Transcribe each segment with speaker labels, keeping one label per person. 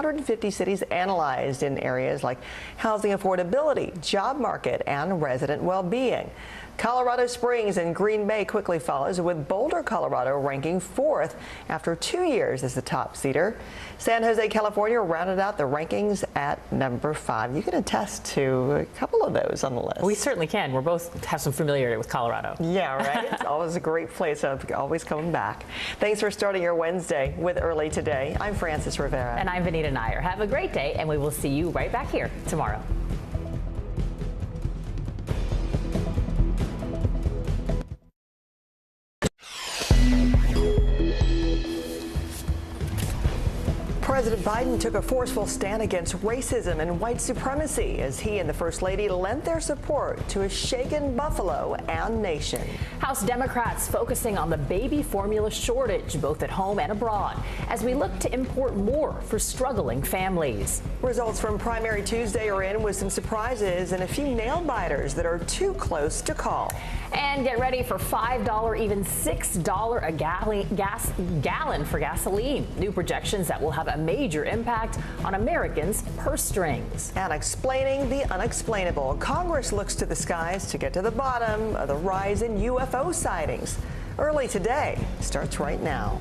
Speaker 1: 150 cities analyzed in areas like housing affordability, job market, and resident well-being. Colorado Springs and Green Bay quickly follows, with Boulder, Colorado ranking 4th after 2 years as the top seeder. San Jose, California rounded out the rankings at number 5. You can attest to a couple of those on the list.
Speaker 2: We certainly can. We both have some familiarity with Colorado.
Speaker 1: Yeah, right? It's always a great place. I'm always coming back. Thanks for starting your Wednesday with Early Today. I'm Frances Rivera.
Speaker 2: And I'm Vanita Nair. Have a great day, and we will see you right back here tomorrow.
Speaker 1: President Biden took a forceful stand against racism and white supremacy as he and the First Lady lent their support to a shaken Buffalo and nation.
Speaker 2: House Democrats focusing on the baby formula shortage, both at home and abroad, as we look to import more for struggling families.
Speaker 1: Results from Primary Tuesday are in with some surprises and a few nail-biters that are too close to call.
Speaker 2: And get ready for $5, even $6 a gallon for gasoline. New projections that will have a major impact on Americans' purse strings.
Speaker 1: And explaining the unexplainable, Congress looks to the skies to get to the bottom of the rise in UFO sightings. Early Today starts right now.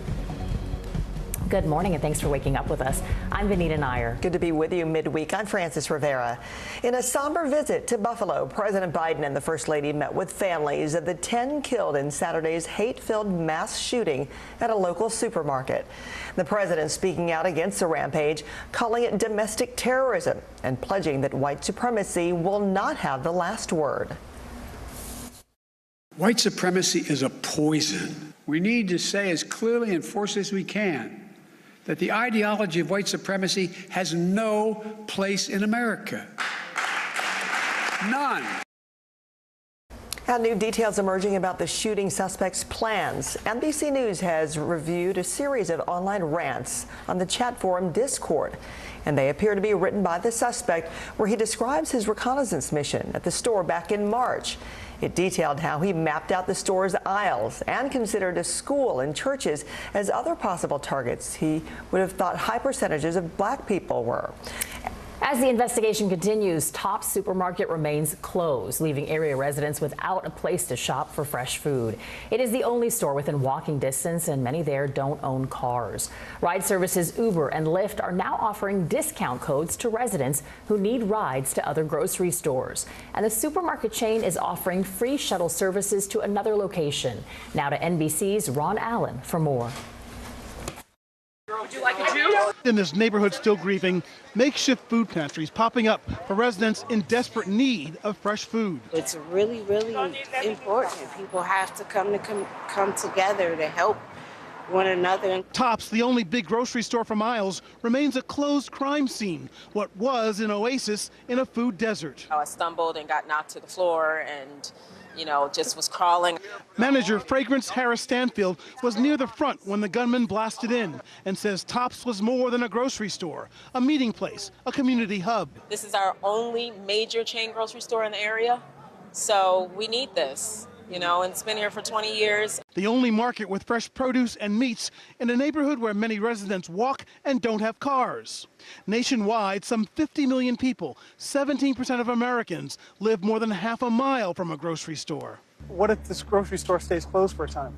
Speaker 2: Good morning, and thanks for waking up with us. I'm Vanita Nair.
Speaker 1: Good to be with you midweek. I'm Frances Rivera. In a somber visit to Buffalo, President Biden and the First Lady met with families of the 10 killed in Saturday's hate-filled mass shooting at a local supermarket. The president speaking out against the rampage, calling it domestic terrorism and pledging that white supremacy will not have the last word.
Speaker 3: White supremacy is a poison. We need to say as clearly and forcefully as we can that the ideology of white supremacy has no place in America. None.
Speaker 1: And new details emerging about the shooting suspect's plans. NBC News has reviewed a series of online rants on the chat forum Discord, and they appear to be written by the suspect, where he describes his reconnaissance mission at the store back in March. It detailed how he mapped out the store's aisles and considered a school and churches as other possible targets he would have thought high percentages of black people were.
Speaker 2: As the investigation continues, Tops Supermarket remains closed, leaving area residents without a place to shop for fresh food. It is the only store within walking distance, and many there don't own cars. Ride services Uber and Lyft are now offering discount codes to residents who need rides to other grocery stores. And the supermarket chain is offering free shuttle services to another location. Now to NBC's Ron Allen for more.
Speaker 4: Would you like a juice?
Speaker 5: In this neighborhood still grieving, makeshift food pantries popping up for residents in desperate need of fresh food.
Speaker 6: It's really, really important. People have to come together to help one another.
Speaker 5: Tops, the only big grocery store for miles, remains a closed crime scene, what was an oasis in a food desert.
Speaker 4: I stumbled and got knocked to the floor and, just was crawling.
Speaker 5: Manager Fragrance Harris Stanfield was near the front when the gunman blasted in and says Tops was more than a grocery store, a meeting place, a community hub.
Speaker 4: This is our only major chain grocery store in the area, so we need this, and it's been here for 20 years.
Speaker 5: The only market with fresh produce and meats in a neighborhood where many residents walk and don't have cars. Nationwide, some 50 million people, 17% of Americans, live more than half a mile from a grocery store.
Speaker 7: What if this grocery store stays closed for a time?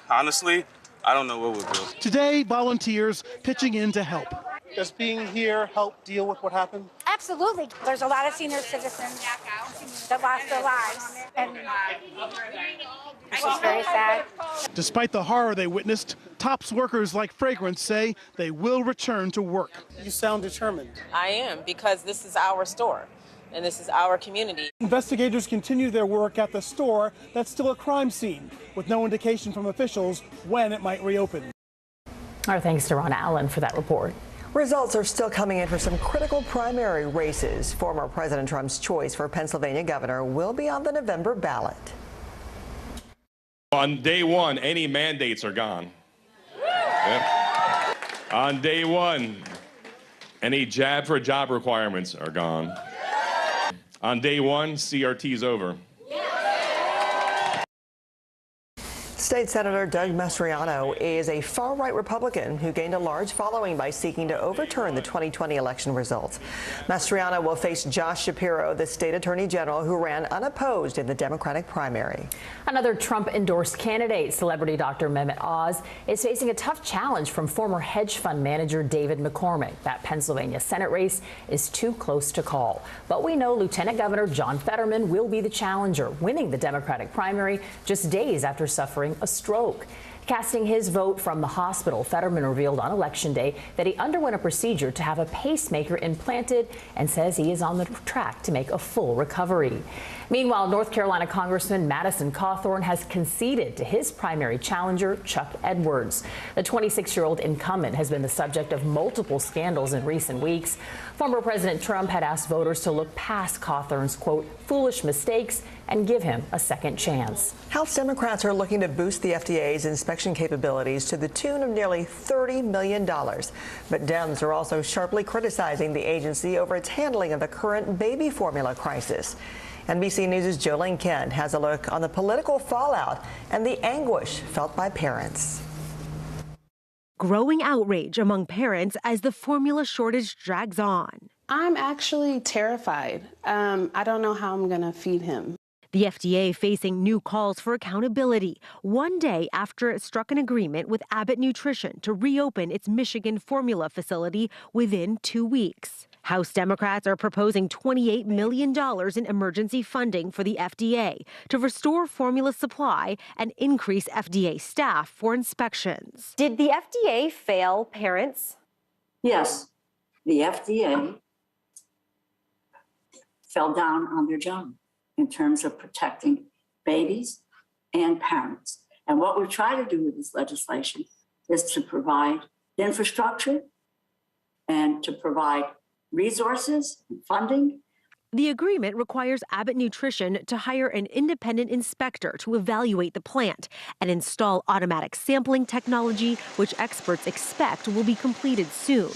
Speaker 8: Honestly, I don't know what we'll do.
Speaker 5: Today, volunteers pitching in to help.
Speaker 7: Does being here help deal with what happened?
Speaker 9: Absolutely. There's a lot of senior citizens that lost their lives, and it's just very sad.
Speaker 5: Despite the horror they witnessed, Tops workers like Fragrance say they will return to work.
Speaker 7: You sound determined.
Speaker 4: I am, because this is our store and this is our community.
Speaker 7: Investigators continue their work at the store that's still a crime scene, with no indication from officials when it might reopen.
Speaker 2: Our thanks to Ron Allen for that report.
Speaker 1: Results are still coming in for some critical primary races. Former President Trump's choice for Pennsylvania governor will be on the November ballot.
Speaker 10: On day one, any mandates are gone. Yeah. On day one, any jab for job requirements are gone. On day one, CRT's over.
Speaker 1: State Senator Doug Mastriano is a far-right Republican who gained a large following by seeking to overturn the 2020 election results. Mastriano will face Josh Shapiro, the state attorney general who ran unopposed in the Democratic primary.
Speaker 2: Another Trump-endorsed candidate, celebrity Dr. Mehmet Oz, is facing a tough challenge from former hedge fund manager David McCormick. That Pennsylvania Senate race is too close to call. But we know Lieutenant Governor John Fetterman will be the challenger, winning the Democratic primary just days after suffering a stroke. Casting his vote from the hospital, Fetterman revealed on Election Day that he underwent a procedure to have a pacemaker implanted and says he is on the track to make a full recovery. Meanwhile, North Carolina Congressman Madison Cawthorn has conceded to his primary challenger, Chuck Edwards. The 26-year-old incumbent has been the subject of multiple scandals in recent weeks. Former President Trump had asked voters to look past Cawthorn's, quote, foolish mistakes and give him a second chance.
Speaker 1: House Democrats are looking to boost the FDA's inspection capabilities to the tune of nearly $30 million. But Dems are also sharply criticizing the agency over its handling of the current baby formula crisis. NBC News' Jolene Kent has a look on the political fallout and the anguish felt by parents.
Speaker 11: Growing outrage among parents as the formula shortage drags on.
Speaker 6: I'm actually terrified. I don't know how I'm going to feed him.
Speaker 11: The FDA facing new calls for accountability, one day after it struck an agreement with Abbott Nutrition to reopen its Michigan formula facility within 2 weeks. House Democrats are proposing $28 million in emergency funding for the FDA to restore formula supply and increase FDA staff for inspections.
Speaker 12: Did the FDA fail parents?
Speaker 13: Yes, the FDA fell down on their job in terms of protecting babies and parents. And what we're trying to do with this legislation is to provide infrastructure and to provide resources and funding.
Speaker 11: The agreement requires Abbott Nutrition to hire an independent inspector to evaluate the plant and install automatic sampling technology, which experts expect will be completed soon.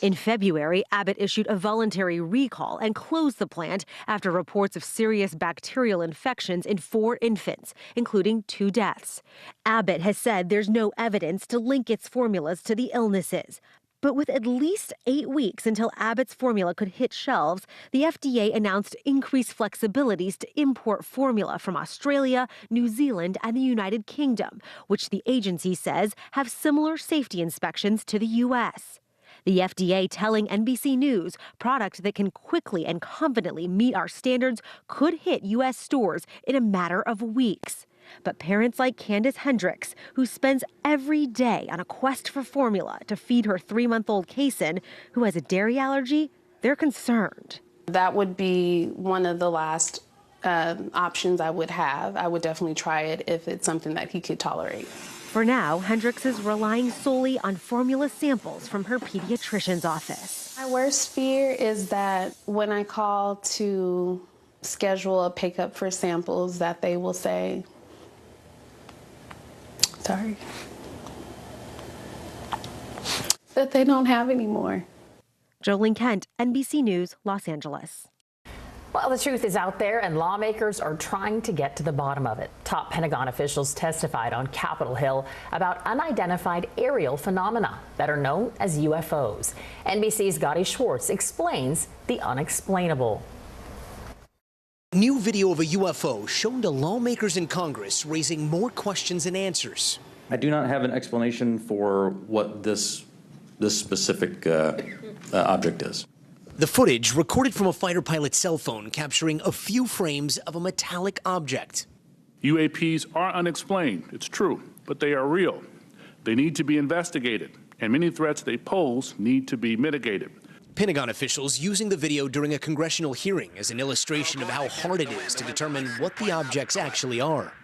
Speaker 11: In February, Abbott issued a voluntary recall and closed the plant after reports of serious bacterial infections in 4 infants, including 2 deaths. Abbott has said there's no evidence to link its formulas to the illnesses. But with at least 8 weeks until Abbott's formula could hit shelves, the FDA announced increased flexibilities to import formula from Australia, New Zealand, and the United Kingdom, which the agency says have similar safety inspections to the U.S. The FDA telling NBC News product that can quickly and confidently meet our standards could hit U.S. stores in a matter of weeks. But parents like Candace Hendricks, who spends every day on a quest for formula to feed her 3-month-old Kason, who has a dairy allergy, they're concerned.
Speaker 6: That would be one of the last options I would have. I would definitely try it if it's something that he could tolerate.
Speaker 11: For now, Hendricks is relying solely on formula samples from her pediatrician's office.
Speaker 6: My worst fear is that when I call to schedule a pickup for samples, that they will say, sorry, that they don't have any more.
Speaker 11: Jolene Kent, NBC News, Los Angeles.
Speaker 2: Well, the truth is out there, and lawmakers are trying to get to the bottom of it. Top Pentagon officials testified on Capitol Hill about unidentified aerial phenomena that are known as UFOs. NBC's Gotti Schwartz explains the unexplainable.
Speaker 14: New video of a UFO shown to lawmakers in Congress, raising more questions than answers.
Speaker 15: I do not have an explanation for what this specific object is.
Speaker 14: The footage recorded from a fighter pilot's cell phone capturing a few frames of a metallic object.
Speaker 16: UAPs are unexplained, it's true, but they are real. They need to be investigated, and many threats they pose need to be mitigated.
Speaker 14: Pentagon officials using the video during a congressional hearing as an illustration of how hard it is to determine what the objects actually are.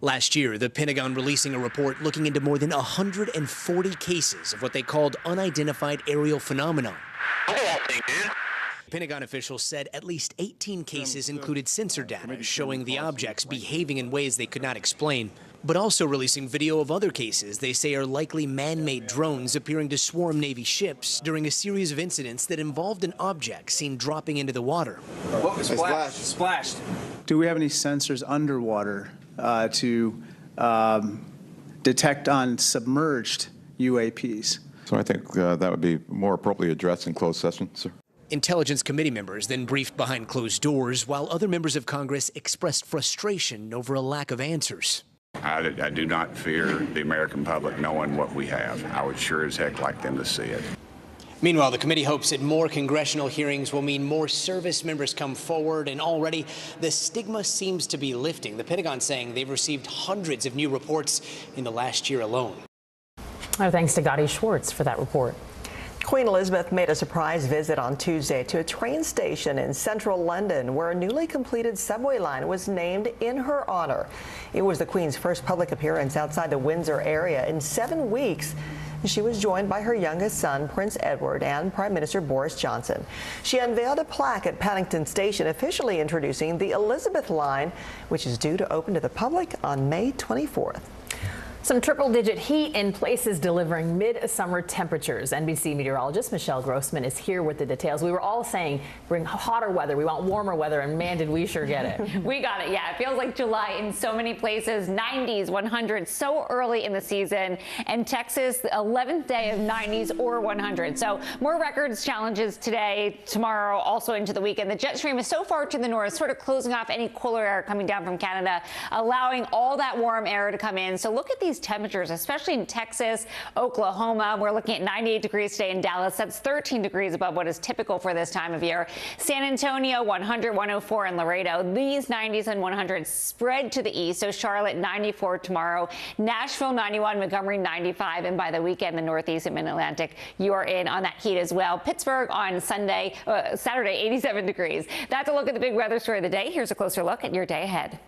Speaker 14: Last year, the Pentagon releasing a report looking into more than 140 cases of what they called unidentified aerial phenomena. Pentagon officials said at least 18 cases included sensor data showing the objects behaving in ways they could not explain, but also releasing video of other cases they say are likely man-made drones appearing to swarm Navy ships during a series of incidents that involved an object seen dropping into the water.
Speaker 17: Whoa, splashed.
Speaker 18: Do we have any sensors underwater to
Speaker 17: detect on submerged UAPs.
Speaker 18: So I think that would be more appropriately addressed in closed session, sir.
Speaker 14: Intelligence Committee members then briefed behind closed doors, while other members of Congress expressed frustration over a lack of answers.
Speaker 19: I do not fear the American public knowing what we have. I would sure as heck like them to see it.
Speaker 14: Meanwhile, the committee hopes that more congressional hearings will mean more service members come forward, and already the stigma seems to be lifting. The Pentagon saying they've received hundreds of new reports in the last year alone.
Speaker 2: Our thanks to Gotti Schwartz for that report.
Speaker 1: Queen Elizabeth made a surprise visit on Tuesday to a train station in central London where a newly completed subway line was named in her honor. It was the Queen's first public appearance outside the Windsor area in 7 weeks. She was joined by her youngest son, Prince Edward, and Prime Minister Boris Johnson. She unveiled a plaque at Paddington Station officially introducing the Elizabeth line, which is due to open to the public on May 24th.
Speaker 2: Some triple-digit heat in places delivering mid-summer temperatures. NBC meteorologist Michelle Grossman is here with the details. We were all saying, bring hotter weather. We want warmer weather, and man, did we sure get it.
Speaker 20: We got it, yeah. It feels like July in so many places. 90s, 100s, so early in the season. And Texas, the 11th day of 90s or 100. So more records challenges today, tomorrow, also into the weekend. The jet stream is so far to the north, sort of closing off any cooler air coming down from Canada, allowing all that warm air to come in. So look at these temperatures, especially in Texas, Oklahoma. We're looking at 98 degrees today in Dallas. That's 13 degrees above what is typical for this time of year. San Antonio, 100, 104 in Laredo. These 90s and 100s spread to the east. So Charlotte, 94 tomorrow. Nashville, 91. Montgomery, 95. And by the weekend, the Northeast and Mid-Atlantic, you are in on that heat as well. Pittsburgh on Saturday, 87 degrees. That's a look at the big weather story of the day. Here's a closer look at your day ahead.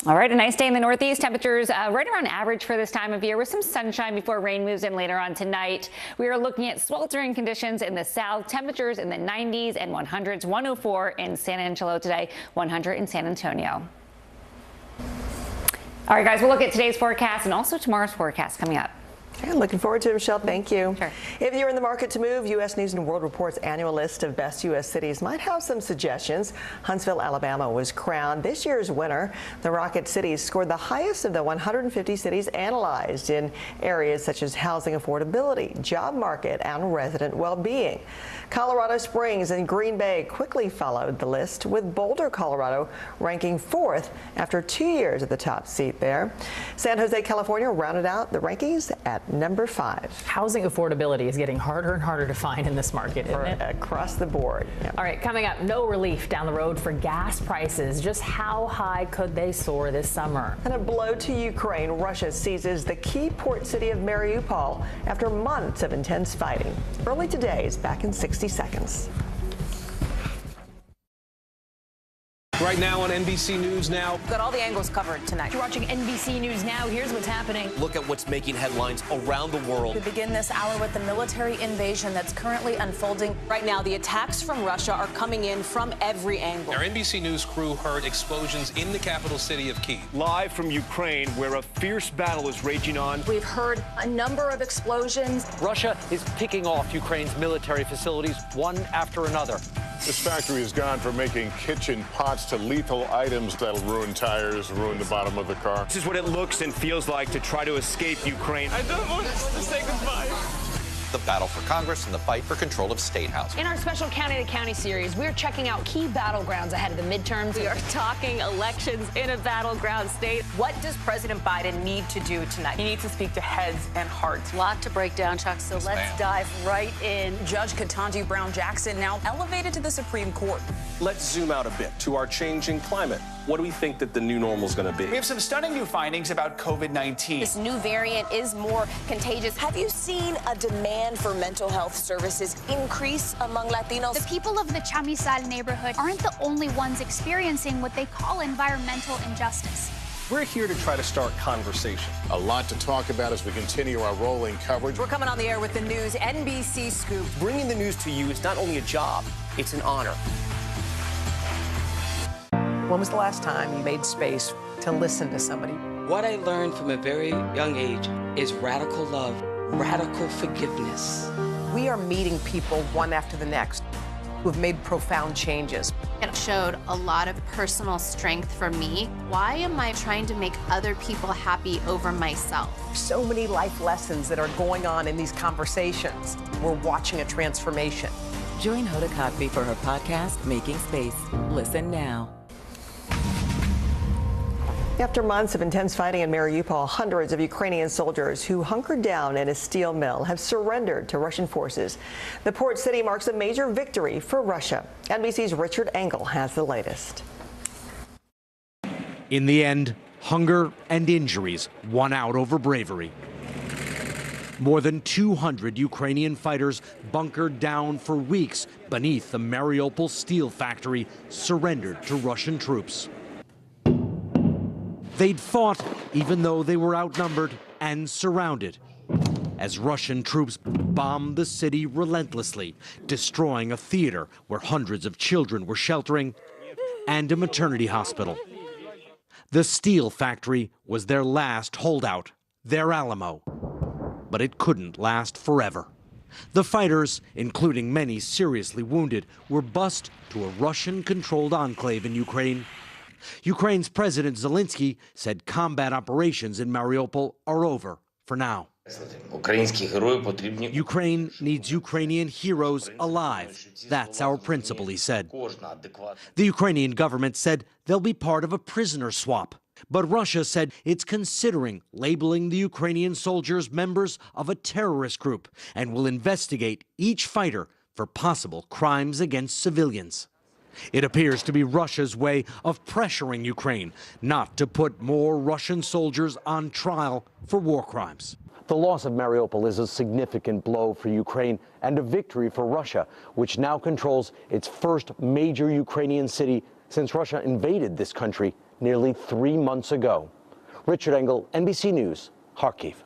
Speaker 20: All right, a nice day in the Northeast. Temperatures right around average for this time of year with some sunshine before rain moves in later on tonight. We are looking at sweltering conditions in the south. Temperatures in the 90s and 100s. 104 in San Angelo today, 100 in San Antonio. All right, guys, we'll look at today's forecast and also tomorrow's forecast coming up.
Speaker 1: Okay, looking forward to it, Michelle. Thank you.
Speaker 20: Sure.
Speaker 1: If you're in the market to move, U.S. News and World Report's annual list of best U.S. cities might have some suggestions. Huntsville, Alabama was crowned this year's winner. The Rocket Cities scored the highest of the 150 cities analyzed in areas such as housing affordability, job market, and resident well-being. Colorado Springs and Green Bay quickly followed the list, with Boulder, Colorado ranking 4th after 2 years at the top seat there. San Jose, California rounded out the rankings at number 5.
Speaker 2: Housing affordability is getting harder and harder to find in this market, isn't it?
Speaker 1: Across the board. Yep.
Speaker 2: All right, coming up, no relief down the road for gas prices. Just how high could they soar this summer?
Speaker 1: And a blow to Ukraine. Russia seizes the key port city of Mariupol after months of intense fighting. Early today is back in 60 seconds.
Speaker 21: Right now on NBC News Now.
Speaker 22: Got all the angles covered tonight. You're watching NBC News Now. Here's what's happening.
Speaker 21: Look at what's making headlines around the world.
Speaker 22: We begin this hour with the military invasion that's currently unfolding. Right now, the attacks from Russia are coming in from every angle.
Speaker 21: Our NBC News crew heard explosions in the capital city of Kyiv.
Speaker 23: Live from Ukraine, where a fierce battle is raging on.
Speaker 22: We've heard a number of explosions.
Speaker 23: Russia is picking off Ukraine's military facilities one after another.
Speaker 24: This factory has gone from making kitchen pots to lethal items that'll ruin tires, ruin the bottom of the car.
Speaker 23: This is what it looks and feels like to try to escape Ukraine.
Speaker 21: I don't want to say goodbye.
Speaker 25: The battle for Congress and the fight for control of State House.
Speaker 22: In our special County to County series, we're checking out key battlegrounds ahead of the midterms. We are talking elections in a battleground state. What does President Biden need to do tonight? He needs to speak to heads and hearts. A lot to break down, Chuck, so let's dive right in. Judge Ketanji Brown Jackson now elevated to the Supreme Court.
Speaker 21: Let's zoom out a bit to our changing climate. What do we think that the new normal is going to be?
Speaker 26: We have some stunning new findings about COVID-19.
Speaker 22: This new variant is more contagious. Have you seen a demand for mental health services increase among Latinos?
Speaker 27: The people of the Chamizal neighborhood aren't the only ones experiencing what they call environmental injustice.
Speaker 21: We're here to try to start conversation.
Speaker 24: A lot to talk about as we continue our rolling coverage.
Speaker 22: We're coming on the air with the news NBC Scoop.
Speaker 21: Bringing the news to you is not only a job, it's an honor.
Speaker 28: When was the last time you made space to listen to somebody?
Speaker 29: What I learned from a very young age is radical love, radical forgiveness.
Speaker 28: We are meeting people one after the next. who have made profound changes.
Speaker 3: It showed a lot of personal strength for me. Why am I trying to make other people happy over myself?
Speaker 28: So many life lessons that are going on in these conversations. We're watching a transformation.
Speaker 4: Join Hoda Kotb for her podcast, Making Space. Listen now.
Speaker 1: After months of intense fighting in Mariupol, hundreds of Ukrainian soldiers who hunkered down in a steel mill have surrendered to Russian forces. The port city marks a major victory for Russia. NBC's Richard Engel has the latest.
Speaker 5: In the end, hunger and injuries won out over bravery. More than 200 Ukrainian fighters bunkered down for weeks beneath the Mariupol steel factory surrendered to Russian troops. They'd fought even though they were outnumbered and surrounded as Russian troops bombed the city relentlessly, destroying a theater where hundreds of children were sheltering and a maternity hospital. The steel factory was their last holdout, their Alamo. But it couldn't last forever. The fighters, including many seriously wounded, were bused to a Russian-controlled enclave in Ukraine. Ukraine's President Zelensky said combat operations in Mariupol are over for now. Ukraine needs Ukrainian heroes alive. That's our principle, he said. The Ukrainian government said they'll be part of a prisoner swap. But Russia said it's considering labeling the Ukrainian soldiers members of a terrorist group and will investigate each fighter for possible crimes against civilians. It appears to be Russia's way of pressuring Ukraine not to put more Russian soldiers on trial for war crimes.
Speaker 23: The loss of Mariupol is a significant blow for Ukraine and a victory for Russia, which now controls its first major Ukrainian city since Russia invaded this country nearly 3 months ago. Richard Engel, NBC News, Kharkiv.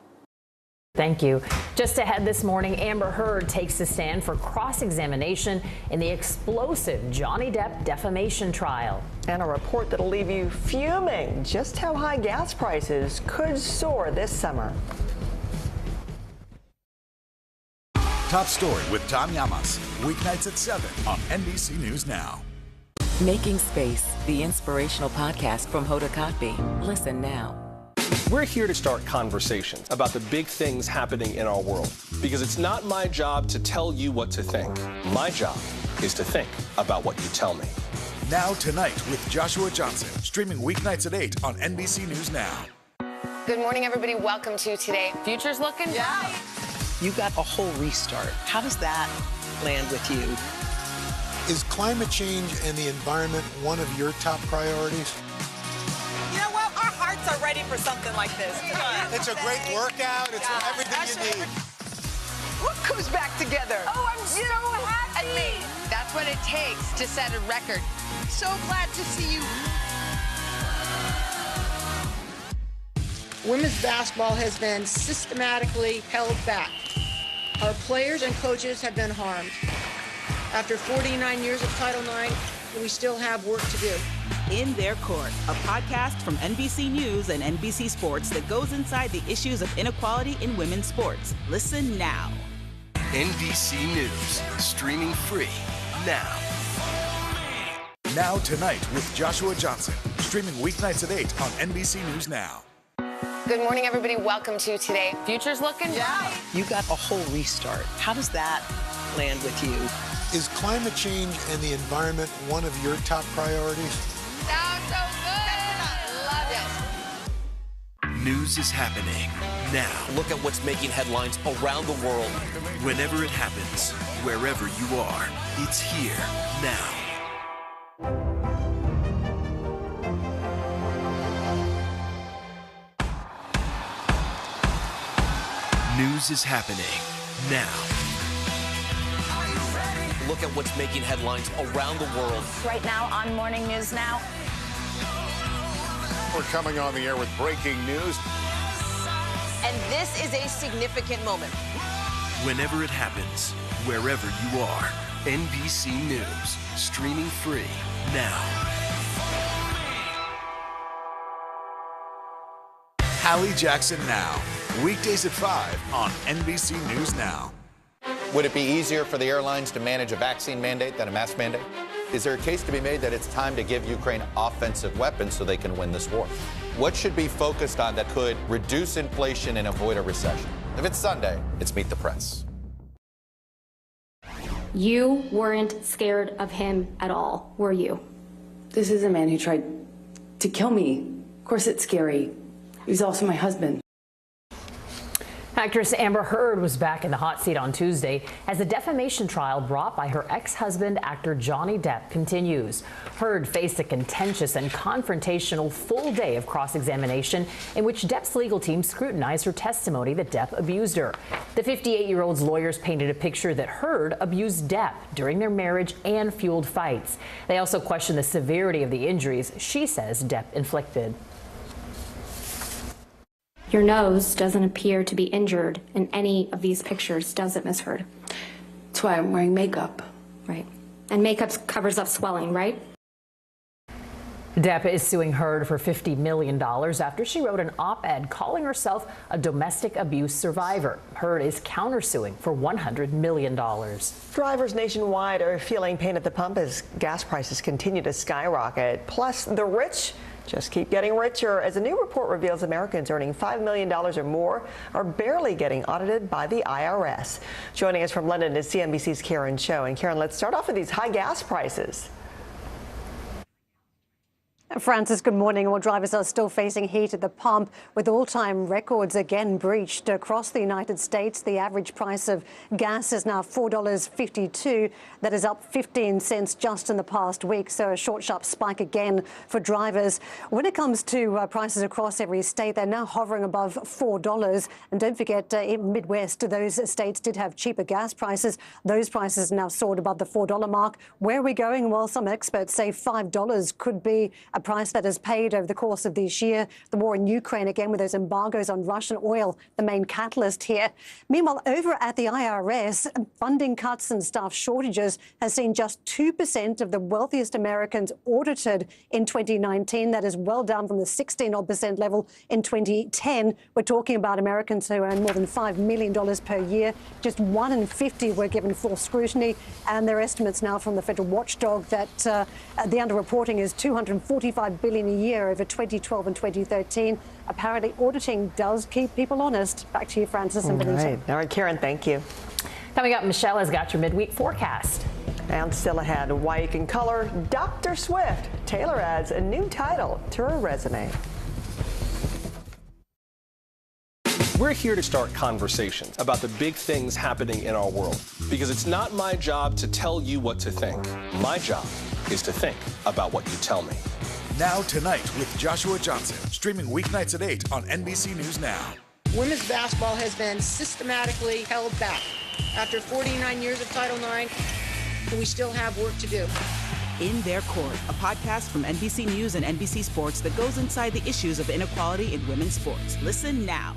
Speaker 2: Thank you. Just ahead this morning, Amber Heard takes a stand for cross-examination in the explosive Johnny Depp defamation trial.
Speaker 1: And a report that'll leave you fuming just how high gas prices could soar this summer.
Speaker 7: Top Story with Tom Llamas, weeknights at 7 on NBC News Now.
Speaker 4: Making Space, the inspirational podcast from Hoda Kotb. Listen now.
Speaker 21: We're here to start conversations about the big things happening in our world, because it's not my job to tell you what to think. My job is to think about what you tell me.
Speaker 7: Now Tonight with Joshua Johnson, streaming weeknights at 8 on NBC News Now.
Speaker 8: Good morning, everybody. Welcome to Today. Future's looking bright.
Speaker 28: You got a whole restart. How does that land with you?
Speaker 9: Is climate change and the environment one of your top priorities?
Speaker 10: You know what? Our hearts are ready for something like this.
Speaker 9: It's a great workout. It's everything you need.
Speaker 10: What goes back together?
Speaker 8: Oh, I'm so happy. And me. That's what it takes to set a record.
Speaker 10: So glad to see you.
Speaker 12: Women's basketball has been systematically held back. Our players and coaches have been harmed. After 49 years of Title IX, we still have work to do.
Speaker 13: In Their Court, a podcast from NBC News and NBC Sports that goes inside the issues of inequality in women's sports. Listen now.
Speaker 30: NBC News, streaming free now.
Speaker 7: Now Tonight with Joshua Johnson, streaming weeknights at 8 on NBC News Now.
Speaker 8: Good morning, everybody. Welcome to Today. Future's looking bright.
Speaker 28: You got a whole restart. How does that land with you?
Speaker 9: Is climate change and the environment one of your top priorities?
Speaker 8: Sounds so good. Love it.
Speaker 30: News is happening now.
Speaker 23: Look at what's making headlines around the world.
Speaker 30: Whenever it happens, wherever you are, it's here now. News is happening now.
Speaker 23: Look at what's making headlines around the world.
Speaker 8: Right now on Morning News Now.
Speaker 24: We're coming on the air with breaking news.
Speaker 13: And this is a significant moment.
Speaker 30: Whenever it happens, wherever you are, NBC News, streaming free now.
Speaker 7: Hallie Jackson Now, weekdays at 5 on NBC News Now.
Speaker 6: Would it be easier for the airlines to manage a vaccine mandate than a mask mandate? Is there a case to be made that it's time to give Ukraine offensive weapons so they can win this war? What should be focused on that could reduce inflation and avoid a recession? If it's Sunday, it's Meet the Press.
Speaker 11: You weren't scared of him at all, were you?
Speaker 14: This is a man who tried to kill me. Of course it's scary. He's also my husband.
Speaker 2: Actress Amber Heard was back in the hot seat on Tuesday as the defamation trial brought by her ex-husband, actor Johnny Depp, continues. Heard faced a contentious and confrontational full day of cross-examination in which Depp's legal team scrutinized her testimony that Depp abused her. The 58-year-old's lawyers painted a picture that Heard abused Depp during their marriage and fueled fights. They also questioned the severity of the injuries she says Depp inflicted.
Speaker 11: Your nose doesn't appear to be injured in any of these pictures, does it, Ms. Heard?
Speaker 14: That's why I'm wearing makeup.
Speaker 11: Right. And makeup covers up swelling, right?
Speaker 2: Depp is suing Heard for $50 million after she wrote an op-ed calling herself a domestic abuse survivor. Heard is countersuing for $100 million.
Speaker 1: Drivers nationwide are feeling pain at the pump as gas prices continue to skyrocket. Plus, the rich just keep getting richer as a new report reveals Americans earning $5 million or more are barely getting audited by the IRS. Joining us from London is CNBC's Karen Cho. And Karen, let's start off with these high gas prices.
Speaker 15: Francis, good morning. Well, drivers are still facing heat at the pump with all-time records again breached across the United States. The average price of gas is now $4.52. That is up 15 cents just in the past week. So a short, sharp spike again for drivers. When it comes to prices across every state, they're now hovering above $4. And don't forget, in Midwest, those states did have cheaper gas prices. Those prices now soared above the $4 mark. Where are we going? Well, some experts say $5 could be a price that is paid over the course of this year. The war in Ukraine, again, with those embargoes on Russian oil, the main catalyst here. Meanwhile, over at the IRS, funding cuts and staff shortages has seen just 2% of the wealthiest Americans audited in 2019. That is well down from the 16% level in 2010. We're talking about Americans who earn more than $5 million per year. Just 1 in 50 were given full scrutiny. And their estimates now from the federal watchdog that the underreporting is $245 billion a year over 2012 and 2013. Apparently, auditing does keep people honest. Back to you, Francis and Benita.
Speaker 1: All right, Karen, thank you.
Speaker 2: Coming up, Michelle has got your midweek forecast.
Speaker 1: And still ahead, why you can color Dr. Swift. Taylor adds a new title to her resume.
Speaker 21: We're here to start conversations about the big things happening in our world, because it's not my job to tell you what to think. My job is to think about what you tell me.
Speaker 7: Now Tonight with Joshua Johnson, streaming weeknights at 8 on NBC News Now.
Speaker 12: Women's basketball has been systematically held back. After 49 years of Title IX, we still have work to do.
Speaker 13: In Their Court, a podcast from NBC News and NBC Sports that goes inside the issues of inequality in women's sports. Listen now.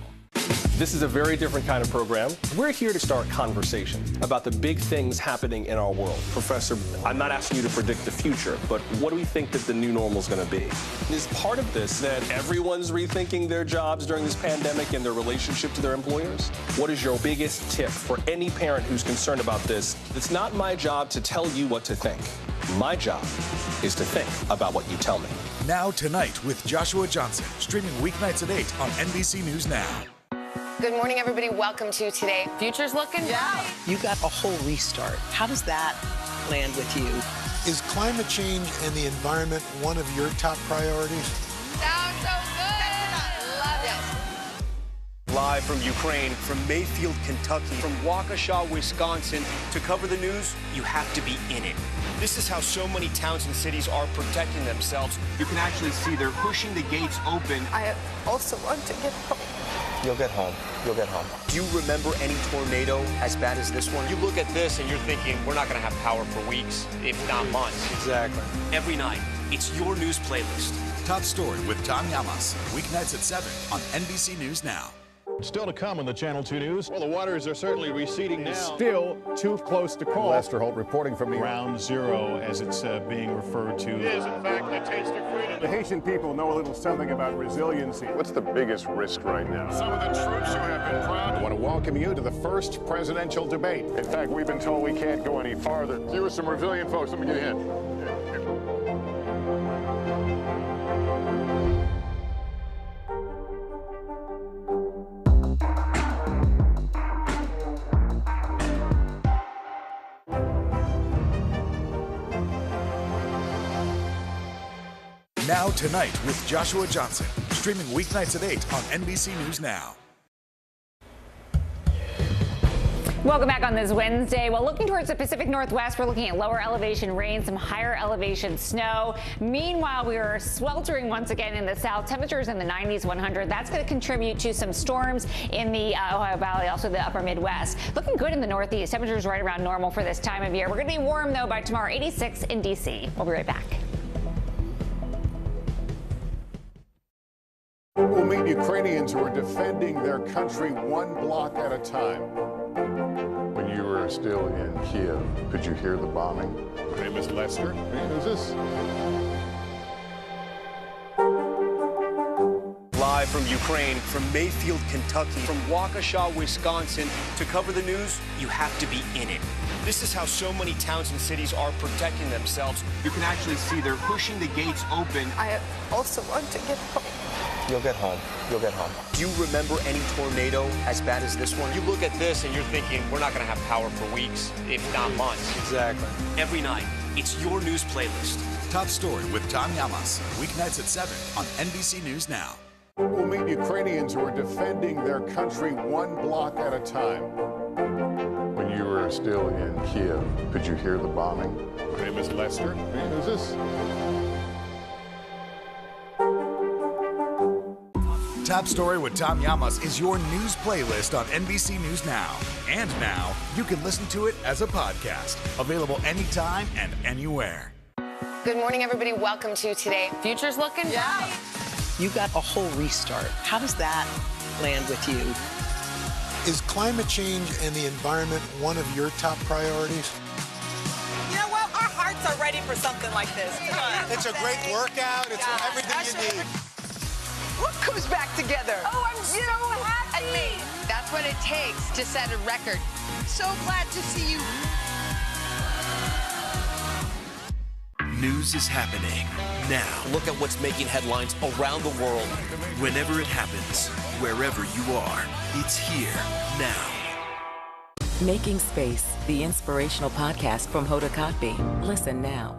Speaker 21: This is a very different kind of program. We're here to start conversations about the big things happening in our world. Professor, I'm not asking you to predict the future, but what do we think that the new normal is going to be? Is part of this that everyone's rethinking their jobs during this pandemic and their relationship to their employers? What is your biggest tip for any parent who's concerned about this? It's not my job to tell you what to think. My job is to think about what you tell me.
Speaker 7: Now Tonight with Joshua Johnson, streaming weeknights at 8 on NBC News Now.
Speaker 8: Good morning, everybody. Welcome to Today. Future's looking bright.
Speaker 10: You got a whole restart. How does that land with you?
Speaker 9: Is climate change and the environment one of your top priorities?
Speaker 8: Sounds so good. Love it.
Speaker 16: Live from Ukraine, from Mayfield, Kentucky, from Waukesha, Wisconsin. To cover the news, you have to be in it. This is how so many towns and cities are protecting themselves. You can actually see they're pushing the gates open.
Speaker 8: I also want to get home.
Speaker 16: You'll get home. You'll get home. Do you remember any tornado as bad as this one? You look at this and you're thinking, we're not going to have power for weeks, if not months. Exactly. Every night, it's your news playlist.
Speaker 7: Top Story with Tom Yamas, weeknights at 7 on NBC News Now.
Speaker 24: Still to come on the Channel 2 News. Well, the waters are certainly receding now.
Speaker 3: Still too close to call.
Speaker 24: Lester Holt reporting from
Speaker 3: Ground Zero, as it's being referred to.
Speaker 24: It is, in fact, a taste of freedom.
Speaker 3: The Haitian people know a little something about resiliency.
Speaker 24: What's the biggest risk right now? Some of the troops who have been proud. I want to welcome you to the first presidential debate.
Speaker 3: In fact, we've been told we can't go any farther.
Speaker 24: You with some resilient folks. Let me get a hint.
Speaker 7: Now Tonight with Joshua Johnson, streaming weeknights at 8 on NBC News Now.
Speaker 17: Welcome back on this Wednesday. Well, looking towards the Pacific Northwest, we're looking at lower elevation rain, some higher elevation snow. Meanwhile, we are sweltering once again in the south. Temperatures in the 90s, 100. That's going to contribute to some storms in the Ohio Valley, also the upper Midwest. Looking good in the Northeast. Temperatures right around normal for this time of year. We're going to be warm, though, by tomorrow, 86 in D.C. We'll be right back.
Speaker 24: We'll meet Ukrainians who are defending their country one block at a time. When you were still in Kiev, could you hear the bombing? My name is Lester. Hey, who's this?
Speaker 16: Live from Ukraine, from Mayfield, Kentucky, from Waukesha, Wisconsin. To cover the news, you have to be in it. This is how so many towns and cities are protecting themselves. You can actually see they're pushing the gates open.
Speaker 10: I also want to get home.
Speaker 16: You'll get home. You'll get home. Do you remember any tornado as bad as this one? You look at this and you're thinking, we're not going to have power for weeks, if not months.
Speaker 3: Exactly.
Speaker 16: Every night, it's your news playlist.
Speaker 7: Top Story with Tom Yamas, weeknights at 7 on NBC News Now.
Speaker 24: We'll meet Ukrainians who are defending their country one block at a time. When you were still in Kiev, could you hear the bombing? My name is Lester. Hey, who's this?
Speaker 7: Top Story with Tom Yamas is your news playlist on NBC News Now. And now, you can listen to it as a podcast. Available anytime and anywhere.
Speaker 8: Good morning, everybody. Welcome to Today. Future's looking bright.
Speaker 10: You got a whole restart. How does that land with you?
Speaker 9: Is climate change and the environment one of your top priorities?
Speaker 10: You know what? Our hearts are ready for something like this. Come on.
Speaker 9: It's a great workout. It's everything you need.
Speaker 10: What comes back together?
Speaker 8: Oh, I'm so happy. And me. That's what it takes to set a record. So glad to see you.
Speaker 30: News is happening now.
Speaker 16: Look at what's making headlines around the world.
Speaker 30: Whenever it happens, wherever you are, it's here now.
Speaker 4: Making Space, the inspirational podcast from Hoda Kotb. Listen now.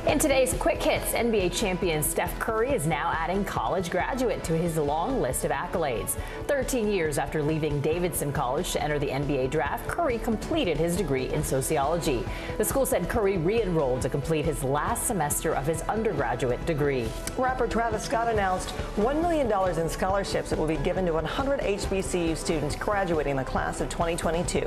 Speaker 2: In today's Quick Hits, NBA champion Steph Curry is now adding college graduate to his long list of accolades. 13 years after leaving Davidson College to enter the NBA draft, Curry completed his degree in sociology. The school said Curry re-enrolled to complete his last semester of his undergraduate degree.
Speaker 1: Rapper Travis Scott announced $1 million in scholarships that will be given to 100 HBCU students graduating the class of 2022.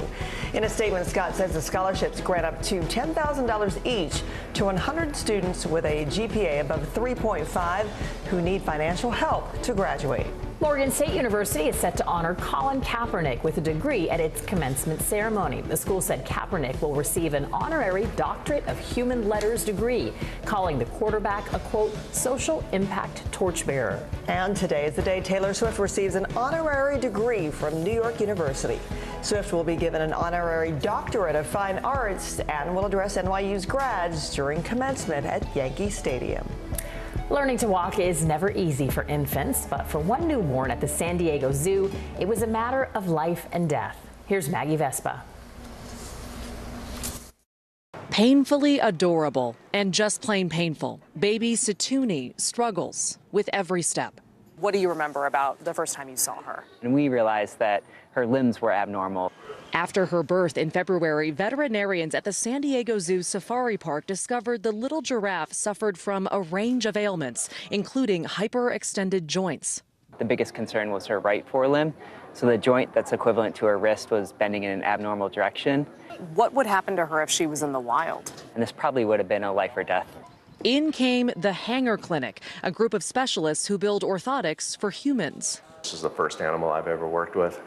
Speaker 1: In a statement, Scott says the scholarships grant up to $10,000 each to 100 students with a GPA above 3.5 who need financial help to graduate.
Speaker 2: Morgan State University is set to honor Colin Kaepernick with a degree at its commencement ceremony. The school said Kaepernick will receive an honorary Doctorate of Human Letters degree, calling the quarterback a, quote, social impact torchbearer.
Speaker 1: And today is the day Taylor Swift receives an honorary degree from New York University. Swift will be given an honorary Doctorate of Fine Arts and will address NYU's grads during commencement at Yankee Stadium.
Speaker 2: Learning to walk is never easy for infants, but for one newborn at the San Diego Zoo, it was a matter of life and death. Here's Maggie Vespa.
Speaker 18: Painfully adorable and just plain painful, baby Satuni struggles with every step.
Speaker 10: What do you remember about the first time you saw her?
Speaker 19: And we realized that her limbs were abnormal.
Speaker 18: After her birth in February, veterinarians at the San Diego Zoo Safari Park discovered the little giraffe suffered from a range of ailments, including hyperextended joints.
Speaker 19: The biggest concern was her right forelimb. So the joint that's equivalent to her wrist was bending in an abnormal direction.
Speaker 5: What would happen to her if she was in the wild?
Speaker 19: And this probably would have been a life or death.
Speaker 18: In came the Hanger Clinic, a group of specialists who build orthotics for humans.
Speaker 6: This is the first animal I've ever worked with.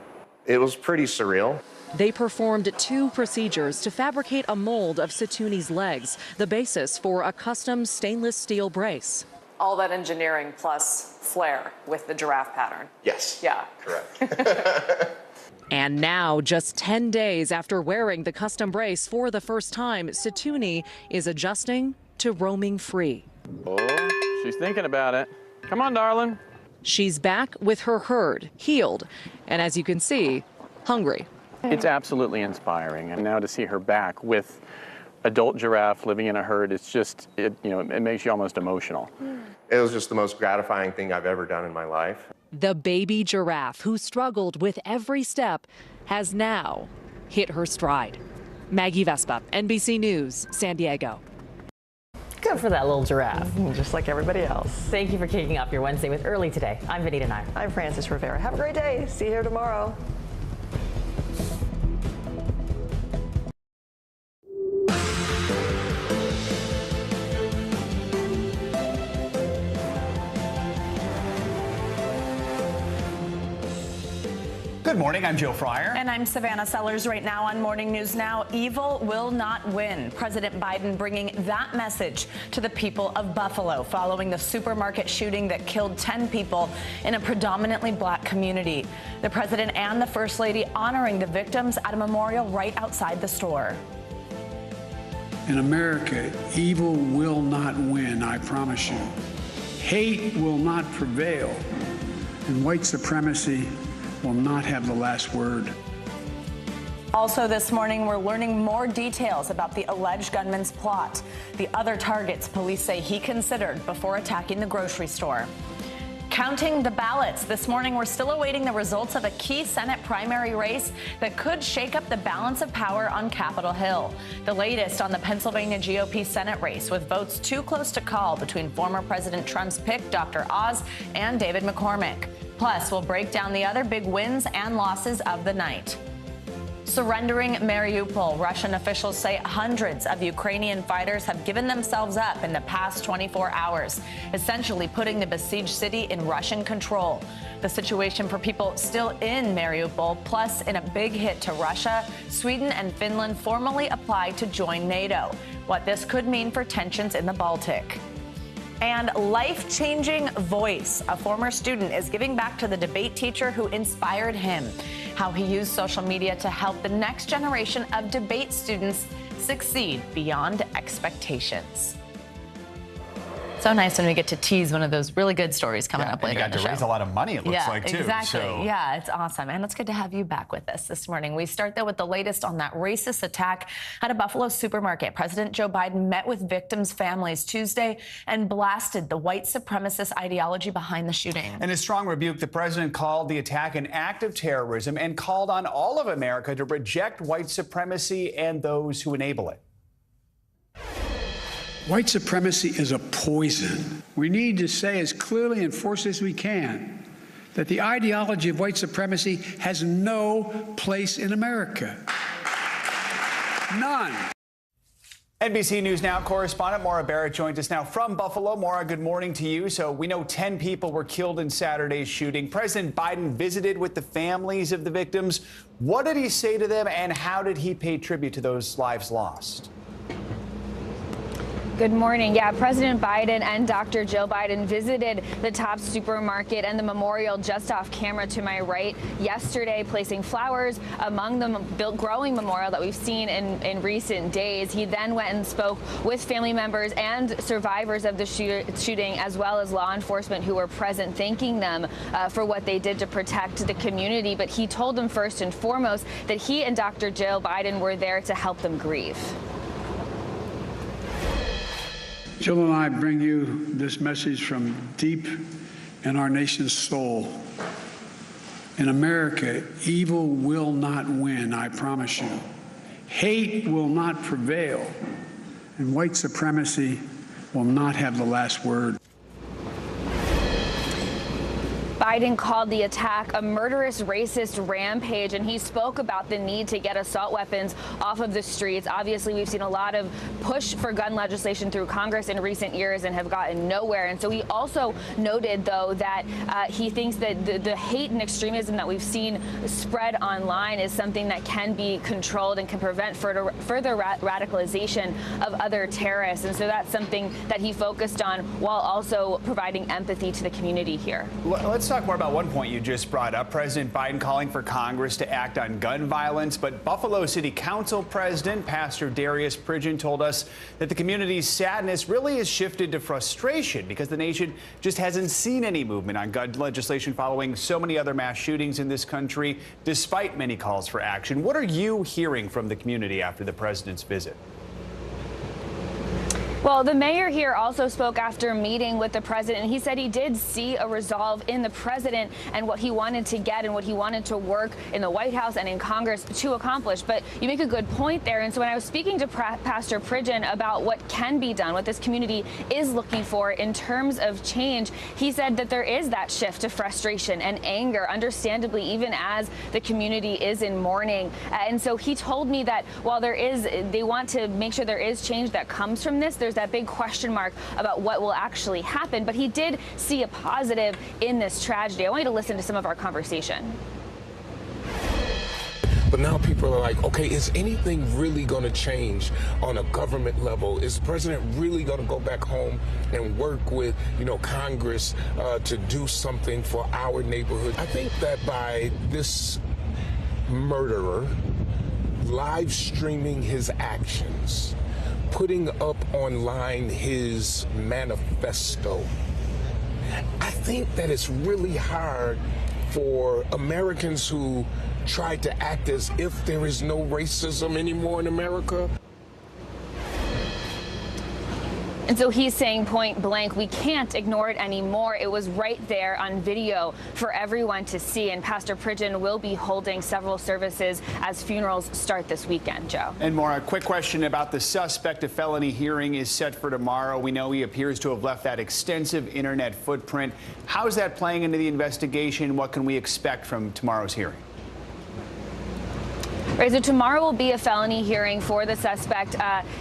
Speaker 6: It was pretty surreal.
Speaker 18: They performed 2 procedures to fabricate a mold of Situni's legs, the basis for a custom stainless steel brace.
Speaker 5: All that engineering plus flair with the giraffe pattern.
Speaker 6: Yes.
Speaker 5: Yeah.
Speaker 6: Correct.
Speaker 18: And now, just 10 days after wearing the custom brace for the first time, Situni is adjusting to roaming free.
Speaker 20: Oh, she's thinking about it. Come on, darling.
Speaker 18: She's back with her herd, healed, and as you can see, hungry.
Speaker 20: It's absolutely inspiring, and now to see her back with adult giraffe living in a herd, it's just, it makes you almost emotional.
Speaker 6: It was just the most gratifying thing I've ever done in my life.
Speaker 18: The baby giraffe, who struggled with every step, has now hit her stride. Maggie Vespa, NBC News, San Diego.
Speaker 2: Good for that little giraffe.
Speaker 1: Just like everybody else.
Speaker 2: Thank you for kicking off your Wednesday with Early Today. I'm Vanita Nair.
Speaker 1: I'm Francis Rivera. Have a great day. See you here tomorrow.
Speaker 22: Good morning, I'm Joe Fryer.
Speaker 23: And I'm Savannah Sellers. Right now on Morning News Now, evil will not win. President Biden bringing that message to the people of Buffalo following the supermarket shooting that killed 10 people in a predominantly black community. The president and the First Lady honoring the victims at a memorial right outside the store.
Speaker 25: In America, evil will not win, I promise you. Hate will not prevail, and white supremacy will not have the last word.
Speaker 23: Also this morning, we're learning more details about the alleged gunman's plot, the other targets police say he considered before attacking the grocery store. Counting the ballots. This morning, we're still awaiting the results of a key Senate primary race that could shake up the balance of power on Capitol Hill. The latest on the Pennsylvania GOP Senate race, with votes too close to call between former President Trump's pick, Dr. Oz, and David McCormick. Plus, we'll break down the other big wins and losses of the night. Surrendering Mariupol. Russian officials say hundreds of Ukrainian fighters have given themselves up in the past 24 hours, essentially putting the besieged city in Russian control. The situation for people still in Mariupol, plus in a big hit to Russia, Sweden and Finland formally applied to join NATO. What this could mean for tensions in the Baltic. And life-changing voice. A former student is giving back to the debate teacher who inspired him. How he used social media to help the next generation of debate students succeed beyond expectations. So nice when we get to tease one of those really good stories coming up later.
Speaker 22: You got to raise a lot of money, it looks like, too.
Speaker 23: Exactly.
Speaker 22: So.
Speaker 23: Yeah, it's awesome. And it's good to have you back with us this morning. We start, though, with the latest on that racist attack at a Buffalo supermarket. President Joe Biden met with victims' families Tuesday and blasted the white supremacist ideology behind the shooting.
Speaker 22: In a strong rebuke, the president called the attack an act of terrorism and called on all of America to reject white supremacy and those who enable it.
Speaker 25: White supremacy is a poison. We need to say as clearly and forcefully as we can that the ideology of white supremacy has no place in America. None.
Speaker 22: NBC News Now correspondent Maura Barrett joins us now from Buffalo. Maura, good morning to you. So we know 10 people were killed in Saturday's shooting. President Biden visited with the families of the victims. What did he say to them, and how did he pay tribute to those lives lost?
Speaker 26: Good morning. Yeah, President Biden and Dr. Joe Biden visited the Tops supermarket and the memorial just off camera to my right yesterday, placing flowers among the growing memorial that we've seen in recent days. He then went and spoke with family members and survivors of the shooting, as well as law enforcement who were present, thanking them for what they did to protect the community. But he told them first and foremost that he and Dr. Joe Biden were there to help them grieve.
Speaker 25: Jill and I bring you this message from deep in our nation's soul. In America, evil will not win, I promise you. Hate will not prevail, and white supremacy will not have the last word.
Speaker 26: Biden called the attack a murderous, racist rampage, and he spoke about the need to get assault weapons off of the streets. Obviously, we've seen a lot of push for gun legislation through Congress in recent years and have gotten nowhere. And so he also noted, though, that he thinks that the hate and extremism that we've seen spread online is something that can be controlled and can prevent further radicalization of other terrorists. And so that's something that he focused on while also providing empathy to the community here.
Speaker 22: Let's talk more about one point you just brought up. President Biden calling for Congress to act on gun violence. But Buffalo City Council President Pastor Darius Pridgen told us that the community's sadness really has shifted to frustration because the nation just hasn't seen any movement on gun legislation following so many other mass shootings in this country, despite many calls for action. What are you hearing from the community after the president's visit?
Speaker 26: Well, the mayor here also spoke after meeting with the president, and he said he did see a resolve in the president and what he wanted to get and what he wanted to work in the White House and in Congress to accomplish. But you make a good point there. And so when I was speaking to Pastor Pridgen about what can be done, what this community is looking for in terms of change, he said that there is that shift to frustration and anger, understandably, even as the community is in mourning. And so he told me that while they want to make sure there is change that comes from this, there's that big question mark about what will actually happen. But he did see a positive in this tragedy. I want you to listen to some of our conversation.
Speaker 11: But now people are like, okay, is anything really going to change on a government level? Is the president really going to go back home and work with, Congress to do something for our neighborhood? I think that by this murderer live streaming his actions, putting up online his manifesto, I think that it's really hard for Americans who try to act as if there is no racism anymore in America.
Speaker 26: And so he's saying point blank, we can't ignore it anymore. It was right there on video for everyone to see. And Pastor Pridgen will be holding several services as funerals start this weekend, Joe.
Speaker 22: And Maura, a quick question about the suspect. A felony hearing is set for tomorrow. We know he appears to have left that extensive internet footprint. How is that playing into the investigation? What can we expect from tomorrow's hearing?
Speaker 26: Right, so tomorrow will be a felony hearing for the suspect,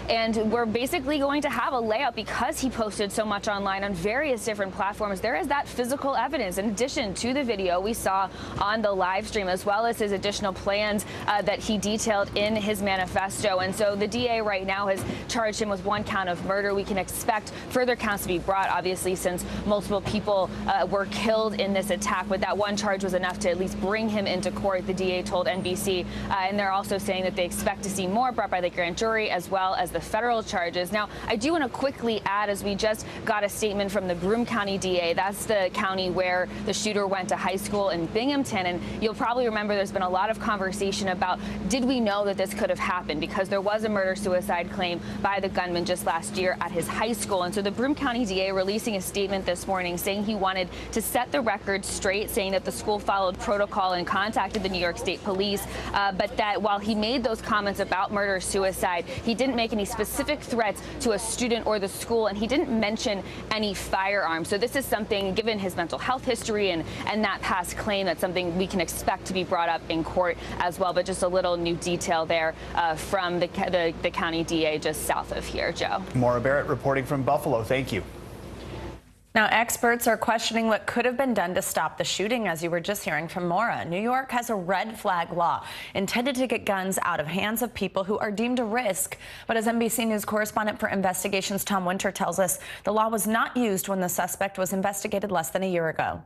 Speaker 26: and we're basically going to have a layout because he posted so much online on various different platforms. There is that physical evidence in addition to the video we saw on the live stream, as well as his additional plans that he detailed in his manifesto. And so the DA right now has charged him with one count of murder. We can expect further counts to be brought, obviously, since multiple people were killed in this attack. But that one charge was enough to at least bring him into court, the DA told NBC. And they're also saying that they expect to see more brought by the grand jury as well as the federal charges. Now, I do want to quickly add, as we just got a statement from the Broome County DA, that's the county where the shooter went to high school in Binghamton. And you'll probably remember there's been a lot of conversation about, did we know that this could have happened? Because there was a murder-suicide claim by the gunman just last year at his high school. And so the Broome County DA releasing a statement this morning saying he wanted to set the record straight, saying that the school followed protocol and contacted the New York State Police, but that while he made those comments about murder-suicide, he didn't make any specific threats to a student or the school, and he didn't mention any firearms. So this is something, given his mental health history and that past claim, that's something we can expect to be brought up in court as well. But just a little new detail there from the county DA just south of here, Joe.
Speaker 22: Maura Barrett reporting from Buffalo. Thank you.
Speaker 23: Now, experts are questioning what could have been done to stop the shooting, as you were just hearing from Maura. New York has a red flag law intended to get guns out of hands of people who are deemed a risk. But as NBC News correspondent for investigations Tom Winter tells us, the law was not used when the suspect was investigated less than a year ago.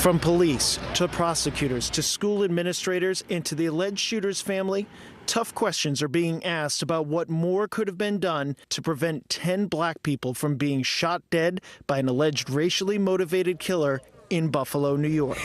Speaker 12: From police to prosecutors to school administrators and to the alleged shooter's family, tough questions are being asked about what more could have been done to prevent 10 black people from being shot dead by an alleged racially motivated killer in Buffalo, New York.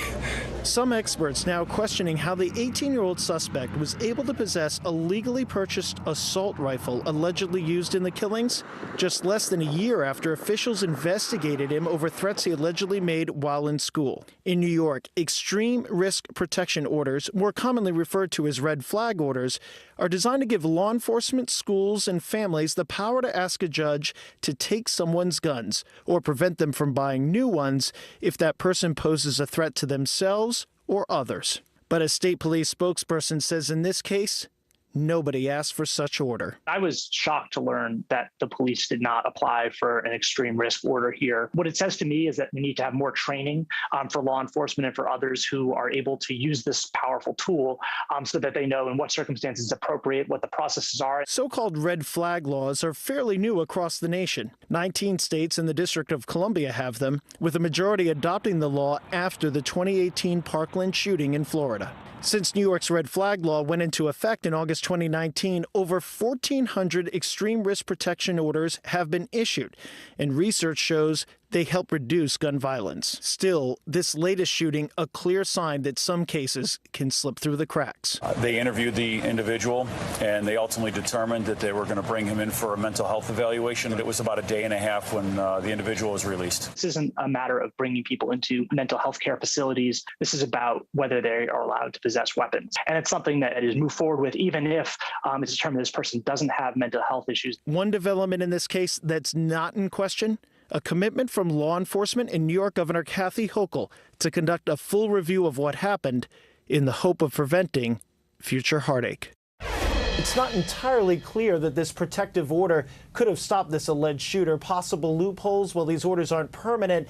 Speaker 12: Some experts now questioning how the 18-year-old suspect was able to possess a legally purchased assault rifle allegedly used in the killings just less than a year after officials investigated him over threats he allegedly made while in school. In New York, extreme risk protection orders, more commonly referred to as red flag orders, are designed to give law enforcement, schools, and families the power to ask a judge to take someone's guns or prevent them from buying new ones if that person poses a threat to themselves or others. But a state police spokesperson says in this case, nobody asked for such order.
Speaker 3: I was shocked to learn that the police did not apply for an extreme risk order here. What it says to me is that we need to have more training for law enforcement and for others who are able to use this powerful tool so that they know in what circumstances it's appropriate, what the processes are.
Speaker 12: So-called red flag laws are fairly new across the nation. 19 states and the District of Columbia have them, with a majority adopting the law after the 2018 Parkland shooting in Florida. Since New York's red flag law went into effect in August 2019, over 1,400 extreme risk protection orders have been issued, and research shows they help reduce gun violence. Still, this latest shooting a clear sign that some cases can slip through the cracks.
Speaker 13: They interviewed the individual, and they ultimately determined that they were going to bring him in for a mental health evaluation. It was about a day and a half when the individual was released.
Speaker 3: This isn't a matter of bringing people into mental health care facilities. This is about whether they are allowed to possess weapons. And it's something that is moved forward with, even if it's determined this person doesn't have mental health issues.
Speaker 12: One development in this case that's not in question, a commitment from law enforcement and New York Governor Kathy Hochul to conduct a full review of what happened in the hope of preventing future heartache. It's not entirely clear that this protective order could have stopped this alleged shooter. Possible loopholes, well, these orders aren't permanent,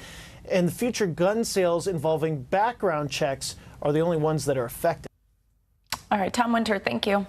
Speaker 12: and future gun sales involving background checks are the only ones that are affected.
Speaker 23: All right, Tom Winter, thank you.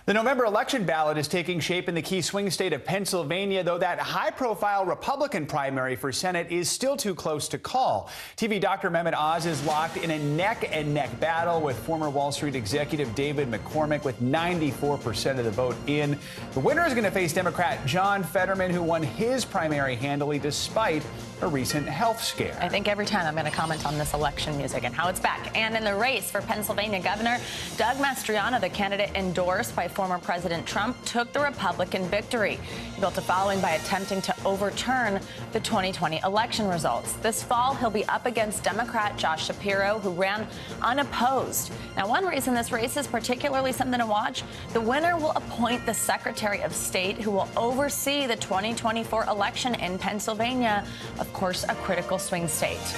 Speaker 22: The November election ballot is taking shape in the key swing state of Pennsylvania, though that high-profile Republican primary for Senate is still too close to call. TV Dr. Mehmet Oz is locked in a neck-and-neck battle with former Wall Street executive David McCormick with 94% of the vote in. The winner is going to face Democrat John Fetterman, who won his primary handily despite a recent health scare.
Speaker 23: I think every time I'm going to comment on this election music and how it's back. And in the race for Pennsylvania governor, Doug Mastriano, the candidate endorsed by former President Trump, took the Republican victory. He built a following by attempting to overturn the 2020 election results. This fall, he'll be up against Democrat Josh Shapiro, who ran unopposed. Now, one reason this race is particularly something to watch, the winner will appoint the Secretary of State who will oversee the 2024 election in Pennsylvania, of course, a critical swing state.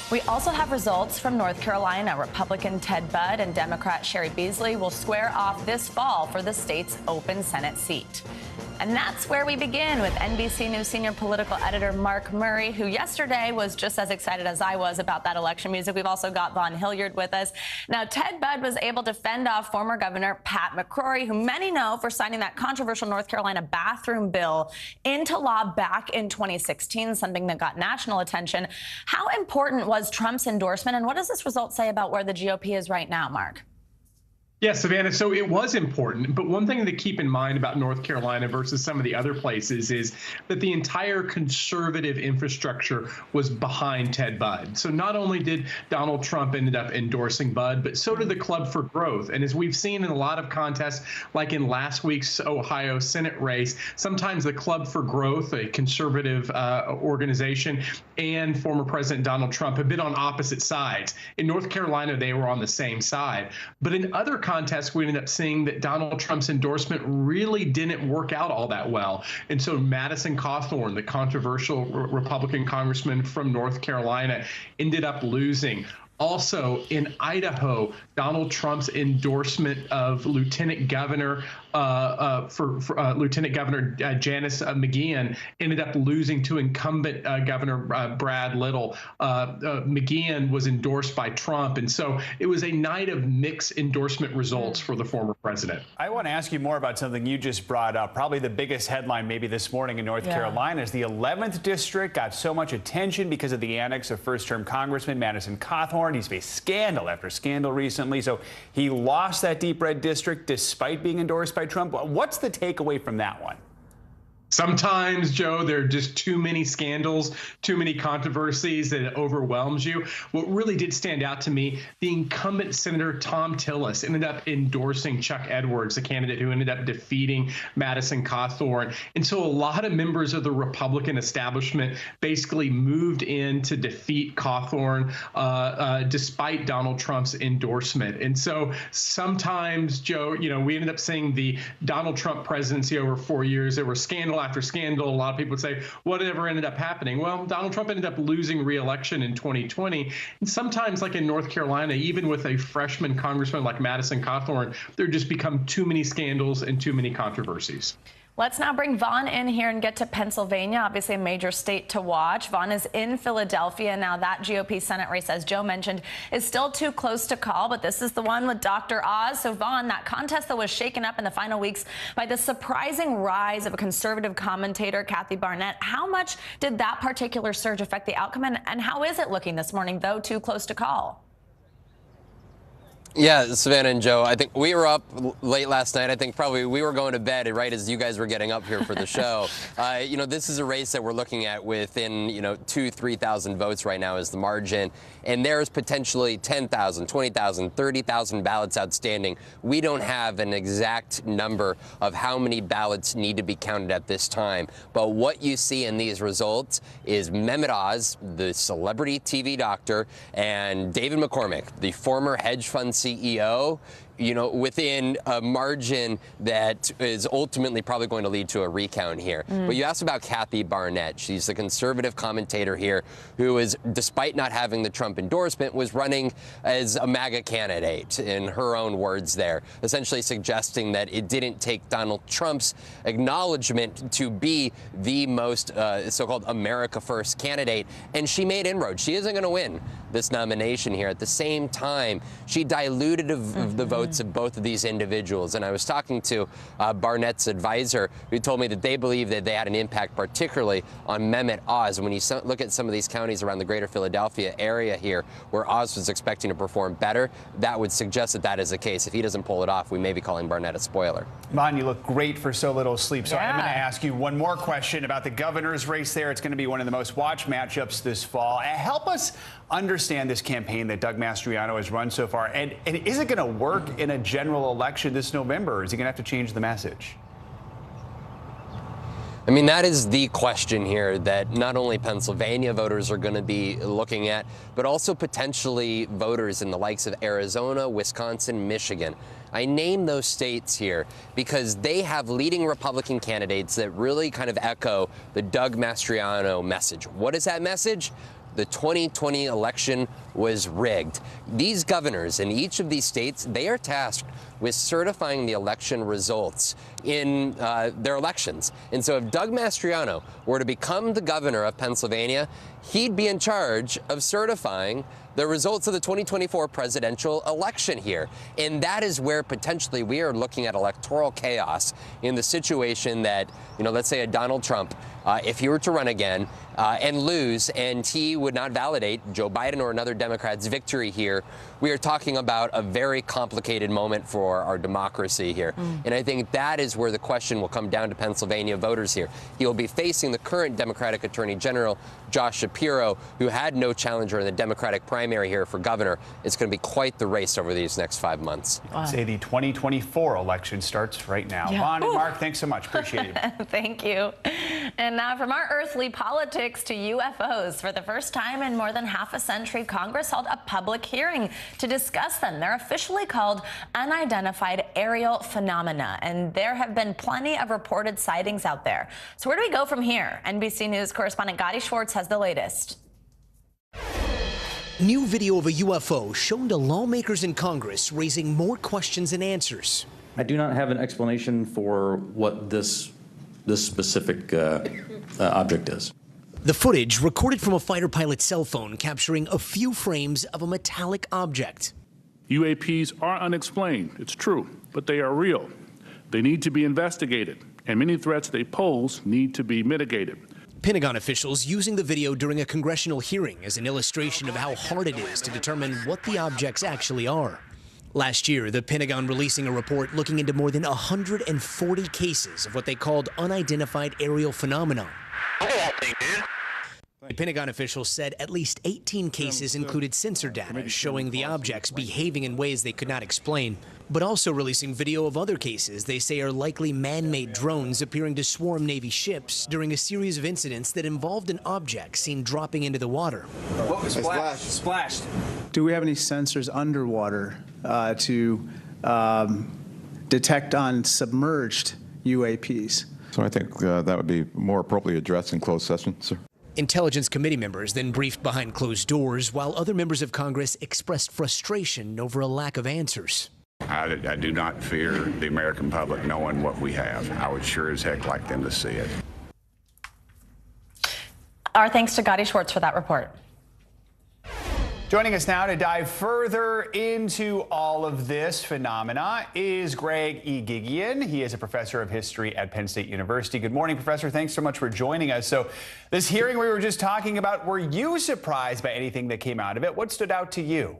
Speaker 23: We also have results from North Carolina. Republican Ted Budd and Democrat Sherry Beasley will square off this fall for the state's open Senate seat. And that's where we begin with NBC News senior political editor Mark Murray, who yesterday was just as excited as I was about that election music. We've also got Vaughn Hilliard with us. Now, Ted Budd was able to fend off former Governor Pat McCrory, who many know for signing that controversial North Carolina bathroom bill into law back in 2016, something that got national attention. How important was Trump's endorsement, and what does this result say about where the GOP is right now, Mark?
Speaker 14: Yeah, Savannah, so it was important. But one thing to keep in mind about North Carolina versus some of the other places is that the entire conservative infrastructure was behind Ted Budd. So not only did Donald Trump ended up endorsing Budd, but so did the Club for Growth. And as we've seen in a lot of contests, like in last week's Ohio Senate race, sometimes the Club for Growth, a conservative organization, and former President Donald Trump have been on opposite sides. In North Carolina, they were on the same side. But in other contests, we ended up seeing that Donald Trump's endorsement really didn't work out all that well. And so Madison Cawthorn, the controversial Republican congressman from North Carolina, ended up losing. Also in Idaho, Donald Trump's endorsement of Lieutenant Governor Lieutenant Governor Janice McGeachin ended up losing to incumbent Governor Brad Little. McGeachin was endorsed by Trump, and so it was a night of mixed endorsement results for the former president.
Speaker 22: I want to ask you more about something you just brought up. Probably the biggest headline maybe this morning in North Carolina is the 11th district got so much attention because of the annex of first-term Congressman Madison Cawthorn. He's faced scandal after scandal recently, so he lost that deep red district despite being endorsed by Trump. What's the takeaway from that one?
Speaker 14: Sometimes, Joe, there are just too many scandals, too many controversies that it overwhelms you. What really did stand out to me, the incumbent Senator Tom Tillis ended up endorsing Chuck Edwards, the candidate who ended up defeating Madison Cawthorn. And so a lot of members of the Republican establishment basically moved in to defeat Cawthorn despite Donald Trump's endorsement. And so sometimes, Joe, we ended up seeing the Donald Trump presidency over 4 years. There were scandal after scandal. A lot of people would say, whatever ended up happening? Well, Donald Trump ended up losing re-election in 2020. And sometimes, like in North Carolina, even with a freshman congressman like Madison Cawthorn, there just become too many scandals and too many controversies.
Speaker 23: Let's now bring Vaughn in here and get to Pennsylvania, obviously a major state to watch. Vaughn is in Philadelphia. Now that GOP Senate race, as Joe mentioned, is still too close to call, but this is the one with Dr. Oz. So Vaughn, that contest that was shaken up in the final weeks by the surprising rise of a conservative commentator, Kathy Barnett, how much did that particular surge affect the outcome, and how is it looking this morning, though too close to call?
Speaker 7: Yeah, Savannah and Joe, I think we were up late last night. I think probably we were going to bed right as you guys were getting up here for the show. This is a race that we're looking at within, 2,000, 3,000 votes right now is the margin. And there's potentially 10,000, 20,000, 30,000 ballots outstanding. We don't have an exact number of how many ballots need to be counted at this time. But what you see in these results is Mehmet Oz, the celebrity TV doctor, and David McCormick, the former hedge fund CEO, within a margin that is ultimately probably going to lead to a recount here. But you asked about Kathy Barnett. She's the conservative commentator here who is, despite not having the Trump endorsement, was running as a MAGA candidate, in her own words there, essentially suggesting that it didn't take Donald Trump's acknowledgement to be the most so-called America First candidate. And she made inroads. She isn't going to win this nomination here. At the same time, she diluted the votes of both of these individuals. And I was talking to Barnett's advisor, who told me that they believe that they had an impact particularly on Mehmet Oz. When you look at some of these counties around the greater Philadelphia area here, where Oz was expecting to perform better, that would suggest that that is the case. If he doesn't pull it off, we may be calling Barnett a spoiler.
Speaker 22: Vaughn, you look great for so little sleep. So I'm going to ask you one more question about the governor's race there. It's going to be one of the most watched matchups this fall. Help us understand this campaign that Doug Mastriano has run so far. And is it going to work in a general election this November, or is he going to have to change the message?
Speaker 7: I mean, that is the question here that not only Pennsylvania voters are going to be looking at, but also potentially voters in the likes of Arizona, Wisconsin, Michigan. I name those states here because they have leading Republican candidates that really kind of echo the Doug Mastriano message. What is that message? The 2020 election was rigged. These governors in each of these states, they are tasked with certifying the election results in their elections. And so if Doug Mastriano were to become the governor of Pennsylvania, he'd be in charge of certifying the results of the 2024 presidential election here. And that is where potentially we are looking at electoral chaos in the situation that, let's say a Donald Trump, if he were to run again and lose, and he would not validate Joe Biden or another Democrat's victory here, we are talking about a very complicated moment for our democracy here. And I think that is where the question will come down to Pennsylvania voters here. He will be facing the current Democratic Attorney General, Josh Shapiro, who had no challenger in the Democratic primary here for governor. It's going to be quite the race over these next 5 months.
Speaker 22: Wow. Say the 2024 election starts right now. Yeah. Vaughn and Mark, thanks so much. Appreciate it.
Speaker 23: Thank you. And now from our earthly politics to UFOs. For the first time in more than half a century, Congress held a public hearing to discuss them. They're officially called unidentified aerial phenomena, and there have been plenty of reported sightings out there. So where do we go from here? NBC News correspondent Gadi Schwartz has the latest.
Speaker 8: New video of a UFO shown to lawmakers in Congress, raising more questions than answers.
Speaker 9: I do not have an explanation for what this specific object is.
Speaker 8: The footage recorded from a fighter pilot's cell phone capturing a few frames of a metallic object.
Speaker 15: UAPs are unexplained, it's true, but they are real. They need to be investigated, and many threats they pose need to be mitigated.
Speaker 8: Pentagon officials using the video during a congressional hearing as an illustration of how hard it is to determine what the objects actually are. Last year, the Pentagon releasing a report looking into more than 140 cases of what they called unidentified aerial phenomena. The Pentagon officials said at least 18 cases included sensor data showing the objects behaving in ways they could not explain, but also releasing video of other cases they say are likely man-made drones appearing to swarm Navy ships during a series of incidents that involved an object seen dropping into the water.
Speaker 22: What was splashed?
Speaker 4: Do we have any sensors underwater to detect on submerged UAPs?
Speaker 10: So I think that would be more appropriately addressed in closed session, sir.
Speaker 8: Intelligence committee members then briefed behind closed doors, while other members of Congress expressed frustration over a lack of answers.
Speaker 16: I do not fear the American public knowing what we have. I would sure as heck like them to see it.
Speaker 23: Our thanks to Gotti Schwartz for that report.
Speaker 22: Joining us now to dive further into all of this phenomena is Greg E. Gigian. He is a professor of history at Penn State University. Good morning, Professor. Thanks so much for joining us. So this hearing we were just talking about, were you surprised by anything that came out of it? What stood out to you?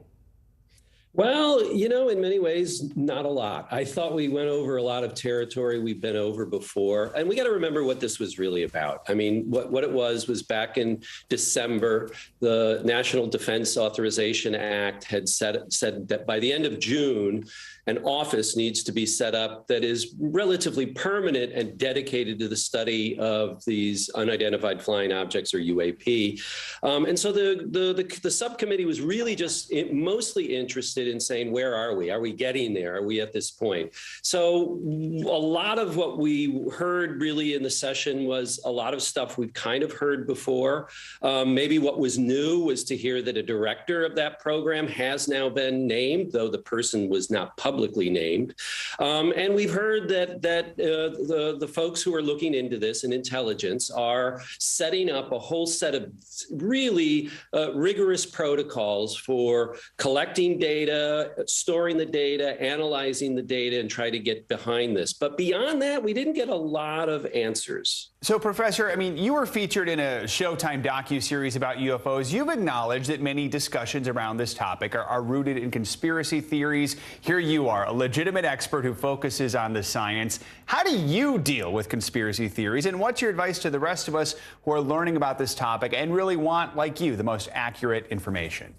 Speaker 17: Well, you know, in many ways, not a lot. I thought we went over a lot of territory we've been over before. And we got to remember what this was really about. I mean, what it was back in December, the National Defense Authorization Act had said that by the end of June, an office needs to be set up that is relatively permanent and dedicated to the study of these unidentified flying objects, or UAP. And so the subcommittee was really just mostly interested in saying, where are we? Are we getting there? Are we at this point? So a lot of what we heard really in the session was a lot of stuff we've kind of heard before. Maybe what was new was to hear that a director of that program has now been named, though the person was not publicly named. And we've heard that the folks who are looking into this in intelligence are setting up a whole set of really rigorous protocols for collecting data, storing the data, analyzing the data, and try to get behind this. But beyond that, we didn't get a lot of answers.
Speaker 22: So, Professor, I mean, you were featured in a Showtime docuseries about UFOs. You've acknowledged that many discussions around this topic are rooted in conspiracy theories. Here you are, a legitimate expert who focuses on the science. How do you deal with conspiracy theories? And what's your advice to the rest of us who are learning about this topic and really want, like you, the most accurate information?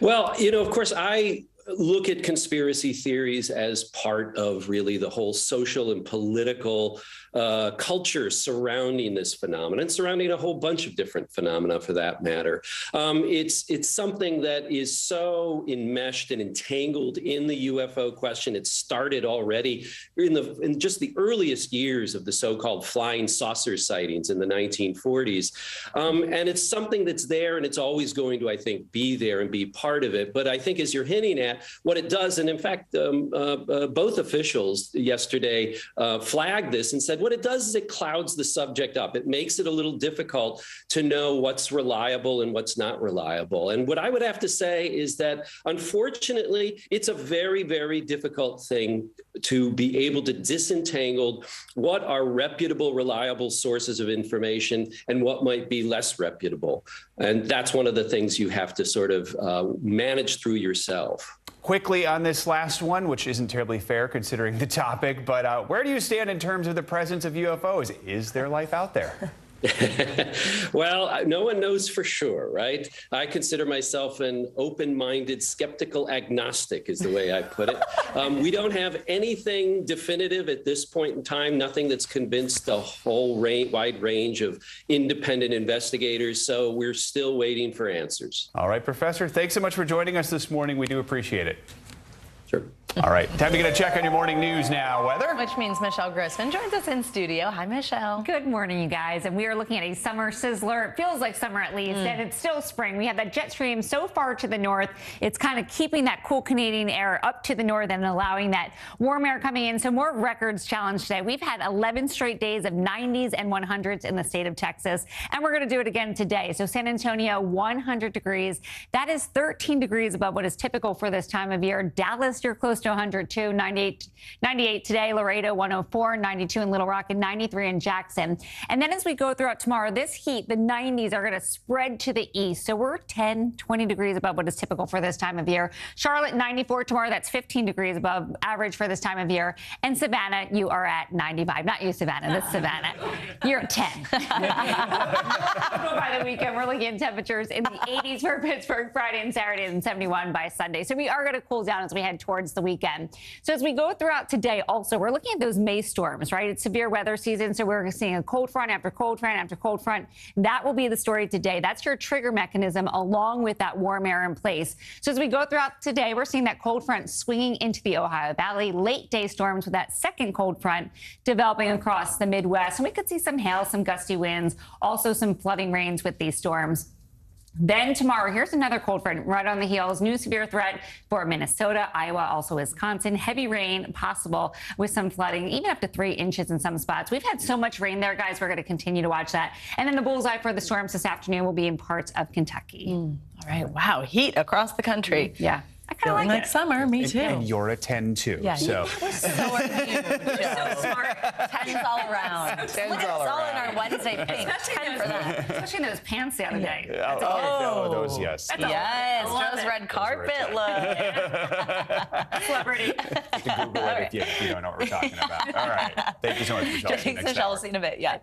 Speaker 17: Well, you know, of course, I look at conspiracy theories as part of really the whole social and political culture surrounding this phenomenon, and surrounding a whole bunch of different phenomena for that matter. It's something that is so enmeshed and entangled in the UFO question. It started already in just the earliest years of the so-called flying saucer sightings in the 1940s. And it's something that's there, and it's always going to, I think, be there and be part of it. But I think, as you're hinting at, what it does, and in fact, both officials yesterday flagged this and said, what it does is it clouds the subject up. It makes it a little difficult to know what's reliable and what's not reliable. And what I would have to say is that, unfortunately, it's a very, very difficult thing to be able to disentangle what are reputable, reliable sources of information and what might be less reputable. And that's one of the things you have to sort of manage through yourself.
Speaker 22: Quickly on this last one, which isn't terribly fair considering the topic, but where do you stand in terms of the presence of UFOs? Is there life out there?
Speaker 17: Well, no one knows for sure, right? I consider myself an open-minded, skeptical agnostic, is the way I put it. We don't have anything definitive at this point in time, nothing that's convinced a whole wide range of independent investigators, so we're still waiting for answers.
Speaker 22: All right, Professor, thanks so much for joining us this morning. We do appreciate it.
Speaker 17: Sure.
Speaker 22: All right, time to get a check on your morning news now. Weather?
Speaker 23: Which means Michelle Grossman joins us in studio. Hi, Michelle.
Speaker 21: Good morning, you guys. And we are looking at a summer sizzler. It feels like summer at least, and it's still spring. We have that jet stream so far to the north. It's kind of keeping that cool Canadian air up to the north and allowing that warm air coming in. So more records challenged today. We've had 11 straight days of 90s and 100s in the state of Texas, and we're going to do it again today. So San Antonio, 100 degrees. That is 13 degrees above what is typical for this time of year. Dallas, you're close to to 102, 98 today, Laredo 104, 92 in Little Rock, and 93 in Jackson. And then as we go throughout tomorrow, this heat, the 90s are going to spread to the east. So we're 10, 20 degrees above what is typical for this time of year. Charlotte 94 tomorrow. That's 15 degrees above average for this time of year. And Savannah, you are at 95. Not you, Savannah. This Savannah. You're at 10. By the weekend, we're looking at temperatures in the 80s for Pittsburgh Friday and Saturday, and 71 by Sunday. So we are going to cool down as we head towards the weekend. So as we go throughout today, also, we're looking at those May storms, right? It's severe weather season, so we're seeing a cold front after cold front after cold front. That will be the story today. That's your trigger mechanism along with that warm air in place. So as we go throughout today, we're seeing that cold front swinging into the Ohio Valley, late day storms with that second cold front developing across the Midwest. And we could see some hail, some gusty winds, also some flooding rains with these storms. Then tomorrow, here's another cold front right on the heels. New severe threat for Minnesota, Iowa, also Wisconsin. Heavy rain possible with some flooding, even up to 3 inches in some spots. We've had so much rain there, guys. We're going to continue to watch that. And then the bullseye for the storms this afternoon will be in parts of Kentucky.
Speaker 23: All right. Wow. Heat across the country.
Speaker 21: Yeah. I kind of
Speaker 23: like summer. Me too.
Speaker 22: And you're a 10 too.
Speaker 23: Yeah.
Speaker 22: So.
Speaker 23: So are you, Joe. So smart. 10s all around. Look at us all in our Wednesday pink. 10 for that.
Speaker 21: Especially those pants the other day.
Speaker 22: Those, yes.
Speaker 23: Yes. Joe's red carpet look.
Speaker 21: Celebrity.
Speaker 22: You can Google it if you don't know what we're talking about. All right. Thank you so much, Michelle.
Speaker 23: Thanks, Michelle. We'll see you in a bit. Yeah.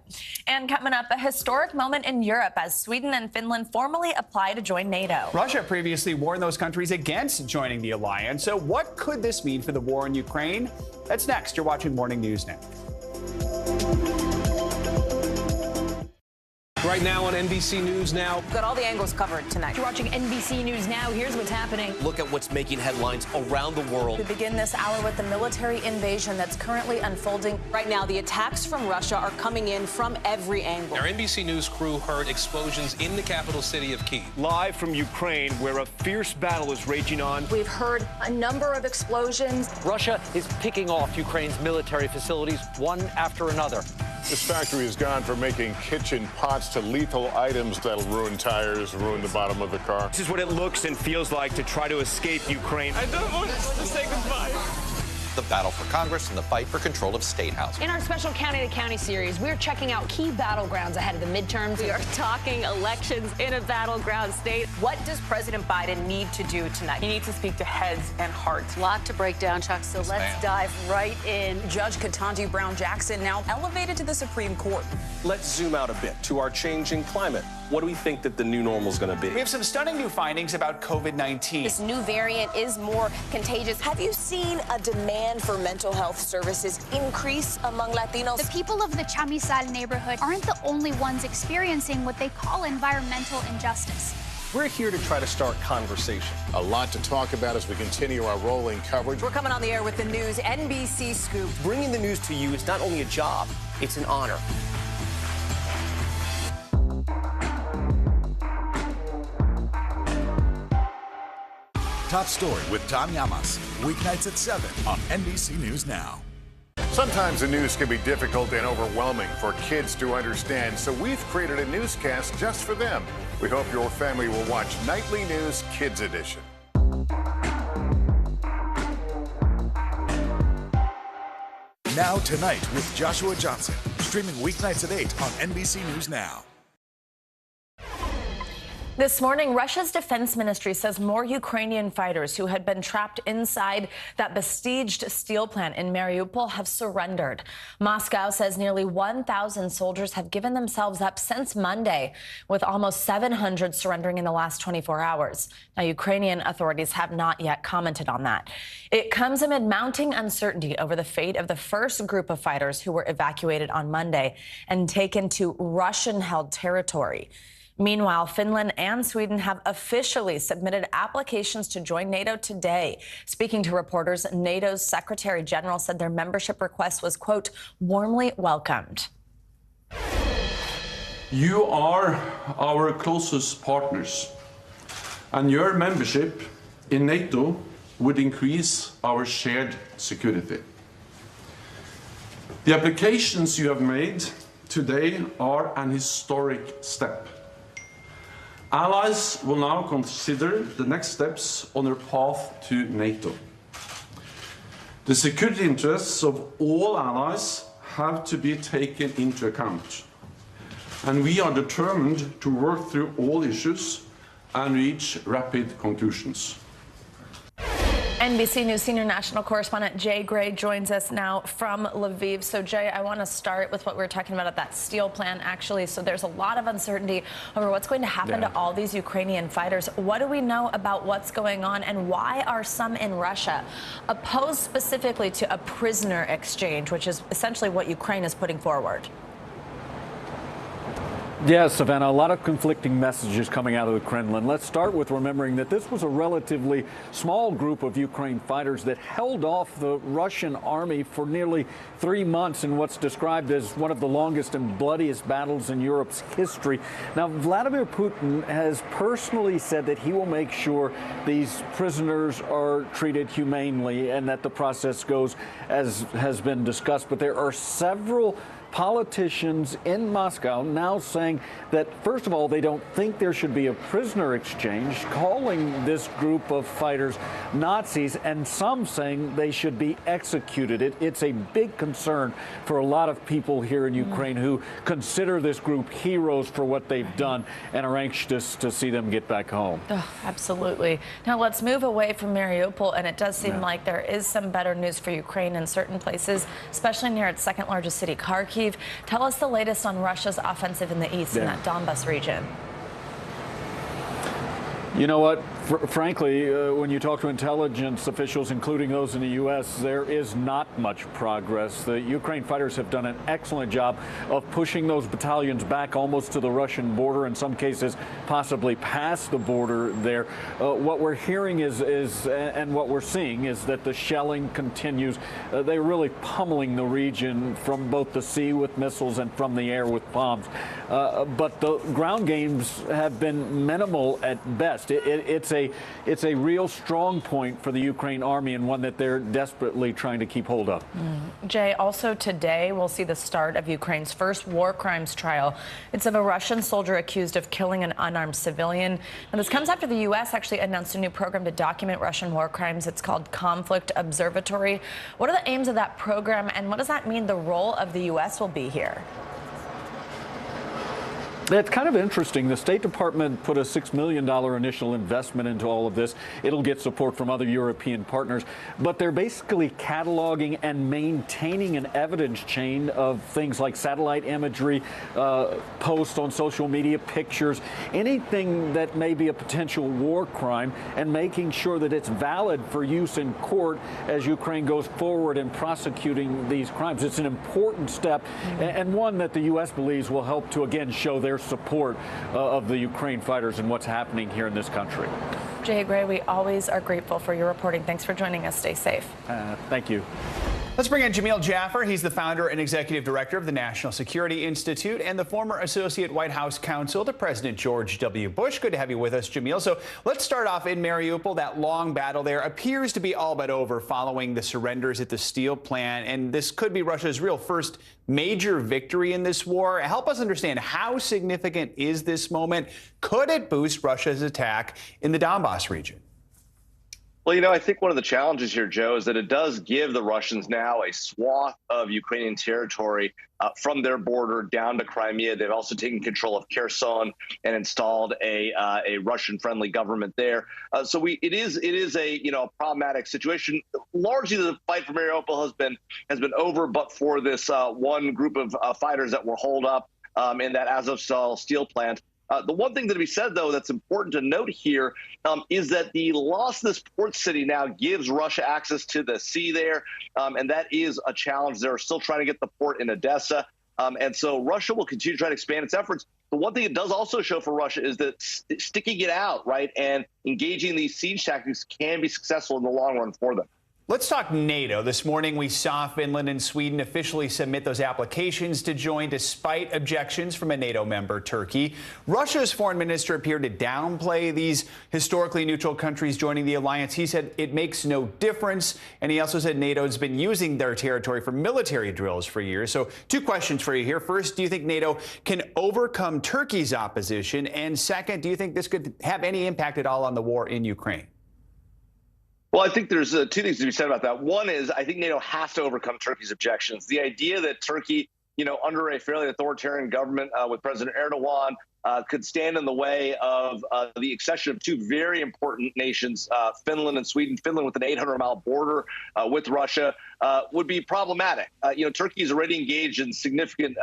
Speaker 23: And coming up, a historic moment in Europe as Sweden and Finland formally apply to join NATO.
Speaker 22: Russia previously warned those countries against joining the alliance. So what could this mean for the war in Ukraine? That's next. You're watching Morning News Now.
Speaker 5: Right now on NBC News Now.
Speaker 23: Got all the angles covered tonight.
Speaker 6: You're watching NBC News Now. Here's what's happening.
Speaker 5: Look at what's making headlines around the world.
Speaker 23: We begin this hour with the military invasion that's currently unfolding. Right now, the attacks from Russia are coming in from every angle.
Speaker 5: Our NBC News crew heard explosions in the capital city of Kyiv.
Speaker 18: Live from Ukraine, where a fierce battle is raging on.
Speaker 23: We've heard a number of explosions.
Speaker 18: Russia is picking off Ukraine's military facilities one after another.
Speaker 19: This factory has gone from making kitchen pots to lethal items that'll ruin tires, ruin the bottom of the car.
Speaker 18: This is what it looks and feels like to try to escape Ukraine.
Speaker 5: I don't want to say goodbye.
Speaker 20: The battle for Congress and the fight for control of state housing.
Speaker 6: In our special County to County series, we're checking out key battlegrounds ahead of the midterms.
Speaker 23: We are talking elections in a battleground state. What does President Biden need to do tonight? He needs to speak to heads and hearts.
Speaker 6: A lot to break down, Chuck, so let's dive right in.
Speaker 23: Judge Ketanji Brown Jackson now elevated to the Supreme Court.
Speaker 5: Let's zoom out a bit to our changing climate. What do we think that the new normal is going to be?
Speaker 22: We have some stunning new findings about COVID-19.
Speaker 23: This new variant is more contagious. Have you seen a demand for mental health services increase among Latinos?
Speaker 24: The people of the Chamizal neighborhood aren't the only ones experiencing what they call environmental injustice.
Speaker 5: We're here to try to start conversation.
Speaker 19: A lot to talk about as we continue our rolling coverage.
Speaker 23: We're coming on the air with the news NBC Scoop.
Speaker 5: Bringing the news to you is not only a job, it's an honor.
Speaker 27: Top Story with Tom Llamas, weeknights at 7 on NBC News Now.
Speaker 19: Sometimes the news can be difficult and overwhelming for kids to understand, so we've created a newscast just for them. We hope your family will watch Nightly News Kids Edition.
Speaker 27: Now Tonight with Joshua Johnson, streaming weeknights at 8 on NBC News Now.
Speaker 23: This morning, Russia's defense ministry says more Ukrainian fighters who had been trapped inside that besieged steel plant in Mariupol have surrendered. Moscow says nearly 1,000 soldiers have given themselves up since Monday, with almost 700 surrendering in the last 24 hours. Now, Ukrainian authorities have not yet commented on that. It comes amid mounting uncertainty over the fate of the first group of fighters who were evacuated on Monday and taken to Russian-held territory. Meanwhile, Finland and Sweden have officially submitted applications to join NATO today. Speaking to reporters, NATO's Secretary General said their membership request was, quote, warmly welcomed.
Speaker 28: You are our closest partners, and your membership in NATO would increase our shared security. The applications you have made today are an historic step. Allies will now consider the next steps on their path to NATO. The security interests of all allies have to be taken into account. And we are determined to work through all issues and reach rapid conclusions.
Speaker 23: NBC News senior national correspondent Jay Gray joins us now from Lviv. So, Jay, I want to start with what we were talking about at that steel plant, actually. So there's a lot of uncertainty over what's going to happen to all these Ukrainian fighters. What do we know about what's going on, and why are some in Russia opposed specifically to a prisoner exchange, which is essentially what Ukraine is putting forward?
Speaker 1: Yes, Savannah, a lot of conflicting messages coming out of the Kremlin. Let's start with remembering that this was a relatively small group of Ukraine fighters that held off the Russian army for nearly 3 months in what's described as one of the longest and bloodiest battles in Europe's history. Now, Vladimir Putin has personally said that he will make sure these prisoners are treated humanely and that the process goes as has been discussed. But there are several politicians in Moscow now saying that, first of all, they don't think there should be a prisoner exchange, calling this group of fighters Nazis, and some saying they should be executed. It's a big concern for a lot of people here in Ukraine who consider this group heroes for what they've done and are anxious to see them get back home.
Speaker 23: Oh, absolutely. Now let's move away from Mariupol, and it does seem like there is some better news for Ukraine in certain places, especially near its second largest city, Kharkiv. Tell us the latest on Russia's offensive in the east in that Donbas region.
Speaker 1: You know what? Frankly, when you talk to intelligence officials, including those in the U.S., there is not much progress. The Ukraine fighters have done an excellent job of pushing those battalions back almost to the Russian border, in some cases possibly past the border there. What we're hearing and what we're seeing is that the shelling continues. They're really pummeling the region from both the sea with missiles and from the air with bombs. But the ground games have been minimal at best. It's a real strong point for the Ukraine army, and one that they're desperately trying to keep hold of.
Speaker 23: Jay, also today we'll see the start of Ukraine's first war crimes trial. It's of a Russian soldier accused of killing an unarmed civilian. And this comes after the U.S. actually announced a new program to document Russian war crimes. It's called Conflict Observatory. What are the aims of that program, and what does that mean the role of the U.S. will be here?
Speaker 1: It's kind of interesting. The State Department put a $6 million initial investment into all of this. It'll get support from other European partners, but they're basically cataloging and maintaining an evidence chain of things like satellite imagery, posts on social media, pictures, anything that may be a potential war crime, and making sure that it's valid for use in court as Ukraine goes forward in prosecuting these crimes. It's an important step, and one that the U.S. believes will help to, again, show their support of the Ukraine fighters and what's happening here in this country.
Speaker 23: Jay Gray, we always are grateful for your reporting. Thanks for joining us. Stay safe.
Speaker 1: Thank you.
Speaker 22: Let's bring in Jamil Jaffer. He's the founder and executive director of the National Security Institute and the former associate White House counsel to President George W. Bush. Good to have you with us, Jamil. So let's start off in Mariupol. That long battle there appears to be all but over following the surrenders at the steel plant, and this could be Russia's real first major victory in this war. Help us understand, how significant is this moment? Could it boost Russia's attack in the Donbas region?
Speaker 2: Well, I think one of the challenges here, Joe, is that it does give the Russians now a swath of Ukrainian territory from their border down to Crimea. They've also taken control of Kherson and installed a Russian-friendly government there. So it is a problematic situation. Largely, the fight for Mariupol has been over, but for this one group of fighters that were holed up in that Azovstal steel plant. The one thing to be said, though, that's important to note here is that the loss of this port city now gives Russia access to the sea there, and that is a challenge. They're still trying to get the port in Odessa, and so Russia will continue to try to expand its efforts. The one thing it does also show for Russia is that sticking it out, right, and engaging these siege tactics can be successful in the long run for them.
Speaker 22: Let's talk NATO. This morning, we saw Finland and Sweden officially submit those applications to join despite objections from a NATO member, Turkey. Russia's foreign minister appeared to downplay these historically neutral countries joining the alliance. He said it makes no difference, and he also said NATO has been using their territory for military drills for years. So 2 questions for you here. First, do you think NATO can overcome Turkey's opposition? And second, do you think this could have any impact at all on the war in Ukraine?
Speaker 2: Well, I think there's two things to be said about that. One is I think NATO has to overcome Turkey's objections. The idea that Turkey, under a fairly authoritarian government with President Erdogan, could stand in the way of the accession of two very important nations, Finland and Sweden. Finland with an 800-mile border with Russia would be problematic. Turkey is already engaged in significant,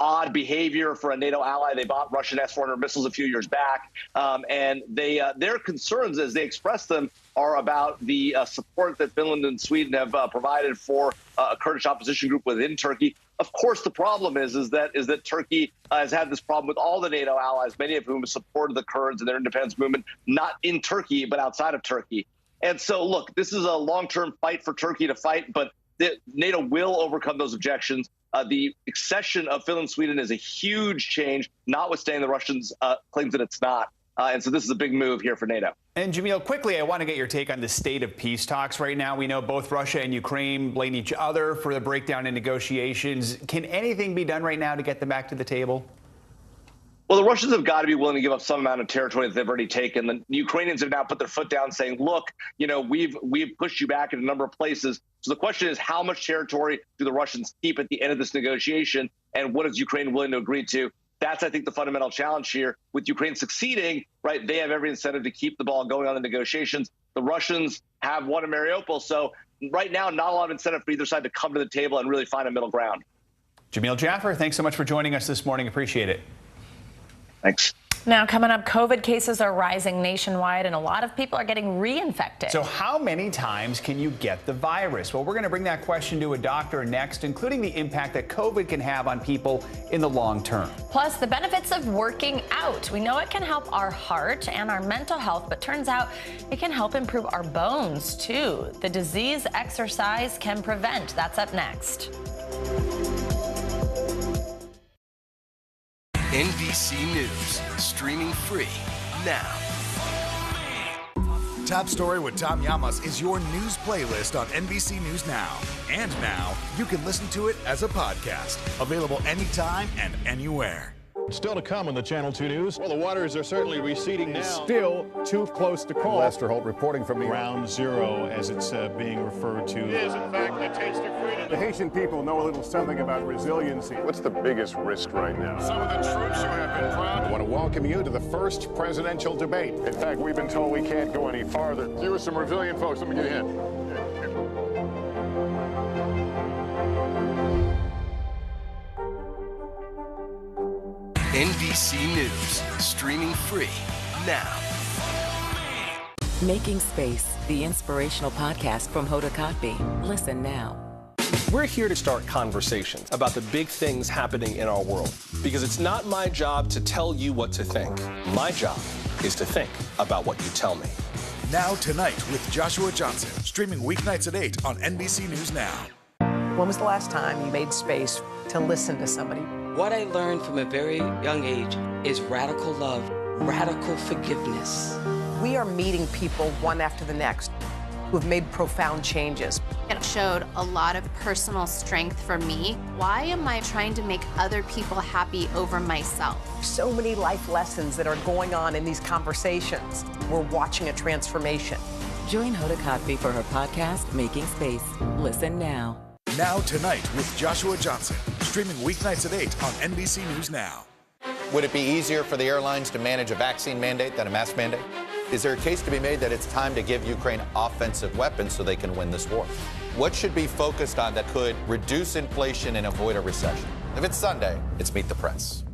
Speaker 2: odd behavior for a NATO ally. They bought Russian S-400 missiles a few years back, and their concerns, as they express them, are about the support that Finland and Sweden have provided for a Kurdish opposition group within Turkey. Of course, the problem is that Turkey has had this problem with all the NATO allies, many of whom have supported the Kurds and their independence movement, not in Turkey, but outside of Turkey. And so, look, this is a long-term fight for Turkey to fight, but NATO will overcome those objections. The accession of Finland and Sweden is a huge change, notwithstanding the Russians' claims that it's not. And so this is a big move here for NATO.
Speaker 22: And Jamil, quickly, I want to get your take on the state of peace talks right now. We know both Russia and Ukraine blame each other for the breakdown in negotiations. Can anything be done right now to get them back to the table?
Speaker 2: Well, the Russians have got to be willing to give up some amount of territory that they've already taken. The Ukrainians have now put their foot down saying, look, we've pushed you back in a number of places. So the question is, how much territory do the Russians keep at the end of this negotiation? And what is Ukraine willing to agree to? That's, I think, the fundamental challenge here. With Ukraine succeeding, right, they have every incentive to keep the ball going on the negotiations. The Russians have won in Mariupol. So right now, not a lot of incentive for either side to come to the table and really find a middle ground.
Speaker 22: Jamil Jaffer, thanks so much for joining us this morning. Appreciate it.
Speaker 2: Thanks.
Speaker 23: Now, coming up, COVID cases are rising nationwide, and a lot of people are getting reinfected.
Speaker 22: So how many times can you get the virus? Well, we're going to bring that question to a doctor next, including the impact that COVID can have on people in the long term.
Speaker 23: Plus, the benefits of working out. We know it can help our heart and our mental health, but turns out it can help improve our bones, too. The disease exercise can prevent. That's up next.
Speaker 3: NBC News, streaming free now.
Speaker 27: Top Story with Tom Llamas is your news playlist on NBC News Now. And now, you can listen to it as a podcast. Available anytime and anywhere.
Speaker 7: Still to come on the Channel 2 News. Well, the waters are certainly receding now.
Speaker 11: Still too close to call.
Speaker 7: Lester Holt reporting from
Speaker 11: Ground Zero, as it's being referred to.
Speaker 7: It is, in fact, the taste of freedom.
Speaker 11: The Haitian people know a little something about resiliency.
Speaker 19: What's the biggest risk right now?
Speaker 7: Some of the troops who have been proud.
Speaker 11: I want to welcome you to the first presidential debate.
Speaker 19: In fact, we've been told we can't go any farther. You with some resilient folks, let me get a hint.
Speaker 3: NBC News, streaming free now.
Speaker 12: Making Space, the inspirational podcast from Hoda Kotb. Listen now.
Speaker 5: We're here to start conversations about the big things happening in our world, because it's not my job to tell you what to think. My job is to think about what you tell me.
Speaker 27: Now Tonight with Joshua Johnson, streaming weeknights at 8 on NBC News Now.
Speaker 13: When was the last time you made space to listen to somebody?
Speaker 14: What I learned from a very young age is radical love, radical forgiveness.
Speaker 13: We are meeting people one after the next who have made profound changes.
Speaker 25: It showed a lot of personal strength for me. Why am I trying to make other people happy over myself?
Speaker 13: So many life lessons that are going on in these conversations. We're watching a transformation.
Speaker 12: Join Hoda Kotb for her podcast, Making Space. Listen now.
Speaker 27: Now Tonight with Joshua Johnson, streaming weeknights at 8 on NBC News Now.
Speaker 20: Would it be easier for the airlines to manage a vaccine mandate than a mask mandate? Is there a case to be made that it's time to give Ukraine offensive weapons so they can win this war? What should be focused on that could reduce inflation and avoid a recession? If it's Sunday, it's Meet the Press.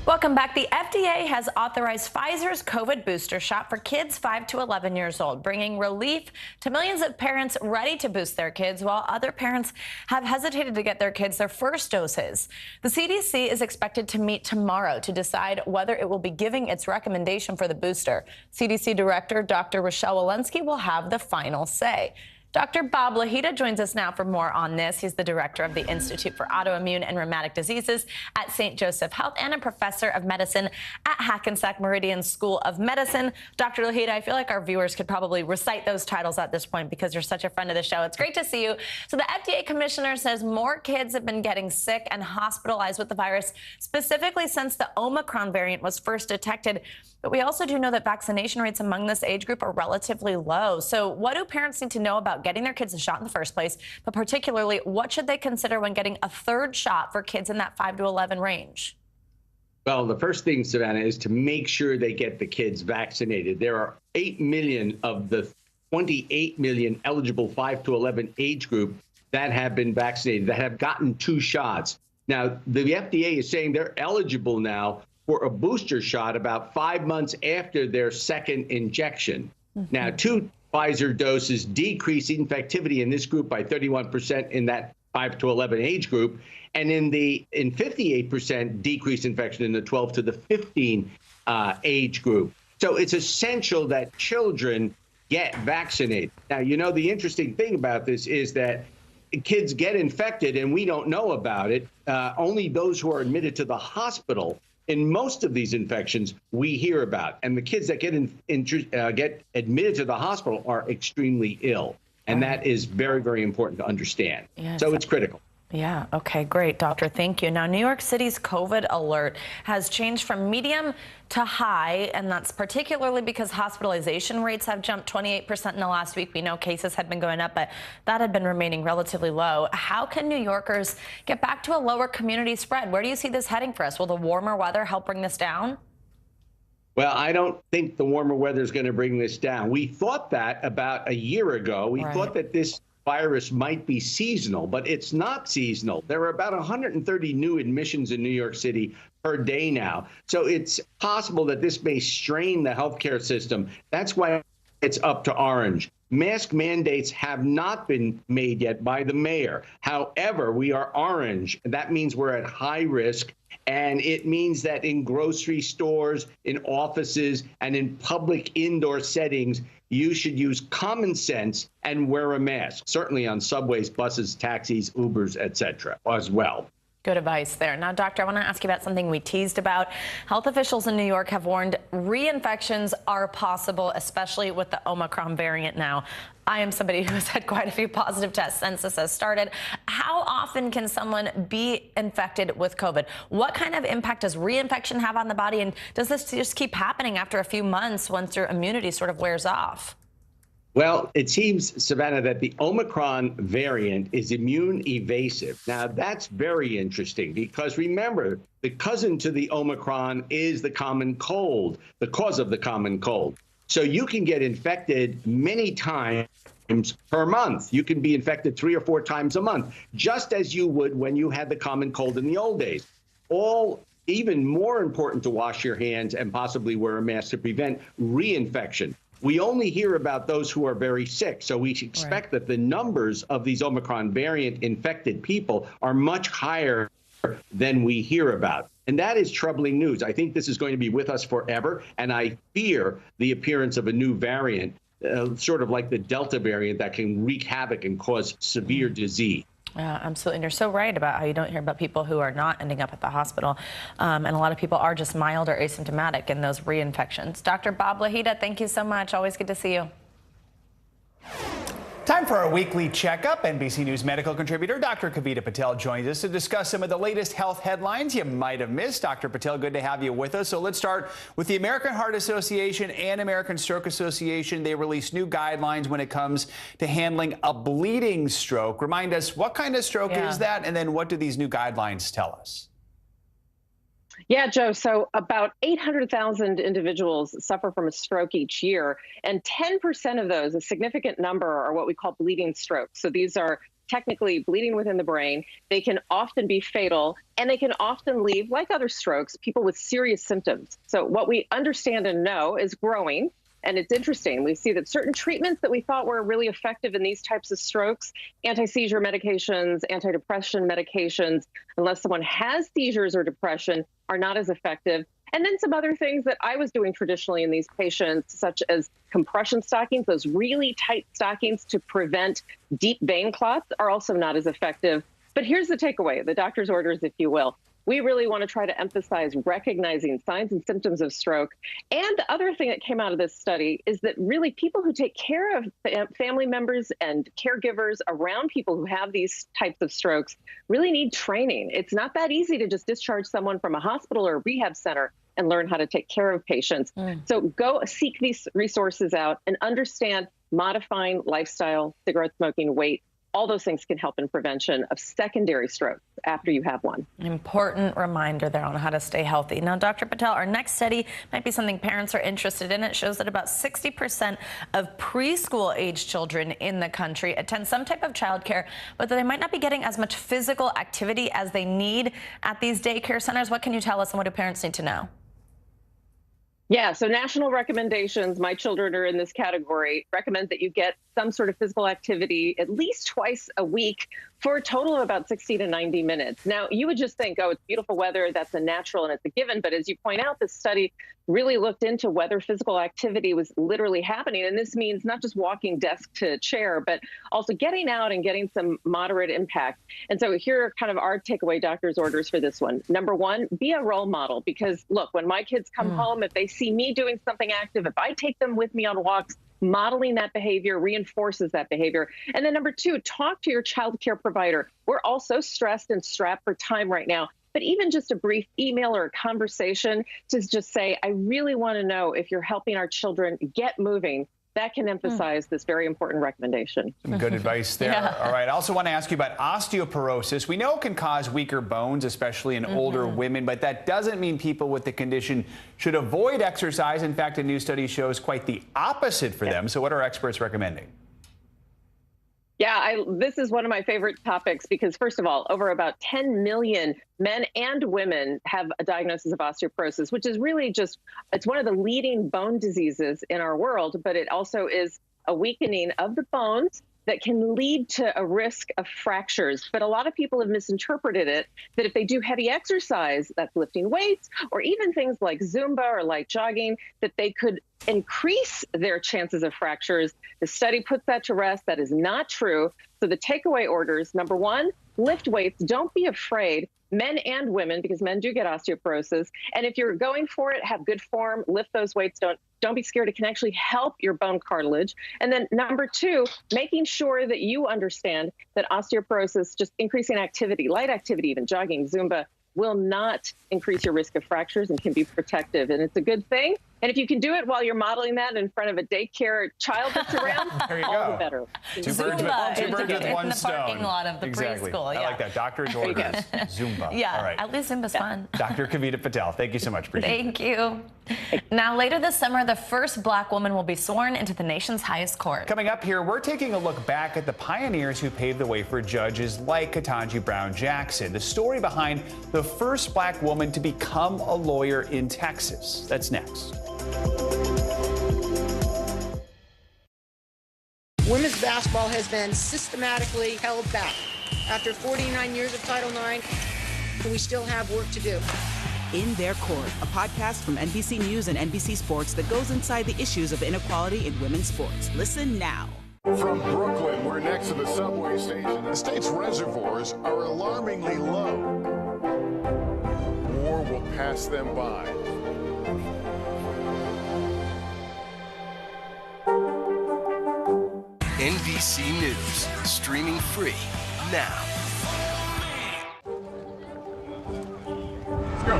Speaker 23: Welcome back. The FDA has authorized Pfizer's COVID booster shot for kids 5 to 11 years old, bringing relief to millions of parents ready to boost their kids, while other parents have hesitated to get their kids their first doses. The CDC is expected to meet tomorrow to decide whether it will be giving its recommendation for the booster. CDC Director Dr. Rochelle Walensky will have the final say. Dr. Bob Lahita joins us now for more on this. He's the director of the Institute for Autoimmune and Rheumatic Diseases at St. Joseph Health and a professor of medicine at Hackensack Meridian School of Medicine. Dr. Lahita, I feel like our viewers could probably recite those titles at this point because you're such a friend of the show. It's great to see you. So the FDA commissioner says more kids have been getting sick and hospitalized with the virus, specifically since the Omicron variant was first detected. But we also do know that vaccination rates among this age group are relatively low. So what do parents need to know about getting their kids a shot in the first place? But particularly, what should they consider when getting a third shot for kids in that 5 to 11 range?
Speaker 4: Well, the first thing, Savannah, is to make sure they get the kids vaccinated. There are 8 million of the 28 million eligible 5 to 11 age group that have been vaccinated, that have gotten 2 shots. Now, the FDA is saying they're eligible now for a booster shot about 5 months after their second injection. Now, 2 Pfizer doses decrease infectivity in this group by 31% in that 5 to 11 age group, and in 58% decrease infection in the 12 to the 15 age group. So it's essential that children get vaccinated. Now, you know, the interesting thing about this is that kids get infected and we don't know about it. Only those who are admitted to the hospital in most of these infections we hear about. And the kids that get admitted to the hospital are extremely ill. And that is very, very important to understand. Yes. So it's critical.
Speaker 23: Yeah. Okay, great, doctor. Thank you. Now, New York City's COVID alert has changed from medium to high, and that's particularly because hospitalization rates have jumped 28% in the last week. We know cases had been going up, but that had been remaining relatively low. How can New Yorkers get back to a lower community spread? Where do you see this heading for us? Will the warmer weather help bring this down?
Speaker 4: Well, I don't think the warmer weather is going to bring this down. We thought that about a year ago. We thought that this virus might be seasonal, but it's not seasonal. There are about 130 new admissions in New York City per day now. So it's possible that this may strain the healthcare system. That's why it's up to orange. Mask mandates have not been made yet by the mayor. However, we are orange. That means we're at high risk. And it means that in grocery stores, in offices, and in public indoor settings, you should use common sense and wear a mask, certainly on subways, buses, taxis, Ubers, etc. as well.
Speaker 23: Good advice there. Now, doctor, I want to ask you about something we teased about. Health officials in New York have warned reinfections are possible, especially with the Omicron variant now. I am somebody who has had quite a few positive tests since this has started. How often can someone be infected with COVID? What kind of impact does reinfection have on the body? And does this just keep happening after a few months once your immunity sort of wears off?
Speaker 4: Well, it seems, Savannah, that the Omicron variant is immune evasive. Now, that's very interesting because remember, the cousin to the Omicron is the common cold, the cause of the common cold. So you can get infected many times per month. You can be infected 3 or 4 times a month, just as you would when you had the common cold in the old days. Even more important to wash your hands and possibly wear a mask to prevent reinfection. We only hear about those who are very sick, so we expect that the numbers of these Omicron variant infected people are much higher than we hear about. And that is troubling news. I think this is going to be with us forever, and I fear the appearance of a new variant, sort of like the Delta variant, that can wreak havoc and cause severe disease.
Speaker 23: Absolutely. And you're so right about how you don't hear about people who are not ending up at the hospital. And a lot of people are just mild or asymptomatic in those reinfections. Dr. Bob Lahita, thank you so much. Always good to see you.
Speaker 22: Time for our weekly checkup. NBC News medical contributor Dr. Kavita Patel joins us to discuss some of the latest health headlines you might have missed. Dr. Patel, good to have you with us. So let's start with the American Heart Association and American Stroke Association. They released new guidelines when it comes to handling a bleeding stroke. Remind us, what kind of stroke is that? And then what do these new guidelines tell us?
Speaker 8: Yeah, Joe. So about 800,000 individuals suffer from a stroke each year, and 10% of those, a significant number, are what we call bleeding strokes. So these are technically bleeding within the brain. They can often be fatal, and they can often leave, like other strokes, people with serious symptoms. So what we understand and know is growing. And it's interesting. We see that certain treatments that we thought were really effective in these types of strokes, anti-seizure medications, antidepressant medications, unless someone has seizures or depression, are not as effective. And then some other things that I was doing traditionally in these patients, such as compression stockings, those really tight stockings to prevent deep vein clots, are also not as effective. But here's the takeaway, the doctor's orders, if you will. We really want to try to emphasize recognizing signs and symptoms of stroke. And the other thing that came out of this study is that really people who take care of family members and caregivers around people who have these types of strokes really need training. It's not that easy to just discharge someone from a hospital or a rehab center and learn how to take care of patients. So go seek these resources out and understand modifying lifestyle, cigarette smoking, weight. All those things can help in prevention of secondary stroke after you have one.
Speaker 23: An important reminder there on how to stay healthy. Now, Dr. Patel, our next study might be something parents are interested in. It shows that about 60% of preschool-age children in the country attend some type of childcare, but they might not be getting as much physical activity as they need at these daycare centers. What can you tell us, and what do parents need to know?
Speaker 8: Yeah, so national recommendations, my children are in this category, recommend that you get some sort of physical activity at least twice a week for a total of about 60 to 90 minutes. Now, you would just think, oh, it's beautiful weather, that's a natural and it's a given. But as you point out, this study really looked into whether physical activity was literally happening. And this means not just walking desk to chair, but also getting out and getting some moderate impact. And so here are kind of our takeaway doctor's orders for this one. Number one, be a role model, because look, when my kids come home, if they see me doing something active, if I take them with me on walks, modeling that behavior reinforces that behavior. And then number two, talk to your child care provider. We're all so stressed and strapped for time right now, but even just a brief email or a conversation to just say, I really want to know if you're helping our children get moving. That can emphasize this very important recommendation.
Speaker 22: Some good advice there.
Speaker 8: Yeah.
Speaker 22: All right. I also want to ask you about osteoporosis. We know it can cause weaker bones, especially in older women, but that doesn't mean people with the condition should avoid exercise. In fact, a new study shows quite the opposite for them. So what are experts recommending?
Speaker 8: Yeah, this is one of my favorite topics because, first of all, over about 10 million men and women have a diagnosis of osteoporosis, which is really just, it's one of the leading bone diseases in our world, but it also is a weakening of the bones that can lead to a risk of fractures. But a lot of people have misinterpreted it, that if they do heavy exercise, that's lifting weights, or even things like Zumba or like jogging, that they could increase their chances of fractures. The study puts that to rest. That is not true. So the takeaway orders, number one, lift weights. Don't be afraid, men and women, because men do get osteoporosis. And if you're going for it, have good form, lift those weights. Don't be scared. It can actually help your bone cartilage. And then number two, making sure that you understand that osteoporosis, just increasing activity, light activity, even jogging, Zumba, will not increase your risk of fractures and can be protective. And it's a good thing. And if you can do it while you're modeling that in front of a daycare child that's around, all the better.
Speaker 22: Two birds with one stone.
Speaker 23: In the parking lot of the preschool.
Speaker 22: I like that. Doctor's orders. Zumba.
Speaker 23: Yeah,
Speaker 22: all right.
Speaker 23: at least Zumba's fun.
Speaker 22: Dr. Kavita Patel, thank you so much. Appreciate
Speaker 23: Thank you. Now, later this summer, the first black woman will be sworn into the nation's highest court.
Speaker 22: Coming up here, we're taking a look back at the pioneers who paved the way for judges like Ketanji Brown Jackson. The story behind the first black woman to become a lawyer in Texas. That's next.
Speaker 9: Women's basketball has been systematically held back. After 49 years of Title IX, we still have work to do.
Speaker 10: In Their Court, a podcast from NBC News and NBC Sports that goes inside the issues of inequality in women's sports. Listen now.
Speaker 11: From Brooklyn, we're next to the subway station. The state's reservoirs are alarmingly low. War will pass them by.
Speaker 3: NBC News, streaming free now.
Speaker 11: Let's go.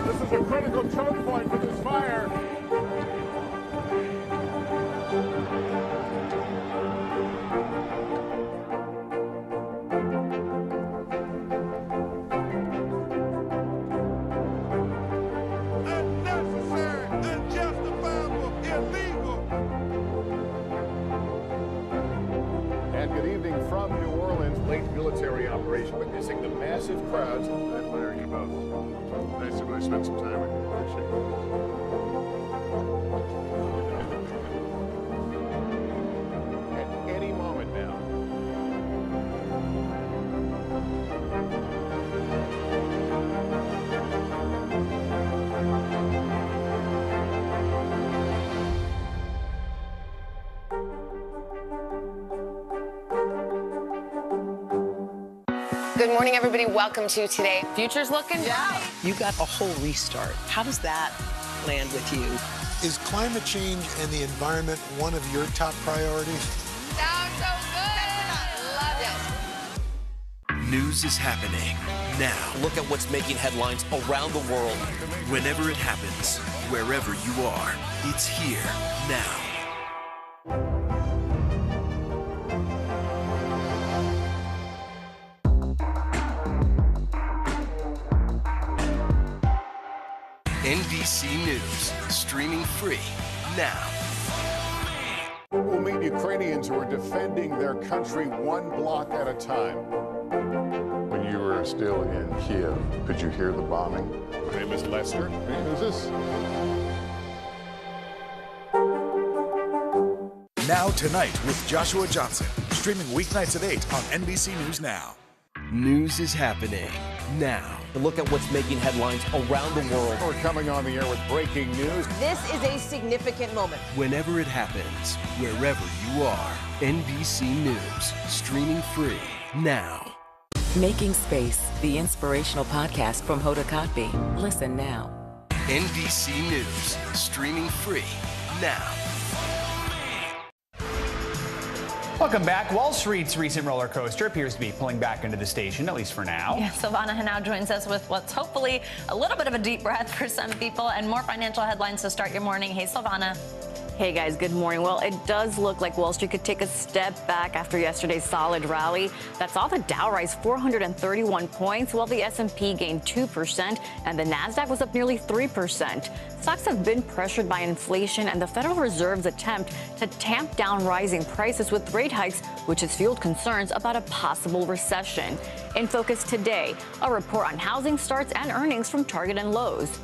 Speaker 11: This is a critical choke point for this fire. From New Orleans, late military operation, witnessing the massive crowds. I admire you both. Nice to really spend some time with you. Appreciate it. At any moment now.
Speaker 6: Good morning, everybody. Welcome to Today. Future's looking bright.
Speaker 13: You got a whole restart. How does that land with you?
Speaker 15: Is climate change and the environment one of your top priorities?
Speaker 6: Sounds so good. Love it.
Speaker 3: News is happening now.
Speaker 16: Look at what's making headlines around the world.
Speaker 3: Whenever it happens, wherever you are, it's here now. NBC News, streaming free now.
Speaker 11: We'll meet Ukrainians who are defending their country one block at a time. When you were still in Kiev, could you hear the bombing? My name is Lester. Hey, who's this?
Speaker 27: Now Tonight with Joshua Johnson, streaming weeknights at 8 on NBC News Now.
Speaker 3: News is happening now.
Speaker 16: Look at what's making headlines around the world.
Speaker 11: We're coming on the air with breaking news.
Speaker 13: This is a significant moment.
Speaker 3: Whenever it happens, wherever you are, NBC News, streaming free now.
Speaker 12: Making Space, the inspirational podcast from Hoda Kotb. Listen now.
Speaker 3: NBC News, streaming free now.
Speaker 22: Welcome back. Wall Street's recent roller coaster appears to be pulling back into the station, at least for now.
Speaker 23: Yeah, Silvana Henao joins us with what's hopefully a little bit of a deep breath for some people and more financial headlines to start your morning. Hey, Silvana.
Speaker 17: Hey guys, good morning. Well, it does look like Wall Street could take a step back after yesterday's solid rally. That saw the Dow rise 431 points, while the S&P gained 2% and the Nasdaq was up nearly 3%. Stocks have been pressured by inflation and the Federal Reserve's attempt to tamp down rising prices with rate hikes, which has fueled concerns about a possible recession. In focus today, a report on housing starts and earnings from Target and Lowe's.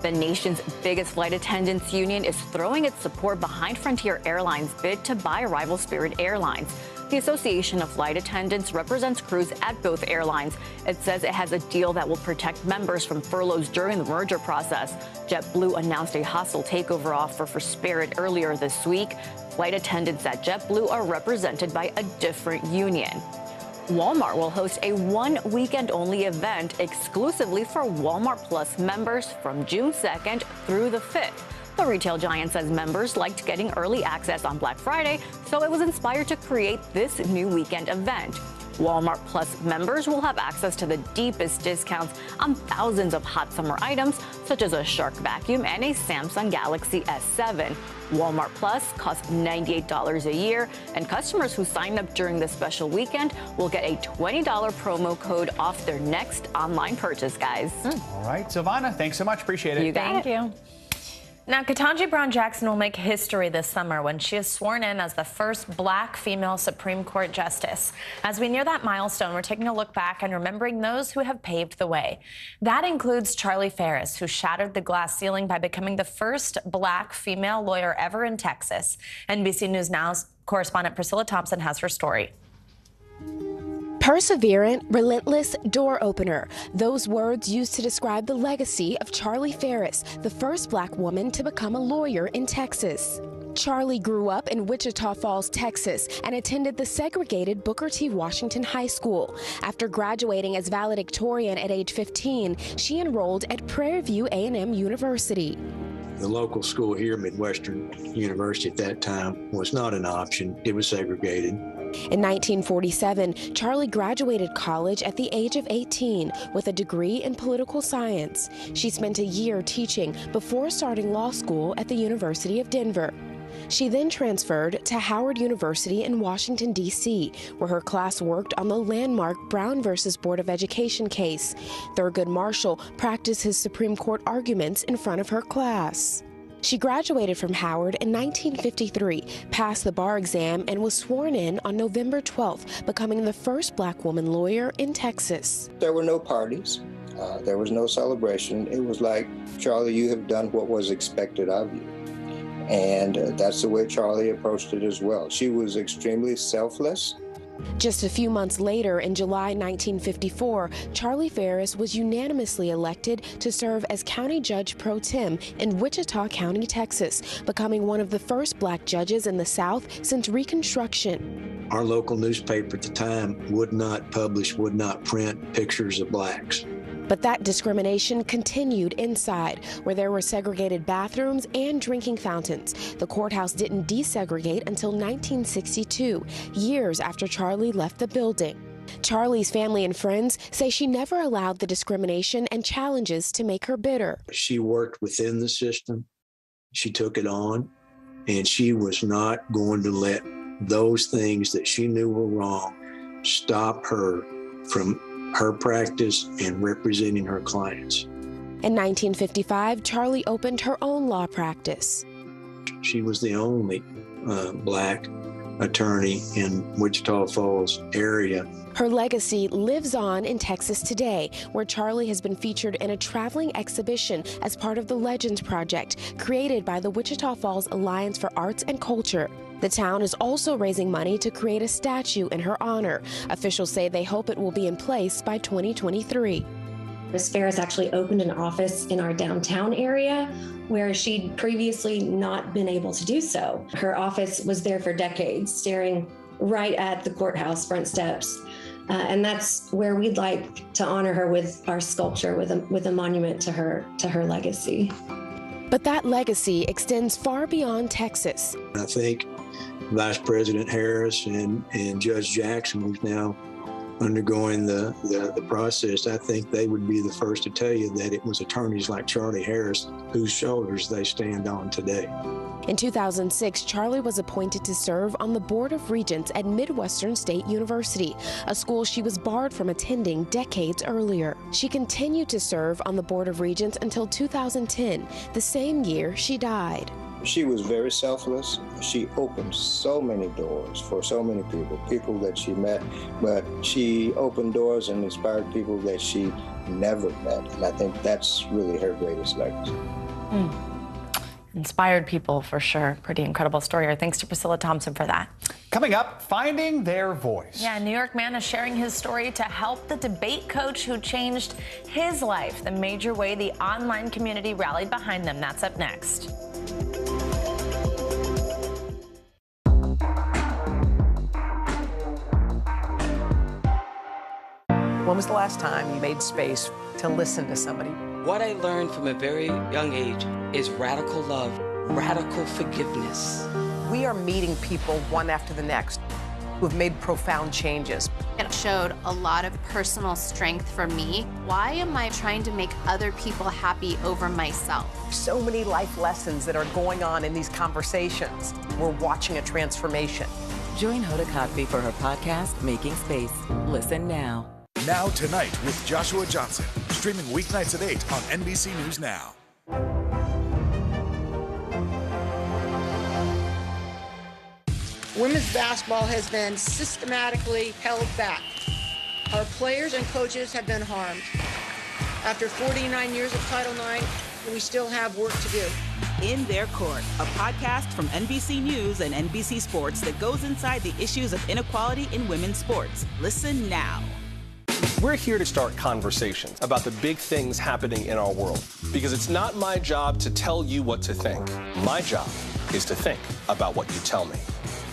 Speaker 17: The nation's biggest flight attendants union is throwing its support behind Frontier Airlines' bid to buy rival Spirit Airlines. The Association of Flight Attendants represents crews at both airlines. It says it has a deal that will protect members from furloughs during the merger process. JetBlue announced a hostile takeover offer for Spirit earlier this week. Flight attendants at JetBlue are represented by a different union. Walmart will host a one-weekend-only event exclusively for Walmart Plus members from June 2nd through the 5th. The retail giant says members liked getting early access on Black Friday, so it was inspired to create this new weekend event. Walmart Plus members will have access to the deepest discounts on thousands of hot summer items, such as a Shark vacuum and a Samsung Galaxy S7. Walmart Plus costs $98 a year, and customers who sign up during this special weekend will get a $20 promo code off their next online purchase, guys.
Speaker 22: All right, Silvana, thanks so much. Appreciate it.
Speaker 23: Thank you. Now, Ketanji Brown Jackson will make history this summer when she is sworn in as the first Black female Supreme Court justice. As we near that milestone, we're taking a look back and remembering those who have paved the way. That includes Charlie Ferris, who shattered the glass ceiling by becoming the first Black female lawyer ever in Texas. NBC News Now's correspondent Priscilla Thompson has her story.
Speaker 18: Perseverant, relentless, door opener. Those words used to describe the legacy of Charlie Ferris, the first Black woman to become a lawyer in Texas. Charlie grew up in Wichita Falls, Texas, and attended the segregated Booker T. Washington High School. After graduating as valedictorian at age 15, she enrolled at Prairie View A&M University.
Speaker 21: The local school here, Midwestern University at that time, was not an option. It was segregated.
Speaker 18: In 1947, Charlie graduated college at the age of 18 with a degree in political science. She spent a year teaching before starting law school at the University of Denver. She then transferred to Howard University in Washington, D.C., where her class worked on the landmark Brown versus Board of Education case. Thurgood Marshall practiced his Supreme Court arguments in front of her class. She graduated from Howard in 1953, passed the bar exam, and was sworn in on November 12th, becoming the first Black woman lawyer in Texas.
Speaker 24: There were no parties. There was no celebration. It was like, Charlie, you have done what was expected of you. And that's the way Charlie approached it as well. She was extremely selfless.
Speaker 18: Just a few months later, in July 1954, Charlie Ferris was unanimously elected to serve as county judge pro tem in Wichita County, Texas, becoming one of the first black judges in the South since Reconstruction.
Speaker 21: Our local newspaper at the time would not publish, would not print pictures of blacks.
Speaker 18: But that discrimination continued inside, where there were segregated bathrooms and drinking fountains. The courthouse didn't desegregate until 1962, years after Charlie left the building. Charlie's family and friends say she never allowed the discrimination and challenges to make her bitter.
Speaker 21: She worked within the system. She took it on, and she was not going to let those things that she knew were wrong stop her from her practice and representing her clients.
Speaker 18: In 1955, Charlie opened her own law practice.
Speaker 21: She was the only black attorney in Wichita Falls area.
Speaker 18: Her legacy lives on in Texas today, where Charlie has been featured in a traveling exhibition as part of the Legends Project, created by the Wichita Falls Alliance for Arts and Culture. The town is also raising money to create a statue in her honor. Officials say they hope it will be in place by 2023.
Speaker 1: Ms. Ferris actually opened an office in our downtown area where she'd previously not been able to do so. Her office was there for decades, staring right at the courthouse front steps. And that's where we'd like to honor her with our sculpture, with a monument to her legacy.
Speaker 18: But that legacy extends far beyond Texas.
Speaker 21: I think Vice President Harris and Judge Jackson, who's now undergoing the process, I think they would be the first to tell you that it was attorneys like Charlie Harris whose shoulders they stand on today.
Speaker 18: In 2006, Charlie was appointed to serve on the Board of Regents at Midwestern State University, a school she was barred from attending decades earlier. She continued to serve on the Board of Regents until 2010, the same year she died.
Speaker 24: She was very selfless. She opened so many doors for so many people that she met, but she opened doors and inspired people that she never met. And I think that's really her greatest legacy.
Speaker 23: Inspired people, for sure. Pretty incredible story. Thanks to Priscilla Thompson for that.
Speaker 22: Coming up, finding their voice.
Speaker 23: Yeah, a New York man is sharing his story to help the debate coach who changed his life, the major way the online community rallied behind them. That's up next.
Speaker 13: When was the last time you made space to listen to somebody?
Speaker 2: What I learned from a very young age is radical love, radical forgiveness.
Speaker 13: We are meeting people one after the next who have made profound changes.
Speaker 25: It showed a lot of personal strength for me. Why am I trying to make other people happy over myself?
Speaker 13: So many life lessons that are going on in these conversations. We're watching a transformation.
Speaker 12: Join Hoda Kotb for her podcast, Making Space. Listen now.
Speaker 27: Now Tonight with Joshua Johnson, streaming weeknights at 8 on NBC News Now.
Speaker 9: Women's basketball has been systematically held back. Our players and coaches have been harmed. After 49 years of Title IX, we still have work to do.
Speaker 10: In Their Court, a podcast from NBC News and NBC Sports that goes inside the issues of inequality in women's sports. Listen now.
Speaker 16: We're here to start conversations about the big things happening in our world, because it's not my job to tell you what to think. My job is to think about what you tell me.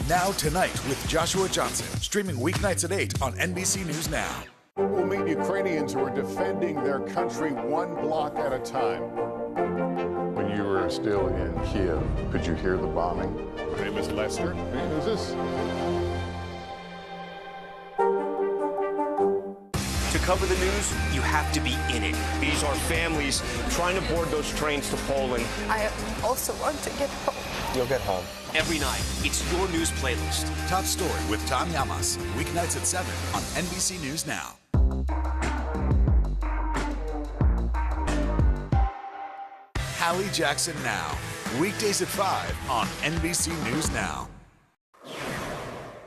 Speaker 27: Now Tonight with Joshua Johnson, streaming weeknights at 8 on NBC News Now.
Speaker 11: We'll meet Ukrainians who are defending their country one block at a time. When you were still in Kiev, could you hear the bombing? My name is Lester. Who's this?
Speaker 5: To cover the news, you have to be in it. These are families trying to board those trains to Poland.
Speaker 7: I also want to get home.
Speaker 5: You'll get home. Every night, it's your news playlist.
Speaker 27: Top Story with Tom Yamas, weeknights at 7 on NBC News Now. Hallie Jackson Now, weekdays at 5 on NBC News Now.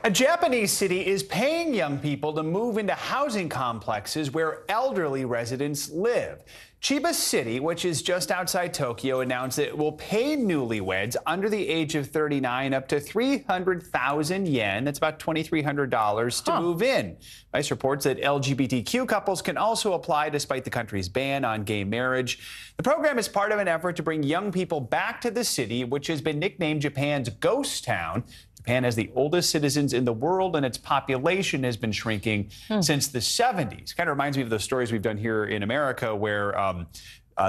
Speaker 22: A Japanese city is paying young people to move into housing complexes where elderly residents live. Chiba City, which is just outside Tokyo, announced that it will pay newlyweds under the age of 39 up to 300,000 yen, that's about $2,300, to move in. Vice reports that LGBTQ couples can also apply despite the country's ban on gay marriage. The program is part of an effort to bring young people back to the city, which has been nicknamed Japan's ghost town. Japan has the oldest citizens in the world, and its population has been shrinking since the 70s. Kind of reminds me of the stories we've done here in America where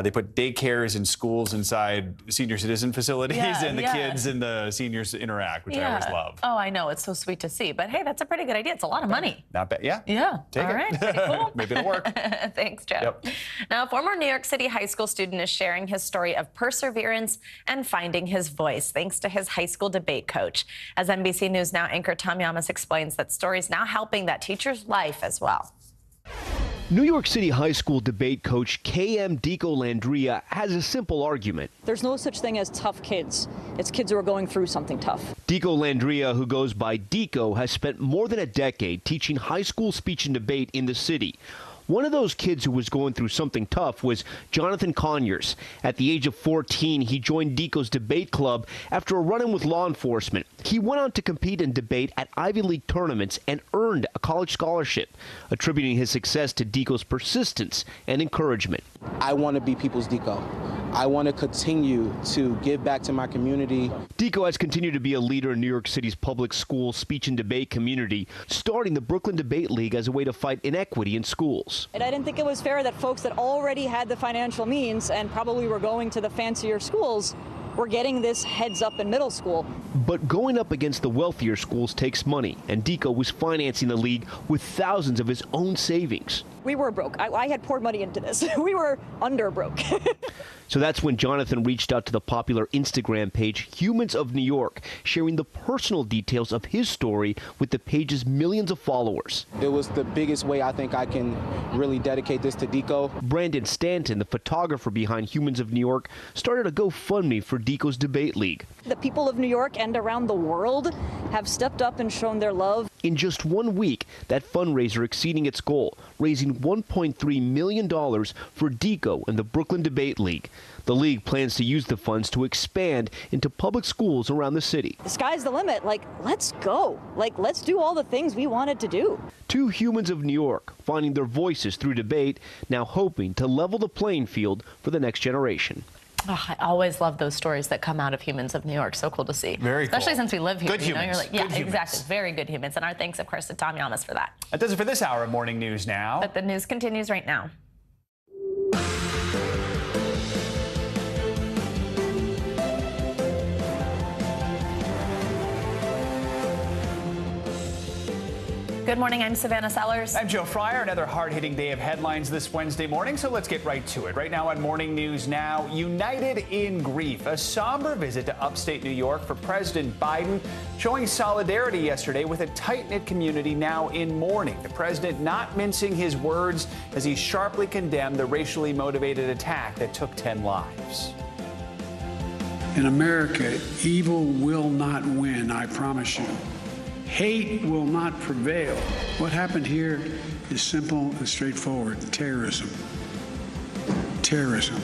Speaker 22: they put daycares and schools inside senior citizen facilities, and the kids and the seniors interact, which I always love.
Speaker 4: Oh, I know. It's so sweet to see. But hey, that's a pretty good idea. It's a lot of money.
Speaker 22: Not bad. Yeah.
Speaker 4: Yeah.
Speaker 22: Take
Speaker 4: All
Speaker 22: it.
Speaker 4: right. Pretty cool.
Speaker 22: Maybe it'll work.
Speaker 4: Thanks, Joe.
Speaker 22: Yep.
Speaker 4: Now, a former New York City high school student is sharing his story of perseverance and finding his voice thanks to his high school debate coach. As NBC News Now anchor Tom Yamas explains, that story is now helping that teacher's life as well.
Speaker 8: New York City high school debate coach K.M. Dico Landria has a simple argument.
Speaker 14: There's no such thing as tough kids. It's kids who are going through something tough.
Speaker 8: Dico Landria, who goes by Dico, has spent more than a decade teaching high school speech and debate in the city. One of those kids who was going through something tough was Jonathan Conyers. At the age of 14, he joined Dico's debate club after a run-in with law enforcement. He went on to compete and debate at Ivy League tournaments and earned a college scholarship, attributing his success to Dico's persistence and encouragement.
Speaker 15: I want to be people's Dico. I want to continue to give back to my community.
Speaker 8: Dico has continued to be a leader in New York City's public school speech and debate community, starting the Brooklyn Debate League as a way to fight inequity in schools.
Speaker 14: And I didn't think it was fair that folks that already had the financial means and probably were going to the fancier schools were getting this heads up in middle school.
Speaker 8: But going up against the wealthier schools takes money, and Dico was financing the league with thousands of his own savings.
Speaker 14: We were broke. I had poured money into this. We were under broke.
Speaker 8: So that's when Jonathan reached out to the popular Instagram page Humans of New York, sharing the personal details of his story with the page's millions of followers.
Speaker 15: It was the biggest way I think I can really dedicate this to Dico.
Speaker 8: Brandon Stanton, the photographer behind Humans of New York, started a GoFundMe for Dico's debate league.
Speaker 14: The people of New York and around the world have stepped up and shown their love.
Speaker 8: In just 1 week, that fundraiser exceeding its goal, raising $1.3 million for Dico and the Brooklyn Debate League. The league plans to use the funds to expand into public schools around the city.
Speaker 14: The sky's the limit. Let's go. Let's do all the things we wanted to do.
Speaker 8: Two Humans of New York finding their voices through debate, now hoping to level the playing field for the next generation.
Speaker 4: Oh, I always love those stories that come out of Humans of New York. So cool to see.
Speaker 22: Very cool.
Speaker 4: Especially since we live here.
Speaker 22: Good humans.
Speaker 4: You're like,
Speaker 22: Good humans.
Speaker 4: Exactly. Very good humans. And our thanks, of course, to Tom Yamas for that.
Speaker 22: That does it for this hour of Morning News Now.
Speaker 4: But the news continues right now. Good morning, I'm Savannah Sellers.
Speaker 22: I'm Joe Fryer. Another hard-hitting day of headlines this Wednesday morning, so let's get right to it. Right now on Morning News Now, united in grief. A somber visit to upstate New York for President Biden, showing solidarity yesterday with a tight-knit community now in mourning. The president not mincing his words as he sharply condemned the racially motivated attack that took 10 lives.
Speaker 19: In America, evil will not win, I promise you. Hate will not prevail. What happened here is simple and straightforward. Terrorism. Terrorism.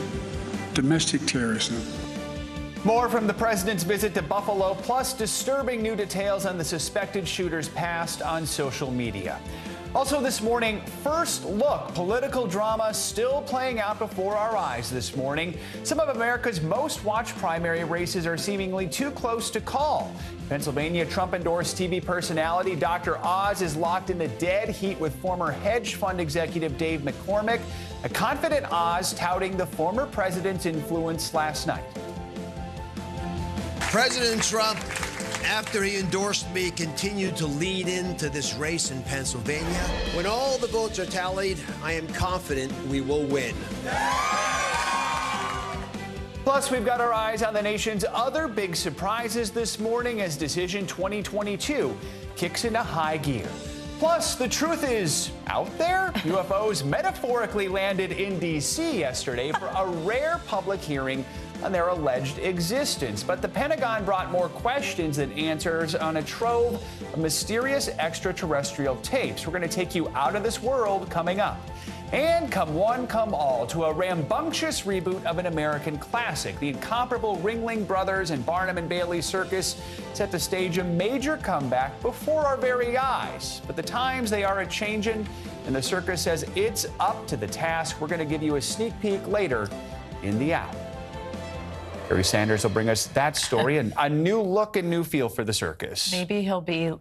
Speaker 19: Domestic terrorism.
Speaker 22: More from the president's visit to Buffalo, plus disturbing new details on the suspected shooter's past on social media. Also this morning, first look, political drama still playing out before our eyes this morning. Some of America's most watched primary races are seemingly too close to call. Pennsylvania Trump-endorsed TV personality Dr. Oz is locked in the dead heat with former hedge fund executive Dave McCormick. A confident Oz touting the former president's influence last night.
Speaker 20: President Trump, after he endorsed me, continued to lead into this race in Pennsylvania. When all the votes are tallied, I am confident we will win.
Speaker 22: Plus, we've got our eyes on the nation's other big surprises this morning as Decision 2022 kicks into high gear. Plus, the truth is out there. UFOs metaphorically landed in D.C. yesterday for a rare public hearing on their alleged existence. But the Pentagon brought more questions than answers on a trove of mysterious extraterrestrial tapes. We're going to take you out of this world coming up. And come one, come all to a rambunctious reboot of an American classic. The incomparable Ringling Brothers and Barnum and Bailey Circus set to stage a major comeback before our very eyes. But the times, they are a-changin', and the circus says it's up to the task. We're going to give you a sneak peek later in the hour. Barry Sanders will bring us that story and a new look and new feel for the circus.
Speaker 4: Maybe he'll be,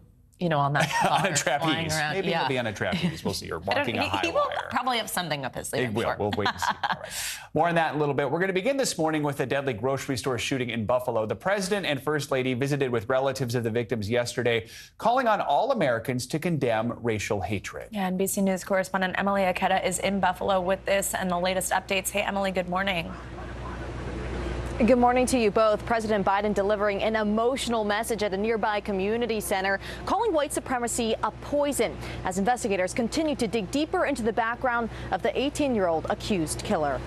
Speaker 4: on that
Speaker 22: on a trapeze.
Speaker 4: Around.
Speaker 22: Maybe he'll be on a trapeze. We'll see. Or walking a high
Speaker 4: He will
Speaker 22: wire.
Speaker 4: probably have something up his sleeve.
Speaker 22: He will. We'll wait and see. All right. More on that in a little bit. We're going to begin this morning with a deadly grocery store shooting in Buffalo. The president and first lady visited with relatives of the victims yesterday, calling on all Americans to condemn racial hatred.
Speaker 4: Yeah, NBC News correspondent Emily Aketa is in Buffalo with this and the latest updates. Hey, Emily, good morning.
Speaker 1: Good morning to you both. President Biden delivering an emotional message at a nearby community center, calling white supremacy a poison as investigators continue to dig deeper into the background of the 18-year-old accused killer.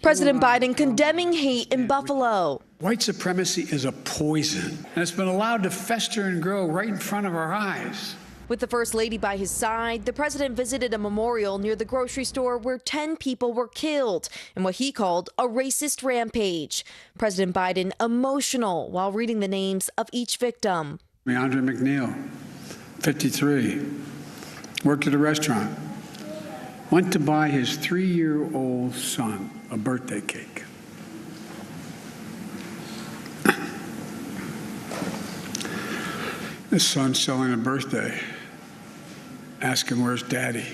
Speaker 1: President Biden condemning hate in Buffalo.
Speaker 19: White supremacy is a poison, and it's been allowed to fester and grow right in front of our eyes.
Speaker 1: With the First Lady by his side, the president visited a memorial near the grocery store where 10 people were killed in what he called a racist rampage. President Biden emotional while reading the names of each victim.
Speaker 19: Leandra McNeil, 53, worked at a restaurant, went to buy his 3-year-old son a birthday cake. His son's selling a birthday. Ask him where's daddy.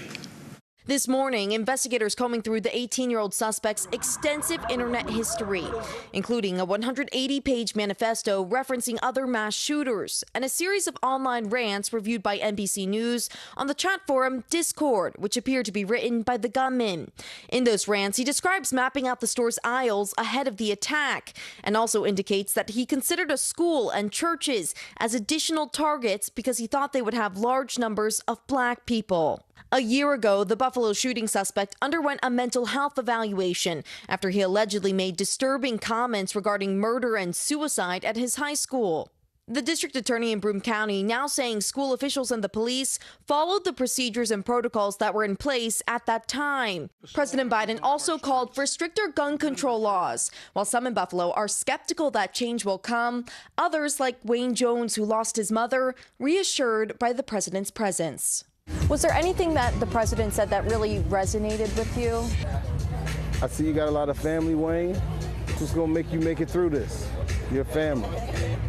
Speaker 1: This morning, investigators combing through the 18-year-old suspect's extensive internet history, including a 180-page manifesto referencing other mass shooters and a series of online rants reviewed by NBC News on the chat forum Discord, which appear to be written by the gunman. In those rants, he describes mapping out the store's aisles ahead of the attack and also indicates that he considered a school and churches as additional targets because he thought they would have large numbers of black people. A year ago, the Buffalo shooting suspect underwent a mental health evaluation after he allegedly made disturbing comments regarding murder and suicide at his high school. The district attorney in Broome County now saying school officials and the police followed the procedures and protocols that were in place at that time. President Biden also called for stricter gun control laws. While some in Buffalo are skeptical that change will come, others, like Wayne Jones, who lost his mother, reassured by the president's presence. Was there anything that the president said that really resonated with you?
Speaker 3: I see you got a lot of family, Wayne. It's just gonna make you make it through this. Your family.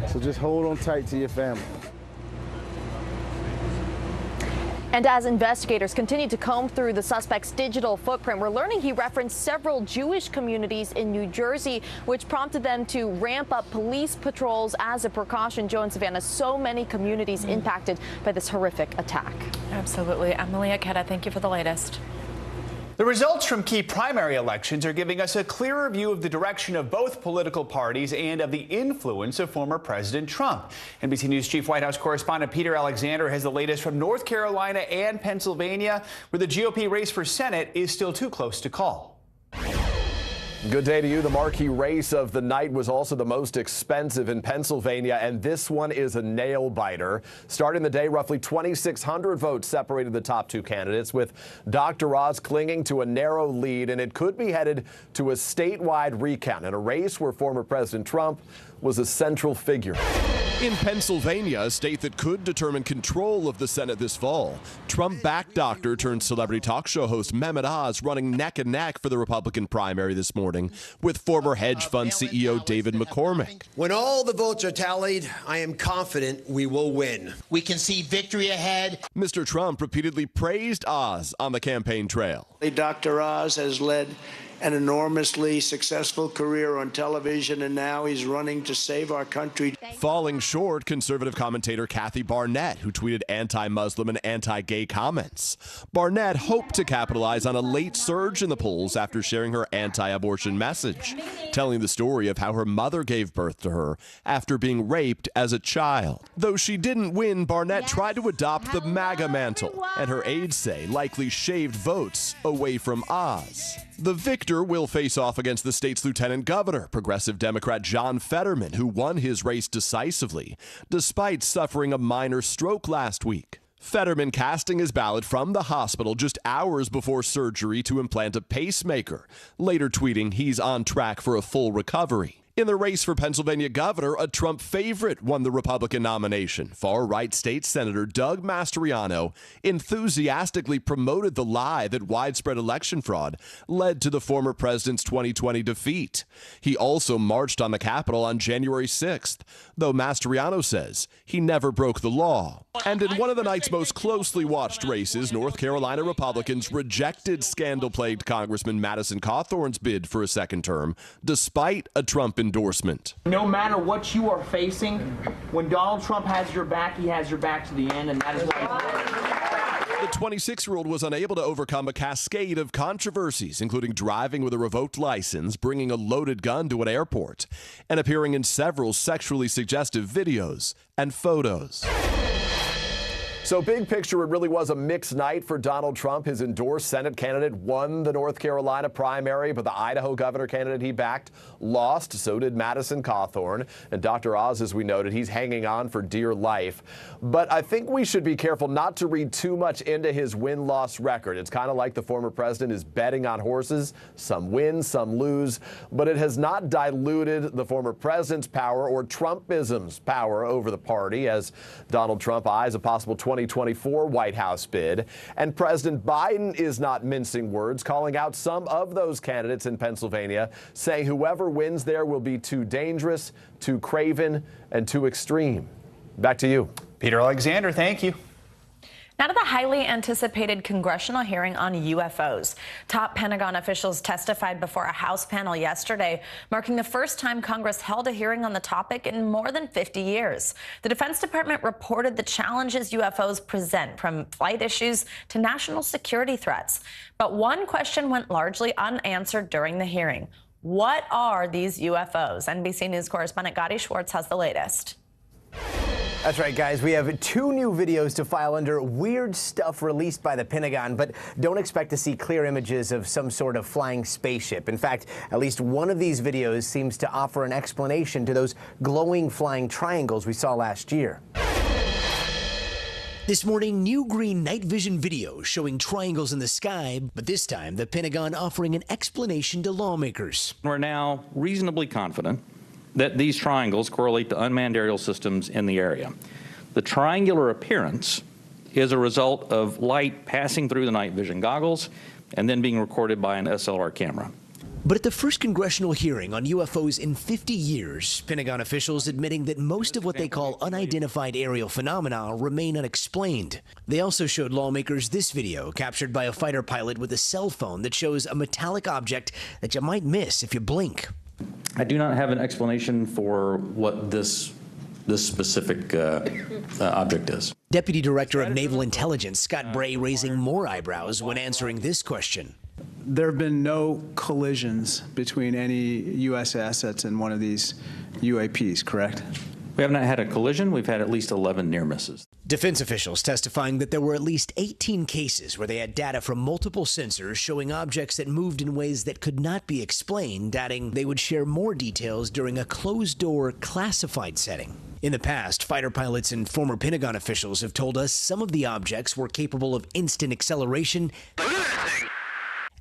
Speaker 3: So just hold on tight to your family.
Speaker 1: And as investigators continue to comb through the suspect's digital footprint, we're learning he referenced several Jewish communities in New Jersey, which prompted them to ramp up police patrols as a precaution. Joe and Savannah, so many communities impacted by this horrific attack.
Speaker 4: Absolutely. Emily Aketa, thank you for the latest.
Speaker 22: The results from key primary elections are giving us a clearer view of the direction of both political parties and of the influence of former President Trump. NBC News Chief White House correspondent Peter Alexander has the latest from North Carolina and Pennsylvania, where the GOP race for Senate is still too close to call.
Speaker 6: Good day to you. The marquee race of the night was also the most expensive in Pennsylvania, and this one is a nail-biter. Starting the day, roughly 2,600 votes separated the top two candidates, with Dr. Oz clinging to a narrow lead, and it could be headed to a statewide recount in a race where former President Trump was a central figure.
Speaker 17: In Pennsylvania, a state that could determine control of the Senate this fall, Trump-backed doctor turned celebrity talk show host Mehmet Oz running neck and neck for the Republican primary this morning with former hedge fund CEO David McCormick.
Speaker 20: When all the votes are tallied, I am confident we will win. We can see victory ahead.
Speaker 17: Mr. Trump repeatedly praised Oz on the campaign trail.
Speaker 18: Dr. Oz has led
Speaker 2: an enormously successful career on television, and now he's running to save our country.
Speaker 17: Falling short, conservative commentator Kathy Barnett, who tweeted anti-Muslim and anti-gay comments. Barnett hoped to capitalize on a late surge in the polls after sharing her anti-abortion message, telling the story of how her mother gave birth to her after being raped as a child. Though she didn't win, Barnett tried to adopt the MAGA mantle, and her aides say likely shaved votes away from Oz. The victor will face off against the state's lieutenant governor, progressive Democrat John Fetterman, who won his race decisively, despite suffering a minor stroke last week. Fetterman casting his ballot from the hospital just hours before surgery to implant a pacemaker, later tweeting he's on track for a full recovery. In the race for Pennsylvania governor, a Trump favorite won the Republican nomination. Far-right state senator Doug Mastriano enthusiastically promoted the lie that widespread election fraud led to the former president's 2020 defeat. He also marched on the Capitol on January 6th, though Mastriano says he never broke the law. And in one of the night's most closely watched races, North Carolina Republicans rejected scandal-plagued Congressman Madison Cawthorn's bid for a second term, despite a Trump endorsement.
Speaker 18: No matter what you are facing, when Donald Trump has your back, he has your back to the end, and that is why.
Speaker 17: The 26-year-old was unable to overcome a cascade of controversies, including driving with a revoked license, bringing a loaded gun to an airport, and appearing in several sexually suggestive videos and photos.
Speaker 6: So big picture, it really was a mixed night for Donald Trump. His endorsed Senate candidate won the North Carolina primary, but the Idaho governor candidate he backed lost. So did Madison Cawthorn. And Dr. Oz, as we noted, he's hanging on for dear life. But I think we should be careful not to read too much into his win-loss record. It's kind of like the former president is betting on horses. Some win, some lose. But it has not diluted the former president's power or Trumpism's power over the party, as Donald Trump eyes a possible 2024 White House bid. And President Biden is not mincing words, calling out some of those candidates in Pennsylvania, saying whoever wins there will be too dangerous, too craven, and too extreme. Back to you.
Speaker 22: Peter Alexander, thank you.
Speaker 4: Now to the highly anticipated congressional hearing on UFOs. Top Pentagon officials testified before a House panel yesterday, marking the first time Congress held a hearing on the topic in more than 50 years. The Defense Department reported the challenges UFOs present, from flight issues to national security threats. But one question went largely unanswered during the hearing. What are these UFOs? NBC News correspondent Gotti Schwartz has the latest.
Speaker 21: That's right, guys. We have 2 new videos to file under weird stuff released by the Pentagon, but don't expect to see clear images of some sort of flying spaceship. In fact, at least one of these videos seems to offer an explanation to those glowing flying triangles we saw last year.
Speaker 23: This morning, new green night vision video showing triangles in the sky, but this time the Pentagon offering an explanation to lawmakers.
Speaker 24: We're now reasonably confident that these triangles correlate to unmanned aerial systems in the area. The triangular appearance is a result of light passing through the night vision goggles and then being recorded by an SLR camera.
Speaker 23: But at the first congressional hearing on UFOs in 50 years, Pentagon officials admitting that most of what they call unidentified aerial phenomena remain unexplained. They also showed lawmakers this video captured by a fighter pilot with a cell phone that shows a metallic object that you might miss if you blink.
Speaker 24: I do not have an explanation for what this specific object is.
Speaker 23: Deputy Director of Naval Intelligence Scott Bray raising more eyebrows when answering this question.
Speaker 25: There have been no collisions between any U.S. assets and one of these UAPs, correct?
Speaker 24: We have not had a collision. We've had at least 11 near misses.
Speaker 23: Defense officials testifying that there were at least 18 cases where they had data from multiple sensors showing objects that moved in ways that could not be explained, adding they would share more details during a closed-door classified setting. In the past, fighter pilots and former Pentagon officials have told us some of the objects were capable of instant acceleration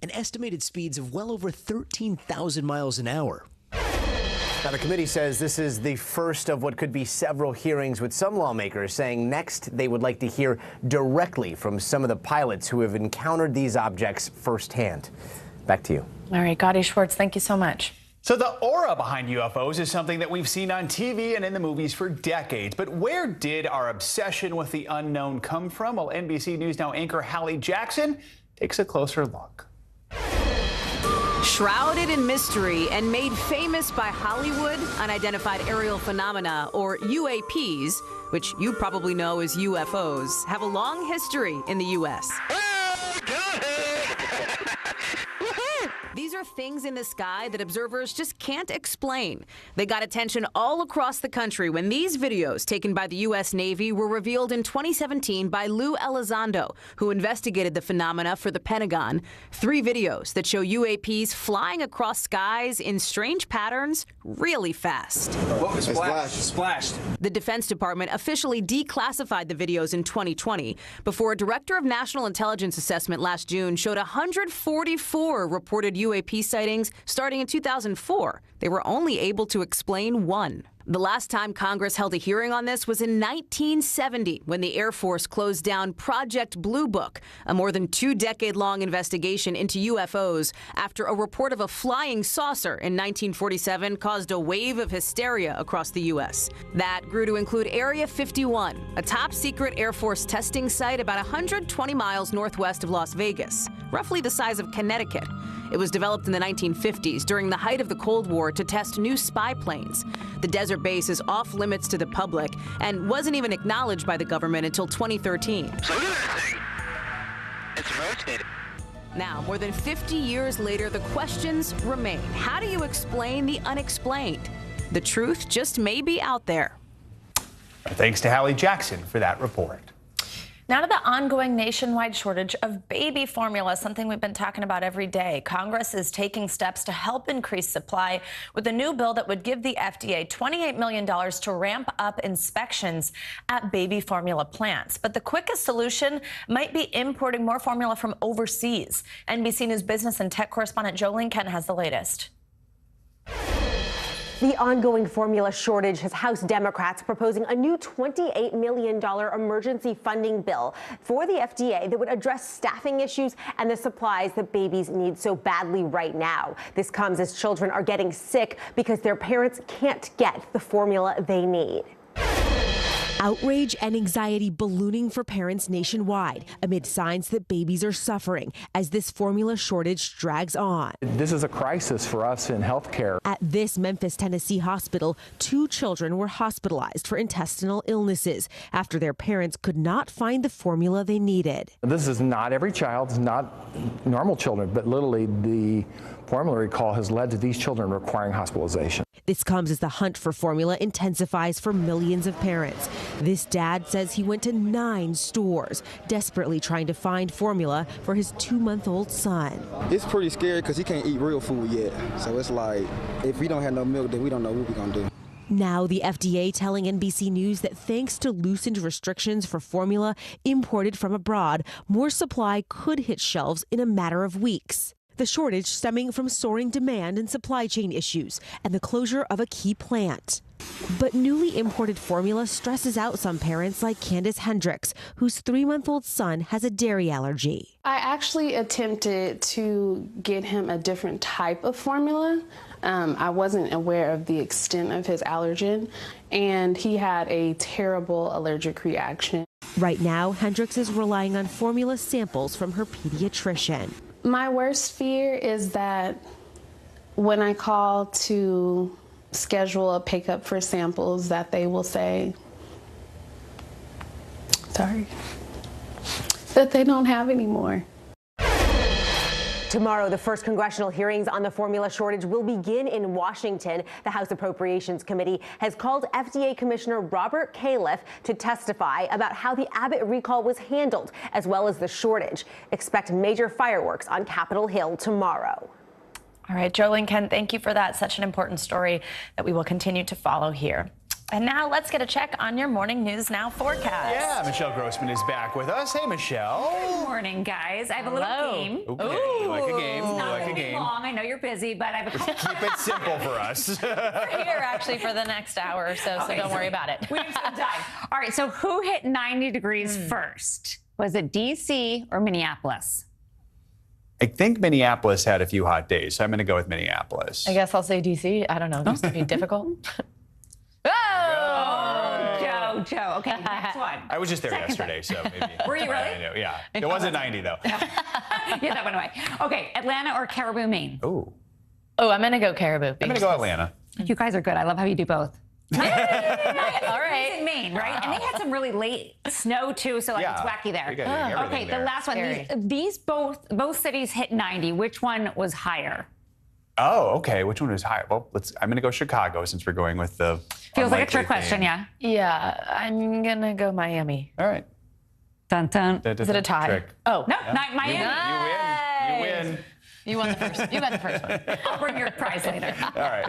Speaker 23: and estimated speeds of well over 13,000 miles an hour.
Speaker 21: Now, the committee says this is the first of what could be several hearings, with some lawmakers saying next they would like to hear directly from some of the pilots who have encountered these objects firsthand. Back to you.
Speaker 4: All right, Gotti Schwartz, thank you so much.
Speaker 22: So the aura behind UFOs is something that we've seen on TV and in the movies for decades. But where did our obsession with the unknown come from? Well, NBC News Now anchor Hallie Jackson takes a closer look.
Speaker 9: Shrouded in mystery and made famous by Hollywood, unidentified aerial phenomena, or UAPs, which you probably know as UFOs, have a long history in the U.S. These are things in the sky that observers just can't explain. They got attention all across the country when these videos taken by the U.S. Navy were revealed in 2017 by Lou Elizondo, who investigated the phenomena for the Pentagon. 3 videos that show UAPs flying across skies in strange patterns really fast.
Speaker 18: What was splashed?
Speaker 9: The Defense Department officially declassified the videos in 2020 before a Director of National Intelligence Assessment last June showed 144 reported UAP sightings starting in 2004. They were only able to explain 1. The last time Congress held a hearing on this was in 1970 when the Air Force closed down Project Blue Book, a more than 2-decade-long investigation into UFOs after a report of a flying saucer in 1947 caused a wave of hysteria across the U.S. That grew to include Area 51, a top-secret Air Force testing site about 120 miles northwest of Las Vegas, roughly the size of Connecticut. It was developed in the 1950s during the height of the Cold War to test new spy planes. The desert base is off limits to the public and wasn't even acknowledged by the government until 2013.
Speaker 10: So look at that thing. It's rotating.
Speaker 9: Now, more than 50 years later, the questions remain. How do you explain the unexplained? The truth just may be out there.
Speaker 22: Thanks to Hallie Jackson for that report.
Speaker 4: Now to the ongoing nationwide shortage of baby formula, something we've been talking about every day. Congress is taking steps to help increase supply with a new bill that would give the FDA $28 million to ramp up inspections at baby formula plants. But the quickest solution might be importing more formula from overseas. NBC News business and tech correspondent Jolene Kent has the latest.
Speaker 11: The ongoing formula shortage has House Democrats proposing a new $28 million emergency funding bill for the FDA that would address staffing issues and the supplies that babies need so badly right now. This comes as children are getting sick because their parents can't get the formula they need.
Speaker 12: Outrage and anxiety ballooning for parents nationwide amid signs that babies are suffering as this formula shortage drags on.
Speaker 13: This is a crisis for us in healthcare.
Speaker 12: At this Memphis, Tennessee hospital, 2 children were hospitalized for intestinal illnesses after their parents could not find the formula they needed.
Speaker 13: This is not every child, it's not normal children, but literally the formula recall has led to these children requiring hospitalization.
Speaker 12: This comes as the hunt for formula intensifies for millions of parents. This dad says he went to 9 stores, desperately trying to find formula for his 2-month-old son.
Speaker 16: It's pretty scary because he can't eat real food yet. So it's like, if we don't have no milk, then we don't know what we're going to do.
Speaker 12: Now the FDA telling NBC News that thanks to loosened restrictions for formula imported from abroad, more supply could hit shelves in a matter of weeks. The shortage stemming from soaring demand and supply chain issues and the closure of a key plant. But newly imported formula stresses out some parents like Candace Hendricks, whose 3-month-old son has a dairy allergy.
Speaker 26: I actually attempted to get him a different type of formula. I wasn't aware of the extent of his allergen, and he had a terrible allergic reaction.
Speaker 12: Right now, Hendricks is relying on formula samples from her pediatrician.
Speaker 26: My worst fear is that when I call to schedule a pickup for samples that they will say, sorry, that they don't have any more.
Speaker 11: Tomorrow, the first congressional hearings on the formula shortage will begin in Washington. The House Appropriations Committee has called FDA Commissioner Robert Califf to testify about how the Abbott recall was handled, as well as the shortage. Expect major fireworks on Capitol Hill tomorrow.
Speaker 4: All right, Jolene Kent, thank you for that. Such an important story that we will continue to follow here. And now let's get a check on your Morning News Now forecast.
Speaker 22: Yeah, Michelle Grossman is back with us. Hey, Michelle.
Speaker 28: Good morning, guys. I have a little game.
Speaker 22: Okay, you like a game.
Speaker 28: It's
Speaker 22: You
Speaker 28: not
Speaker 22: like
Speaker 28: going
Speaker 22: a
Speaker 28: to be
Speaker 22: game.
Speaker 28: long. I know you're busy, but I have a couple.
Speaker 22: Keep it simple for us.
Speaker 4: We're here actually for the next hour or so, so don't worry about it.
Speaker 28: We have some time. All right, so who hit 90 degrees first? Was it D.C. or Minneapolis?
Speaker 22: I think Minneapolis had a few hot days, so I'm going to go with Minneapolis.
Speaker 4: I guess I'll say DC. I don't know, just to be difficult.
Speaker 28: Oh, Joe. Okay, next one.
Speaker 22: I was just there yesterday, so maybe.
Speaker 28: Were you really?
Speaker 22: Yeah. It wasn't 90, though.
Speaker 28: Yeah, that went away. Okay, Atlanta or Caribou, Maine?
Speaker 4: Oh, I'm going to go Caribou.
Speaker 22: I'm going to go Atlanta.
Speaker 28: You guys are good. I love how you do both.
Speaker 4: All right.
Speaker 28: In Maine, right? And they had some really late snow too, so it's wacky there. Okay, the last one. These both cities hit 90. Which one was higher?
Speaker 22: Oh, okay. Which one was higher? Well, I'm going to go Chicago since we're going with the.
Speaker 28: Feels like a trick question, yeah.
Speaker 4: Yeah, I'm going to go Miami.
Speaker 22: All right.
Speaker 28: Dun dun.
Speaker 4: Is it a tie?
Speaker 22: Trick.
Speaker 4: Oh,
Speaker 28: no, not Miami.
Speaker 22: You win.
Speaker 4: You won the first. You got the first one.
Speaker 28: I'll bring your prize later.
Speaker 22: All right.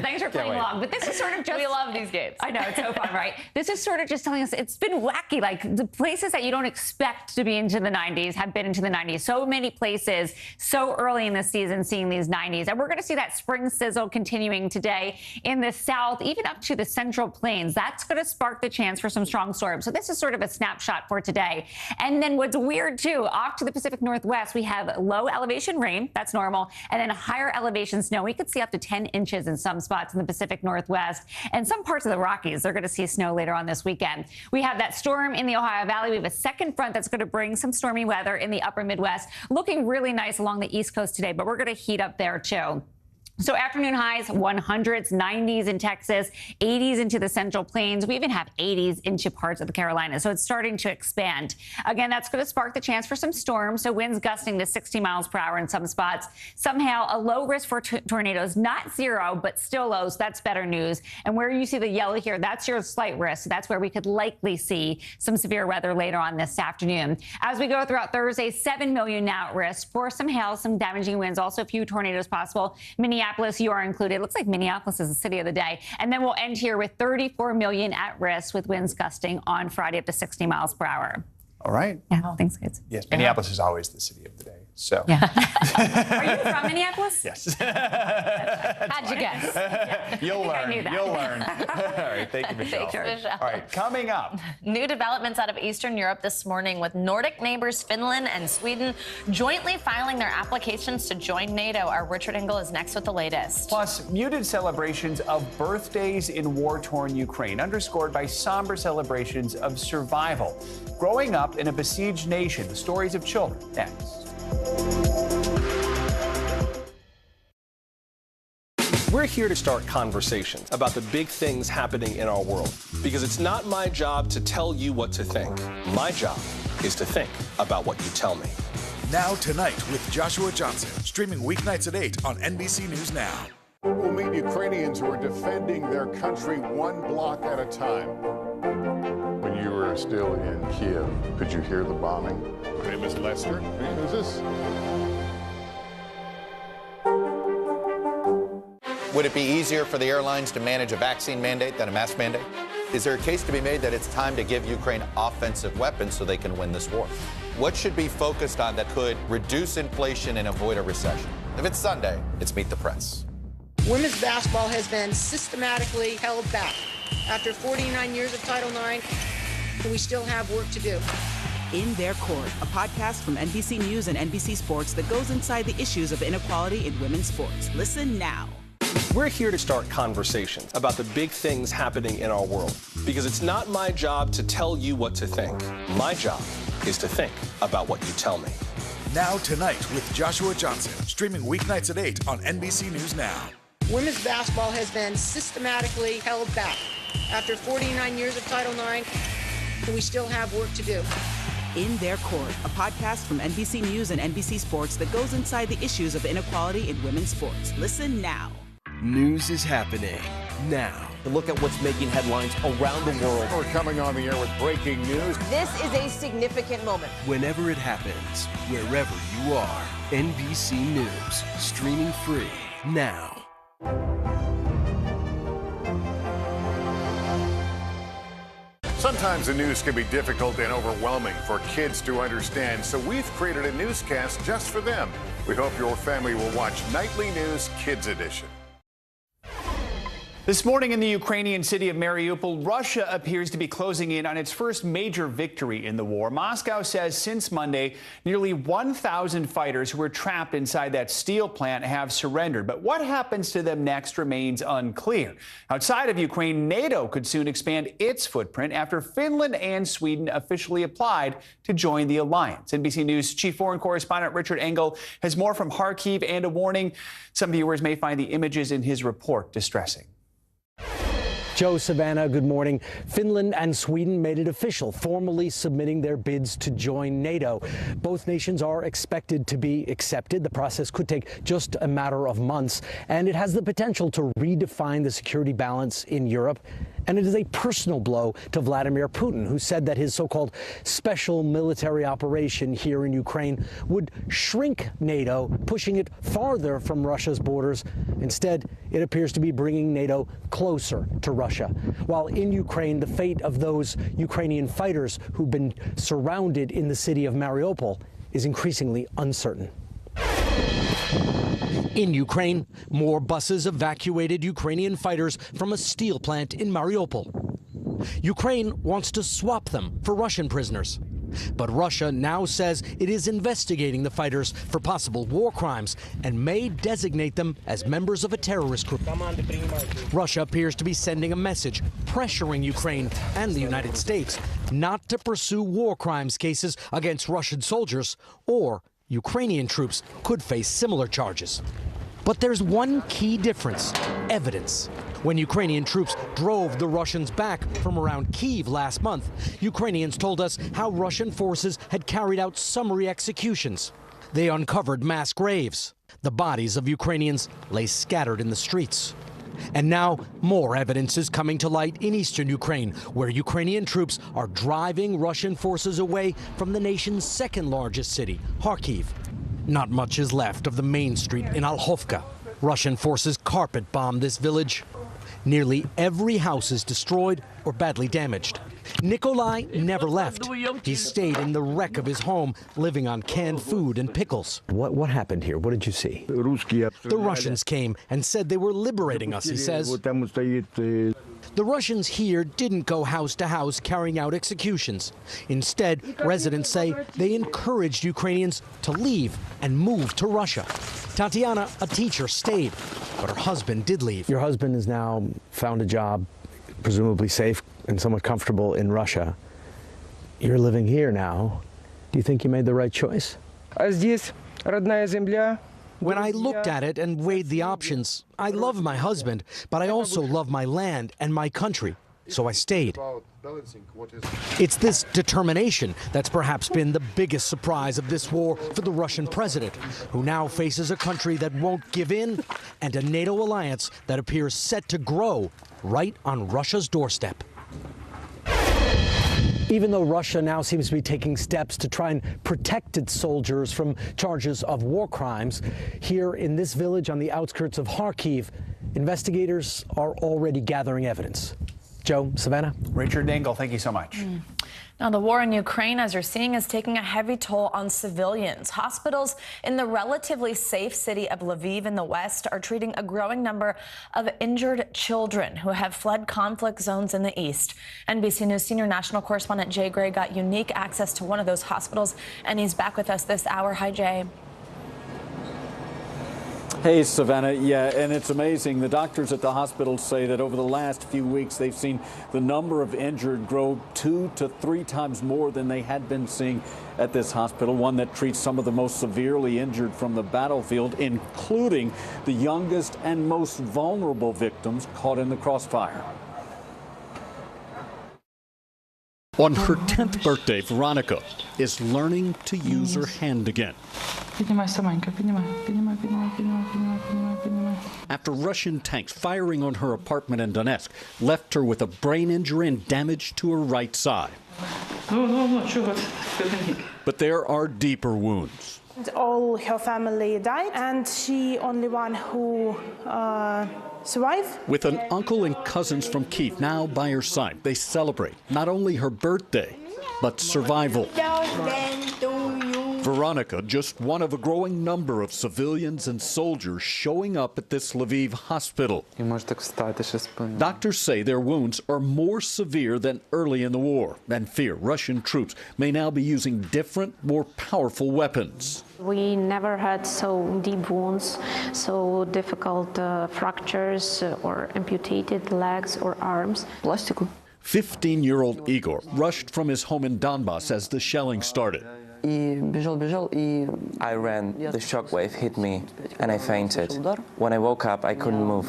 Speaker 28: Thanks for playing along. But this is sort of just.
Speaker 4: We love these games.
Speaker 28: I know, it's so fun, right? This is sort of just telling us it's been wacky. Like the places that you don't expect to be into the 90s have been into the 90s. So many places so early in the season seeing these 90s. And we're going to see that spring sizzle continuing today in the south, even up to the central plains. That's going to spark the chance for some strong storms. So this is sort of a snapshot for today. And then what's weird, too, off to the Pacific Northwest, we have low elevation rain. That's normal. And then higher elevation snow. We could see up to 10 inches in some spots in the Pacific Northwest and some parts of the Rockies. They're going to see snow later on this weekend. We have that storm in the Ohio Valley. We have a second front that's going to bring some stormy weather in the upper Midwest. Looking really nice along the East Coast today, but we're going to heat up there too. So afternoon highs, 100s, 90s in Texas, 80s into the Central Plains. We even have 80s into parts of the Carolinas. So it's starting to expand. Again, that's going to spark the chance for some storms. So winds gusting to 60 miles per hour in some spots. Somehow a low risk for tornadoes, not zero, but still low. So that's better news. And where you see the yellow here, that's your slight risk. That's where we could likely see some severe weather later on this afternoon. As we go throughout Thursday, 7 million now at risk for some hail, some damaging winds, also a few tornadoes possible. Minneapolis, you are included. It looks like Minneapolis is the city of the day. And then we'll end here with 34 million at risk with winds gusting on Friday up to 60 miles per hour.
Speaker 22: All right.
Speaker 28: Yeah, thanks, kids.
Speaker 22: Yes, Minneapolis is always the city of the day. So.
Speaker 28: Yeah. Are you from Minneapolis?
Speaker 22: Yes.
Speaker 28: How'd you guess? Yeah.
Speaker 22: You'll learn.
Speaker 28: I knew that.
Speaker 22: You'll learn. All right. Thank you, Michelle.
Speaker 4: Thanks, Michelle.
Speaker 22: All right. Coming up.
Speaker 4: New developments out of Eastern Europe this morning with Nordic neighbors Finland and Sweden jointly filing their applications to join NATO. Our Richard Engel is next with the latest.
Speaker 22: Plus, muted celebrations of birthdays in war-torn Ukraine, underscored by somber celebrations of survival. Growing up in a besieged nation, the stories of children. Next.
Speaker 3: We're here to start conversations about the big things happening in our world, because it's not my job to tell you what to think. My job is to think about what you tell me.
Speaker 5: Now Tonight with Joshua Johnson, streaming weeknights at 8 on NBC News Now.
Speaker 7: We'll meet Ukrainians who are defending their country one block at a time. When you were still in Kiev, could you hear the bombing? My name is Lester. Who's this?
Speaker 8: Would it be easier for the airlines to manage a vaccine mandate than a mask mandate? Is there a case to be made that it's time to give Ukraine offensive weapons so they can win this war? What should be focused on that could reduce inflation and avoid a recession? If it's Sunday, it's Meet the Press.
Speaker 14: Women's basketball has been systematically held back. After 49 years of Title IX, we still have work to do.
Speaker 15: In Their Court, a podcast from NBC News and NBC Sports that goes inside the issues of inequality in women's sports. Listen now.
Speaker 3: We're here to start conversations about the big things happening in our world, because it's not my job to tell you what to think. My job is to think about what you tell me.
Speaker 5: Now Tonight with Joshua Johnson, streaming weeknights at 8 on NBC News Now.
Speaker 14: Women's basketball has been systematically held back. After 49 years of Title IX, we still have work to do.
Speaker 15: In Their Court, a podcast from NBC News and NBC Sports that goes inside the issues of inequality in women's sports. Listen now.
Speaker 19: News is happening now.
Speaker 27: Look at what's making headlines around the world.
Speaker 7: We're coming on the air with breaking news.
Speaker 29: This is a significant moment.
Speaker 19: Whenever it happens, wherever you are, NBC News, streaming free now.
Speaker 7: Sometimes the news can be difficult and overwhelming for kids to understand, so we've created a newscast just for them. We hope your family will watch Nightly News Kids Edition.
Speaker 22: This morning in the Ukrainian city of Mariupol, Russia appears to be closing in on its first major victory in the war. Moscow says since Monday, nearly 1,000 fighters who were trapped inside that steel plant have surrendered. But what happens to them next remains unclear. Outside of Ukraine, NATO could soon expand its footprint after Finland and Sweden officially applied to join the alliance. NBC News chief foreign correspondent Richard Engel has more from Kharkiv and a warning. Some viewers may find the images in his report distressing.
Speaker 1: Joe, Savannah, good morning. Finland and Sweden made it official, formally submitting their bids to join NATO. Both nations are expected to be accepted. The process could take just a matter of months, and it has the potential to redefine the security balance in Europe. And it is a personal blow to Vladimir Putin, who said that his so-called special military operation here in Ukraine would shrink NATO, pushing it farther from Russia's borders. Instead, it appears to be bringing NATO closer to Russia. While in Ukraine, the fate of those Ukrainian fighters who've been surrounded in the city of Mariupol is increasingly uncertain. In Ukraine, more buses evacuated Ukrainian fighters from a steel plant in Mariupol. Ukraine wants to swap them for Russian prisoners. But Russia now says it is investigating the fighters for possible war crimes and may designate them as members of a terrorist group. Russia appears to be sending a message pressuring Ukraine and the United States not to pursue war crimes cases against Russian soldiers, or Ukrainian troops could face similar charges. But there's one key difference: evidence. When Ukrainian troops drove the Russians back from around Kyiv last month, Ukrainians told us how Russian forces had carried out summary executions. They uncovered mass graves. The bodies of Ukrainians lay scattered in the streets. And now more evidence is coming to light in eastern Ukraine, where Ukrainian troops are driving Russian forces away from the nation's second largest city, Kharkiv. Not much is left of the main street in Olhovka. Russian forces carpet bombed this village. Nearly every house is destroyed or badly damaged. Nikolai never left. He stayed in the wreck of his home, living on canned food and pickles. What happened here? What did you see? The Russians came and said they were liberating us, he says. The Russians here didn't go house to house carrying out executions. Instead, residents say they encouraged Ukrainians to leave and move to Russia. Tatiana, a teacher, stayed, but her husband did leave. Your husband has now found a job, presumably safe and somewhat comfortable in Russia. You're living here now. Do you think you made the right choice? When I looked at it and weighed the options, I love my husband, but I also love my land and my country, so I stayed. It's this determination that's perhaps been the biggest surprise of this war for the Russian president, who now faces a country that won't give in and a NATO alliance that appears set to grow right on Russia's doorstep. Even though Russia now seems to be taking steps to try and protect its soldiers from charges of war crimes, here in this village on the outskirts of Kharkiv, investigators are already gathering evidence. Joe, Savannah.
Speaker 22: Richard Engel, thank you so much.
Speaker 4: Now, the war in Ukraine, as you're seeing, is taking a heavy toll on civilians. Hospitals in the relatively safe city of Lviv in the west are treating a growing number of injured children who have fled conflict zones in the east. NBC News senior national correspondent Jay Gray got unique access to one of those hospitals, and he's back with us this hour. Hi, Jay.
Speaker 2: Hey, Savannah. Yeah, and it's amazing. The doctors at the hospital say that over the last few weeks, they've seen the number of injured grow 2 to 3 times more than they had been seeing at this hospital, one that treats some of the most severely injured from the battlefield, including the youngest and most vulnerable victims caught in the crossfire.
Speaker 6: On her 10th birthday, Veronica is learning to use her hand again. After Russian tanks firing on her apartment in Donetsk left her with a brain injury and damage to her right side. But there are deeper wounds.
Speaker 17: All her family died, and she only one who survived.
Speaker 6: With an uncle and cousins from Kyiv now by her side, they celebrate not only her birthday, but survival. Veronica, just one of a growing number of civilians and soldiers showing up at this Lviv hospital. Doctors say their wounds are more severe than early in the war and fear Russian troops may now be using different, more powerful weapons.
Speaker 9: We never had so deep wounds, so difficult fractures or amputated legs or arms.
Speaker 6: 15-year-old Igor rushed from his home in Donbass as the shelling started.
Speaker 10: I ran, the shockwave hit me, and I fainted. When I woke up, I couldn't move.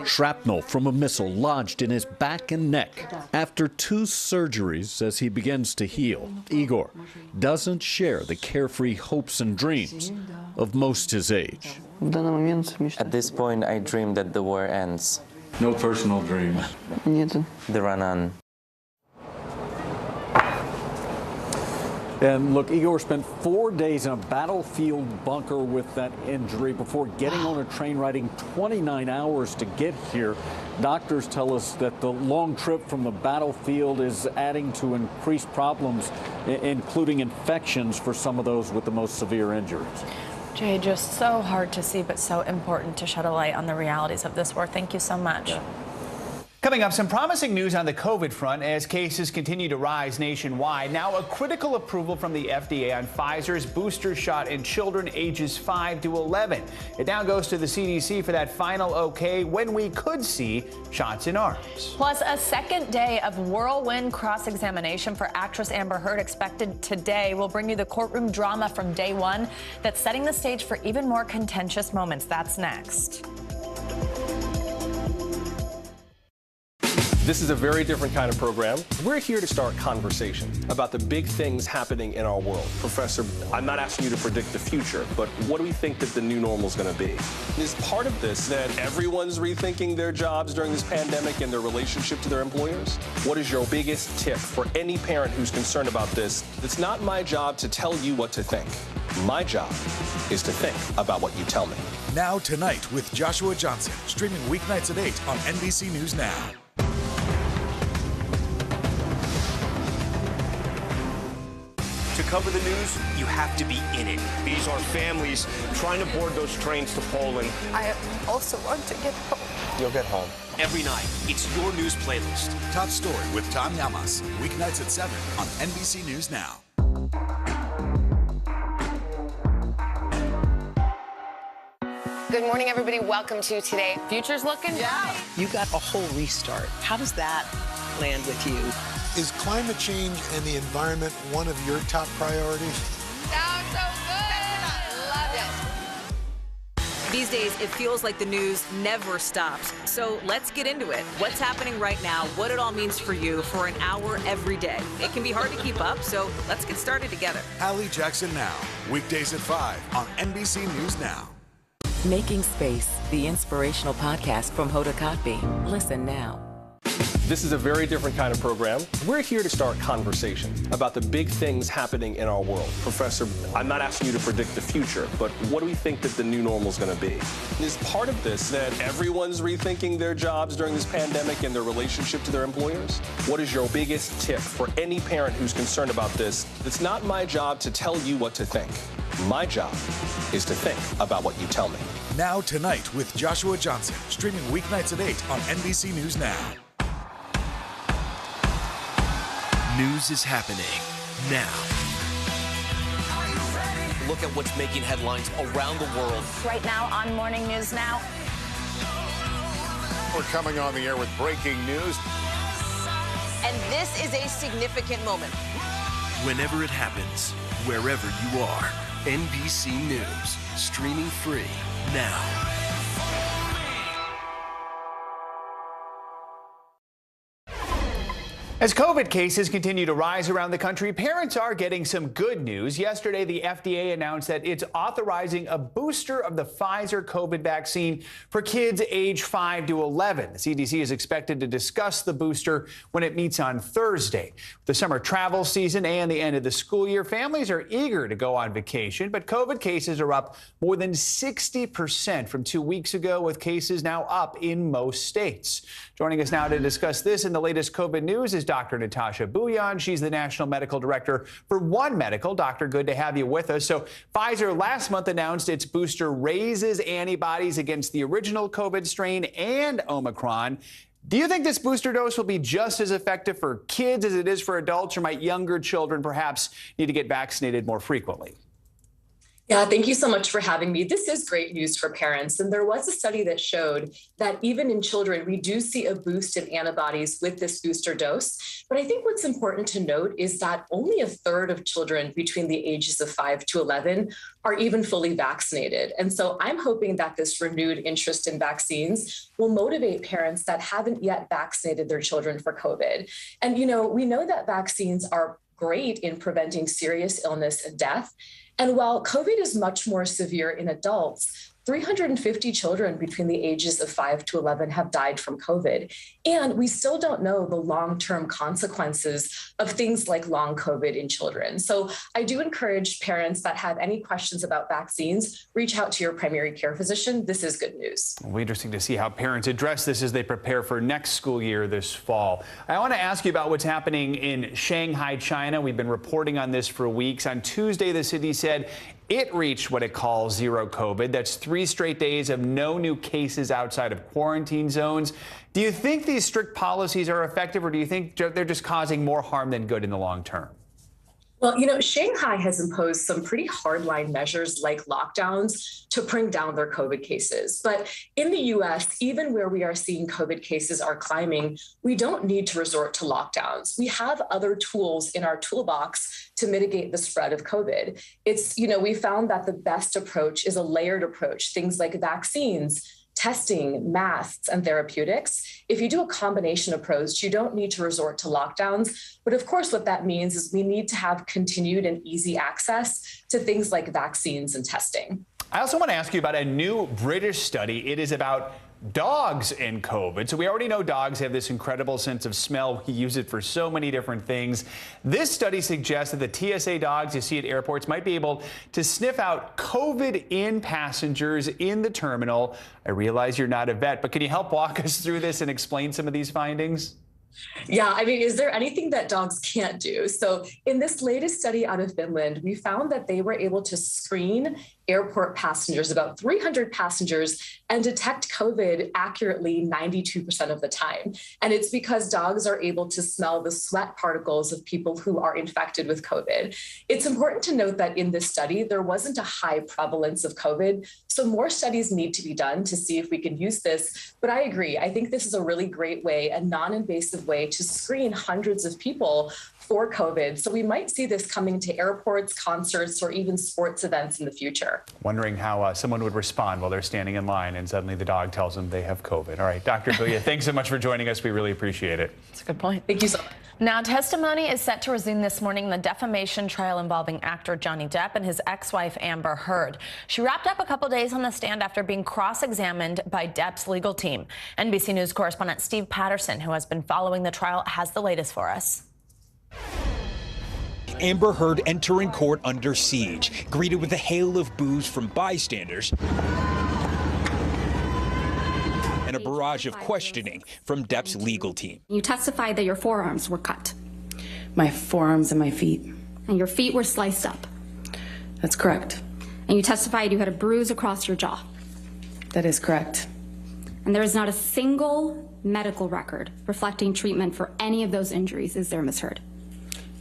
Speaker 6: Shrapnel from a missile lodged in his back and neck. After 2 surgeries, as he begins to heal, Igor doesn't share the carefree hopes and dreams of most his age.
Speaker 10: At this point, I dream that the war ends.
Speaker 6: No personal dream.
Speaker 10: There are none.
Speaker 2: And look, Igor spent 4 days in a battlefield bunker with that injury before getting on a train, riding 29 hours to get here. Doctors tell us that the long trip from the battlefield is adding to increased problems, including infections for some of those with the most severe injuries.
Speaker 4: Jay, just so hard to see, but so important to shed a light on the realities of this war. Thank you so much.
Speaker 22: Yeah. Coming up, some promising news on the COVID front as cases continue to rise nationwide. Now, a critical approval from the FDA on Pfizer's booster shot in children ages 5 to 11. It now goes to the CDC for that final okay when we could see shots in arms.
Speaker 4: Plus, a second day of whirlwind cross-examination for actress Amber Heard expected today. We'll bring you the courtroom drama from day one that's setting the stage for even more contentious moments. That's next.
Speaker 3: This is a very different kind of program. We're here to start conversation about the big things happening in our world. Professor, I'm not asking you to predict the future, but what do we think that the new normal is going to be? Is part of this that everyone's rethinking their jobs during this pandemic and their relationship to their employers? What is your biggest tip for any parent who's concerned about this? It's not my job to tell you what to think. My job is to think about what you tell me.
Speaker 5: Now Tonight with Joshua Johnson, streaming weeknights at 8 on NBC News Now.
Speaker 13: To cover the news, you have to be in it. These are families trying to board those trains to Poland.
Speaker 18: I also want to get home.
Speaker 13: You'll get home. Every night, it's your news playlist.
Speaker 5: Top Story with Tom Llamas, weeknights at 7 on NBC News Now.
Speaker 29: Good morning, everybody. Welcome to Today. Future's looking bright.
Speaker 10: You got a whole restart. How does that land with you?
Speaker 20: Is climate change and the environment one of your top priorities?
Speaker 29: Sounds so good. Love it.
Speaker 21: These days, it feels like the news never stops. So let's get into it. What's happening right now, what it all means for you for an hour every day. It can be hard to keep up, so let's get started together.
Speaker 5: Hallie Jackson Now, weekdays at 5 on NBC News Now.
Speaker 23: Making Space, the inspirational podcast from Hoda Kotb. Listen now.
Speaker 3: This is a very different kind of program. We're here to start conversation about the big things happening in our world. Professor, I'm not asking you to predict the future, but what do we think that the new normal is going to be? Is part of this that everyone's rethinking their jobs during this pandemic and their relationship to their employers? What is your biggest tip for any parent who's concerned about this? It's not my job to tell you what to think. My job is to think about what you tell me.
Speaker 5: Now Tonight with Joshua Johnson, streaming weeknights at 8 on NBC News Now.
Speaker 19: News is happening now.
Speaker 27: Look at what's making headlines around the world.
Speaker 4: Right now on Morning News Now.
Speaker 7: We're coming on the air with breaking news.
Speaker 29: And this is a significant moment.
Speaker 19: Whenever it happens, wherever you are, NBC News, streaming free now.
Speaker 22: As COVID cases continue to rise around the country, parents are getting some good news. Yesterday, the FDA announced that it's authorizing a booster of the Pfizer COVID vaccine for kids age 5 to 11. The CDC is expected to discuss the booster when it meets on Thursday. The summer travel season and the end of the school year, families are eager to go on vacation, but COVID cases are up more than 60% from 2 weeks ago, with cases now up in most states. Joining us now to discuss this and the latest COVID news is Dr. Natasha Bouillon. She's the National Medical Director for One Medical. Doctor, good to have you with us. So Pfizer last month announced its booster raises antibodies against the original COVID strain and Omicron. Do you think this booster dose will be just as effective for kids as it is for adults, or might younger children perhaps need to get vaccinated more frequently?
Speaker 8: Yeah, thank you so much for having me. This is great news for parents. And there was a study that showed that even in children, we do see a boost in antibodies with this booster dose. But I think what's important to note is that only a third of children between the ages of 5 to 11 are even fully vaccinated. And so I'm hoping that this renewed interest in vaccines will motivate parents that haven't yet vaccinated their children for COVID. And, you know, we know that vaccines are great in preventing serious illness and death. And while COVID is much more severe in adults, 350 children between the ages of 5 to 11 have died from COVID. And we still don't know the long-term consequences of things like long COVID in children. So I do encourage parents that have any questions about vaccines, reach out to your primary care physician. This is good news.
Speaker 22: It'll be interesting to see how parents address this as they prepare for next school year this fall. I want to ask you about what's happening in Shanghai, China. We've been reporting on this for weeks. On Tuesday, the city said it reached what it calls zero COVID. That's 3 straight days of no new cases outside of quarantine zones. Do you think these strict policies are effective, or do you think they're just causing more harm than good in the long term?
Speaker 8: Well, you know, Shanghai has imposed some pretty hardline measures like lockdowns to bring down their COVID cases. But in the U.S., even where we are seeing COVID cases are climbing, we don't need to resort to lockdowns. We have other tools in our toolbox to mitigate the spread of COVID. It's, you know, we found that the best approach is a layered approach, things like vaccines, testing, masks, and therapeutics. If you do a combination approach, you don't need to resort to lockdowns. But of course, what that means is we need to have continued and easy access to things like vaccines and testing.
Speaker 22: I also want to ask you about a new British study. It is about dogs and COVID. So we already know dogs have this incredible sense of smell. We use it for so many different things. This study suggests that the TSA dogs you see at airports might be able to sniff out COVID in passengers in the terminal. I realize you're not a vet, but can you help walk us through this and explain some of these findings?
Speaker 8: Yeah, I mean, is there anything that dogs can't do? So in this latest study out of Finland, we found that they were able to screen airport passengers, about 300 passengers, and detect COVID accurately 92% of the time. And it's because dogs are able to smell the sweat particles of people who are infected with COVID. It's important to note that in this study, there wasn't a high prevalence of COVID. So more studies need to be done to see if we can use this. But I agree. I think this is a really great way, a non-invasive way to screen hundreds of people for COVID. So we might see this coming to airports, concerts, or even sports events in the future.
Speaker 22: Wondering how someone would respond while they're standing in line and suddenly the dog tells them they have COVID. All right, Dr. Bouillon, thanks so much for joining us. We really appreciate it.
Speaker 4: That's a good point.
Speaker 8: Thank you so much.
Speaker 4: Now, testimony is set to resume this morning in the defamation trial involving actor Johnny Depp and his ex-wife Amber Heard. She wrapped up a couple days on the stand after being cross-examined by Depp's legal team. NBC News correspondent Steve Patterson, who has been following the trial, has the latest for us.
Speaker 11: Amber Heard entering court under siege, greeted with a hail of boos from bystanders and a barrage of questioning from Depp's legal team.
Speaker 12: You testified that your forearms were cut.
Speaker 14: My forearms and my feet.
Speaker 12: And your feet were sliced up.
Speaker 14: That's correct.
Speaker 12: And you testified you had a bruise across your jaw.
Speaker 14: That is correct.
Speaker 12: And there is not a single medical record reflecting treatment for any of those injuries, is there, Ms. Heard?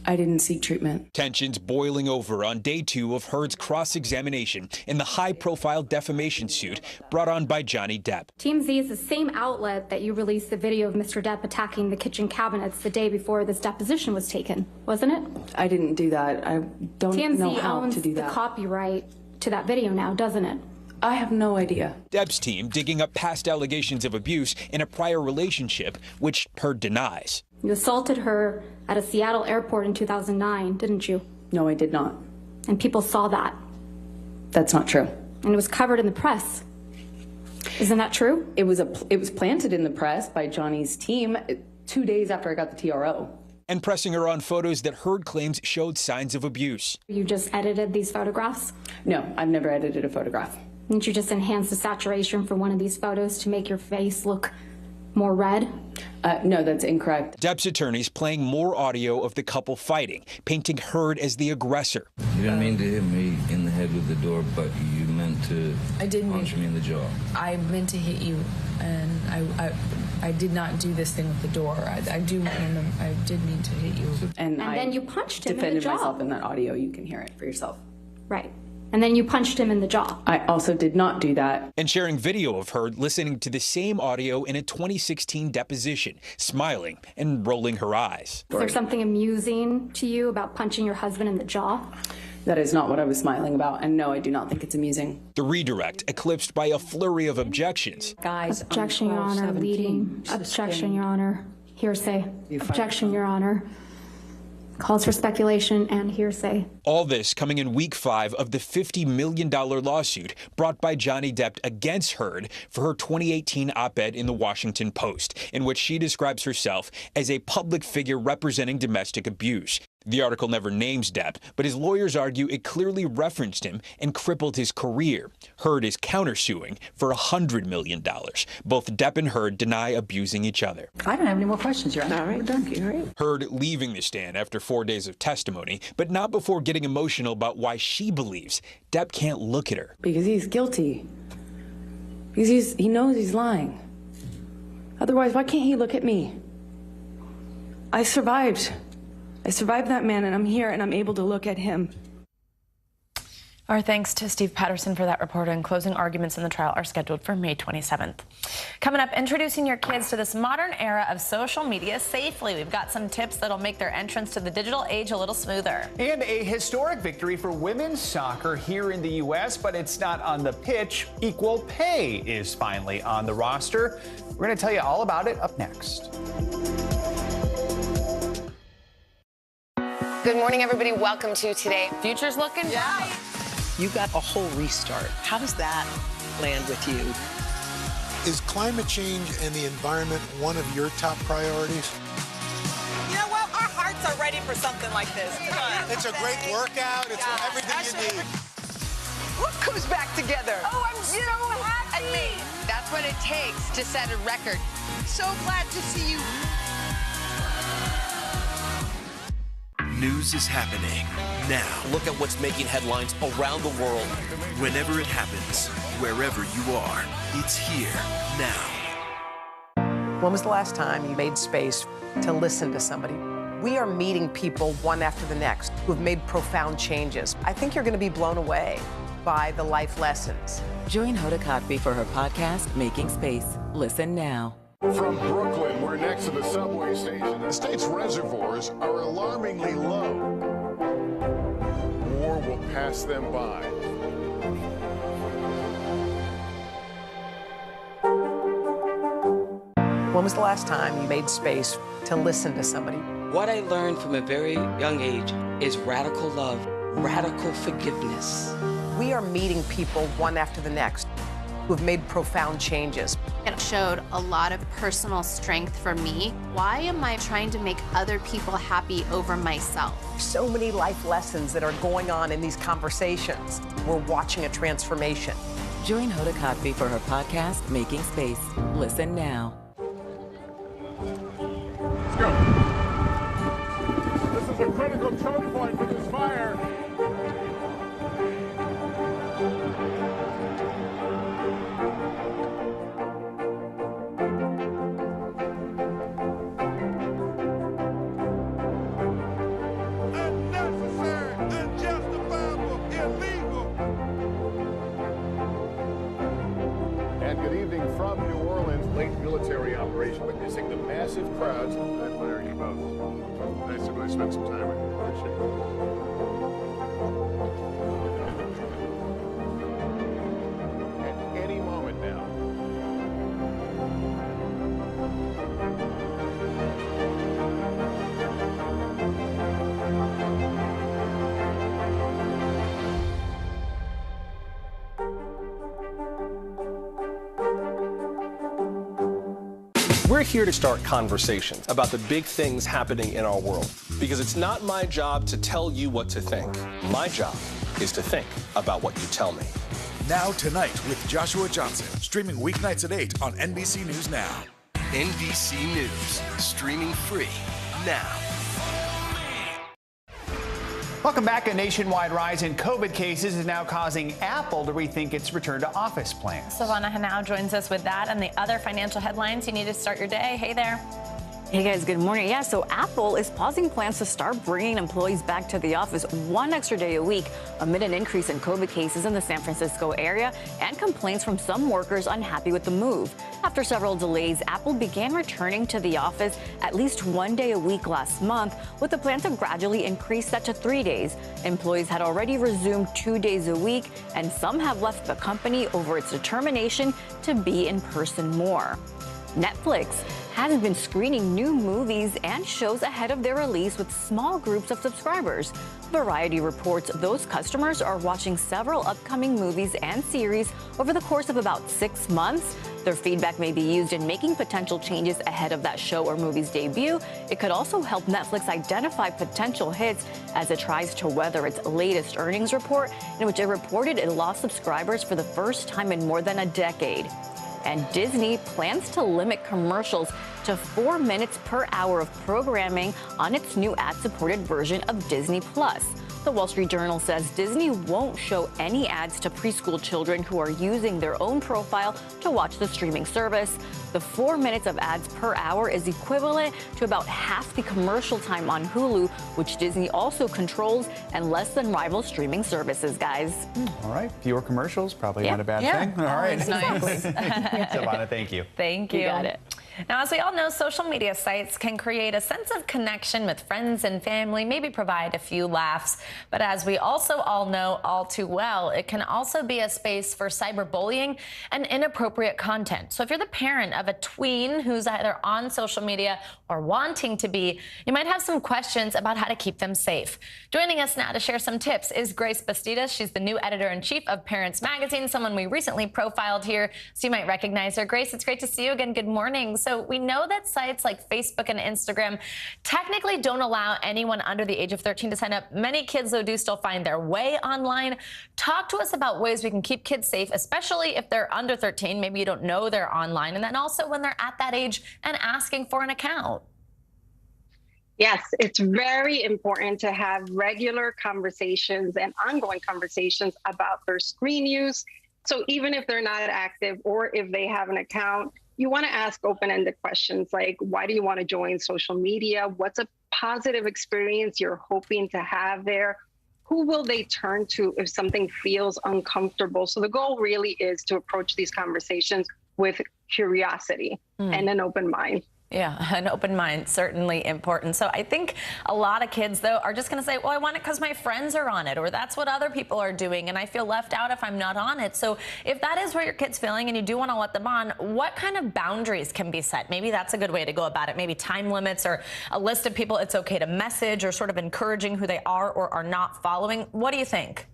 Speaker 14: I didn't seek treatment.
Speaker 11: Tensions boiling over on day 2 of Heard's cross-examination in the high-profile defamation suit brought on by Johnny Depp.
Speaker 12: TMZ is the same outlet that you released the video of Mr. Depp attacking the kitchen cabinets the day before this deposition was taken, wasn't it?
Speaker 14: I didn't do that. I don't know how to do that.
Speaker 12: TMZ owns the copyright to that video now, doesn't it?
Speaker 14: I have no idea.
Speaker 11: Depp's team digging up past allegations of abuse in a prior relationship, which Heard denies.
Speaker 12: You assaulted her at a Seattle airport in 2009, didn't you?
Speaker 14: No, I did not.
Speaker 12: And people saw that.
Speaker 14: That's not true.
Speaker 12: And it was covered in the press. Isn't that true?
Speaker 14: It was planted in the press by Johnny's team 2 days after I got the TRO.
Speaker 11: And pressing her on photos that Heard claims showed signs of abuse.
Speaker 12: You just edited these photographs?
Speaker 14: No, I've never edited a photograph.
Speaker 12: Didn't you just enhance the saturation for one of these photos to make your face look more red?
Speaker 14: No, that's incorrect.
Speaker 11: Depp's attorneys playing more audio of the couple fighting, painting Heard as the aggressor.
Speaker 1: You didn't mean to hit me in the head with the door, but you meant to punch me in the jaw.
Speaker 9: I meant to hit you, and I did not do this thing with the door. I did mean to hit you.
Speaker 14: And
Speaker 12: then you punched him in the
Speaker 14: defended
Speaker 12: jaw.
Speaker 14: myself in that audio. You can hear it for yourself.
Speaker 12: Right. And then you punched him in the jaw.
Speaker 14: I also did not do that.
Speaker 11: And sharing video of Heard listening to the same audio in a 2016 deposition, smiling and rolling her eyes.
Speaker 12: Is there something amusing to you about punching your husband in the jaw?
Speaker 14: That is not what I was smiling about, and no, I do not think it's amusing.
Speaker 11: The redirect eclipsed by a flurry of objections.
Speaker 9: Guys,
Speaker 12: Objection, Your Honor. Leading. Objection, Your Honor. Hearsay. Objection, Your Honor. Calls for speculation and hearsay.
Speaker 11: All this coming in week 5 of the $50 million lawsuit brought by Johnny Depp against Heard for her 2018 op-ed in the Washington Post, in which she describes herself as a public figure representing domestic abuse. The article never names Depp, but his lawyers argue it clearly referenced him and crippled his career. Heard is countersuing for $100 million. Both Depp and Heard deny abusing each other.
Speaker 9: I don't have any more questions, Your Honor. All right, thank you. All right.
Speaker 11: Heard leaving the stand after 4 days of testimony, but not before getting emotional about why she believes Depp can't look at her.
Speaker 14: Because he's guilty. Because he knows he's lying. Otherwise, why can't he look at me? I survived. I survived that man, and I'm here, and I'm able to look at him.
Speaker 4: Our thanks to Steve Patterson for that report, and closing arguments in the trial are scheduled for May 27th. Coming up, introducing your kids to this modern era of social media safely. We've got some tips that'll make their entrance to the digital age a little smoother.
Speaker 22: And a historic victory for women's soccer here in the U.S., but it's not on the pitch. Equal pay is finally on the roster. We're going to tell you all about it up next.
Speaker 29: Good morning, everybody. Welcome to Today. Future's looking bright.
Speaker 15: You got a whole restart. How does that land with you?
Speaker 20: Is climate change and the environment one of your top priorities?
Speaker 16: You know what? Our hearts are ready for something like this. Come on.
Speaker 20: It's a great workout. It's everything you need.
Speaker 16: Look who's back together. Oh, I'm so happy.
Speaker 29: And me. That's what it takes to set a record.
Speaker 16: So glad to see you.
Speaker 19: News is happening now.
Speaker 27: Look at what's making headlines around the world.
Speaker 19: Whenever it happens, wherever you are, it's here now.
Speaker 16: When was the last time you made space to listen to somebody? We are meeting people one after the next who've made profound changes. I think you're going to be blown away by the life lessons.
Speaker 23: Join Hoda Kotb for her podcast, Making Space. Listen now.
Speaker 7: From Brooklyn, we're next to the subway station. The state's reservoirs are alarmingly low. War will pass them by.
Speaker 16: When was the last time you made space to listen to somebody?
Speaker 17: What I learned from a very young age is radical love, radical forgiveness.
Speaker 16: We are meeting people one after the next who've made profound changes.
Speaker 24: It showed a lot of personal strength for me. Why am I trying to make other people happy over myself?
Speaker 16: So many life lessons that are going on in these conversations. We're watching a transformation.
Speaker 23: Join Hoda Kotb for her podcast, Making Space. Listen now.
Speaker 7: Let's go. This is a critical choke point for this fire. Military operation witnessing the massive crowds. I admire you both. Nice to really spend some time with you. Appreciate it. At any moment now.
Speaker 3: We're here to start conversations about the big things happening in our world, because it's not my job to tell you what to think. My job is to think about what you tell me.
Speaker 5: Now Tonight with Joshua Johnson, streaming weeknights at 8 on NBC News Now.
Speaker 19: NBC News, streaming free now.
Speaker 22: Welcome back. A nationwide rise in COVID cases is now causing Apple to rethink its return to office plans.
Speaker 4: Savannah Hanau joins us with that and the other financial headlines you need to start your day. Hey there.
Speaker 2: Hey guys, good morning. Yeah, so Apple is pausing plans to start bringing employees back to the office one extra day a week amid an increase in COVID cases in the San Francisco area and complaints from some workers unhappy with the move. After several delays, Apple began returning to the office at least one day a week last month, with a plan to gradually increase that to 3 days. Employees had already resumed 2 days a week, and some have left the company over its determination to be in person more. Netflix has been screening new movies and shows ahead of their release with small groups of subscribers. Variety reports those customers are watching several upcoming movies and series over the course of about 6 months. Their feedback may be used in making potential changes ahead of that show or movie's debut. It could also help Netflix identify potential hits as it tries to weather its latest earnings report, in which it reported it lost subscribers for the first time in more than a decade. And Disney plans to limit commercials to 4 minutes per hour of programming on its new ad-supported version of Disney+. The Wall Street Journal says Disney won't show any ads to preschool children who are using their own profile to watch the streaming service. The 4 minutes of ads per hour is equivalent to about half the commercial time on Hulu, which Disney also controls, and less than rival streaming services, guys.
Speaker 22: All right. Fewer commercials, probably not a bad thing. All right.
Speaker 4: Nice.
Speaker 22: Savannah, thank you.
Speaker 4: Thank you.
Speaker 2: You got it.
Speaker 4: Now, as we all know, social media sites can create a sense of connection with friends and family, maybe provide a few laughs. But as we also all know all too well, it can also be a space for cyberbullying and inappropriate content. So if you're the parent of a tween who's either on social media or wanting to be, you might have some questions about how to keep them safe. Joining us now to share some tips is Grace Bastidas. She's the new editor-in-chief of Parents Magazine, someone we recently profiled here, so you might recognize her. Grace, it's great to see you again. Good morning. So we know that sites like Facebook and Instagram technically don't allow anyone under the age of 13 to sign up. Many kids, though, do still find their way online. Talk to us about ways we can keep kids safe, especially if they're under 13. Maybe you don't know they're online. And then also when they're at that age and asking for an account.
Speaker 6: Yes, it's very important to have regular conversations and ongoing conversations about their screen use. So even if they're not active or if they have an account, you want to ask open-ended questions like, why do you want to join social media? What's a positive experience you're hoping to have there? Who will they turn to if something feels uncomfortable? So the goal really is to approach these conversations with curiosity and an open mind.
Speaker 4: Yeah, an open mind, certainly important. So I think a lot of kids, though, are just going to say, well, I want it because my friends are on it, or that's what other people are doing, and I feel left out if I'm not on it. So if that is where your kid's feeling and you do want to let them on, what kind of boundaries can be set? Maybe that's a good way to go about it. Maybe time limits or a list of people it's okay to message, or sort of encouraging who they are or are not following. What do you think?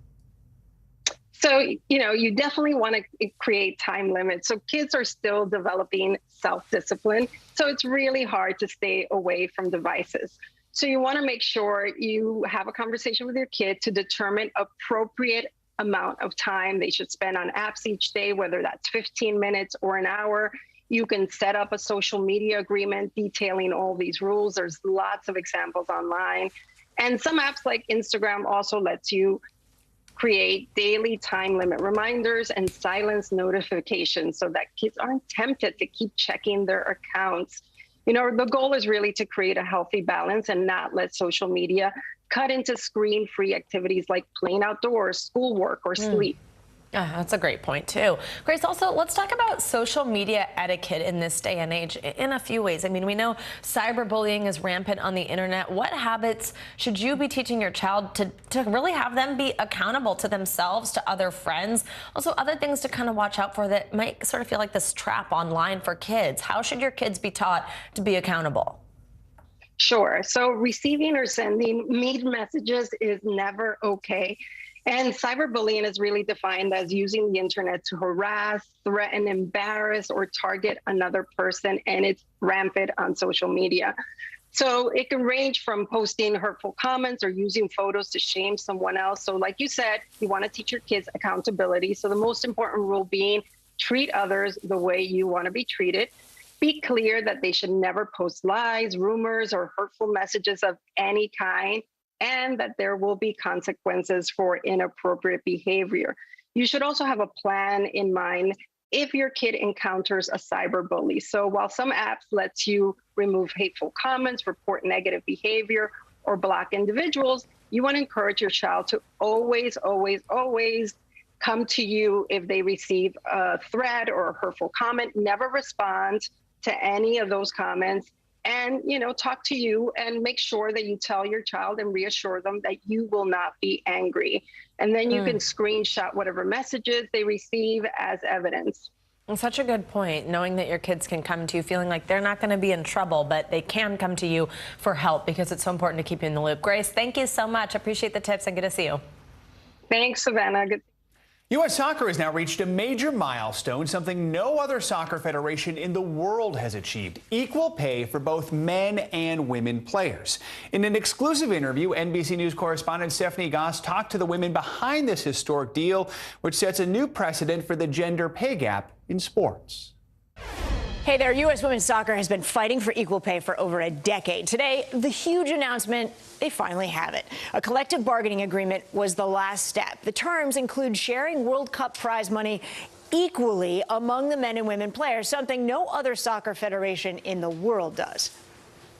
Speaker 6: So, you definitely want to create time limits. So kids are still developing self-discipline. So it's really hard to stay away from devices. So you want to make sure you have a conversation with your kid to determine appropriate amount of time they should spend on apps each day, whether that's 15 minutes or an hour. You can set up a social media agreement detailing all these rules. There's lots of examples online. And some apps like Instagram also lets you create daily time limit reminders and silence notifications so that kids aren't tempted to keep checking their accounts. The goal is really to create a healthy balance and not let social media cut into screen-free activities like playing outdoors, schoolwork, or sleep.
Speaker 4: That's a great point, too. Grace, also, let's talk about social media etiquette in this day and age in a few ways. I mean, we know cyberbullying is rampant on the internet. What habits should you be teaching your child to really have them be accountable to themselves, to other friends? Also, other things to kind of watch out for that might sort of feel like this trap online for kids. How should your kids be taught to be accountable?
Speaker 6: Sure. So receiving or sending mean messages is never okay. And cyberbullying is really defined as using the internet to harass, threaten, embarrass, or target another person, and it's rampant on social media. So it can range from posting hurtful comments or using photos to shame someone else. So like you said, you want to teach your kids accountability. So the most important rule being treat others the way you want to be treated. Be clear that they should never post lies, rumors, or hurtful messages of any kind, and that there will be consequences for inappropriate behavior. You should also have a plan in mind if your kid encounters a cyber bully. So while some apps lets you remove hateful comments, report negative behavior, or block individuals, you want to encourage your child to always, always, always come to you if they receive a threat or a hurtful comment. Never respond to any of those comments, and talk to you and make sure that you tell your child and reassure them that you will not be angry. And then you can screenshot whatever messages they receive as evidence.
Speaker 4: And such a good point, knowing that your kids can come to you feeling like they're not going to be in trouble, but they can come to you for help because it's so important to keep you in the loop. Grace, thank you so much. Appreciate the tips and good to see you.
Speaker 6: Thanks, Savannah. Good.
Speaker 22: U.S. Soccer has now reached a major milestone, something no other soccer federation in the world has achieved: equal pay for both men and women players. In an exclusive interview, NBC News correspondent Stephanie Goss talked to the women behind this historic deal, which sets a new precedent for the gender pay gap in sports.
Speaker 1: Hey there, U.S. women's soccer has been fighting for equal pay for over a decade. Today, the huge announcement, they finally have it. A collective bargaining agreement was the last step. The terms include sharing World Cup prize money equally among the men and women players, something no other soccer federation in the world does.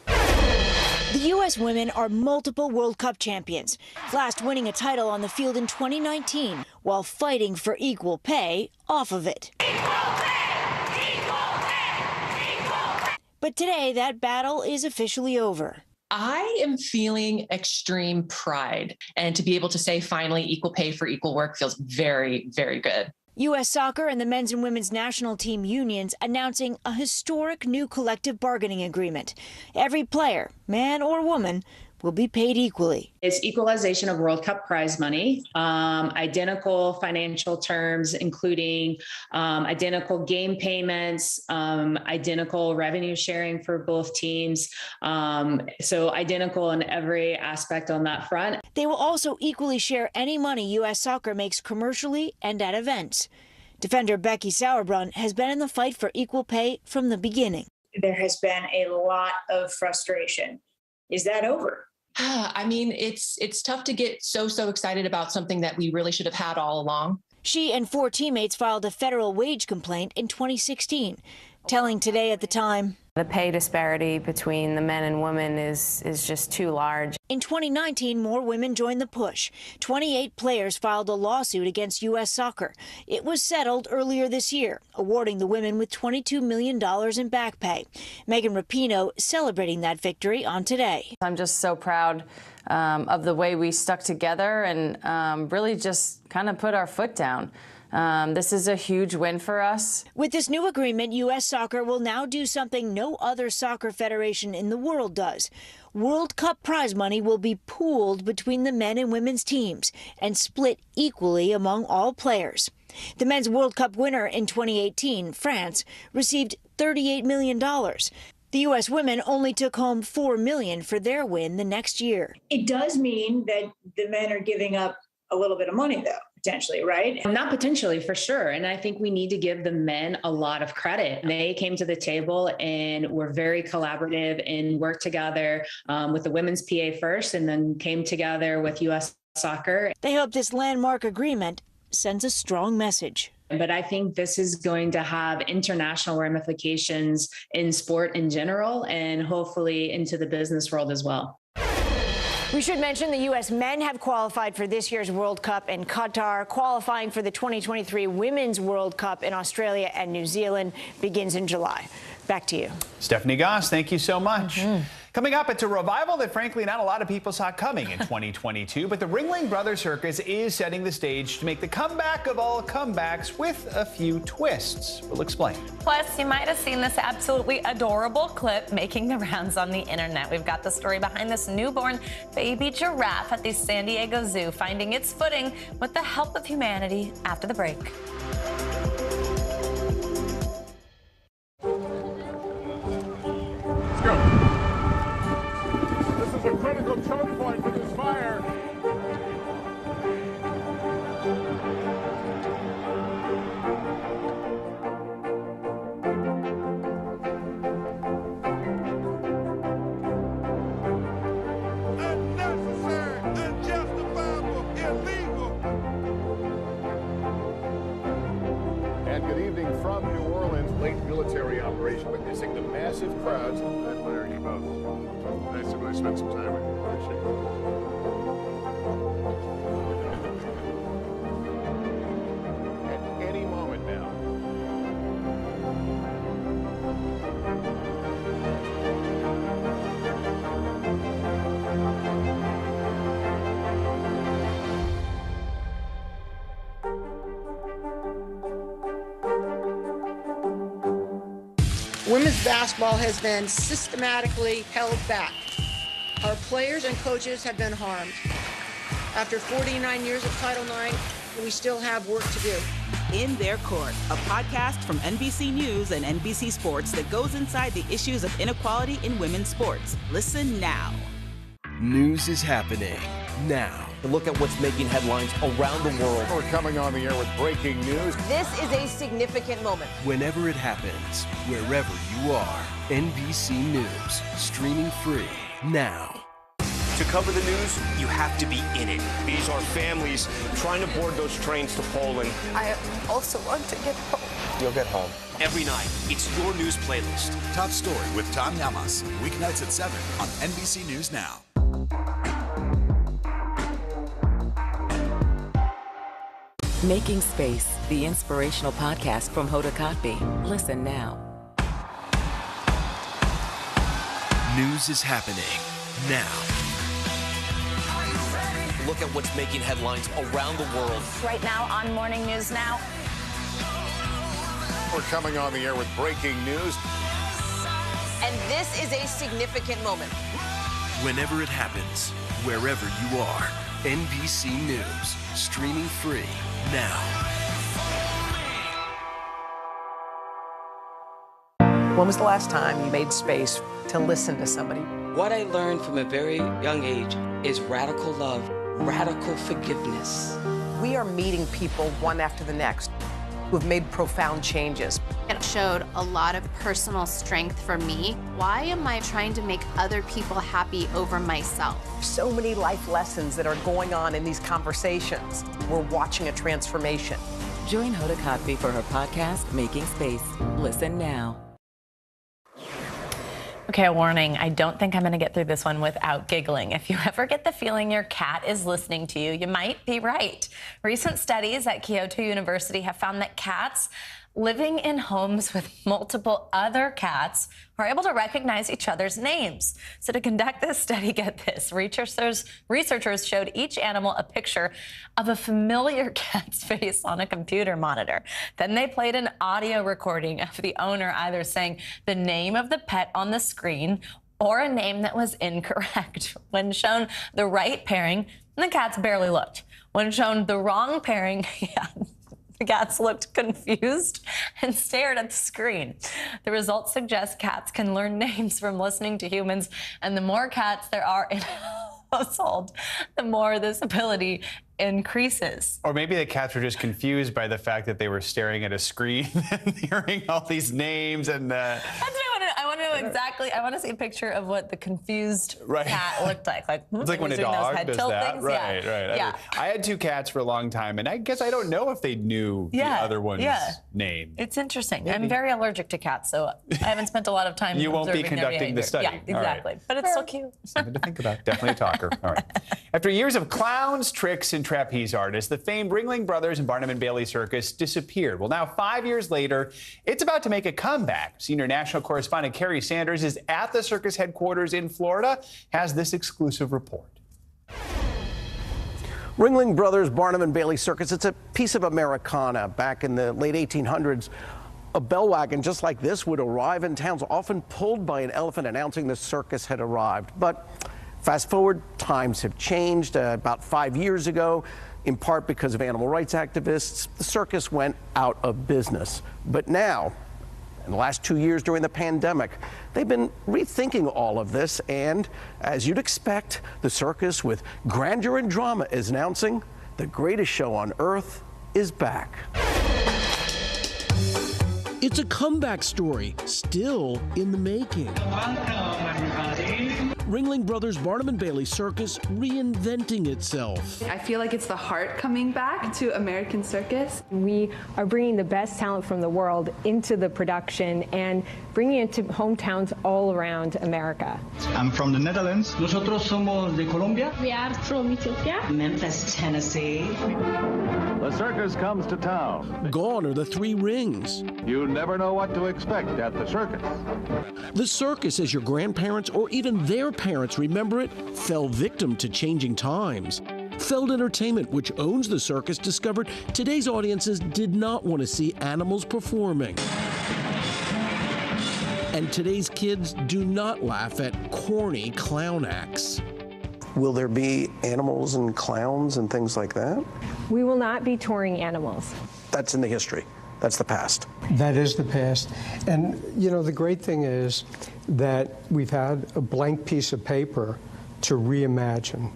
Speaker 1: The U.S. women are multiple World Cup champions, last winning a title on the field in 2019 while fighting for equal pay off of it. But today, that battle is officially over.
Speaker 8: I am feeling extreme pride, and to be able to say finally equal pay for equal work feels very, very good.
Speaker 1: U.S. Soccer and the men's and women's national team unions announcing a historic new collective bargaining agreement. Every player, man or woman, will be paid equally.
Speaker 10: It's equalization of World Cup prize money, identical financial terms, including identical game payments, identical revenue sharing for both teams. So identical in every aspect on that front.
Speaker 1: They will also equally share any money U.S. Soccer makes commercially and at events. Defender Becky Sauerbrunn has been in the fight for equal pay from the beginning.
Speaker 13: There has been a lot of frustration. Is that over?
Speaker 8: I mean, it's tough to get so excited about something that we really should have had all along.
Speaker 1: She and 4 teammates filed a federal wage complaint in 2016, telling Today at the time,
Speaker 4: the pay disparity between the men and women is just too large.
Speaker 1: In 2019, more women joined the push. 28 players filed a lawsuit against U.S. Soccer. It was settled earlier this year, awarding the women with $22 million in back pay. Megan Rapinoe celebrating that victory on Today.
Speaker 18: I'm just so proud of the way we stuck together and really just kind of put our foot down. This is a huge win for us.
Speaker 1: With this new agreement, U.S. Soccer will now do something no other soccer federation in the world does. World Cup prize money will be pooled between the men and women's teams and split equally among all players. The men's World Cup winner in 2018, France, received $38 million. The U.S. women only took home $4 million for their win the next year.
Speaker 13: It does mean that the men are giving up a little bit of money, though. Potentially, right?
Speaker 10: Not potentially, for sure. And I think we need to give the men a lot of credit. They came to the table and were very collaborative and worked together with the women's PA first, and then came together with U.S. Soccer.
Speaker 1: They hope this landmark agreement sends a strong message.
Speaker 10: But I think this is going to have international ramifications in sport in general, and hopefully into the business world as well.
Speaker 1: We should mention the U.S. men have qualified for this year's World Cup in Qatar. Qualifying for the 2023 Women's World Cup in Australia and New Zealand begins in July. Back to you.
Speaker 22: Stephanie Goss, thank you so much. Coming up, it's a revival that frankly not a lot of people saw coming in 2022, but the Ringling Brothers Circus is setting the stage to make the comeback of all comebacks with a few twists. We'll explain.
Speaker 4: Plus, you might have seen this absolutely adorable clip making the rounds on the internet. We've got the story behind this newborn baby giraffe at the San Diego Zoo finding its footing with the help of humanity after the break.
Speaker 7: Let's go. This is a critical choke point for this fire. security operation, witnessing the massive crowds. I admire you both. Nice to spend some time with you. Appreciate it. At any moment now.
Speaker 9: Women's basketball has been systematically held back. Our players and coaches have been harmed. After 49 years of Title IX, we still have work to do.
Speaker 11: In Their Court, a podcast from NBC News and NBC Sports that goes inside the issues of inequality in women's sports. Listen now.
Speaker 19: News is happening now.
Speaker 27: Look at what's making headlines around the world.
Speaker 7: We're coming on the air with breaking news.
Speaker 16: This is a significant moment.
Speaker 19: Whenever it happens, wherever you are, NBC News, streaming free now.
Speaker 12: To cover the news, you have to be in it. These are families trying to board those trains to Poland.
Speaker 16: I also want to get home.
Speaker 27: You'll get home.
Speaker 12: Every night, it's your news playlist.
Speaker 5: Top Story with Tom Yamas. Weeknights at 7 on NBC News Now.
Speaker 23: Making Space, the inspirational podcast from Hoda Kotb. Listen now.
Speaker 19: News is happening now.
Speaker 27: Look at what's making headlines around the world.
Speaker 4: Right now on Morning News Now.
Speaker 7: We're coming on the air with breaking news.
Speaker 16: And this is a significant moment.
Speaker 19: Whenever it happens, wherever you are, NBC News, streaming free now.
Speaker 16: When was the last time you made space to listen to somebody?
Speaker 17: What I learned from a very young age is radical love, radical forgiveness.
Speaker 16: We are meeting people one after the next who've made profound changes.
Speaker 24: It showed a lot of personal strength for me. Why am I trying to make other people happy over myself?
Speaker 16: So many life lessons that are going on in these conversations. We're watching a transformation.
Speaker 23: Join Hoda Kotb for her podcast, Making Space. Listen now.
Speaker 4: Okay, a warning. I don't think I'm going to get through this one without giggling. If you ever get the feeling your cat is listening to you, you might be right. Recent studies at Kyoto University have found that cats living in homes with multiple other cats are able to recognize each other's names. So to conduct this study, get this, researchers showed each animal a picture of a familiar cat's face on a computer monitor. Then they played an audio recording of the owner either saying the name of the pet on the screen or a name that was incorrect. When shown the right pairing, the cats barely looked. When shown the wrong pairing, the cats looked confused and stared at the screen. The results suggest cats can learn names from listening to humans, and the more cats there are in a household, the more this ability increases.
Speaker 22: Or maybe the cats were just confused by the fact that they were staring at a screen and hearing all these names and
Speaker 4: That's what I want to know exactly. I want to see a picture of what the confused cat looked like.
Speaker 22: It's like when a dog does that.
Speaker 4: Things.
Speaker 22: Right.
Speaker 4: Yeah.
Speaker 22: I had two cats for a long time, and I guess I don't know if they knew the other one's name.
Speaker 4: It's interesting.
Speaker 22: Maybe.
Speaker 4: I'm very allergic to cats, so I haven't spent a lot of time
Speaker 22: You won't be conducting the study.
Speaker 4: Yeah, exactly.
Speaker 22: Right.
Speaker 4: But it's so cute.
Speaker 22: Something to think about. Definitely a talker. All right. After years of clowns, tricks, and trapeze artists, the famed Ringling Brothers and Barnum and Bailey Circus disappeared. Well, now 5 years later, it's about to make a comeback. Senior national correspondent Carrie Sanders is at the circus headquarters in Florida, has this exclusive report.
Speaker 14: Ringling Brothers, Barnum and Bailey Circus, it's a piece of Americana. Back in the late 1800s, a bell wagon just like this would arrive in towns, often pulled by an elephant announcing the circus had arrived. But fast forward, times have changed. About 5 years ago, in part because of animal rights activists, the circus went out of business. But now, in the last 2 years during the pandemic, they've been rethinking all of this, and as you'd expect, the circus with grandeur and drama is announcing the greatest show on earth is back.
Speaker 2: It's a comeback story, still in the making. Ringling Brothers Barnum and Bailey Circus reinventing itself.
Speaker 3: I feel like it's the heart coming back to American circus.
Speaker 15: We are bringing the best talent from the world into the production and bringing it to hometowns all around America.
Speaker 20: I'm from the Netherlands. Nosotros somos de Colombia.
Speaker 15: We are from Ethiopia.
Speaker 20: Memphis, Tennessee.
Speaker 21: The circus comes to town.
Speaker 2: Gone are the three rings.
Speaker 21: You never know what to expect at the circus.
Speaker 2: The circus, as your grandparents or even their parents remember it, fell victim to changing times. Feld Entertainment, which owns the circus, discovered today's audiences did not want to see animals performing. And today's kids do not laugh at corny clown acts.
Speaker 14: Will there be animals and clowns and things like that?
Speaker 15: We will not be touring animals.
Speaker 14: That's in the history. That's the past.
Speaker 25: That is the past. And, you know, the great thing is that we've had a blank piece of paper to reimagine.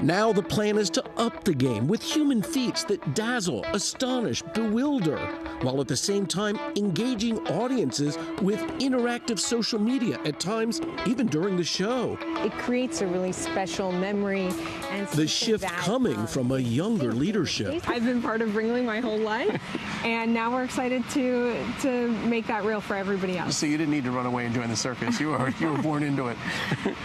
Speaker 2: Now the plan is to up the game with human feats that dazzle, astonish, bewilder, while at the same time engaging audiences with interactive social media, at times even during the show.
Speaker 15: It creates a really special memory. And
Speaker 2: the shift coming from a younger leadership.
Speaker 15: I've been part of Ringling my whole life, and now we're excited to make that real for everybody else.
Speaker 14: So you didn't need to run away and join the circus. You were born into it.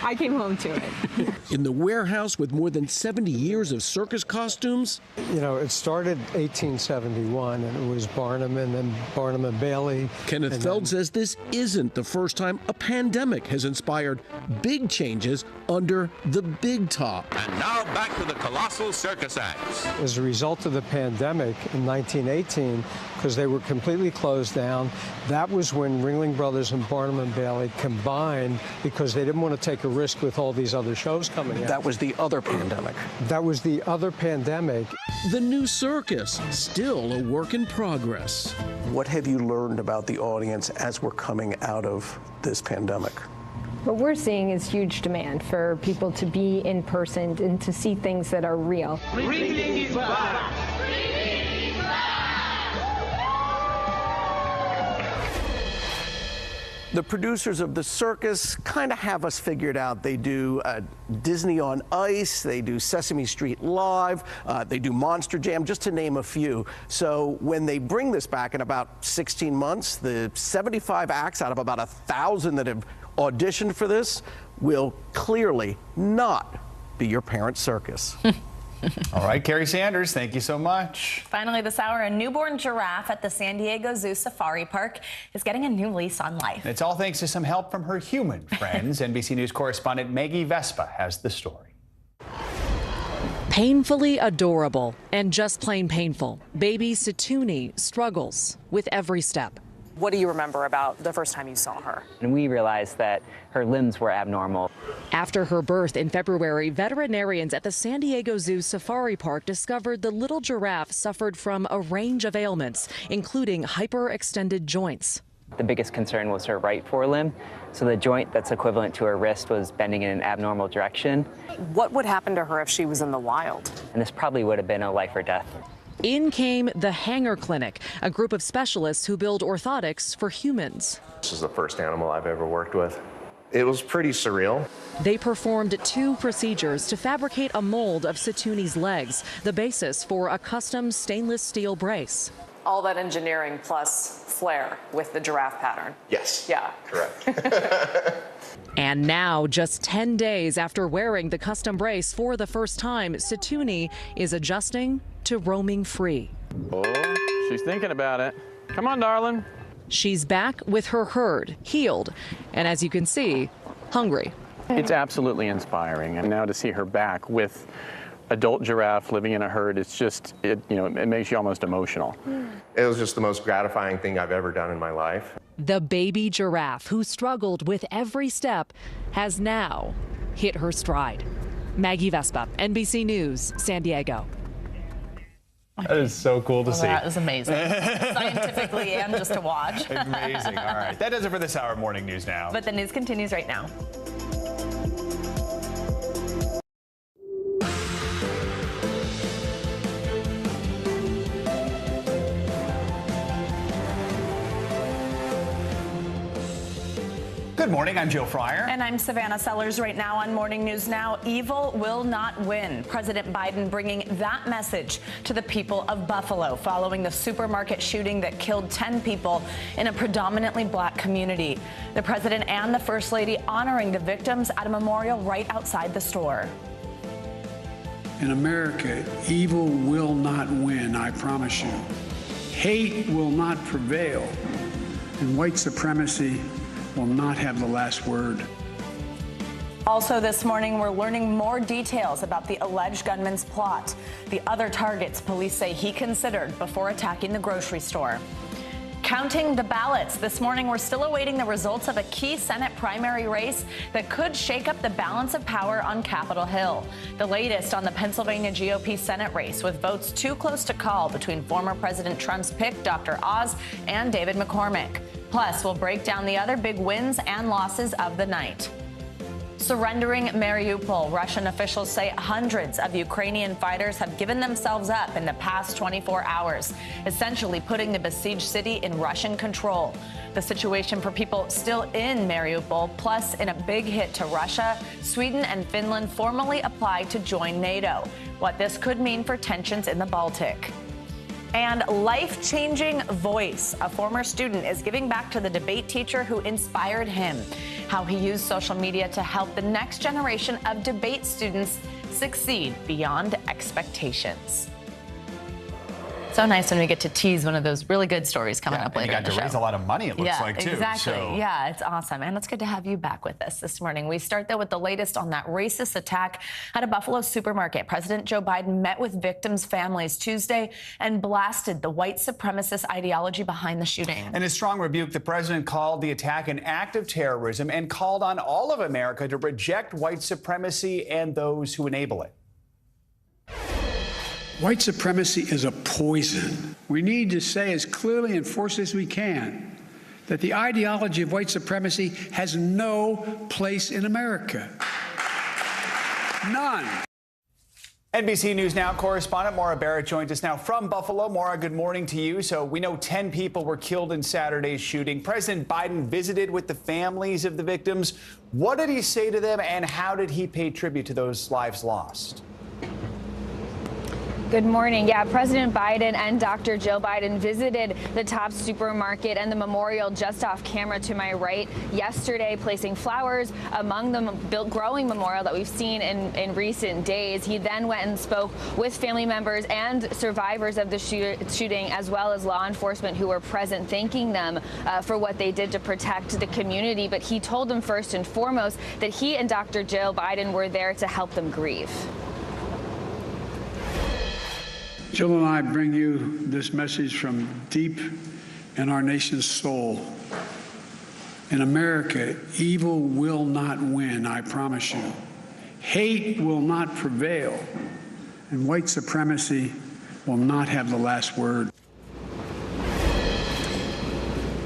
Speaker 15: I came home to it.
Speaker 2: In the warehouse with more than 70 years of circus costumes.
Speaker 25: You know, it started 1871, and it was Barnum and then Barnum and Bailey.
Speaker 2: Kenneth Feld says this isn't the first time a pandemic has inspired big changes under the big top.
Speaker 21: And now back to the colossal circus acts.
Speaker 25: As a result of the pandemic in 1918, because they were completely closed down, that was when Ringling Brothers and Barnum and Bailey combined because they didn't want to take a risk with all these other shows coming out.
Speaker 14: That was the other pandemic.
Speaker 25: That was the other pandemic.
Speaker 2: The new circus, still a work in progress.
Speaker 14: What have you learned about the audience as we're coming out of this pandemic?
Speaker 15: What we're seeing is huge demand for people to be in person and to see things that are real.
Speaker 20: Ringling is back.
Speaker 14: The producers of the circus kind of have us figured out. They do Disney on Ice, they do Sesame Street Live, they do Monster Jam, just to name a few. So when they bring this back in about 16 months, the 75 acts out of about 1,000 that have auditioned for this will clearly not be your parents' circus.
Speaker 22: All right, Carrie Sanders, thank you so much.
Speaker 4: Finally this hour, a newborn giraffe at the San Diego Zoo Safari Park is getting a new lease on life.
Speaker 22: It's all thanks to some help from her human friends. NBC News correspondent Maggie Vespa has the story.
Speaker 26: Painfully adorable and just plain painful, baby Situni struggles with every step.
Speaker 28: What do you remember about the first time you saw her?
Speaker 29: And we realized that her limbs were abnormal.
Speaker 26: After her birth in February, veterinarians at the San Diego Zoo Safari Park discovered the little giraffe suffered from a range of ailments, including hyperextended joints.
Speaker 29: The biggest concern was her right forelimb. So the joint that's equivalent to her wrist was bending in an abnormal direction.
Speaker 28: What would happen to her if she was in the wild?
Speaker 29: And this probably would have been a life or death.
Speaker 26: In came the Hanger Clinic, a group of specialists who build orthotics for humans.
Speaker 30: This is the first animal I've ever worked with. It was pretty surreal.
Speaker 26: They performed 2 procedures to fabricate a mold of Situni's legs, the basis for a custom stainless steel brace.
Speaker 28: All that engineering plus flair with the giraffe pattern.
Speaker 30: Yes.
Speaker 28: Yeah.
Speaker 30: Correct.
Speaker 26: And now, just 10 days after wearing the custom brace for the first time, Situni is adjusting to roaming free.
Speaker 31: Oh, she's thinking about it. Come on, darling.
Speaker 26: She's back with her herd, healed, and as you can see, hungry.
Speaker 31: It's absolutely inspiring. And now to see her back with adult giraffe living in a herd, it's just, it makes you almost emotional.
Speaker 30: It was just the most gratifying thing I've ever done in my life.
Speaker 26: The baby giraffe, who struggled with every step, has now hit her stride. Maggie Vespa, NBC News, San Diego.
Speaker 22: That is so cool to see.
Speaker 4: That was amazing. Scientifically and just to watch.
Speaker 22: Amazing. All right. That does it for this hour of Morning News Now.
Speaker 4: But the news continues right now.
Speaker 22: Good morning, I'm Joe Fryer.
Speaker 4: And I'm Savannah Sellers. Right now on Morning News Now, evil will not win. President Biden bringing that message to the people of Buffalo following the supermarket shooting that killed 10 people in a predominantly black community. The president and the First Lady honoring the victims at a memorial right outside the store.
Speaker 1: In America, evil will not win, I promise you. Hate will not prevail, and white supremacy will not have the last word.
Speaker 4: Also this morning, we're learning more details about the alleged gunman's plot, the other targets police say he considered before attacking the grocery store. Counting the ballots. This morning, we're still awaiting the results of a key Senate primary race that could shake up the balance of power on Capitol Hill. The latest on the Pennsylvania GOP Senate race, with votes too close to call between former President Trump's pick, Dr. Oz, and David McCormick. Plus, we'll break down the other big wins and losses of the night. Surrendering Mariupol. Russian officials say hundreds of Ukrainian fighters have given themselves up in the past 24 hours, essentially putting the besieged city in Russian control. The situation for people still in Mariupol, plus in a big hit to Russia, Sweden and Finland formally applied to join NATO. What this could mean for tensions in the Baltic. And life-changing voice. A former student is giving back to the debate teacher who inspired him. How he used social media to help the next generation of debate students succeed beyond expectations. So nice when we get to tease one of those really good stories coming up later.
Speaker 22: And you got to raise a lot of money, it looks like, too.
Speaker 4: Exactly.
Speaker 22: So.
Speaker 4: Yeah, it's awesome. And it's good to have you back with us this morning. We start, though, with the latest on that racist attack at a Buffalo supermarket. President Joe Biden met with victims' families Tuesday and blasted the white supremacist ideology behind the shooting.
Speaker 22: In a strong rebuke, the president called the attack an act of terrorism and called on all of America to reject white supremacy and those who enable it.
Speaker 1: White supremacy is a poison. We need to say as clearly and forcefully as we can that the ideology of white supremacy has no place in America. None.
Speaker 22: NBC News Now correspondent Maura Barrett joins us now from Buffalo. Maura, good morning to you. So we know 10 people were killed in Saturday's shooting. President Biden visited with the families of the victims. What did he say to them, and how did he pay tribute to those lives lost?
Speaker 5: Good morning. Yeah, President Biden and Dr. Jill Biden visited the Tops supermarket and the memorial just off camera to my right yesterday, placing flowers among the growing memorial that we've seen in recent days. He then went and spoke with family members and survivors of the shooting, as well as law enforcement who were present, thanking them for what they did to protect the community. But he told them first and foremost that he and Dr. Jill Biden were there to help them grieve.
Speaker 1: Jill and I bring you this message from deep in our nation's soul. In America, evil will not win, I promise you. Hate will not prevail, and white supremacy will not have the last word.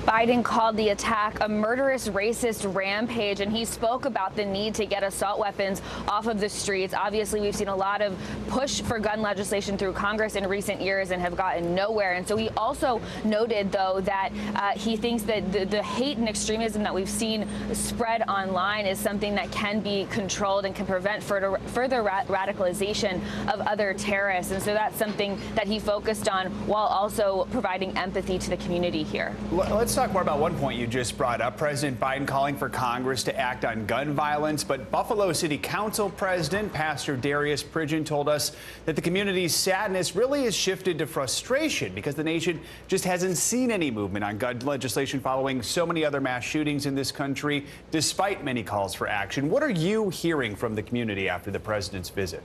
Speaker 5: Biden called the attack a murderous, racist rampage, and he spoke about the need to get assault weapons off of the streets. Obviously, we've seen a lot of push for gun legislation through Congress in recent years and have gotten nowhere. And so he also noted, though, that he thinks that the hate and extremism that we've seen spread online is something that can be controlled and can prevent further radicalization of other terrorists. And so that's something that he focused on while also providing empathy to the community here.
Speaker 22: Let's talk more about one point you just brought up. President Biden calling for Congress to act on gun violence. But Buffalo City Council President Pastor Darius Pridgen told us that the community's sadness really has shifted to frustration because the nation just hasn't seen any movement on gun legislation following so many other mass shootings in this country, despite many calls for action. What are you hearing from the community after the president's visit?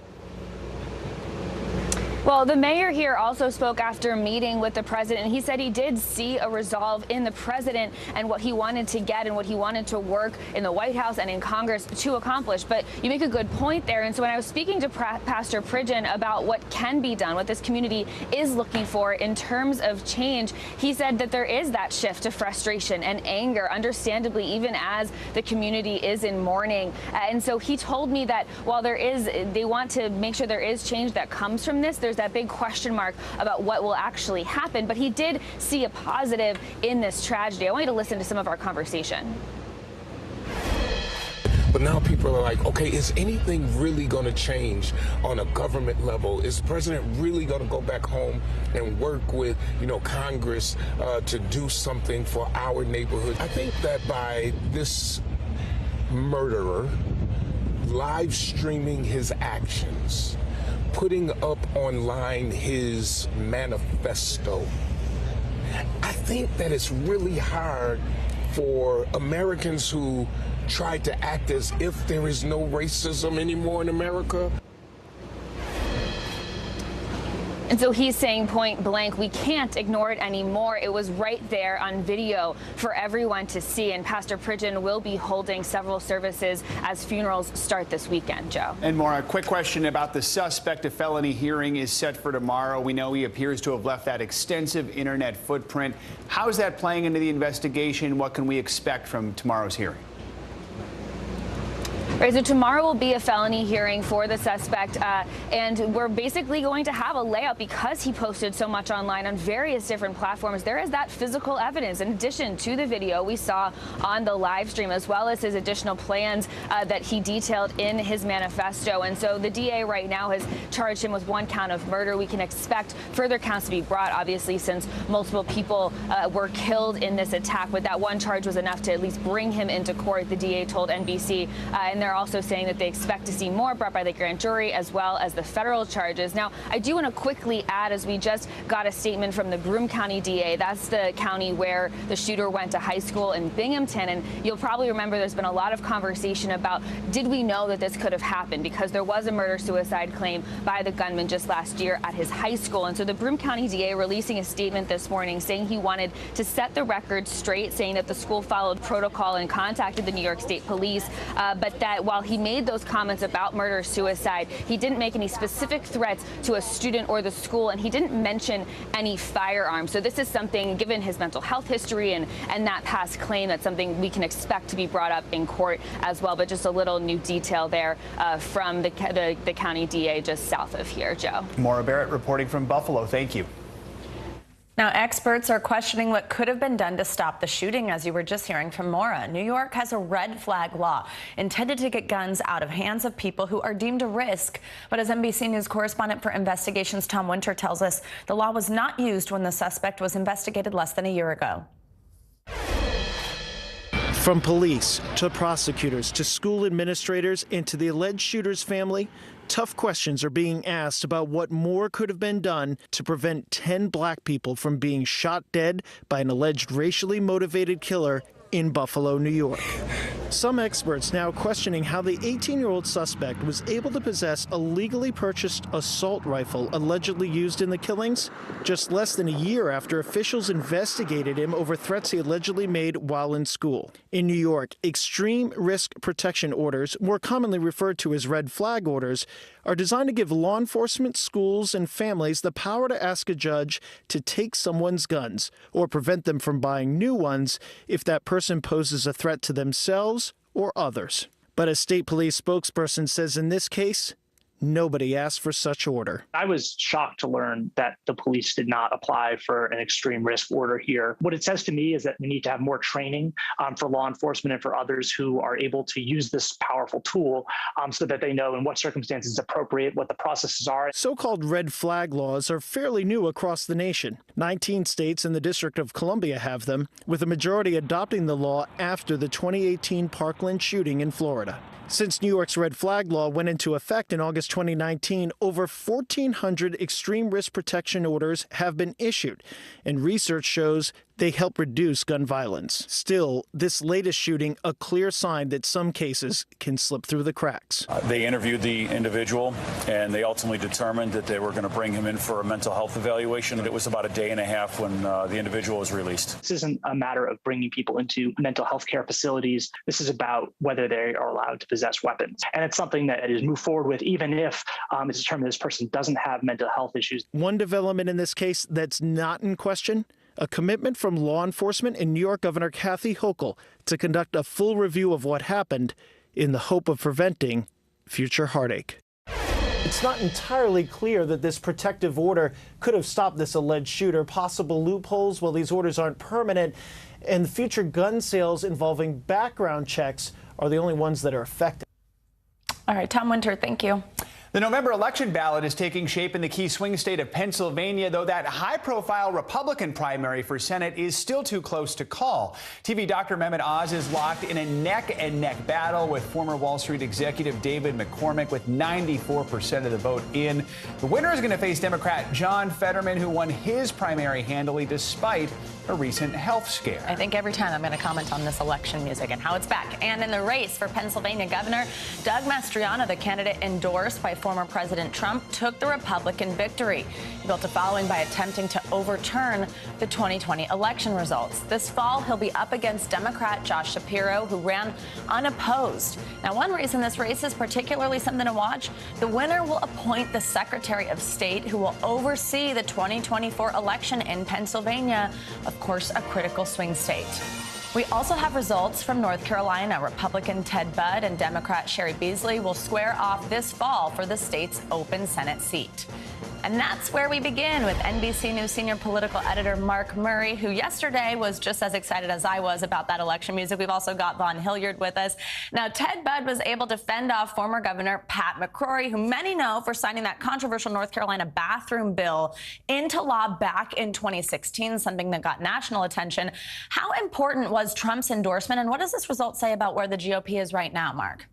Speaker 5: Well, the mayor here also spoke after meeting with the president. He said he did see a resolve in the president and what he wanted to get and what he wanted to work in the White House and in Congress to accomplish. But you make a good point there. And so when I was speaking to Pastor Pridgen about what can be done, what this community is looking for in terms of change, he said that there is that shift to frustration and anger, understandably, even as the community is in mourning. And so he told me that while they want to make sure there is change that comes from this, there's that big question mark about what will actually happen. But he did see a positive in this tragedy. I want you to listen to some of our conversation.
Speaker 6: But now people are like, okay, is anything really going to change on a government level? Is the president really going to go back home and work with, Congress to do something for our neighborhood? I think that by this murderer live streaming his actions, putting up online his manifesto, I think that it's really hard for Americans who try to act as if there is no racism anymore in America.
Speaker 5: And so he's saying point blank, we can't ignore it anymore. It was right there on video for everyone to see. And Pastor Pridgeon will be holding several services as funerals start this weekend, Joe.
Speaker 22: And Maura, a quick question about the suspect. A felony hearing is set for tomorrow. We know he appears to have left that extensive internet footprint. How is that playing into the investigation? What can we expect from tomorrow's hearing?
Speaker 5: Right, so tomorrow will be a felony hearing for the suspect, and we're basically going to have a layout because he posted so much online on various different platforms. There is that physical evidence in addition to the video we saw on the live stream, as well as his additional plans that he detailed in his manifesto. And so the DA right now has charged him with 1 count of murder. We can expect further counts to be brought, obviously, since multiple people were killed in this attack. But that 1 charge was enough to at least bring him into court, the DA told NBC. And they're also saying that they expect to see more brought by the grand jury as well as the federal charges. Now, I do want to quickly add, as we just got a statement from the Broome County DA, that's the county where the shooter went to high school in Binghamton. And you'll probably remember there's been a lot of conversation about, did we know that this could have happened? Because there was a murder-suicide claim by the gunman just last year at his high school. And so the Broome County DA releasing a statement this morning saying he wanted to set the record straight, saying that the school followed protocol and contacted the New York State Police, but that while he made those comments about murder-suicide, he didn't make any specific threats to a student or the school, and he didn't mention any firearms. So this is something, given his mental health history and that past claim, that's something we can expect to be brought up in court as well. But just a little new detail there from the county DA just south of here, Joe.
Speaker 22: Maura Barrett reporting from Buffalo. Thank you.
Speaker 4: Now, experts are questioning what could have been done to stop the shooting, as you were just hearing from Maura. New York has a red flag law intended to get guns out of hands of people who are deemed a risk. But as NBC News correspondent for investigations Tom Winter tells us, the law was not used when the suspect was investigated less than a year ago.
Speaker 7: From police to prosecutors to school administrators and to the alleged shooter's family, tough questions are being asked about what more could have been done to prevent 10 black people from being shot dead by an alleged racially motivated killer in Buffalo, New York. Some experts now questioning how the 18-year-old suspect was able to possess a legally purchased assault rifle allegedly used in the killings just less than a year after officials investigated him over threats he allegedly made while in school. In New York, extreme risk protection orders, more commonly referred to as red flag orders, are designed to give law enforcement, schools, and families the power to ask a judge to take someone's guns or prevent them from buying new ones if that person poses a threat to themselves or others. But a state police spokesperson says in this case, nobody asked for such order.
Speaker 8: I was shocked to learn that the police did not apply for an extreme risk order here. What it says to me is that we need to have more training for law enforcement and for others who are able to use this powerful tool so that they know in what circumstances it's appropriate, what the processes are.
Speaker 7: So-called red flag laws are fairly new across the nation. 19 states and the District of Columbia have them, with a majority adopting the law after the 2018 Parkland shooting in Florida. Since New York's red flag law went into effect in August 2019, over 1,400 extreme risk protection orders have been issued, and research shows they help reduce gun violence. Still, this latest shooting a clear sign that some cases can slip through the cracks.
Speaker 9: They interviewed the individual, and they ultimately determined that they were going to bring him in for a mental health evaluation. It was about a day and a half when the individual was released.
Speaker 8: This isn't a matter of bringing people into mental health care facilities. This is about whether they are allowed to possess weapons. And it's something that is moved forward with, even if it's determined this person doesn't have mental health issues.
Speaker 7: One development in this case that's not in question, a commitment from law enforcement and New York Governor Kathy Hochul to conduct a full review of what happened in the hope of preventing future heartache. It's not entirely clear that this protective order could have stopped this alleged shooter. Possible loopholes, well, these orders aren't permanent, and future gun sales involving background checks are the only ones that are affected.
Speaker 4: All right, Tom Winter, thank you.
Speaker 22: The November election ballot is taking shape in the key swing state of Pennsylvania, though that high-profile Republican primary for Senate is still too close to call. TV Dr. Mehmet Oz is locked in a neck-and-neck battle with former Wall Street executive David McCormick with 94% of the vote in. The winner is going to face Democrat John Fetterman, who won his primary handily despite a recent health scare.
Speaker 4: I think every time I'm going to comment on this election music and how it's back. And in the race for Pennsylvania governor, Doug Mastriano, the candidate endorsed by former President Trump, took the Republican victory. He built a following by attempting to overturn the 2020 election results. This fall, he'll be up against Democrat Josh Shapiro, who ran unopposed. Now, one reason this race is particularly something to watch, the winner will appoint the Secretary of State who will oversee the 2024 election in Pennsylvania, of course, a critical swing state. We also have results from North Carolina. Republican Ted Budd and Democrat Sherry Beasley will square off this fall for the state's open Senate seat. And that's where we begin with NBC News senior political editor Mark Murray, who yesterday was just as excited as I was about that election music. We've also got Vaughn Hilliard with us. Now, Ted Budd was able to fend off former Governor Pat McCrory, who many know for signing that controversial North Carolina bathroom bill into law back in 2016, something that got national attention. How important was Trump's endorsement, and what does this result say about where the GOP is right now, Mark?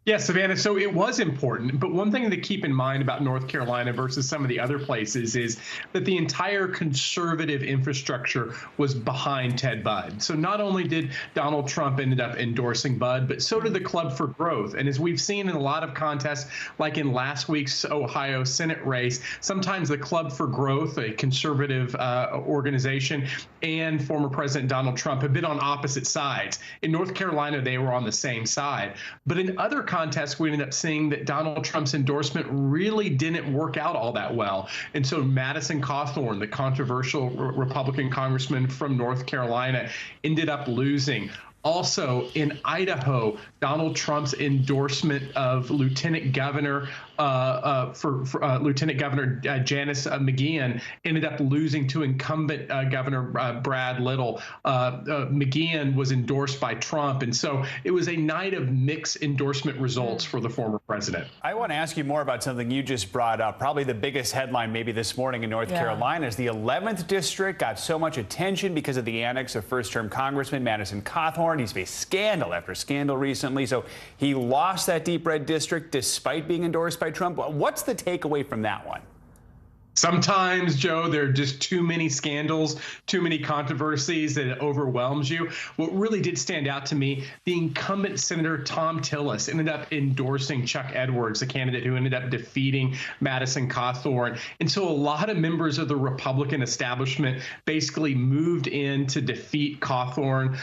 Speaker 10: Yeah, Savannah, so it was important. But one thing to keep in mind about North Carolina versus some of the other places is that the entire conservative infrastructure was behind Ted Budd. So not only did Donald Trump ended up endorsing Budd, but so did the Club for Growth. And as we've seen in a lot of contests, like in last week's Ohio Senate race, sometimes the Club for Growth, a conservative organization, and former President Donald Trump have been on opposite sides. In North Carolina, they were on the same side. But in other contests, we ended up seeing that Donald Trump's endorsement really didn't work out all that well. And so Madison Cawthorn, the controversial Republican congressman from North Carolina, ended up losing. Also, in Idaho, Donald Trump's endorsement of Lieutenant Governor Lieutenant Governor Janice McGeachin ended up losing to incumbent Governor Brad Little. McGeachin was endorsed by Trump, and so it was a night of mixed endorsement results for the former president.
Speaker 22: I want to ask you more about something you just brought up. Probably the biggest headline maybe this morning in North Carolina is the 11th district got so much attention because of the annex of first-term Congressman Madison Cawthorn. He's faced scandal after scandal recently, so he lost that deep red district despite being endorsed by Trump. What's the takeaway from that one?
Speaker 10: Sometimes, Joe, there are just too many scandals, too many controversies that it overwhelms you. What really did stand out to me, the incumbent Senator Tom Tillis ended up endorsing Chuck Edwards, the candidate who ended up defeating Madison Cawthorn. And so a lot of members of the Republican establishment basically moved in to defeat Cawthorn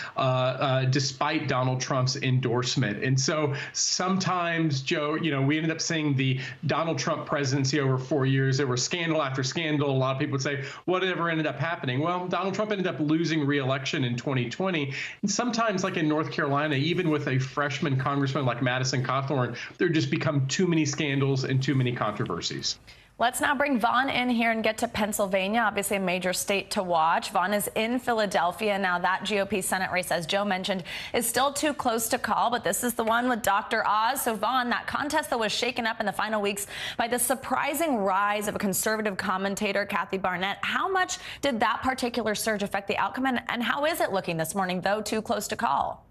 Speaker 10: despite Donald Trump's endorsement. And so sometimes, Joe, we ended up seeing the Donald Trump presidency over 4 years. There were scandal after scandal. A lot of people would say, whatever ended up happening? Well, Donald Trump ended up losing re-election in 2020. And sometimes, like in North Carolina, even with a freshman congressman like Madison Cawthorn, there just become too many scandals and too many controversies.
Speaker 4: Let's now bring Vaughn in here and get to Pennsylvania, obviously a major state to watch. Vaughn is in Philadelphia. Now, that GOP Senate race, as Joe mentioned, is still too close to call, but this is the one with Dr. Oz. So, Vaughn, that contest that was shaken up in the final weeks by the surprising rise of a conservative commentator, Kathy Barnett, how much did that particular surge affect the outcome, and how is it looking this morning, though too close to call?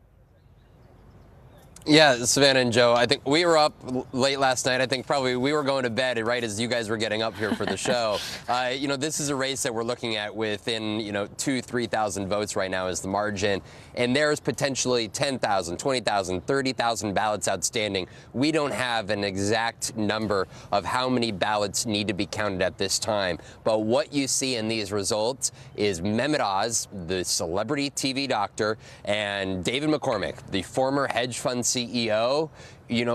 Speaker 11: Yeah, Savannah and Joe, I think we were up late last night. I think probably we were going to bed right as you guys were getting up here for the show. This is a race that we're looking at within, 2,000, 3,000 votes right now is the margin. And there's potentially 10,000, 20,000, 30,000 ballots outstanding. We don't have an exact number of how many ballots need to be counted at this time. But what you see in these results is Mehmet Oz, the celebrity TV doctor, and David McCormick, the former hedge fund CEO,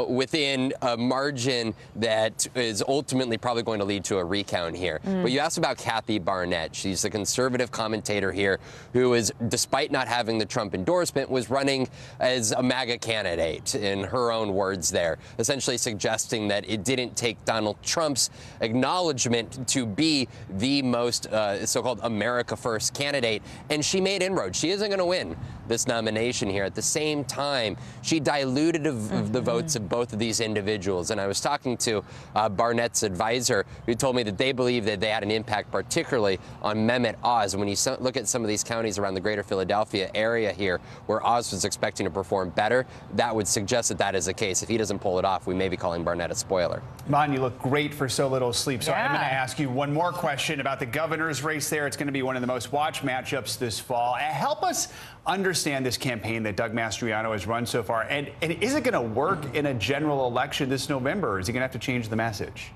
Speaker 11: within a margin that is ultimately probably going to lead to a recount here. But you asked about Kathy Barnett. She's the conservative commentator here who is, despite not having the Trump endorsement, was running as a MAGA candidate, in her own words there, essentially suggesting that it didn't take Donald Trump's acknowledgement to be the most so-called America First candidate. And she made inroads. She isn't going to win this nomination here. At the same time, she diluted the votes of both of these individuals. And I was talking to Barnett's advisor, who told me that they believe that they had an impact particularly on Mehmet Oz. When you look at some of these counties around the greater Philadelphia area here, where Oz was expecting to perform better, that would suggest that that is the case. If he doesn't pull it off, we may be calling Barnett a spoiler.
Speaker 22: Mon, you look great for so little sleep. So
Speaker 4: Yeah.
Speaker 22: I'm going to ask you one more question about the governor's race there. It's going to be one of the most watched matchups this fall. Help us understand this campaign that Doug Mastriano has run so far. And is it going to work in a general election this November, or is he going to have to change the message?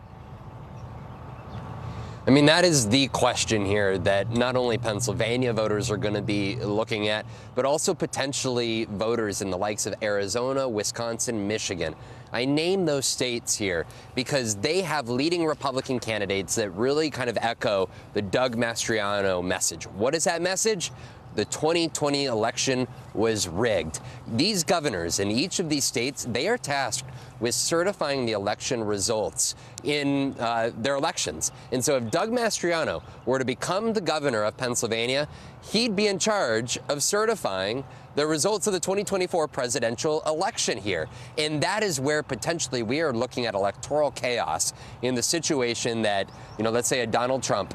Speaker 11: I mean, that is the question here that not only Pennsylvania voters are going to be looking at, but also potentially voters in the likes of Arizona, Wisconsin, Michigan. I name those states here because they have leading Republican candidates that really kind of echo the Doug Mastriano message. What is that message? The 2020 election was rigged. These governors in each of these states, they are tasked with certifying the election results in their elections. And so if Doug Mastriano were to become the governor of Pennsylvania, he'd be in charge of certifying the results of the 2024 presidential election here. And that is where potentially we are looking at electoral chaos in the situation that, let's say a Donald Trump,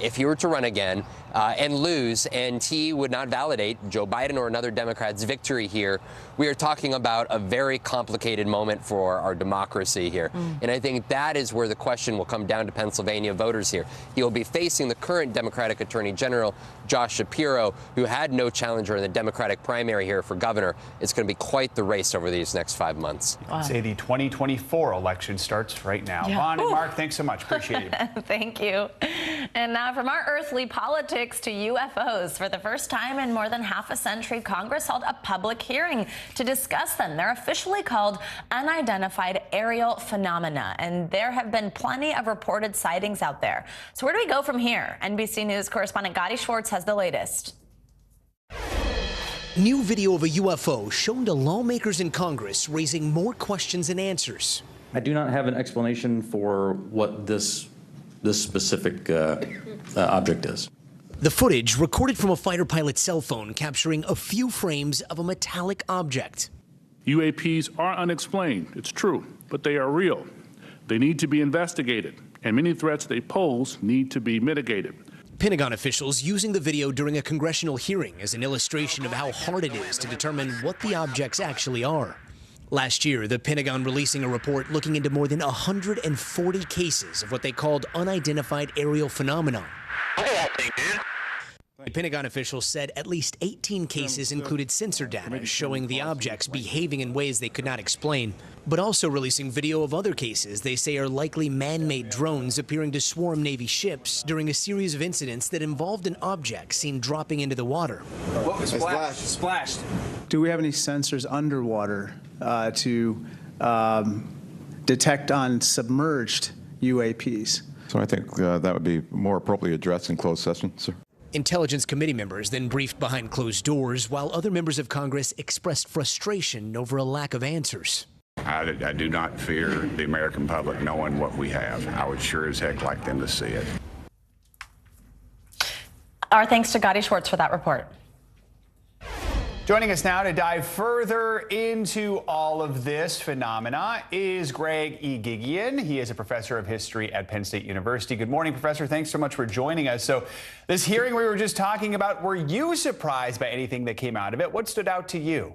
Speaker 11: if he were to run again and lose, and he would not validate Joe Biden or another Democrat's victory here, we are talking about a very complicated moment for our democracy here. And I think that is where the question will come down to Pennsylvania voters here. He will be facing the current Democratic Attorney General, Josh Shapiro, who had no challenger in the Democratic primary here for governor. It's going to be quite the race over these next 5 months.
Speaker 22: Wow. Say the 2024 election starts right now.
Speaker 4: Yeah.
Speaker 22: Vaughn and Mark, thanks so much. Appreciate it.
Speaker 4: Thank you. And now from our earthly politics to UFOs. For the first time in more than half a century, Congress held a public hearing to discuss them. They're officially called unidentified aerial phenomena, and there have been plenty of reported sightings out there. So where do we go from here? NBC News correspondent Gotti Schwartz has the latest.
Speaker 3: New video of a UFO shown to lawmakers in Congress, raising more questions than answers.
Speaker 12: I do not have an explanation for what this specific object is.
Speaker 3: The footage recorded from a fighter pilot's cell phone, capturing a few frames of a metallic object.
Speaker 13: UAPs are unexplained, it's true, but they are real. They need to be investigated, and many threats they pose need to be mitigated.
Speaker 3: Pentagon officials using the video during a congressional hearing as an illustration of how hard it is to determine what the objects actually are. Last year, the Pentagon releasing a report looking into more than 140 cases of what they called unidentified aerial phenomena. The Pentagon officials said at least 18 cases included sensor data showing the objects behaving in ways they could not explain, but also releasing video of other cases they say are likely man-made drones appearing to swarm Navy ships during a series of incidents that involved an object seen dropping into the water.
Speaker 22: What was splashed?
Speaker 16: Do we have any sensors underwater to detect on submerged UAPs?
Speaker 17: So I think that would be more appropriately addressed in closed session, sir.
Speaker 3: Intelligence committee members then briefed behind closed doors, while other members of Congress expressed frustration over a lack of answers.
Speaker 18: I do not fear the American public knowing what we have. I would sure as heck like them to see it.
Speaker 4: Our thanks to Gotti Schwartz for that report.
Speaker 22: Joining us now to dive further into all of this phenomena is Greg E. Gigian. He is a professor of history at Penn State University. Good morning, Professor. Thanks so much for joining us. So this hearing we were just talking about, were you surprised by anything that came out of it? What stood out to you?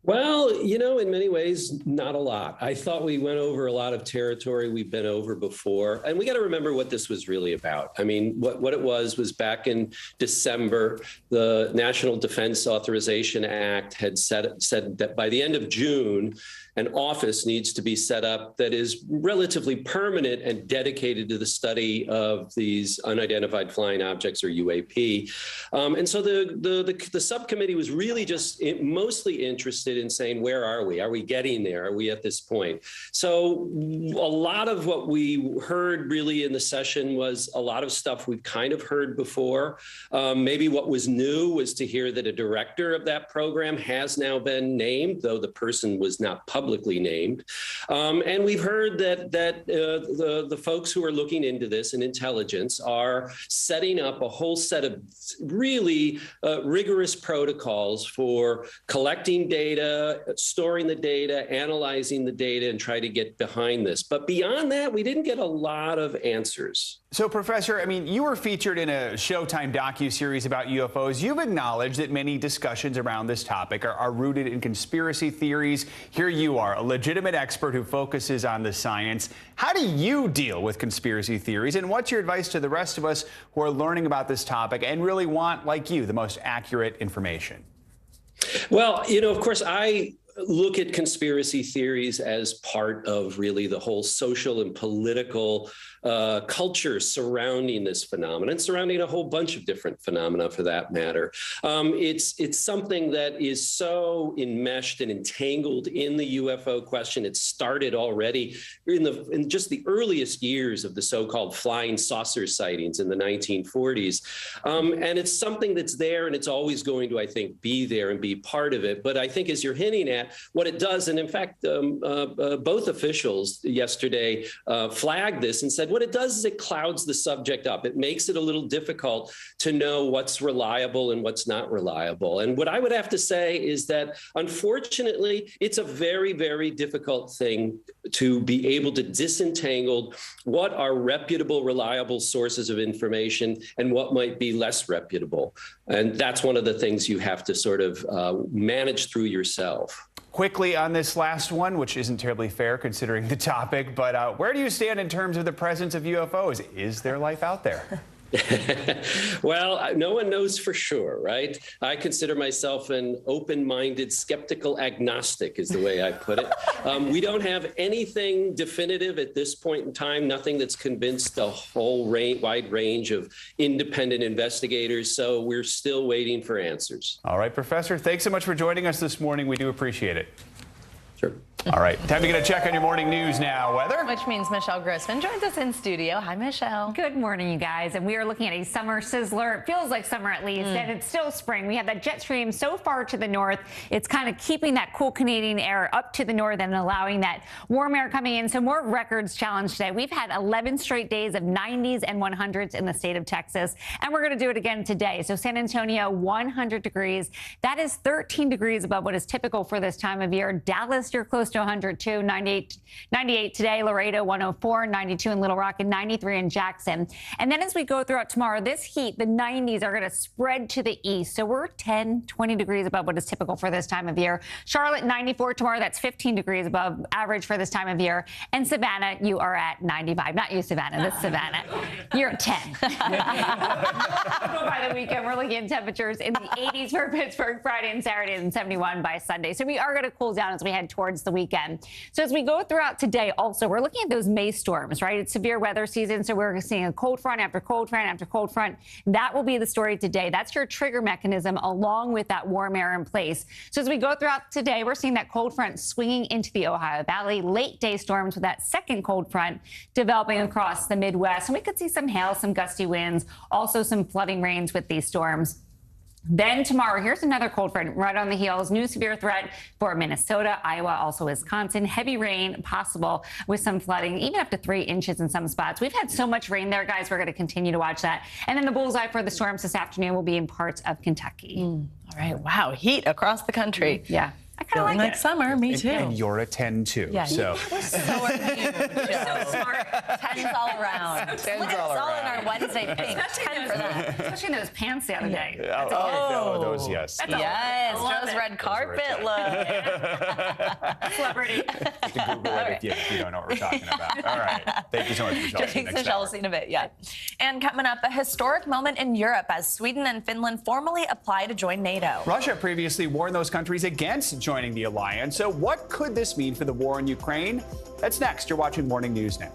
Speaker 19: Well, in many ways, not a lot. I thought we went over a lot of territory we've been over before. And we got to remember what this was really about. I mean, what it was back in December, the National Defense Authorization Act had said that by the end of June, an office needs to be set up that is relatively permanent and dedicated to the study of these unidentified flying objects, or UAP. And so the subcommittee was really just mostly interested in saying, where are we? Are we getting there? Are we at this point? So a lot of what we heard really in the session was a lot of stuff we've kind of heard before. Maybe what was new was to hear that a director of that program has now been named, though the person was not public publicly named. And we've heard that the folks who are looking into this and intelligence are setting up a whole set of really rigorous protocols for collecting data, storing the data, analyzing the data, and try to get behind this. But beyond that, we didn't get a lot of answers.
Speaker 22: So, Professor, I mean, you were featured in a Showtime docuseries about UFOs. You've acknowledged that many discussions around this topic are rooted in conspiracy theories. Here you are, a legitimate expert who focuses on the science. How do you deal with conspiracy theories? And what's your advice to the rest of us who are learning about this topic and really want, like you, the most accurate information?
Speaker 19: Well, you know, of course, I look at conspiracy theories as part of really the whole social and political culture surrounding this phenomenon, surrounding a whole bunch of different phenomena for that matter. It's something that is so enmeshed and entangled in the UFO question. It started already in just the earliest years of the so-called flying saucer sightings in the 1940s. And it's something that's there, and it's always going to, I think, be there and be part of it. But I think as you're hinting at, what it does, and in fact, both officials yesterday flagged this and said, what it does is it clouds the subject up. It makes it a little difficult to know what's reliable and what's not reliable. And what I would have to say is that, unfortunately, it's a very, very difficult thing to be able to disentangle what are reputable, reliable sources of information and what might be less reputable. And that's one of the things you have to sort of manage through yourself.
Speaker 22: Quickly on this last one, which isn't terribly fair considering the topic, but where do you stand in terms of the presence of UFOs? Is there life out there?
Speaker 19: Well, no one knows for sure, right? I consider myself an open-minded, skeptical agnostic is the way I put it. We don't have anything definitive at this point in time, nothing that's convinced a whole wide range of independent investigators, so we're still waiting for answers.
Speaker 22: All right, Professor, thanks so much for joining us this morning. We do appreciate it.
Speaker 19: Sure.
Speaker 22: All right, time to get a check on your morning news now. Weather?
Speaker 4: Which means Michelle Grossman joins us in studio. Hi, Michelle.
Speaker 2: Good morning, you guys. And we are looking at a summer sizzler. It feels like summer at least, and it's still spring. We have that jet stream so far to the north. It's kind of keeping that cool Canadian air up to the north and allowing that warm air coming in. So more records challenged today. We've had 11 straight days of 90s and 100s in the state of Texas, and we're going to do it again today. So San Antonio, 100 degrees. That is 13 degrees above what is typical for this time of year. Dallas, you're close to 102, 98 today. Laredo, 104, 92 in Little Rock, and 93 in Jackson. And then as we go throughout tomorrow, this heat, the 90s are going to spread to the east. So we're 10, 20 degrees above what is typical for this time of year. Charlotte, 94 tomorrow. That's 15 degrees above average for this time of year. And Savannah, you are at 95. Not you, Savannah. This Savannah. You're at 10. By the weekend, we're looking at temperatures in the 80s for Pittsburgh Friday and Saturday, and 71 by Sunday. So we are going to cool down as we head towards the weekend. So as we go throughout today, also, we're looking at those May storms, right? It's severe weather season, so we're seeing a cold front after cold front after cold front. That will be the story today. That's your trigger mechanism along with that warm air in place. So as we go throughout today, we're seeing that cold front swinging into the Ohio Valley, late day storms with that second cold front developing across the Midwest. And we could see some hail, some gusty winds, also some flooding rains with these storms. Then tomorrow, here's another cold front right on the heels. New severe threat for Minnesota, Iowa, also Wisconsin. Heavy rain possible with some flooding, even up to 3 inches in some spots. We've had so much rain there, guys. We're going to continue to watch that. And then the bullseye for the storms this afternoon will be in parts of Kentucky.
Speaker 4: All right. Wow. Heat across the country.
Speaker 2: Yeah. I kind of like it.
Speaker 4: Summer. Me too.
Speaker 22: And you're a 10 too.
Speaker 4: Yeah,
Speaker 22: so.
Speaker 4: We're so smart. 10s all around. Look at us all in our Wednesday pink. 10 for that.
Speaker 2: Especially in those pants the other day.
Speaker 22: Those, yes.
Speaker 4: Yes. Joe's red carpet look.
Speaker 2: Celebrity.
Speaker 22: You can Google it if you don't know what we're talking about. All right. Thank you so much, Michelle.
Speaker 4: Thanks, Michelle. See you in a bit. Yeah. And coming up, a historic moment in Europe as Sweden and Finland formally apply to join NATO.
Speaker 22: Russia previously warned those countries against joining the alliance. So what could this mean for the war in Ukraine? That's next. You're watching Morning News Now.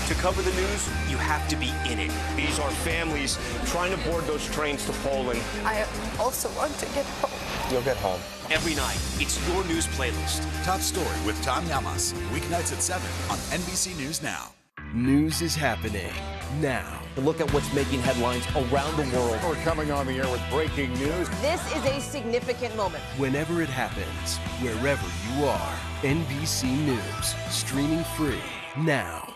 Speaker 14: To cover the news, you have to be in it. These are families trying to board those trains to Poland.
Speaker 15: I also want to get home.
Speaker 14: You'll get home. Every night, it's your news playlist.
Speaker 20: Top Story with Tom Yamas. Weeknights at 7 on NBC News Now. News is happening now. to look at what's making headlines around the world.
Speaker 21: We're coming on the air with breaking news.
Speaker 23: This is a significant moment.
Speaker 24: Whenever it happens, wherever you are, NBC News, streaming free now.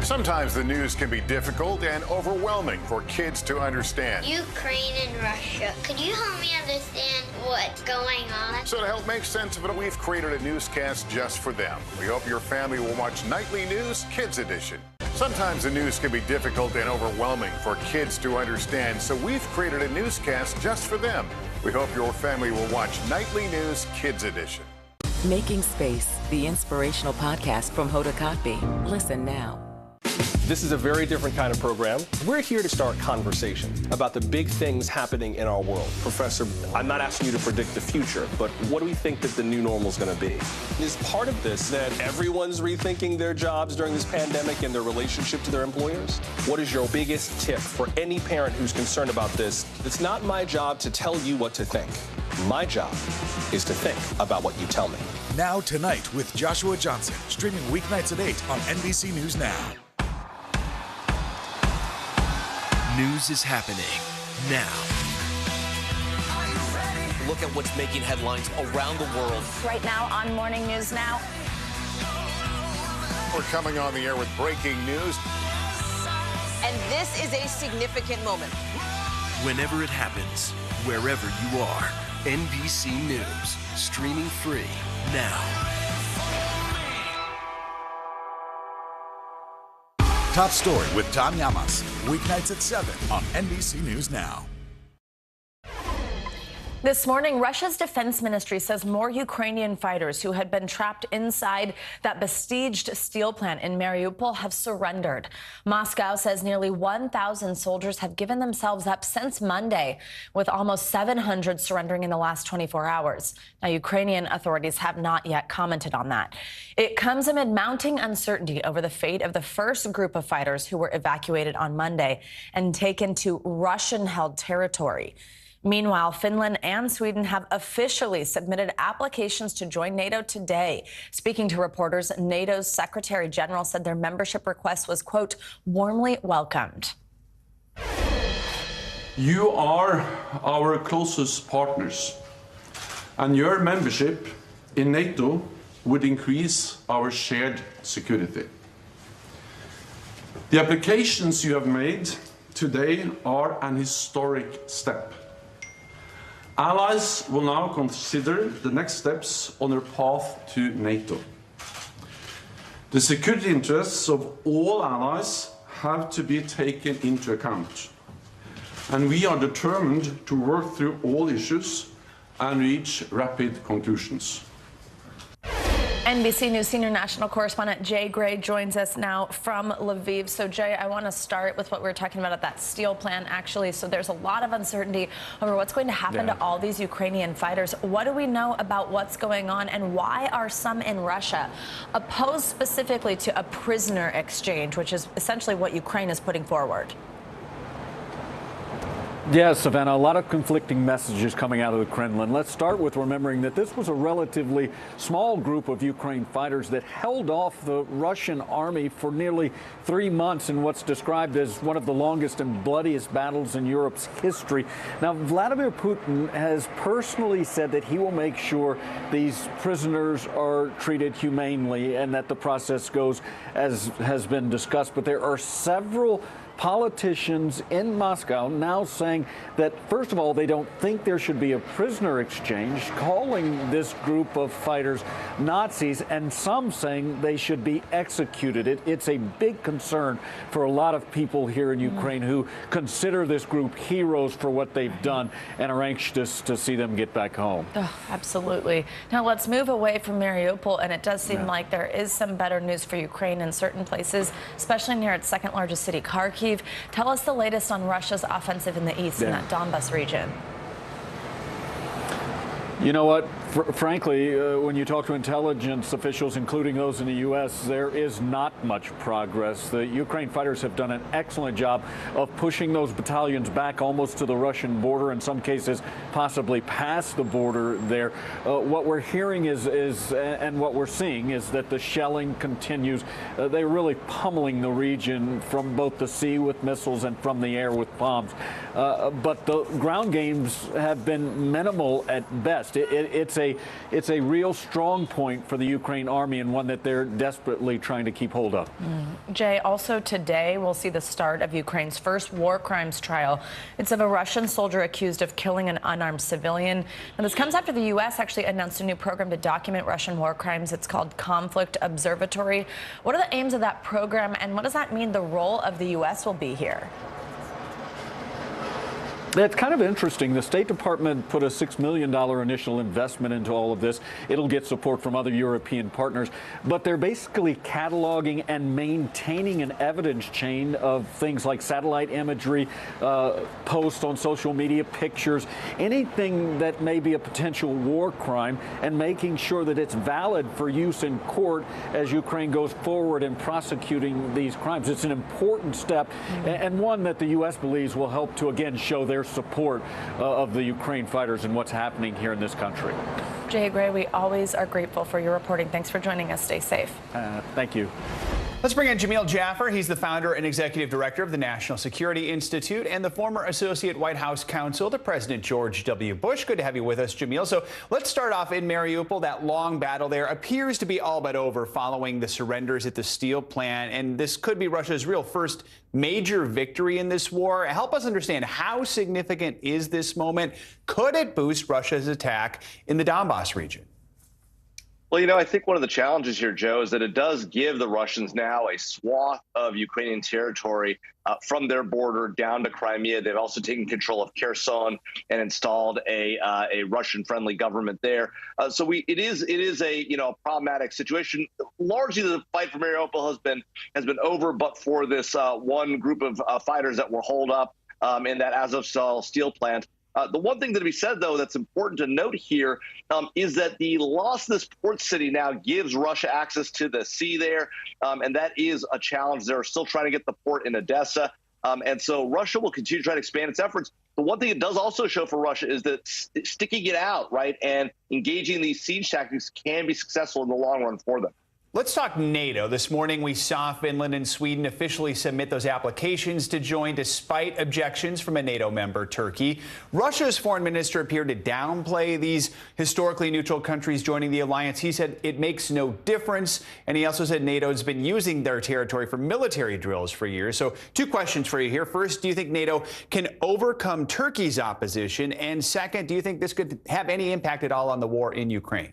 Speaker 21: Sometimes the news can be difficult and overwhelming for kids to understand.
Speaker 25: Ukraine and Russia. Could you help me understand what's going on?
Speaker 21: So to help make sense of it, we've created a newscast just for them. We hope your family will watch Nightly News Kids Edition. Sometimes the news can be difficult and overwhelming for kids to understand, so we've created a newscast just for them. We hope your family will watch Nightly News Kids Edition.
Speaker 26: Making Space, the inspirational podcast from Hoda Kotb. Listen now.
Speaker 27: This is a very different kind of program. We're here to start conversation about the big things happening in our world. Professor, I'm not asking you to predict the future, but what do we think that the new normal is going to be? Is part of this that everyone's rethinking their jobs during this pandemic and their relationship to their employers? What is your biggest tip for any parent who's concerned about this? It's not my job to tell you what to think. My job is to think about what you tell me.
Speaker 28: Now Tonight with Joshua Johnson, streaming weeknights at 8 on NBC News Now.
Speaker 24: News is happening now.
Speaker 20: Look at what's making headlines around the world.
Speaker 4: Right now on Morning News Now.
Speaker 21: We're coming on the air with breaking news.
Speaker 23: And this is a significant moment.
Speaker 24: Whenever it happens, wherever you are, NBC News, streaming free now.
Speaker 28: Top Story with Tom Llamas, weeknights at 7 on NBC News Now.
Speaker 4: This morning, Russia's defense ministry says more Ukrainian fighters who had been trapped inside that besieged steel plant in Mariupol have surrendered. Moscow says nearly 1,000 soldiers have given themselves up since Monday, with almost 700 surrendering in the last 24 hours. Now, Ukrainian authorities have not yet commented on that. It comes amid mounting uncertainty over the fate of the first group of fighters who were evacuated on Monday and taken to Russian-held territory. Meanwhile, Finland and Sweden have officially submitted applications to join NATO today. Speaking to reporters, NATO's Secretary General said their membership request was, quote, warmly welcomed.
Speaker 29: You are our closest partners, and your membership in NATO would increase our shared security. The applications you have made today are an historic step. Allies will now consider the next steps on their path to NATO. The security interests of all allies have to be taken into account, and we are determined to work through all issues and reach rapid conclusions.
Speaker 4: NBC News senior national correspondent Jay Gray joins us now from Lviv. So, Jay, I want to start with what we were talking about at that steel plant, actually. So there's a lot of uncertainty over what's going to happen to all these Ukrainian fighters. What do we know about what's going on, and why are some in Russia opposed specifically to a prisoner exchange, which is essentially what Ukraine is putting forward?
Speaker 30: Yes, Savannah, a lot of conflicting messages coming out of the Kremlin. Let's start with remembering that this was a relatively small group of Ukraine fighters that held off the Russian army for nearly 3 months in what's described as one of the longest and bloodiest battles in Europe's history. Now, Vladimir Putin has personally said that he will make sure these prisoners are treated humanely and that the process goes as has been discussed. But there are several politicians in Moscow now saying that, first of all, they don't think there should be a prisoner exchange, calling this group of fighters Nazis, and some saying they should be executed. It's a big concern for a lot of people here in Ukraine who consider this group heroes for what they've done and are anxious to see them get back home.
Speaker 4: Oh, absolutely. Now let's move away from Mariupol, and it does seem like there is some better news for Ukraine in certain places, especially near its second largest city, Kharkiv. Tell us the latest on Russia's offensive in the east in that Donbas region.
Speaker 30: You know what? Frankly, when you talk to intelligence officials, including those in the U.S., there is not much progress. The Ukraine fighters have done an excellent job of pushing those battalions back almost to the Russian border, in some cases possibly past the border there. What we're hearing and what we're seeing is that the shelling continues. They're really pummeling the region from both the sea with missiles and from the air with bombs. But the ground games have been minimal at best. It's a real strong point for the Ukraine army, and one that they're desperately trying to keep hold of.
Speaker 4: Jay, also today we'll see the start of Ukraine's first war crimes trial. It's of a Russian soldier accused of killing an unarmed civilian. And this comes after the U.S. actually announced a new program to document Russian war crimes. It's called Conflict Observatory. What are the aims of that program, and what does that mean the role of the U.S. will be here?
Speaker 30: It's kind of interesting. The State Department put a $6 million initial investment into all of this. It'll get support from other European partners, but they're basically cataloging and maintaining an evidence chain of things like satellite imagery, posts on social media, pictures, anything that may be a potential war crime, and making sure that it's valid for use in court as Ukraine goes forward in prosecuting these crimes. It's an important step, and one that the U.S. believes will help to, again, show their support of the Ukraine fighters and what's happening here in this country.
Speaker 4: Jay Gray, we always are grateful for your reporting. Thanks for joining us. Stay safe.
Speaker 30: Thank you.
Speaker 22: Let's bring in Jamil Jaffer. He's the founder and executive director of the National Security Institute and the former associate White House counsel to President George W. Bush. Good to have you with us, Jamil. So let's start off in Mariupol. That long battle there appears to be all but over following the surrenders at the steel plant, and this could be Russia's real first major victory in this war. Help us understand, how significant is this moment? Could it boost Russia's attack in the Donbass region?
Speaker 1: Well, I think one of the challenges here, Joe, is that it does give the Russians now a swath of Ukrainian territory from their border down to Crimea. They've also taken control of Kherson and installed a Russian-friendly government there. So it is a problematic situation. Largely, the fight for Mariupol has been over, but for this one group of fighters that were holed up in that Azovstal steel plant. The one thing to be said, though, that's important to note here is that the loss of this port city now gives Russia access to the sea there, and that is a challenge. They're still trying to get the port in Odessa, and so Russia will continue to try to expand its efforts. The one thing it does also show for Russia is that sticking it out, right, and engaging these siege tactics can be successful in the long run for them.
Speaker 22: Let's talk NATO. This morning, we saw Finland and Sweden officially submit those applications to join despite objections from a NATO member, Turkey. Russia's foreign minister appeared to downplay these historically neutral countries joining the alliance. He said it makes no difference. And he also said NATO has been using their territory for military drills for years. So two questions for you here. First, do you think NATO can overcome Turkey's opposition? And second, do you think this could have any impact at all on the war in Ukraine?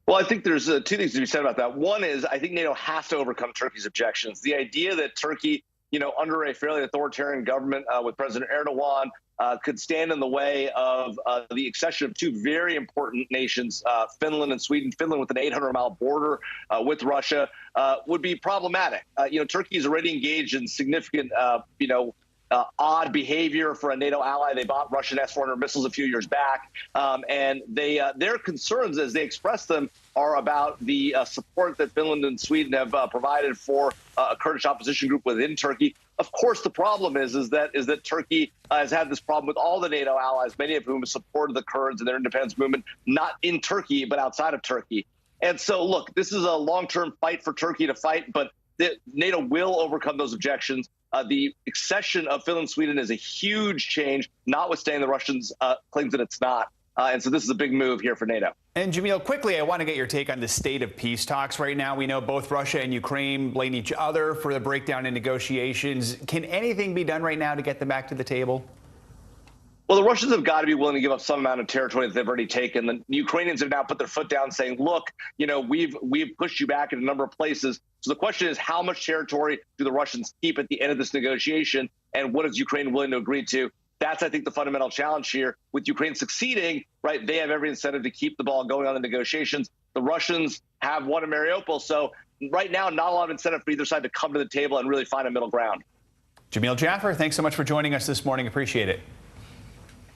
Speaker 1: Well, I think there's two things to be said about that. One is I think NATO has to overcome Turkey's objections. The idea that Turkey, under a fairly authoritarian government with President Erdogan, could stand in the way of the accession of two very important nations, Finland and Sweden. Finland with an 800-mile border with Russia would be problematic. Turkey is already engaged in significant, odd behavior for a NATO ally. They bought Russian S-400 missiles a few years back, and their concerns, as they express them, are about the support that Finland and Sweden have provided for a Kurdish opposition group within Turkey. Of course, the problem is that Turkey has had this problem with all the NATO allies, many of whom have supported the Kurds and their independence movement, not in Turkey, but outside of Turkey. And so, look, this is a long-term fight for Turkey to fight, but NATO will overcome those objections. The accession of Finland and Sweden is a huge change, notwithstanding the Russians' claims that it's not. And so this is a big move here for NATO.
Speaker 22: And Jamil, quickly, I want to get your take on the state of peace talks right now. We know both Russia and Ukraine blame each other for the breakdown in negotiations. Can anything be done right now to get them back to the table?
Speaker 1: Well, the Russians have got to be willing to give up some amount of territory that they've already taken. The Ukrainians have now put their foot down saying, look, we've pushed you back in a number of places. So the question is, how much territory do the Russians keep at the end of this negotiation? And what is Ukraine willing to agree to? That's, I think, the fundamental challenge here. With Ukraine succeeding, right, they have every incentive to keep the ball going on the negotiations. The Russians have won in Mariupol. So right now, not a lot of incentive for either side to come to the table and really find a middle ground.
Speaker 22: Jamil Jaffer, thanks so much for joining us this morning. Appreciate it.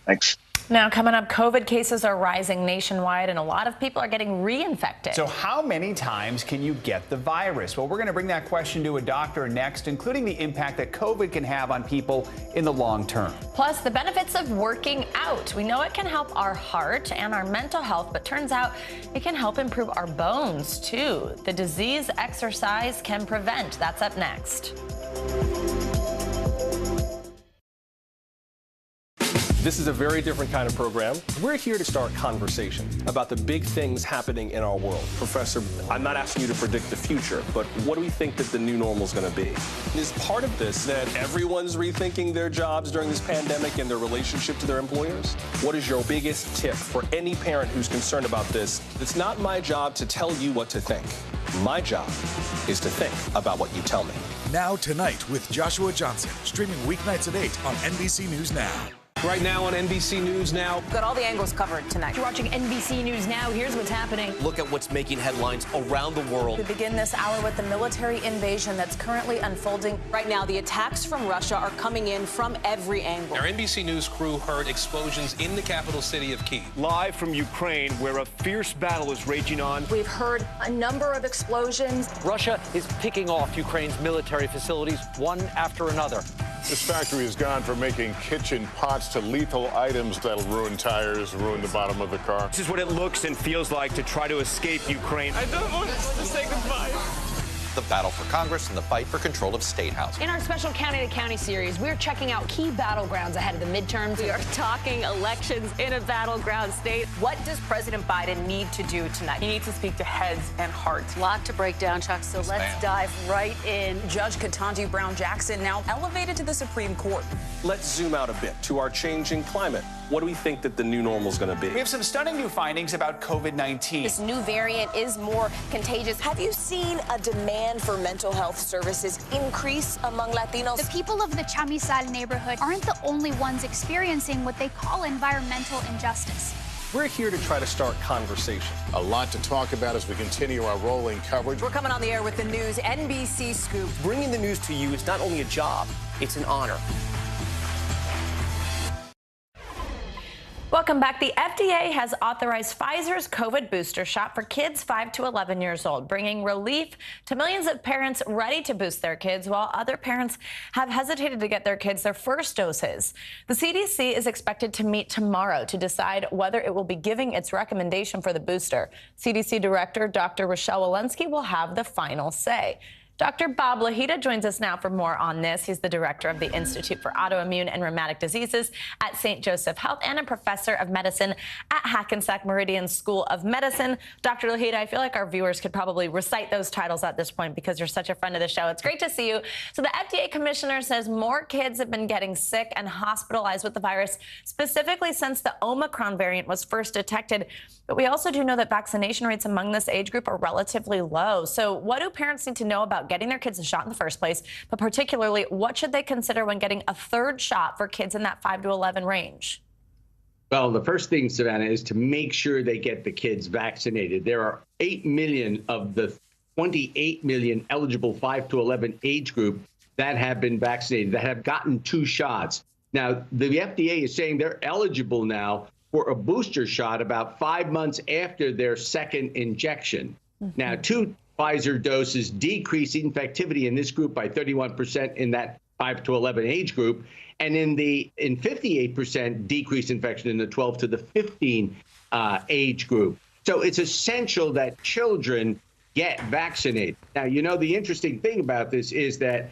Speaker 1: Thanks.
Speaker 4: Now, coming up, COVID cases are rising nationwide, and a lot of people are getting reinfected.
Speaker 22: So how many times can you get the virus? Well, we're going to bring that question to a doctor next, including the impact that COVID can have on people in the long term.
Speaker 4: Plus, the benefits of working out. We know it can help our heart and our mental health, but turns out it can help improve our bones, too. The disease exercise can prevent. That's up next.
Speaker 27: This is a very different kind of program. We're here to start conversation about the big things happening in our world. Professor, I'm not asking you to predict the future, but what do we think that the new normal is going to be? Is part of this that everyone's rethinking their jobs during this pandemic and their relationship to their employers? What is your biggest tip for any parent who's concerned about this? It's not my job to tell you what to think. My job is to think about what you tell me.
Speaker 28: Now Tonight with Joshua Johnson, streaming weeknights at 8 on NBC News Now.
Speaker 20: Right now on NBC News Now.
Speaker 23: Got all the angles covered tonight. You're watching NBC News Now. Here's what's happening.
Speaker 20: Look at what's making headlines around the world.
Speaker 23: We begin this hour with the military invasion that's currently unfolding. Right now, the attacks from Russia are coming in from every angle.
Speaker 5: Our NBC News crew heard explosions in the capital city of Kyiv.
Speaker 14: Live from Ukraine, where a fierce battle is raging on.
Speaker 23: We've heard a number of explosions.
Speaker 30: Russia is picking off Ukraine's military facilities one after another.
Speaker 21: This factory has gone from making kitchen pots to lethal items that'll ruin tires, ruin the bottom of the car.
Speaker 14: This is what it looks and feels like to try to escape Ukraine.
Speaker 5: I don't want to say goodbye.
Speaker 6: The battle for Congress and the fight for control of State House.
Speaker 23: In our special County to County series, we're checking out key battlegrounds ahead of the midterms. We are talking elections in a battleground state. What does President Biden need to do tonight? He needs to speak to heads and hearts. A lot to break down, Chuck, so let's dive right in. Judge Ketanji Brown Jackson now elevated to the Supreme Court.
Speaker 27: Let's zoom out a bit to our changing climate. What do we think that the new normal is going to be?
Speaker 22: We have some stunning new findings about COVID-19.
Speaker 23: This new variant is more contagious. Have you seen a demand for mental health services increase among Latinos?
Speaker 7: The people of the Chamizal neighborhood aren't the only ones experiencing what they call environmental injustice.
Speaker 27: We're here to try to start conversation.
Speaker 21: A lot to talk about as we continue our rolling coverage.
Speaker 23: We're coming on the air with the news NBC Scoop.
Speaker 20: Bringing the news to you is not only a job, it's an honor.
Speaker 4: Welcome back. The FDA has authorized Pfizer's COVID booster shot for kids 5 to 11 years old, bringing relief to millions of parents ready to boost their kids, while other parents have hesitated to get their kids their first doses. The CDC is expected to meet tomorrow to decide whether it will be giving its recommendation for the booster. CDC Director Dr. Rochelle Walensky will have the final say. Dr. Bob Lahita joins us now for more on this. He's the director of the Institute for Autoimmune and Rheumatic Diseases at St. Joseph Health and a professor of medicine at Hackensack Meridian School of Medicine. Dr. Lahita, I feel like our viewers could probably recite those titles at this point because you're such a friend of the show. It's great to see you. So the FDA commissioner says more kids have been getting sick and hospitalized with the virus, specifically since the Omicron variant was first detected. But we also do know that vaccination rates among this age group are relatively low. So what do parents need to know about getting their kids a shot in the first place, but particularly what should they consider when getting a third shot for kids in that 5 to 11 range?
Speaker 8: Well, the first thing, Savannah, is to make sure they get the kids vaccinated. There are 8 million of the 28 million eligible 5 to 11 age group that have been vaccinated, that have gotten 2 shots. Now, the FDA is saying they're eligible now for a booster shot about 5 months after their second injection. Now, 2 Pfizer doses decrease infectivity in this group by 31% in that 5 to 11 age group, and in 58% decrease infection in the 12 to the 15 age group. So it's essential that children get vaccinated. Now, you know, the interesting thing about this is that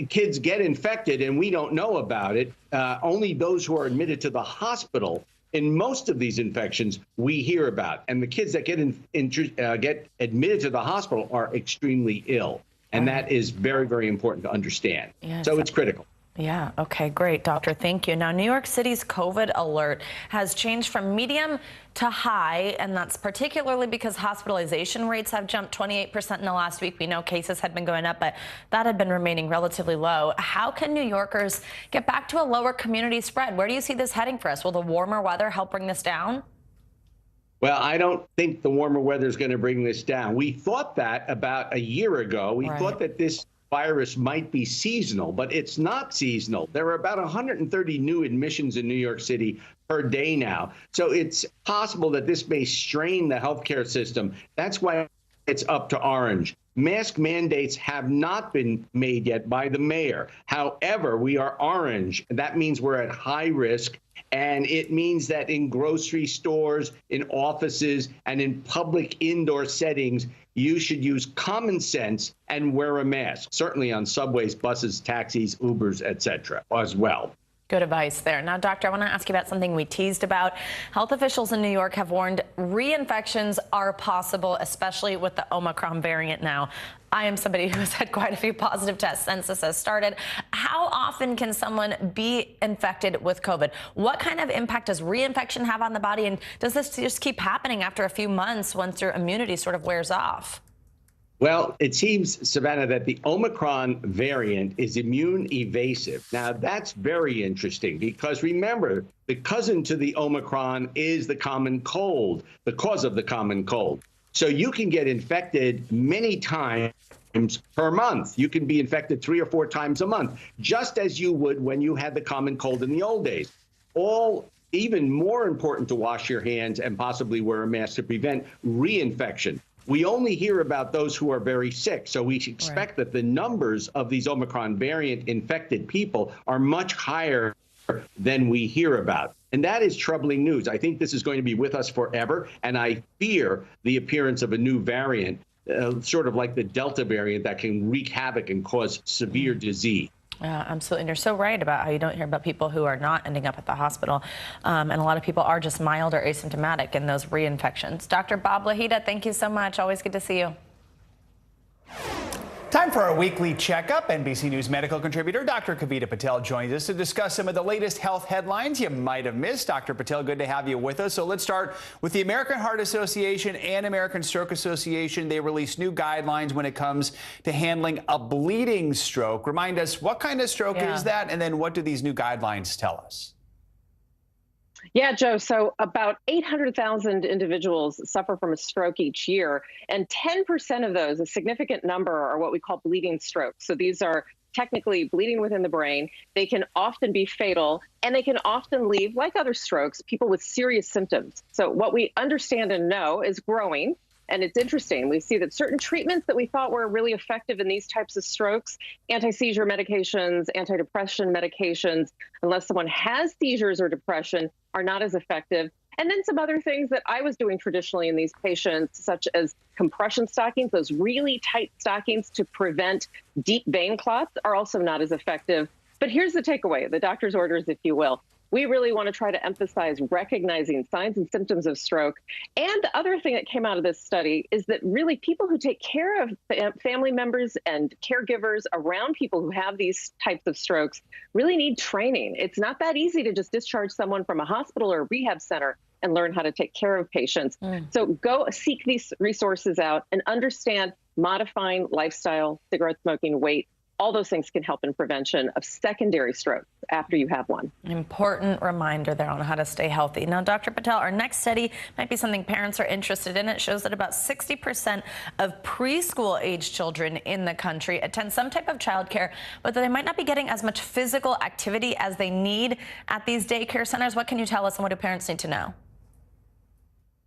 Speaker 8: kids get infected and we don't know about it. Only those who are admitted to the hospital in most of these infections we hear about, and the kids that get admitted to the hospital are extremely ill, and that is very, very important to understand. Yes. So it's critical.
Speaker 4: Yeah. Okay, great, doctor. Thank you. Now, New York City's COVID alert has changed from medium to high, and that's particularly because hospitalization rates have jumped 28% in the last week. We know cases had been going up, but that had been remaining relatively low. How can New Yorkers get back to a lower community spread? Where do you see this heading for us? Will the warmer weather help bring this down?
Speaker 8: Well, I don't think the warmer weather is going to bring this down. We thought that about a year ago. We thought that this virus might be seasonal, but it's not seasonal. There are about 130 new admissions in New York City per day now. So it's possible that this may strain the healthcare system. That's why it's up to orange. Mask mandates have not been made yet by the mayor. However, we are orange. That means we're at high risk. And it means that in grocery stores, in offices, and in public indoor settings, you should use common sense and wear a mask, certainly on subways, buses, taxis, Ubers, etc. as well.
Speaker 4: Good advice there. Now, doctor, I want to ask you about something we teased about. Health officials in New York have warned reinfections are possible, especially with the Omicron variant now. I am somebody who has had quite a few positive tests since this has started. How often can someone be infected with COVID? What kind of impact does reinfection have on the body? And does this just keep happening after a few months once your immunity sort of wears off?
Speaker 8: Well, it seems, Savannah, that the Omicron variant is immune evasive. Now, that's very interesting because remember, the cousin to the Omicron is the common cold, the cause of the common cold. So you can get infected many times per month. You can be infected 3 or 4 times a month, just as you would when you had the common cold in the old days. Even more important to wash your hands and possibly wear a mask to prevent reinfection. We only hear about those who are very sick, so we expect that the numbers of these Omicron variant infected people are much higher than we hear about. And that is troubling news. I think this is going to be with us forever, and I fear the appearance of a new variant, sort of like the Delta variant, that can wreak havoc and cause severe disease.
Speaker 4: Absolutely. And you're so right about how you don't hear about people who are not ending up at the hospital. And a lot of people are just mild or asymptomatic in those reinfections. Dr. Bob Lahita, thank you so much. Always good to see you.
Speaker 22: Time for our weekly checkup. NBC News medical contributor Dr. Kavita Patel joins us to discuss some of the latest health headlines you might have missed. Dr. Patel, good to have you with us. So let's start with the American Heart Association and American Stroke Association. They released new guidelines when it comes to handling a bleeding stroke. Remind us, what kind of stroke is that? And then what do these new guidelines tell us?
Speaker 3: Yeah, Joe. So about 800,000 individuals suffer from a stroke each year, and 10% of those, a significant number, are what we call bleeding strokes. So these are technically bleeding within the brain. They can often be fatal, and they can often leave, like other strokes, people with serious symptoms. So what we understand and know is growing. And it's interesting. We see that certain treatments that we thought were really effective in these types of strokes, anti-seizure medications, antidepressant medications, unless someone has seizures or depression, are not as effective. And then some other things that I was doing traditionally in these patients, such as compression stockings, those really tight stockings to prevent deep vein clots, are also not as effective. But here's the takeaway, the doctor's orders, if you will. We really want to try to emphasize recognizing signs and symptoms of stroke. And the other thing that came out of this study is that really people who take care of family members and caregivers around people who have these types of strokes really need training. It's not that easy to just discharge someone from a hospital or a rehab center and learn how to take care of patients. So go seek these resources out and understand modifying lifestyle, cigarette smoking, weight. All those things can help in prevention of secondary strokes after you have one.
Speaker 4: An important reminder there on how to stay healthy. Now, Dr. Patel, our next study might be something parents are interested in. It shows that about 60% of preschool-age children in the country attend some type of childcare, but they might not be getting as much physical activity as they need at these daycare centers. What can you tell us, and what do parents need to know?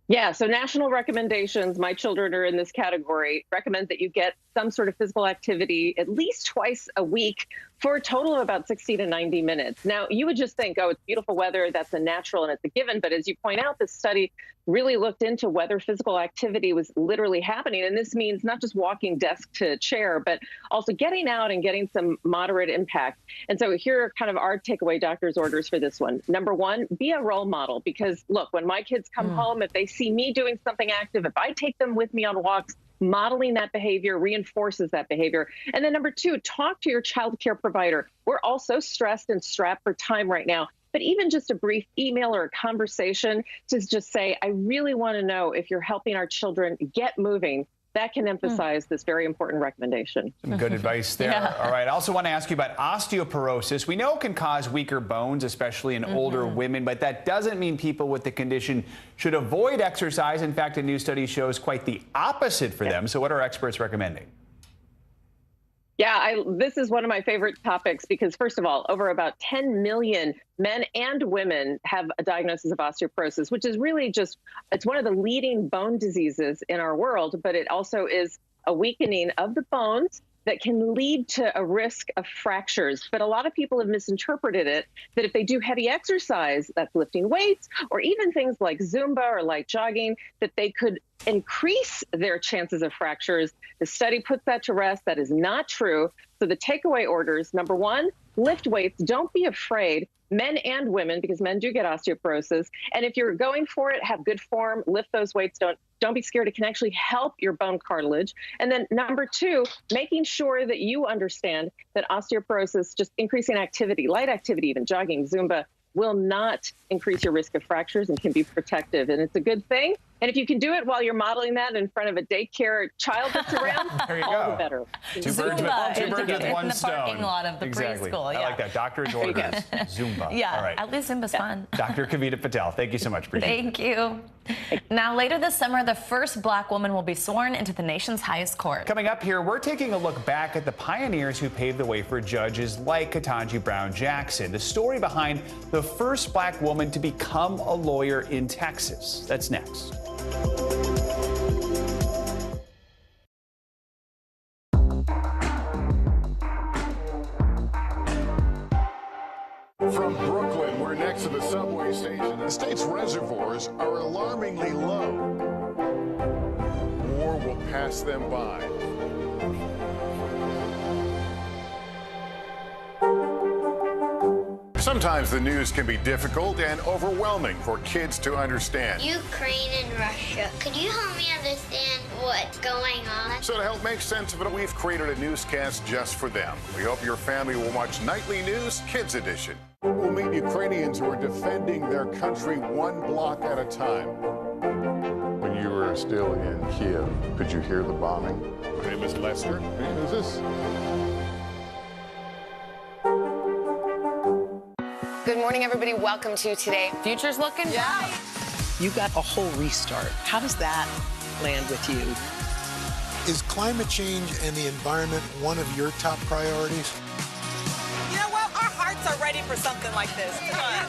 Speaker 3: Yeah, so national recommendations, my children are in this category, recommend that you get some sort of physical activity at least twice a week for a total of about 60 to 90 minutes. Now, you would just think, oh, it's beautiful weather, that's a natural and it's a given. But as you point out, this study really looked into whether physical activity was literally happening. And this means not just walking desk to chair, but also getting out and getting some moderate impact. And so here are kind of our takeaway doctor's orders for this one. Number one, be a role model, because look, when my kids come home, if they see me doing something active, if I take them with me on walks, modeling that behavior reinforces that behavior. And then number two, talk to your child care provider. We're all so stressed and strapped for time right now. But even just a brief email or a conversation to just say, I really want to know if you're helping our children get moving, that can emphasize this very important recommendation.
Speaker 22: Some good advice there. All right. I also want to ask you about osteoporosis. We know it can cause weaker bones, especially in older women, but that doesn't mean people with the condition should avoid exercise. In fact, a new study shows quite the opposite for them. So what are experts recommending?
Speaker 3: Yeah, this is one of my favorite topics because, first of all, over about 10 million men and women have a diagnosis of osteoporosis, which is really it's one of the leading bone diseases in our world, but it also is a weakening of the bones that can lead to a risk of fractures. But a lot of people have misinterpreted it, that if they do heavy exercise, that's lifting weights, or even things like Zumba or light jogging, that they could increase their chances of fractures. The study puts that to rest. That is not true. So the takeaway orders, number one, lift weights. Don't be afraid, men and women, because men do get osteoporosis. And if you're going for it, have good form, lift those weights. Don't be scared. It can actually help your bone cartilage. And then number two, making sure that you understand that osteoporosis, just increasing activity, light activity, even jogging, Zumba, will not increase your risk of fractures and can be protective. And it's a good thing. And if you can do it while you're modeling that in front of a daycare child that's around, all the better.
Speaker 22: Two birds with one stone.
Speaker 4: In the parking lot of the preschool. Yeah.
Speaker 22: I like that. Doctor's orders. Zumba.
Speaker 4: Yeah,
Speaker 22: all right.
Speaker 4: At least Zumba's fun.
Speaker 22: Dr. Kavita Patel, thank you so much. Appreciate
Speaker 4: Thank you. Now, later this summer, the first black woman will be sworn into the nation's highest court.
Speaker 22: Coming up here, we're taking a look back at the pioneers who paved the way for judges like Ketanji Brown Jackson. The story behind the first black woman to become a lawyer in Texas. That's next.
Speaker 21: From Brooklyn, we're next to the subway station. The state's reservoirs are alarmingly low. War will pass them by. Sometimes the news can be difficult and overwhelming for kids to understand.
Speaker 25: Ukraine and Russia. Could you help me understand what's going on?
Speaker 21: So to help make sense of it, we've created a newscast just for them. We hope your family will watch Nightly News Kids Edition. We'll meet Ukrainians who are defending their country one block at a time. When you were still in Kiev, could you hear the bombing? My name is Lester. Hey, who's this?
Speaker 2: Good morning, everybody. Welcome to Today. Future's looking bright.
Speaker 9: You got a whole restart. How does that land with you?
Speaker 10: Is climate change and the environment one of your top priorities?
Speaker 11: You know what? Our hearts are ready for something like this.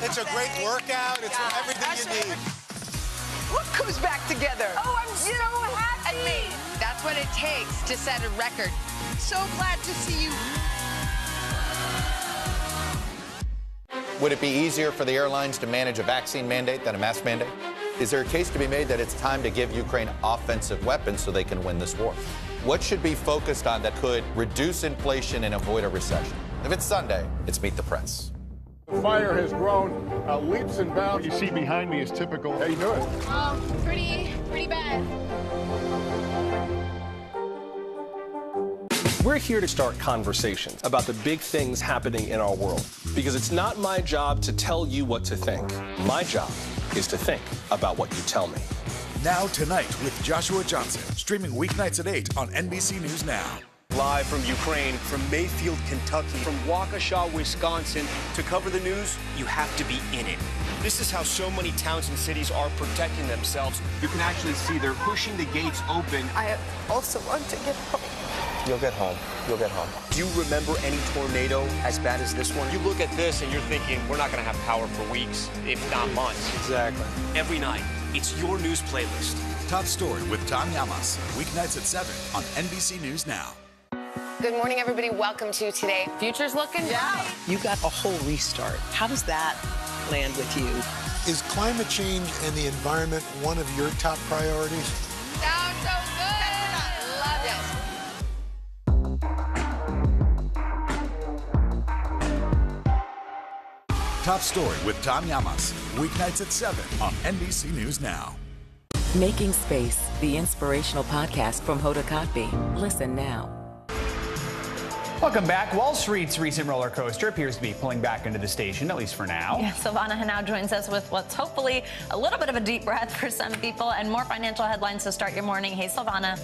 Speaker 10: It's a great workout. It's everything you need.
Speaker 11: What comes back together?
Speaker 2: Oh, I'm so happy. And me. That's what it takes to set a record.
Speaker 11: So glad to see you.
Speaker 6: Would it be easier for the airlines to manage a vaccine mandate than a mask mandate? Is there a case to be made that it's time to give Ukraine offensive weapons so they can win this war? What should be focused on that could reduce inflation and avoid a recession? If it's Sunday, it's Meet the Press.
Speaker 21: The fire has grown leaps and bounds. What you see behind me is typical. How you doing?
Speaker 10: Pretty bad.
Speaker 27: We're here to start conversations about the big things happening in our world, because it's not my job to tell you what to think. My job is to think about what you tell me.
Speaker 28: Now Tonight with Joshua Johnson, streaming weeknights at 8 on NBC News Now.
Speaker 14: Live from Ukraine, from Mayfield, Kentucky, from Waukesha, Wisconsin. To cover the news, you have to be in it. This is how so many towns and cities are protecting themselves. You can actually see they're pushing the gates open.
Speaker 15: I also want to get home.
Speaker 20: You'll get home. You'll get home.
Speaker 14: Do you remember any tornado as bad as this one? You look at this and you're thinking, we're not going to have power for weeks, if not months.
Speaker 20: Exactly.
Speaker 14: Every night, it's your news playlist.
Speaker 28: Top Story with Tom Llamas, weeknights at 7 on NBC News Now.
Speaker 2: Good morning, everybody. Welcome to Today. Future's looking bright.
Speaker 9: You got a whole restart. How does that land with you?
Speaker 10: Is climate change and the environment one of your top priorities?
Speaker 2: Sounds so good. Love it.
Speaker 28: Top Story with Tom Llamas, weeknights at 7 on NBC News Now.
Speaker 26: Making Space, the inspirational podcast from Hoda Kotb. Listen now.
Speaker 22: Welcome back. Wall Street's recent roller coaster appears to be pulling back into the station, at least for now.
Speaker 4: Yeah, Silvana Henao joins us with what's hopefully a little bit of a deep breath for some people and more financial headlines to start your morning. Hey, Silvana.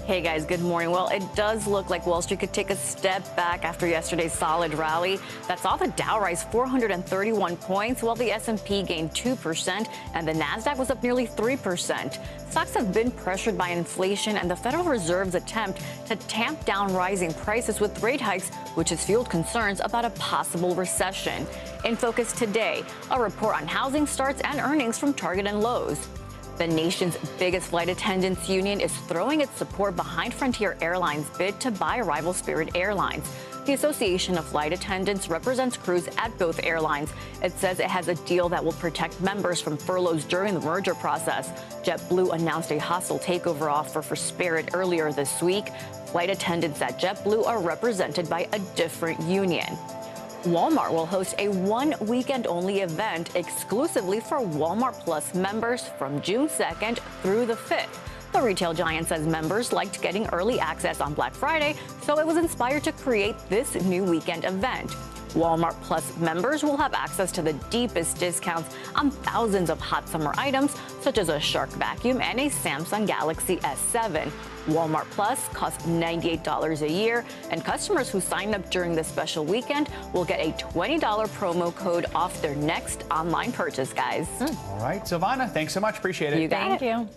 Speaker 23: Hey guys, good morning. Well, it does look like Wall Street could take a step back after yesterday's solid rally. That saw the Dow rise 431 points, while the S&P gained 2% and the Nasdaq was up nearly 3%. Stocks have been pressured by inflation and the Federal Reserve's attempt to tamp down rising prices with rate hikes, which has fueled concerns about a possible recession. In focus today, a report on housing starts and earnings from Target and Lowe's. The nation's biggest flight attendants union is throwing its support behind Frontier Airlines' bid to buy rival Spirit Airlines. The Association of Flight Attendants represents crews at both airlines. It says it has a deal that will protect members from furloughs during the merger process. JetBlue announced a hostile takeover offer for Spirit earlier this week. Flight attendants at JetBlue are represented by a different union. Walmart will host a one-weekend-only event exclusively for Walmart Plus members from June 2nd through the 5th. The retail giant says members liked getting early access on Black Friday, so it was inspired to create this new weekend event. Walmart Plus members will have access to the deepest discounts on thousands of hot summer items, such as a Shark vacuum and a Samsung Galaxy S7. Walmart Plus costs $98 a year, and customers who sign up during this special weekend will get a $20 promo code off their next online purchase, guys.
Speaker 22: All right, Silvana, thanks so much. Appreciate it.
Speaker 23: You got it.
Speaker 4: Thank you.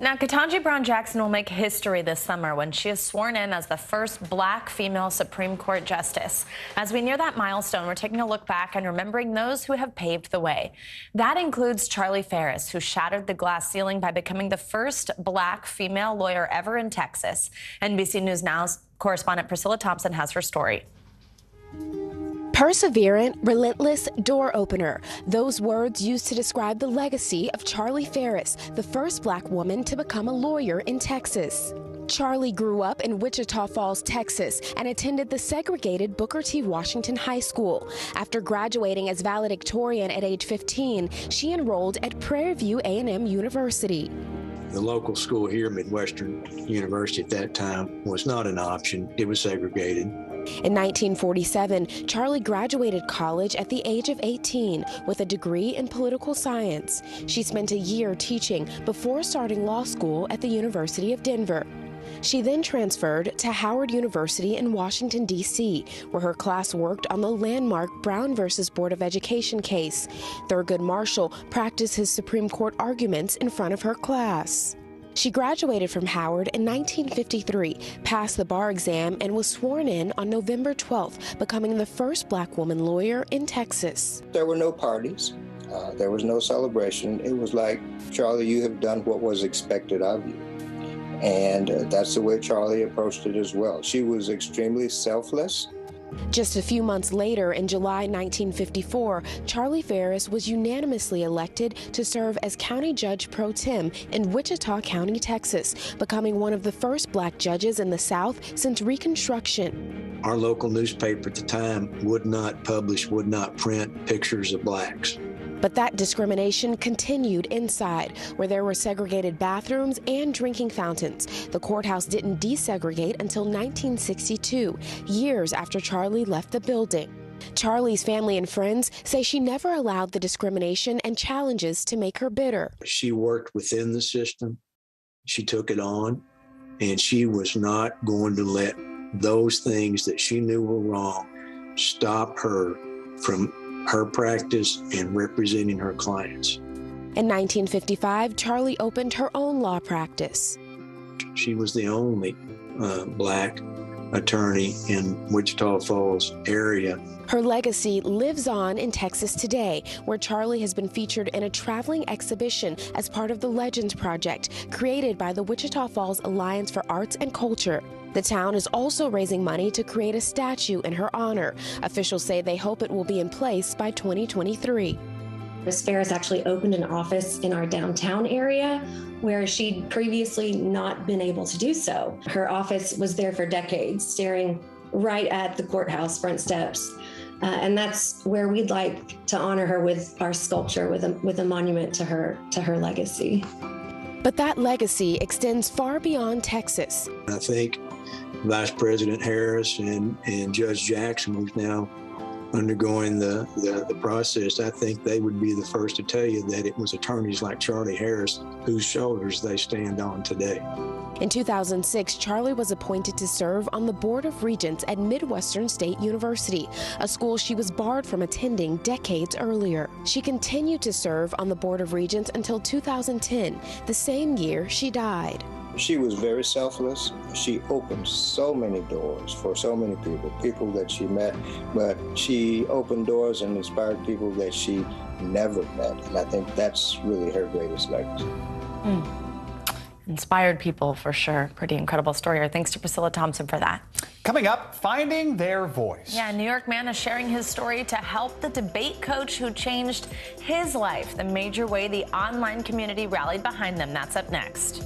Speaker 4: Now, Ketanji Brown Jackson will make history this summer when she is sworn in as the first Black female Supreme Court justice. As we near that milestone, we're taking a look back and remembering those who have paved the way. That includes Charlie Ferris, who shattered the glass ceiling by becoming the first Black female lawyer ever in Texas. NBC News Now's correspondent Priscilla Thompson has her story.
Speaker 1: Perseverant, relentless, door opener. Those words used to describe the legacy of Charlie Ferris, the first Black woman to become a lawyer in Texas. Charlie grew up in Wichita Falls, Texas, and attended the segregated Booker T. Washington High School. After graduating as valedictorian at age 15, she enrolled at Prairie View A&M University.
Speaker 12: The local school here, Midwestern University at that time, was not an option. It was segregated.
Speaker 1: In 1947, Charlie graduated college at the age of 18 with a degree in political science. She spent a year teaching before starting law school at the University of Denver. She then transferred to Howard University in Washington, D.C., where her class worked on the landmark Brown versus Board of Education case. Thurgood Marshall practiced his Supreme Court arguments in front of her class. She graduated from Howard in 1953, passed the bar exam, and was sworn in on November 12th, becoming the first Black woman lawyer in Texas.
Speaker 13: There were no parties. There was no celebration. It was like, Charlie, you have done what was expected of you. And that's the way Charlie approached it as well. She was extremely selfless.
Speaker 1: Just a few months later, in July 1954, Charlie Ferris was unanimously elected to serve as County Judge Pro Tem in Wichita County, Texas, becoming one of the first Black judges in the South since Reconstruction.
Speaker 12: Our local newspaper at the time would not publish, would not print pictures of Blacks.
Speaker 1: But that discrimination continued inside, where there were segregated bathrooms and drinking fountains. The courthouse didn't desegregate until 1962, years after Charlie left the building. Charlie's family and friends say she never allowed the discrimination and challenges to make her bitter.
Speaker 12: She worked within the system. She took it on, and she was not going to let those things that she knew were wrong stop her from her practice and representing her clients.
Speaker 1: In 1955, Charlie opened her own law practice.
Speaker 12: She was the only Black attorney in Wichita Falls area.
Speaker 1: Her legacy lives on in Texas today, where Charlie has been featured in a traveling exhibition as part of the Legends Project, created by the Wichita Falls Alliance for Arts and Culture. The town is also raising money to create a statue in her honor. Officials say they hope it will be in place by 2023.
Speaker 16: Ms. Ferris actually opened an office in our downtown area where she'd previously not been able to do so. Her office was there for decades, staring right at the courthouse front steps. And that's where we'd like to honor her with our sculpture, with a monument to her legacy.
Speaker 1: But that legacy extends far beyond Texas.
Speaker 12: I think Vice President Harris and Judge Jackson, who's now undergoing the process, I think they would be the first to tell you that it was attorneys like Charlie Harris whose shoulders they stand on today.
Speaker 1: In 2006, Charlie was appointed to serve on the Board of Regents at Midwestern State University, a school she was barred from attending decades earlier. She continued to serve on the Board of Regents until 2010, the same year she died.
Speaker 13: She was very selfless. She opened so many doors for so many people that she met, but she opened doors and inspired people that she never met. And I think that's really her greatest legacy.
Speaker 4: Inspired people, for sure. Pretty incredible story. Thanks to Priscilla Thompson for that.
Speaker 22: Coming up, finding their voice.
Speaker 4: Yeah, a New York man is sharing his story to help the debate coach who changed his life, the major way the online community rallied behind them. That's up next.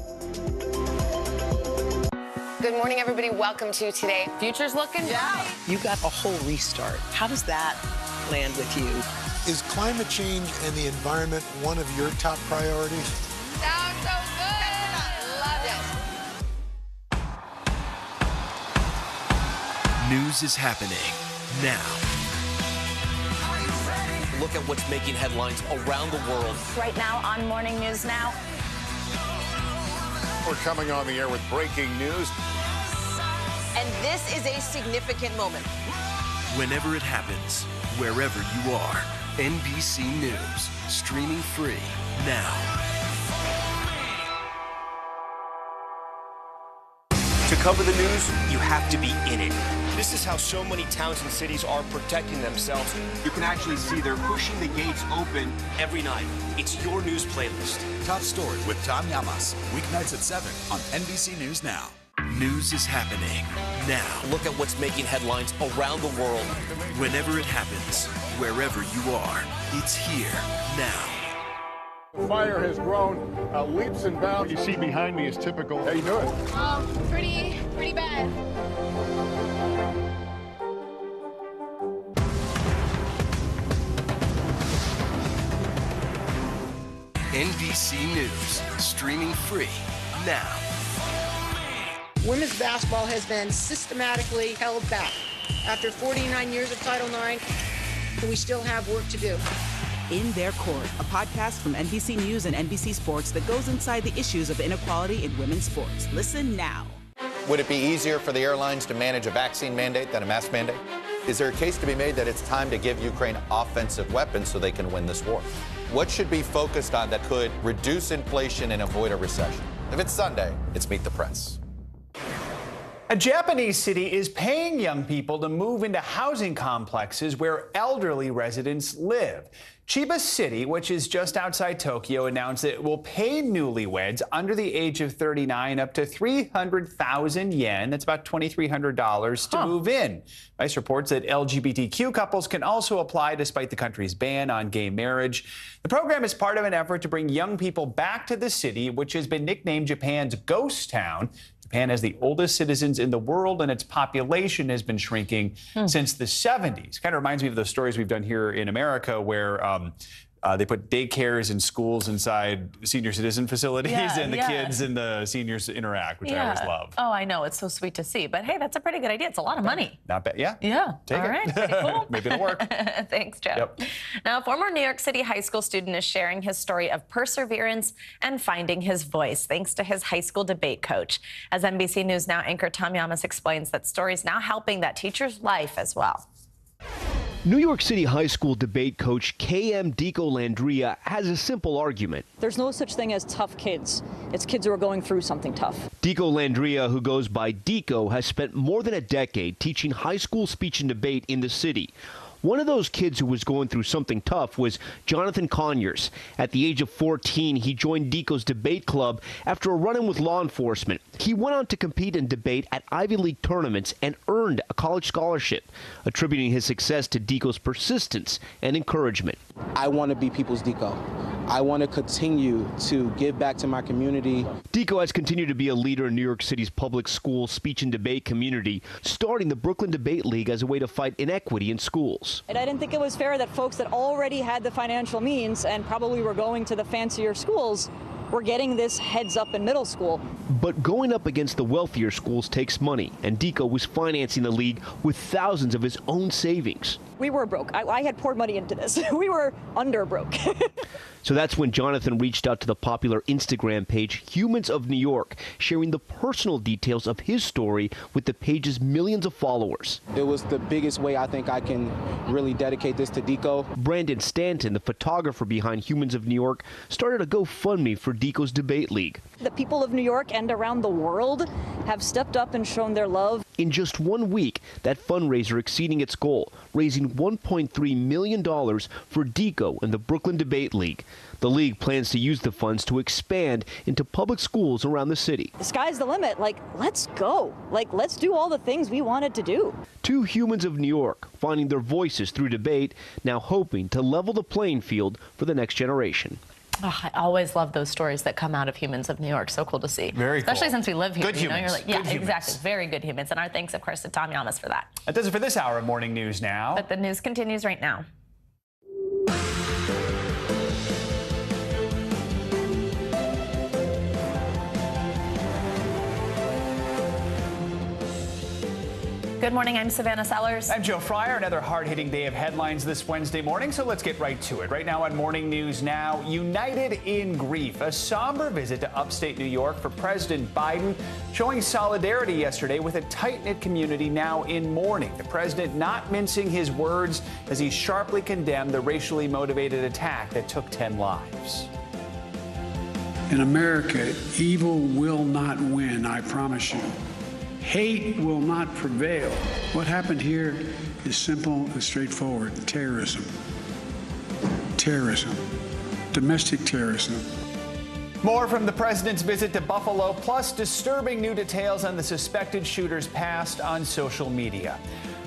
Speaker 3: Good morning, everybody. Welcome to Today. Future's looking bright.
Speaker 9: You got a whole restart. How does that land with you?
Speaker 10: Is climate change and the environment one of your top priorities?
Speaker 2: Sounds so good. Love it.
Speaker 28: News is happening now.
Speaker 5: Look at what's making headlines around the world.
Speaker 4: Right now on Morning News Now.
Speaker 21: We're coming on the air with breaking news.
Speaker 3: And this is a significant moment.
Speaker 28: Whenever it happens, wherever you are, NBC News, streaming free now.
Speaker 14: To cover the news, you have to be in it. This is how so many towns and cities are protecting themselves. You can actually see they're pushing the gates open every night. It's your news playlist.
Speaker 28: Top Story with Tom Llamas, weeknights at 7 on NBC News Now. News is happening now.
Speaker 27: Look at what's making headlines around the world.
Speaker 28: Whenever it happens, wherever you are, it's here now.
Speaker 21: The fire has grown leaps and bounds. You see behind me is typical. How you doing?
Speaker 15: Pretty bad.
Speaker 28: NBC News, streaming free now.
Speaker 7: Women's basketball has been systematically held back. After 49 years of Title IX, we still have work to do.
Speaker 8: In Their Court, a podcast from NBC News and NBC Sports that goes inside the issues of inequality in women's sports. Listen now.
Speaker 6: Would it be easier for the airlines to manage a vaccine mandate than a mask mandate? Is there a case to be made that it's time to give Ukraine offensive weapons so they can win this war? What should be focused on that could reduce inflation and avoid a recession? If it's Sunday, it's Meet the Press.
Speaker 22: A Japanese city is paying young people to move into housing complexes where elderly residents live. Chiba City, which is just outside Tokyo, announced that it will pay newlyweds under the age of 39 up to 300,000 yen, that's about $2,300, to move in. Vice reports that LGBTQ couples can also apply despite the country's ban on gay marriage. The program is part of an effort to bring young people back to the city, which has been nicknamed Japan's ghost town. Japan has the oldest citizens in the world, and its population has been shrinking since the 70s. Kind of reminds me of the stories we've done here in America where they put daycares and schools inside senior citizen facilities, and the kids and the seniors interact, which I always love.
Speaker 4: Oh, I know. It's so sweet to see. But hey, that's a pretty good idea. It's a lot of money.
Speaker 22: Not bad. Yeah. Take
Speaker 4: All
Speaker 22: it.
Speaker 4: right. Pretty cool.
Speaker 22: Maybe it'll work.
Speaker 4: Thanks, Joe.
Speaker 22: Yep.
Speaker 4: Now, a former New York City high school student is sharing his story of perseverance and finding his voice, thanks to his high school debate coach. As NBC News Now anchor Tom Llamas explains, that story is now helping that teacher's life as well.
Speaker 17: New York City high school debate coach K.M. Dico Landria has a simple argument.
Speaker 18: There's no such thing as tough kids. It's kids who are going through something tough.
Speaker 17: Dico Landria, who goes by Dico, has spent more than a decade teaching high school speech and debate in the city. One of those kids who was going through something tough was Jonathan Conyers. At the age of 14, he joined Dico's debate club after a run-in with law enforcement. He went on to compete in debate at Ivy League tournaments and earned a college scholarship, attributing his success to Dico's persistence and encouragement.
Speaker 19: I want to be people's Dico. I want to continue to give back to my community.
Speaker 17: Dico has continued to be a leader in New York City's public school speech and debate community, starting the Brooklyn Debate League as a way to fight inequity in schools.
Speaker 18: And I didn't think it was fair that folks that already had the financial means and probably were going to the fancier schools we're getting this heads up in middle school.
Speaker 17: But going up against the wealthier schools takes money, and Deco was financing the league with thousands of his own savings.
Speaker 18: We were broke. I had poured money into this. We were under broke.
Speaker 17: So that's when Jonathan reached out to the popular Instagram page Humans of New York, sharing the personal details of his story with the page's millions of followers.
Speaker 19: It was the biggest way I think I can really dedicate this to Deco.
Speaker 17: Brandon Stanton, the photographer behind Humans of New York, started a GoFundMe for Deco's debate league.
Speaker 18: The people of New York and around the world have stepped up and shown their love.
Speaker 17: In just 1 week, that fundraiser exceeding its goal, raising $1.3 million for Deco and the Brooklyn Debate League. The league plans to use the funds to expand into public schools around the city.
Speaker 18: The sky's the limit. Let's go. Let's do all the things we wanted to do.
Speaker 17: Two Humans of New York finding their voices through debate, now hoping to level the playing field for the next generation.
Speaker 4: Oh, I always love those stories that come out of Humans of New York. So cool to see.
Speaker 22: Very cool.
Speaker 4: Especially since we live here.
Speaker 22: Good humans.
Speaker 4: You're like, yeah,
Speaker 22: good
Speaker 4: exactly.
Speaker 22: humans.
Speaker 4: Very good humans. And our thanks, of course, to Tom Yamas for that.
Speaker 22: That does it for this hour of Morning News Now.
Speaker 4: But the news continues right now. Good morning, I'm Savannah Sellers.
Speaker 22: I'm Joe Fryer. Another hard-hitting day of headlines this Wednesday morning, so let's get right to it. Right now on Morning News Now, united in grief. A somber visit to upstate New York for President Biden, showing solidarity yesterday with a tight-knit community now in mourning. The president not mincing his words as he sharply condemned the racially motivated attack that took 10 lives.
Speaker 11: In America, evil will not win, I promise you. Hate will not prevail. What happened here is simple and straightforward. Terrorism. Terrorism. Domestic terrorism.
Speaker 22: More from the president's visit to Buffalo, plus disturbing new details on the suspected shooter's past on social media.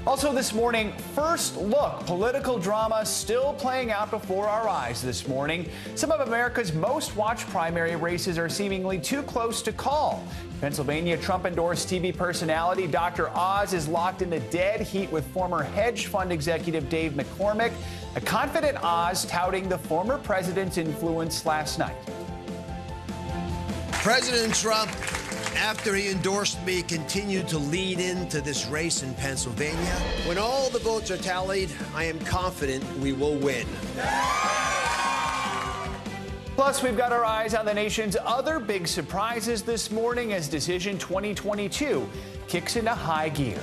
Speaker 22: Also this morning, first look, political drama still playing out before our eyes this morning. Some of America's most watched primary races are seemingly too close to call. Pennsylvania Trump-endorsed TV personality Dr. Oz is locked in the dead heat with former hedge fund executive Dave McCormick. A confident Oz touting the former president's influence last night.
Speaker 12: President Trump, after he endorsed me, continued to lead into this race in Pennsylvania. When all the votes are tallied, I am confident we will win.
Speaker 22: Plus, we've got our eyes on the nation's other big surprises this morning as Decision 2022 kicks into high gear.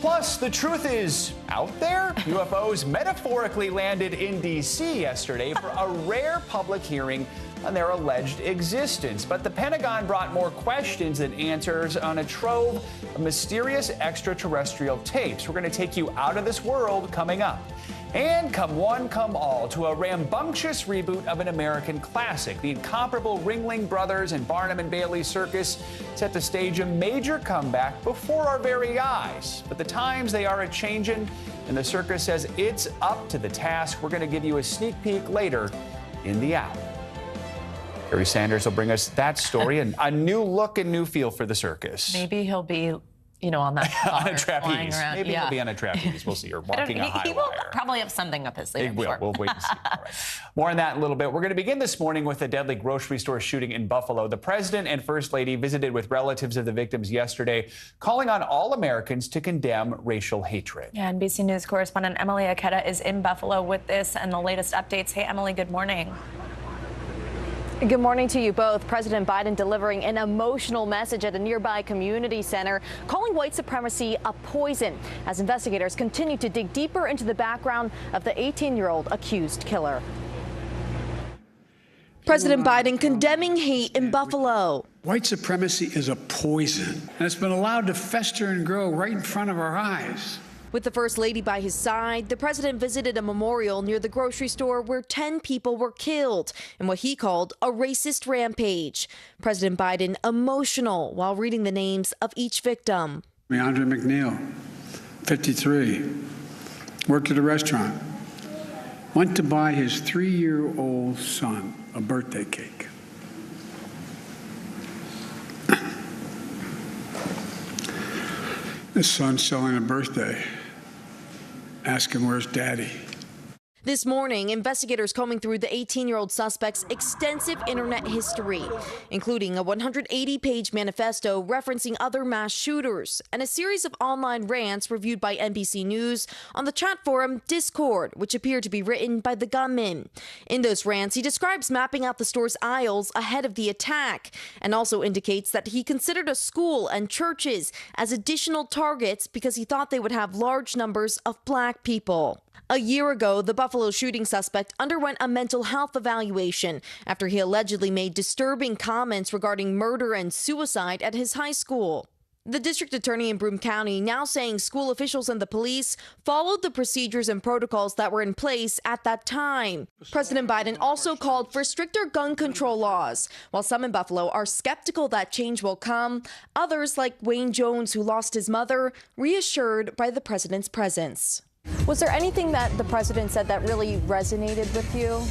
Speaker 22: Plus, the truth is out there. UFOs metaphorically landed in D.C. yesterday for a rare public hearing on their alleged existence. But the Pentagon brought more questions than answers on a trove of mysterious extraterrestrial tapes. We're going to take you out of this world coming up. And come one, come all to a rambunctious reboot of an American classic. The incomparable Ringling Brothers and Barnum and Bailey Circus set to stage a major comeback before our very eyes. But the times, they are a-changin', and the circus says it's up to the task. We're going to give you a sneak peek later in the hour. Harry Sanders will bring us that story and a new look and new feel for the circus.
Speaker 4: Maybe he'll be, on that
Speaker 22: on a trapeze. Maybe
Speaker 4: yeah.
Speaker 22: he'll be on a trapeze. We'll see. Or walking a high
Speaker 4: He will
Speaker 22: wire.
Speaker 4: probably have something up his sleeve.
Speaker 22: He will. We'll wait and see. All right. More on that in a little bit. We're going to begin this morning with a deadly grocery store shooting in Buffalo. The president and first lady visited with relatives of the victims yesterday, calling on all Americans to condemn racial hatred.
Speaker 4: Yeah, NBC News correspondent Emily Aketa is in Buffalo with this and the latest updates. Hey, Emily, good morning.
Speaker 16: Good morning to you both. President Biden delivering an emotional message at a nearby community center, calling white supremacy a poison as investigators continue to dig deeper into the background of the 18-year-old accused killer. President Biden condemning hate in Buffalo.
Speaker 11: White supremacy is a poison, and it's been allowed to fester and grow right in front of our eyes.
Speaker 16: With the First Lady by his side, the president visited a memorial near the grocery store where 10 people were killed in what he called a racist rampage. President Biden emotional while reading the names of each victim.
Speaker 11: Andre McNeil, 53, worked at a restaurant, went to buy his 3-year-old son a birthday cake. His son's selling a birthday. Ask him, where's daddy?
Speaker 1: This morning, investigators combing through the 18-year-old suspect's extensive internet history, including a 180-page manifesto referencing other mass shooters and a series of online rants reviewed by NBC News on the chat forum Discord, which appeared to be written by the gunman. In those rants, he describes mapping out the store's aisles ahead of the attack and also indicates that he considered a school and churches as additional targets because he thought they would have large numbers of black people. A year ago, the Buffalo shooting suspect underwent a mental health evaluation after he allegedly made disturbing comments regarding murder and suicide at his high school. The district attorney in Broome County now saying school officials and the police followed the procedures and protocols that were in place at that time. President Biden also called for stricter gun control laws. While some in Buffalo are skeptical that change will come, others, like Wayne Jones, who lost his mother, reassured by the president's presence.
Speaker 16: Was there anything that the president said that really resonated with you?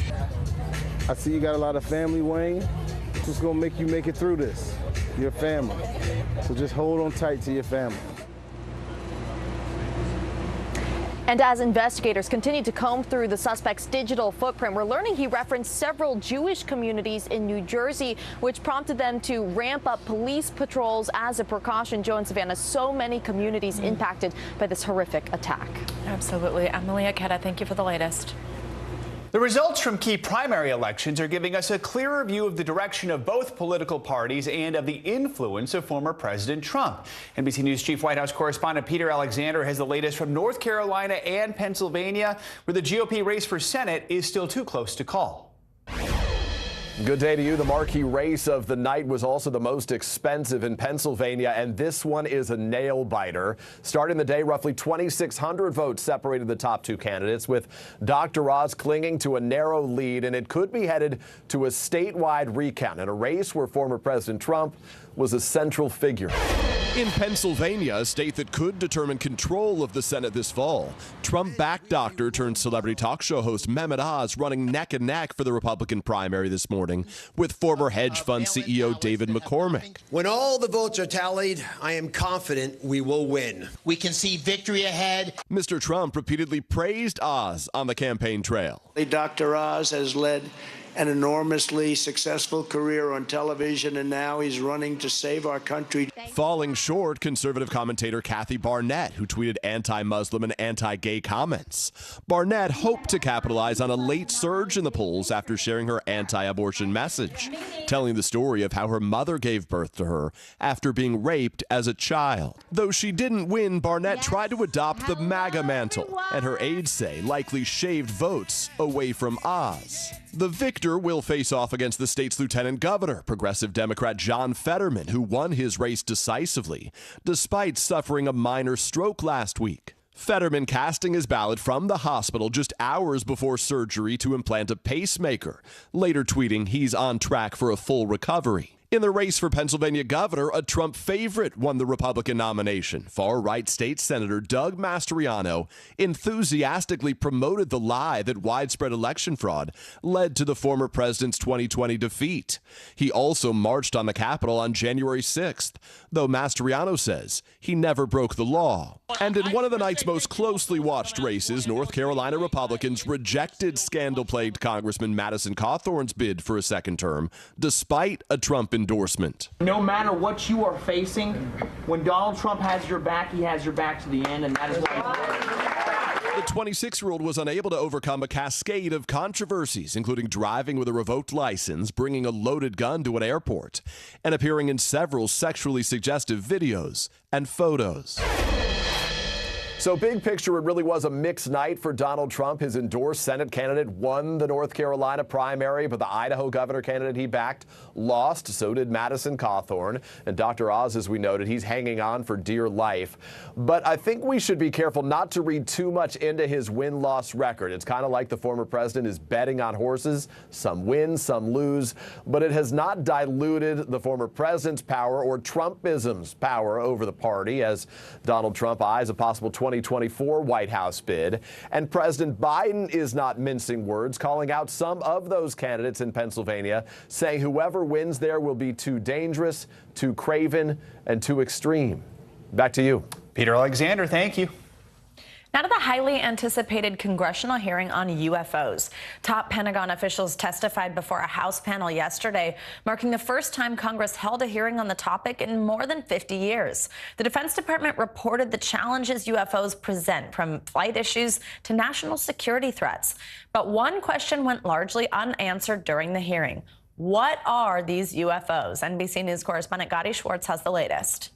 Speaker 9: I see you got a lot of family, Wayne. It's just gonna make you make it through this. Your family. So just hold on tight to your family.
Speaker 16: And as investigators continue to comb through the suspect's digital footprint, we're learning he referenced several Jewish communities in New Jersey, which prompted them to ramp up police patrols as a precaution. Joe and Savannah, so many communities impacted by this horrific attack.
Speaker 4: Absolutely. Emily Aketa, thank you for the latest.
Speaker 22: The results from key primary elections are giving us a clearer view of the direction of both political parties and of the influence of former President Trump. NBC News Chief White House correspondent Peter Alexander has the latest from North Carolina and Pennsylvania, where the GOP race for Senate is still too close to call.
Speaker 13: Good day to you. The marquee race of the night was also the most expensive in Pennsylvania, and this one is a nail-biter. Starting the day, roughly 2,600 votes separated the top two candidates, with Dr. Oz clinging to a narrow lead, and it could be headed to a statewide recount in a race where former President Trump was a central figure.
Speaker 20: In Pennsylvania, a state that could determine control of the Senate this fall, Trump-backed doctor turned celebrity talk show host Mehmet Oz running neck and neck for the Republican primary this morning with former hedge fund CEO David McCormick.
Speaker 12: When all the votes are tallied, I am confident we will win.
Speaker 23: We can see victory ahead.
Speaker 20: Mr. Trump repeatedly praised Oz on the campaign trail.
Speaker 23: Dr. Oz has led an enormously successful career on television, and now he's running to save our country.
Speaker 20: Falling short, conservative commentator Kathy Barnett, who tweeted anti-Muslim and anti-gay comments. Barnett hoped to capitalize on a late surge in the polls after sharing her anti-abortion message, telling the story of how her mother gave birth to her after being raped as a child. Though she didn't win, Barnett tried to adopt the MAGA mantle, and her aides say likely shaved votes away from Oz. The victor will face off against the state's lieutenant governor, progressive Democrat John Fetterman, who won his race decisively, despite suffering a minor stroke last week. Fetterman casting his ballot from the hospital just hours before surgery to implant a pacemaker, later tweeting he's on track for a full recovery. In the race for Pennsylvania governor, a Trump favorite won the Republican nomination. Far-right state senator Doug Mastriano enthusiastically promoted the lie that widespread election fraud led to the former president's 2020 defeat. He also marched on the Capitol on January 6th, though Mastriano says he never broke the law. And in one of the night's most closely watched races, North Carolina Republicans rejected scandal-plagued Congressman Madison Cawthorn's bid for a second term, despite a Trump endorsement.
Speaker 24: No matter what you are facing, when Donald Trump has your back, he has your back to the end, and that is why.
Speaker 20: The 26-year-old was unable to overcome a cascade of controversies, including driving with a revoked license, bringing a loaded gun to an airport, and appearing in several sexually suggestive videos and photos.
Speaker 13: So big picture, it really was a mixed night for Donald Trump. His endorsed Senate candidate won the North Carolina primary, but the Idaho governor candidate he backed lost. So did Madison Cawthorn. And Dr. Oz, as we noted, he's hanging on for dear life. But I think we should be careful not to read too much into his win-loss record. It's kind of like the former president is betting on horses. Some win, some lose. But it has not diluted the former president's power or Trumpism's power over the party, as Donald Trump eyes a possible 2024 White House bid. And President Biden is not mincing words, calling out some of those candidates in Pennsylvania, saying whoever wins there will be too dangerous, too craven, and too extreme. Back to you.
Speaker 22: Peter Alexander, thank you.
Speaker 4: Now to the highly anticipated congressional hearing on UFOs. Top Pentagon officials testified before a House panel yesterday, marking the first time Congress held a hearing on the topic in more than 50 years. The Defense Department reported the challenges UFOs present, from flight issues to national security threats. But one question went largely unanswered during the hearing. What are these UFOs? NBC News correspondent Gadi Schwartz has the latest.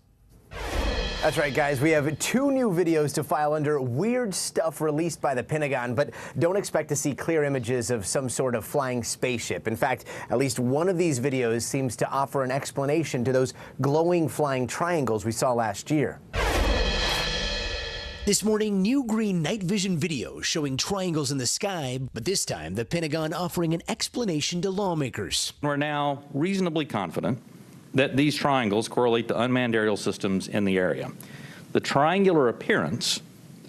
Speaker 2: That's right, guys. We have 2 new videos to file under weird stuff released by the Pentagon, but don't expect to see clear images of some sort of flying spaceship. In fact, at least one of these videos seems to offer an explanation to those glowing flying triangles we saw last year.
Speaker 3: This morning, new green night vision video showing triangles in the sky, but this time the Pentagon offering an explanation to lawmakers.
Speaker 5: We're now reasonably confident that these triangles correlate to unmanned aerial systems in the area. The triangular appearance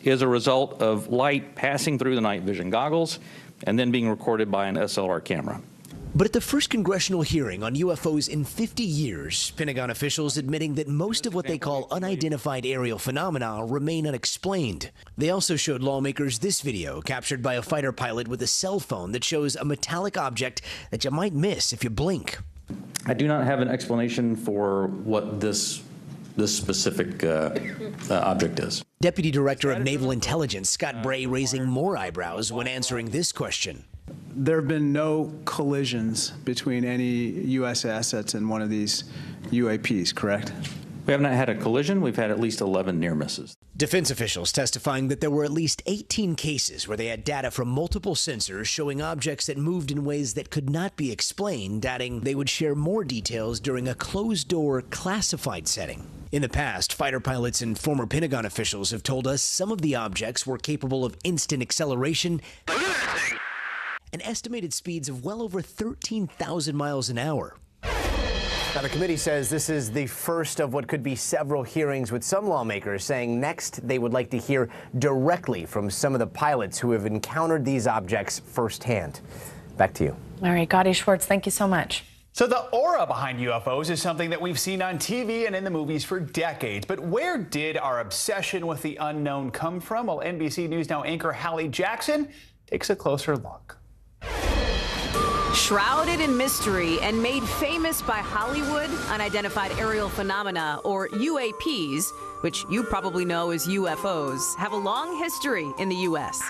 Speaker 5: is a result of light passing through the night vision goggles and then being recorded by an SLR camera.
Speaker 3: But at the first congressional hearing on UFOs in 50 years, Pentagon officials admitting that most of what they call unidentified aerial phenomena remain unexplained. They also showed lawmakers this video captured by a fighter pilot with a cell phone that shows a metallic object that you might miss if you blink.
Speaker 5: I do not have an explanation for what this specific object is.
Speaker 3: Deputy Director of Naval Intelligence Scott Bray raising more eyebrows when answering this question.
Speaker 10: There have been no collisions between any U.S. assets and one of these UAPs, correct?
Speaker 5: We have not had a collision. We've had at least 11 near misses.
Speaker 3: Defense officials testifying that there were at least 18 cases where they had data from multiple sensors showing objects that moved in ways that could not be explained, adding they would share more details during a closed-door classified setting. In the past, fighter pilots and former Pentagon officials have told us some of the objects were capable of instant acceleration and estimated speeds of well over 13,000 miles an hour.
Speaker 2: Now, the committee says this is the first of what could be several hearings, with some lawmakers saying next they would like to hear directly from some of the pilots who have encountered these objects firsthand. Back to you.
Speaker 4: All right, Gadi Schwartz, thank you so much.
Speaker 22: So the aura behind UFOs is something that we've seen on TV and in the movies for decades. But where did our obsession with the unknown come from? Well, NBC News Now anchor Hallie Jackson takes a closer look.
Speaker 14: Shrouded in mystery and made famous by Hollywood, unidentified aerial phenomena, or UAPs, which you probably know as UFOs, have a long history in the U.S.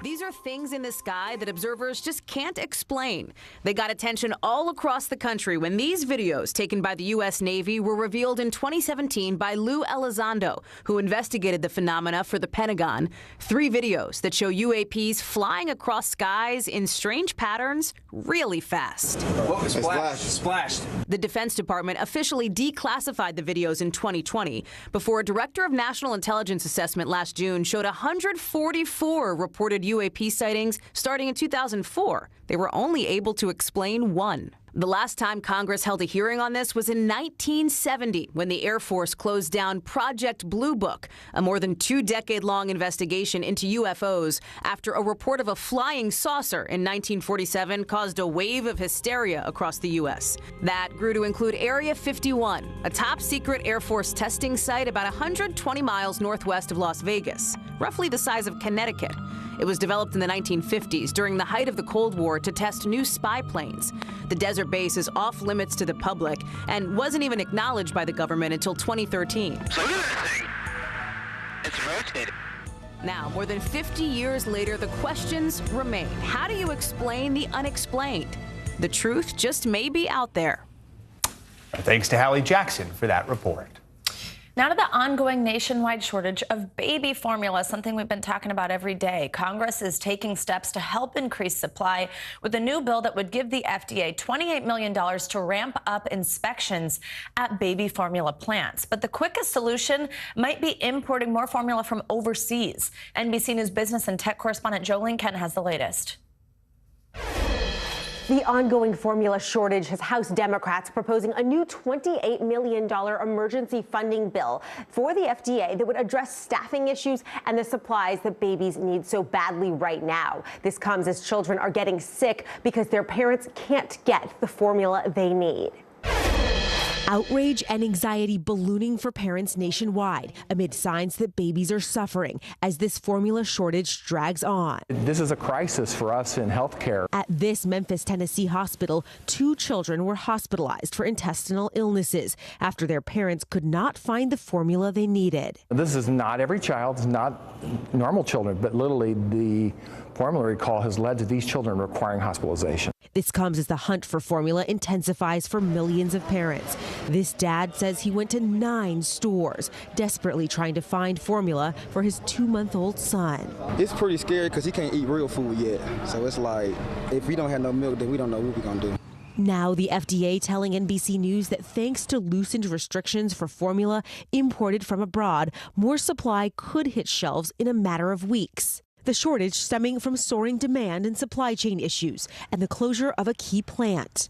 Speaker 14: These are things in the sky that observers just can't explain. They got attention all across the country when these videos taken by the U.S. Navy were revealed in 2017 by Lou Elizondo, who investigated the phenomena for the Pentagon. 3 videos that show UAPs flying across skies in strange patterns really fast.
Speaker 24: Whoa, splashed.
Speaker 14: The Defense Department officially declassified the videos in 2020 before a Director of National Intelligence Assessment last June showed 144 reported UAP sightings starting in 2004. They were only able to explain 1. The last time Congress held a hearing on this was in 1970 when the Air Force closed down Project Blue Book, a more than 2-decade-long investigation into UFOs after a report of a flying saucer in 1947 caused a wave of hysteria across the U.S. That grew to include Area 51, a top-secret Air Force testing site about 120 miles northwest of Las Vegas, roughly the size of Connecticut. It was developed in the 1950s during the height of the Cold War to test new spy planes. The desert base is off limits to the public and wasn't even acknowledged by the government until 2013. Now, more than 50 years later, the questions remain. How do you explain the unexplained? The truth just may be out there.
Speaker 22: Thanks to Hallie Jackson for that report.
Speaker 4: Now to the ongoing nationwide shortage of baby formula, something we've been talking about every day. Congress is taking steps to help increase supply with a new bill that would give the FDA $28 million to ramp up inspections at baby formula plants. But the quickest solution might be importing more formula from overseas. NBC News business and tech correspondent Jolene Kent has the latest.
Speaker 25: The ongoing formula shortage has House Democrats proposing a new $28 million emergency funding bill for the FDA that would address staffing issues and the supplies that babies need so badly right now. This comes as children are getting sick because their parents can't get the formula they need.
Speaker 6: Outrage and anxiety ballooning for parents nationwide amid signs that babies are suffering as this formula shortage drags on.
Speaker 7: This is a crisis for us in healthcare.
Speaker 6: At this Memphis, Tennessee hospital, 2 children were hospitalized for intestinal illnesses after their parents could not find the formula they needed.
Speaker 7: This is not every child, it's not normal children, but literally the formula recall has led to these children requiring hospitalization.
Speaker 6: This comes as the hunt for formula intensifies for millions of parents. This dad says he went to 9 stores, desperately trying to find formula for his 2-month-old son.
Speaker 8: It's pretty scary because he can't eat real food yet. So it's like, if we don't have no milk, then we don't know what we're going to do.
Speaker 6: Now the FDA telling NBC News that thanks to loosened restrictions for formula imported from abroad, more supply could hit shelves in a matter of weeks. The shortage stemming from soaring demand and supply chain issues and the closure of a key plant.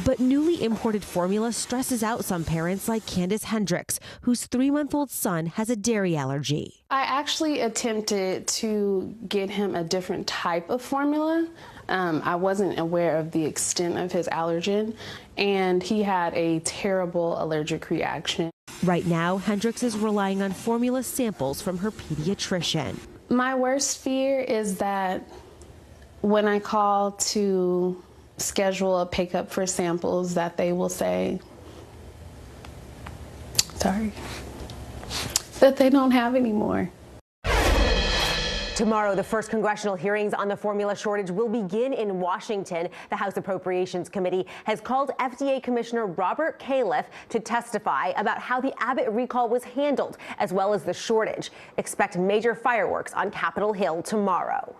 Speaker 6: But newly imported formula stresses out some parents like Candace Hendricks, whose 3-month-old son has a dairy allergy.
Speaker 15: I actually attempted to get him a different type of formula. I wasn't aware of the extent of his allergen, and he had a terrible allergic reaction.
Speaker 6: Right now, Hendricks is relying on formula samples from her pediatrician.
Speaker 15: My worst fear is that when I call to schedule a pickup for samples, that they will say, sorry, that they don't have any more.
Speaker 25: Tomorrow, the first congressional hearings on the formula shortage will begin in Washington. The House Appropriations Committee has called FDA Commissioner Robert Califf to testify about how the Abbott recall was handled, as well as the shortage. Expect major fireworks on Capitol Hill tomorrow.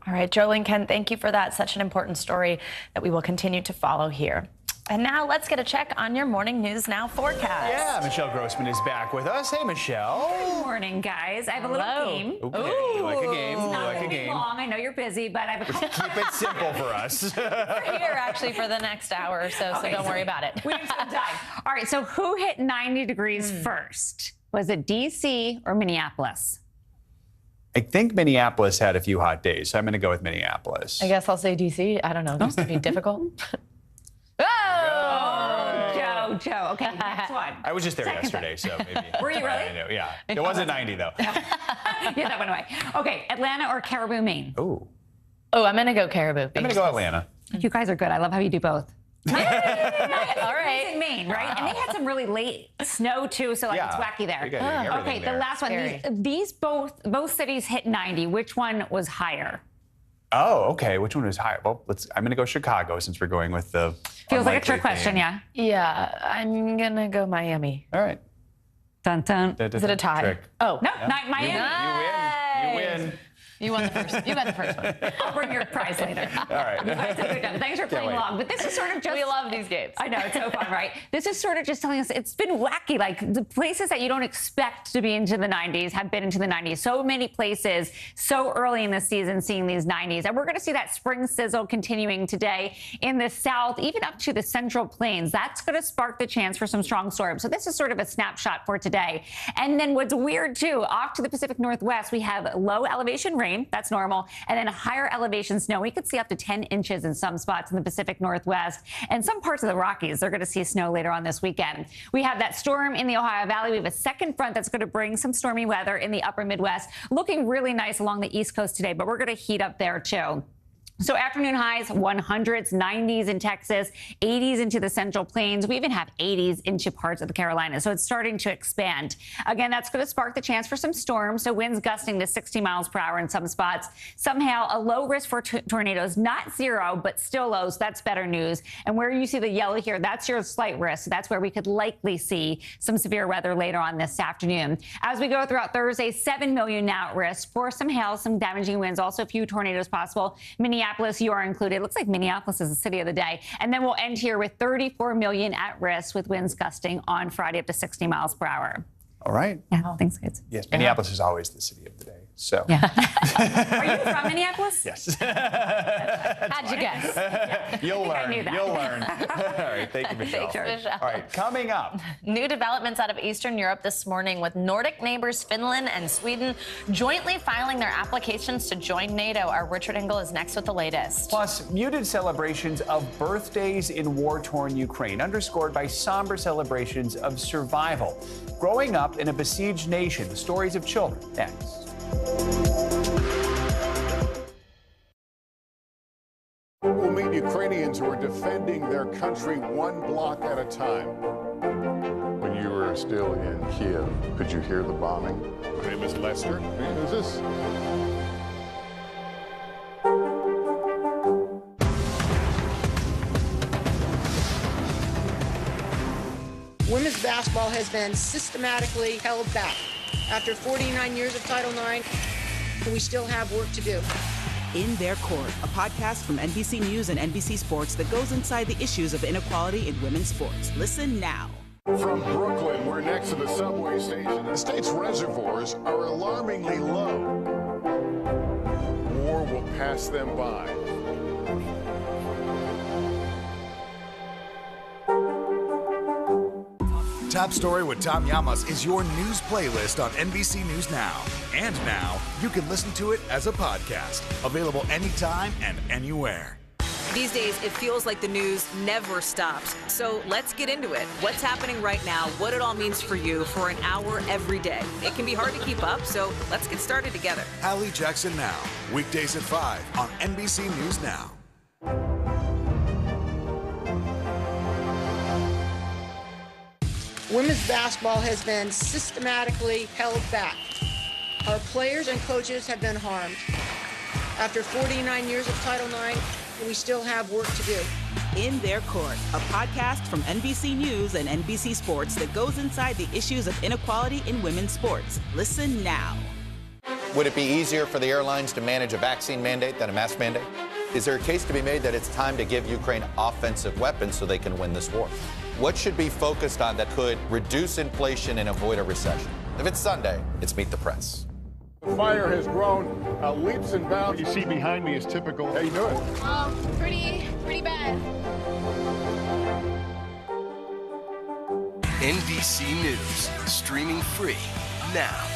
Speaker 4: All right, Jolene, Ken, thank you for that. Such an important story that we will continue to follow here. And now let's get a check on your Morning News Now forecast.
Speaker 22: Yeah, Michelle Grossman is back with us. Hey, Michelle.
Speaker 21: Good morning, guys. I have a little game.
Speaker 22: Okay, you like a game.
Speaker 21: It's
Speaker 22: You
Speaker 21: not
Speaker 22: like a
Speaker 21: gonna be
Speaker 22: game.
Speaker 21: long. I know you're busy, but I have a couple.
Speaker 22: Keep it simple for us.
Speaker 4: We're here actually for the next hour or so, so don't worry about it.
Speaker 21: We have some time. All right, so who hit 90 degrees first? Was it D.C. or Minneapolis?
Speaker 22: I think Minneapolis had a few hot days, so I'm going to go with Minneapolis.
Speaker 4: I guess I'll say DC. I don't know, just to be difficult.
Speaker 21: Joe. Okay, next one.
Speaker 22: I was just there
Speaker 21: Second
Speaker 22: yesterday, so maybe.
Speaker 21: Were you really?
Speaker 22: I know, yeah. It wasn't 90, though.
Speaker 21: Yeah, that went away. Okay, Atlanta or Caribou, Maine?
Speaker 22: Ooh.
Speaker 4: Oh, I'm going to go Caribou.
Speaker 22: I'm going to go Atlanta.
Speaker 21: You guys are good. I love how you do both.
Speaker 4: All right.
Speaker 21: In Maine, right? Wow. And they had some really late snow too, so it's wacky there. Okay, the last one. These both cities hit 90. Which one was higher?
Speaker 22: Oh, okay. Which one was higher? Well, I'm going to go Chicago since we're going with the.
Speaker 21: Feels like a trick question, yeah.
Speaker 4: Yeah, I'm going to go Miami.
Speaker 22: All right.
Speaker 21: Dun dun.
Speaker 4: Is it a tie?
Speaker 22: Trick.
Speaker 4: Oh,
Speaker 21: no, not Miami.
Speaker 22: You win.
Speaker 4: You won the first. You got the first one.
Speaker 21: I'll bring your prize later.
Speaker 22: All right.
Speaker 21: You guys have good time. Thanks for playing along. But this is sort of just.
Speaker 4: We love these games.
Speaker 21: I know, it's so fun, right? This is sort of just telling us it's been wacky. Like the places that you don't expect to be into the 90s have been into the 90s. So many places so early in the season seeing these 90s. And we're going to see that spring sizzle continuing today in the south, even up to the central plains. That's going to spark the chance for some strong storms. So this is sort of a snapshot for today. And then what's weird, too, off to the Pacific Northwest, we have low elevation rain. That's normal. And then higher elevation snow. We could see up to 10 inches in some spots in the Pacific Northwest and some parts of the Rockies. They're going to see snow later on this weekend. We have that storm in the Ohio Valley. We have a second front that's going to bring some stormy weather in the upper Midwest. Looking really nice along the East Coast today, but we're going to heat up there too. So afternoon highs, 100s, 90s in Texas, 80s into the Central Plains. We even have 80s into parts of the Carolinas. So it's starting to expand. Again, that's going to spark the chance for some storms. So winds gusting to 60 miles per hour in some spots. Somehow a low risk for tornadoes, not zero, but still low. So that's better news. And where you see the yellow here, that's your slight risk. So that's where we could likely see some severe weather later on this afternoon. As we go throughout Thursday, 7 million now at risk for some hail, some damaging winds, also a few tornadoes possible. Minneapolis, you are included. It looks like Minneapolis is the city of the day. And then we'll end here with 34 million at risk with winds gusting on Friday up to 60 miles per hour.
Speaker 22: All right.
Speaker 21: Yeah, thanks, kids.
Speaker 22: Yes, Minneapolis is always the city of the day. So.
Speaker 21: Yeah. Are you from Minneapolis?
Speaker 22: Yes.
Speaker 21: How'd you guess? Yeah.
Speaker 22: You'll learn.
Speaker 21: I knew that.
Speaker 22: You'll learn. All right. Thank you, Michelle.
Speaker 4: Thanks, Michelle.
Speaker 22: All right. Coming up.
Speaker 4: New developments out of Eastern Europe this morning with Nordic neighbors Finland and Sweden jointly filing their applications to join NATO. Our Richard Engel is next with the latest.
Speaker 22: Plus, muted celebrations of birthdays in war-torn Ukraine, underscored by somber celebrations of survival. Growing up in a besieged nation, the stories of children. Next.
Speaker 1: We'll meet Ukrainians who are defending their country one block at a time. When you were still in Kiev, could you hear the bombing? My name is Lester. Who's this?
Speaker 11: Women's basketball has been systematically held back. After 49 years of Title IX, we still have work to do.
Speaker 17: In Their Court, a podcast from NBC News and NBC Sports that goes inside the issues of inequality in women's sports. Listen now.
Speaker 1: From Brooklyn, we're next to the subway station. The state's reservoirs are alarmingly low. War will pass them by.
Speaker 18: Top Story with Tom Llamas is your news playlist on NBC News Now. And now, you can listen to it as a podcast. Available anytime and anywhere.
Speaker 14: These days, it feels like the news never stops. So let's get into it. What's happening right now, what it all means for you for an hour every day. It can be hard to keep up, so let's get started together.
Speaker 18: Hallie Jackson Now, weekdays at 5 on NBC News Now.
Speaker 11: Women's basketball has been systematically held back. Our players and coaches have been harmed. After 49 years of Title IX, we still have work to do.
Speaker 17: In Their Court, a podcast from NBC News and NBC Sports that goes inside the issues of inequality in women's sports. Listen now.
Speaker 19: Would it be easier for the airlines to manage a vaccine mandate than a mask mandate? Is there a case to be made that it's time to give Ukraine offensive weapons so they can win this war? What should be focused on that could reduce inflation and avoid a recession? If it's Sunday, it's Meet the Press.
Speaker 1: The fire has grown leaps and bounds. What you see behind me is typical. How you doing?
Speaker 26: Pretty bad.
Speaker 27: NBC News, streaming free now.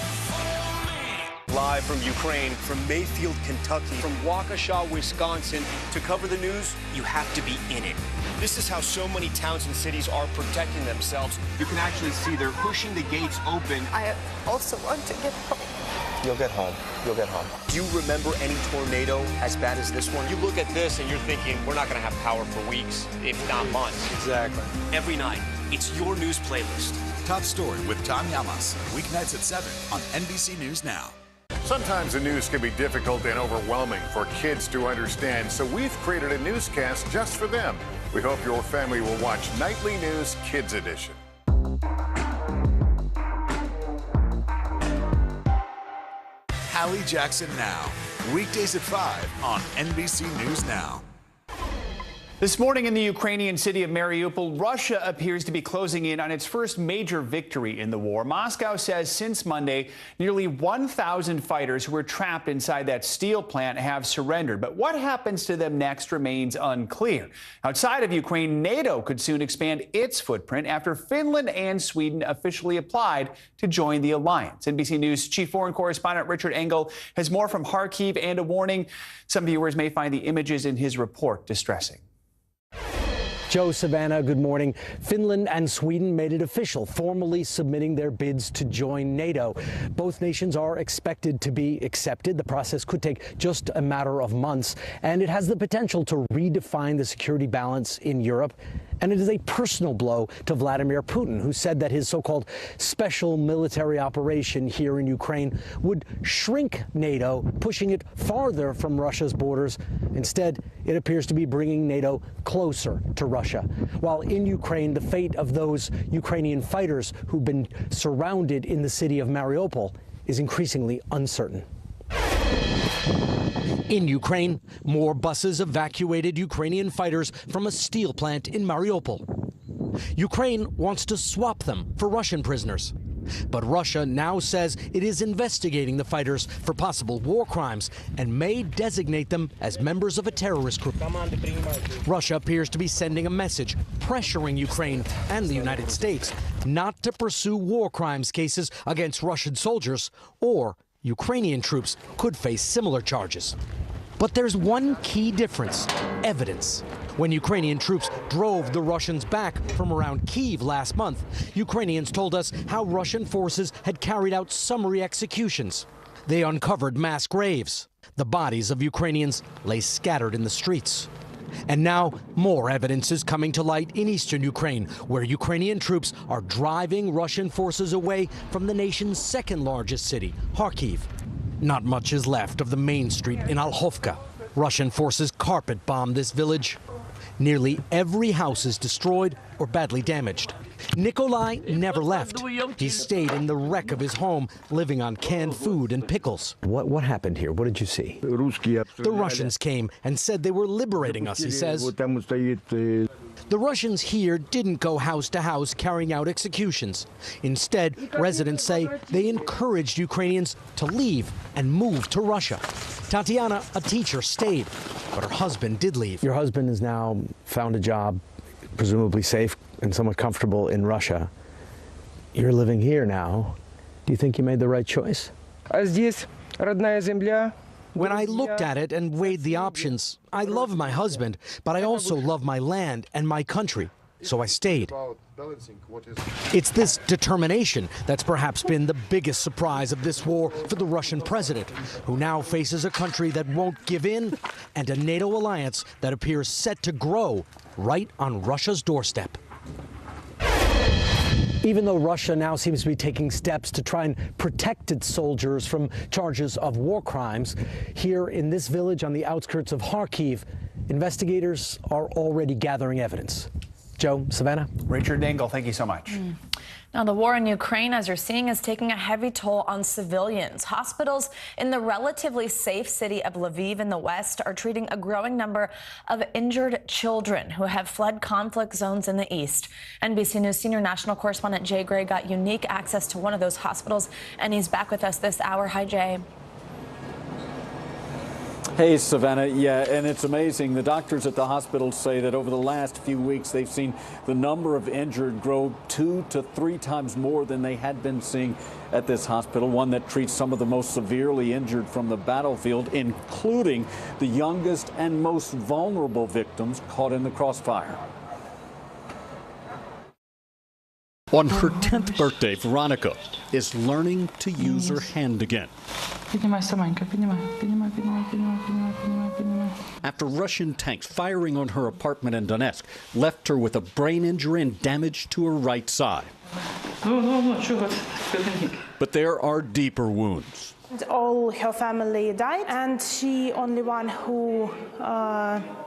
Speaker 28: Live from Ukraine, from Mayfield, Kentucky, from Waukesha, Wisconsin. To cover the news, you have to be in it. This is how so many towns and cities are protecting themselves. You can actually see they're pushing the gates open.
Speaker 26: I also want to get home.
Speaker 19: You'll get home. You'll get home.
Speaker 28: Do you remember any tornado as bad as this one? You look at this and you're thinking, we're not going to have power for weeks, if not months.
Speaker 19: Exactly.
Speaker 28: Every night, it's your news playlist.
Speaker 18: Top Story with Tom Llamas, weeknights at 7 on NBC News Now.
Speaker 1: Sometimes the news can be difficult and overwhelming for kids to understand, so we've created a newscast just for them. We hope your family will watch Nightly News Kids Edition.
Speaker 18: Hallie Jackson Now, weekdays at 5 on NBC News Now.
Speaker 22: This morning in the Ukrainian city of Mariupol, Russia appears to be closing in on its first major victory in the war. Moscow says since Monday, nearly 1,000 fighters who were trapped inside that steel plant have surrendered. But what happens to them next remains unclear. Outside of Ukraine, NATO could soon expand its footprint after Finland and Sweden officially applied to join the alliance. NBC News chief foreign correspondent Richard Engel has more from Kharkiv and a warning. Some viewers may find the images in his report distressing.
Speaker 29: Joe, Savannah, good morning. Finland and Sweden made it official, formally submitting their bids to join NATO. Both nations are expected to be accepted. The process could take just a matter of months, and it has the potential to redefine the security balance in Europe. And it is a personal blow to Vladimir Putin, who said that his so-called special military operation here in Ukraine would shrink NATO, pushing it farther from Russia's borders. Instead, it appears to be bringing NATO closer to Russia. While in Ukraine, the fate of those Ukrainian fighters who've been surrounded in the city of Mariupol is increasingly uncertain. In Ukraine, more buses evacuated Ukrainian fighters from a steel plant in Mariupol. Ukraine wants to swap them for Russian prisoners. But Russia now says it is investigating the fighters for possible war crimes and may designate them as members of a terrorist group. Russia appears to be sending a message pressuring Ukraine and the United States not to pursue war crimes cases against Russian soldiers, or Ukrainian troops could face similar charges. But there's one key difference: evidence. When Ukrainian troops drove the Russians back from around Kyiv last month, Ukrainians told us how Russian forces had carried out summary executions. They uncovered mass graves. The bodies of Ukrainians lay scattered in the streets. And now more evidence is coming to light in eastern Ukraine, where Ukrainian troops are driving Russian forces away from the nation's second largest city, Kharkiv. Not much is left of the main street in Olhovka. Russian forces carpet bombed this village. Nearly every house is destroyed or badly damaged. Nikolai never left. He stayed in the wreck of his home, living on canned food and pickles. What happened here? What did you see?
Speaker 28: The
Speaker 29: Russians came and said they were liberating us, he says. The Russians here didn't go house to house carrying out executions. Instead, residents say they encouraged Ukrainians to leave and move to Russia. Tatiana, a teacher, stayed, but her husband did leave. Your husband has now found a job, presumably safe and somewhat comfortable in Russia. You're living here now. Do you think you made the right choice? When I looked at it and weighed the options, I love my husband, but I also love my land and my country, so I stayed. It's this determination that's perhaps been the biggest surprise of this war for the Russian president, who now faces a country that won't give in and a NATO alliance that appears set to grow right on Russia's doorstep. Even though Russia now seems to be taking steps to try and protect its soldiers from charges of war crimes, here in this village on the outskirts of Kharkiv, investigators are already gathering evidence. Joe, Savannah.
Speaker 22: Richard Dingle, thank you so much.
Speaker 4: Now, the war in Ukraine, as you're seeing, is taking a heavy toll on civilians. Hospitals in the relatively safe city of Lviv in the west are treating a growing number of injured children who have fled conflict zones in the east. NBC News senior national correspondent Jay Gray got unique access to one of those hospitals, and he's back with us this hour. Hi, Jay.
Speaker 3: Hey, Savannah. Yeah, and it's amazing. The doctors at the hospital say that over the last few weeks, they've seen the number of injured grow 2 to 3 times more than they had been seeing at this hospital, one that treats some of the most severely injured from the battlefield, including the youngest and most vulnerable victims caught in the crossfire.
Speaker 5: On her 10th birthday, Veronica is learning to use her hand again. After Russian tanks firing on her apartment in Donetsk left her with a brain injury and damage to her right side. But there are deeper wounds.
Speaker 9: All her family died, and she only one who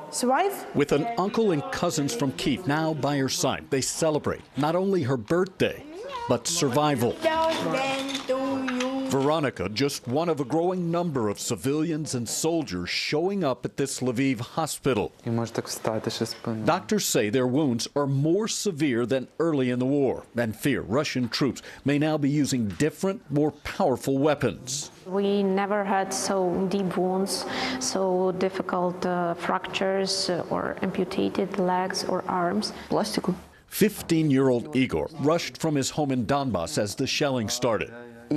Speaker 9: survived.
Speaker 5: With an uncle and cousins from Kyiv now by her side, they celebrate not only her birthday, but survival. Veronica, just one of a growing number of civilians and soldiers showing up at this Lviv hospital. Doctors say their wounds are more severe than early in the war and fear Russian troops may now be using different, more powerful weapons.
Speaker 10: We never had so deep wounds, so difficult fractures or amputated legs or arms.
Speaker 5: 15-year-old Igor rushed from his home in Donbass as the shelling started.
Speaker 12: I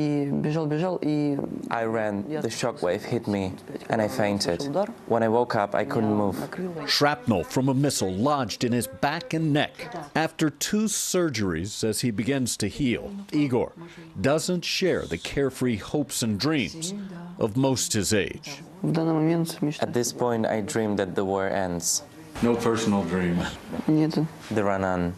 Speaker 12: ran, the shockwave hit me, and I fainted. When I woke up, I couldn't move.
Speaker 5: Shrapnel from a missile lodged in his back and neck. After 2 surgeries, as he begins to heal, Igor doesn't share the carefree hopes and dreams of most his age.
Speaker 12: At this point, I dream that the war ends.
Speaker 5: No personal dream.
Speaker 12: The run on.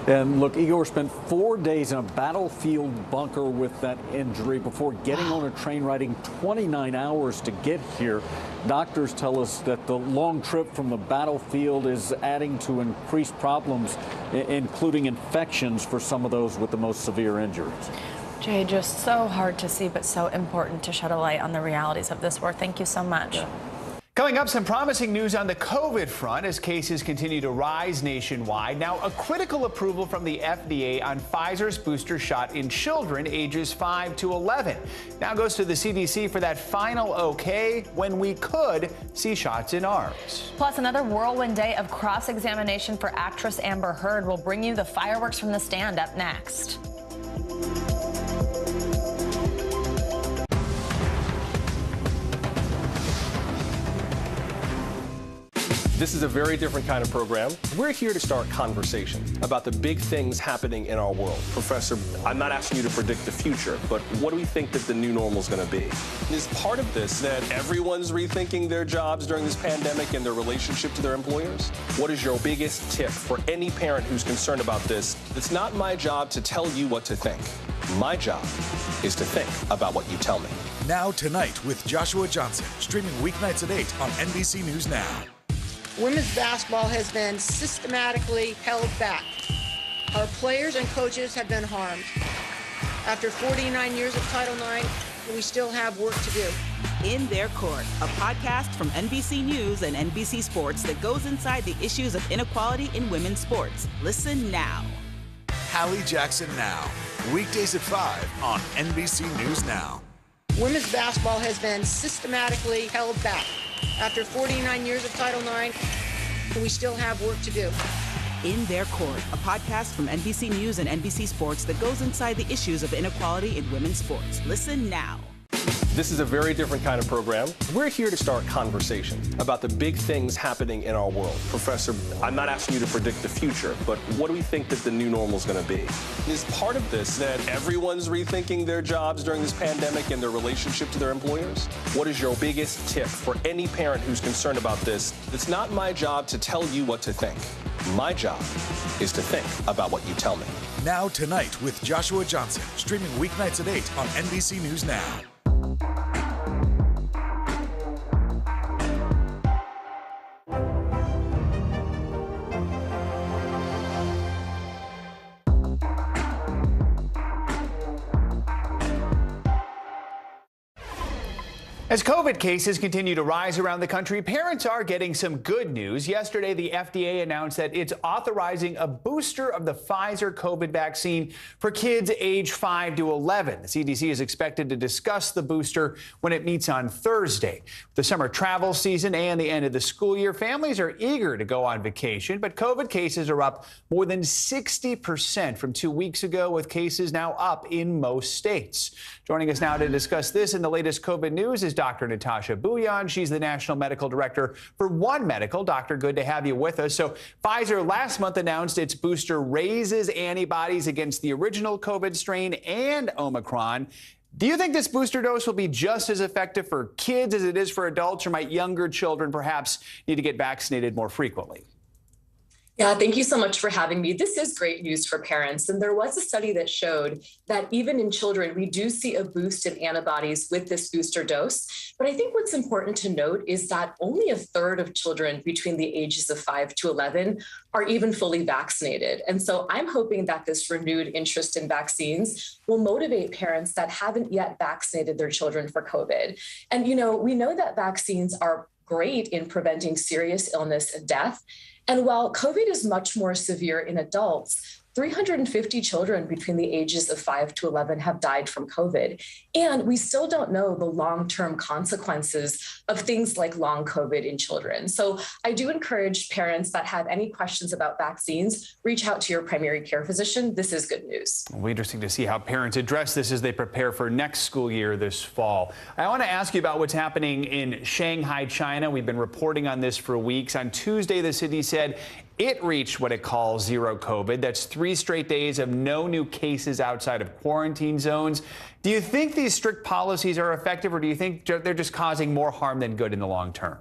Speaker 3: And look, Igor spent 4 days in a battlefield bunker with that injury before getting on a train, riding 29 hours to get here. Doctors tell us that the long trip from the battlefield is adding to increased problems, including infections for some of those with the most severe injuries.
Speaker 4: Jay, just so hard to see, but so important to shed a light on the realities of this war. Thank you so much.
Speaker 22: Coming up, some promising news on the COVID front as cases continue to rise nationwide. Now, a critical approval from the FDA on Pfizer's booster shot in children ages 5 to 11. Now goes to the CDC for that final okay when we could see shots in arms.
Speaker 4: Plus, another whirlwind day of cross-examination for actress Amber Heard will bring you the fireworks from the stand up next.
Speaker 2: This is a very different kind of program. We're here to start conversation about the big things happening in our world. Professor, I'm not asking you to predict the future, but what do we think that the new normal is going to be? Is part of this that everyone's rethinking their jobs during this pandemic and their relationship to their employers? What is your biggest tip for any parent who's concerned about this? It's not my job to tell you what to think. My job is to think about what you tell me.
Speaker 18: Now Tonight with Joshua Johnson, streaming weeknights at 8 on NBC News Now.
Speaker 11: Women's basketball has been systematically held back. Our players and coaches have been harmed. After 49 years of Title IX, we still have work to do.
Speaker 17: In Their Court, a podcast from NBC News and NBC Sports that goes inside the issues of inequality in women's sports. Listen now.
Speaker 18: Hallie Jackson Now, weekdays at 5 on NBC News Now.
Speaker 11: Women's basketball has been systematically held back. After 49 years of Title IX, we still have work to do.
Speaker 17: In Their Court, a podcast from NBC News and NBC Sports that goes inside the issues of inequality in women's sports. Listen now.
Speaker 2: This is a very different kind of program. We're here to start conversation about the big things happening in our world. Professor, I'm not asking you to predict the future, but what do we think that the new normal is going to be? Is part of this that everyone's rethinking their jobs during this pandemic and their relationship to their employers? What is your biggest tip for any parent who's concerned about this? It's not my job to tell you what to think. My job is to think about what you tell me.
Speaker 18: Now Tonight with Joshua Johnson, streaming weeknights at 8 on NBC News Now.
Speaker 22: As COVID cases continue to rise around the country, parents are getting some good news. Yesterday, the FDA announced that it's authorizing a booster of the Pfizer COVID vaccine for kids age 5 to 11. The CDC is expected to discuss the booster when it meets on Thursday. The summer travel season and the end of the school year, families are eager to go on vacation, but COVID cases are up more than 60% from 2 weeks ago, with cases now up in most states. Joining us now to discuss this and the latest COVID news is Dr. Natasha Bouillon. She's the National Medical Director for One Medical. Doctor, good to have you with us. So Pfizer last month announced its booster raises antibodies against the original COVID strain and Omicron. Do you think this booster dose will be just as effective for kids as it is for adults, or might younger children perhaps need to get vaccinated more frequently?
Speaker 6: Yeah, thank you so much for having me. This is great news for parents. And there was a study that showed that even in children, we do see a boost in antibodies with this booster dose. But I think what's important to note is that only a third of children between the ages of 5 to 11 are even fully vaccinated. And so I'm hoping that this renewed interest in vaccines will motivate parents that haven't yet vaccinated their children for COVID. And, we know that vaccines are great in preventing serious illness and death. And while COVID is much more severe in adults, 350 children between the ages of 5 to 11 have died from COVID. And we still don't know the long-term consequences of things like long COVID in children. So I do encourage parents that have any questions about vaccines, reach out to your primary care physician. This is good news.
Speaker 22: It'll be interesting to see how parents address this as they prepare for next school year this fall. I want to ask you about what's happening in Shanghai, China. We've been reporting on this for weeks. On Tuesday, the city said it reached what it calls zero COVID. That's 3 straight days of no new cases outside of quarantine zones. Do you think these strict policies are effective, or do you think they're just causing more harm than good in the long term?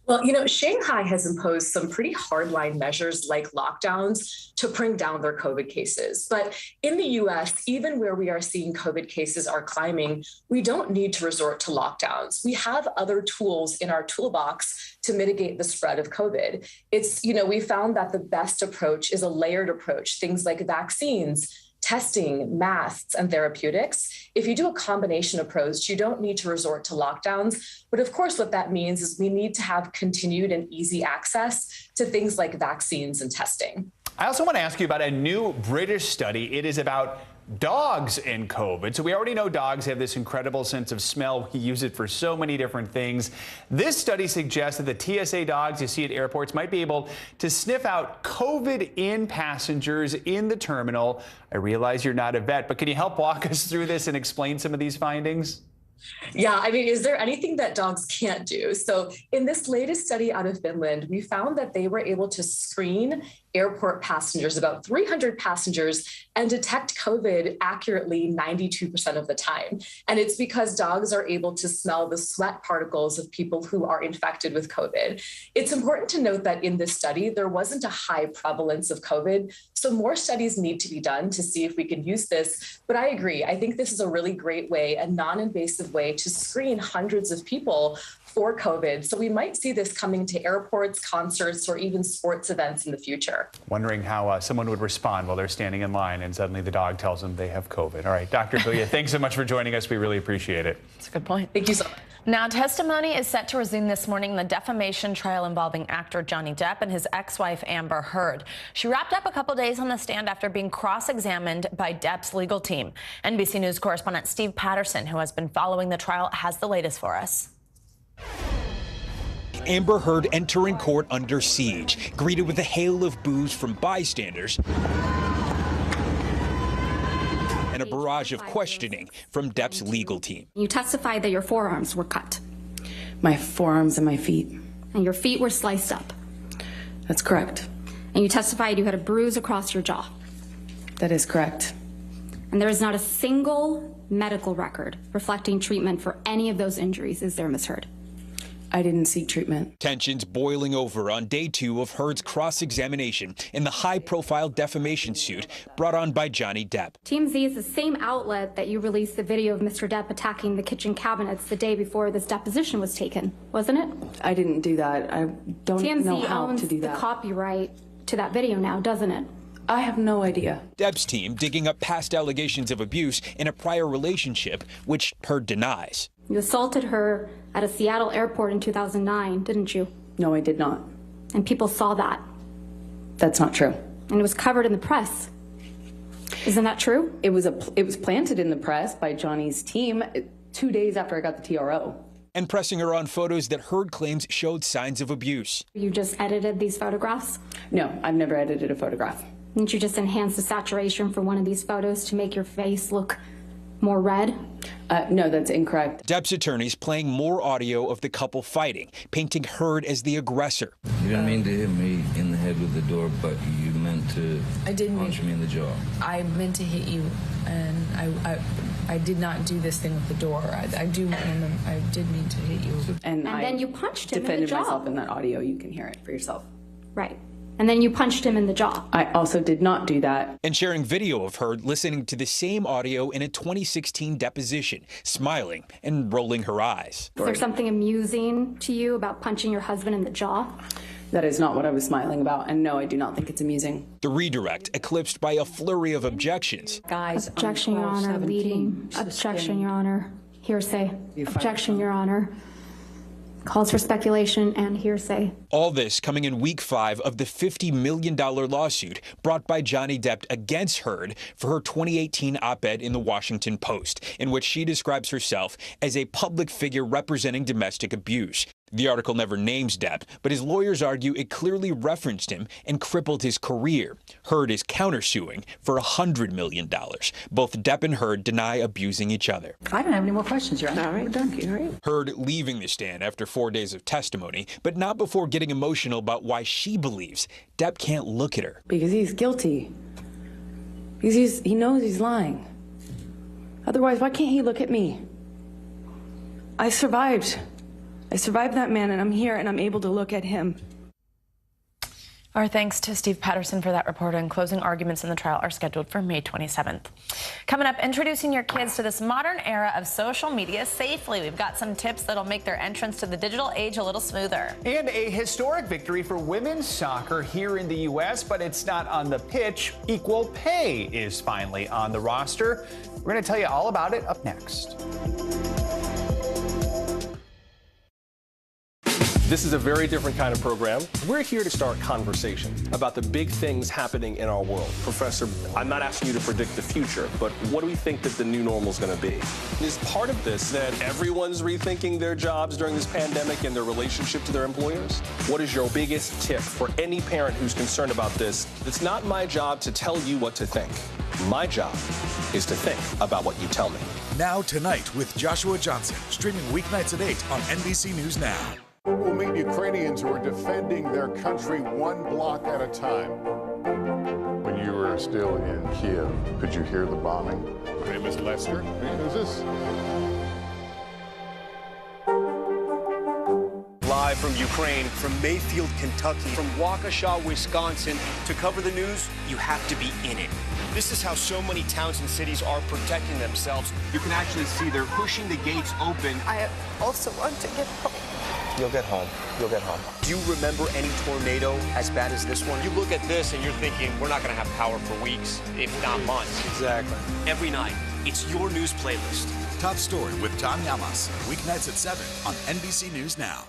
Speaker 6: Well, Shanghai has imposed some pretty hardline measures like lockdowns to bring down their COVID cases. But in the U.S., even where we are seeing COVID cases are climbing, we don't need to resort to lockdowns. We have other tools in our toolbox to mitigate the spread of COVID. We found that the best approach is a layered approach, things like vaccines, testing, masks, and therapeutics. If you do a combination approach, you don't need to resort to lockdowns. But of course, what that means is we need to have continued and easy access to things like vaccines and testing.
Speaker 22: I also want to ask you about a new British study. It is about dogs and COVID. So we already know dogs have this incredible sense of smell. We use it for so many different things. This study suggests that the TSA dogs you see at airports might be able to sniff out COVID in passengers in the terminal. I realize you're not a vet, but can you help walk us through this and explain some of these findings?
Speaker 6: Yeah, I mean, is there anything that dogs can't do? So in this latest study out of Finland, we found that they were able to screen airport passengers, about 300 passengers, and detect COVID accurately 92% of the time. And it's because dogs are able to smell the sweat particles of people who are infected with COVID. It's important to note that in this study, there wasn't a high prevalence of COVID. So more studies need to be done to see if we can use this. But I agree. I think this is a really great way, a non-invasive way to screen hundreds of people for COVID. So we might see this coming to airports, concerts, or even sports events in the future.
Speaker 22: Wondering how someone would respond while they're standing in line and suddenly the dog tells them they have COVID. All right, Dr. Bouya, thanks so much for joining us. We really appreciate it.
Speaker 4: That's a good point.
Speaker 6: Thank you so much.
Speaker 4: Now, testimony is set to resume this morning in the defamation trial involving actor Johnny Depp and his ex-wife Amber Heard. She wrapped up a couple days on the stand after being cross-examined by Depp's legal team. NBC News correspondent Steve Patterson, who has been following the trial, has the latest for us.
Speaker 7: Amber Heard entering court under siege, greeted with a hail of boos from bystanders and a barrage of questioning from Depp's legal team.
Speaker 8: You testified that your forearms were cut.
Speaker 13: My forearms and my feet.
Speaker 8: And your feet were sliced up.
Speaker 13: That's correct.
Speaker 8: And you testified you had a bruise across your jaw.
Speaker 13: That is correct.
Speaker 8: And there is not a single medical record reflecting treatment for any of those injuries, is there, Ms. Heard?
Speaker 13: I didn't seek treatment.
Speaker 7: Tensions boiling over on day 2 of Heard's cross-examination in the high-profile defamation suit brought on by Johnny Depp.
Speaker 8: TMZ is the same outlet that you released the video of Mr. Depp attacking the kitchen cabinets the day before this deposition was taken, wasn't it?
Speaker 13: I didn't do that. I don't know how to do that.
Speaker 8: TMZ owns the copyright to that video now, doesn't it?
Speaker 13: I have no idea.
Speaker 7: Depp's team digging up past allegations of abuse in a prior relationship, which Heard denies.
Speaker 8: You assaulted her at a Seattle airport in 2009, didn't you?
Speaker 13: No, I did not.
Speaker 8: And people saw that.
Speaker 13: That's not true.
Speaker 8: And it was covered in the press. Isn't that true?
Speaker 13: It was planted in the press by Johnny's team 2 days after I got the TRO.
Speaker 7: And pressing her on photos that Heard claims showed signs of abuse.
Speaker 8: You just edited these photographs?
Speaker 13: No, I've never edited a photograph.
Speaker 8: Didn't you just enhance the saturation for one of these photos to make your face look more red?
Speaker 13: No, that's incorrect.
Speaker 7: Depp's attorneys playing more audio of the couple fighting, painting Heard as the aggressor.
Speaker 15: You didn't mean to hit me in the head with the door, but you meant to punch me in the jaw.
Speaker 16: I meant to hit you, and I did not do this thing with the door. I did mean to hit you.
Speaker 8: And then you punched him in the jaw.
Speaker 13: Defended myself in that audio. You can hear it for yourself.
Speaker 8: Right. And then you punched him in the jaw.
Speaker 13: I also did not do that.
Speaker 7: And sharing video of Heard listening to the same audio in a 2016 deposition, smiling and rolling her eyes.
Speaker 8: Is there something amusing to you about punching your husband in the jaw?
Speaker 13: That is not what I was smiling about. And no, I do not think it's amusing.
Speaker 7: The redirect eclipsed by a flurry of objections.
Speaker 8: Guys, objection, Your Honor. Leading. Objection, Your Honor. Hearsay. Objection, Your Honor. Calls for speculation and hearsay.
Speaker 7: All this coming in week 5 of the $50 million lawsuit brought by Johnny Depp against Heard for her 2018 op-ed in the Washington Post, in which she describes herself as a public figure representing domestic abuse. The article never names Depp, but his lawyers argue it clearly referenced him and crippled his career. Heard is countersuing for $100 million. Both Depp and Heard deny abusing each other.
Speaker 13: I don't have any more questions, Your Honor. All right, done. All right.
Speaker 7: Heard leaving the stand after 4 days of testimony, but not before getting emotional about why she believes Depp can't look at her.
Speaker 13: Because he's guilty. He knows he's lying. Otherwise, why can't he look at me? I survived that man, and I'm here, and I'm able to look at him.
Speaker 4: Our thanks to Steve Patterson for that report, and closing arguments in the trial are scheduled for May 27th. Coming up, introducing your kids to this modern era of social media safely. We've got some tips that'll make their entrance to the digital age a little smoother.
Speaker 22: And a historic victory for women's soccer here in the U.S., but it's not on the pitch. Equal pay is finally on the roster. We're going to tell you all about it up next.
Speaker 2: This is a very different kind of program. We're here to start conversation about the big things happening in our world. Professor, I'm not asking you to predict the future, but what do we think that the new normal is going to be? Is part of this that everyone's rethinking their jobs during this pandemic and their relationship to their employers? What is your biggest tip for any parent who's concerned about this? It's not my job to tell you what to think. My job is to think about what you tell me.
Speaker 18: Now Tonight with Joshua Johnson, streaming weeknights at 8 on NBC News Now.
Speaker 1: We'll meet Ukrainians who are defending their country one block at a time. When you were still in Kiev, could you hear the bombing? My name is Lester. Who's this?
Speaker 28: Live from Ukraine, from Mayfield, Kentucky, from Waukesha, Wisconsin. To cover the news, you have to be in it. This is how so many towns and cities are protecting themselves. You can actually see they're pushing the gates open.
Speaker 14: I also want to get home.
Speaker 12: You'll get home. You'll get home.
Speaker 28: Do you remember any tornado as bad as this one? You look at this and you're thinking, we're not going to have power for weeks, if not months.
Speaker 22: Exactly.
Speaker 28: Every night, it's your news playlist.
Speaker 18: Top Story with Tom Llamas, weeknights at 7 on NBC News Now.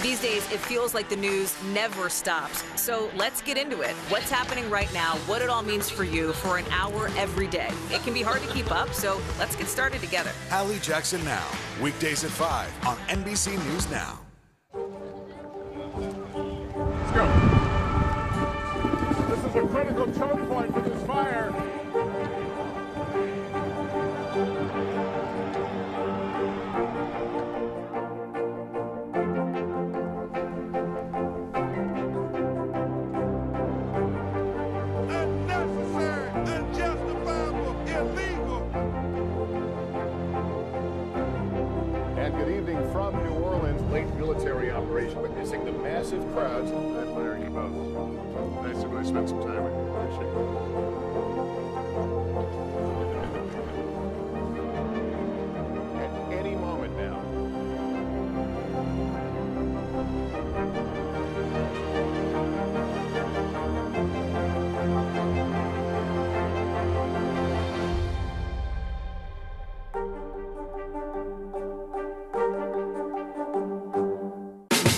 Speaker 19: These days, it feels like the news never stops. So let's get into it. What's happening right now, what it all means for you for an hour every day. It can be hard to keep up, so let's get started together.
Speaker 18: Hallie Jackson Now, weekdays at 5 on NBC News Now.
Speaker 1: Let's go. This is a critical choke point for this fire. Military operation witnessing the massive crowds. I admire you both. Nice to really spend some time with you. Appreciate it. At any moment now.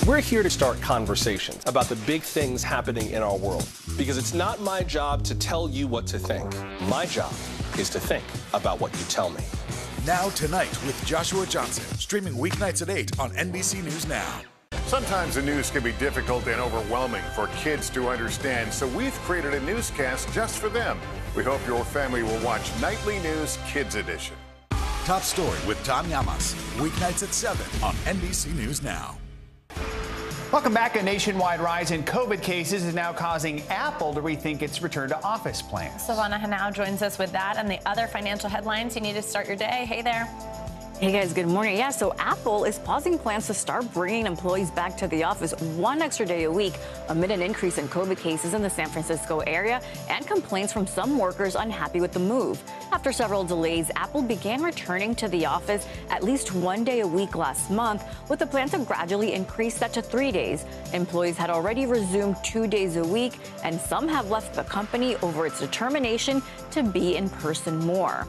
Speaker 2: We're here to start conversations about the big things happening in our world, because it's not my job to tell you what to think. My job is to think about what you tell me.
Speaker 18: Now Tonight with Joshua Johnson, streaming weeknights at 8 on NBC News Now.
Speaker 1: Sometimes the news can be difficult and overwhelming for kids to understand, so we've created a newscast just for them. We hope your family will watch Nightly News Kids Edition.
Speaker 18: Top Story with Tom Llamas, weeknights at 7 on NBC News Now.
Speaker 22: Welcome back. A nationwide rise in COVID cases is now causing Apple to rethink its return to office plans.
Speaker 4: Savannah Hanau joins us with that and the other financial headlines you need to start your day. Hey there.
Speaker 20: Hey guys, good morning. Yeah, so Apple is pausing plans to start bringing employees back to the office one extra day a week amid an increase in COVID cases in the San Francisco area and complaints from some workers unhappy with the move. After several delays, Apple began returning to the office at least one day a week last month, with a plan to gradually increase that to 3 days. Employees had already resumed 2 days a week, and some have left the company over its determination to be in person more.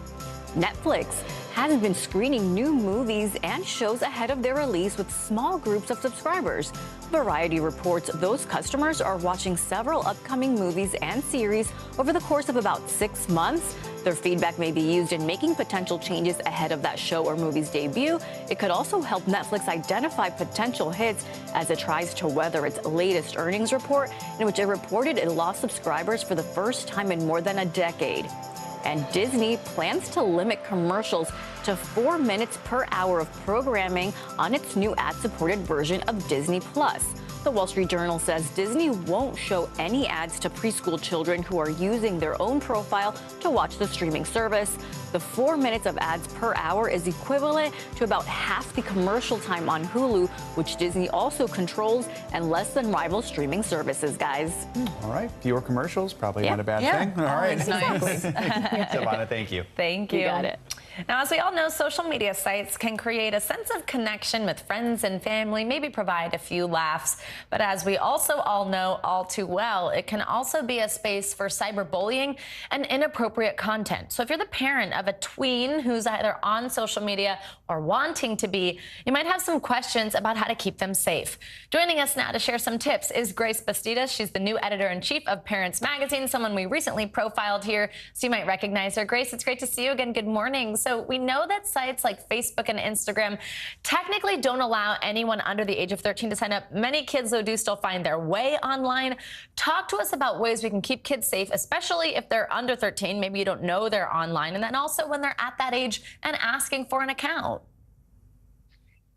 Speaker 20: Netflix has been screening new movies and shows ahead of their release with small groups of subscribers. Variety reports those customers are watching several upcoming movies and series over the course of about 6 months. Their feedback may be used in making potential changes ahead of that show or movie's debut. It could also help Netflix identify potential hits as it tries to weather its latest earnings report, in which it reported it lost subscribers for the first time in more than a decade. And Disney plans to limit commercials to 4 minutes per hour of programming on its new ad-supported version of Disney+. The Wall Street Journal says Disney won't show any ads to preschool children who are using their own profile to watch the streaming service. The 4 minutes of ads per hour is equivalent to about half the commercial time on Hulu, which Disney also controls, and less than rival streaming services, guys.
Speaker 22: All right. Fewer commercials, probably not a bad thing. All right. Savannah, thank you.
Speaker 4: Thank you.
Speaker 20: You got it.
Speaker 4: Now, as we all know, social media sites can create a sense of connection with friends and family, maybe provide a few laughs. But as we also all know all too well, it can also be a space for cyberbullying and inappropriate content. So if you're the parent of a tween who's either on social media or wanting to be, you might have some questions about how to keep them safe. Joining us now to share some tips is Grace Bastidas. She's the new editor-in-chief of Parents Magazine, someone we recently profiled here, so you might recognize her. Grace, it's great to see you again. Good morning. So we know that sites like Facebook and Instagram technically don't allow anyone under the age of 13 to sign up. Many kids, though, do still find their way online. Talk to us about ways we can keep kids safe, especially if they're under 13. Maybe you don't know they're online, and then also when they're at that age and asking for an account.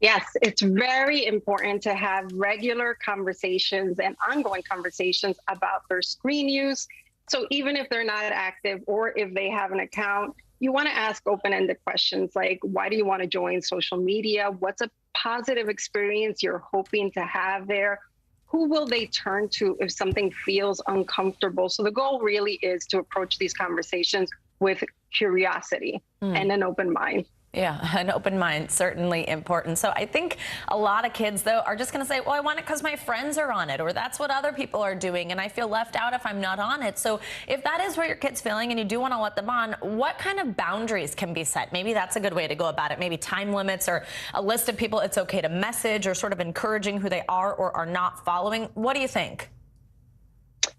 Speaker 9: Yes, it's very important to have regular conversations and ongoing conversations about their screen use. So even if they're not active or if they have an account, you want to ask open-ended questions like, why do you want to join social media? What's a positive experience you're hoping to have there? Who will they turn to if something feels uncomfortable? So the goal really is to approach these conversations with curiosity and an open mind.
Speaker 4: Yeah, an open mind, certainly important. So I think a lot of kids, though, are just going to say, well, I want it because my friends are on it, or that's what other people are doing, and I feel left out if I'm not on it. So if that is what your kid's feeling and you do want to let them on, what kind of boundaries can be set? Maybe that's a good way to go about it. Maybe time limits or a list of people it's okay to message, or sort of encouraging who they are or are not following. What do you think?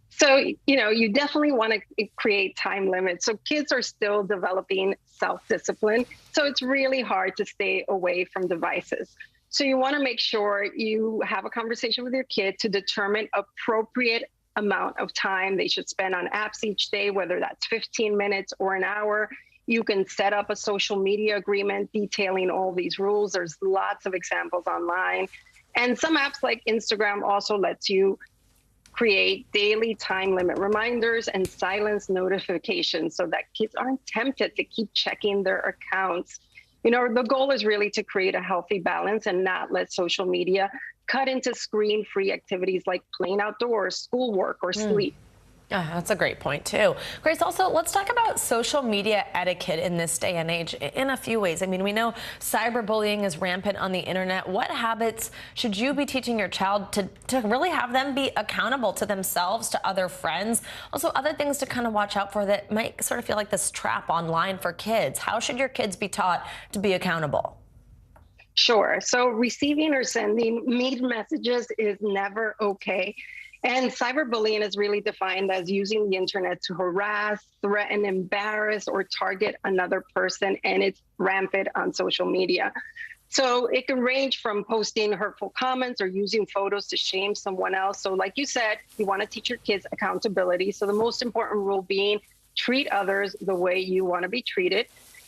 Speaker 9: So, you definitely want to create time limits. So kids are still developing self-discipline. So it's really hard to stay away from devices. So you want to make sure you have a conversation with your kid to determine appropriate amount of time they should spend on apps each day, whether that's 15 minutes or an hour. You can set up a social media agreement detailing all these rules. There's lots of examples online. And some apps like Instagram also lets you create daily time limit reminders and silence notifications so that kids aren't tempted to keep checking their accounts. The goal is really to create a healthy balance and not let social media cut into screen-free activities like playing outdoors, schoolwork, or sleep.
Speaker 4: That's a great point, too. Grace, also, let's talk about social media etiquette in this day and age in a few ways. I mean, we know cyberbullying is rampant on the internet. What habits should you be teaching your child to really have them be accountable to themselves, to other friends? Also, other things to kind of watch out for that might sort of feel like this trap online for kids. How should your kids be taught to be accountable?
Speaker 9: Sure. So receiving or sending mean messages is never okay. And cyberbullying is really defined as using the internet to harass, threaten, embarrass, or target another person, and it's rampant on social media. So it can range from posting hurtful comments or using photos to shame someone else. So like you said, you want to teach your kids accountability. So the most important rule being treat others the way you want to be treated.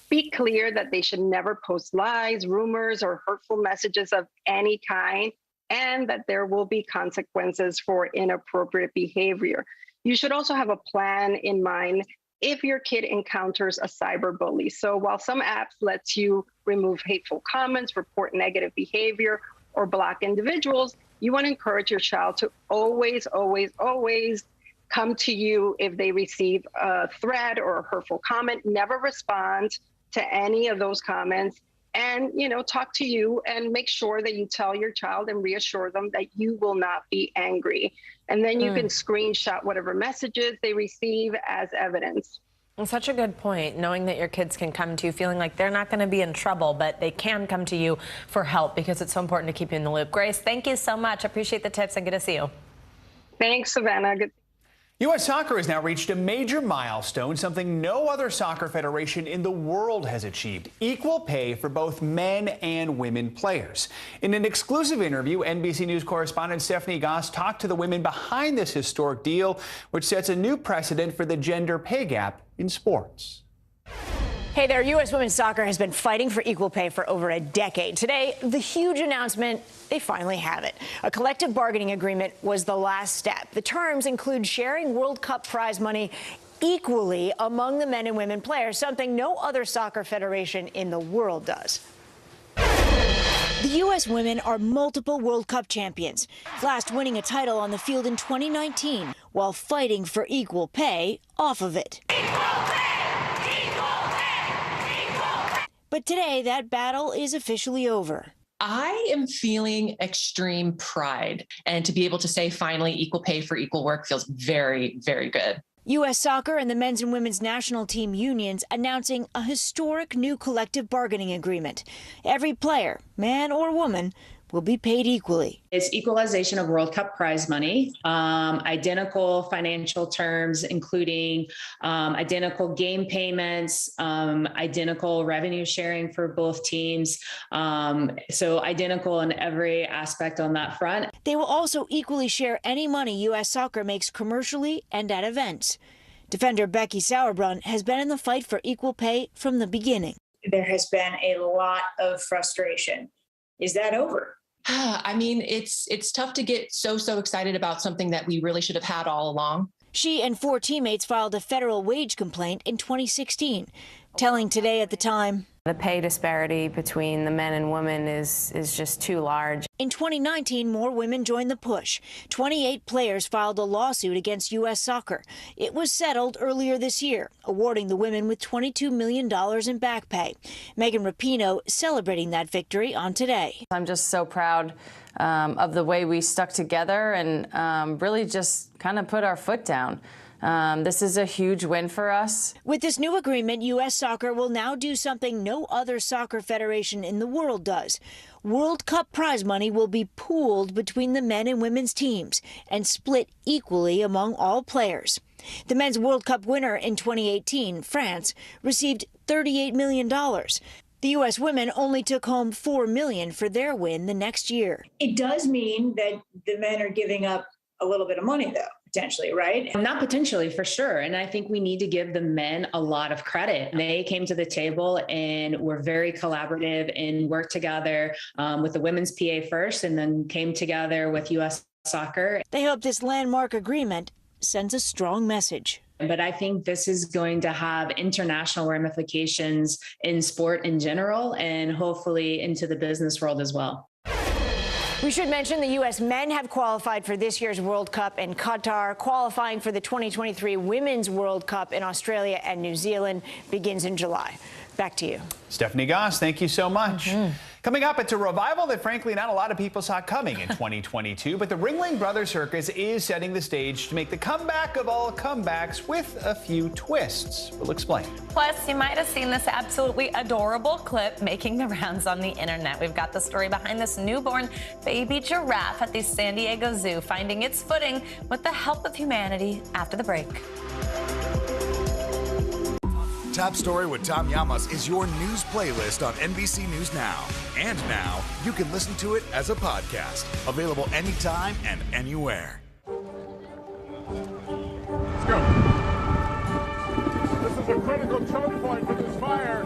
Speaker 9: Be clear that they should never post lies, rumors, or hurtful messages of any kind, and that there will be consequences for inappropriate behavior. You should also have a plan in mind if your kid encounters a cyberbully. So while some apps lets you remove hateful comments, report negative behavior, or block individuals, you want to encourage your child to always, always, always come to you if they receive a threat or a hurtful comment. Never respond to any of those comments. And, talk to you and make sure that you tell your child and reassure them that you will not be angry. And then you can screenshot whatever messages they receive as evidence.
Speaker 4: It's such a good point, knowing that your kids can come to you feeling like they're not going to be in trouble, but they can come to you for help because it's so important to keep you in the loop. Grace, thank you so much. Appreciate the tips and good to see you.
Speaker 9: Thanks, Savannah. Good.
Speaker 22: U.S. soccer has now reached a major milestone, something no other soccer federation in the world has achieved: equal pay for both men and women players. In an exclusive interview, NBC News correspondent Stephanie Goss talked to the women behind this historic deal, which sets a new precedent for the gender pay gap in sports.
Speaker 5: Hey there, U.S. women's soccer has been fighting for equal pay for over a decade. Today, the huge announcement, they finally have it. A collective bargaining agreement was the last step. The terms include sharing World Cup prize money equally among the men and women players, something no other soccer federation in the world does. The U.S. women are multiple World Cup champions, last winning a title on the field in 2019 while fighting for equal pay off of it. But today, that battle is officially over.
Speaker 10: I am feeling extreme pride, and to be able to say finally equal pay for equal work feels very, very good.
Speaker 5: U.S. Soccer and the men's and women's national team unions announcing a historic new collective bargaining agreement. Every player, man or woman, will be paid equally.
Speaker 21: It's equalization of World Cup prize money, identical financial terms, including identical game payments, identical revenue sharing for both teams. So identical in every aspect on that front.
Speaker 5: They will also equally share any money U.S. Soccer makes commercially and at events. Defender Becky Sauerbrunn has been in the fight for equal pay from the beginning.
Speaker 23: There has been a lot of frustration. Is that over?
Speaker 10: I mean, it's tough to get so excited about something that we really should have had all along.
Speaker 5: She and 4 teammates filed a federal wage complaint in 2016, telling Today at the time,
Speaker 24: the pay disparity between the men and women is just too large.
Speaker 5: In 2019, more women joined the push. 28 players filed a lawsuit against U.S. Soccer. It was settled earlier this year, awarding the women with $22 million in back pay. Megan Rapinoe celebrating that victory on Today.
Speaker 24: I'm just so proud of the way we stuck together and really just kind of put our foot down. This is a huge win for us.
Speaker 5: With this new agreement, U.S. Soccer will now do something no other soccer federation in the world does. World Cup prize money will be pooled between the men and women's teams and split equally among all players. The men's World Cup winner in 2018, France, received $38 million. The U.S. women only took home $4 million for their win the next year.
Speaker 23: It does mean that the men are giving up a little bit of money, though. Potentially, right?
Speaker 21: Not potentially, for sure. And I think we need to give the men a lot of credit. They came to the table and were very collaborative and worked together with the women's PA first and then came together with U.S. Soccer.
Speaker 5: They hope this landmark agreement sends a strong message.
Speaker 21: But I think this is going to have international ramifications in sport in general and hopefully into the business world as well.
Speaker 5: We should mention the U.S. men have qualified for this year's World Cup in Qatar. Qualifying for the 2023 Women's World Cup in Australia and New Zealand begins in July. Back to you.
Speaker 22: Stephanie Goss, thank you so much. Coming up, it's a revival that frankly not a lot of people saw coming in 2022, but the Ringling Brothers Circus is setting the stage to make the comeback of all comebacks with a few twists. We'll explain.
Speaker 4: Plus, you might have seen this absolutely adorable clip making the rounds on the internet. We've got the story behind this newborn baby giraffe at the San Diego Zoo finding its footing with the help of humanity after the break.
Speaker 18: Top Story with Tom Llamas is your news playlist on NBC News Now. And now, you can listen to it as a podcast. Available anytime and anywhere.
Speaker 1: Let's go. This is a critical choke point for this fire.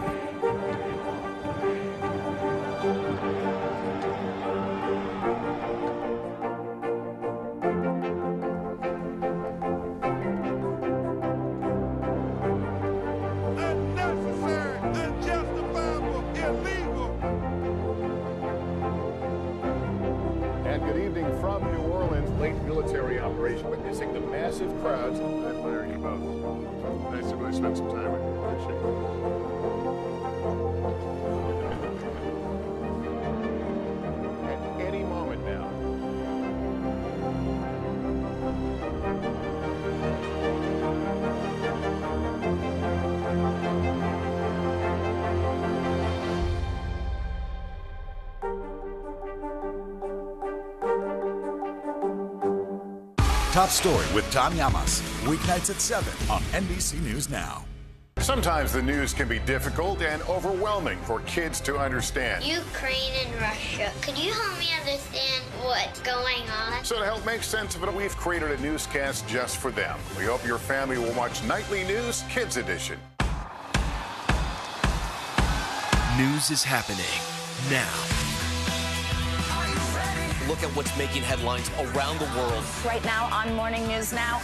Speaker 1: From New Orleans, late military operation, witnessing the massive crowds. I admire you both. Nice to really spend some time with you. Appreciate it. At any moment now.
Speaker 18: Top Story with Tom Llamas. Weeknights at 7 on NBC News Now.
Speaker 1: Sometimes the news can be difficult and overwhelming for kids to understand.
Speaker 25: Ukraine and Russia. Could you help me understand what's going on?
Speaker 1: So to help make sense of it, we've created a newscast just for them. We hope your family will watch Nightly News Kids Edition.
Speaker 3: News is happening now.
Speaker 6: Look at what's making headlines around the world.
Speaker 4: Right now on Morning News Now.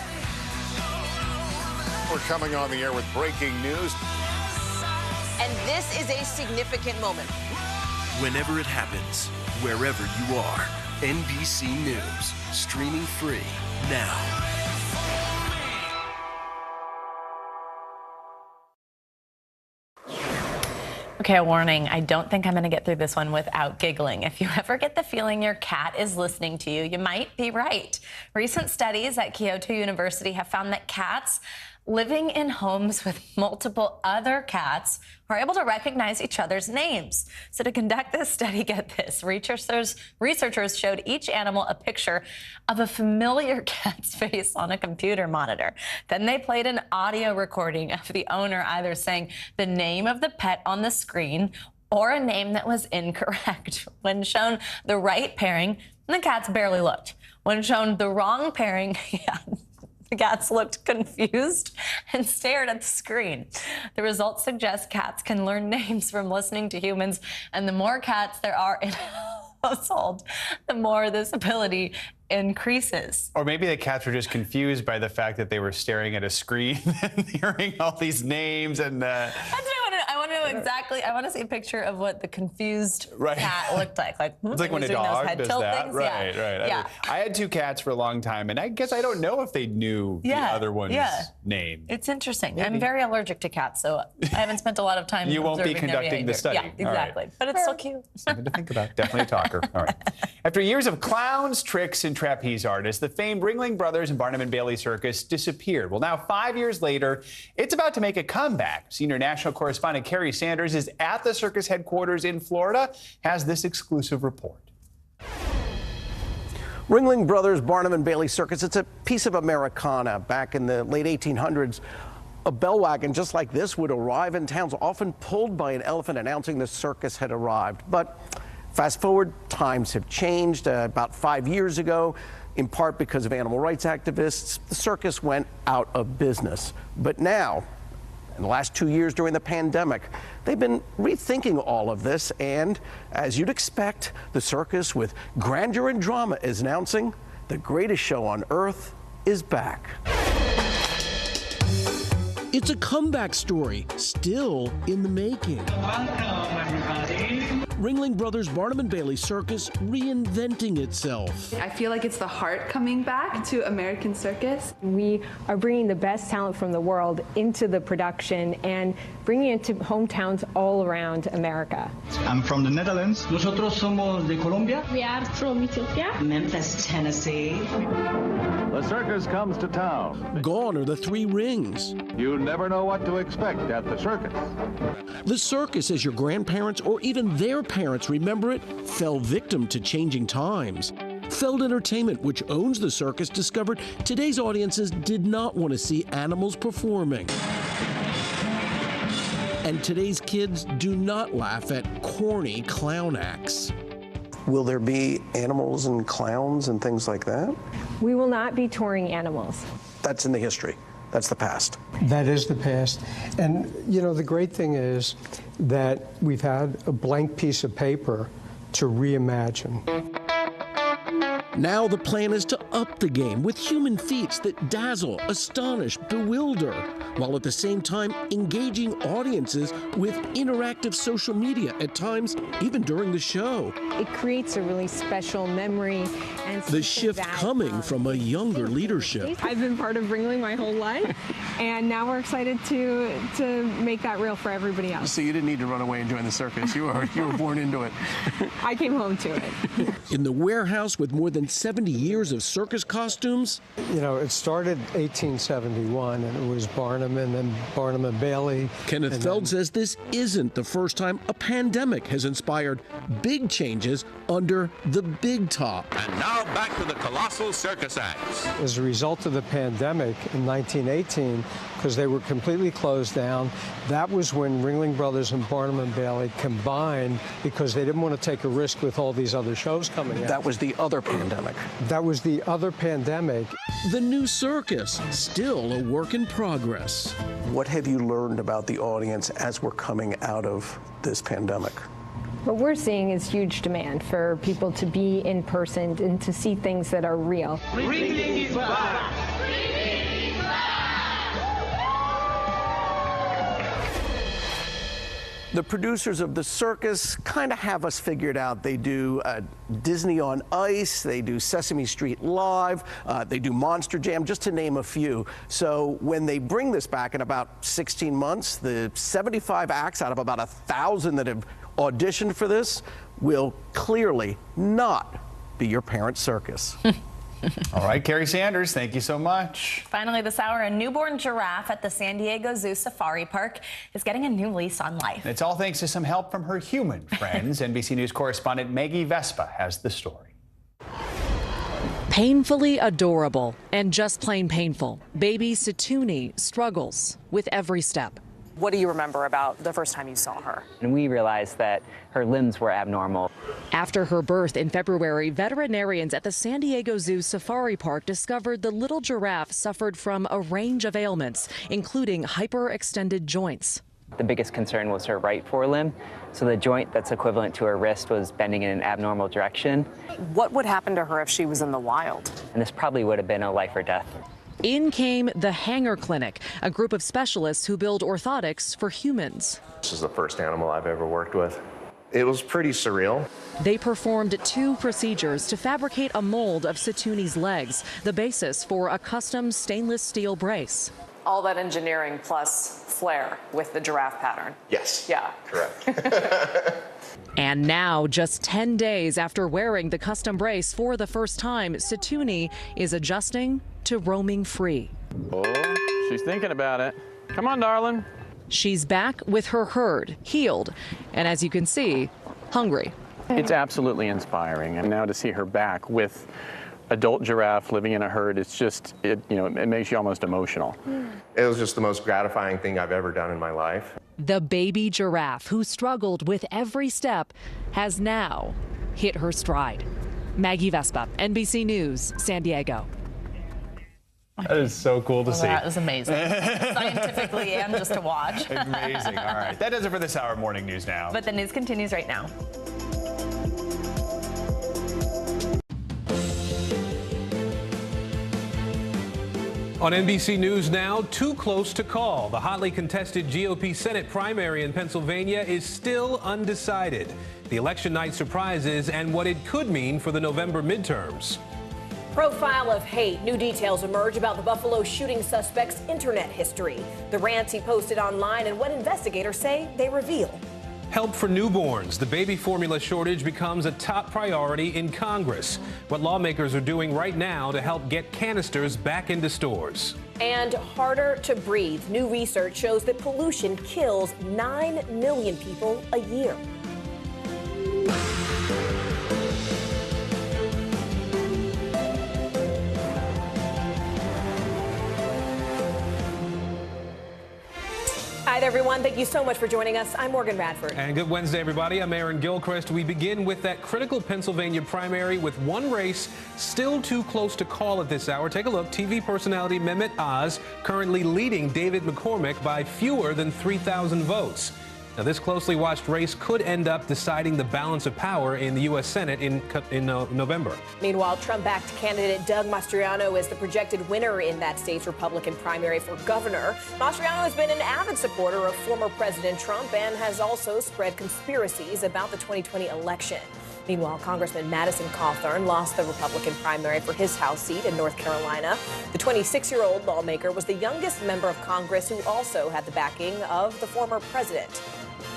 Speaker 1: We're coming on the air with breaking news.
Speaker 19: And this is a significant moment.
Speaker 3: Whenever it happens, wherever you are, NBC News, streaming free now.
Speaker 4: Okay, a warning. I don't think I'm going to get through this one without giggling. If you ever get the feeling your cat is listening to you, you might be right. Recent studies at Kyoto University have found that cats living in homes with multiple other cats are able to recognize each other's names. So to conduct this study, get this, researchers showed each animal a picture of a familiar cat's face on a computer monitor. Then they played an audio recording of the owner either saying the name of the pet on the screen or a name that was incorrect. When shown the right pairing, the cats barely looked. When shown the wrong pairing, the cats looked confused and stared at the screen. The results suggest cats can learn names from listening to humans, and the more cats there are in a household, the more this ability increases.
Speaker 22: Or maybe the cats were just confused by the fact that they were staring at a screen and hearing all these names and
Speaker 4: That's what I want to know exactly. I want to see a picture of what the confused cat looked like.
Speaker 22: It's like when a dog does that.
Speaker 4: Things.
Speaker 22: Right.
Speaker 4: Yeah.
Speaker 22: I had two cats for a long time, and I guess I don't know if they knew the other one's name.
Speaker 4: It's interesting. I'm very allergic to cats, so I haven't spent a lot of time
Speaker 22: You won't be
Speaker 4: observing their
Speaker 22: conducting the
Speaker 4: behavior.
Speaker 22: study.
Speaker 4: Yeah, exactly.
Speaker 22: Right.
Speaker 4: But it's so cute.
Speaker 22: Something to think about. Definitely a talker. All right. After years of clowns, tricks, and trapeze artists, the famed Ringling Brothers and Barnum and Bailey Circus disappeared. Well, now 5 years later, it's about to make a comeback. Senior national correspondent Carrie Sanders is at the circus headquarters in Florida, has this exclusive report.
Speaker 11: Ringling Brothers, Barnum and Bailey Circus, it's a piece of Americana. Back in the late 1800s, a bell wagon just like this would arrive in towns, often pulled by an elephant announcing the circus had arrived. But fast forward, times have changed. About 5 years ago, in part because of animal rights activists, the circus went out of business. But now, in the last 2 years during the pandemic, they've been rethinking all of this. And as you'd expect, the circus with grandeur and drama is announcing the greatest show on earth is back.
Speaker 15: It's a comeback story, still in the making.
Speaker 16: Welcome, everybody.
Speaker 15: Ringling Brothers Barnum and Bailey Circus reinventing itself.
Speaker 17: I feel like it's the heart coming back to American circus.
Speaker 26: We are bringing the best talent from the world into the production and bringing it to hometowns all around America.
Speaker 16: I'm from the Netherlands. Nosotros somos de Colombia.
Speaker 27: We are from Ethiopia.
Speaker 16: Memphis, Tennessee.
Speaker 29: The circus comes to town.
Speaker 15: Gone are the three rings.
Speaker 29: You never know what to expect at the circus.
Speaker 15: The circus, as your grandparents or even their parents remember it, fell victim to changing times. Feld Entertainment, which owns the circus, discovered today's audiences did not want to see animals performing. And today's kids do not laugh at corny clown acts.
Speaker 11: Will there be animals and clowns and things like that?
Speaker 26: We will not be touring animals.
Speaker 11: That's in the history. That's the past.
Speaker 30: That is the past. And, you know, the great thing is that we've had a blank piece of paper to reimagine.
Speaker 15: Now the plan is to up the game with human feats that dazzle, astonish, bewilder, while at the same time engaging audiences with interactive social media at times, even during the show.
Speaker 26: It creates a really special memory. And
Speaker 15: the shift coming from a younger leadership.
Speaker 26: I've been part of Ringling my whole life, and now we're excited to make that real for everybody else.
Speaker 11: So you didn't need to run away and join the circus. You were born into it.
Speaker 26: I came home to it.
Speaker 15: In the warehouse with more than 70 years of circus costumes.
Speaker 30: You know, it started 1871, and it was Barnum and then Barnum and Bailey.
Speaker 15: Kenneth Feld says this isn't the first time a pandemic has inspired big changes under the big top.
Speaker 31: And now back to the colossal circus acts.
Speaker 30: As a result of the pandemic in 1918, because they were completely closed down. That was when Ringling Brothers and Barnum and Bailey combined because they didn't want to take a risk with all these other shows coming out.
Speaker 11: That was the other pandemic.
Speaker 30: That was the other pandemic.
Speaker 15: The new circus, still a work in progress.
Speaker 11: What have you learned about the audience as we're coming out of this pandemic?
Speaker 26: What we're seeing is huge demand for people to be in person and to see things that are real.
Speaker 16: Ringling is back.
Speaker 11: The producers of the circus kind of have us figured out. They do Disney on Ice, they do Sesame Street Live, they do Monster Jam, just to name a few. So when they bring this back in about 16 months, the 75 acts out of about 1,000 that have auditioned for this will clearly not be your parents' circus.
Speaker 22: All right, Carrie Sanders, thank you so much.
Speaker 4: Finally this hour, a newborn giraffe at the San Diego Zoo Safari Park is getting a new lease on life.
Speaker 22: It's all thanks to some help from her human friends. NBC News correspondent Maggie Vespa has the story.
Speaker 2: Painfully adorable and just plain painful. Baby Situni struggles with every step.
Speaker 7: What do you remember about the first time you saw her?
Speaker 8: And we realized that her limbs were abnormal.
Speaker 2: After her birth in February, veterinarians at the San Diego Zoo Safari Park discovered the little giraffe suffered from a range of ailments, including hyperextended joints.
Speaker 8: The biggest concern was her right forelimb. So the joint that's equivalent to her wrist was bending in an abnormal direction.
Speaker 7: What would happen to her if she was in the wild?
Speaker 8: And this probably would have been a life or death.
Speaker 2: In came the Hanger Clinic, a group of specialists who build orthotics for humans.
Speaker 9: This is the first animal I've ever worked with. It was pretty surreal.
Speaker 2: They performed 2 procedures to fabricate a mold of Situni's legs, the basis for a custom stainless steel brace.
Speaker 7: All that engineering plus flair with the giraffe pattern.
Speaker 9: Yes.
Speaker 7: Yeah.
Speaker 9: Correct.
Speaker 2: And now, just 10 days after wearing the custom brace for the first time, Situni is adjusting to roaming free.
Speaker 12: Oh, she's thinking about it. Come on, darling.
Speaker 2: She's back with her herd, healed, and as you can see, hungry.
Speaker 12: It's absolutely inspiring. And now to see her back with adult giraffe living in a herd, it's just, it makes you almost emotional.
Speaker 9: It was just the most gratifying thing I've ever done in my life.
Speaker 2: The baby giraffe, who struggled with every step, has now hit her stride. Maggie Vespa, NBC News, San Diego.
Speaker 22: That is so cool to see.
Speaker 4: That was amazing. Scientifically and just to watch.
Speaker 22: Amazing. All right. That does it for this hour of Morning News Now.
Speaker 4: But the news continues right now.
Speaker 13: On NBC News Now, too close to call. The hotly contested GOP Senate primary in Pennsylvania is still undecided. The election night surprises and what it could mean for the November midterms.
Speaker 14: Profile of hate. New details emerge about the Buffalo shooting suspect's internet history. The rants he posted online and what investigators say they reveal.
Speaker 13: Help for newborns. The baby formula shortage becomes a top priority in Congress. What lawmakers are doing right now to help get canisters back into stores.
Speaker 14: And harder to breathe. New research shows that pollution kills 9 million people a year. Hi there, everyone. Thank you so much for joining us. I'm Morgan Radford.
Speaker 13: And good Wednesday, everybody. I'm Aaron Gilchrist. We begin with that critical Pennsylvania primary with one race still too close to call at this hour. Take a look. TV personality Mehmet Oz currently leading David McCormick by fewer than 3,000 votes. Now, this closely watched race could end up deciding the balance of power in the U.S. Senate in November.
Speaker 14: Meanwhile, Trump-backed candidate Doug Mastriano is the projected winner in that state's Republican primary for governor. Mastriano has been an avid supporter of former President Trump and has also spread conspiracies about the 2020 election. Meanwhile, Congressman Madison Cawthorn lost the Republican primary for his House seat in North Carolina. The 26-year-old lawmaker was the youngest member of Congress who also had the backing of the former president.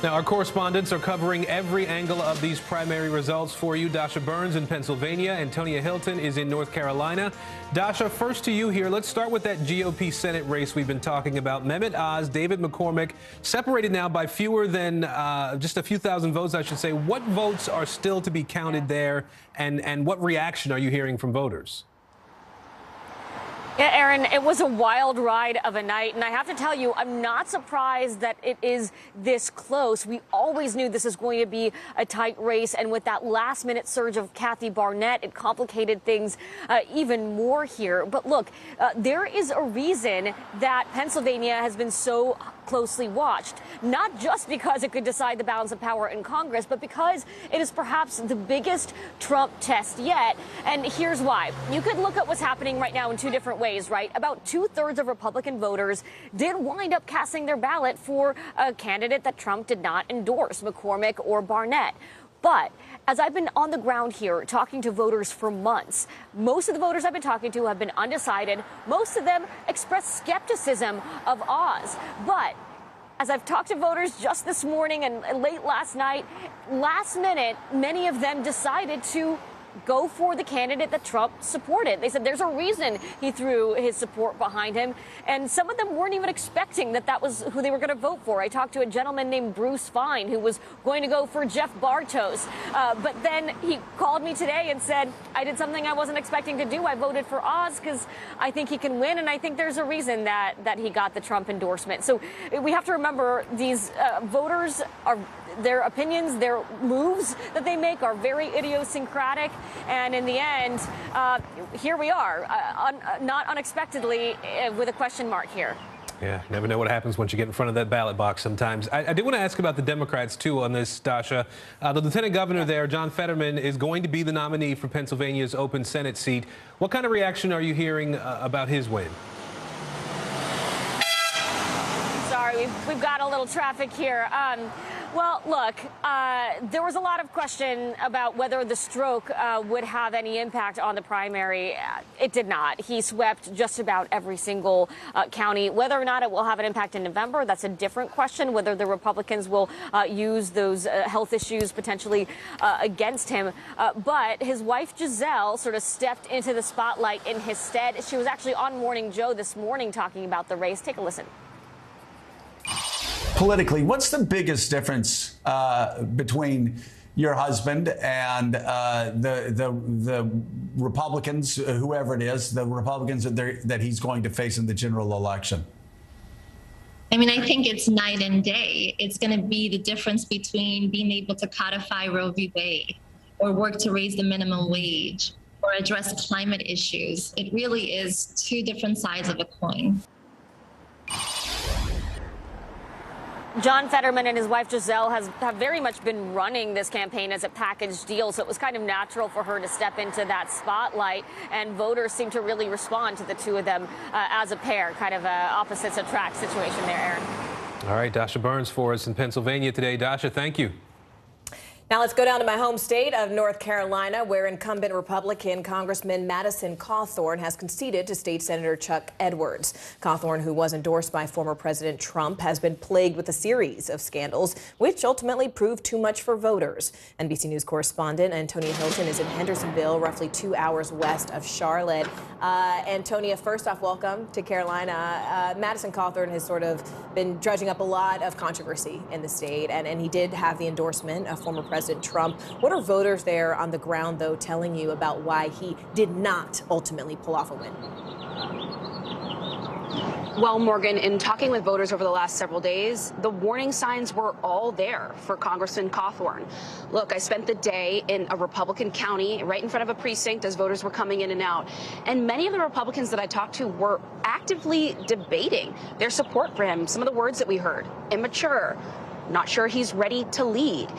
Speaker 13: Now, our correspondents are covering every angle of these primary results for you. Dasha Burns in Pennsylvania. Antonia Hilton is in North Carolina. Dasha, first to you here. Let's start with that GOP Senate race we've been talking about. Mehmet Oz, David McCormick, separated now by fewer than just a few thousand votes, I should say. What votes are still to be counted there, and what reaction are you hearing from voters?
Speaker 5: Yeah, Aaron, it was a wild ride of a night, and I have to tell you, I'm not surprised that it is this close. We always knew this was going to be a tight race, and with that last-minute surge of Kathy Barnett, it complicated things even more here. But look, there is a reason that Pennsylvania has been so closely watched, not just because it could decide the balance of power in Congress, but because it is perhaps the biggest Trump test yet. And here's why. You could look at what's happening right now in two different ways, right? About 2/3 of Republican voters did wind up casting their ballot for a candidate that Trump did not endorse, McCormick or Barnett. But as I've been on the ground here talking to voters for months, most of the voters I've been talking to have been undecided. Most of them expressed skepticism of Oz. But as I've talked to voters just this morning and late last night, last minute, many of them decided to go for the candidate that Trump supported. They said there's a reason he threw his support behind him, and some of them weren't even expecting that that was who they were going to vote for. I talked to a gentleman named Bruce Fine who was going to go for Jeff Bartos, but then he called me today and said, I did something I wasn't expecting to do. I voted for Oz because I think he can win, and I think there's a reason that he got the Trump endorsement. So we have to remember these voters are, their opinions, their moves that they make are very idiosyncratic. And in the end, here we are, not unexpectedly, with a question mark here.
Speaker 13: Yeah, never know what happens once you get in front of that ballot box sometimes. I do want to ask about the Democrats, too, on this, Dasha. The lieutenant governor there, John Fetterman, is going to be the nominee for Pennsylvania's open Senate seat. What kind of reaction are you hearing about his win?
Speaker 5: Sorry, we've got a little traffic here. Well, look, there was a lot of question about whether the stroke would have any impact on the primary. It did not. He swept just about every single county. Whether or not it will have an impact in November, that's a different question. Whether the Republicans will use those health issues potentially against him. But his wife, Giselle, sort of stepped into the spotlight in his stead. She was actually on Morning Joe this morning talking about the race. Take a listen.
Speaker 10: Politically, what's the biggest difference between your husband and the Republicans, whoever it is, the Republicans that he's going to face in the general election?
Speaker 18: I mean, I think it's night and day. It's going to be the difference between being able to codify Roe v. Wade or work to raise the minimum wage or address climate issues. It really is two different sides of a coin.
Speaker 5: John Fetterman and his wife Giselle have very much been running this campaign as a package deal, so it was kind of natural for her to step into that spotlight, and voters seem to really respond to the two of them as a pair, kind of a opposites attract situation there, Aaron.
Speaker 13: All right, Dasha Burns for us in Pennsylvania today. Dasha, thank you.
Speaker 14: Now let's go down to my home state of North Carolina, where incumbent Republican Congressman Madison Cawthorn has conceded to State Senator Chuck Edwards. Cawthorn, who was endorsed by former President Trump, has been plagued with a series of scandals, which ultimately proved too much for voters. NBC News correspondent Antonia Hilton is in Hendersonville, roughly 2 hours west of Charlotte. Antonia, first off, welcome to Carolina. Madison Cawthorn has sort of been dredging up a lot of controversy in the state, and he did have the endorsement of former President Trump. What are voters there on the ground, though, telling you about why he did not ultimately pull off a win?
Speaker 20: Well, Morgan, in talking with voters over the last several days, the warning signs were all there for Congressman Cawthorn. Look, I spent the day in a Republican county right in front of a precinct as voters were coming in and out. And many of the Republicans that I talked to were actively debating their support for him. Some of the words that we heard: immature, not sure he's ready to lead.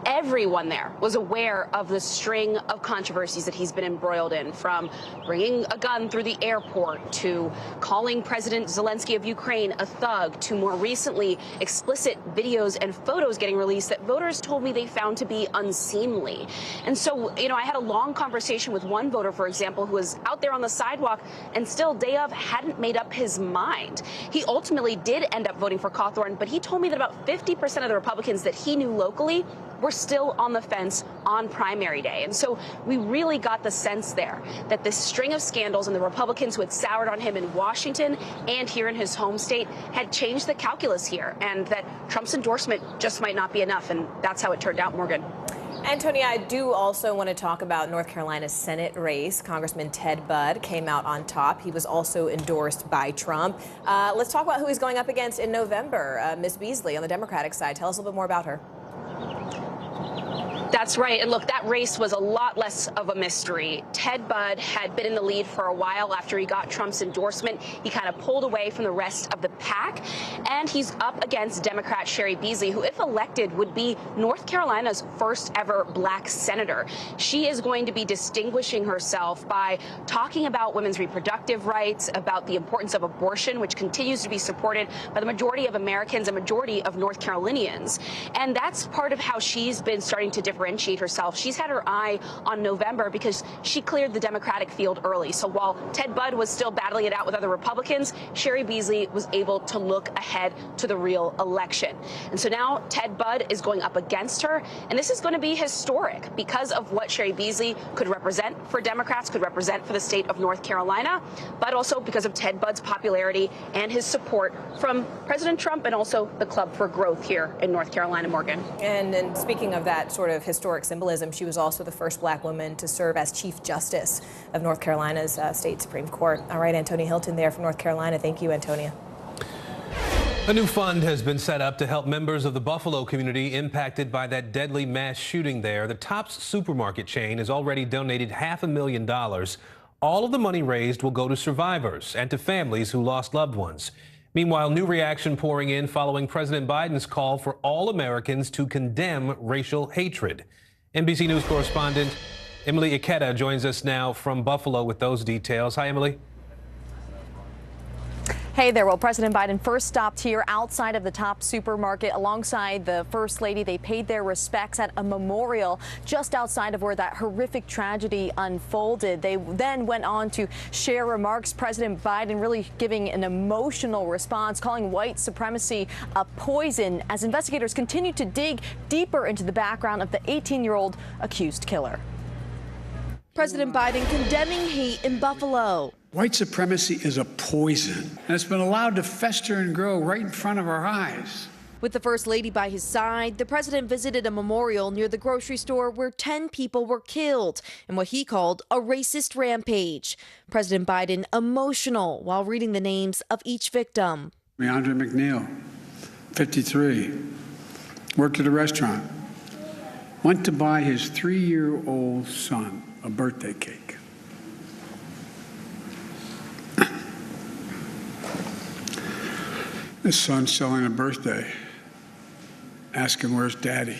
Speaker 20: Everyone there was aware of the string of controversies that he's been embroiled in, from bringing a gun through the airport to calling President Zelensky of Ukraine a thug, to more recently explicit videos and photos getting released that voters told me they found to be unseemly. And so, I had a long conversation with one voter, for example, who was out there on the sidewalk and still day of hadn't made up his mind. He ultimately did end up voting for Cawthorn, but he told me that about 50% of the Republicans that he knew locally were still on the fence on primary day. And so we really got the sense there that this string of scandals and the Republicans who had soured on him in Washington and here in his home state had changed the calculus here, and that Trump's endorsement just might not be enough. And that's how it turned out, Morgan.
Speaker 14: Antonia, I do also want to talk about North Carolina's Senate race. Congressman Ted Budd came out on top. He was also endorsed by Trump. Let's talk about who he's going up against in November. Ms. Beasley on the Democratic side. Tell us a little bit more about her.
Speaker 20: That's right. And look, that race was a lot less of a mystery. Ted Budd had been in the lead for a while after he got Trump's endorsement. He kind of pulled away from the rest of the pack. And he's up against Democrat Cheri Beasley, who, if elected, would be North Carolina's first ever black senator. She is going to be distinguishing herself by talking about women's reproductive rights, about the importance of abortion, which continues to be supported by the majority of Americans, a majority of North Carolinians. And that's part of how she's been starting to differentiate herself. She's had her eye on November because she cleared the Democratic field early. So while Ted Budd was still battling it out with other Republicans, Cheri Beasley was able to look ahead to the real election. And so now Ted Budd is going up against her. And this is going to be historic because of what Cheri Beasley could represent for Democrats, could represent for the state of North Carolina, but also because of Ted Budd's popularity and his support from President Trump and also the Club for Growth here in North Carolina, Morgan.
Speaker 14: And speaking of that sort of historic symbolism, she was also the first black woman to serve as Chief Justice of North Carolina's state Supreme Court. All right, Antonia Hilton there from North Carolina. Thank you, Antonia.
Speaker 13: A new fund has been set up to help members of the Buffalo community impacted by that deadly mass shooting there. The Tops supermarket chain has already donated $500,000. All of the money raised will go to survivors and to families who lost loved ones. Meanwhile, new reaction pouring in following President Biden's call for all Americans to condemn racial hatred. NBC News correspondent Emily Ikeda joins us now from Buffalo with those details. Hi, Emily.
Speaker 1: Hey there. Well, President Biden first stopped here outside of the Top supermarket alongside the First Lady. They paid their respects at a memorial just outside of where that horrific tragedy unfolded. They then went on to share remarks. President Biden really giving an emotional response, calling white supremacy a poison as investigators continue to dig deeper into the background of the 18-year-old accused killer.
Speaker 3: President Biden condemning hate in Buffalo.
Speaker 6: White supremacy is a poison, and it's been allowed to fester and grow right in front of our eyes.
Speaker 3: With the First Lady by his side, the president visited a memorial near the grocery store where 10 people were killed in what he called a racist rampage. President Biden emotional while reading the names of each victim.
Speaker 6: Leandra McNeil, 53, worked at a restaurant, went to buy his 3-year-old son a birthday cake. His son's selling a birthday, asking where's daddy.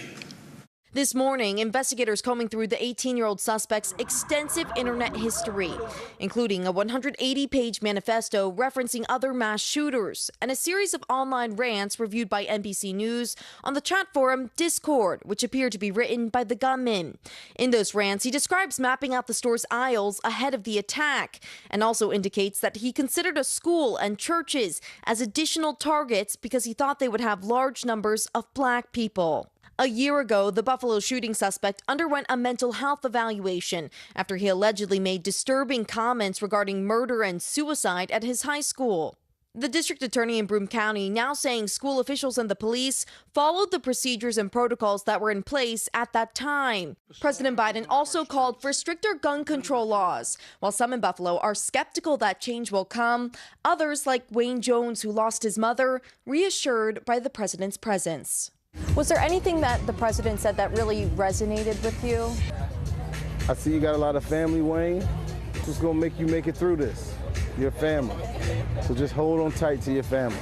Speaker 3: This morning, investigators combing through the 18-year-old suspect's extensive internet history, including a 180-page manifesto referencing other mass shooters and a series of online rants reviewed by NBC News on the chat forum Discord, which appeared to be written by the gunman. In those rants, he describes mapping out the store's aisles ahead of the attack and also indicates that he considered a school and churches as additional targets because he thought they would have large numbers of black people. A year ago, the Buffalo shooting suspect underwent a mental health evaluation after he allegedly made disturbing comments regarding murder and suicide at his high school. The district attorney in Broome County now saying school officials and the police followed the procedures and protocols that were in place at that time. President Biden also called for stricter gun control laws. While some in Buffalo are skeptical that change will come, others, like Wayne Jones, who lost his mother, reassured by the president's presence.
Speaker 1: Was there anything that the president said that really resonated with you?
Speaker 19: I see you got a lot of family, Wayne. It's just gonna make you make it through this. Your family. So just hold on tight to your family.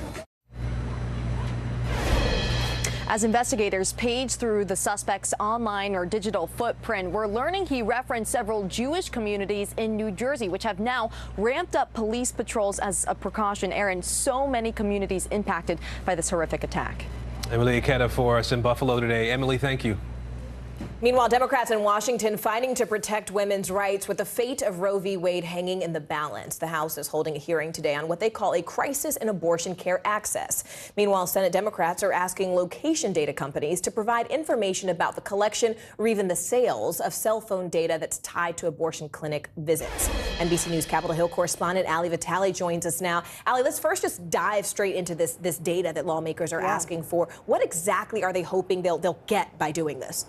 Speaker 1: As investigators page through the suspect's online or digital footprint, we're learning he referenced several Jewish communities in New Jersey, which have now ramped up police patrols as a precaution. Aaron, so many communities impacted by this horrific attack.
Speaker 13: Emily Ikeda for us in Buffalo today. Emily, thank you.
Speaker 14: Meanwhile, Democrats in Washington fighting to protect women's rights with the fate of Roe v. Wade hanging in the balance. The House is holding a hearing today on what they call a crisis in abortion care access. Meanwhile, Senate Democrats are asking location data companies to provide information about the collection or even the sales of cell phone data that's tied to abortion clinic visits. NBC News Capitol Hill correspondent Ali Vitale joins us now. Ali, let's first just dive straight into this data that lawmakers are asking for. What exactly are they hoping they'll get by doing this?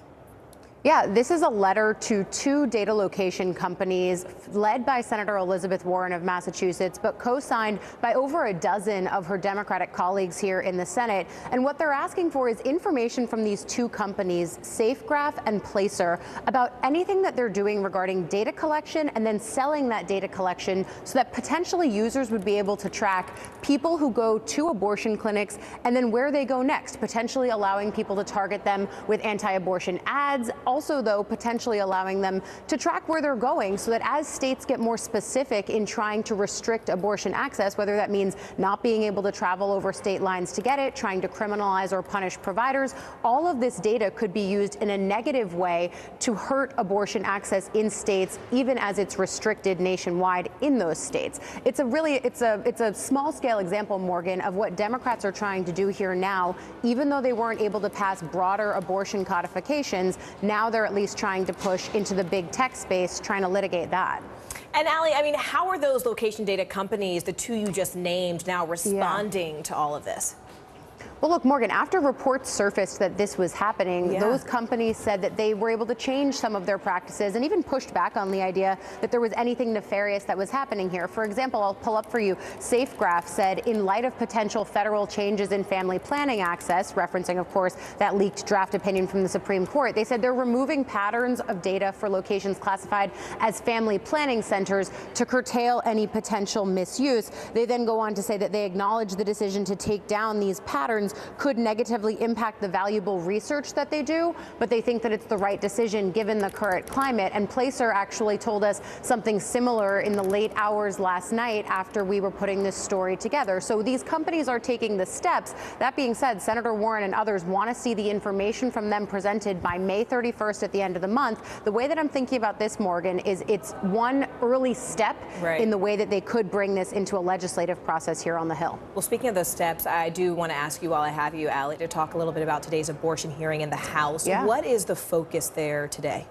Speaker 15: Yeah, this is a letter to two data location companies led by Senator Elizabeth Warren of Massachusetts, but co-signed by over a dozen of her Democratic colleagues here in the Senate. And what they're asking for is information from these two companies, SafeGraph and Placer, about anything that they're doing regarding data collection and then selling that data collection so that potentially users would be able to track people who go to abortion clinics and then where they go next, potentially allowing people to target them with anti-abortion ads. Also, though, potentially allowing them to track where they're going so that as states get more specific in trying to restrict abortion access, whether that means not being able to travel over state lines to get it, trying to criminalize or punish providers, all of this data could be used in a negative way to hurt abortion access in states, even as it's restricted nationwide in those states. It's a small scale example, Morgan, of what Democrats are trying to do here now. Even though they weren't able to pass broader abortion codifications, now they're at least trying to push into the big tech space, trying to litigate that.
Speaker 14: And Allie, I mean, how are those location data companies, the two you just named, now responding to all of this?
Speaker 15: Well, look, Morgan, after reports surfaced that this was happening, those companies said that they were able to change some of their practices and even pushed back on the idea that there was anything nefarious that was happening here. For example, I'll pull up for you. SafeGraph said, in light of potential federal changes in family planning access, referencing, of course, that leaked draft opinion from the Supreme Court, they said they're removing patterns of data for locations classified as family planning centers to curtail any potential misuse. They then go on to say that they acknowledge the decision to take down these patterns could negatively impact the valuable research that they do, but they think that it's the right decision given the current climate. And Placer actually told us something similar in the late hours last night after we were putting this story together. So these companies are taking the steps. That being said, Senator Warren and others want to see the information from them presented by May 31st at the end of the month. The way that I'm thinking about this, Morgan, is it's one early step in the way that they could bring this into a legislative process here on the Hill.
Speaker 14: Well, speaking of those steps, I do want to ask you, while I have you, Allie, to talk a little bit about today's abortion hearing in the House. What is the focus there today?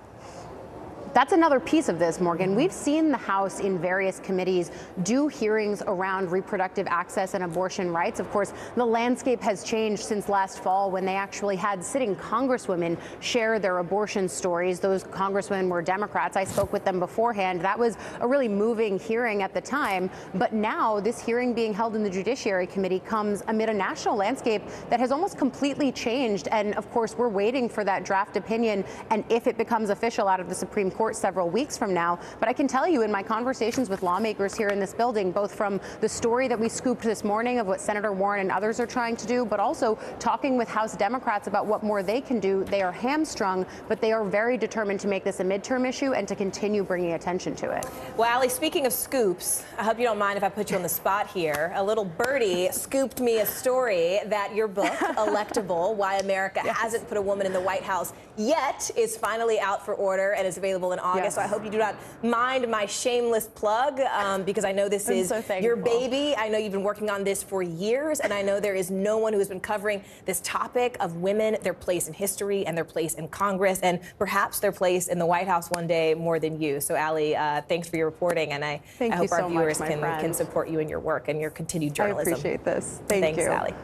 Speaker 15: That's another piece of this, Morgan. We've seen the House in various committees do hearings around reproductive access and abortion rights. Of course, the landscape has changed since last fall when they actually had sitting congresswomen share their abortion stories. Those congresswomen were Democrats. I spoke with them beforehand. That was a really moving hearing at the time. But now this hearing being held in the Judiciary Committee comes amid a national landscape that has almost completely changed. And of course, we're waiting for that draft opinion and if it becomes official out of the Supreme Court several weeks from now. But I can tell you in my conversations with lawmakers here in this building, both from the story that we scooped this morning of what Senator Warren and others are trying to do, but also talking with House Democrats about what more they can do, they are hamstrung, but they are very determined to make this a midterm issue and to continue bringing attention to it.
Speaker 14: Well, Allie, speaking of scoops, I hope you don't mind if I put you on the spot here. A little birdie scooped me a story that your book, Electable, Why America Hasn't Put a Woman in the White House Yet, is finally out for order and is available in August. So I hope you do not mind my shameless plug, because I know this is your baby. I know you've been working on this for years, and I know there is no one who has been covering this topic of women, their place in history and their place in Congress, and perhaps their place in the White House one day more than you. So, Allie, thanks for your reporting, and I hope our viewers can support you in your work and your continued journalism.
Speaker 15: I appreciate this. Thanks,
Speaker 14: Allie.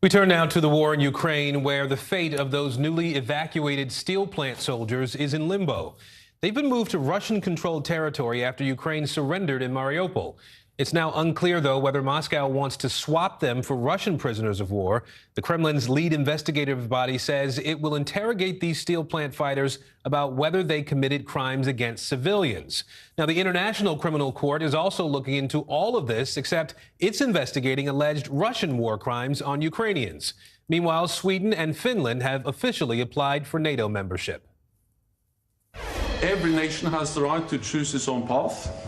Speaker 13: We turn now to the war in Ukraine, where the fate of those newly evacuated steel plant soldiers is in limbo. They've been moved to Russian-controlled territory after Ukraine surrendered in Mariupol. It's now unclear, though, whether Moscow wants to swap them for Russian prisoners of war. The Kremlin's lead investigative body says it will interrogate these steel plant fighters about whether they committed crimes against civilians. Now, the International Criminal Court is also looking into all of this, except it's investigating alleged Russian war crimes on Ukrainians. Meanwhile, Sweden and Finland have officially applied for NATO membership.
Speaker 17: Every nation has the right to choose its own path.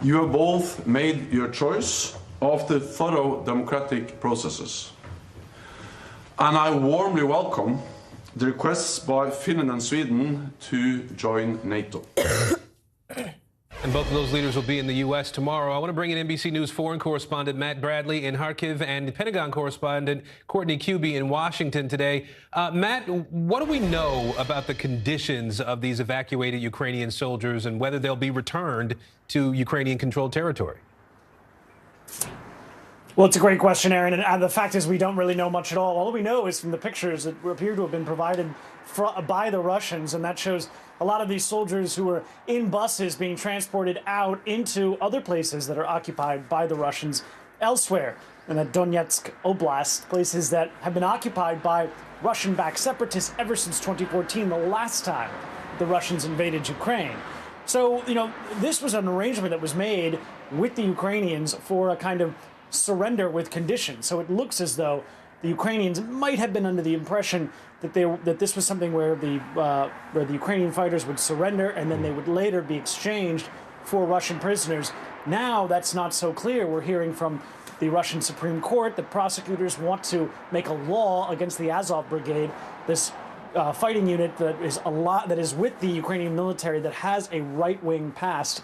Speaker 17: You have both made your choice after thorough democratic processes. And I warmly welcome the requests by Finland and Sweden to join NATO.
Speaker 13: And both of those leaders will be in the U.S. tomorrow. I want to bring in NBC News foreign correspondent Matt Bradley in Kharkiv and Pentagon correspondent Courtney Kuby in Washington today. Matt, what do we know about the conditions of these evacuated Ukrainian soldiers and whether they'll be returned to Ukrainian-controlled territory?
Speaker 16: Well, it's a great question, Aaron, and the fact is we don't really know much at all. All we know is from the pictures that appear to have been provided by the Russians, and that shows a lot of these soldiers who were in buses being transported out into other places that are occupied by the Russians elsewhere in the Donetsk Oblast, places that have been occupied by Russian-backed separatists ever since 2014, the last time the Russians invaded Ukraine. So, this was an arrangement that was made with the Ukrainians for a kind of surrender with conditions. So it looks as though the Ukrainians might have been under the impression that this was something where the Ukrainian fighters would surrender and then they would later be exchanged for Russian prisoners. Now that's not so clear. We're hearing from the Russian Supreme Court that prosecutors want to make a law against the Azov Brigade, this fighting unit that is with the Ukrainian military that has a right-wing past,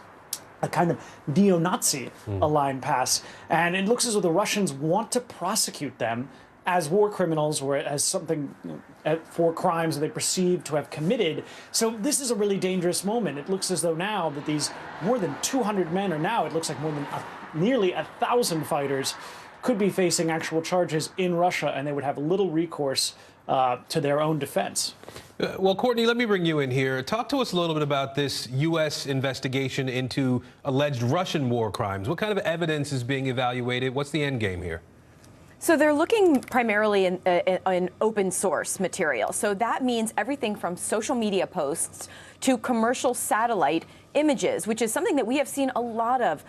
Speaker 16: a kind of neo-Nazi aligned past. And it looks as though the Russians want to prosecute them as war criminals or as something for crimes that they perceive to have committed. So this is a really dangerous moment. It looks as though now that these more than 200 men, or now it looks like more than nearly 1,000 fighters, could be facing actual charges in Russia, and they would have little recourse to their own defense.
Speaker 13: Well, Courtney, let me bring you in here. Talk to us a little bit about this U.S. investigation into alleged Russian war crimes. What kind of evidence is being evaluated? What's the end game here?
Speaker 1: So they're looking primarily in open source material. So that means everything from social media posts to commercial satellite images, which is something that we have seen a lot of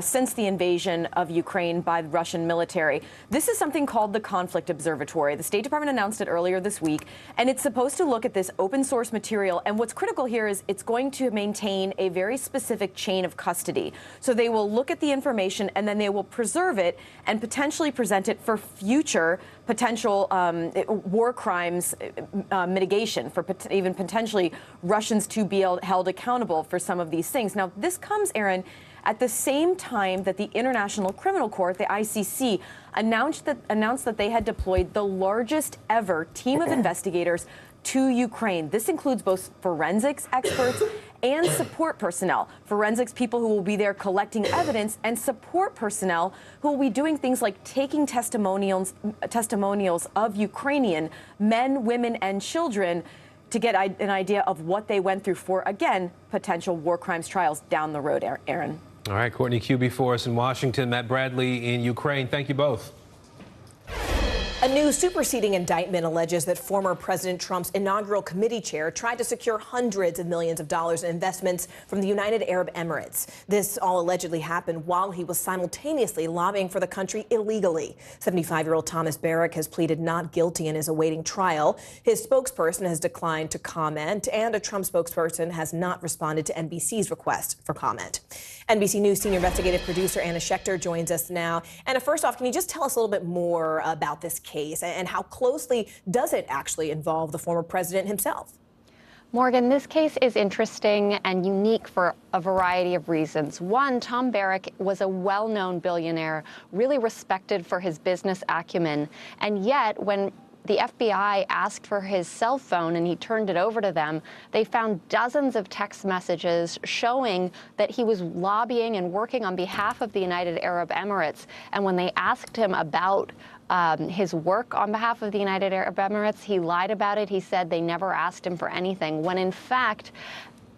Speaker 1: since the invasion of Ukraine by the Russian military. This is something called the Conflict Observatory. The State Department announced it earlier this week, and it's supposed to look at this open source material. And what's critical here is it's going to maintain a very specific chain of custody. So they will look at the information and then they will preserve it and potentially present it for future potential war crimes mitigation, for even potentially Russians to be held accountable for some of these things. Now, this comes, Aaron, at the same time that the International Criminal Court, the ICC, announced that they had deployed the largest ever team of investigators to Ukraine. This includes both forensics experts and support personnel. Forensics people who will be there collecting evidence, and support personnel who will be doing things like taking testimonials of Ukrainian men, women, and children to get an idea of what they went through for, again, potential war crimes trials down the road, Aaron.
Speaker 13: All right, Courtney Cuby for us in Washington, Matt Bradley in Ukraine. Thank you both.
Speaker 14: A new superseding indictment alleges that former President Trump's inaugural committee chair tried to secure hundreds of millions of dollars in investments from the United Arab Emirates. This all allegedly happened while he was simultaneously lobbying for the country illegally. 75-year-old Thomas Barrack has pleaded not guilty and is awaiting trial. His spokesperson has declined to comment, and a Trump spokesperson has not responded to NBC's request for comment. NBC News senior investigative producer Anna Schechter joins us now. Anna, first off, can you just tell us a little bit more about this case and how closely does it actually involve the former president himself?
Speaker 21: Morgan, this case is interesting and unique for a variety of reasons. One, Tom Barrack was a well-known billionaire, really respected for his business acumen. And yet, when the FBI asked for his cell phone and he turned it over to them, they found dozens of text messages showing that he was lobbying and working on behalf of the United Arab Emirates. And when they asked him about his work on behalf of the United Arab Emirates, he lied about it. He said they never asked him for anything, when in fact,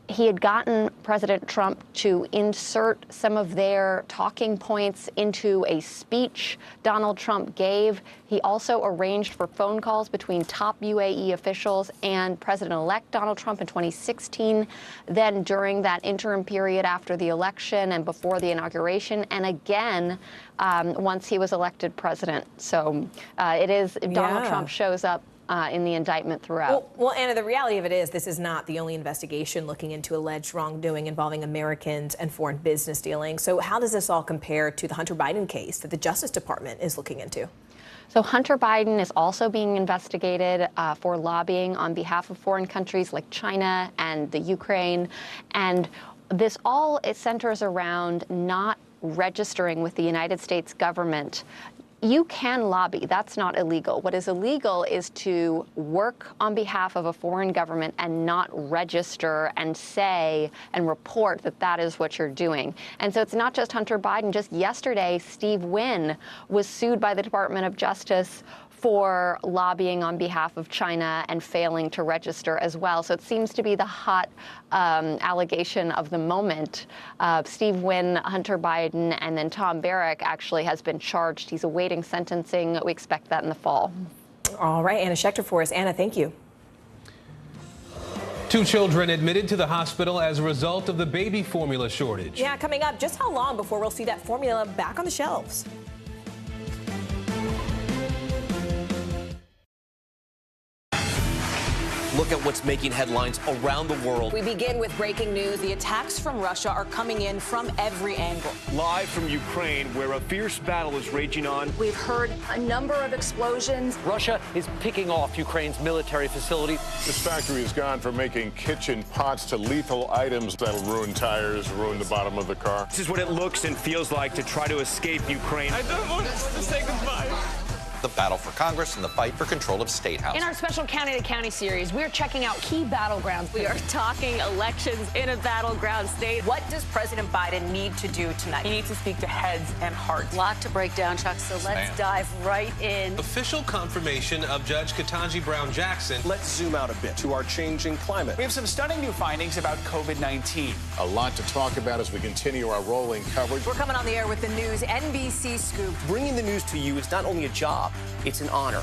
Speaker 21: he had gotten President Trump to insert some of their talking points into a speech Donald Trump gave. He also arranged for phone calls between top UAE officials and President-elect Donald Trump in 2016, then during that interim period after the election and before the inauguration, and again once he was elected president. So Donald Trump shows up in the indictment throughout.
Speaker 14: Well, Anna, the reality of it is this is not the only investigation looking into alleged wrongdoing involving Americans and foreign business dealings. So how does this all compare to the Hunter Biden case that the Justice Department is looking into?
Speaker 21: So Hunter Biden is also being investigated for lobbying on behalf of foreign countries like China and the Ukraine. And this all, it centers around not registering with the United States government You can lobby. That's not illegal. What is illegal is to work on behalf of a foreign government and not register and say and report that that is what you're doing. And so it's not just Hunter Biden. Just yesterday, Steve Wynn was sued by the Department of Justice for lobbying on behalf of China and failing to register as well. So it seems to be the hot allegation of the moment. Steve Wynn, Hunter Biden, and then Tom Barrack actually has been charged. He's awaiting sentencing. We expect that in the fall.
Speaker 14: All right, Anna Schechter for us. Anna, thank you.
Speaker 13: 2 children admitted to the hospital as a result of the baby formula shortage.
Speaker 14: Yeah, coming up, just how long before we'll see that formula back on the shelves?
Speaker 8: Look at what's making headlines around the world.
Speaker 14: We begin with breaking news. The attacks from Russia are coming in from every angle.
Speaker 11: Live from Ukraine, where a fierce battle is raging on.
Speaker 20: We've heard a number of explosions.
Speaker 8: Russia is picking off Ukraine's military facility.
Speaker 23: This factory has gone from making kitchen pots to lethal items that'll ruin tires, ruin the bottom of the car.
Speaker 11: This is what it looks and feels like to try to escape Ukraine.
Speaker 24: I don't want to say goodbye.
Speaker 25: The battle for Congress and the fight for control of State House.
Speaker 26: In our special County to County series, we're checking out key battlegrounds.
Speaker 27: We are talking elections in a battleground state.
Speaker 14: What does President Biden need to do tonight?
Speaker 27: He needs to speak to heads and hearts.
Speaker 28: A lot to break down, Chuck, so let's dive right in.
Speaker 13: Official confirmation of Judge Ketanji Brown Jackson.
Speaker 11: Let's zoom out a bit to our changing climate.
Speaker 22: We have some stunning new findings about COVID-19.
Speaker 23: A lot to talk about as we continue our rolling coverage.
Speaker 14: We're coming on the air with the news NBC Scoop.
Speaker 8: Bringing the news to you is not only a job, it's an honor.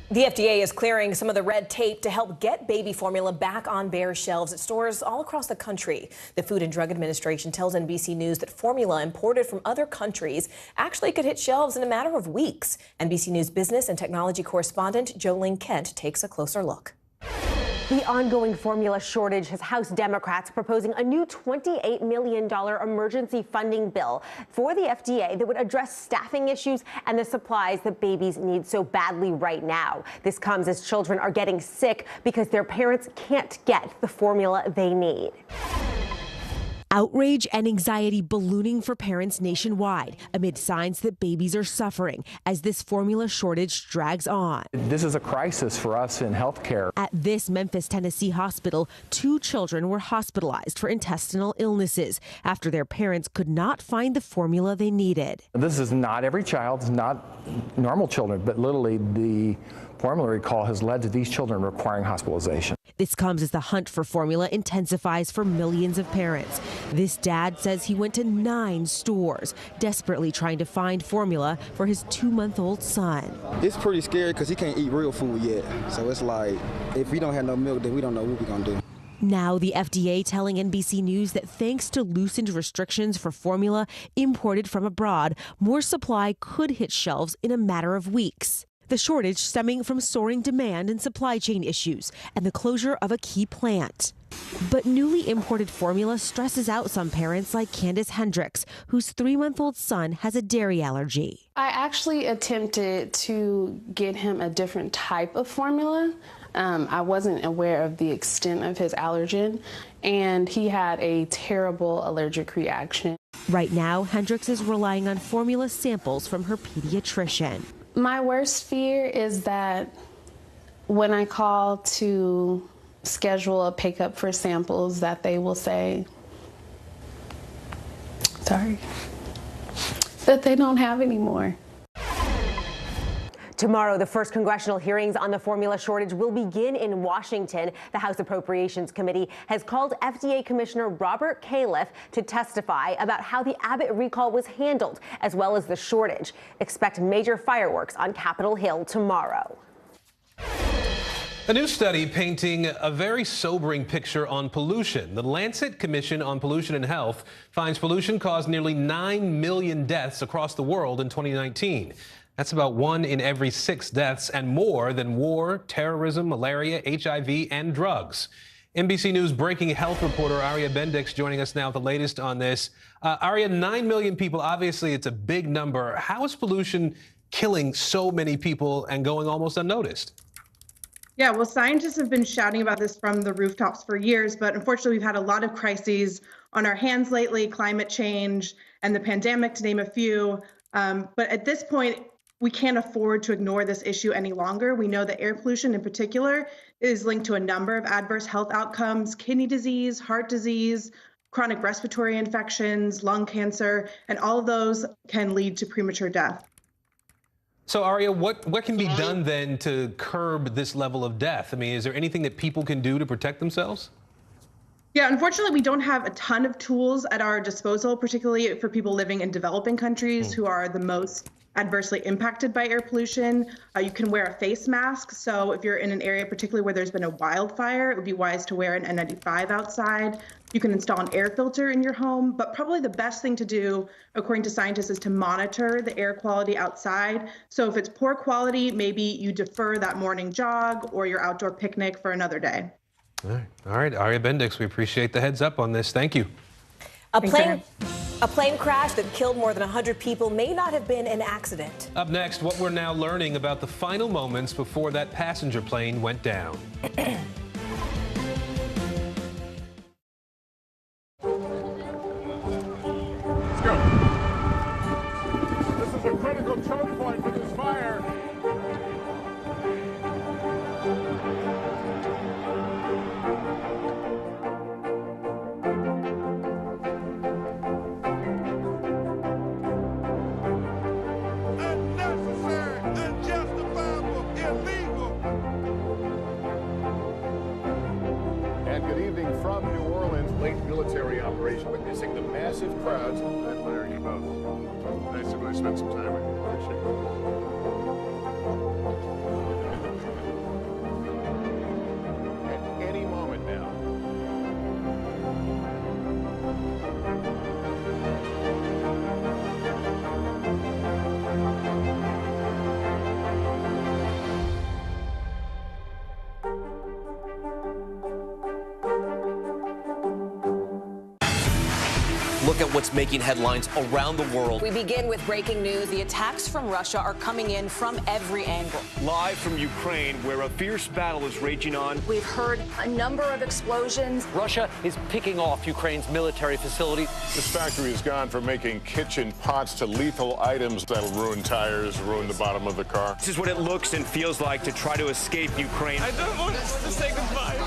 Speaker 14: The FDA is clearing some of the red tape to help get baby formula back on bare shelves at stores all across the country. The Food and Drug Administration tells NBC News that formula imported from other countries actually could hit shelves in a matter of weeks. NBC News business and technology correspondent Jolene Kent takes a closer look.
Speaker 29: The ongoing formula shortage has House Democrats proposing a new $28 million emergency funding bill for the FDA that would address staffing issues and the supplies that babies need so badly right now. This comes as children are getting sick because their parents can't get the formula they need.
Speaker 30: Outrage and anxiety ballooning for parents nationwide amid signs that babies are suffering as this formula shortage drags on.
Speaker 31: This is a crisis for us in healthcare.
Speaker 30: At this Memphis, Tennessee hospital, 2 children were hospitalized for intestinal illnesses after their parents could not find the formula they needed.
Speaker 31: This is not every child, it's not normal children, but literally the formula recall has led to these children requiring hospitalization.
Speaker 30: This comes as the hunt for formula intensifies for millions of parents. This dad says he went to 9 stores, desperately trying to find formula for his 2-month-old son.
Speaker 32: It's pretty scary because he can't eat real food yet. So it's like, if we don't have no milk, then we don't know what we're going to do.
Speaker 30: Now the FDA telling NBC News that thanks to loosened restrictions for formula imported from abroad, more supply could hit shelves in a matter of weeks. The shortage stemming from soaring demand and supply chain issues and the closure of a key plant. But newly imported formula stresses out some parents like Candace Hendricks, whose 3-month-old son has a dairy allergy.
Speaker 33: I actually attempted to get him a different type of formula. I wasn't aware of the extent of his allergen, and he had a terrible allergic reaction.
Speaker 30: Right now, Hendricks is relying on formula samples from her pediatrician.
Speaker 33: My worst fear is that when I call to schedule a pickup for samples, that they will say, sorry, that they don't have any more.
Speaker 29: Tomorrow, the first congressional hearings on the formula shortage will begin in Washington. The House Appropriations Committee has called FDA Commissioner Robert Califf to testify about how the Abbott recall was handled, as well as the shortage. Expect major fireworks on Capitol Hill tomorrow.
Speaker 13: A new study painting a very sobering picture on pollution. The Lancet Commission on Pollution and Health finds pollution caused nearly 9 million deaths across the world in 2019. That's about 1 in every 6 deaths and more than war, terrorism, malaria, HIV, and drugs. NBC News breaking health reporter Aria Bendix joining us now with the latest on this. Aria, 9 million people, obviously it's a big number. How is pollution killing so many people and going almost unnoticed?
Speaker 34: Yeah, well, scientists have been shouting about this from the rooftops for years, but unfortunately we've had a lot of crises
Speaker 2: on our hands lately, climate change and the pandemic, to name a few. But at this point, we can't afford to ignore this issue any longer. We know that air pollution in particular is linked to a number of adverse health outcomes: kidney disease, heart disease, chronic respiratory infections, lung cancer, and all of those can lead to premature death.
Speaker 13: So, Aria, what can be done then to curb this level of death? I mean, is there anything that people can do to protect themselves?
Speaker 2: Yeah, unfortunately, we don't have a ton of tools at our disposal, particularly for people living in developing countries who are the most adversely impacted by air pollution. You can wear a face mask. So if you're in an area, particularly where there's been a wildfire, it would be wise to wear an N95 outside. You can install an air filter in your home, but probably the best thing to do, according to scientists, is to monitor the air quality outside. So if it's poor quality, maybe you defer that morning jog or your outdoor picnic for another day.
Speaker 13: All right, Aria Bendix, we appreciate the heads up on this. Thank you.
Speaker 14: A plane crash that killed more than 100 people may not have been an accident.
Speaker 13: Up next, what we're now learning about the final moments before that passenger plane went down.
Speaker 23: Let's go. This is a critical choke point for this fire. Military operation, witnessing the massive crowds. I admire you both. Nice to really spend some time with you. Appreciate it. At any moment now.
Speaker 8: Look at what's making headlines around the world.
Speaker 14: We begin with breaking news. The attacks from Russia are coming in from every angle.
Speaker 11: Live from Ukraine, where a fierce battle is raging on.
Speaker 28: We've heard a number of explosions.
Speaker 8: Russia is picking off Ukraine's military facilities.
Speaker 23: This factory has gone from making kitchen pots to lethal items that'll ruin tires, ruin the bottom of the car.
Speaker 11: This is what it looks and feels like to try to escape Ukraine.
Speaker 24: I don't want to say goodbye.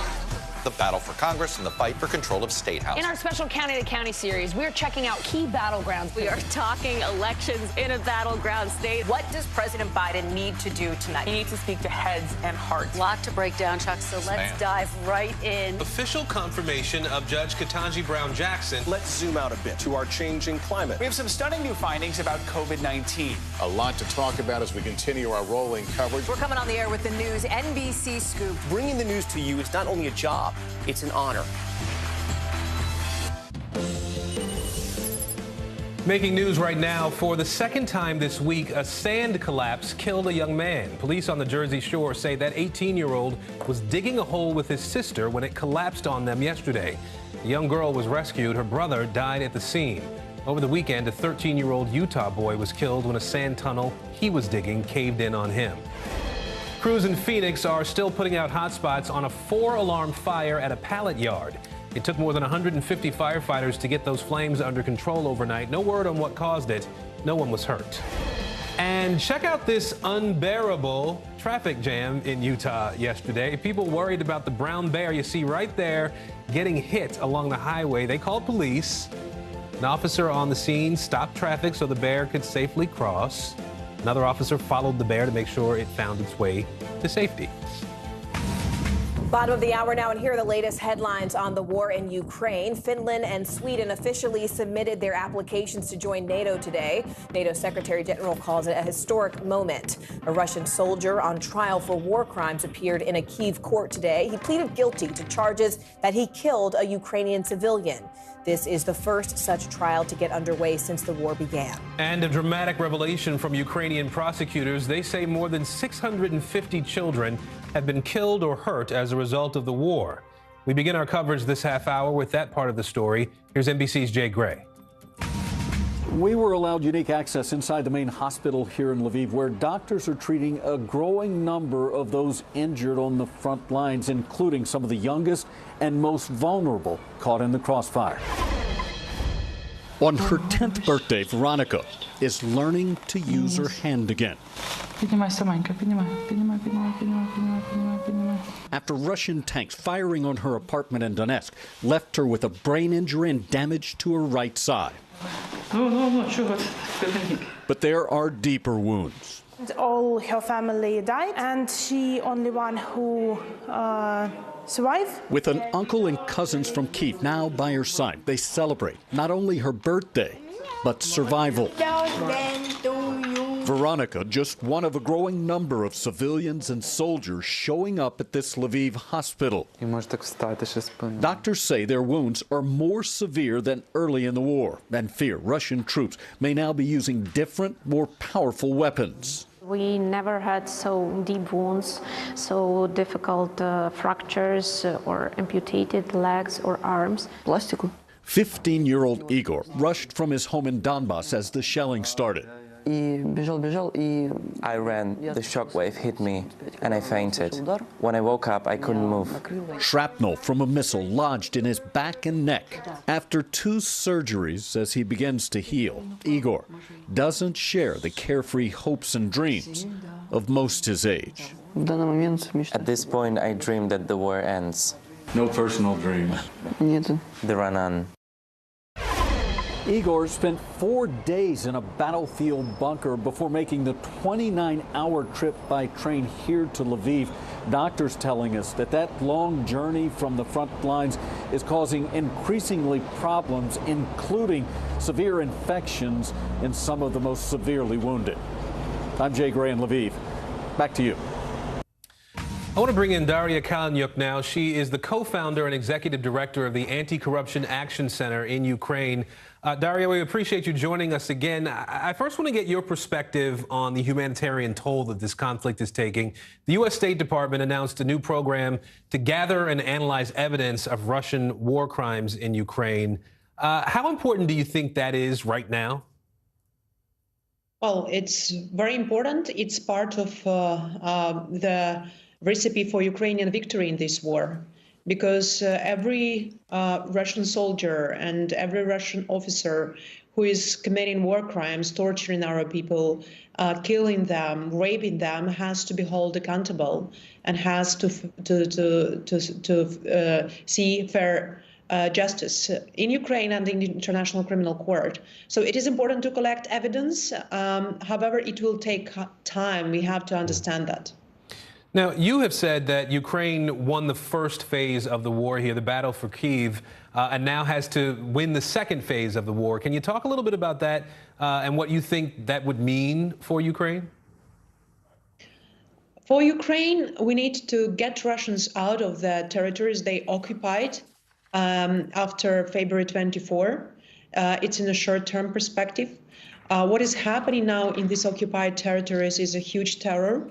Speaker 25: The battle for Congress and the fight for control of State House.
Speaker 26: In our special County to County series, we're checking out key battlegrounds.
Speaker 27: We are talking elections in a battleground state.
Speaker 14: What does President Biden need to do tonight?
Speaker 27: He needs to speak to heads and hearts.
Speaker 28: A lot to break down, Chuck, so let's dive right in.
Speaker 13: Official confirmation of Judge Ketanji Brown Jackson.
Speaker 8: Let's zoom out a bit to our changing climate.
Speaker 22: We have some stunning new findings about COVID-19.
Speaker 23: A lot to talk about as we continue our rolling coverage.
Speaker 14: We're coming on the air with the news NBC Scoop.
Speaker 8: Bringing the news to you is not only a job, it's an honor.
Speaker 13: Making news right now, for the second time this week, a sand collapse killed a young man. Police on the Jersey Shore say that 18-year-old was digging a hole with his sister when it collapsed on them yesterday. The young girl was rescued. Her brother died at the scene. Over the weekend, a 13-year-old Utah boy was killed when a sand tunnel he was digging caved in on him. Crews in Phoenix are still putting out hotspots on a 4-alarm fire at a pallet yard. It took more than 150 firefighters to get those flames under control overnight. No word on what caused it. No one was hurt. And check out this unbearable traffic jam in Utah yesterday. People worried about the brown bear you see right there getting hit along the highway. They called police. An officer on the scene stopped traffic so the bear could safely cross. Another officer followed the bear to make sure it found its way to safety.
Speaker 14: Bottom of the hour now, and here are the latest headlines on the war in Ukraine. Finland and Sweden officially submitted their applications to join NATO today. NATO Secretary General calls it a historic moment. A Russian soldier on trial for war crimes appeared in a Kyiv court today. He pleaded guilty to charges that he killed a Ukrainian civilian. This is the first such trial to get underway since the war began.
Speaker 13: And a dramatic revelation from Ukrainian prosecutors. They say more than 650 children have been killed or hurt as a result of the war. We begin our coverage this half hour with that part of the story. Here's NBC's Jay Gray.
Speaker 3: We were allowed unique access inside the main hospital here in Lviv, where doctors are treating a growing number of those injured on the front lines, including some of the youngest and most vulnerable caught in the crossfire. On her 10th birthday, Veronica is learning to use her hand again. After Russian tanks firing on her apartment in Donetsk left her with a brain injury and damage to her right side. But there are deeper wounds.
Speaker 1: All her family died, and she only one who survived.
Speaker 3: With an uncle and cousins from Kyiv now by her side, they celebrate not only her birthday, but survival. Veronica, just one of a growing number of civilians and soldiers showing up at this Lviv hospital. Doctors say their wounds are more severe than early in the war and fear Russian troops may now be using different, more powerful weapons.
Speaker 4: We never had so deep wounds, so difficult fractures or amputated legs or arms.
Speaker 3: 15-year-old Igor rushed from his home in Donbass as the shelling started.
Speaker 5: I ran, the shockwave hit me, and I fainted. When I woke up, I couldn't move.
Speaker 3: Shrapnel from a missile lodged in his back and neck. After 2 surgeries, as he begins to heal, Igor doesn't share the carefree hopes and dreams of most his age.
Speaker 5: At this point, I dream that the war ends.
Speaker 3: No personal dreams.
Speaker 5: There are none.
Speaker 3: Igor spent 4 days in a battlefield bunker before making the 29-hour trip by train here to Lviv. Doctors telling us that that long journey from the front lines is causing increasingly problems, including severe infections in some of the most severely wounded. I'm Jay Gray in Lviv. Back to you.
Speaker 13: I want to bring in Daria Kalanyuk now. She is the co-founder and executive director of the Anti-Corruption Action Center in Ukraine. Daria, we appreciate you joining us again. I first want to get your perspective on the humanitarian toll that this conflict is taking. The U.S. State Department announced a new program to gather and analyze evidence of Russian war crimes in Ukraine. How important do you think that is right now?
Speaker 6: Well, it's very important. It's part of the recipe for Ukrainian victory in this war, because every Russian soldier and every Russian officer who is committing war crimes, torturing our people, killing them, raping them, has to be held accountable and has to see fair justice in Ukraine and in the International Criminal Court. So it is important to collect evidence. However, it will take time. We have to understand that.
Speaker 13: Now, you have said that Ukraine won the first phase of the war here, the battle for Kyiv, and now has to win the second phase of the war. Can you talk a little bit about that and what you think that would mean for Ukraine?
Speaker 6: For Ukraine, we need to get Russians out of the territories they occupied after February 24. It's in a short-term perspective. What is happening now in these occupied territories is a huge terror.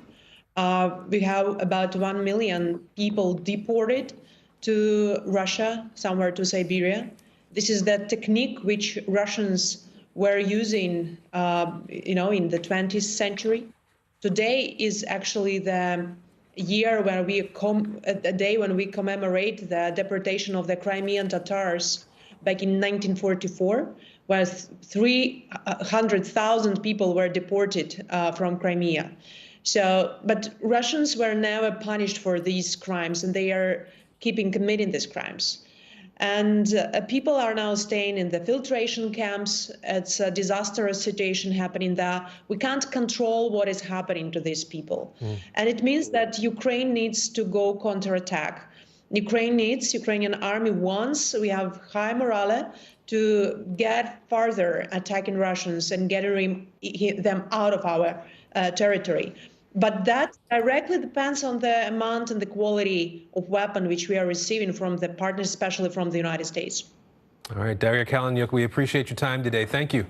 Speaker 6: We have about 1 million people deported to Russia, somewhere to Siberia. This is the technique which Russians were using, in the 20th century. Today is actually the year where a day when we commemorate the deportation of the Crimean Tatars back in 1944, where 300,000 people were deported from Crimea. But Russians were never punished for these crimes, and they are keeping committing these crimes. And people are now staying in the filtration camps. It's a disastrous situation happening there. We can't control what is happening to these people. And it means that Ukraine needs to go counterattack. Ukrainian army wants, we have high morale to get further attacking Russians and getting them out of our territory. But that directly depends on the amount and the quality of weapon which we are receiving from the partners, especially from the United States.
Speaker 13: All right, Daria Kalanyuk, we appreciate your time today. Thank you.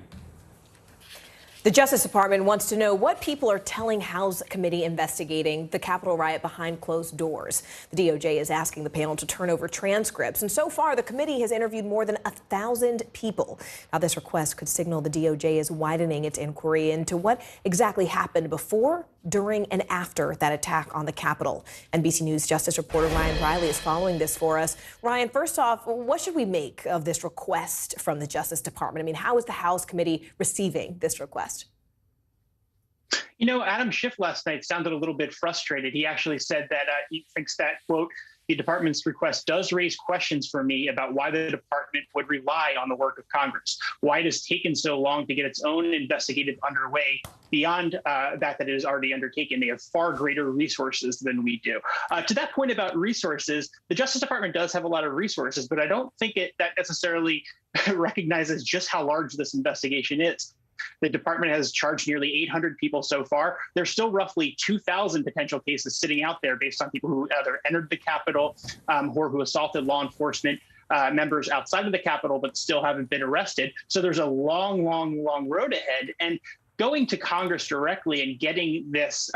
Speaker 14: The Justice Department wants to know what people are telling House Committee investigating the Capitol riot behind closed doors. The DOJ is asking the panel to turn over transcripts, and so far the committee has interviewed more than 1,000 people. Now, this request could signal the DOJ is widening its inquiry into what exactly happened before, during and after that attack on the Capitol. NBC News Justice reporter Ryan Riley is following this for us. Ryan, first off, what should we make of this request from the Justice Department? I mean, how is the House committee receiving this request?
Speaker 7: You know, Adam Schiff last night sounded a little bit frustrated. He actually said that he thinks that, quote, the department's request does raise questions for me about why the department would rely on the work of Congress, why it has taken so long to get its own investigative underway beyond that it is already undertaken. They have far greater resources than we do. To that point about resources, the Justice Department does have a lot of resources, but I don't think that necessarily recognizes just how large this investigation is. The department has charged nearly 800 people so far. There's still roughly 2,000 potential cases sitting out there based on people who either entered the Capitol or who assaulted law enforcement members outside of the Capitol, but still haven't been arrested. So there's a long, long, long road ahead. And going to Congress directly and getting this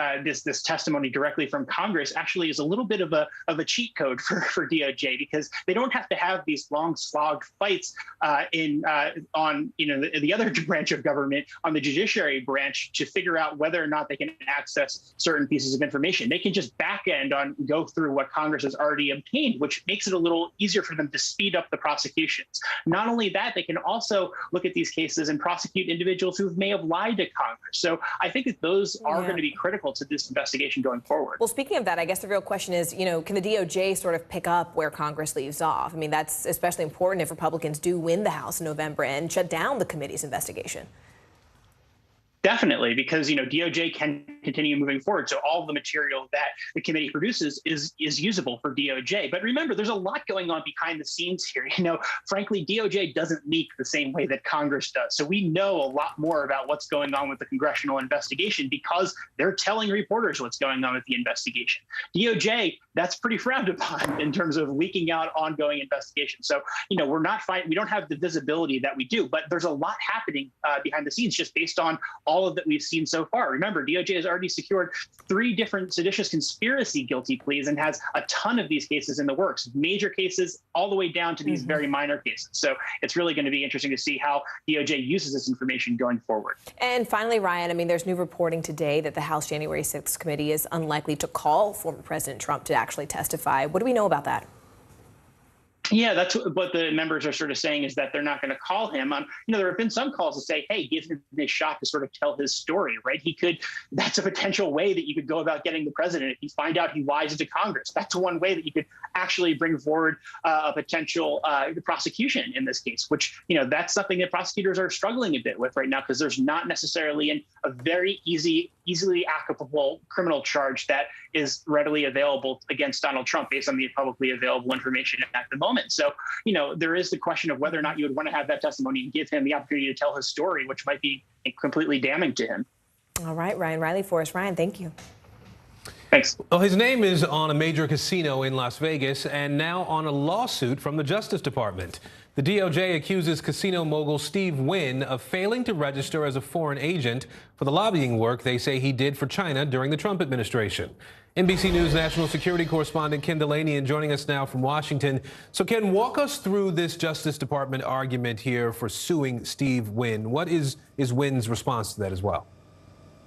Speaker 7: testimony directly from Congress actually is a little bit of a cheat code for DOJ, because they don't have to have these long slog fights on the other branch of government, on the judiciary branch, to figure out whether or not they can access certain pieces of information. They can just back end on go through what Congress has already obtained, which makes it a little easier for them to speed up the prosecutions. Not only that, they can also look at these cases and prosecute individuals who may have lied to Congress. So I think that those are going to be critical to this investigation going forward.
Speaker 14: Well, speaking of that, I guess the real question is, can the DOJ sort of pick up where Congress leaves off? I mean, that's especially important if Republicans do win the House in November and shut down the committee's investigation.
Speaker 7: Definitely, because DOJ can continue moving forward. So all the material that the committee produces is usable for DOJ. But remember, there's a lot going on behind the scenes here. Frankly, DOJ doesn't leak the same way that Congress does. So we know a lot more about what's going on with the congressional investigation because they're telling reporters what's going on with the investigation. DOJ, that's pretty frowned upon in terms of leaking out ongoing investigations. So, we don't have the visibility that we do, but there's a lot happening behind the scenes just based on all of that we've seen so far. Remember, DOJ has already secured 3 different seditious conspiracy guilty pleas and has a ton of these cases in the works, major cases all the way down to these very minor cases. So it's really going to be interesting to see how DOJ uses this information going forward.
Speaker 14: And finally, Ryan, there's new reporting today that the House January 6th committee is unlikely to call former President Trump to actually testify. What do we know about that?
Speaker 7: Yeah, that's what the members are sort of saying, is that they're not going to call him. There have been some calls to say, hey, give him this shot to sort of tell his story, right? That's a potential way that you could go about getting the president. If you find out he lies to Congress, that's one way that you could actually bring forward a potential prosecution in this case, which, that's something that prosecutors are struggling a bit with right now, because there's not necessarily a very easily applicable criminal charge that is readily available against Donald Trump based on the publicly available information at the moment. So, there is the question of whether or not you would want to have that testimony and give him the opportunity to tell his story, which might be completely damning to him.
Speaker 14: All right, Ryan Riley for us. Ryan, thank you.
Speaker 7: Thanks.
Speaker 13: Well, his name is on a major casino in Las Vegas and now on a lawsuit from the Justice Department. The DOJ accuses casino mogul Steve Wynn of failing to register as a foreign agent for the lobbying work they say he did for China during the Trump administration. NBC News national security correspondent Ken Delaney joining us now from Washington. So, Ken, walk us through this Justice Department argument here for suing Steve Wynn. What is Wynn's response to that as well?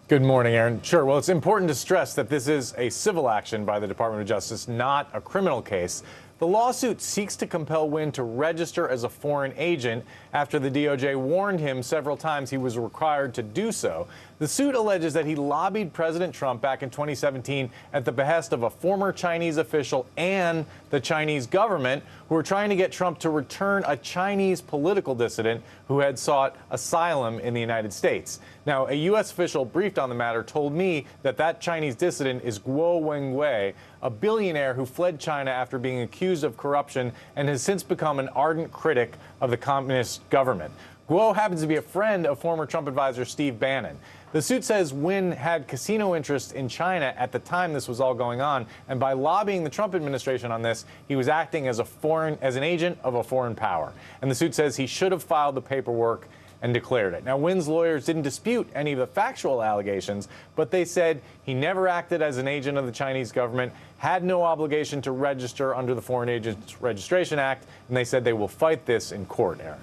Speaker 9: Good morning, Aaron. Sure. Well, it's important to stress that this is a civil action by the Department of Justice, not a criminal case. The lawsuit seeks to compel Wynn to register as a foreign agent after the DOJ warned him several times he was required to do so. The suit alleges that he lobbied President Trump back in 2017 at the behest of a former Chinese official and the Chinese government, who were trying to get Trump to return a Chinese political dissident who had sought asylum in the United States. Now, a U.S. official briefed on the matter told me that Chinese dissident is Guo Wengwei, a billionaire who fled China after being accused of corruption and has since become an ardent critic of the communist government. Guo happens to be a friend of former Trump advisor Steve Bannon. The suit says Wynn had casino interests in China at the time this was all going on, and by lobbying the Trump administration on this, he was acting as an agent of a foreign power. And the suit says he should have filed the paperwork and declared it. Now, Wynn's lawyers didn't dispute any of the factual allegations, but they said he never acted as an agent of the Chinese government, had no obligation to register under the Foreign Agents Registration Act, and they said they will fight this in court, Aaron.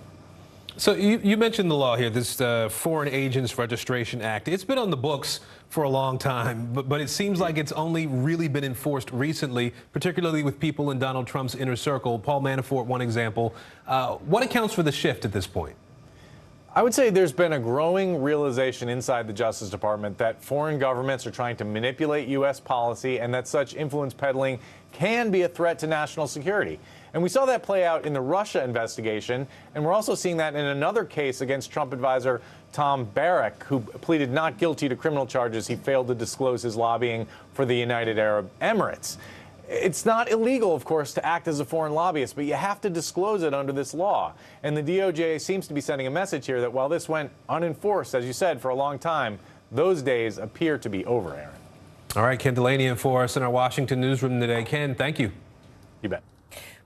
Speaker 13: So you mentioned the law here, this Foreign Agents Registration Act. It's been on the books for a long time, but it seems like it's only really been enforced recently, particularly with people in Donald Trump's inner circle. Paul Manafort, one example. What accounts for the shift at this point?
Speaker 9: I would say there's been a growing realization inside the Justice Department that foreign governments are trying to manipulate U.S. policy and that such influence peddling can be a threat to national security. And we saw that play out in the Russia investigation, and we're also seeing that in another case against Trump advisor Tom Barrack, who pleaded not guilty to criminal charges. He failed to disclose his lobbying for the United Arab Emirates. It's not illegal, of course, to act as a foreign lobbyist, but you have to disclose it under this law. And the DOJ seems to be sending a message here that while this went unenforced, as you said, for a long time, those days appear to be over, Aaron.
Speaker 13: All right, Ken Delany for us in our Washington newsroom today. Ken, thank you.
Speaker 9: You bet.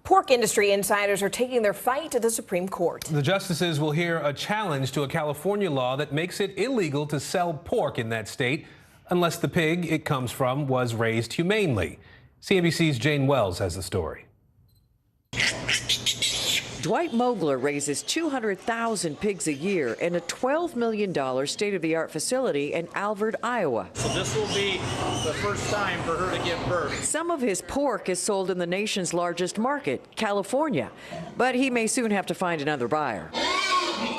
Speaker 14: Pork industry insiders are taking their fight to the Supreme Court.
Speaker 13: The justices will hear a challenge to a California law that makes it illegal to sell pork in that state unless the pig it comes from was raised humanely. CNBC's Jane Wells has the story.
Speaker 10: Dwight Mogler raises 200,000 pigs a year in a $12 million state-of-the-art facility in Alvord, Iowa.
Speaker 12: So this will be the first time for her to give birth.
Speaker 10: Some of his pork is sold in the nation's largest market, California, but he may soon have to find another buyer.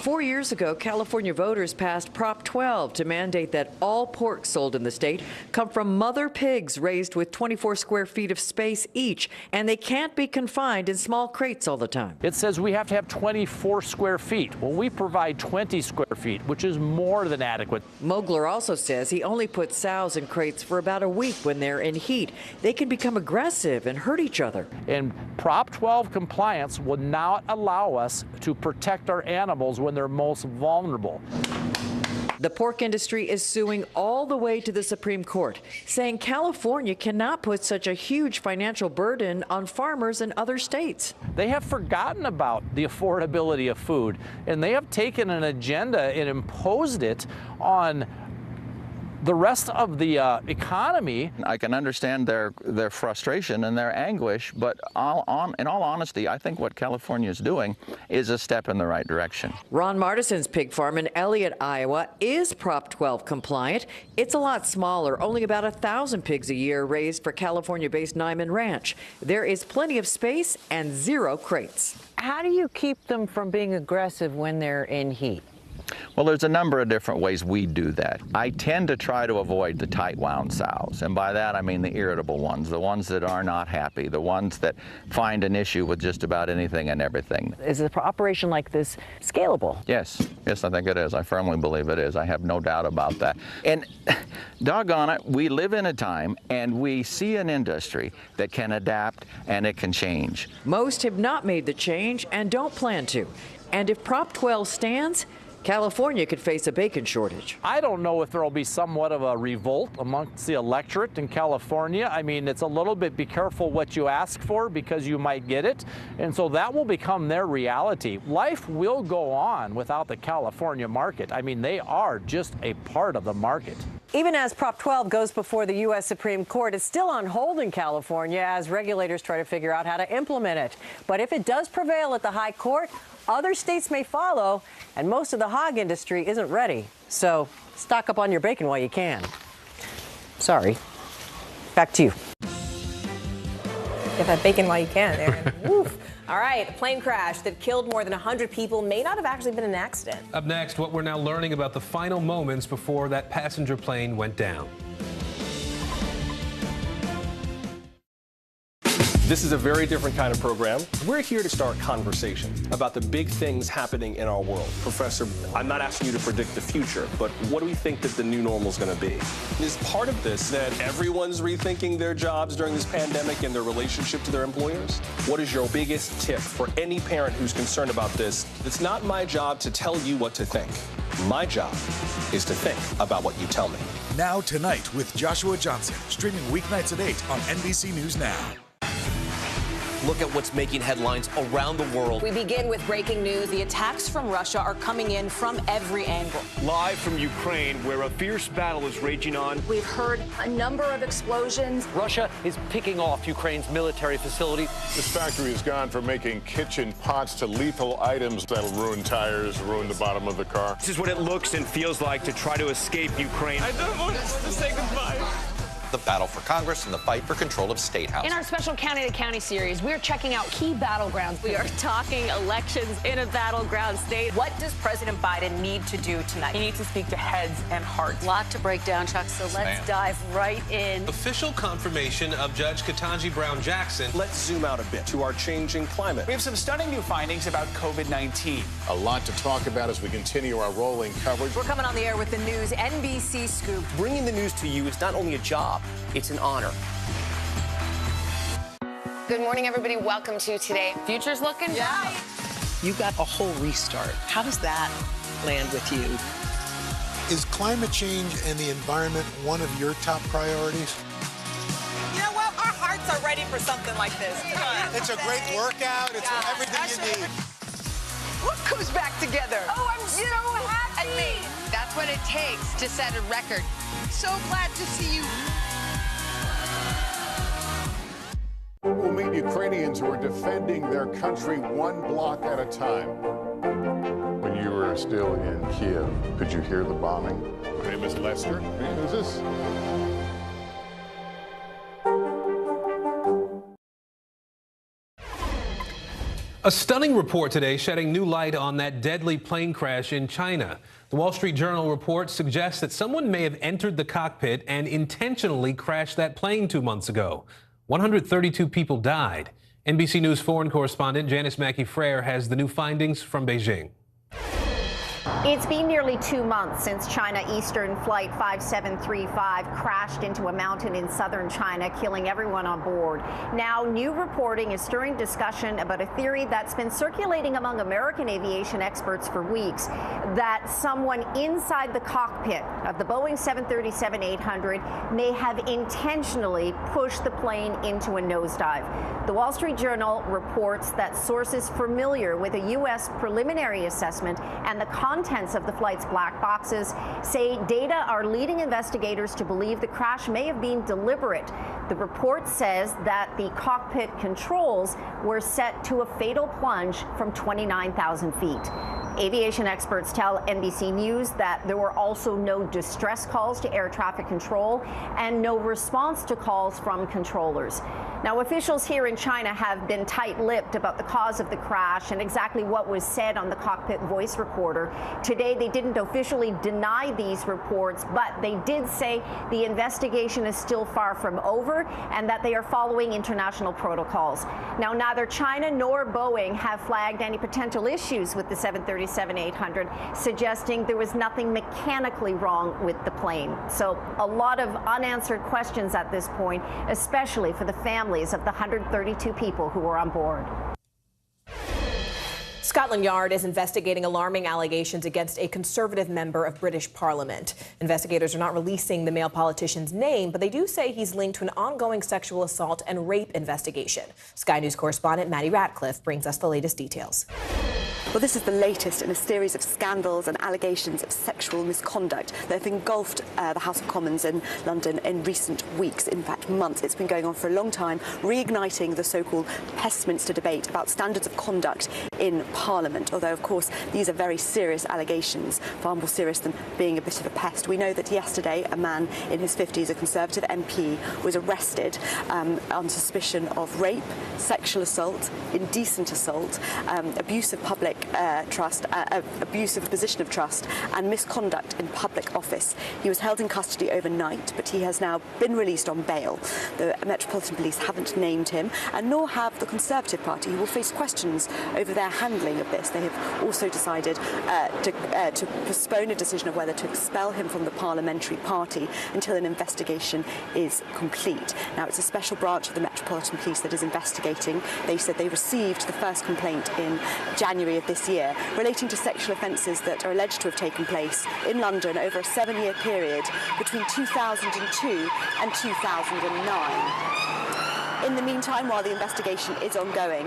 Speaker 10: 4 years ago, California voters passed Prop 12 to mandate that all pork sold in the state come from mother pigs raised with 24 square feet of space each, and they can't be confined in small crates all the time.
Speaker 15: It says we have to have 24 square feet. Well, we provide 20 square feet, which is more than adequate.
Speaker 10: Mogler also says he only puts sows in crates for about a week when they're in heat. They can become aggressive and hurt each other.
Speaker 15: And Prop 12 compliance will not allow us to protect our animals when they're most vulnerable.
Speaker 10: The pork industry is suing all the way to the Supreme Court, saying California cannot put such a huge financial burden on farmers in other states.
Speaker 15: They have forgotten about the affordability of food, and they have taken an agenda and imposed it on the rest of the economy.
Speaker 16: I can understand their frustration and their anguish, but in all honesty, I think what California is doing is a step in the right direction.
Speaker 10: Ron Martison's pig farm in Elliott, Iowa is Prop 12 compliant. It's a lot smaller, only about 1,000 pigs a year raised for California-based Nyman Ranch. There is plenty of space and 0 crates.
Speaker 17: How do you keep them from being aggressive when they're in heat?
Speaker 16: Well, there's a number of different ways we do that. I tend to try to avoid the tight-wound sows, and by that I mean the irritable ones, the ones that are not happy, the ones that find an issue with just about anything and everything.
Speaker 17: Is an operation like this scalable?
Speaker 16: Yes, I think it is. I firmly believe it is. I have no doubt about that. And doggone it, we live in a time and we see an industry that can adapt and it can change.
Speaker 10: Most have not made the change and don't plan to. And if Prop 12 stands, California could face a bacon shortage.
Speaker 15: I don't know if there will be somewhat of a revolt amongst the electorate in California. I mean, it's a little bit be careful what you ask for because you might get it. And so that will become their reality. Life will go on without the California market. I mean, they are just a part of the market.
Speaker 17: Even as Prop 12 goes before the U.S. Supreme Court, it's still on hold in California as regulators try to figure out how to implement it. But if it does prevail at the high court, other states may follow, and most of the hog industry isn't ready. So stock up on your bacon while you can. Sorry. Back to you.
Speaker 14: Get that bacon while you can, Aaron. Woof. All right, a plane crash that killed more than 100 people may not have actually been an accident.
Speaker 13: Up next, what we're now learning about the final moments before that passenger plane went down.
Speaker 8: This is a very different kind of program. We're here to start conversation about the big things happening in our world. Professor, I'm not asking you to predict the future, but what do we think that the new normal is going to be? Is part of this that everyone's rethinking their jobs during this pandemic and their relationship to their employers? What is your biggest tip for any parent who's concerned about this? It's not my job to tell you what to think. My job is to think about what you tell me.
Speaker 18: Now Tonight with Joshua Johnson, streaming weeknights at 8 on NBC News Now.
Speaker 2: look at what's making headlines around the world.
Speaker 14: We begin with breaking news. The attacks from Russia are coming in from every angle.
Speaker 11: Live from Ukraine, where a fierce battle is raging on.
Speaker 28: We've heard a number of explosions.
Speaker 15: Russia is picking off Ukraine's military facility.
Speaker 23: This factory has gone from making kitchen pots to lethal items that'll ruin tires, ruin the bottom of the car.
Speaker 11: This is what it looks and feels like to try to escape Ukraine.
Speaker 27: I don't want us to say goodbye.
Speaker 18: The battle for Congress and the fight for control of State House.
Speaker 26: In our special County to County series, we're checking out key battlegrounds.
Speaker 27: We are talking elections in a battleground state.
Speaker 14: What does President Biden need to do tonight?
Speaker 27: He needs to speak to heads and hearts.
Speaker 28: A lot to break down, Chuck, so let's dive right in.
Speaker 13: Official confirmation of Judge Ketanji Brown Jackson.
Speaker 8: Let's zoom out a bit to our changing climate.
Speaker 22: We have some stunning new findings about COVID-19.
Speaker 23: A lot to talk about as we continue our rolling coverage.
Speaker 14: We're coming on the air with the news NBC Scoop.
Speaker 2: Bringing the news to you is not only a job, it's an honor.
Speaker 26: Good morning, everybody. Welcome to Today. Future's looking bright.
Speaker 19: You got a whole restart. How does that land with you?
Speaker 20: Is climate change and the environment one of your top priorities?
Speaker 27: You know what? Our hearts are ready for something like this. Come on.
Speaker 20: It's a great workout. It's everything you need.
Speaker 27: Look who's back together.
Speaker 28: Oh, I'm so happy.
Speaker 26: And me. That's what it takes to set a record.
Speaker 28: So glad to see you.
Speaker 23: We'll meet Ukrainians who are defending their country one block at a time. When you were still in Kiev, could you hear the bombing? My name is Lester. Who's this?
Speaker 13: A stunning report today shedding new light on that deadly plane crash in China. The Wall Street Journal report suggests that someone may have entered the cockpit and intentionally crashed that plane 2 months ago. 132 people died. NBC News foreign correspondent Janice Mackey-Frere has the new findings from Beijing.
Speaker 21: It's been nearly 2 months since China Eastern Flight 5735 crashed into a mountain in southern China, killing everyone on board. Now, new reporting is stirring discussion about a theory that's been circulating among American aviation experts for weeks, that someone inside the cockpit of the Boeing 737-800 may have intentionally pushed the plane into a nosedive. The Wall Street Journal reports that sources familiar with a U.S. preliminary assessment and the contents of the flight's black boxes say data are leading investigators to believe the crash may have been deliberate. The report says that the cockpit controls were set to a fatal plunge from 29,000 feet. Aviation experts tell NBC News that there were also no distress calls to air traffic control and no response to calls from controllers. Now, officials here in China have been tight-lipped about the cause of the crash and exactly what was said on the cockpit voice recorder. Today, they didn't officially deny these reports, but they did say the investigation is still far from over and that they are following international protocols. Now, neither China nor Boeing have flagged any potential issues with the 737-800, suggesting there was nothing mechanically wrong with the plane. So a lot of unanswered questions at this point, especially for the families of the 132 people who were on board.
Speaker 14: Scotland Yard is investigating alarming allegations against a Conservative member of British Parliament. Investigators are not releasing the male politician's name, but they do say he's linked to an ongoing sexual assault and rape investigation. Sky News correspondent Maddie Ratcliffe brings us the latest details.
Speaker 24: Well, this is the latest in a series of scandals and allegations of sexual misconduct that have engulfed the House of Commons in London in recent weeks, in fact months. It's been going on for a long time, reigniting the so-called Westminster debate about standards of conduct in Parliament. Although, of course, these are very serious allegations, far more serious than being a bit of a pest. We know that yesterday a man in his 50s, a Conservative MP, was arrested on suspicion of rape, sexual assault, indecent assault, abuse of public trust, abuse of position of trust and misconduct in public office. He was held in custody overnight, but he has now been released on bail. The Metropolitan Police haven't named him, and nor have the Conservative Party, who will face questions over their handling of this. They have also decided to postpone a decision of whether to expel him from the parliamentary party until an investigation is complete. Now, it's a special branch of the Metropolitan Police that is investigating. They said they received the first complaint in January of this year relating to sexual offences that are alleged to have taken place in London over a 7-year period between 2002 and 2009. In the meantime, while the investigation is ongoing,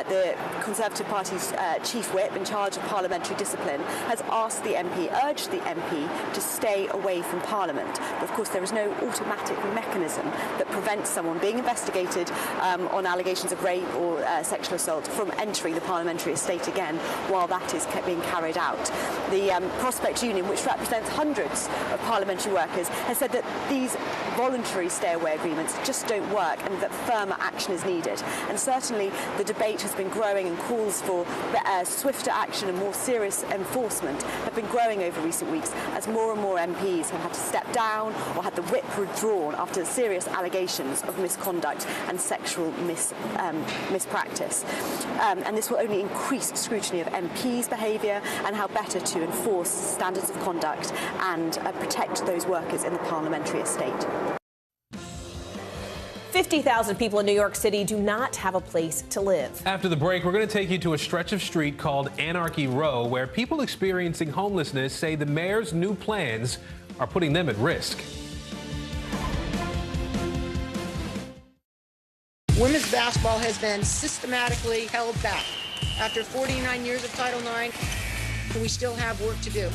Speaker 24: the Conservative Party's chief whip in charge of parliamentary discipline has asked the MP, urged the MP to stay away from Parliament. But of course, there is no automatic mechanism that prevents someone being investigated on allegations of rape or sexual assault from entering the parliamentary estate again while that is being carried out. The Prospect Union, which represents hundreds of parliamentary workers, has said that these voluntary stay-away agreements just don't work and that firmer action is needed. And certainly the debate has been growing, and calls for swifter action and more serious enforcement have been growing over recent weeks as more and more MPs have had to step down or had the whip withdrawn after serious allegations of misconduct and sexual mispractice. And this will only increase scrutiny of MPs' behaviour and how better to enforce standards of conduct and protect those workers in the parliamentary estate.
Speaker 14: 50,000 people in New York City do not have a place to live.
Speaker 13: After the break, we're going to take you to a stretch of street called Anarchy Row, where people experiencing homelessness say the mayor's new plans are putting them at risk.
Speaker 1: Women's basketball has been systematically held back. After 49 years of Title IX, we still have work to do.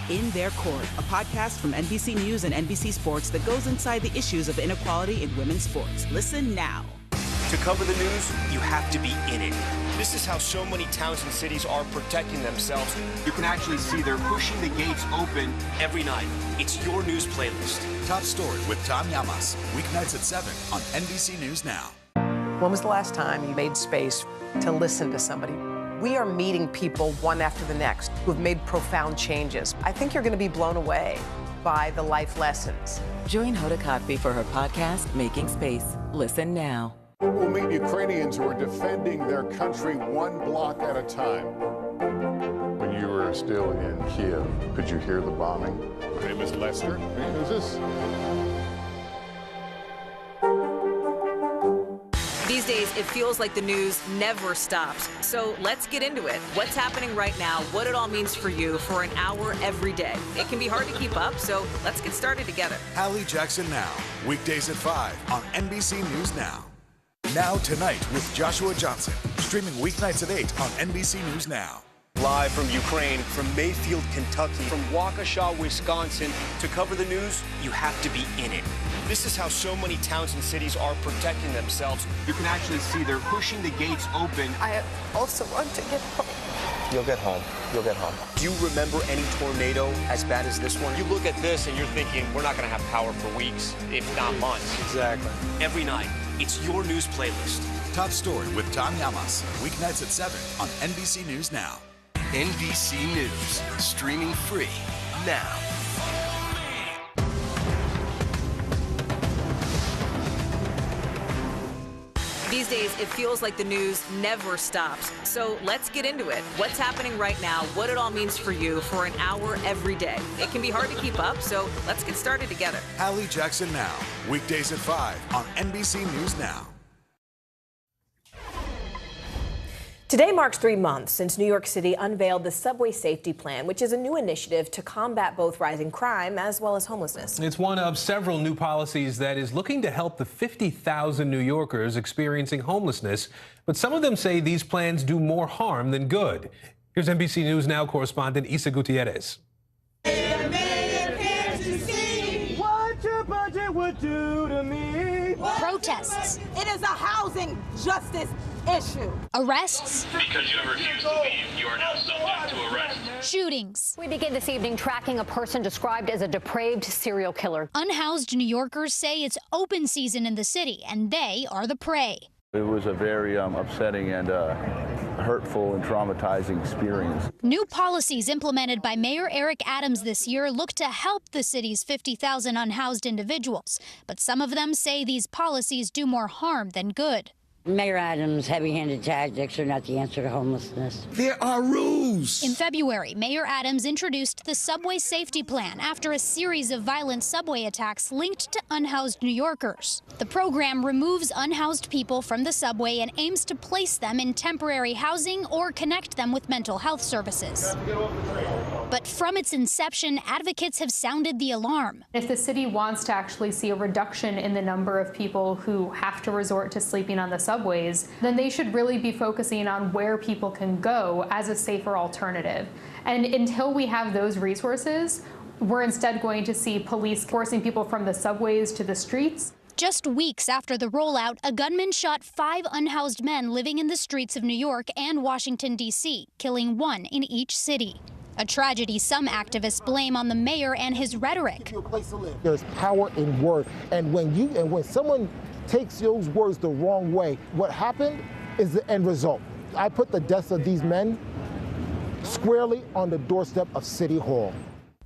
Speaker 3: In Their Court, a podcast from NBC News and NBC Sports that goes inside the issues of inequality in women's sports. Listen now.
Speaker 2: To cover the news, you have to be in it.
Speaker 11: This is how so many towns and cities are protecting themselves.
Speaker 2: You can actually see they're pushing the gates open every night. It's your news playlist.
Speaker 4: Top Story with Tom Llamas, weeknights at 7 on NBC News Now.
Speaker 5: When was the last time you made space to listen to somebody? We are meeting people one after the next who have made profound changes. I think you're going to be blown away by the life lessons.
Speaker 6: Join Hoda Kotb for her podcast, Making Space. Listen now.
Speaker 23: We'll meet Ukrainians who are defending their country one block at a time. When you were still in Kiev, could you hear the bombing? My name is Lester. Hey, who's this?
Speaker 7: These days, it feels like the news never stops. So let's get into it. What's happening right now, what it all means for you for an hour every day. It can be hard to keep up, so let's get started together.
Speaker 4: Hallie Jackson Now, weekdays at 5 on NBC News Now. Now Tonight with Joshua Johnson, streaming weeknights at 8 on NBC News Now.
Speaker 11: Live from Ukraine, from Mayfield, Kentucky, from Waukesha, Wisconsin.
Speaker 2: To cover the news, you have to be in it.
Speaker 11: This is how so many towns and cities are protecting themselves.
Speaker 2: You can actually see they're pushing the gates open.
Speaker 28: I also want to get home.
Speaker 2: You'll get home. You'll get home. Do you remember any tornado as bad as this one?
Speaker 11: You look at this and you're thinking, we're not going to have power for weeks, if not months.
Speaker 2: Exactly. Every night, it's your news playlist.
Speaker 4: Top Story with Tom Llamas, weeknights at 7 on NBC News Now.
Speaker 9: NBC News, streaming free now.
Speaker 7: These days, it feels like the news never stops. So let's get into it. What's happening right now, what it all means for you for an hour every day. It can be hard to keep up, so let's get started together.
Speaker 4: Hallie Jackson Now, weekdays at 5 on NBC News Now.
Speaker 14: Today marks 3 months since New York City unveiled the Subway Safety Plan, which is a new initiative to combat both rising crime as well as homelessness.
Speaker 13: It's one of several new policies that is looking to help the 50,000 New Yorkers experiencing homelessness. But some of them say these plans do more harm than good. Here's NBC News Now correspondent Isa Gutierrez.
Speaker 28: What your budget would do to me. Protests. It is a housing justice issue.
Speaker 25: Arrests.
Speaker 29: Because you have refused to leave, you are now subject to arrest.
Speaker 25: Shootings.
Speaker 21: We begin this evening tracking a person described as a depraved serial killer.
Speaker 25: Unhoused New Yorkers say it's open season in the city, and they are the prey.
Speaker 30: It was a very upsetting and hurtful and traumatizing experience.
Speaker 25: New policies implemented by Mayor Eric Adams this year look to help the city's 50,000 unhoused individuals. But some of them say these policies do more harm than good.
Speaker 31: Mayor Adams' heavy-handed tactics are not the answer to homelessness.
Speaker 30: There are rules.
Speaker 25: In February, Mayor Adams introduced the Subway Safety Plan after a series of violent subway attacks linked to unhoused New Yorkers. The program removes unhoused people from the subway and aims to place them in temporary housing or connect them with mental health services. But from its inception, advocates have sounded the alarm.
Speaker 8: If the city wants to actually see a reduction in the number of people who have to resort to sleeping on the subways, then they should really be focusing on where people can go as a safer alternative. And until we have those resources, we're instead going to see police forcing people from the subways to the streets.
Speaker 25: Just weeks after the rollout, a gunman shot 5 unhoused men living in the streets of New York and Washington, D.C., killing 1 in each city. A tragedy some activists blame on the mayor and his rhetoric.
Speaker 10: There's power in word, and when someone takes those words the wrong way, what happened is the end result. I put the deaths of these men squarely on the doorstep of City Hall.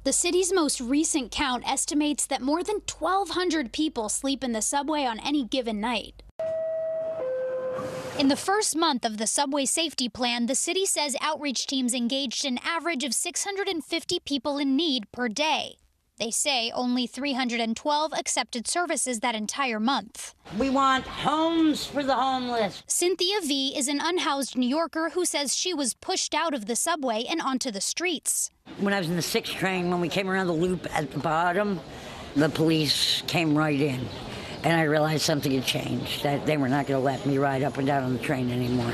Speaker 25: The city's most recent count estimates that more than 1,200 people sleep in the subway on any given night. In the first month of the subway safety plan, the city says outreach teams engaged an average of 650 people in need per day. They say only 312 accepted services that entire month.
Speaker 31: We want homes for the homeless.
Speaker 25: Cynthia V. is an unhoused New Yorker who says she was pushed out of the subway and onto the streets.
Speaker 31: When I was in the 6th train, when we came around the loop at the bottom, the police came right in. And I realized something had changed, that they were not going to let me ride up and down on the train anymore.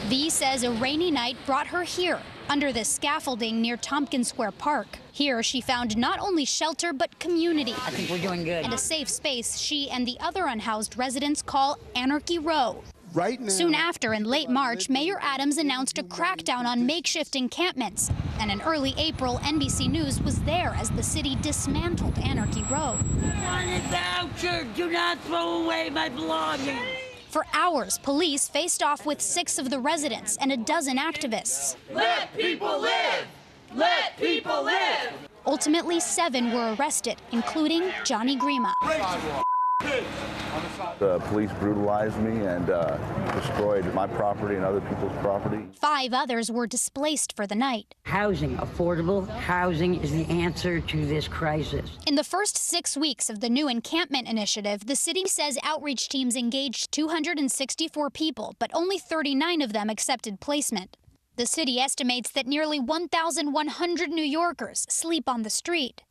Speaker 25: V says a rainy night brought her here, under this scaffolding near Tompkins Square Park. Here, she found not only shelter, but community.
Speaker 31: I think we're doing good.
Speaker 25: And a safe space she and the other unhoused residents call Anarchy Row.
Speaker 10: Right now.
Speaker 25: Soon after, in late March, Mayor Adams announced a crackdown on makeshift encampments. And in early April, NBC News was there as the city dismantled Anarchy Row.
Speaker 31: Want a voucher. Do not throw away my belongings.
Speaker 25: For hours, police faced off with 6 of the residents and a dozen activists.
Speaker 28: Let people live! Let people live!
Speaker 25: Ultimately, 7 were arrested, including Johnny Grima.
Speaker 30: The police brutalized me and destroyed my property and other people's property.
Speaker 25: 5 others were displaced for the night.
Speaker 31: Housing, affordable housing is the answer to this crisis.
Speaker 25: In the first 6 weeks of the new encampment initiative, the city says outreach teams engaged 264 people, but only 39 of them accepted placement. The city estimates that nearly 1,100 New Yorkers sleep on the street.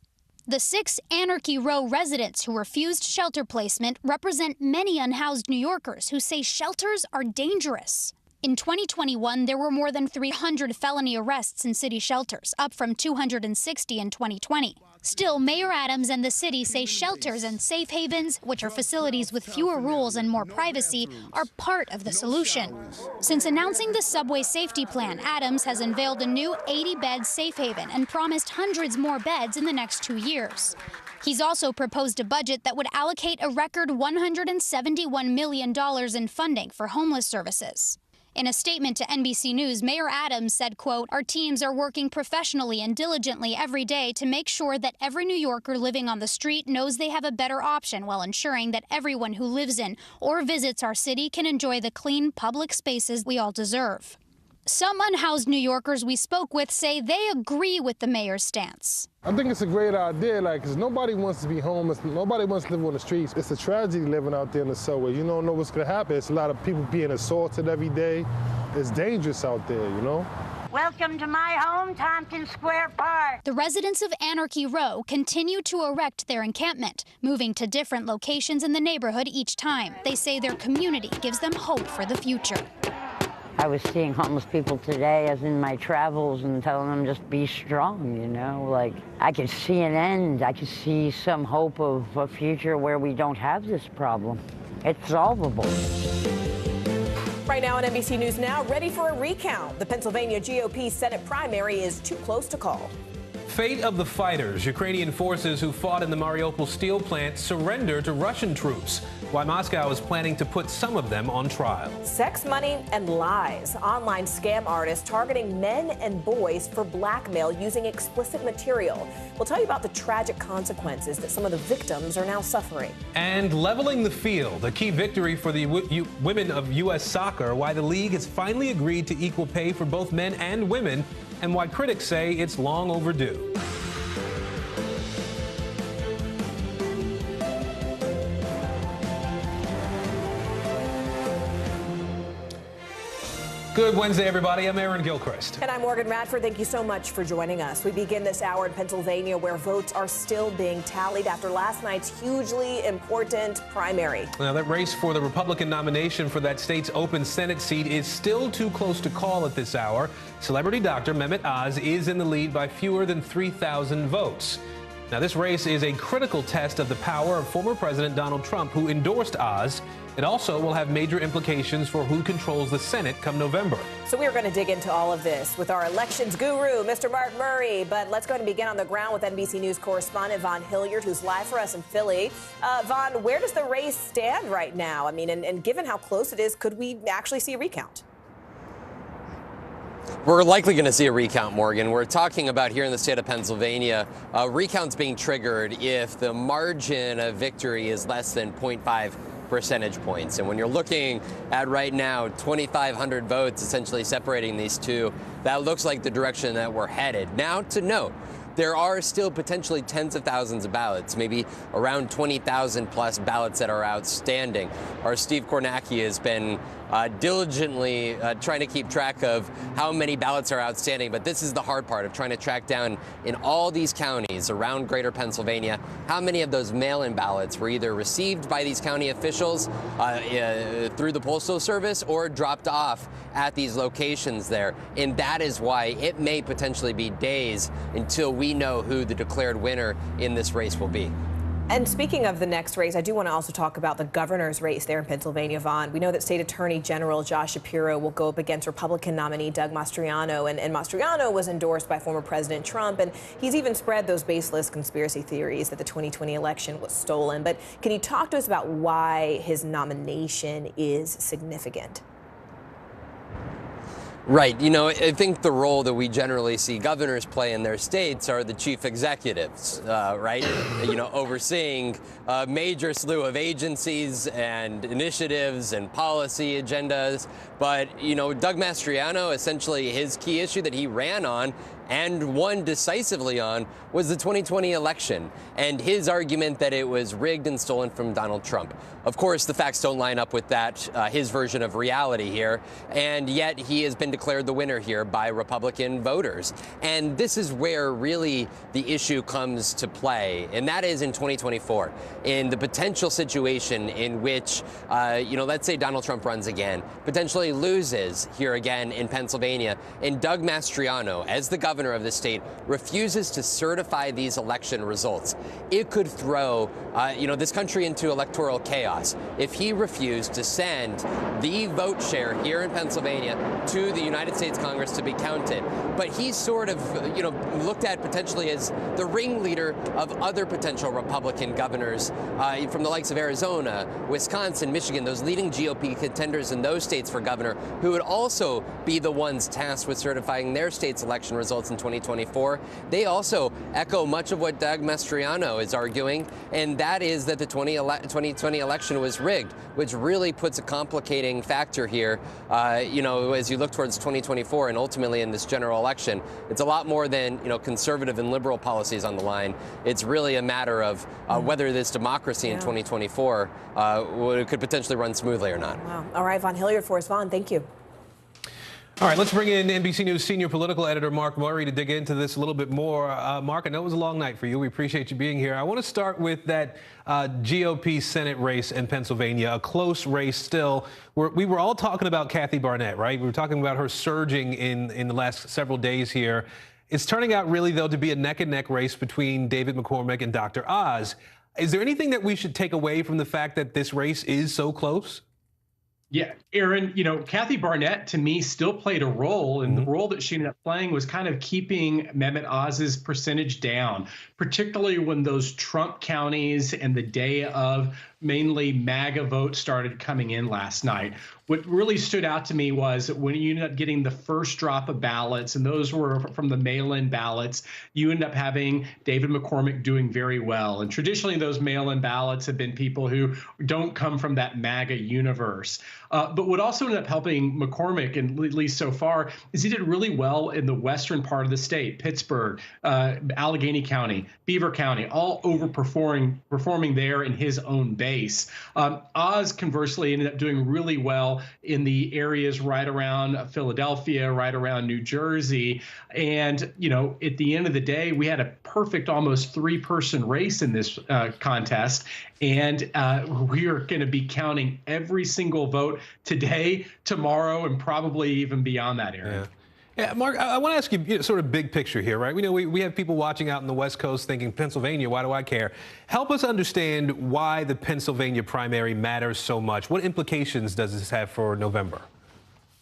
Speaker 25: The 6 Anarchy Row residents who refused shelter placement represent many unhoused New Yorkers who say shelters are dangerous. In 2021, there were more than 300 felony arrests in city shelters, up from 260 in 2020. Still, Mayor Adams and the city say shelters and safe havens, which are facilities with fewer rules and more privacy, are part of the solution. Since announcing the subway safety plan, Adams has unveiled a new 80-bed safe haven and promised hundreds more beds in the next 2 years. He's also proposed a budget that would allocate a record $171 million in funding for homeless services. In a statement to NBC News, Mayor Adams said, quote, "Our teams are working professionally and diligently every day to make sure that every New Yorker living on the street knows they have a better option while ensuring that everyone who lives in or visits our city can enjoy the clean public spaces we all deserve." Some unhoused New Yorkers we spoke with say they agree with the mayor's stance.
Speaker 10: I think it's a great idea, because nobody wants to be homeless. Nobody wants to live on the streets. It's a tragedy living out there in the subway. You don't know what's going to happen. It's a lot of people being assaulted every day. It's dangerous out there, you know?
Speaker 31: Welcome to my home, Tompkins Square Park.
Speaker 25: The residents of Anarchy Row continue to erect their encampment, moving to different locations in the neighborhood each time. They say their community gives them hope for the future.
Speaker 31: I was seeing homeless people today as in my travels and telling them just be strong, you know, like I could see an end. I could see some hope of a future where we don't have this problem. It's solvable.
Speaker 14: Right now on NBC News Now, ready for a recount. The Pennsylvania GOP Senate primary is too close to call.
Speaker 13: Fate of the fighters. Ukrainian forces who fought in the Mariupol steel plant surrender to Russian troops. Why Moscow is planning to put some of them on trial.
Speaker 14: Sex, money, and lies. Online scam artists targeting men and boys for blackmail using explicit material. We'll tell you about the tragic consequences that some of the victims are now suffering.
Speaker 13: And leveling the field, a key victory for the women of U.S. soccer, why the league has finally agreed to equal pay for both men and women, and why critics say it's long overdue. Good Wednesday, everybody. I'm Aaron Gilchrist.
Speaker 14: And I'm Morgan Radford. Thank you so much for joining us. We begin this hour in Pennsylvania, where votes are still being tallied after last night's hugely important primary.
Speaker 13: Now, that race for the Republican nomination for that state's open Senate seat is still too close to call at this hour. Celebrity doctor Mehmet Oz is in the lead by fewer than 3,000 votes. Now, this race is a critical test of the power of former President Donald Trump, who endorsed Oz. It also will have major implications for who controls the Senate come November.
Speaker 14: So we are going to dig into all of this with our elections guru, Mr. Mark Murray. But let's go ahead and begin on the ground with NBC News correspondent Vaughn Hilliard, who's live for us in Philly. Vaughn, where does the race stand right now? I mean, and given how close it is, could we actually see a recount?
Speaker 12: We're likely going to see a recount, Morgan. We're talking about here in the state of Pennsylvania, recounts being triggered if the margin of victory is less than 0.5 percentage points. And when you're looking at right now 2,500 votes essentially separating these two, that looks like the direction that we're headed. Now, to note, there are still potentially tens of thousands of ballots, maybe around 20,000 plus ballots that are outstanding. Our Steve Kornacki has been diligently trying to keep track of how many ballots are outstanding. But this is the hard part of trying to track down in all these counties around greater Pennsylvania, how many of those mail-in ballots were either received by these county officials through the Postal Service or dropped off at these locations there. And that is why it may potentially be days until we know who the declared winner in this race will be.
Speaker 14: And speaking of the next race, I do want to also talk about the governor's race there in Pennsylvania, Vaughn. We know that State Attorney General Josh Shapiro will go up against Republican nominee Doug Mastriano. And Mastriano was endorsed by former President Trump, and he's even spread those baseless conspiracy theories that the 2020 election was stolen. But can you talk to us about why his nomination is significant?
Speaker 12: Right. You know, I think the role that we generally see governors play in their states are the chief executives, right? You know, overseeing a major slew of agencies and initiatives and policy agendas. But, you know, Doug Mastriano, essentially his key issue that he ran on and won decisively on was the 2020 election and his argument that it was rigged and stolen from Donald Trump. Of course, the facts don't line up with that, his version of reality here, and yet he has been declared the winner here by Republican voters. And this is where really the issue comes to play, and that is in 2024, in the potential situation in which, you know, let's say Donald Trump runs again, potentially loses here again in Pennsylvania, and Doug Mastriano, as the governor of the state, refuses to certify these election results. It could throw, you know, this country into electoral chaos if he refused to send the vote share here in Pennsylvania to the United States Congress to be counted. But he's sort of, you know, looked at potentially as the ringleader of other potential Republican governors from the likes of Arizona, Wisconsin, Michigan, those leading GOP contenders in those states for governor, who would also be the ones tasked with certifying their state's election results in 2024. They also echo much of what Doug Mastriano is arguing, and that is that the 2020 election was rigged, which really puts a complicating factor here, you know, as you look towards 2024 and ultimately in this general election. It's a lot more than, you know, conservative and liberal policies on the line. It's really a matter of whether this democracy in 2024 could potentially run smoothly or not.
Speaker 14: Wow. All right, Vaughn Hilliard for us. Vaughn, thank you.
Speaker 13: All right, let's bring in NBC News senior political editor Mark Murray to dig into this a little bit more. Mark, I know it was a long night for you. We appreciate you being here. I want to start with that GOP Senate race in Pennsylvania, a close race still. We were all talking about Kathy Barnett, right? We were talking about her surging in the last several days here. It's turning out really, though, to be a neck-and-neck race between David McCormick and Dr. Oz. Is there anything that we should take away from the fact that this race is so close?
Speaker 15: Yeah, Aaron, you know, Kathy Barnett, to me, still played a role, and the role that she ended up playing was kind of keeping Mehmet Oz's percentage down, particularly when those Trump counties and the day of mainly MAGA votes started coming in last night. What really stood out to me was when you ended up getting the first drop of ballots, and those were from the mail-in ballots, you end up having David McCormick doing very well. And traditionally, those mail-in ballots have been people who don't come from that MAGA universe. But what also ended up helping McCormick, and at least so far, is he did really well in the western part of the state, Pittsburgh, Allegheny County, Beaver County, all overperforming there in his own base. base. Oz, conversely, ended up doing really well in the areas right around Philadelphia, right around New Jersey. And, you know, at the end of the day, we had a perfect almost three-person race in this contest. And we are going to be counting every single vote today, tomorrow, and probably even beyond that, Aaron.
Speaker 13: Yeah, Mark, I want to ask you sort of big picture here, right? We know we have people watching out in the West Coast thinking, Pennsylvania, why do I care? Help us understand why the Pennsylvania primary matters so much. What implications does this have for November?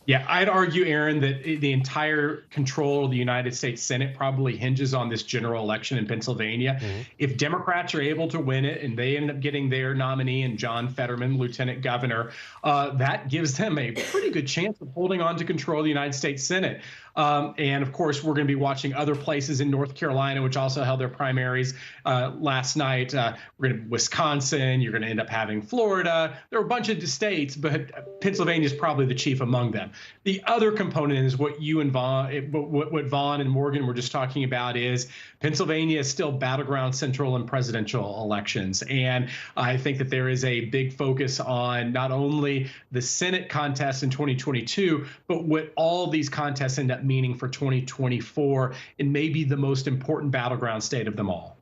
Speaker 15: Yeah, I'd argue, Aaron, that the entire control of the United States Senate probably hinges on this general election in Pennsylvania. If Democrats are able to win it and they end up getting their nominee in John Fetterman, lieutenant governor, that gives them a pretty good chance of holding on to control of the United States Senate. And of course, we're going to be watching other places in North Carolina, which also held their primaries last night. We're going to Wisconsin. You're going to end up having Florida. There are a bunch of states, but Pennsylvania is probably the chief among them. The other component is what you and what Vaughn and Morgan were just talking about is Pennsylvania is still battleground central in presidential elections. And I think that there is a big focus on not only the Senate contest in 2022, but what all these contests end up meaning for 2024 and maybe the most important battleground state of them all.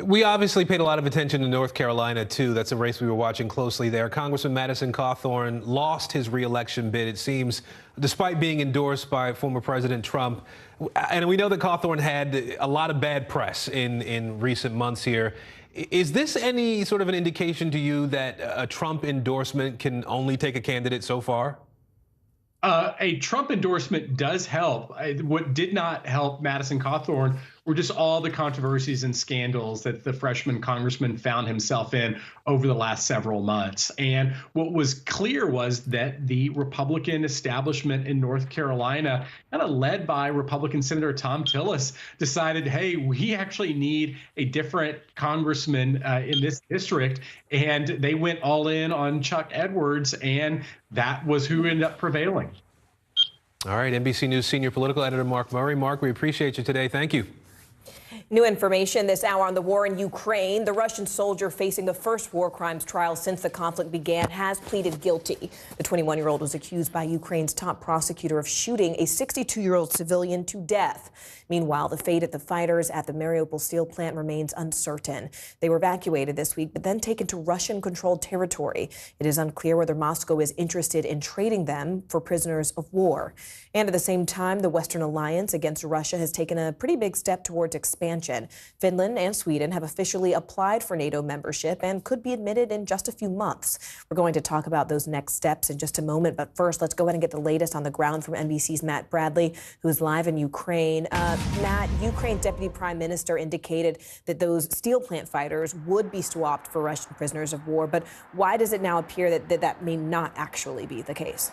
Speaker 13: We obviously paid a lot of attention to North Carolina, too. That's a race we were watching closely there. Congressman Madison Cawthorn lost his re-election bid, it seems, despite being endorsed by former President Trump. And we know that Cawthorn had a lot of bad press in recent months here. Is this any sort of an indication to you that a Trump endorsement can only take a candidate so far?
Speaker 15: A Trump endorsement does help. What did not help Madison Cawthorn were just all the controversies and scandals that the freshman congressman found himself in over the last several months. And what was clear was that the Republican establishment in North Carolina, kind of led by Republican Senator Tom Tillis, decided, hey, we actually need a different congressman in this district. And they went all in on Chuck Edwards, and that was who ended up prevailing.
Speaker 13: All right, NBC News senior political editor Mark Murray. Mark, we appreciate you today. Thank you.
Speaker 14: New information this hour on the war in Ukraine. The Russian soldier facing the first war crimes trial since the conflict began has pleaded guilty. The 21-year-old was accused by Ukraine's top prosecutor of shooting a 62-year-old civilian to death. Meanwhile, the fate of the fighters at the Mariupol steel plant remains uncertain. They were evacuated this week, but then taken to Russian-controlled territory. It is unclear whether Moscow is interested in trading them for prisoners of war. And at the same time, the Western alliance against Russia has taken a pretty big step towards expansion. Finland and Sweden have officially applied for NATO membership and could be admitted in just a few months. We're going to talk about those next steps in just a moment, but first, let's go ahead and get the latest on the ground from NBC's Matt Bradley, who's live in Ukraine. Matt, Ukraine's deputy prime minister indicated that those steel plant fighters would be swapped for Russian prisoners of war, but why does it now appear that may not actually be the case?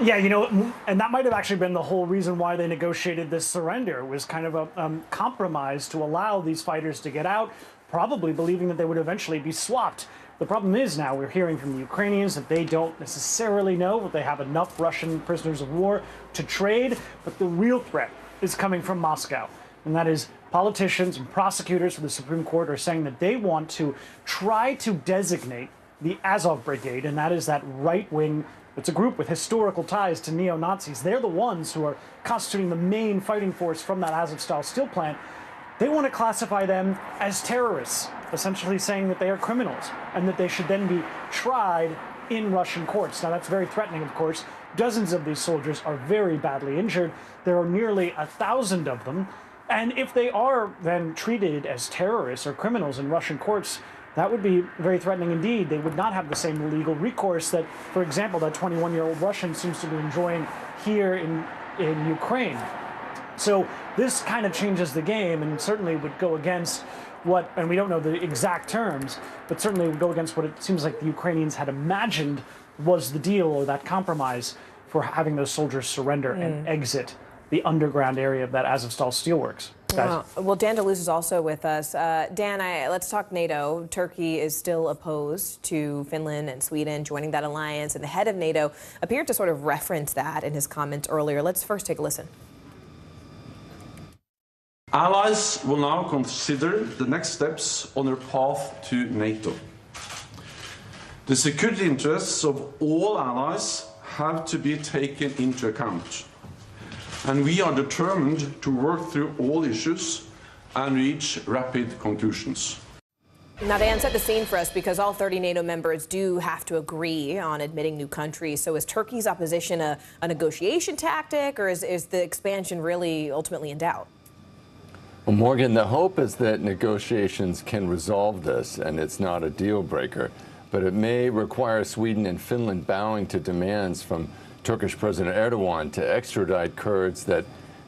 Speaker 1: Yeah, you know, and that might have actually been the whole reason why they negotiated this surrender, was kind of a compromise to allow these fighters to get out, probably believing that they would eventually be swapped. The problem is now we're hearing from the Ukrainians that they don't necessarily know that they have enough Russian prisoners of war to trade, but the real threat is coming from Moscow, and that is politicians and prosecutors for the Supreme Court are saying that they want to try to designate the Azov Brigade, and that is that right-wing. It's a group with historical ties to neo-Nazis. They're the ones who are constituting the main fighting force from that Azovstal steel plant. They want to classify them as terrorists, essentially saying that they are criminals and that they should then be tried in Russian courts. Now, that's very threatening, of course. Dozens of these soldiers are very badly injured. There are nearly 1,000 of them. And if they are then treated as terrorists or criminals in Russian courts, that would be very threatening indeed. They would not have the same legal recourse that, for example, that 21-year-old Russian seems to be enjoying here in Ukraine. So this kind of changes the game and certainly would go against what, and we don't know the exact terms, but certainly would go against what it seems like the Ukrainians had imagined was the deal or that compromise for having those soldiers surrender and exit the underground area of that Azovstal steelworks.
Speaker 14: Well, Dan DeLuz is also with us. Dan, let's talk NATO. Turkey is still opposed to Finland and Sweden joining that alliance, and the head of NATO appeared to sort of reference that in his comments earlier. Let's first take a listen.
Speaker 3: Allies will now consider the next steps on their path to NATO. The security interests of all allies have to be taken into account, and we are determined to work through all issues and reach rapid conclusions.
Speaker 14: Now, Dan, set the scene for us, because all 30 NATO members do have to agree on admitting new countries. So is Turkey's opposition a negotiation tactic, or is the expansion really ultimately in doubt?
Speaker 5: Well, Morgan, the hope is that negotiations can resolve this and it's not a deal breaker, but it may require Sweden and Finland bowing to demands from Turkish President Erdogan to extradite Kurds that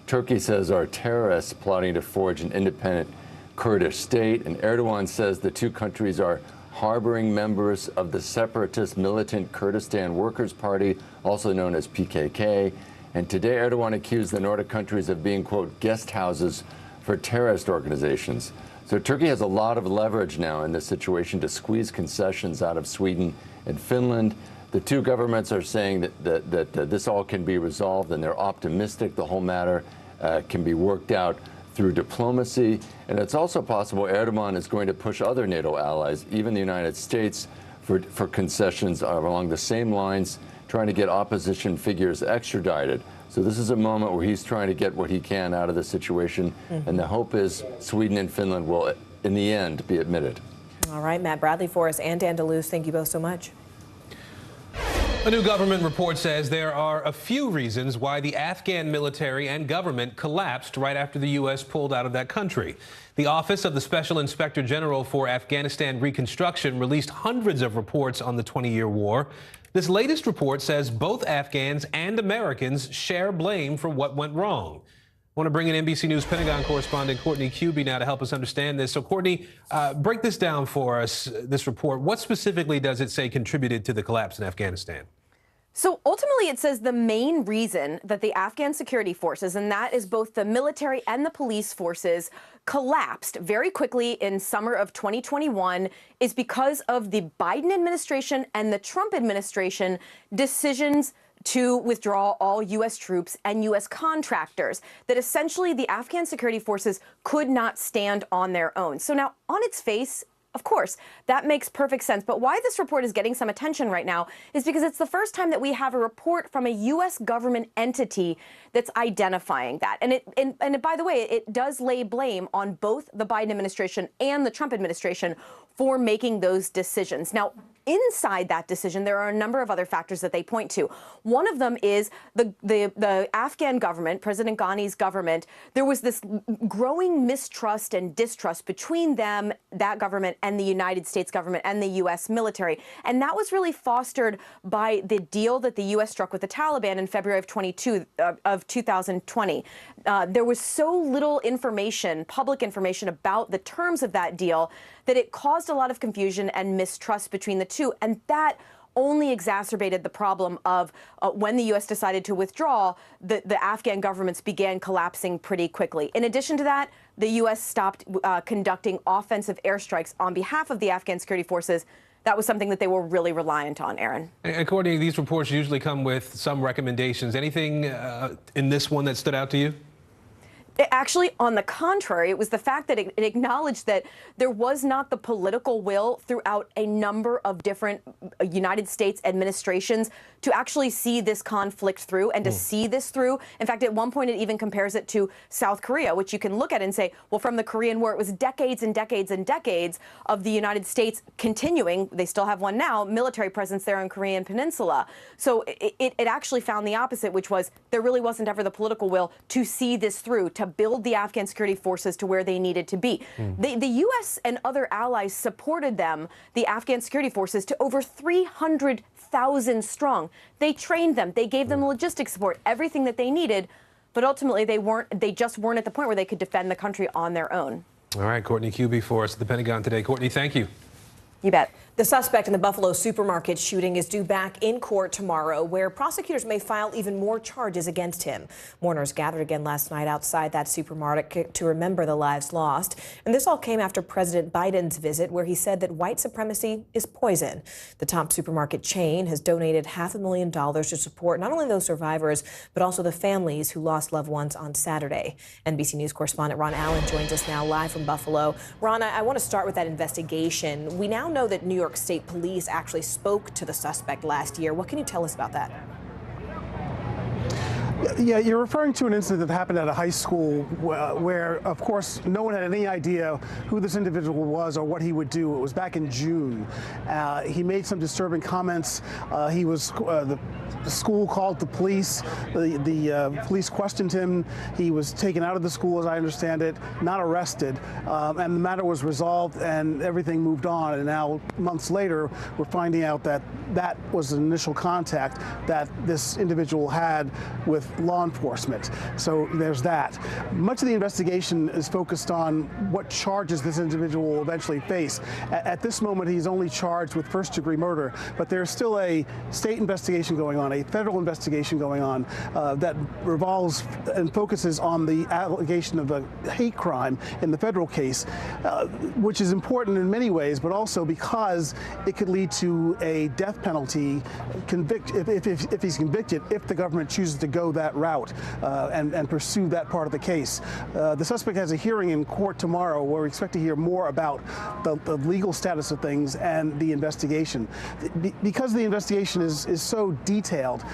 Speaker 5: Turkey says are terrorists plotting to forge an independent Kurdish state. And Erdogan says the two countries are harboring members of the separatist militant Kurdistan Workers' Party, also known as PKK. And today Erdogan accused the Nordic countries of being, quote, guest houses for terrorist organizations. So Turkey has a lot of leverage now in this situation to squeeze concessions out of Sweden and Finland. The two governments are saying that this all can be resolved, and they're optimistic the whole matter can be worked out through diplomacy. And it's also possible Erdogan is going to push other NATO allies, even the United States, for concessions along the same lines, trying to get opposition figures extradited. So this is a moment where he's trying to get what he can out of the situation. And the hope is Sweden and Finland will, in the end, be admitted.
Speaker 14: All right, Matt Bradley for us and Dan DeLuz, thank you both so much.
Speaker 13: A new government report says there are a few reasons why the Afghan military and government collapsed right after the U.S. pulled out of that country. The Office of the Special Inspector General for Afghanistan Reconstruction released hundreds of reports on the 20-year war. This latest report says both Afghans and Americans share blame for what went wrong. I want to bring in NBC News Pentagon correspondent Courtney Kube now to help us understand this. So, Courtney, break this down for us, this report. What specifically does it say contributed to the collapse in Afghanistan?
Speaker 16: So ultimately, it says the main reason that the Afghan security forces, and that is both the military and the police forces, collapsed very quickly in summer of 2021 is because of the Biden administration and the Trump administration decisions to withdraw all U.S. troops and U.S. contractors, that essentially the Afghan security forces could not stand on their own. So now, on its face, of course, that makes perfect sense. But why this report is getting some attention right now is because it's the first time that we have a report from a U.S. government entity that's identifying that. And by the way, it does lay blame on both the Biden administration and the Trump administration for making those decisions. Now, inside that decision, there are a number of other factors that they point to. One of them is the Afghan government, President Ghani's government. There was this growing mistrust and distrust between them, that government, and the United States government and the U.S. military. And that was really fostered by the deal that the U.S. struck with the Taliban in February of 2020. There was so little information, public information, about the terms of that deal that it caused a lot of confusion and mistrust between the two. And that only exacerbated the problem of when the U.S. decided to withdraw, the Afghan governments began collapsing pretty quickly. In addition to that, the U.S. stopped conducting offensive airstrikes on behalf of the Afghan security forces. That was something that they were really reliant on, Aaron.
Speaker 13: According to these reports, usually come with some recommendations. Anything in this one that stood out to you?
Speaker 16: Actually, on the contrary, it was the fact that it acknowledged that there was not the political will throughout a number of different United States administrations to actually see this conflict through and to see this through. In fact, at one point, it even compares it to South Korea, which you can look at and say, well, from the Korean War, it was decades and decades and decades of the United States continuing, they still have one now, military presence there on Korean Peninsula. So it actually found the opposite, which was there really wasn't ever the political will to see this through, to build the Afghan security forces to where they needed to be. The U.S. and other allies supported them, the Afghan security forces, to over 300,000 strong. They trained them. They gave them logistics support, everything that they needed. But ultimately, they just weren't at the point where they could defend the country on their own.
Speaker 13: All right, Courtney Kube for us at the Pentagon today. Courtney, thank you.
Speaker 16: You bet.
Speaker 14: The suspect in the Buffalo supermarket shooting is due back in court tomorrow, where prosecutors may file even more charges against him. Mourners gathered again last night outside that supermarket to remember the lives lost. And this all came after President Biden's visit, where he said that white supremacy is poison. The top supermarket chain has donated $500,000 to support not only those survivors, but also the families who lost loved ones on Saturday. NBC News correspondent Ron Allen joins us now live from Buffalo. Ron, I want to start with that investigation. We now know that New York State Police actually spoke to the suspect last year. What can you tell us about that?
Speaker 6: Yeah, you're referring to an incident that happened at a high school where, of course, no one had any idea who this individual was or what he would do. It was back in June. He made some disturbing comments. The school called the police. The police questioned him. He was taken out of the school, as I understand it, not arrested. And the matter was resolved and everything moved on. And now, months later, we're finding out that that was the initial contact that this individual had with law enforcement. So there's that. Much of the investigation is focused on what charges this individual will eventually face. At this moment, he's only charged with first-degree murder, but there's still a state investigation going on, a federal investigation going on that revolves and focuses on the allegation of a hate crime in the federal case, which is important in many ways, but also because it could lead to a death penalty if he's convicted, if the government chooses to go that route and pursue that part of the case. The suspect has a hearing in court tomorrow where we expect to hear more about the legal status of things and the investigation. Because the investigation is so detailed,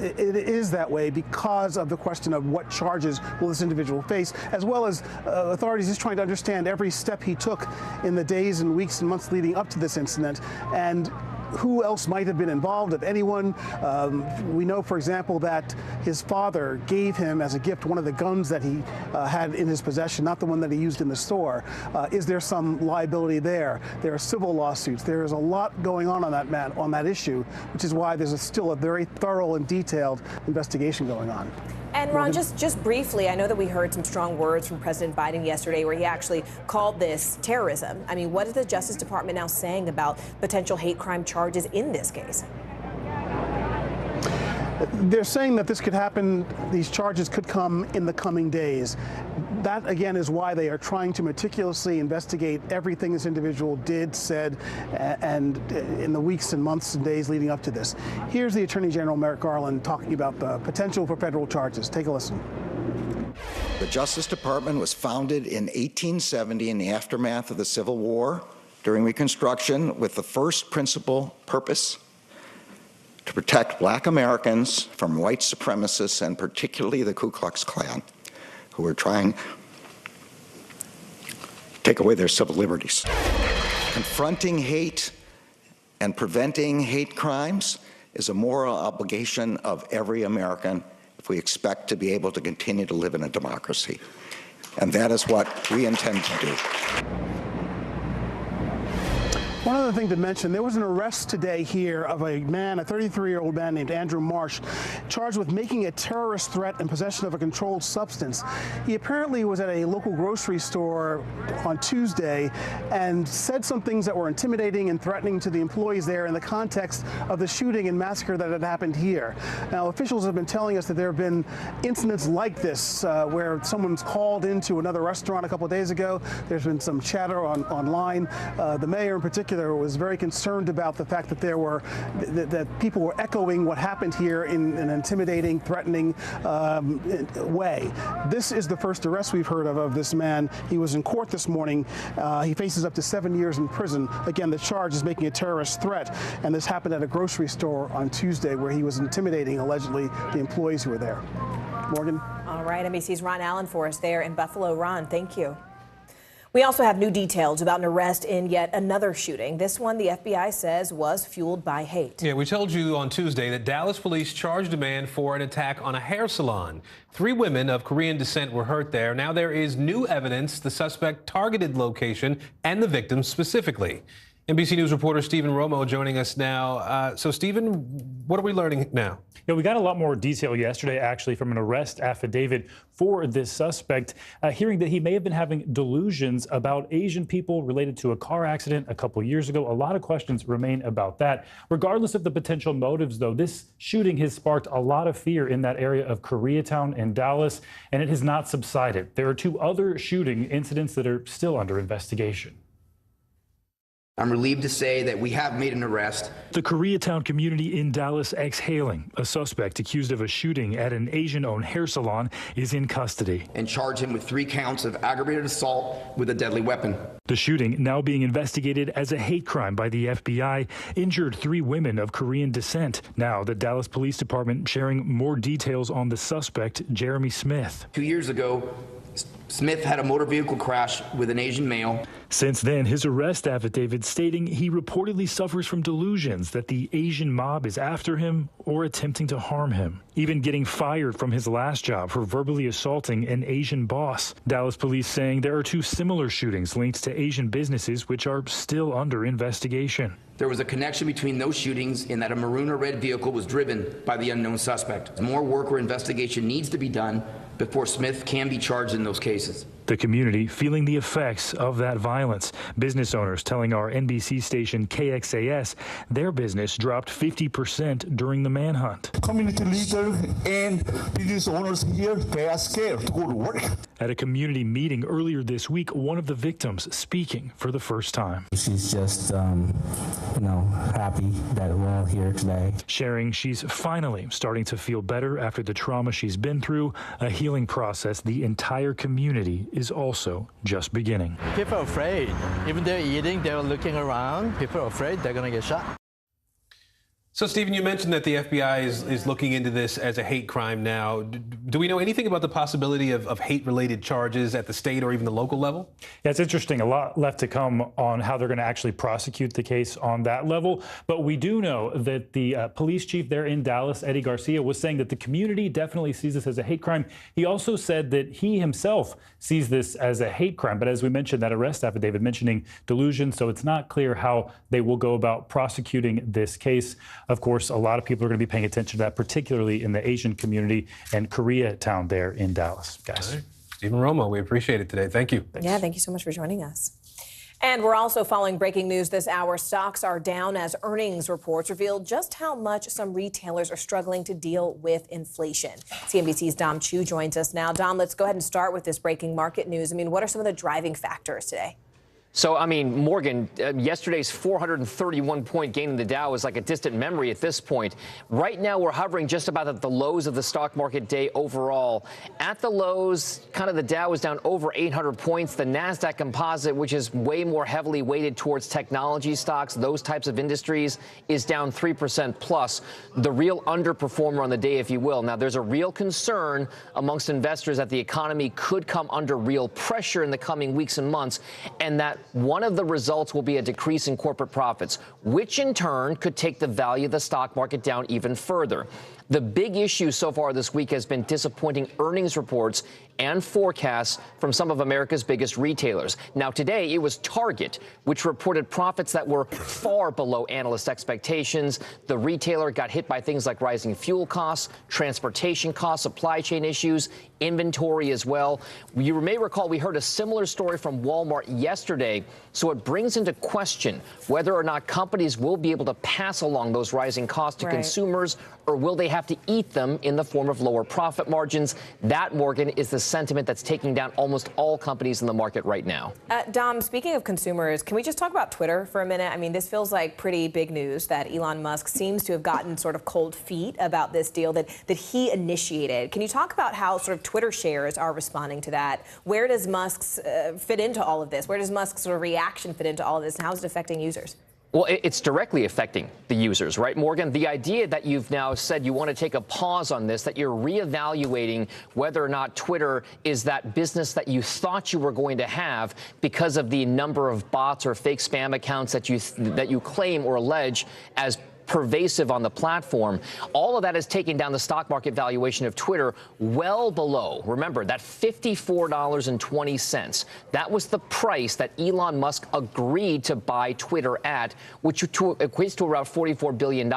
Speaker 6: it is that way because of the question of what charges will this individual face, as well as authorities just trying to understand every step he took in the days and weeks and months leading up to this incident, and who else might have been involved, if anyone. We know, for example, that his father gave him as a gift one of the guns that he had in his possession, not the one that he used in the store. Is there some liability there? There are civil lawsuits. There is a lot going on that issue, which is why there's still a very thorough and detailed investigation going on.
Speaker 14: And Ron, just briefly, I know that we heard some strong words from President Biden yesterday where he actually called this terrorism. I mean, what is the Justice Department now saying about potential hate crime charges in this case?
Speaker 6: They're saying that this could happen, these charges could come in the coming days. That, again, is why they are trying to meticulously investigate everything this individual did, said, and in the weeks and months and days leading up to this. Here's the Attorney General Merrick Garland talking about the potential for federal charges. Take a listen.
Speaker 11: The Justice Department was founded in 1870 in the aftermath of the Civil War during Reconstruction with the first principal purpose to protect Black Americans from white supremacists, and particularly the Ku Klux Klan, who were trying to take away their civil liberties. Confronting hate and preventing hate crimes is a moral obligation of every American if we expect to be able to continue to live in a democracy. And that is what we intend to do.
Speaker 6: One other thing to mention, there was an arrest today here of a man, a 33-year-old man named Andrew Marsh, charged with making a terrorist threat and possession of a controlled substance. He apparently was at a local grocery store on Tuesday and said some things that were intimidating and threatening to the employees there in the context of the shooting and massacre that had happened here. Now, officials have been telling us that there have been incidents like this where someone's called into another restaurant a couple of days ago. There's been some chatter online. The mayor in particular was very concerned about the fact that that people were echoing what happened here in an intimidating, threatening way. This is the first arrest we've heard of this man. He was in court this morning. He faces up to 7 years in prison. Again, the charge is making a terrorist threat, and this happened at a grocery store on Tuesday where he was intimidating, allegedly, the employees who were there. Morgan?
Speaker 14: All right, NBC's Ron Allen for us there in Buffalo. Ron, thank you. We also have new details about an arrest in yet another shooting. This one, the FBI says, was fueled by hate.
Speaker 13: Yeah, we told you on Tuesday that Dallas police charged a man for an attack on a hair salon. 3 women of Korean descent were hurt there. Now there is new evidence the suspect targeted location and the victim specifically. NBC News reporter Stephen Romo joining us now. So, Stephen, what are we learning now?
Speaker 2: Yeah, we got a lot more detail yesterday, actually, from an arrest affidavit for this suspect, hearing that he may have been having delusions about Asian people related to a car accident a couple years ago. A lot of questions remain about that. Regardless of the potential motives, though, this shooting has sparked a lot of fear in that area of Koreatown and Dallas, and it has not subsided. There are 2 other shooting incidents that are still under investigation.
Speaker 9: I'm relieved to say that we have made an arrest.
Speaker 2: The Koreatown community in Dallas exhaling. A suspect accused of a shooting at an Asian-owned hair salon is in custody.
Speaker 9: And charge him with 3 counts of aggravated assault with a deadly weapon.
Speaker 2: The shooting, now being investigated as a hate crime by the FBI, injured 3 women of Korean descent. Now the Dallas Police Department sharing more details on the suspect, Jeremy Smith.
Speaker 9: 2 years ago, Smith had a motor vehicle crash with an Asian male.
Speaker 2: Since then, his arrest affidavit stating he reportedly suffers from delusions that the Asian mob is after him or attempting to harm him, even getting fired from his last job for verbally assaulting an Asian boss. Dallas police saying there are 2 similar shootings linked to Asian businesses which are still under investigation.
Speaker 9: There was a connection between those shootings in that a maroon or red vehicle was driven by the unknown suspect. More work or investigation needs to be done before Smith can be charged in those cases.
Speaker 2: The community feeling the effects of that violence. Business owners telling our NBC station KXAS their business dropped 50% during the manhunt.
Speaker 17: Community leaders and business owners here, they are scared to go to work.
Speaker 2: At a community meeting earlier this week, one of the victims speaking for the first time.
Speaker 18: She's just, happy that we're all here today.
Speaker 2: Sharing she's finally starting to feel better after the trauma she's been through, a healing process the entire community is also just beginning.
Speaker 19: People are afraid. Even they're eating, they're looking around. People are afraid they're going to get shot.
Speaker 13: So, Stephen, you mentioned that the FBI is looking into this as a hate crime now. Do we know anything about the possibility of hate-related charges at the state or even the local level?
Speaker 2: Yeah, it's interesting. A lot left to come on how they're going to actually prosecute the case on that level. But we do know that the police chief there in Dallas, Eddie Garcia, was saying that the community definitely sees this as a hate crime. He also said that he himself sees this as a hate crime. But as we mentioned, that arrest affidavit mentioning delusion, so it's not clear how they will go about prosecuting this case. Of course, a lot of people are going to be paying attention to that, particularly in the Asian community and Koreatown there in Dallas. Guys.
Speaker 13: Right. Stephen Romo, we appreciate it today. Thank you.
Speaker 14: Thanks. Yeah, thank you so much for joining us. And we're also following breaking news this hour. Stocks are down as earnings reports revealed just how much some retailers are struggling to deal with inflation. CNBC's Dom Chu joins us now. Dom, let's go ahead and start with this breaking market news. I mean, what are some of the driving factors today?
Speaker 20: So, I mean, Morgan, yesterday's 431-point gain in the Dow is like a distant memory at this point. Right now, we're hovering just about at the lows of the stock market day overall. At the lows, kind of the Dow is down over 800 points. The NASDAQ composite, which is way more heavily weighted towards technology stocks, those types of industries, is down 3% plus. The real underperformer on the day, if you will. Now, there's a real concern amongst investors that the economy could come under real pressure in the coming weeks and months, and that one of the results will be a decrease in corporate profits, which in turn could take the value of the stock market down even further. The big issue so far this week has been disappointing earnings reports and forecasts from some of America's biggest retailers. Now, today it was Target, which reported profits that were far below analyst expectations. The retailer got hit by things like rising fuel costs, transportation costs, supply chain issues, inventory as well. You may recall we heard a similar story from Walmart yesterday. So it brings into question whether or not companies will be able to pass along those rising costs to consumers, or will they have to eat them in the form of lower profit margins? That, Morgan, is the sentiment that's taking down almost all companies in the market right now.
Speaker 14: Dom, speaking of consumers, can we just talk about Twitter for a minute? I mean, this feels like pretty big news that Elon Musk seems to have gotten sort of cold feet about this deal that he initiated. Can you talk about how sort of Twitter shares are responding to that? Where does Musk's fit into all of this? Where does Musk's sort of reaction fit into all of this, and how is it affecting users?
Speaker 20: Well, it's directly affecting the users, right, Morgan? The idea that you've now said you want to take a pause on this, that you're reevaluating whether or not Twitter is that business that you thought you were going to have because of the number of bots or fake spam accounts that you claim or allege as pervasive on the platform. All of that has taken down the stock market valuation of Twitter well below, remember, that $54.20. That was the price that Elon Musk agreed to buy Twitter at, which equates to around $44 billion.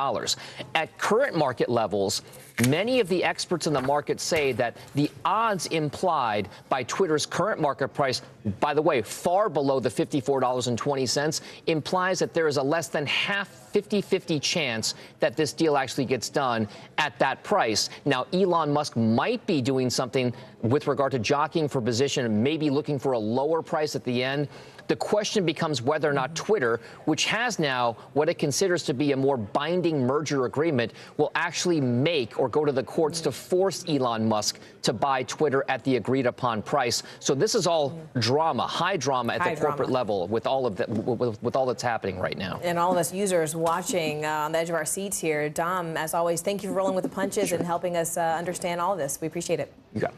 Speaker 20: At current market levels, many of the experts in the market say that the odds implied by Twitter's current market price, by the way, far below the $54.20, implies that there is a less than half 50-50 chance that this deal actually gets done at that price. Now, Elon Musk might be doing something with regard to jockeying for position, maybe looking for a lower price at the end. The question becomes whether or not Twitter, which has now what it considers to be a more binding merger agreement, will actually make or go to the courts to force Elon Musk to buy Twitter at the agreed upon price. So this is all drama, high drama at the corporate level with all of that, with all that's happening right now.
Speaker 14: And all of us users watching on the edge of our seats here. Dom, as always, thank you for rolling with the punches and helping us understand all of this. We appreciate it.
Speaker 20: You got it.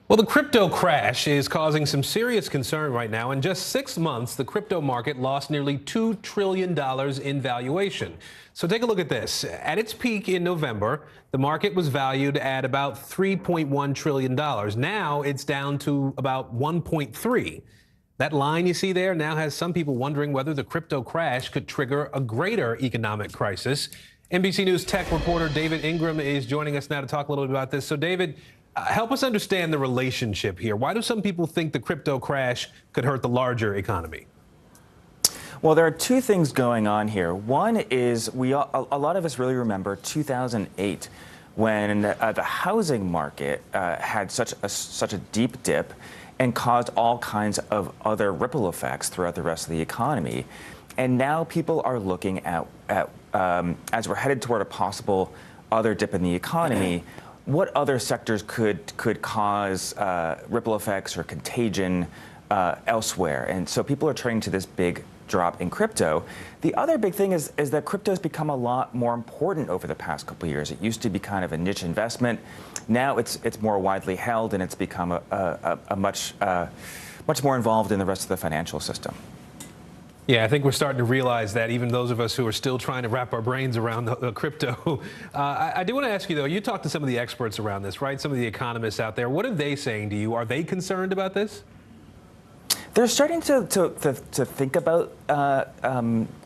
Speaker 13: Well, the crypto crash is causing some serious concern right now. In just 6 months, the crypto market lost nearly $2 trillion in valuation. So take a look at this. At its peak in November, the market was valued at about $3.1 trillion. Now it's down to about 1.3. That line you see there now has some people wondering whether the crypto crash could trigger a greater economic crisis. NBC News tech reporter David Ingram is joining us now to talk a little bit about this. So, David, help us understand the relationship here. Why do some people think the crypto crash could hurt the larger economy?
Speaker 4: Well, there are two things going on here. One is a lot of us really remember 2008 when the housing market had such a deep dip and caused all kinds of other ripple effects throughout the rest of the economy. And now people are looking at as we're headed toward a possible other dip in the economy, what other sectors could cause ripple effects or contagion elsewhere? And so people are turning to this big drop in crypto. The other big thing is that crypto has become a lot more important over the past couple of years. It used to be kind of a niche investment. Now it's more widely held, and it's become a much more involved in the rest of the financial system.
Speaker 13: Yeah, I think we're starting to realize that, even those of us who are still trying to wrap our brains around the crypto. I do want to ask you, though, you talked to some of the experts around this, right? Some of the economists out there. What are they saying to you? Are they concerned about this?
Speaker 4: They're starting to think about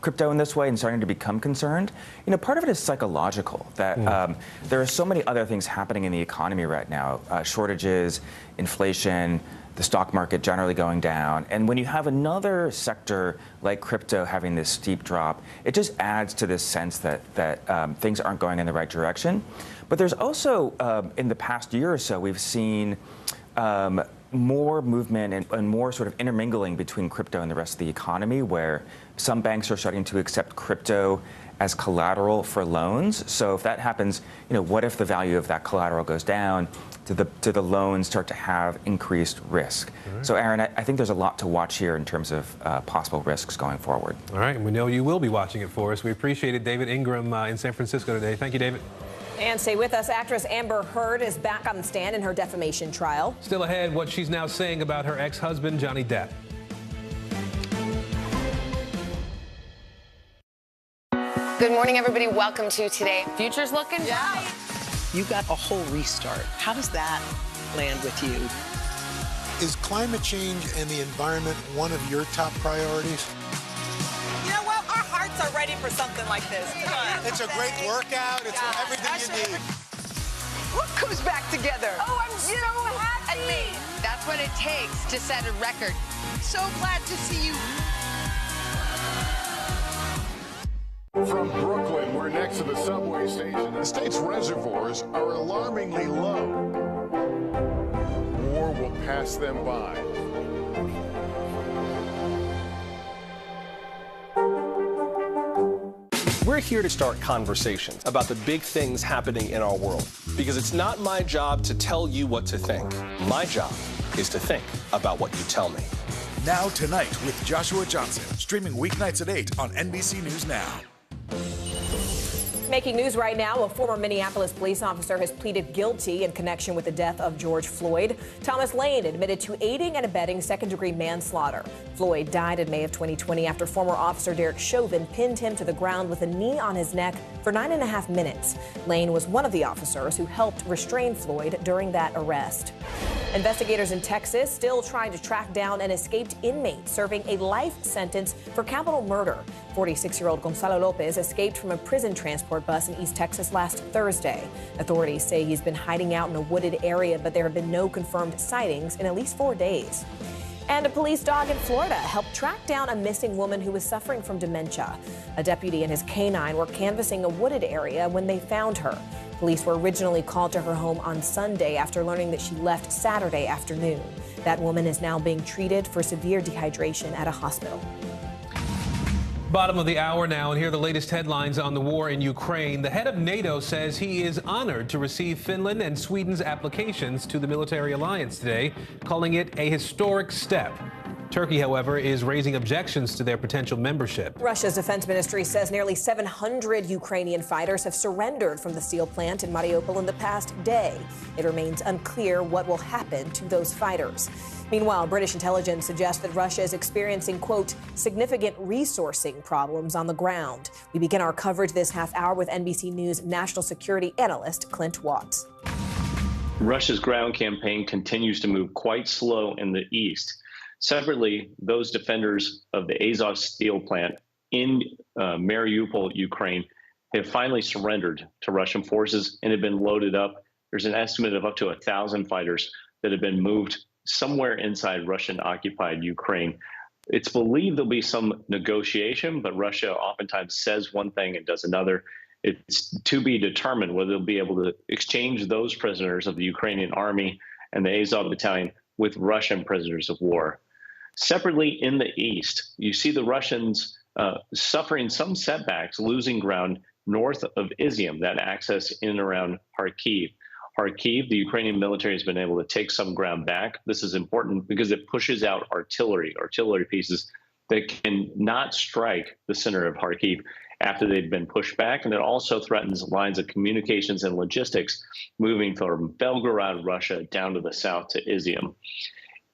Speaker 4: crypto in this way and starting to become concerned. You know, part of it is psychological, that there are so many other things happening in the economy right now, shortages, inflation, the stock market generally going down. And when you have another sector like crypto having this steep drop, it just adds to this sense that things aren't going in the right direction. But there's also, in the past year or so, we've seen more movement and more sort of intermingling between crypto and the rest of the economy, where some banks are starting to accept crypto as collateral for loans. So if that happens, you know, what if the value of that collateral goes down? Do the loans start to have increased risk? Right. So, Aaron, I think there's a lot to watch here in terms of possible risks going forward.
Speaker 13: All right, and we know you will be watching it for us. We appreciate it. David Ingram in San Francisco today. Thank you, David.
Speaker 14: And stay with us. Actress Amber Heard is back on the stand in her defamation trial.
Speaker 13: Still ahead, what she's now saying about her ex-husband, Johnny Depp.
Speaker 7: Good morning, everybody. Welcome to Today. Future's looking bright.
Speaker 8: You got a whole restart. How does that land with you?
Speaker 21: Is climate change and the environment one of your top priorities?
Speaker 22: You know what? Our hearts are ready for something like this. Come on.
Speaker 21: It's a great workout. It's everything you need.
Speaker 7: Look who's back together.
Speaker 22: Oh, I'm so happy.
Speaker 7: And me. That's what it takes to set a record.
Speaker 22: So glad to see you.
Speaker 23: From Brooklyn, we're next to the subway station. The state's reservoirs are alarmingly low. War will pass them by.
Speaker 24: We're here to start conversations about the big things happening in our world. Because it's not my job to tell you what to think. My job is to think about what you tell me.
Speaker 26: Now Tonight with Joshua Johnson, streaming weeknights at 8 on NBC News Now.
Speaker 14: Making news right now, a former Minneapolis police officer has pleaded guilty in connection with the death of George Floyd. Thomas Lane admitted to aiding and abetting second-degree manslaughter. Floyd died in May of 2020 after former officer Derek Chauvin pinned him to the ground with a knee on his neck for 9.5 minutes. Lane was one of the officers who helped restrain Floyd during that arrest. Investigators in Texas still trying to track down an escaped inmate serving a life sentence for capital murder. 46-year-old Gonzalo Lopez escaped from a prison transport bus in East Texas last Thursday. Authorities say he's been hiding out in a wooded area, but there have been no confirmed sightings in at least 4 days. And a police dog in Florida helped track down a missing woman who was suffering from dementia. A deputy and his canine were canvassing a wooded area when they found her. Police were originally called to her home on Sunday after learning that she left Saturday afternoon. That woman is now being treated for severe dehydration at a hospital.
Speaker 13: Bottom of the hour now, and here are the latest headlines on the war in Ukraine. The head of NATO says he is honored to receive Finland and Sweden's applications to the military alliance today, calling it a historic step. Turkey, however, is raising objections to their potential membership.
Speaker 14: Russia's defense ministry says nearly 700 Ukrainian fighters have surrendered from the steel plant in Mariupol in the past day. It remains unclear what will happen to those fighters. Meanwhile, British intelligence suggests that Russia is experiencing, quote, significant resourcing problems on the ground. We begin our coverage this half hour with NBC News national security analyst Clint Watts.
Speaker 1: Russia's ground campaign continues to move quite slow in the east. Separately, those defenders of the Azov steel plant in Mariupol, Ukraine, have finally surrendered to Russian forces and have been loaded up. There's an estimate of up to 1,000 fighters that have been moved somewhere inside Russian-occupied Ukraine. It's believed there'll be some negotiation, but Russia oftentimes says one thing and does another. It's to be determined whether they'll be able to exchange those prisoners of the Ukrainian army and the Azov battalion with Russian prisoners of war. Separately, in the east, you see the Russians suffering some setbacks, losing ground north of Izium, that access in and around Kharkiv. Kharkiv, the Ukrainian military has been able to take some ground back. This is important because it pushes out artillery pieces that can not strike the center of Kharkiv after they've been pushed back. And it also threatens lines of communications and logistics moving from Belgorod, Russia, down to the south to Izium.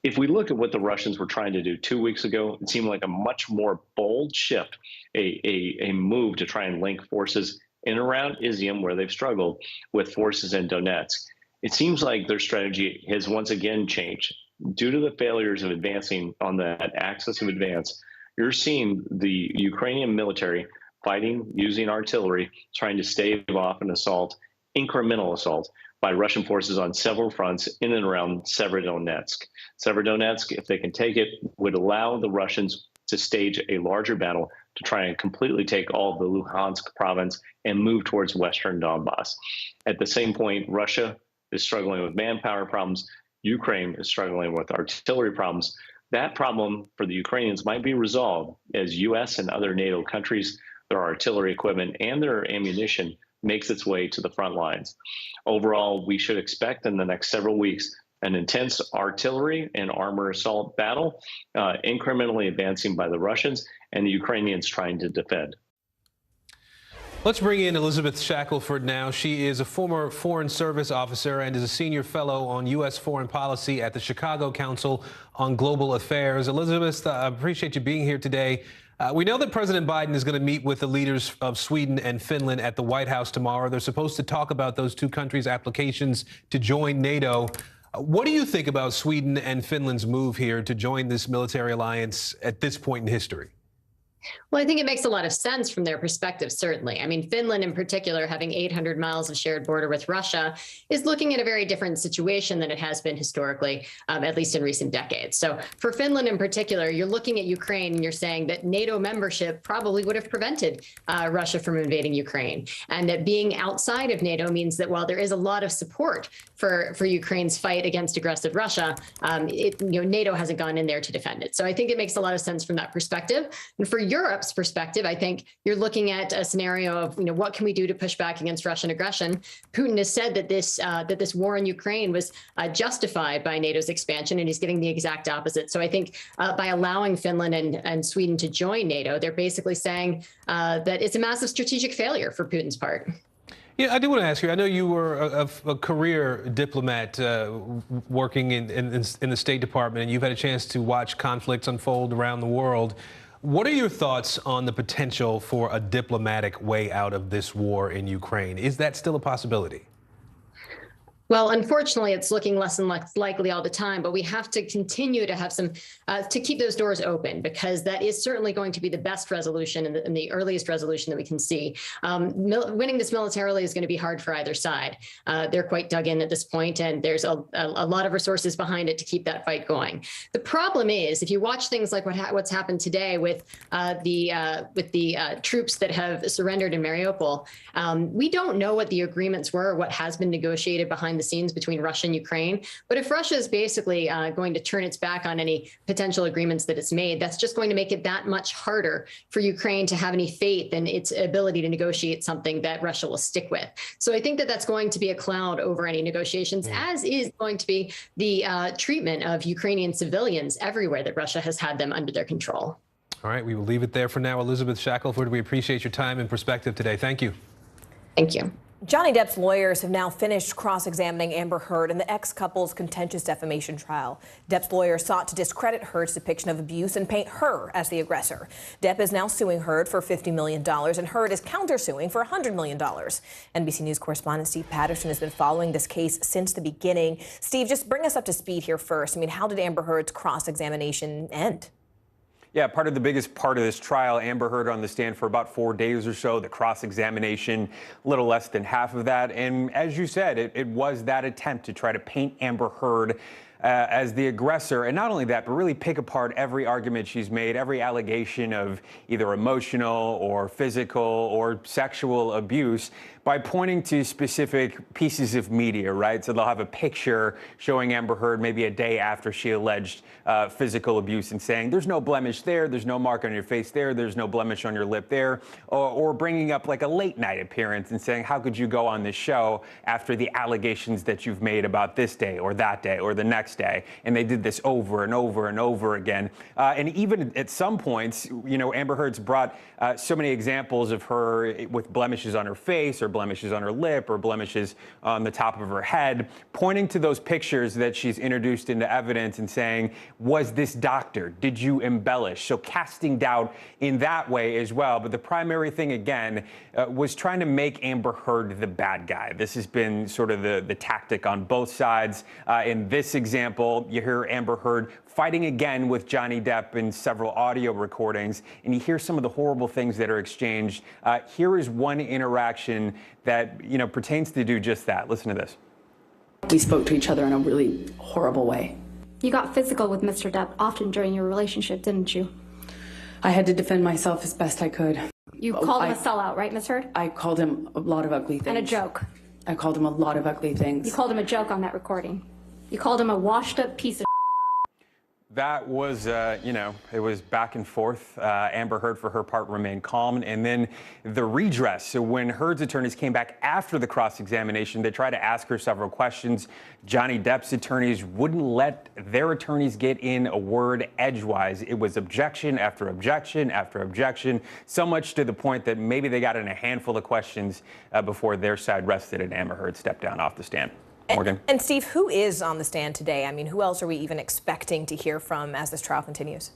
Speaker 1: If we look at what the Russians were trying to do 2 weeks ago, it seemed like a much more bold shift, a move to try and link forces in and around Izium, where they've struggled, with forces in Donetsk. It seems like their strategy has once again changed. Due to the failures of advancing on that axis of advance, you're seeing the Ukrainian military fighting using artillery, trying to stave off an assault, incremental assault, by Russian forces on several fronts in and around Severodonetsk. Severodonetsk, if they can take it, would allow the Russians to stage a larger battle to try and completely take all of the Luhansk province and move towards western Donbass. At the same point, Russia is struggling with manpower problems. Ukraine is struggling with artillery problems. That problem for the Ukrainians might be resolved as U.S. and other NATO countries, their artillery equipment and their ammunition makes its way to the front lines. Overall, we should expect in the next several weeks an intense artillery and armor assault battle, incrementally advancing by the Russians and the Ukrainians trying to defend.
Speaker 13: Let's bring in Elizabeth Shackelford now. She is a former Foreign Service officer and is a senior fellow on U.S. foreign policy at the Chicago Council on Global Affairs. Elizabeth, I appreciate you being here today. We know that President Biden is going to meet with the leaders of Sweden and Finland at the White House tomorrow. They're supposed to talk about those two countries' applications to join NATO. What do you think about Sweden and Finland's move here to join this military alliance at this point in history?
Speaker 3: Well, I think it makes a lot of sense from their perspective, certainly. I mean, Finland in particular, having 800 miles of shared border with Russia, is looking at a very different situation than it has been historically, at least in recent decades. So for Finland in particular, you're looking at Ukraine and you're saying that NATO membership probably would have prevented Russia from invading Ukraine. And that being outside of NATO means that while there is a lot of support for Ukraine's fight against aggressive Russia, NATO hasn't gone in there to defend it. So I think it makes a lot of sense from that perspective. And for Europe's perspective, I think you're looking at a scenario of, what can we do to push back against Russian aggression? Putin has said that this war in Ukraine was justified by NATO's expansion, and he's getting the exact opposite. So I think by allowing Finland and Sweden to join NATO, they're basically saying that it's a massive strategic failure for Putin's part.
Speaker 13: Yeah, I do want to ask you, I know you were a career diplomat working in the State Department, and you've had a chance to watch conflicts unfold around the world. What are your thoughts on the potential for a diplomatic way out of this war in Ukraine? Is that still a possibility?
Speaker 3: Well, unfortunately, it's looking less and less likely all the time, but we have to continue to have some, to keep those doors open, because that is certainly going to be the best resolution and the earliest resolution that we can see. Winning this militarily is going to be hard for either side. They're quite dug in at this point, and there's a lot of resources behind it to keep that fight going. The problem is, if you watch things like what's happened today with the troops that have surrendered in Mariupol, we don't know what the agreements were or what has been negotiated behind the scenes between Russia and Ukraine. But if Russia is basically going to turn its back on any potential agreements that it's made, that's just going to make it that much harder for Ukraine to have any faith in its ability to negotiate something that Russia will stick with. So I think that that's going to be a cloud over any negotiations, as is going to be the treatment of Ukrainian civilians everywhere that Russia has had them under their control.
Speaker 13: All right, we will leave it there for now. Elizabeth Shackelford, we appreciate your time and perspective today. Thank you.
Speaker 3: Thank you.
Speaker 14: Johnny Depp's lawyers have now finished cross-examining Amber Heard in the ex-couple's contentious defamation trial. Depp's lawyers sought to discredit Heard's depiction of abuse and paint her as the aggressor. Depp is now suing Heard for $50 million, and Heard is countersuing for $100 million. NBC News correspondent Steve Patterson has been following this case since the beginning. Steve, just bring us up to speed here first. I mean, how did Amber Heard's cross-examination end?
Speaker 5: Yeah, part of the biggest part of this trial, Amber Heard on the stand for about 4 days or so, the cross-examination, a little less than half of that. And as you said, it was that attempt to try to paint Amber Heard as the aggressor. And not only that, but really pick apart every argument she's made, every allegation of either emotional or physical or sexual abuse by pointing to specific pieces of media, right? So they'll have a picture showing Amber Heard maybe a day after she alleged physical abuse and saying, there's no blemish there, there's no mark on your face there, there's no blemish on your lip there, or bringing up like a late night appearance and saying, how could you go on this show after the allegations that you've made about this day or that day or the next day? And they did this over and over and over again. And even at some points, Amber Heard's brought so many examples of her with blemishes on her face or blemishes on her lip or blemishes on the top of her head, pointing to those pictures that she's introduced into evidence and saying, was this doctored? Did you embellish? So casting doubt in that way as well. But the primary thing, again, was trying to make Amber Heard the bad guy. This has been sort of the tactic on both sides. In this example, you hear Amber Heard fighting again with Johnny Depp in several audio recordings, and you hear some of the horrible things that are exchanged. Here is one interaction that pertains to do just that. Listen to this.
Speaker 10: We spoke to each other in a really horrible way.
Speaker 12: You got physical with Mr. Depp often during your relationship, didn't you?
Speaker 10: I had to defend myself as best I could.
Speaker 12: You called him a sellout, right, Miss Heard?
Speaker 10: I called him a lot of ugly things.
Speaker 12: And a joke.
Speaker 10: I called him a lot of ugly things.
Speaker 12: You called him a joke on that recording. You called him a washed up piece of
Speaker 5: That was, it was back and forth. Amber Heard, for her part, remained calm. And then the redress. So when Heard's attorneys came back after the cross-examination, they tried to ask her several questions. Johnny Depp's attorneys wouldn't let their attorneys get in a word edgewise. It was objection after objection after objection, so much to the point that maybe they got in a handful of questions before their side rested and Amber Heard stepped down off the stand. Morgan.
Speaker 14: And Steve, who is on the stand today? I mean, who else are we even expecting to hear from as this trial continues?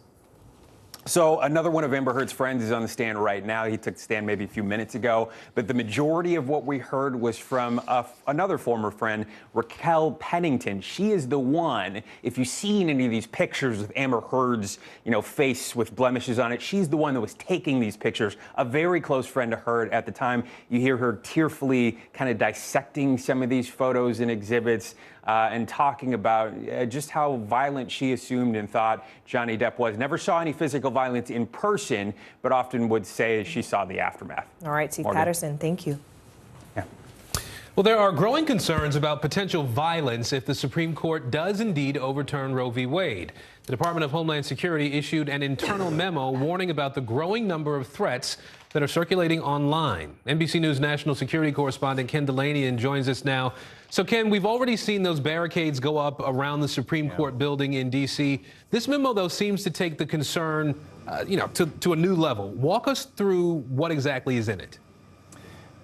Speaker 5: So another one of Amber Heard's friends is on the stand right now. He took the stand maybe a few minutes ago. But the majority of what we heard was from another former friend, Raquel Pennington. She is the one, if you've seen any of these pictures with Amber Heard's, face with blemishes on it, she's the one that was taking these pictures. A very close friend to Heard at the time. You hear her tearfully kind of dissecting some of these photos and exhibits. And talking about just how violent she assumed and thought Johnny Depp was. Never saw any physical violence in person, but often would say she saw the aftermath.
Speaker 14: All right, Steve
Speaker 5: Morgan.
Speaker 14: Patterson, thank you.
Speaker 13: Well, there are growing concerns about potential violence if the Supreme Court does indeed overturn Roe v. Wade. The Department of Homeland Security issued an internal memo warning about the growing number of threats that are circulating online. NBC News national security correspondent Ken Delaney joins us now. So, Ken, we've already seen those barricades go up around the Supreme Court building in D.C. This memo, though, seems to take the concern, to a new level. Walk us through what exactly is in it.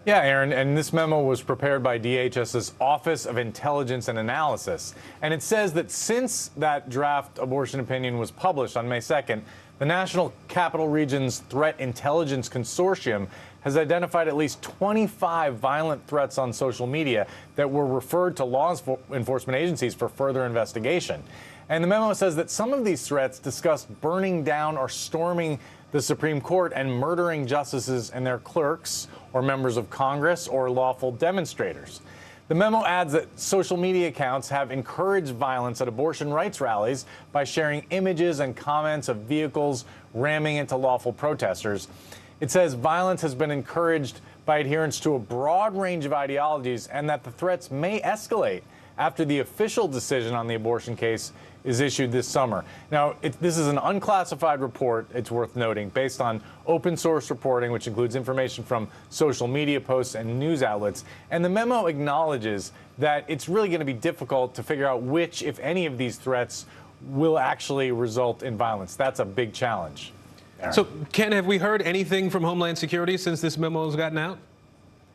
Speaker 6: Yeah, Aaron, and this memo was prepared by DHS's Office of Intelligence and Analysis. And it says that since that draft abortion opinion was published on May 2nd, the National Capital Region's Threat Intelligence Consortium has identified at least 25 violent threats on social media that were referred to law enforcement agencies for further investigation. And the memo says that some of these threats discussed burning down or storming the Supreme Court and murdering justices and their clerks or members of Congress or lawful demonstrators. The memo adds that social media accounts have encouraged violence at abortion rights rallies by sharing images and comments of vehicles ramming into lawful protesters. It says violence has been encouraged by adherents to a broad range of ideologies and that the threats may escalate after the official decision on the abortion case is issued this summer. Now, this is an unclassified report, it's worth noting, based on open source reporting, which includes information from social media posts and news outlets. And the memo acknowledges that it's really going to be difficult to figure out which, if any, of these threats will actually result in violence. That's a big challenge. Aaron.
Speaker 13: So, Ken, have we heard anything from Homeland Security since this memo has gotten out?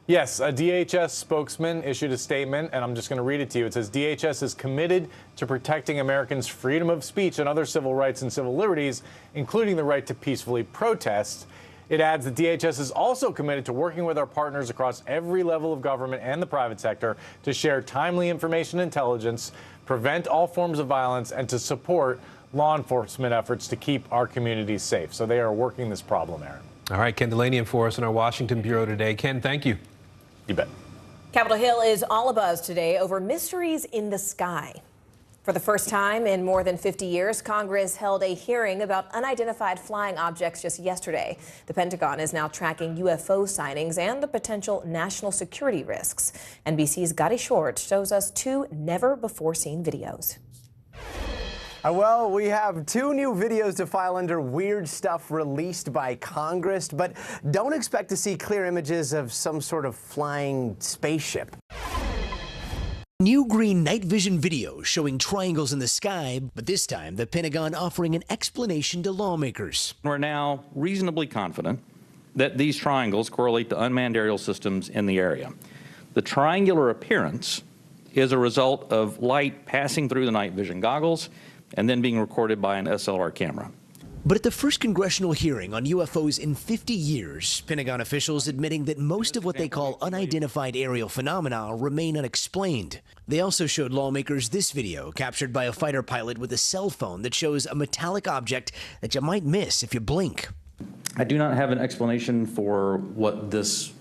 Speaker 6: Yes, a DHS spokesman issued a statement, and I'm just going to read it to you. It says, DHS is committed to protecting Americans' freedom of speech and other civil rights and civil liberties, including the right to peacefully protest. It adds that DHS is also committed to working with our partners across every level of government and the private sector to share timely information and intelligence, prevent all forms of violence, and to support law enforcement efforts to keep our communities safe. So they are working this problem, Aaron.
Speaker 13: All right, Ken Delaney for us in our Washington bureau today. Ken, thank you.
Speaker 6: You bet.
Speaker 14: Capitol Hill is all abuzz today over mysteries in the sky. For the first time in more than 50 years, Congress held a hearing about unidentified flying objects just yesterday. The Pentagon is now tracking UFO sightings and the potential national security risks. NBC's Gotti Short shows us two never-before-seen videos.
Speaker 9: Well, we have two new videos to file under weird stuff released by Congress, but don't expect to see clear images of some sort of flying spaceship.
Speaker 11: New green night vision video showing triangles in the sky, but this time the Pentagon offering an explanation to lawmakers.
Speaker 15: We're now reasonably confident that these triangles correlate to unmanned aerial systems in the area. The triangular appearance is a result of light passing through the night vision goggles and then being recorded by an SLR camera.
Speaker 11: But at the first congressional hearing on UFOs in 50 years, Pentagon officials admitting that most of what they call unidentified aerial phenomena remain unexplained. They also showed lawmakers this video captured by a fighter pilot with a cell phone that shows a metallic object that you might miss if you blink.
Speaker 15: I do not have an explanation for what this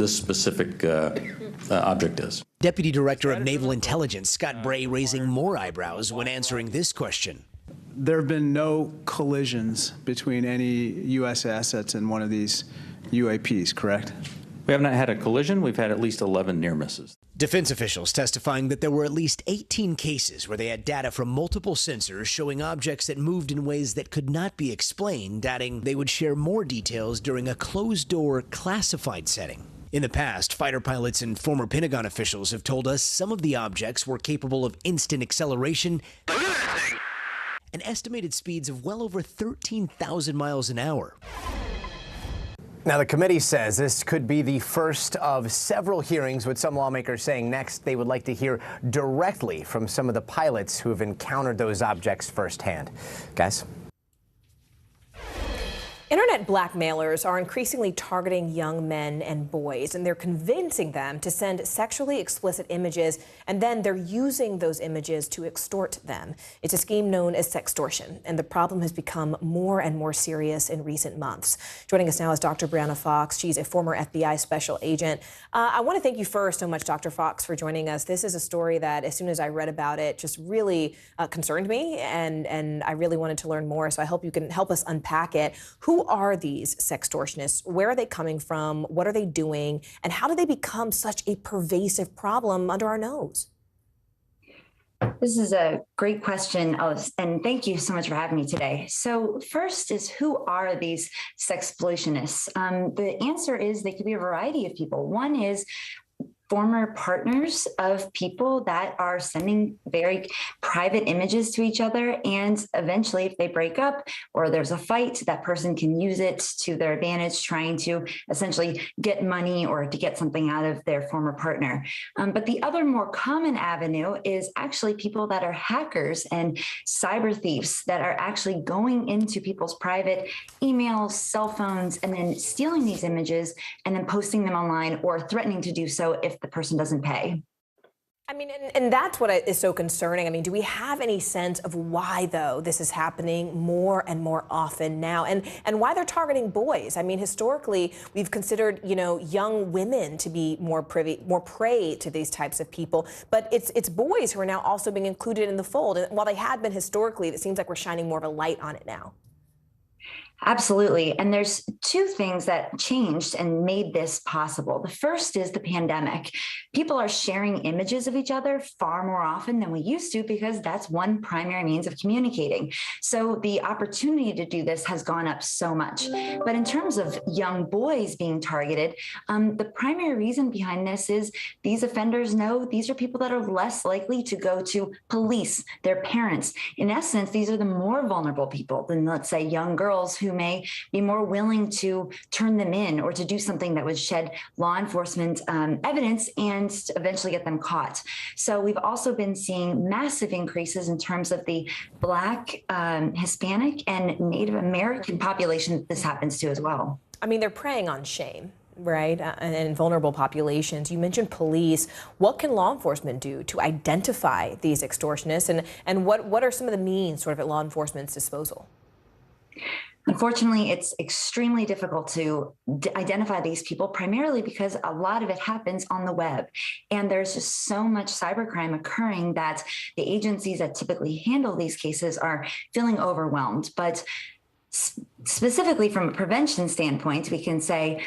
Speaker 15: specific object is.
Speaker 11: Deputy Director of Naval Intelligence Scott Bray raising more eyebrows when answering this question.
Speaker 16: There have been no collisions between any U.S. assets and one of these UAPs, correct?
Speaker 15: We have not had a collision. We've had at least 11 near misses.
Speaker 11: Defense officials testifying that there were at least 18 cases where they had data from multiple sensors showing objects that moved in ways that could not be explained, adding they would share more details during a closed-door classified setting. In the past, fighter pilots and former Pentagon officials have told us some of the objects were capable of instant acceleration and estimated speeds of well over 13,000 miles an hour.
Speaker 9: Now, the committee says this could be the first of several hearings, with some lawmakers saying next they would like to hear directly from some of the pilots who have encountered those objects firsthand. Guys?
Speaker 14: Internet blackmailers are increasingly targeting young men and boys, and they're convincing them to send sexually explicit images, and then they're using those images to extort them. It's a scheme known as sextortion, and the problem has become more and more serious in recent months. Joining us now is Dr. Brianna Fox. She's a former FBI special agent. I want to thank you first so much, Dr. Fox, for joining us. This is a story that, as soon as I read about it, just really concerned me, and I really wanted to learn more, so I hope you can help us unpack it. Who are these sextortionists? Where are they coming from? What are they doing? And how do they become such a pervasive problem under our nose?
Speaker 2: This is a great question, and thank you so much for having me today. So first is, who are these sexplorationists? The answer is they could be a variety of people. One is former partners of people that are sending very private images to each other. And eventually, if they break up or there's a fight, that person can use it to their advantage, trying to essentially get money or to get something out of their former partner. But the other more common avenue is actually people that are hackers and cyber thieves that are actually going into people's private emails, cell phones, and then stealing these images and then posting them online or threatening to do so if the person doesn't pay.
Speaker 14: I mean, and that's what is so concerning. I mean, do we have any sense of why, though, this is happening more and more often now, and why they're targeting boys? I mean, historically, we've considered, young women to be more prey to these types of people, but it's boys who are now also being included in the fold. And while they had been historically, it seems like we're shining more of a light on it now.
Speaker 2: Absolutely. And there's two things that changed and made this possible. The first is the pandemic. People are sharing images of each other far more often than we used to because that's one primary means of communicating. So the opportunity to do this has gone up so much. But in terms of young boys being targeted, the primary reason behind this is these offenders know these are people that are less likely to go to police, their parents. In essence, these are the more vulnerable people than, let's say, young girls who may be more willing to turn them in or to do something that would shed law enforcement evidence and eventually get them caught. So we've also been seeing massive increases in terms of the Black, Hispanic, and Native American population that this happens to as well.
Speaker 14: I mean, they're preying on shame, right? And vulnerable populations. You mentioned police. What can law enforcement do to identify these extortionists? And what are some of the means sort of at law enforcement's disposal?
Speaker 2: Unfortunately, it's extremely difficult to identify these people, primarily because a lot of it happens on the web. And there's just so much cybercrime occurring that the agencies that typically handle these cases are feeling overwhelmed. But specifically from a prevention standpoint, we can say,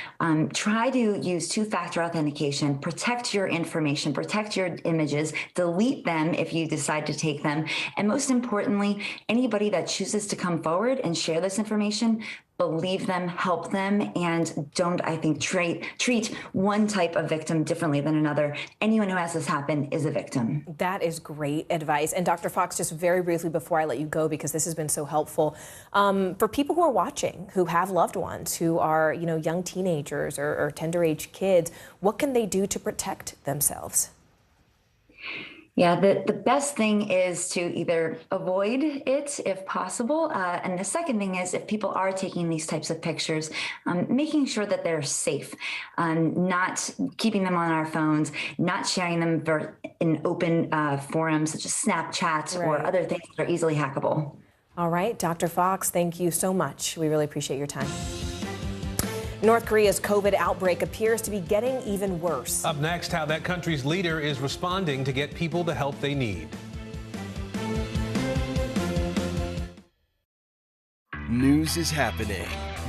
Speaker 2: try to use two-factor authentication, protect your information, protect your images, delete them if you decide to take them. And most importantly, anybody that chooses to come forward and share this information, believe them, help them, and don't, I think, treat one type of victim differently than another. Anyone who has this happen is a victim.
Speaker 14: That is great advice. And Dr. Fox, just very briefly before I let you go, because this has been so helpful, for people who are watching, who have loved ones, who are, young teenagers or tender age kids, what can they do to protect themselves?
Speaker 2: Yeah, the best thing is to either avoid it if possible. And the second thing is, if people are taking these types of pictures, making sure that they're safe, not keeping them on our phones, not sharing them in open forums such as Snapchat or other things that are easily hackable.
Speaker 14: All right, Dr. Fox, thank you so much. We really appreciate your time. North Korea's COVID outbreak appears to be getting even worse.
Speaker 13: Up next, how that country's leader is responding to get people the help they need.
Speaker 11: News is happening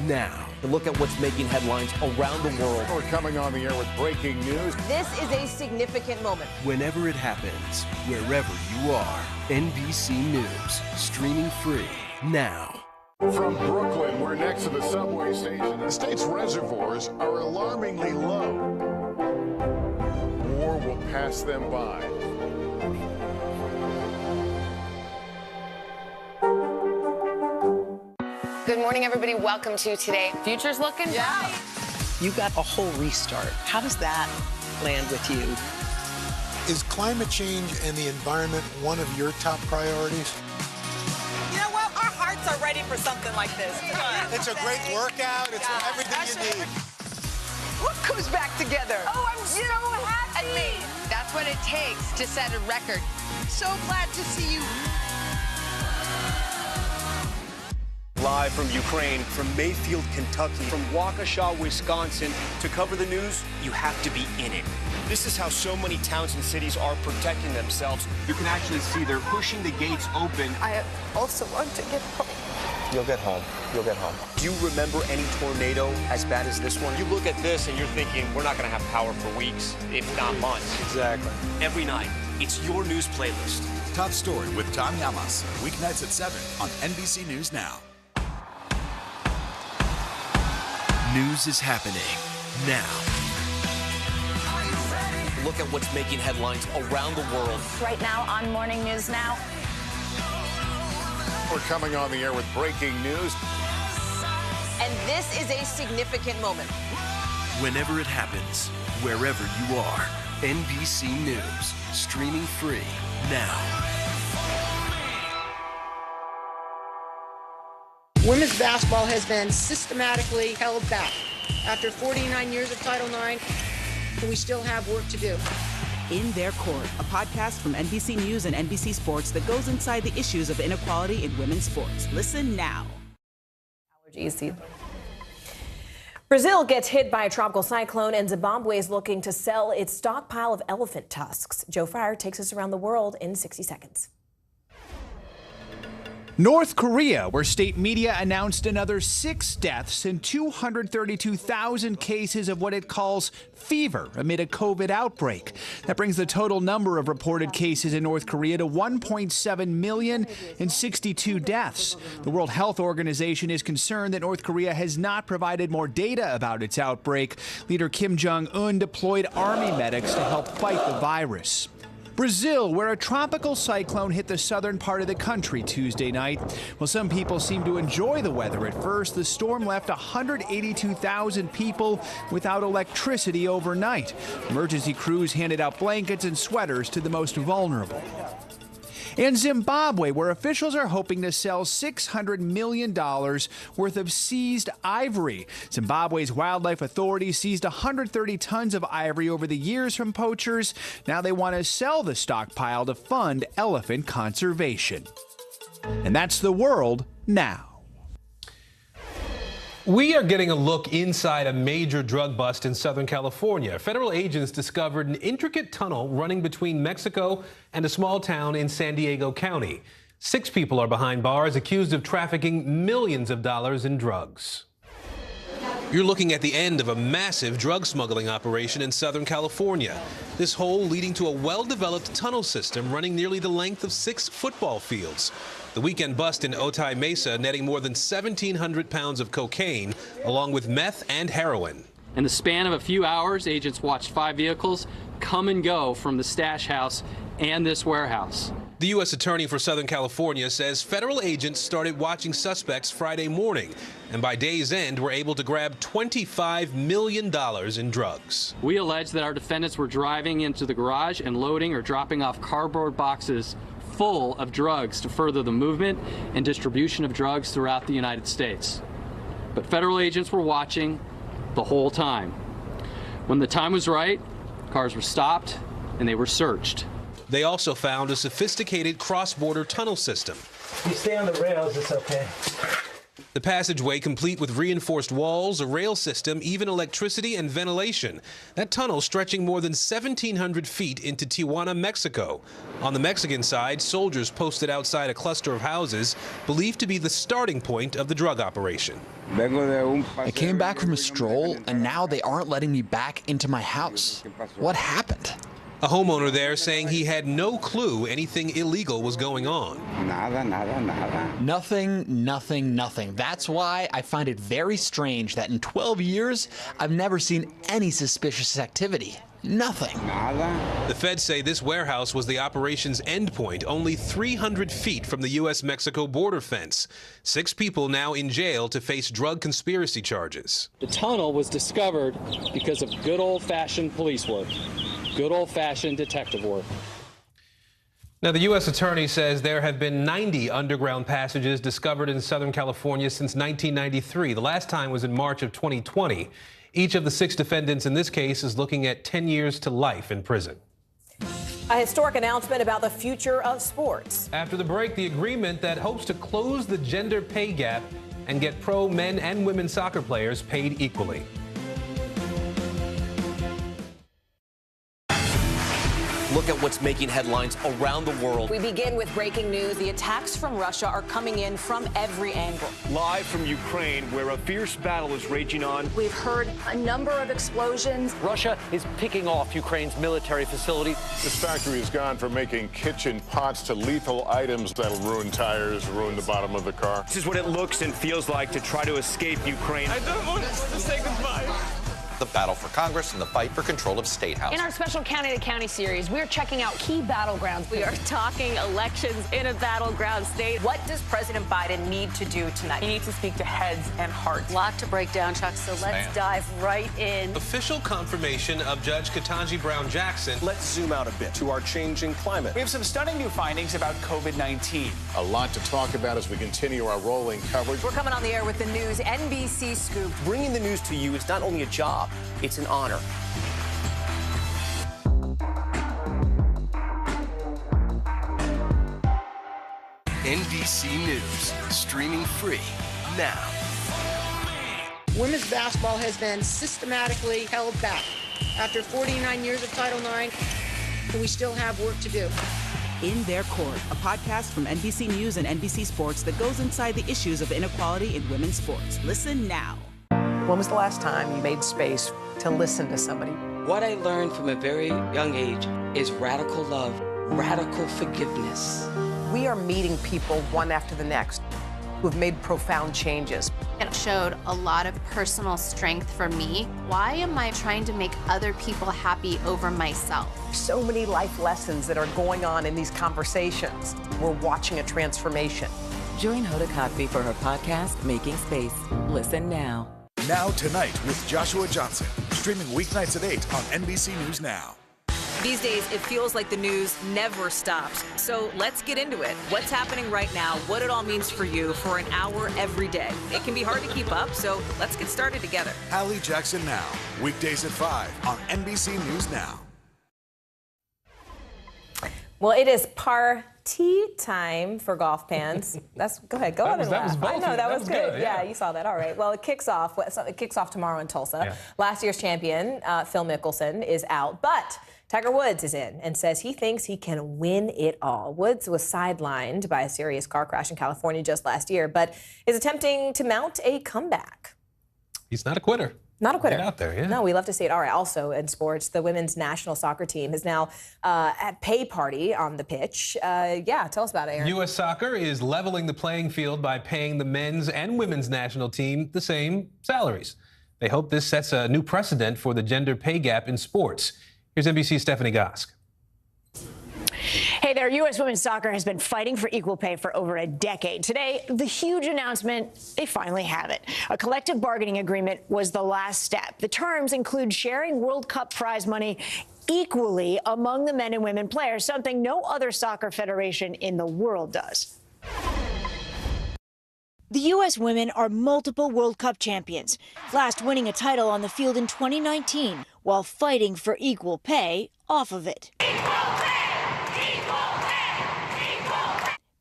Speaker 11: now.
Speaker 17: Look at what's making headlines around the world.
Speaker 23: We're coming on the air with breaking news.
Speaker 7: This is a significant moment.
Speaker 11: Whenever it happens, wherever you are, NBC News, streaming free now.
Speaker 23: From Brooklyn, we're next to the subway station. The state's reservoirs are alarmingly low. War will pass them by.
Speaker 7: Good morning, everybody. Welcome to Today. Future's looking bright.
Speaker 8: You got a whole restart. How does that land with you?
Speaker 21: Is climate change and the environment one of your top priorities?
Speaker 22: You know what? Our hearts are ready for something like this.
Speaker 21: It's a great workout. It's everything you need.
Speaker 22: Look who's back together. Oh, I'm so happy.
Speaker 7: And me. That's what it takes to set a record.
Speaker 22: So glad to see you.
Speaker 18: Live from Ukraine, from Mayfield, Kentucky, from Waukesha, Wisconsin. To cover the news, you have to be in it. This is how so many towns and cities are protecting themselves. You can actually see they're pushing the gates open.
Speaker 22: I also want to get home.
Speaker 18: You'll get home. You'll get home. Do you remember any tornado as bad as this one? You look at this and you're thinking, we're not going to have power for weeks, if not months. Exactly. Every night, it's your news playlist.
Speaker 4: Top Story with Tom Llamas, weeknights at 7 on NBC News Now.
Speaker 11: News is happening now.
Speaker 17: Look at what's making headlines around the world.
Speaker 19: Right now on Morning News Now.
Speaker 23: We're coming on the air with breaking news.
Speaker 7: And this is a significant moment.
Speaker 11: Whenever it happens, wherever you are, NBC News, streaming free now.
Speaker 20: Women's basketball has been systematically held back. After 49 years of Title IX, we still have work to do.
Speaker 24: In Their Court, a podcast from NBC News and NBC Sports that goes inside the issues of inequality in women's sports. Listen now.
Speaker 14: Allergies. Brazil gets hit by a tropical cyclone, and Zimbabwe is looking to sell its stockpile of elephant tusks. Joe Fryer takes us around the world in 60 seconds.
Speaker 25: North Korea, where state media announced another 6 deaths and 232,000 cases of what it calls fever amid a COVID outbreak. That brings the total number of reported cases in North Korea to 1.7 million and 62 deaths. The World Health Organization is concerned that North Korea has not provided more data about its outbreak. Leader Kim Jong-un deployed army medics to help fight the virus. Brazil, where a tropical cyclone hit the southern part of the country Tuesday night. While some people seemed to enjoy the weather at first, the storm left 182,000 people without electricity overnight. Emergency crews handed out blankets and sweaters to the most vulnerable. And Zimbabwe, where officials are hoping to sell $600 million worth of seized ivory. Zimbabwe's wildlife authorities seized 130 tons of ivory over the years from poachers. Now they want to sell the stockpile to fund elephant conservation. And that's the world now.
Speaker 13: We are getting a look inside a major drug bust in Southern California. Federal agents discovered an intricate tunnel running between Mexico and a small town in San Diego County. 6 people are behind bars accused of trafficking millions of dollars in drugs. You're looking at the end of a massive drug smuggling operation in Southern California. This hole leading to a well-developed tunnel system running nearly the length of 6 football fields. The weekend bust in Otay Mesa netting more than 1,700 pounds of cocaine, along with meth and heroin.
Speaker 26: In the span of a few hours, agents watched 5 vehicles come and go from the stash house and this warehouse.
Speaker 13: The U.S. Attorney for Southern California says federal agents started watching suspects Friday morning, and by day's end were able to grab $25 million in drugs.
Speaker 26: We allege that our defendants were driving into the garage and loading or dropping off cardboard boxes full of drugs to further the movement and distribution of drugs throughout the United States. But federal agents were watching the whole time. When the time was right, cars were stopped and they were searched.
Speaker 13: They also found a sophisticated cross-border tunnel system.
Speaker 27: You stay on the rails, it's okay.
Speaker 13: The passageway complete with reinforced walls, a rail system, even electricity and ventilation. That tunnel stretching more than 1,700 feet into Tijuana, Mexico. On the Mexican side, soldiers posted outside a cluster of houses believed to be the starting point of the drug operation.
Speaker 28: I came back from a stroll, and now they aren't letting me back into my house. What happened?
Speaker 13: A homeowner there saying he had no clue anything illegal was going on.
Speaker 28: Nothing. That's why I find it very strange that in 12 years, I've never seen any suspicious activity. Nothing.
Speaker 13: The feds say this warehouse was the operation's endpoint, only 300 feet from the U.S.-Mexico border fence. 6 people now in jail to face drug conspiracy charges.
Speaker 26: The tunnel was discovered because of good old-fashioned police work, good old-fashioned detective work.
Speaker 13: Now, the U.S. Attorney says there have been 90 underground passages discovered in Southern California since 1993. The last time was in March of 2020. Each of the 6 defendants in this case is looking at 10 years to life in prison.
Speaker 14: A historic announcement about the future of sports.
Speaker 13: After the break, the agreement that hopes to close the gender pay gap and get pro men and women soccer players paid equally.
Speaker 17: look at what's making headlines around the world.
Speaker 14: We begin with breaking news. The attacks from Russia are coming in from every angle.
Speaker 18: Live from Ukraine, where a fierce battle is raging on.
Speaker 14: We've heard a number of explosions.
Speaker 17: Russia is picking off Ukraine's military facility.
Speaker 23: This factory has gone from making kitchen pots to lethal items that'll ruin tires, ruin the bottom of the car.
Speaker 18: This is what it looks and feels like to try to escape Ukraine.
Speaker 22: I don't want us to say goodbye.
Speaker 1: The battle for Congress and the fight for control of State House.
Speaker 7: In our special County to County series, we're checking out key battlegrounds. We are talking elections in a battleground state.
Speaker 22: What does President Biden need to do tonight? He needs to speak to heads and hearts.
Speaker 3: A lot to break down, Chuck, so let's dive right in.
Speaker 13: Official confirmation of Judge Ketanji Brown Jackson.
Speaker 18: Let's zoom out a bit to our changing climate.
Speaker 25: We have some stunning new findings about COVID-19.
Speaker 23: A lot to talk about as we continue our rolling coverage.
Speaker 14: We're coming on the air with the news NBC Scoop.
Speaker 17: Bringing the news to you is not only a job, it's an honor.
Speaker 5: NBC News, streaming free now.
Speaker 20: Women's basketball has been systematically held back. After 49 years of Title IX, we still have work to do.
Speaker 24: In Their Court, a podcast from NBC News and NBC Sports that goes inside the issues of inequality in women's sports. Listen now.
Speaker 8: When was the last time you made space to listen to somebody?
Speaker 6: What I learned from a very young age is radical love, radical forgiveness.
Speaker 8: We are meeting people one after the next who've made profound changes.
Speaker 10: It showed a lot of personal strength for me. Why am I trying to make other people happy over myself?
Speaker 8: So many life lessons that are going on in these conversations. We're watching a transformation.
Speaker 12: Join Hoda Kotb for her podcast, Making Space. Listen now.
Speaker 4: Now Tonight with Joshua Johnson. Streaming weeknights at 8 on NBC News Now.
Speaker 14: These days, it feels like the news never stops. So let's get into it. What's happening right now, what it all means for you for an hour every day. It can be hard to keep up, so let's get started together.
Speaker 4: Hallie Jackson Now, weekdays at 5 on NBC News Now.
Speaker 14: Well, it is party time for golf fans. Go ahead, go on and laugh. I know, that was good. Yeah, you saw that. All right. Well, it kicks off tomorrow in Tulsa. Yeah. Last year's champion, Phil Mickelson, is out, but Tiger Woods is in and says he thinks he can win it all. Woods was sidelined by a serious car crash in California just last year, but is attempting to mount a comeback.
Speaker 13: He's not a quitter.
Speaker 14: Not a quitter.
Speaker 13: Get out there, yeah.
Speaker 14: No, we love to see it. All right, also in sports, the women's national soccer team is now at pay party on the pitch. Yeah, tell us about it, Aaron.
Speaker 13: U.S. Soccer is leveling the playing field by paying the men's and women's national team the same salaries. They hope this sets a new precedent for the gender pay gap in sports. Here's NBC's Stephanie Gosk.
Speaker 15: Hey there, U.S. women's soccer has been fighting for equal pay for over a decade. Today, the huge announcement, they finally have it. A collective bargaining agreement was the last step. The terms include sharing World Cup prize money equally among the men and women players, something no other soccer federation in the world does.
Speaker 16: The U.S. women are multiple World Cup champions, last winning a title on the field in 2019 while fighting for equal pay off of it.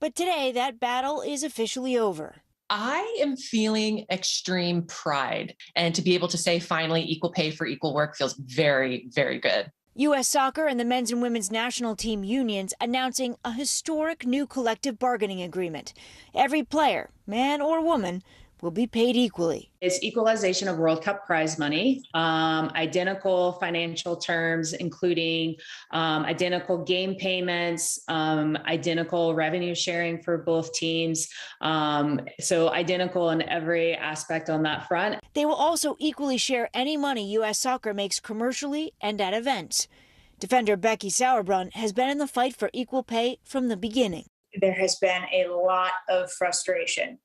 Speaker 16: But today, that battle is officially over.
Speaker 29: I am feeling extreme pride, and to be able to say finally equal pay for equal work feels very, very good.
Speaker 16: U.S. Soccer and the men's and women's national team unions announcing a historic new collective bargaining agreement. Every player, man or woman, will be paid equally.
Speaker 30: It's equalization of World Cup prize money, identical financial terms, including identical game payments, identical revenue sharing for both teams. So identical in every aspect on that front.
Speaker 16: They will also equally share any money U.S. Soccer makes commercially and at events. Defender Becky Sauerbrunn has been in the fight for equal pay from the beginning.
Speaker 31: There has been a lot of frustration.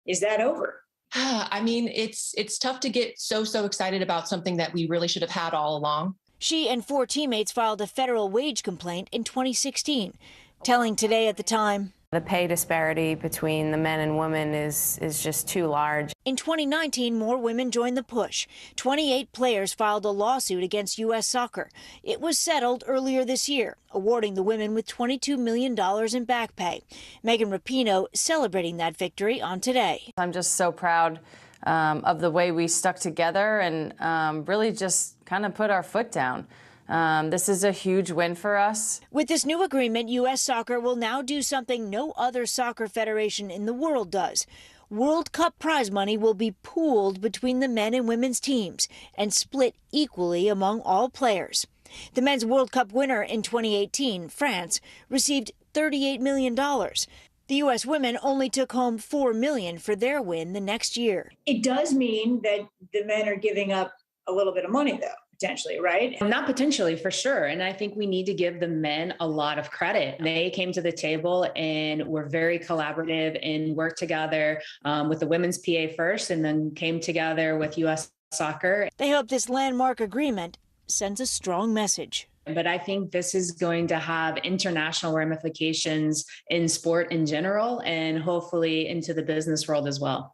Speaker 31: Is that over?
Speaker 29: I mean, it's tough to get so excited about something that we really should have had all along.
Speaker 16: She and 4 teammates filed a federal wage complaint in 2016, telling Today at the time,
Speaker 7: the pay disparity between the men and women is just too large.
Speaker 16: In 2019, more women joined the push. 28 players filed a lawsuit against U.S. Soccer. It was settled earlier this year, awarding the women with $22 million in back pay. Megan Rapinoe celebrating that victory on Today.
Speaker 7: I'm just so proud of the way we stuck together and really just kind of put our foot down.
Speaker 1: This is a huge win for us.
Speaker 16: With this new agreement, U.S. Soccer will now do something no other soccer federation in the world does. World Cup prize money will be pooled between the men and women's teams and split equally among all players. The men's World Cup winner in 2018, France, received $38 million. The U.S. women only took home $4 million for their win the next year.
Speaker 31: It does mean that the men are giving up a little bit of money, though, potentially, right?
Speaker 29: Not potentially, for sure. And I think we need to give the men a lot of credit. They came to the table and were very collaborative and worked together with the women's PA first, and then came together with U.S. Soccer.
Speaker 16: They hope this landmark agreement sends a strong message.
Speaker 29: But I think this is going to have international ramifications in sport in general, and hopefully into the business world as well.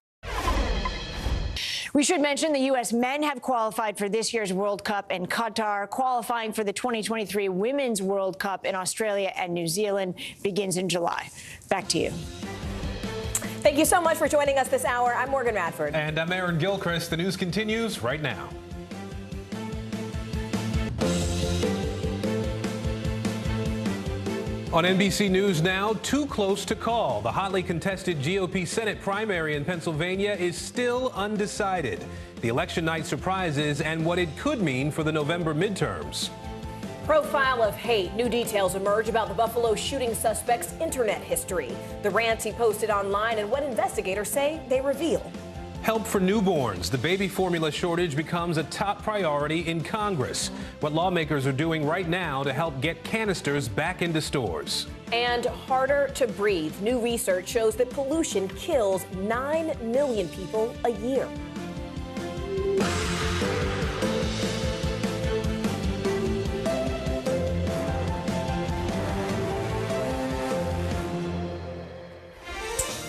Speaker 15: We should mention the U.S. men have qualified for this year's World Cup in Qatar. Qualifying for the 2023 Women's World Cup in Australia and New Zealand begins in July. Back to you.
Speaker 14: Thank you so much for joining us this hour. I'm Morgan Radford.
Speaker 13: And I'm Aaron Gilchrist. The news continues right now. On NBC News Now, too close to call. The hotly contested GOP Senate primary in Pennsylvania is still undecided. The election night surprises and what it could mean for the November midterms.
Speaker 14: Profile of hate. New details emerge about the Buffalo shooting suspect's internet history. The rants he posted online and what investigators say they reveal.
Speaker 13: Help for newborns. The baby formula shortage becomes a top priority in Congress. What lawmakers are doing right now to help get canisters back into stores.
Speaker 14: And harder to breathe. New research shows that pollution kills 9 million people a year.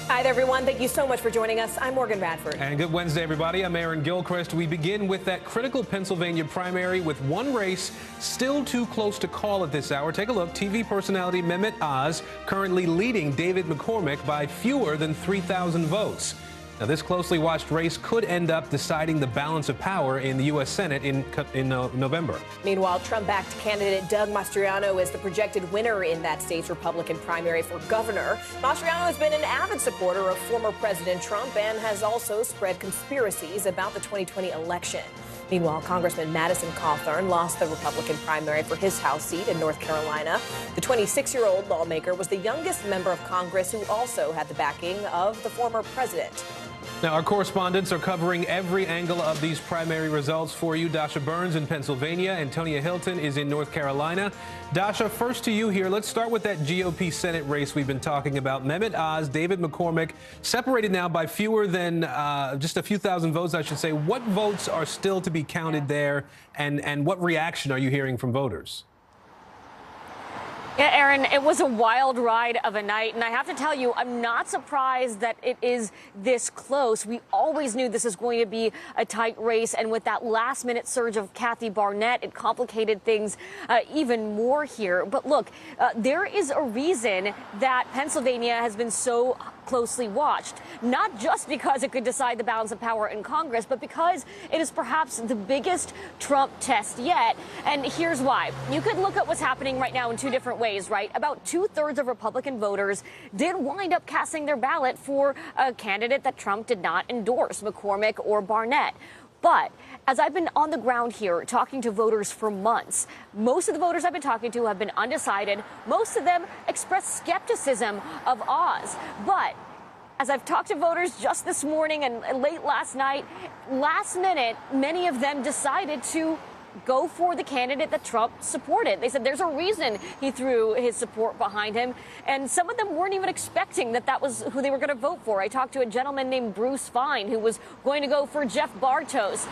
Speaker 14: Hi there, everyone. Thank you so much for joining us. I'm Morgan Radford.
Speaker 13: And good Wednesday, everybody. I'm Aaron Gilchrist. We begin with that critical Pennsylvania primary with one race still too close to call at this hour. Take a look. TV personality Mehmet Oz currently leading David McCormick by fewer than 3,000 votes. Now, this closely watched race could end up deciding the balance of power in the U.S. Senate in November.
Speaker 14: Meanwhile, Trump-backed candidate Doug Mastriano is the projected winner in that state's Republican primary for governor. Mastriano has been an avid supporter of former President Trump and has also spread conspiracies about the 2020 election. Meanwhile, Congressman Madison Cawthorn lost the Republican primary for his House seat in North Carolina. The 26-year-old lawmaker was the youngest member of Congress who also had the backing of the former president.
Speaker 13: Now, our correspondents are covering every angle of these primary results for you. Dasha Burns in Pennsylvania. Antonia Hilton is in North Carolina. Dasha, first to you here. Let's start with that GOP Senate race we've been talking about. Mehmet Oz, David McCormick, separated now by fewer than just a few thousand votes, I should say. What votes are still to be counted there, and what reaction are you hearing from voters?
Speaker 7: Yeah, Aaron, it was a wild ride of a night, and I have to tell you, I'm not surprised that it is this close. We always knew this was going to be a tight race, and with that last-minute surge of Kathy Barnett, it complicated things even more here. But look, there is a reason that Pennsylvania has been so closely watched, not just because it could decide the balance of power in Congress, but because it is perhaps the biggest Trump test yet. And here's why. You could look at what's happening right now in two different ways, right? About 2/3 of Republican voters did wind up casting their ballot for a candidate that Trump did not endorse, McCormick or Barnett. But as I've been on the ground here talking to voters for months, most of the voters I've been talking to have been undecided. Most of them expressed skepticism of Oz. But as I've talked to voters just this morning and late last night, last minute, many of them decided to go for the candidate that Trump supported. They said there's a reason he threw his support behind him, and some of them weren't even expecting that that was who they were going to vote for. I talked to a gentleman named Bruce Fine who was going to go for Jeff Bartos,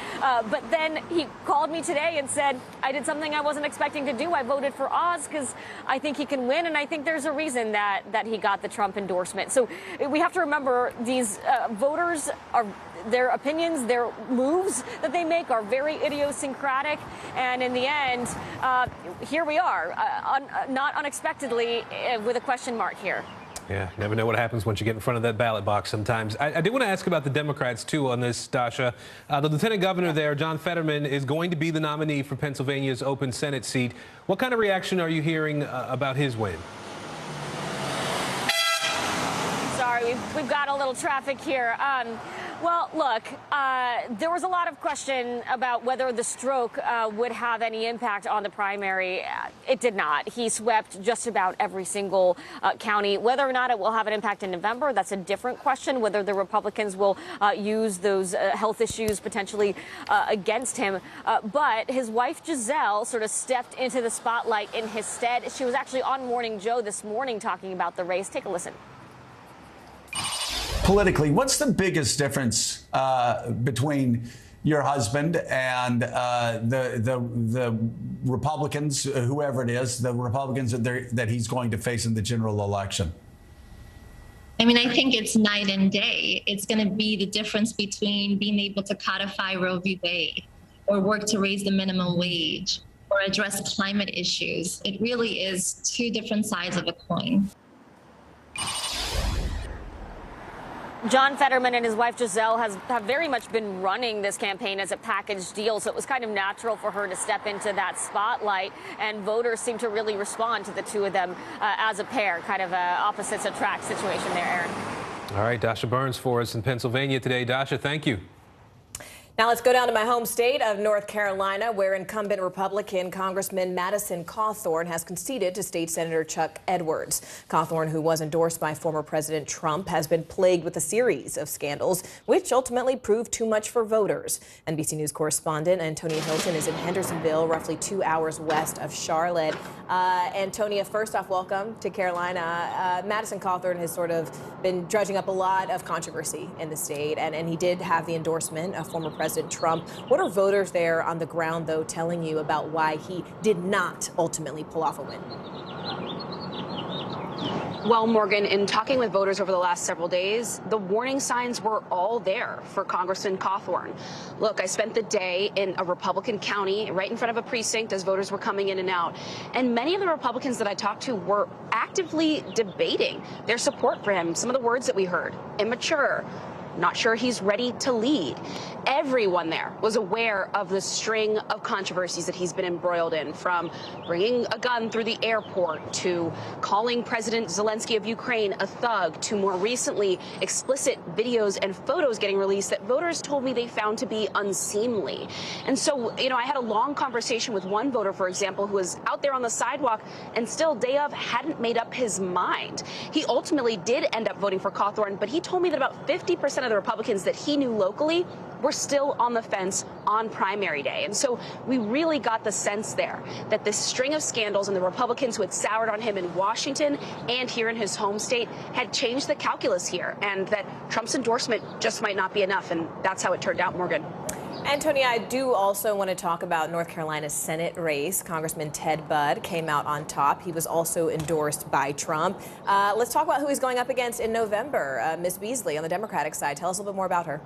Speaker 7: but then he called me today and said, I did something I wasn't expecting to do. I voted for Oz because I think he can win, and I think there's a reason that he got the Trump endorsement. So we have to remember these voters are, their opinions, their moves that they make are very idiosyncratic. And in the end, here we are, not unexpectedly, with a question mark here.
Speaker 13: Yeah, never know what happens once you get in front of that ballot box sometimes. I do want to ask about the Democrats, too, on this, Dasha. The lieutenant governor there, John Fetterman, is going to be the nominee for Pennsylvania's open Senate seat. What kind of reaction are you hearing about his win?
Speaker 7: Sorry, we've got a little traffic here. Well, look, there was a lot of question about whether the stroke would have any impact on the primary. It did not. He swept just about every single county. Whether or not it will have an impact in November, that's a different question. Whether the Republicans will use those health issues potentially against him. But his wife, Giselle, sort of stepped into the spotlight in his stead. She was actually on Morning Joe this morning talking about the race. Take a listen.
Speaker 2: Politically, what's the biggest difference between your husband and the Republicans, whoever it is, the Republicans that he's going to face in the general election?
Speaker 3: I mean, I think it's night and day. It's going to be the difference between being able to codify Roe v. Wade or work to raise the minimum wage or address climate issues. It really is two different sides of a coin.
Speaker 7: John Fetterman and his wife Giselle have very much been running this campaign as a package deal, so it was kind of natural for her to step into that spotlight, and voters seem to really respond to the two of them as a pair, kind of a opposites attract situation there, Aaron.
Speaker 13: All right, Dasha Burns for us in Pennsylvania today. Dasha, thank you.
Speaker 14: Now let's go down to my home state of North Carolina, where incumbent Republican Congressman Madison Cawthorn has conceded to State Senator Chuck Edwards. Cawthorn, who was endorsed by former President Trump, has been plagued with a series of scandals, which ultimately proved too much for voters. NBC News correspondent Antonia Hilton is in Hendersonville, roughly 2 hours west of Charlotte. Antonia, first off, welcome to Carolina. Madison Cawthorn has sort of been dredging up a lot of controversy in the state, and he did have the endorsement of former President Trump. What are voters there on the ground, though, telling you about why he did not ultimately pull off a win?
Speaker 9: Well, Morgan, in talking with voters over the last several days, the warning signs were all there for Congressman Cawthorn. Look, I spent the day in a Republican county right in front of a precinct as voters were coming in and out. And many of the Republicans that I talked to were actively debating their support for him. Some of the words that we heard: immature, not sure he's ready to lead. Everyone there was aware of the string of controversies that he's been embroiled in, from bringing a gun through the airport to calling President Zelensky of Ukraine a thug, to more recently explicit videos and photos getting released that voters told me they found to be unseemly. And so, you know, I had a long conversation with one voter, for example, who was out there on the sidewalk and still day of hadn't made up his mind. He ultimately did end up voting for Cawthorn, but he told me that about 50% of the Republicans that he knew locally were still on the fence on primary day. And so we really got the sense there that this string of scandals and the Republicans who had soured on him in Washington and here in his home state had changed the calculus here, and that Trump's endorsement just might not be enough. And that's how it turned out, Morgan.
Speaker 14: Antonia, I do also want to talk about North Carolina's Senate race. Congressman Ted Budd came out on top. He was also endorsed by Trump. Let's talk about who he's going up against in November. Ms. Beasley on the Democratic side. Tell us a little bit more about her.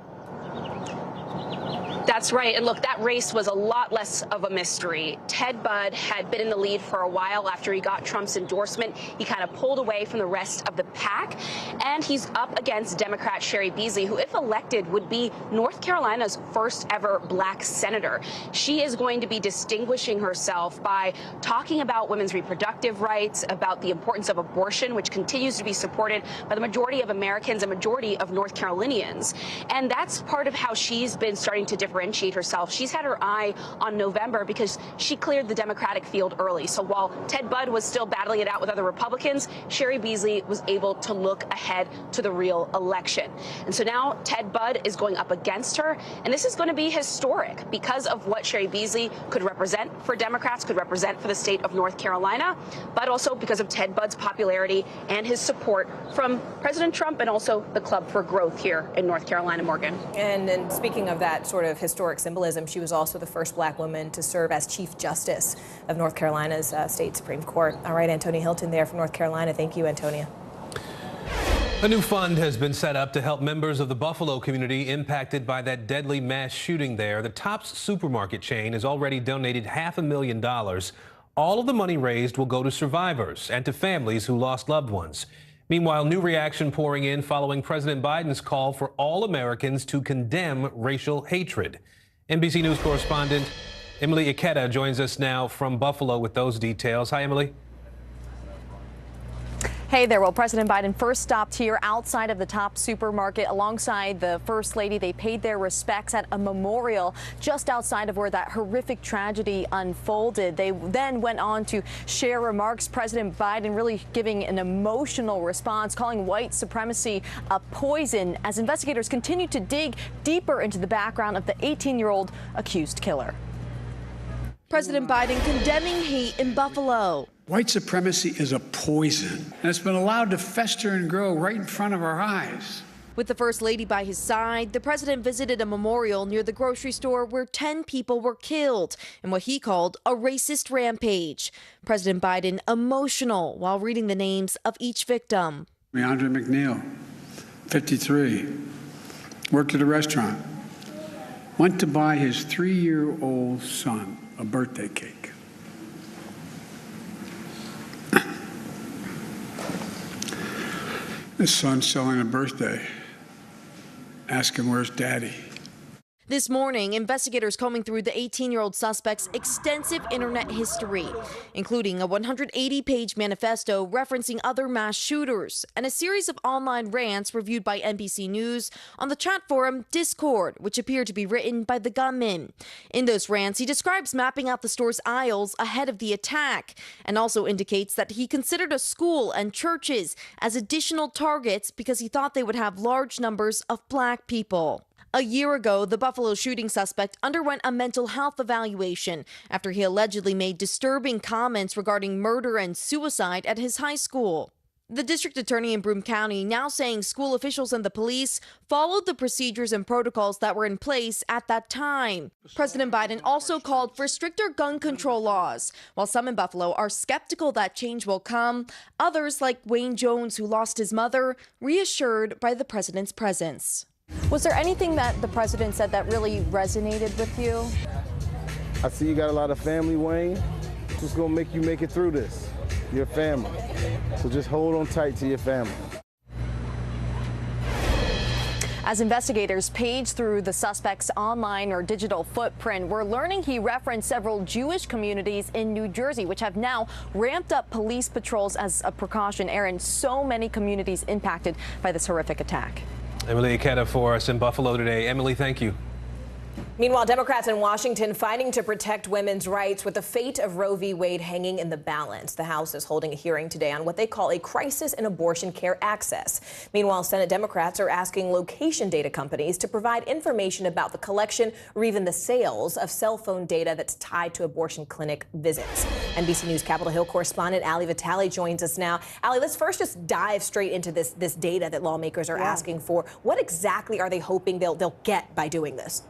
Speaker 9: That's right. And look, that race was a lot less of a mystery. Ted Budd had been in the lead for a while after he got Trump's endorsement. He kind of pulled away from the rest of the pack. And he's up against Democrat Sherry Beasley, who, if elected, would be North Carolina's first ever black senator. She is going to be distinguishing herself by talking about women's reproductive rights, about the importance of abortion, which continues to be supported by the majority of Americans, a majority of North Carolinians. And that's part of how she's been starting to differentiate herself. She's had her eye on November because she cleared the Democratic field early. So while Ted Budd was still battling it out with other Republicans, Sherry Beasley was able to look ahead to the real election. And so now Ted Budd is going up against her. And this is going to be historic because of what Sherry Beasley could represent for Democrats, could represent for the state of North Carolina, but also because of Ted Budd's popularity and his support from President Trump and also the Club for Growth here in North Carolina, Morgan.
Speaker 14: And speaking of that sort of historic symbolism, she was also the first black woman to serve as Chief Justice of North Carolina's state Supreme Court. All right, Antonia Hilton there from North Carolina. Thank you, Antonia.
Speaker 13: A new fund has been set up to help members of the Buffalo community impacted by that deadly mass shooting there. The Tops supermarket chain has already donated $500,000. All of the money raised will go to survivors and to families who lost loved ones. Meanwhile, new reaction pouring in following President Biden's call for all Americans to condemn racial hatred. NBC News correspondent Emily Ikeda joins us now from Buffalo with those details. Hi, Emily.
Speaker 11: Hey there. Well, President Biden first stopped here outside of the Top supermarket alongside the First Lady. They paid their respects at a memorial just outside of where that horrific tragedy unfolded. They then went on to share remarks. President Biden really giving an emotional response, calling white supremacy a poison as investigators continue to dig deeper into the background of the 18-year-old accused killer.
Speaker 17: President Biden condemning hate in Buffalo.
Speaker 18: White supremacy is a poison, and it's been allowed to fester and grow right in front of our eyes.
Speaker 17: With the First Lady by his side, the president visited a memorial near the grocery store where 10 people were killed in what he called a racist rampage. President Biden emotional while reading the names of each victim.
Speaker 18: Andre McNeil, 53, worked at a restaurant, went to buy his 3-year-old son a birthday cake. His son's selling a birthday. Ask him, where's daddy?
Speaker 17: This morning, investigators combing through the 18-year-old suspect's extensive internet history, including a 180-page manifesto referencing other mass shooters and a series of online rants reviewed by NBC News on the chat forum Discord, which appeared to be written by the gunman. In those rants, he describes mapping out the store's aisles ahead of the attack and also indicates that he considered a school and churches as additional targets because he thought they would have large numbers of Black people. A year ago, the Buffalo shooting suspect underwent a mental health evaluation after he allegedly made disturbing comments regarding murder and suicide at his high school. The district attorney in Broome County now saying school officials and the police followed the procedures and protocols that were in place at that time. President Biden also called for stricter gun control laws. While some in Buffalo are skeptical that change will come, others, like Wayne Jones, who lost his mother, reassured by the president's presence.
Speaker 11: Was there anything that the president said that really resonated with you?
Speaker 19: I see you got a lot of family, Wayne. It's just gonna make you make it through this. Your family. So just hold on tight to your family.
Speaker 11: As investigators page through the suspect's online or digital footprint, we're learning he referenced several Jewish communities in New Jersey, which have now ramped up police patrols as a precaution. Aaron, so many communities impacted by this horrific attack.
Speaker 13: Emily Ikeda for us in Buffalo today. Emily, thank you.
Speaker 14: Meanwhile, Democrats in Washington fighting to protect women's rights with the fate of Roe v. Wade hanging in the balance. The House is holding a hearing today on what they call a crisis in abortion care access. Meanwhile, Senate Democrats are asking location data companies to provide information about the collection or even the sales of cell phone data that's tied to abortion clinic visits. NBC News Capitol Hill correspondent Ali Vitale joins us now. Ali, let's first just dive straight into this data that lawmakers are asking for. What exactly are they hoping they'll get by doing this?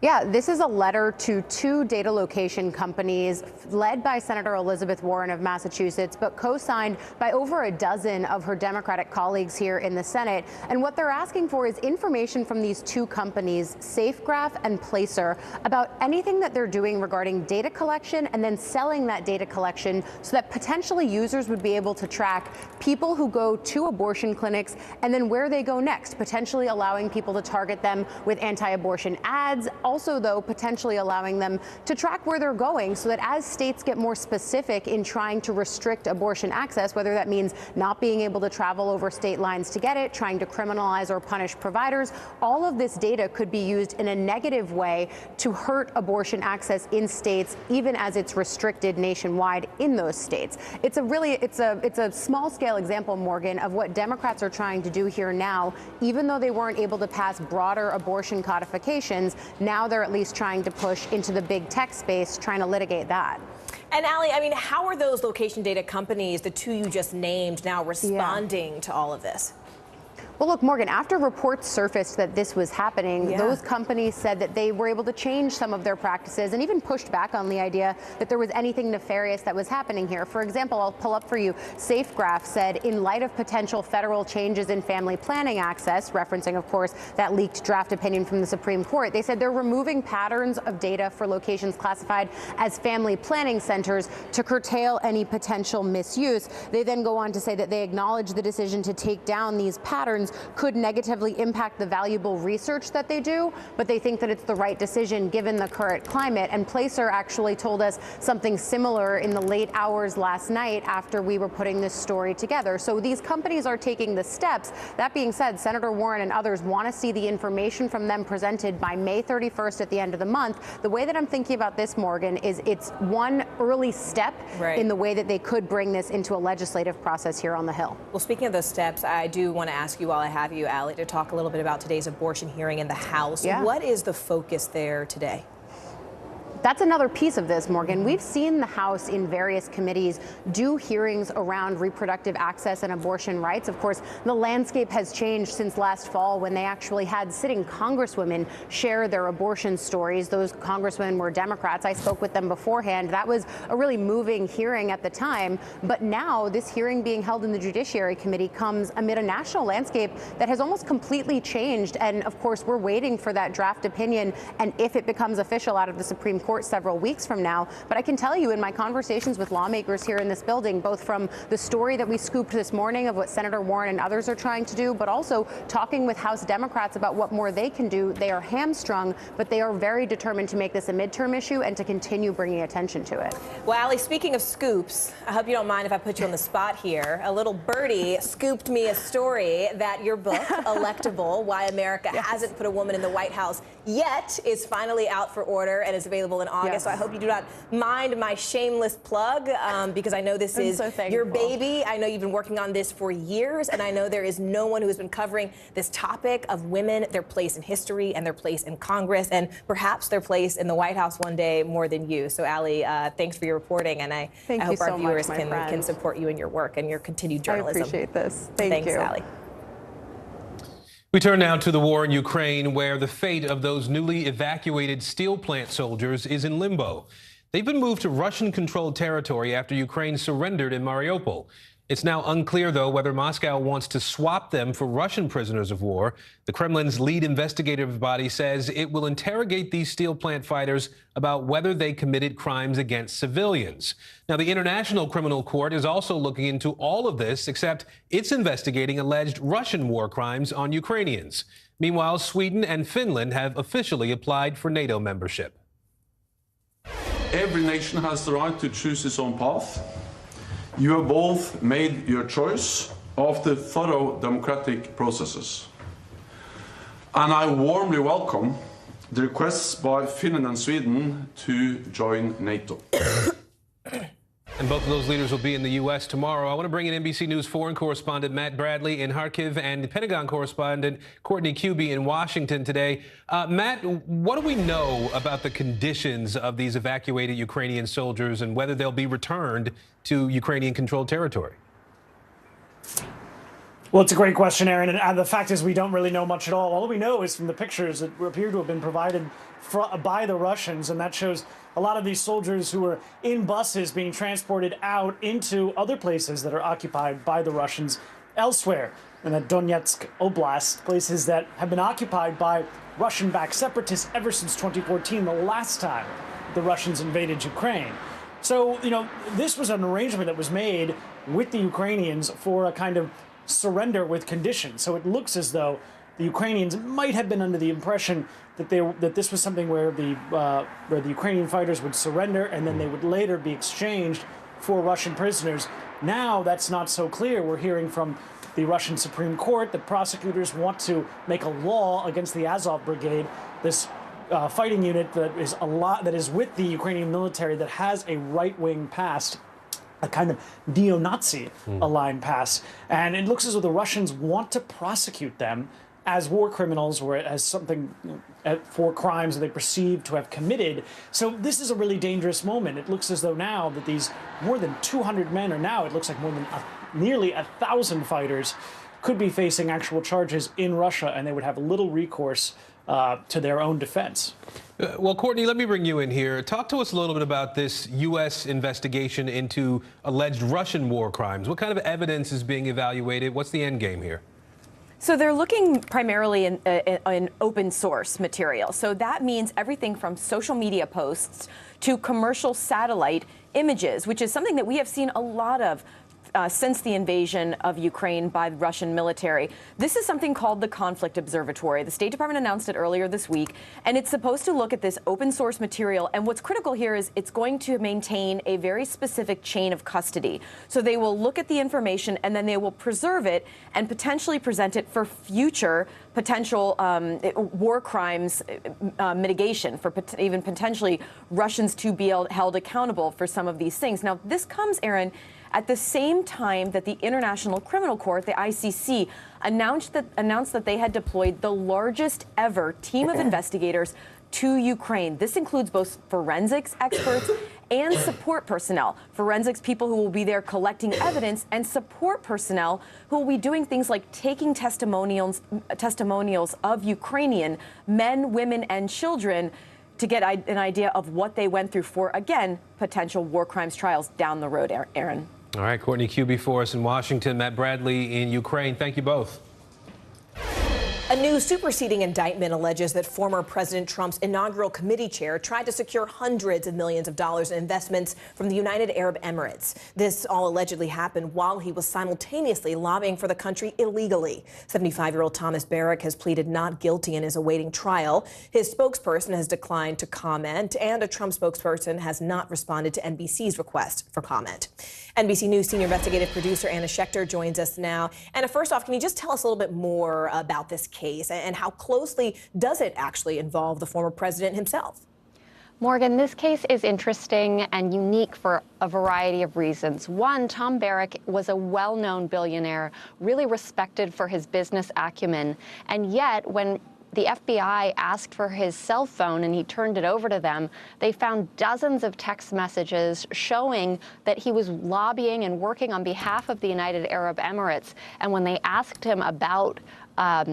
Speaker 21: Yeah, this is a letter to 2 data location companies led by Senator Elizabeth Warren of Massachusetts, but co-signed by over a dozen of her Democratic colleagues here in the Senate. And what they're asking for is information from these 2 companies, SafeGraph and Placer, about anything that they're doing regarding data collection and then selling that data collection so that potentially users would be able to track people who go to abortion clinics and then where they go next, potentially allowing people to target them with anti-abortion ads. Also, though, potentially allowing them to track where they're going so that as states get more specific in trying to restrict abortion access, whether that means not being able to travel over state lines to get it, trying to criminalize or punish providers, all of this data could be used in a negative way to hurt abortion access in states, even as it's restricted nationwide in those states. It's a small scale example, Morgan, of what Democrats are trying to do here now, even though they weren't able to pass broader abortion codifications. Now they're at least trying to push into the big tech space, trying to litigate that.
Speaker 14: And Ali, I mean, how are those location data companies, the 2 you just named, now responding to all of this?
Speaker 21: Well, look, Morgan, after reports surfaced that this was happening, those companies said that they were able to change some of their practices and even pushed back on the idea that there was anything nefarious that was happening here. For example, I'll pull up for you. SafeGraph said, in light of potential federal changes in family planning access, referencing, of course, that leaked draft opinion from the Supreme Court, they said they're removing patterns of data for locations classified as family planning centers to curtail any potential misuse. They then go on to say that they acknowledge the decision to take down these patterns could negatively impact the valuable research that they do, but they think that it's the right decision given the current climate. And Placer actually told us something similar in the late hours last night after we were putting this story together. So these companies are taking the steps. That being said, Senator Warren and others want to see the information from them presented by May 31st at the end of the month. The way that I'm thinking about this, Morgan, is it's one early step in the way that they could bring this into a legislative process here on the Hill.
Speaker 14: Well, speaking of those steps, I do want to ask you while I have you, Allie, to talk a little bit about today's abortion hearing in the House. What is the focus there today?
Speaker 21: That's another piece of this, Morgan. We've seen the House in various committees do hearings around reproductive access and abortion rights. Of course, the landscape has changed since last fall when they actually had sitting congresswomen share their abortion stories. Those congresswomen were Democrats. I spoke with them beforehand. That was a really moving hearing at the time. But now this hearing being held in the Judiciary Committee comes amid a national landscape that has almost completely changed. And of course, we're waiting for that draft opinion and if it becomes official out of the Supreme Court several weeks from now. But I can tell you in my conversations with lawmakers here in this building, both from the story that we scooped this morning of what Senator Warren and others are trying to do, but also talking with House Democrats about what more they can do, they are hamstrung, but they are very determined to make this a midterm issue and to continue bringing attention to it.
Speaker 14: Well, Allie, speaking of scoops, I hope you don't mind if I put you on the spot here. A little birdie scooped me a story that your book, Electable, Why America Hasn't Put a Woman in the White House Yet, is finally out for order and is available in August. So I hope you do not mind my shameless plug because I know this is your baby. I know you've been working on this for years, and I know there is no one who has been covering this topic of women, their place in history and their place in Congress, and perhaps their place in the White House one day more than you. So, Allie, thanks for your reporting, and I hope our viewers can support you in your work and your continued journalism.
Speaker 21: I appreciate this. Thanks,
Speaker 14: Allie.
Speaker 13: We turn now to the war in Ukraine, where the fate of those newly evacuated steel plant soldiers is in limbo. They've been moved to Russian-controlled territory after Ukraine surrendered in Mariupol. It's now unclear, though, whether Moscow wants to swap them for Russian prisoners of war. The Kremlin's lead investigative body says it will interrogate these steel plant fighters about whether they committed crimes against civilians. Now, the International Criminal Court is also looking into all of this, except it's investigating alleged Russian war crimes on Ukrainians. Meanwhile, Sweden and Finland have officially applied for NATO membership.
Speaker 5: Every nation has the right to choose its own path. You have both made your choice after thorough democratic processes. And I warmly welcome the requests by Finland and Sweden to join NATO.
Speaker 13: And both of those leaders will be in the U.S. tomorrow. I want to bring in NBC News foreign correspondent Matt Bradley in Kharkiv and Pentagon correspondent Courtney Kuby in Washington today. Matt, what do we know about the conditions of these evacuated Ukrainian soldiers and whether they'll be returned to Ukrainian-controlled territory?
Speaker 6: Well, it's a great question, Aaron, and the fact is we don't really know much at all. All we know is from the pictures that appear to have been provided by the Russians, and that shows a lot of these soldiers who are in buses being transported out into other places that are occupied by the Russians elsewhere in the Donetsk Oblast, places that have been occupied by Russian-backed separatists ever since 2014, the last time the Russians invaded Ukraine. So, you know, this was an arrangement that was made with the Ukrainians for a kind of surrender with conditions. So it looks as though the Ukrainians might have been under the impression that this was something where the Ukrainian fighters would surrender and then they would later be exchanged for Russian prisoners. Now that's not so clear. We're hearing from the Russian Supreme Court that prosecutors want to make a law against the Azov Brigade, this fighting unit that is with the Ukrainian military that has a right-wing past, a kind of neo-Nazi aligned past. And it looks as though the Russians want to prosecute them as war criminals or as something for crimes that they perceive to have committed. So this is a really dangerous moment. It looks as though now that these more than 200 men are now, it looks like more than nearly 1,000 fighters could be facing actual charges in Russia, and they would have little recourse to their own defense.
Speaker 13: Well, Courtney, let me bring you in here. Talk to us a little bit about this U.S. investigation into alleged Russian war crimes. What kind of evidence is being evaluated? What's the end game here?
Speaker 8: So they're looking primarily in open source material. So that means everything from social media posts to commercial satellite images, which is something that we have seen a lot of since the invasion of Ukraine by the Russian military. This is something called the Conflict Observatory. The State Department announced it earlier this week, and it's supposed to look at this open source material. And what's critical here is it's going to maintain a very specific chain of custody. So they will look at the information and then they will preserve it and potentially present it for future potential war crimes mitigation, for even potentially Russians to be held accountable for some of these things. Now, this comes, Aaron, at the same time that the International Criminal Court, the ICC, announced that they had deployed the largest ever team of investigators to Ukraine. This includes both forensics experts and support personnel. Forensics people who will be there collecting evidence, and support personnel who will be doing things like taking testimonials of Ukrainian men, women, and children to get an idea of what they went through for, again, potential war crimes trials down the road, Aaron.
Speaker 13: All right, Courtney Cuby for us in Washington, Matt Bradley in Ukraine. Thank you both.
Speaker 14: A new superseding indictment alleges that former President Trump's inaugural committee chair tried to secure hundreds of millions of dollars in investments from the United Arab Emirates. This all allegedly happened while he was simultaneously lobbying for the country illegally. 75-year-old Thomas Barrack has pleaded not guilty and is awaiting trial. His spokesperson has declined to comment, and a Trump spokesperson has not responded to NBC's request for comment. NBC News senior investigative producer Anna Schechter joins us now. Anna, first off, can you just tell us a little bit more about this case and how closely does it actually involve the former president himself?
Speaker 10: Morgan, this case is interesting and unique for a variety of reasons. One, Tom Barrack was a well-known billionaire, really respected for his business acumen. And yet, when the FBI asked for his cell phone and he turned it over to them, they found dozens of text messages showing that he was lobbying and working on behalf of the United Arab Emirates. And when they asked him about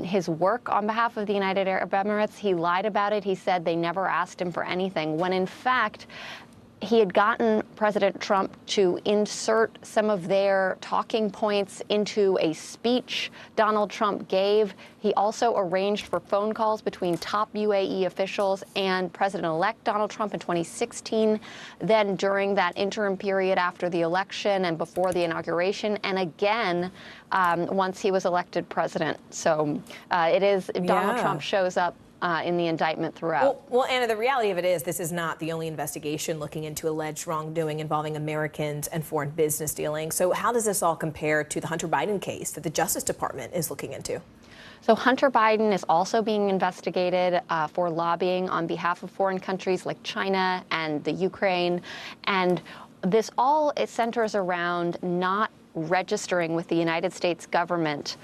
Speaker 10: his work on behalf of the United Arab Emirates, he lied about it. He said they never asked him for anything, when in fact, he had gotten President Trump to insert some of their talking points into a speech Donald Trump gave. He also arranged for phone calls between top UAE officials and President-elect Donald Trump in 2016, then during that interim period after the election and before the inauguration, and again once he was elected president. So it is, Donald Trump shows up in the indictment throughout.
Speaker 14: Well, Anna, the reality of it is this is not the only investigation looking into alleged wrongdoing involving Americans and foreign business dealings. So how does this all compare to the Hunter Biden case that the Justice Department is looking into?
Speaker 10: So Hunter Biden is also being investigated for lobbying on behalf of foreign countries like China and the Ukraine. And this all centers around not registering with the United States government.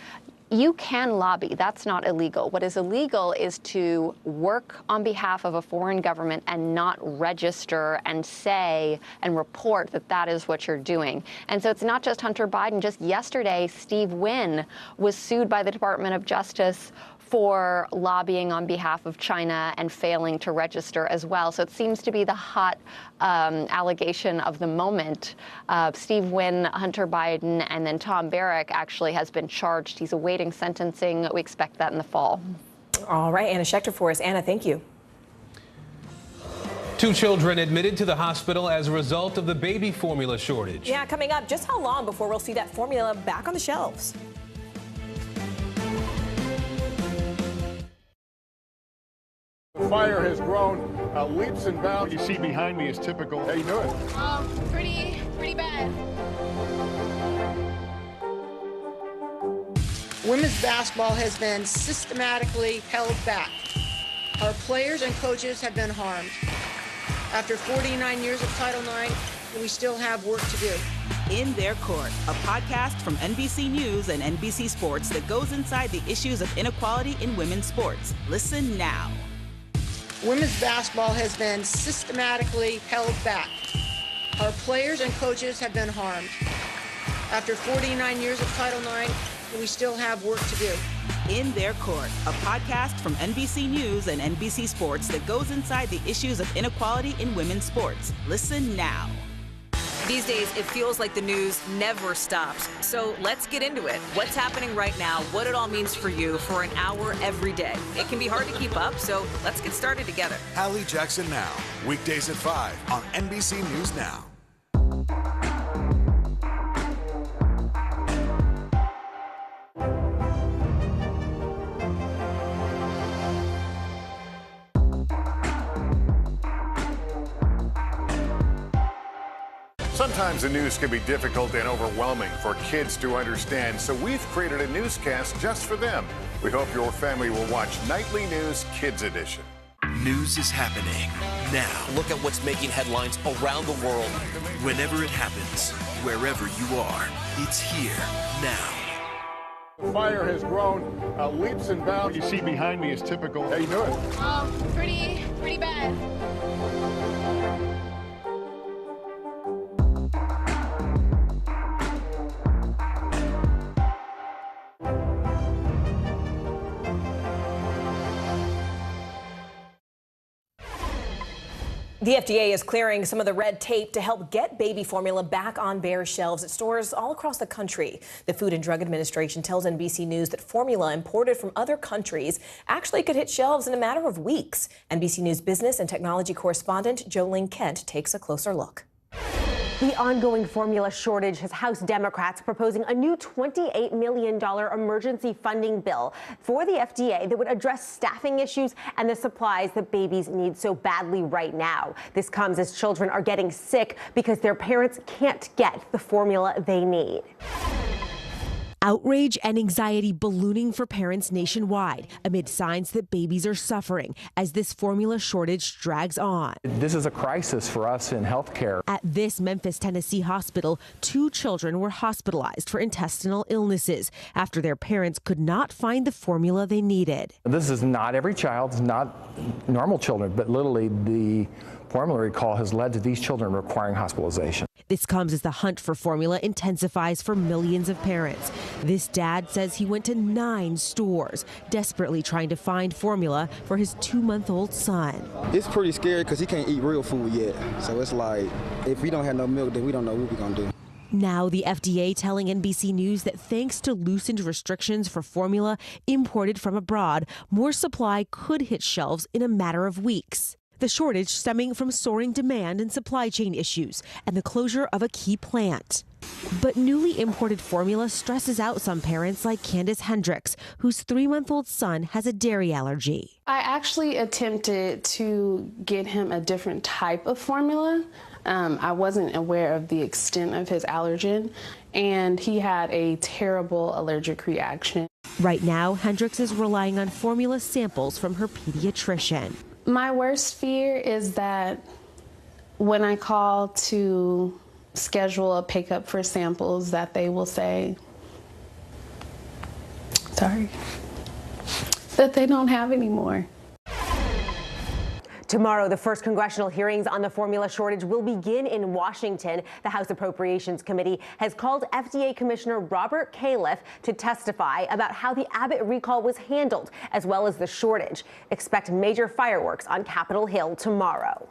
Speaker 10: You can lobby. That's not illegal. What is illegal is to work on behalf of a foreign government and not register and say and report that that is what you're doing. And so it's not just Hunter Biden. Just yesterday, Steve Wynn was sued by the Department of Justice for lobbying on behalf of China and failing to register as well. So it seems to be the hot allegation of the moment. Steve Wynn, Hunter Biden, and then Tom Barrack actually has been charged. He's awaiting sentencing. We expect that in the fall.
Speaker 14: All right, Anna Schechter for us. Anna, thank you.
Speaker 13: 2 children admitted to the hospital as a result of the baby formula shortage.
Speaker 14: Yeah, coming up, just how long before we'll see that formula back on the shelves?
Speaker 12: The fire has grown leaps and bounds. What you see behind me is typical. How you doing?
Speaker 20: Pretty bad.
Speaker 22: Women's basketball has been systematically held back. Our players and coaches have been harmed. After 49 years of Title IX, we still have work to do.
Speaker 23: In Their Court, a podcast from NBC News and NBC Sports that goes inside the issues of inequality in women's sports. Listen now.
Speaker 22: Women's basketball has been systematically held back. Our players and coaches have been harmed. After 49 years of Title IX, and we still have work to do.
Speaker 23: In Their Court, a podcast from NBC News and NBC Sports that goes inside the issues of inequality in women's sports. Listen now.
Speaker 1: These days, it feels like the news never stops. So let's get into it. What's happening right now, what it all means for you for an hour every day. It can be hard to keep up, so let's get started together.
Speaker 4: Hallie Jackson Now, weekdays at 5 on NBC News Now.
Speaker 12: Sometimes the news can be difficult and overwhelming for kids to understand, so we've created a newscast just for them. We hope your family will watch Nightly News Kids Edition.
Speaker 16: News is happening now. Look at what's making headlines around the world. Whenever it happens, wherever you are, it's here now.
Speaker 12: The fire has grown leaps and bounds. You see behind me is typical. How you doing?
Speaker 20: Pretty bad.
Speaker 14: The FDA is clearing some of the red tape to help get baby formula back on bare shelves at stores all across the country. The Food and Drug Administration tells NBC News that formula imported from other countries actually could hit shelves in a matter of weeks. NBC News business and technology correspondent Jolene Kent takes a closer look.
Speaker 21: The ongoing formula shortage has House Democrats proposing a new $28 million emergency funding bill for the FDA that would address staffing issues and the supplies that babies need so badly right now. This comes as children are getting sick because their parents can't get the formula they need.
Speaker 24: Outrage and anxiety ballooning for parents nationwide amid signs that babies are suffering as this formula shortage drags on.
Speaker 25: This is a crisis for us in healthcare.
Speaker 24: At this Memphis, Tennessee hospital, 2 children were hospitalized for intestinal illnesses after their parents could not find the formula they needed.
Speaker 25: This is not every child, not normal children, but literally the formula recall has led to these children requiring hospitalization.
Speaker 24: This comes as the hunt for formula intensifies for millions of parents. This dad says he went to 9 stores, desperately trying to find formula for his 2-month-old son.
Speaker 26: It's pretty scary because he can't eat real food yet. So it's like, if we don't have no milk, then we don't know what we're going to do.
Speaker 24: Now the FDA telling NBC News that thanks to loosened restrictions for formula imported from abroad, more supply could hit shelves in a matter of weeks. The shortage stemming from soaring demand and supply chain issues and the closure of a key plant. But newly imported formula stresses out some parents like Candace Hendricks, whose 3-month-old son has a dairy allergy.
Speaker 27: I actually attempted to get him a different type of formula. I wasn't aware of the extent of his allergen, and he had a terrible allergic reaction.
Speaker 24: Right now, Hendricks is relying on formula samples from her pediatrician.
Speaker 27: My worst fear is that when I call to schedule a pickup for samples that they will say, sorry, that they don't have any more.
Speaker 21: Tomorrow, the first congressional hearings on the formula shortage will begin in Washington. The House Appropriations Committee has called FDA Commissioner Robert Califf to testify about how the Abbott recall was handled, as well as the shortage. Expect major fireworks on Capitol Hill tomorrow.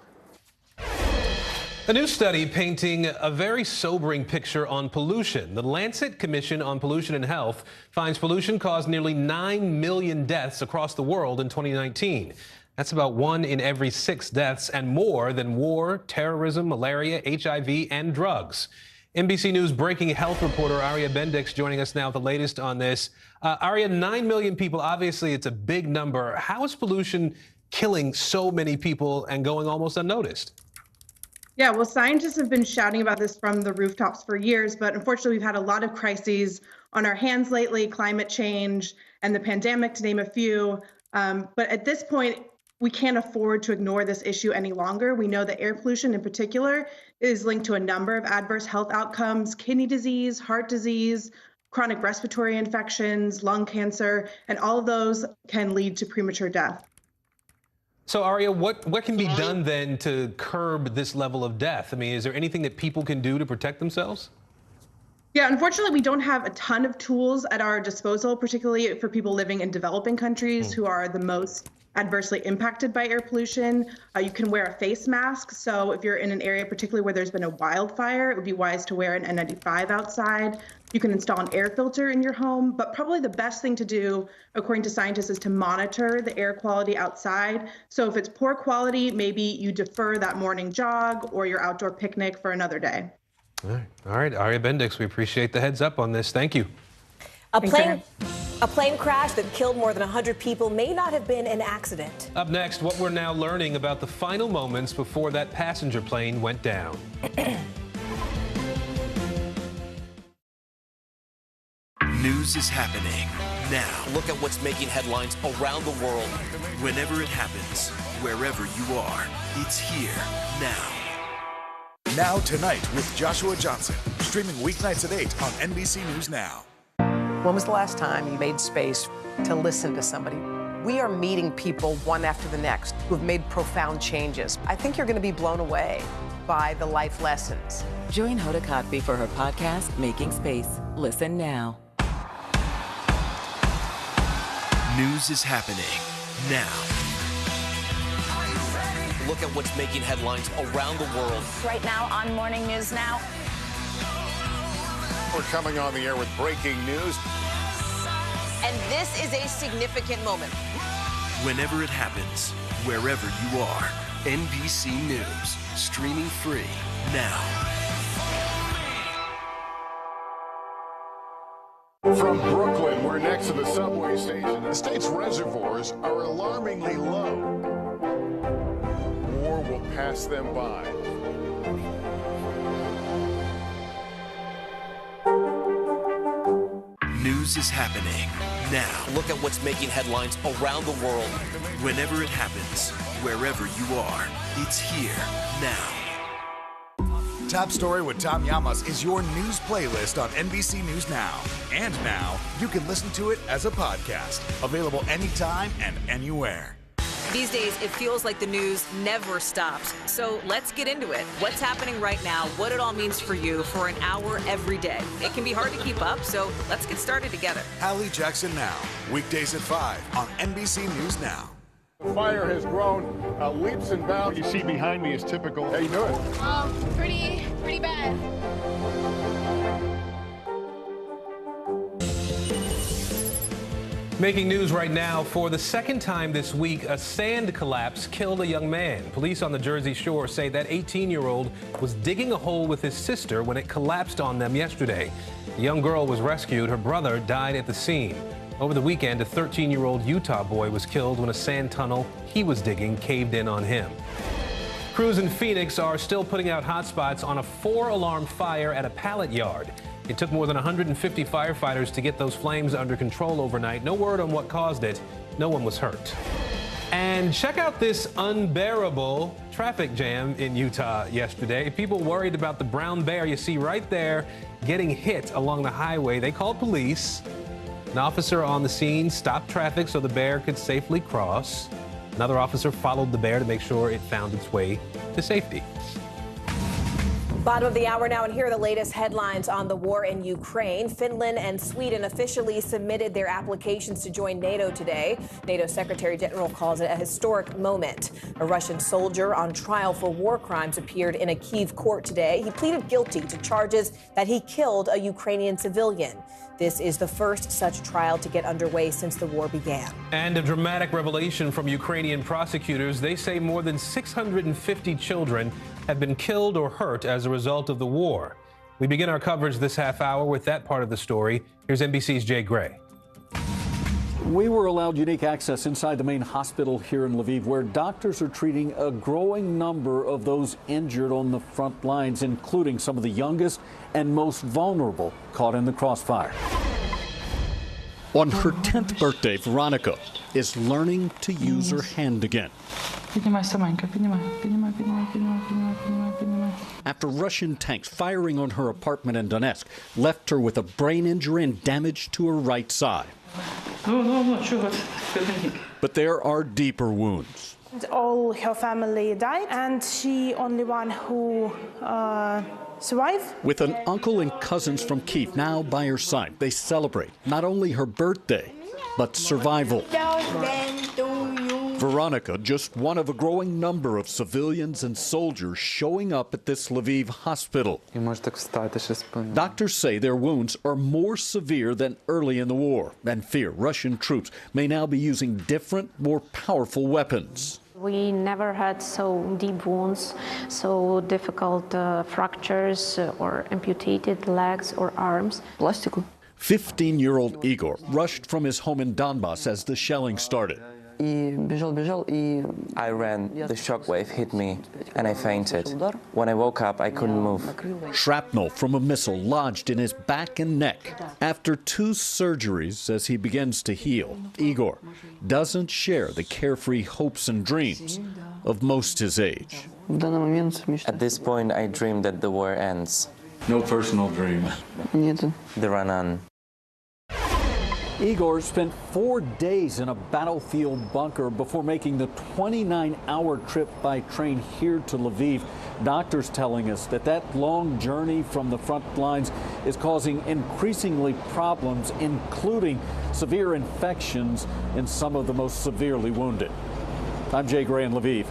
Speaker 13: A new study painting a very sobering picture on pollution. The Lancet Commission on Pollution and Health finds pollution caused nearly 9 million deaths across the world in 2019. That's about 1 in every 6 deaths and more than war, terrorism, malaria, HIV, and drugs. NBC News breaking health reporter Arya Bendix joining us now with the latest on this. Arya, 9 million people, obviously it's a big number. How is pollution killing so many people and going almost unnoticed?
Speaker 28: Yeah, well, scientists have been shouting about this from the rooftops for years, but unfortunately we've had a lot of crises on our hands lately, climate change and the pandemic, to name a few. But at this point, we can't afford to ignore this issue any longer. We know that air pollution in particular is linked to a number of adverse health outcomes: kidney disease, heart disease, chronic respiratory infections, lung cancer, and all of those can lead to premature death.
Speaker 13: So, Arya, what can be done then to curb this level of death? I mean, is there anything that people can do to protect themselves?
Speaker 28: Yeah, unfortunately, we don't have a ton of tools at our disposal, particularly for people living in developing countries who are the most adversely impacted by air pollution. You can wear a face mask. So if you're in an area, particularly where there's been a wildfire, it would be wise to wear an N95 outside. You can install an air filter in your home, but probably the best thing to do, according to scientists, is to monitor the air quality outside. So if it's poor quality, maybe you defer that morning jog or your outdoor picnic for another day.
Speaker 13: All right, Arya Bendix, we appreciate the heads up on this. Thank you.
Speaker 14: A plane crash that killed more than 100 people may not have been an accident.
Speaker 13: Up next, what we're now learning about the final moments before that passenger plane went down.
Speaker 16: News is happening now. Look at what's making headlines around the world. Whenever it happens, wherever you are, it's here now.
Speaker 4: Now Tonight with Joshua Johnson, streaming weeknights at 8 on NBC News Now.
Speaker 2: When was the last time you made space to listen to somebody? We are meeting people one after the next who have made profound changes. I think you're going to be blown away by the life lessons.
Speaker 3: Join Hoda Kotb for her podcast, Making Space. Listen now.
Speaker 16: News is happening now. Look at what's making headlines around the world.
Speaker 7: Right now on Morning News Now.
Speaker 12: We're coming on the air with breaking news.
Speaker 2: And this is a significant moment.
Speaker 16: Whenever it happens, wherever you are, NBC News, streaming free now.
Speaker 12: From Brooklyn, we're next to the subway station. The state's reservoirs are alarmingly low. War will pass them by.
Speaker 16: News is happening now. Look at what's making headlines around the world. Whenever it happens, wherever you are, it's here now.
Speaker 4: Top Story with Tom Llamas is your news playlist on NBC News Now. And now, you can listen to it as a podcast. Available anytime and anywhere.
Speaker 1: These days, it feels like the news never stops. So let's get into it. What's happening right now, what it all means for you for an hour every day. It can be hard to keep up, so let's get started together.
Speaker 4: Hallie Jackson Now, weekdays at 5 on NBC News Now.
Speaker 12: The fire has grown leaps and bounds. What you see behind me is typical. How you doing?
Speaker 20: Pretty bad.
Speaker 13: Making news right now, for the second time this week, a sand collapse killed a young man. Police on the Jersey Shore say that 18-year-old was digging a hole with his sister when it collapsed on them yesterday. The young girl was rescued. Her brother died at the scene. Over the weekend, a 13-year-old Utah boy was killed when a sand tunnel he was digging caved in on him. Crews in Phoenix are still putting out hotspots on a 4-alarm fire at a pallet yard. It took more than 150 firefighters to get those flames under control overnight. No word on what caused it. No one was hurt. And check out this unbearable traffic jam in Utah yesterday. People worried about the brown bear you see right there getting hit along the highway. They called police. An officer on the scene stopped traffic so the bear could safely cross. Another officer followed the bear to make sure it found its way to safety.
Speaker 14: Bottom of the hour now, and here are the latest headlines on the war in Ukraine. Finland and Sweden officially submitted their applications to join NATO today. NATO Secretary General calls it a historic moment. A Russian soldier on trial for war crimes appeared in a Kyiv court today. He pleaded guilty to charges that he killed a Ukrainian civilian. This is the first such trial to get underway since the war began.
Speaker 13: And a dramatic revelation from Ukrainian prosecutors. They say more than 650 children have been killed or hurt as a result of the war. We begin our coverage this half hour with that part of the story. Here's NBC's Jay Gray.
Speaker 9: We were allowed unique access inside the main hospital here in Lviv, where doctors are treating a growing number of those injured on the front lines, including some of the youngest and most vulnerable caught in the crossfire. On her 10th birthday, Veronica is learning to use her hand again. After Russian tanks firing on her apartment in Donetsk left her with a brain injury and damage to her right side. But there are deeper wounds.
Speaker 15: All her family died, and she only one who
Speaker 28: survive.
Speaker 9: With an uncle and cousins from Kyiv now by her side, they celebrate not only her birthday, but survival. Veronica, just one of a growing number of civilians and soldiers showing up at this Lviv hospital. Doctors say their wounds are more severe than early in the war and fear Russian troops may now be using different, more powerful weapons.
Speaker 5: We never had so deep wounds, so difficult fractures or amputated legs or arms.
Speaker 9: 15-year-old Igor rushed from his home in Donbass as the shelling started.
Speaker 6: I ran, the shockwave hit me, and I fainted. When I woke up, I couldn't move.
Speaker 9: Shrapnel from a missile lodged in his back and neck. After 2 surgeries, as he begins to heal, Igor doesn't share the carefree hopes and dreams of most his age.
Speaker 6: At this point, I dream that the war ends.
Speaker 9: No personal dream.
Speaker 6: There are none.
Speaker 9: Igor spent 4 days in a battlefield bunker before making the 29-hour trip by train here to Lviv. Doctors telling us that that long journey from the front lines is causing increasingly problems, including severe infections in some of the most severely wounded. I'm Jay Gray in Lviv.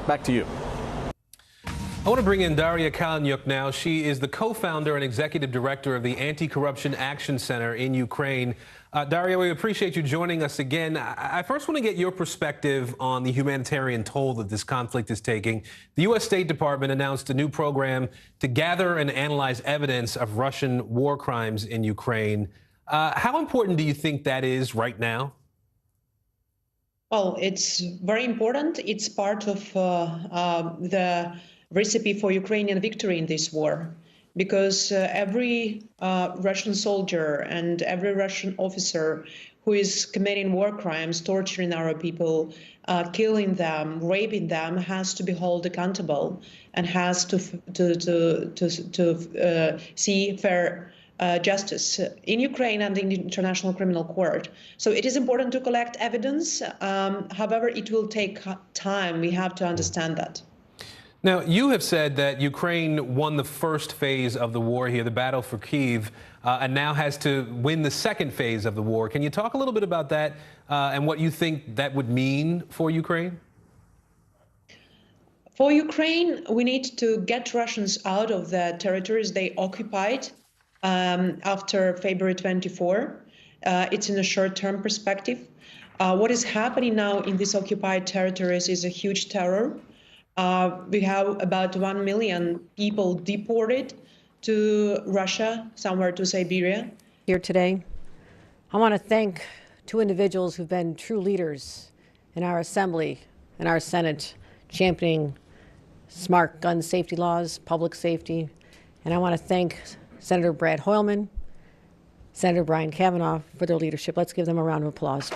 Speaker 9: Back to you.
Speaker 13: I want to bring in Daria Kaleniuk now. She is the co-founder and executive director of the Anti-Corruption Action Center in Ukraine. Daria, we appreciate you joining us again. I first want to get your perspective on the humanitarian toll that this conflict is taking. The U.S. State Department announced a new program to gather and analyze evidence of Russian war crimes in Ukraine. How important do you think that is right now?
Speaker 8: Well, it's very important. It's part of the recipe for Ukrainian victory in this war, because every Russian soldier and every Russian officer who is committing war crimes, torturing our people, killing them, raping them, has to be held accountable and has to see fair justice in Ukraine and in the International Criminal Court. So it is important to collect evidence. However, it will take time. We have to understand that.
Speaker 13: Now, you have said that Ukraine won the first phase of the war here, the battle for Kyiv, and now has to win the second phase of the war. Can you talk a little bit about that and what you think that would mean for Ukraine?
Speaker 8: For Ukraine, we need to get Russians out of the territories they occupied after February 24. It's in a short-term perspective. What is happening now in these occupied territories is a huge terror. We have about 1 million people deported to Russia, somewhere to Siberia.
Speaker 11: Here today, I want to thank 2 individuals who've been true leaders in our Assembly and our Senate, championing smart gun safety laws, public safety. And I want to thank Senator Brad Hoylman, Senator Brian Kavanaugh for their leadership. Let's give them a round of applause.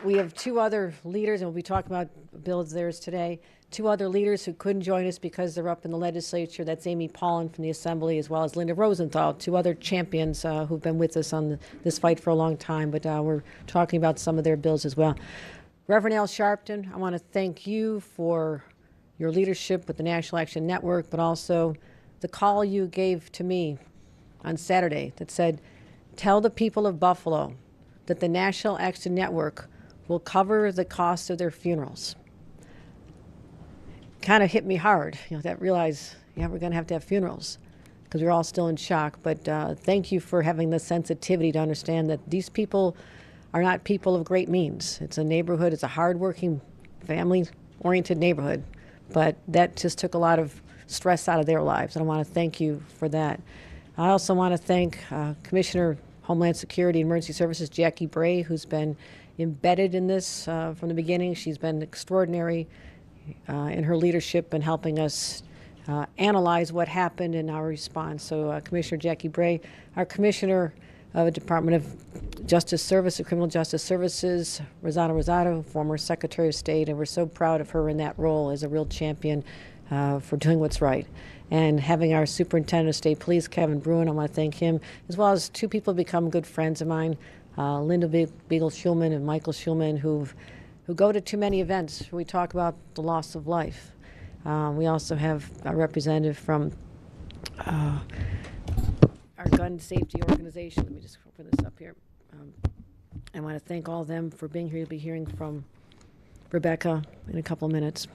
Speaker 11: We have 2 other leaders, and we'll be talking about bills theirs today. 2 other leaders who couldn't join us because they're up in the legislature. That's Amy Paulin from the Assembly, as well as Linda Rosenthal, 2 other champions who've been with us on this fight for a long time. But we're talking about some of their bills as well. Reverend Al Sharpton, I want to thank you for your leadership with the National Action Network, but also the call you gave to me on Saturday that said, tell the people of Buffalo that the National Action Network will cover the cost of their funerals. Kind of hit me hard, that realize, we're going to have funerals, because we're all still in shock. But thank you for having the sensitivity to understand that these people are not people of great means. It's a neighborhood, it's a hardworking, family-oriented neighborhood, but that just took a lot of stress out of their lives, and I want to thank you for that. I also want to thank Commissioner Homeland Security and Emergency Services, Jackie Bray, who's been embedded in this from the beginning. She's been extraordinary in her leadership and helping us analyze what happened in our response. So Commissioner Jackie Bray, our Commissioner of the Department of Justice Service, Criminal Justice Services, Rosanna Rosado, former Secretary of State, and we're so proud of her in that role as a real champion for doing what's right. And having our Superintendent of State Police, Kevin Bruin, I want to thank him, as well as 2 people who become good friends of mine, Linda Beagle-Schulman and Michael Schulman, who go to too many events where we talk about the loss of life. We also have a representative from our gun safety organization. Let me just open this up here. I want to thank all of them for being here. You'll be hearing from Rebecca in a couple minutes.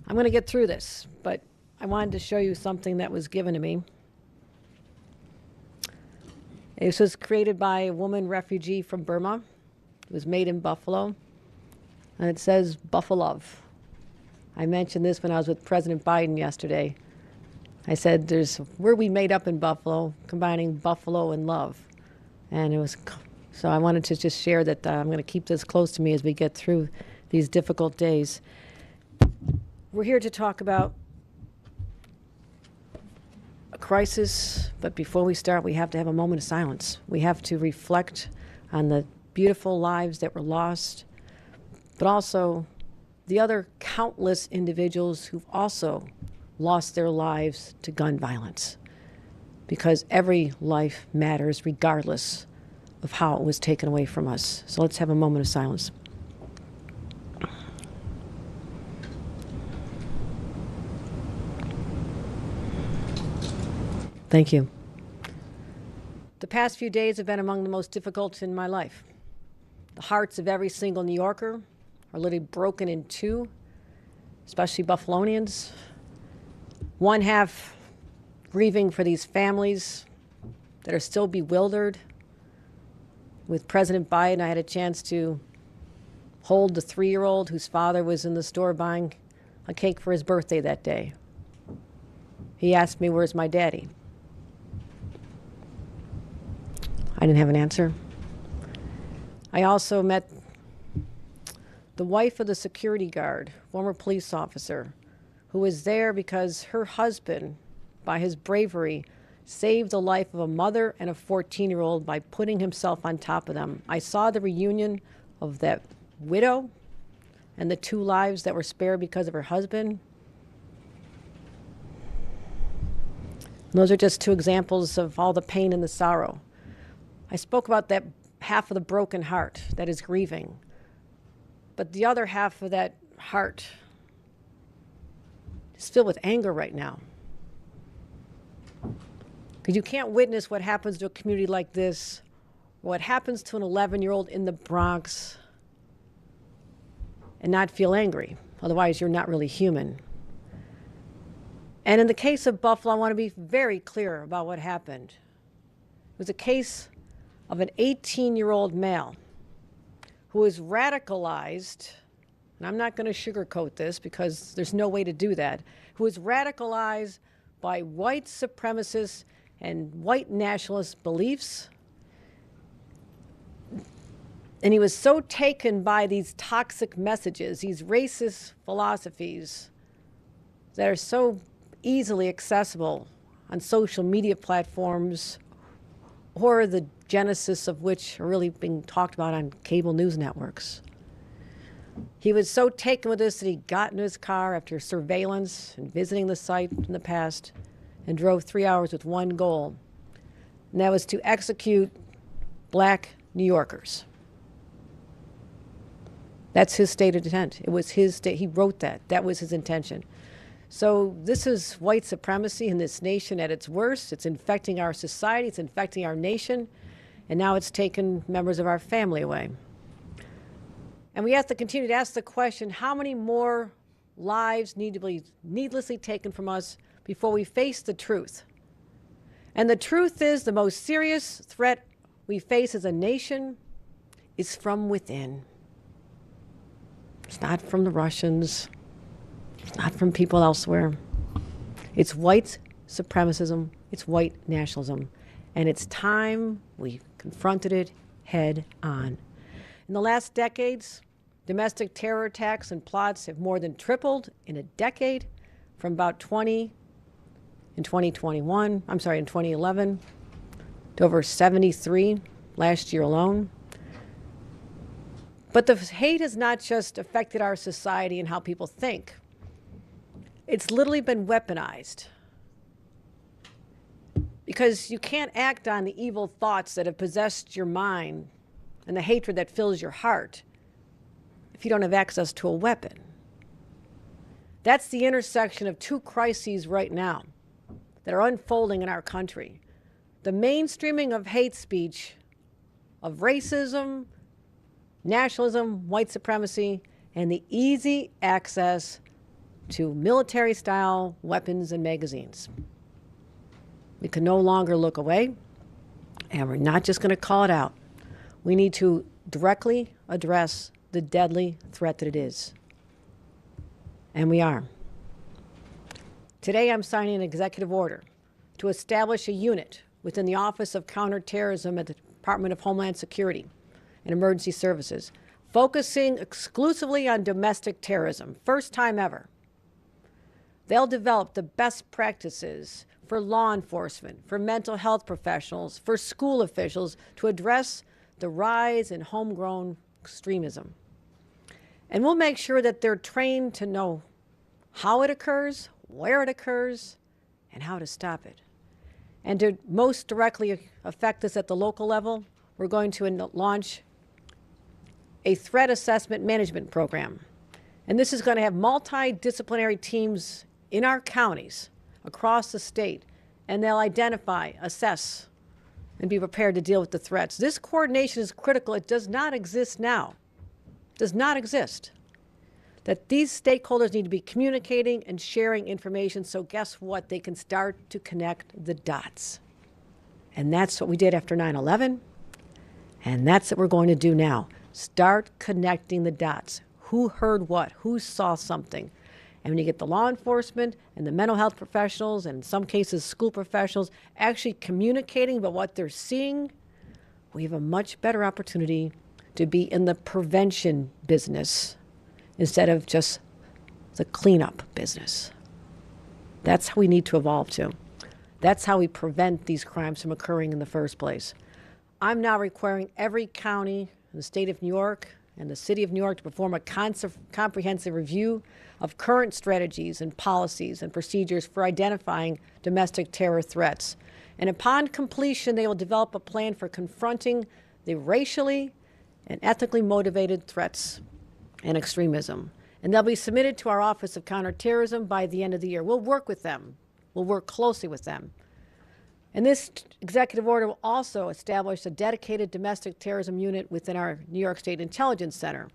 Speaker 11: I'm going to get through this, but I wanted to show you something that was given to me. This was created by a woman refugee from Burma. It was made in Buffalo, and it says Buffalo. I mentioned this when I was with President Biden yesterday. I said, where we made up in Buffalo, combining Buffalo and love. And it was, so I wanted to just share that I'm going to keep this close to me as we get through these difficult days. We're here to talk about a crisis, but before we start, we have to have a moment of silence. We have to reflect on the beautiful lives that were lost, but also the other countless individuals who've also lost their lives to gun violence, because every life matters regardless of how it was taken away from us. So let's have a moment of silence. Thank you. The past few days have been among the most difficult in my life. The hearts of every single New Yorker are literally broken in two, especially Buffalonians. One half grieving for these families that are still bewildered. With President Biden, I had a chance to hold the 3-year-old whose father was in the store buying a cake for his birthday that day. He asked me, "Where's my daddy?" I didn't have an answer. I also met the wife of the security guard, former police officer, who was there because her husband, by his bravery, saved the life of a mother and a 14-year-old by putting himself on top of them. I saw the reunion of that widow and the 2 lives that were spared because of her husband. And those are just 2 examples of all the pain and the sorrow. I spoke about that half of the broken heart that is grieving. But the other half of that heart is filled with anger right now. Because you can't witness what happens to a community like this, or what happens to an 11-year-old in the Bronx, and not feel angry. Otherwise, you're not really human. And in the case of Buffalo, I want to be very clear about what happened. It was a case of an 18-year-old male who was radicalized, and I'm not going to sugarcoat this because there's no way to do that, who was radicalized by white supremacists and white nationalist beliefs. And he was so taken by these toxic messages, these racist philosophies that are so easily accessible on social media platforms, or the genesis of which are really being talked about on cable news networks. He was so taken with this that he got in his car after surveillance and visiting the site in the past and drove 3 hours with one goal, and that was to execute black New Yorkers. That's his stated intent. It was his state. He wrote that. That was his intention. So this is white supremacy in this nation at its worst. It's infecting our society. It's infecting our nation. And now it's taken members of our family away. And we have to continue to ask the question, how many more lives need to be needlessly taken from us before we face the truth? And the truth is, the most serious threat we face as a nation is from within. It's not from the Russians. It's not from people elsewhere. It's white supremacism. It's white nationalism. And it's time we confronted it head on. In the last decades, domestic terror attacks and plots have more than tripled in a decade, from about 20 in 2011 to over 73 last year alone. But the hate has not just affected our society and how people think. It's literally been weaponized. Because you can't act on the evil thoughts that have possessed your mind and the hatred that fills your heart if you don't have access to a weapon. That's the intersection of two crises right now that are unfolding in our country. The mainstreaming of hate speech, of racism, nationalism, white supremacy, and the easy access to military-style weapons and magazines. We can no longer look away, and we're not just going to call it out. We need to directly address the deadly threat that it is. And we are. Today, I'm signing an executive order to establish a unit within the Office of Counterterrorism at the Department of Homeland Security and Emergency Services, focusing exclusively on domestic terrorism, first time ever. They'll develop the best practices for law enforcement, for mental health professionals, for school officials to address the rise in homegrown extremism. And we'll make sure that they're trained to know how it occurs, where it occurs, and how to stop it. And to most directly affect this at the local level, we're going to launch a threat assessment management program. And this is going to have multidisciplinary teams in our counties across the state, and they'll identify, assess, and be prepared to deal with the threats. This coordination is critical. It does not exist now. It does not exist. That these stakeholders need to be communicating and sharing information, so guess what? They can start to connect the dots. And that's what we did after 9/11, and that's what we're going to do now. Start connecting the dots. Who heard what? Who saw something? And when you get the law enforcement and the mental health professionals, and in some cases school professionals, actually communicating about what they're seeing, we have a much better opportunity to be in the prevention business instead of just the cleanup business. That's how we need to evolve to. That's how we prevent these crimes from occurring in the first place. I'm now requiring every county in the state of New York and the city of New York to perform a comprehensive review of current strategies and policies and procedures for identifying domestic terror threats. And upon completion, they will develop a plan for confronting the racially and ethnically motivated threats and extremism. And they'll be submitted to our Office of Counterterrorism by the end of the year. We'll work with them. We'll work closely with them. And this executive order will also establish a dedicated domestic terrorism unit within our New York State Intelligence Center,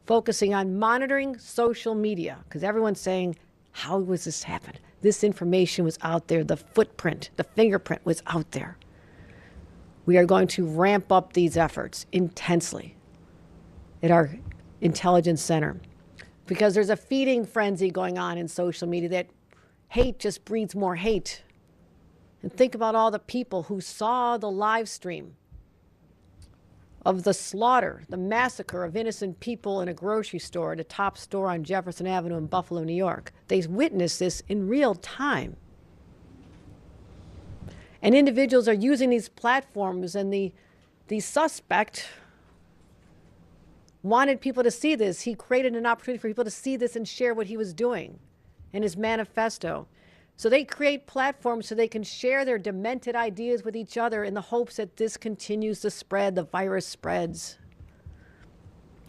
Speaker 11: focusing on monitoring social media, because everyone's saying, how was this happen? This information was out there. The footprint, the fingerprint was out there. We are going to ramp up these efforts intensely at our Intelligence Center, because there's a feeding frenzy going on in social media that hate just breeds more hate. And think about all the people who saw the live stream of the slaughter, the massacre of innocent people in a grocery store at a top store on Jefferson Avenue in Buffalo, New York. They witnessed this in real time. And individuals are using these platforms, and the suspect wanted people to see this. He created an opportunity for people to see this and share what he was doing in his manifesto. So they create platforms so they can share their demented ideas with each other in the hopes that this continues to spread, the virus spreads.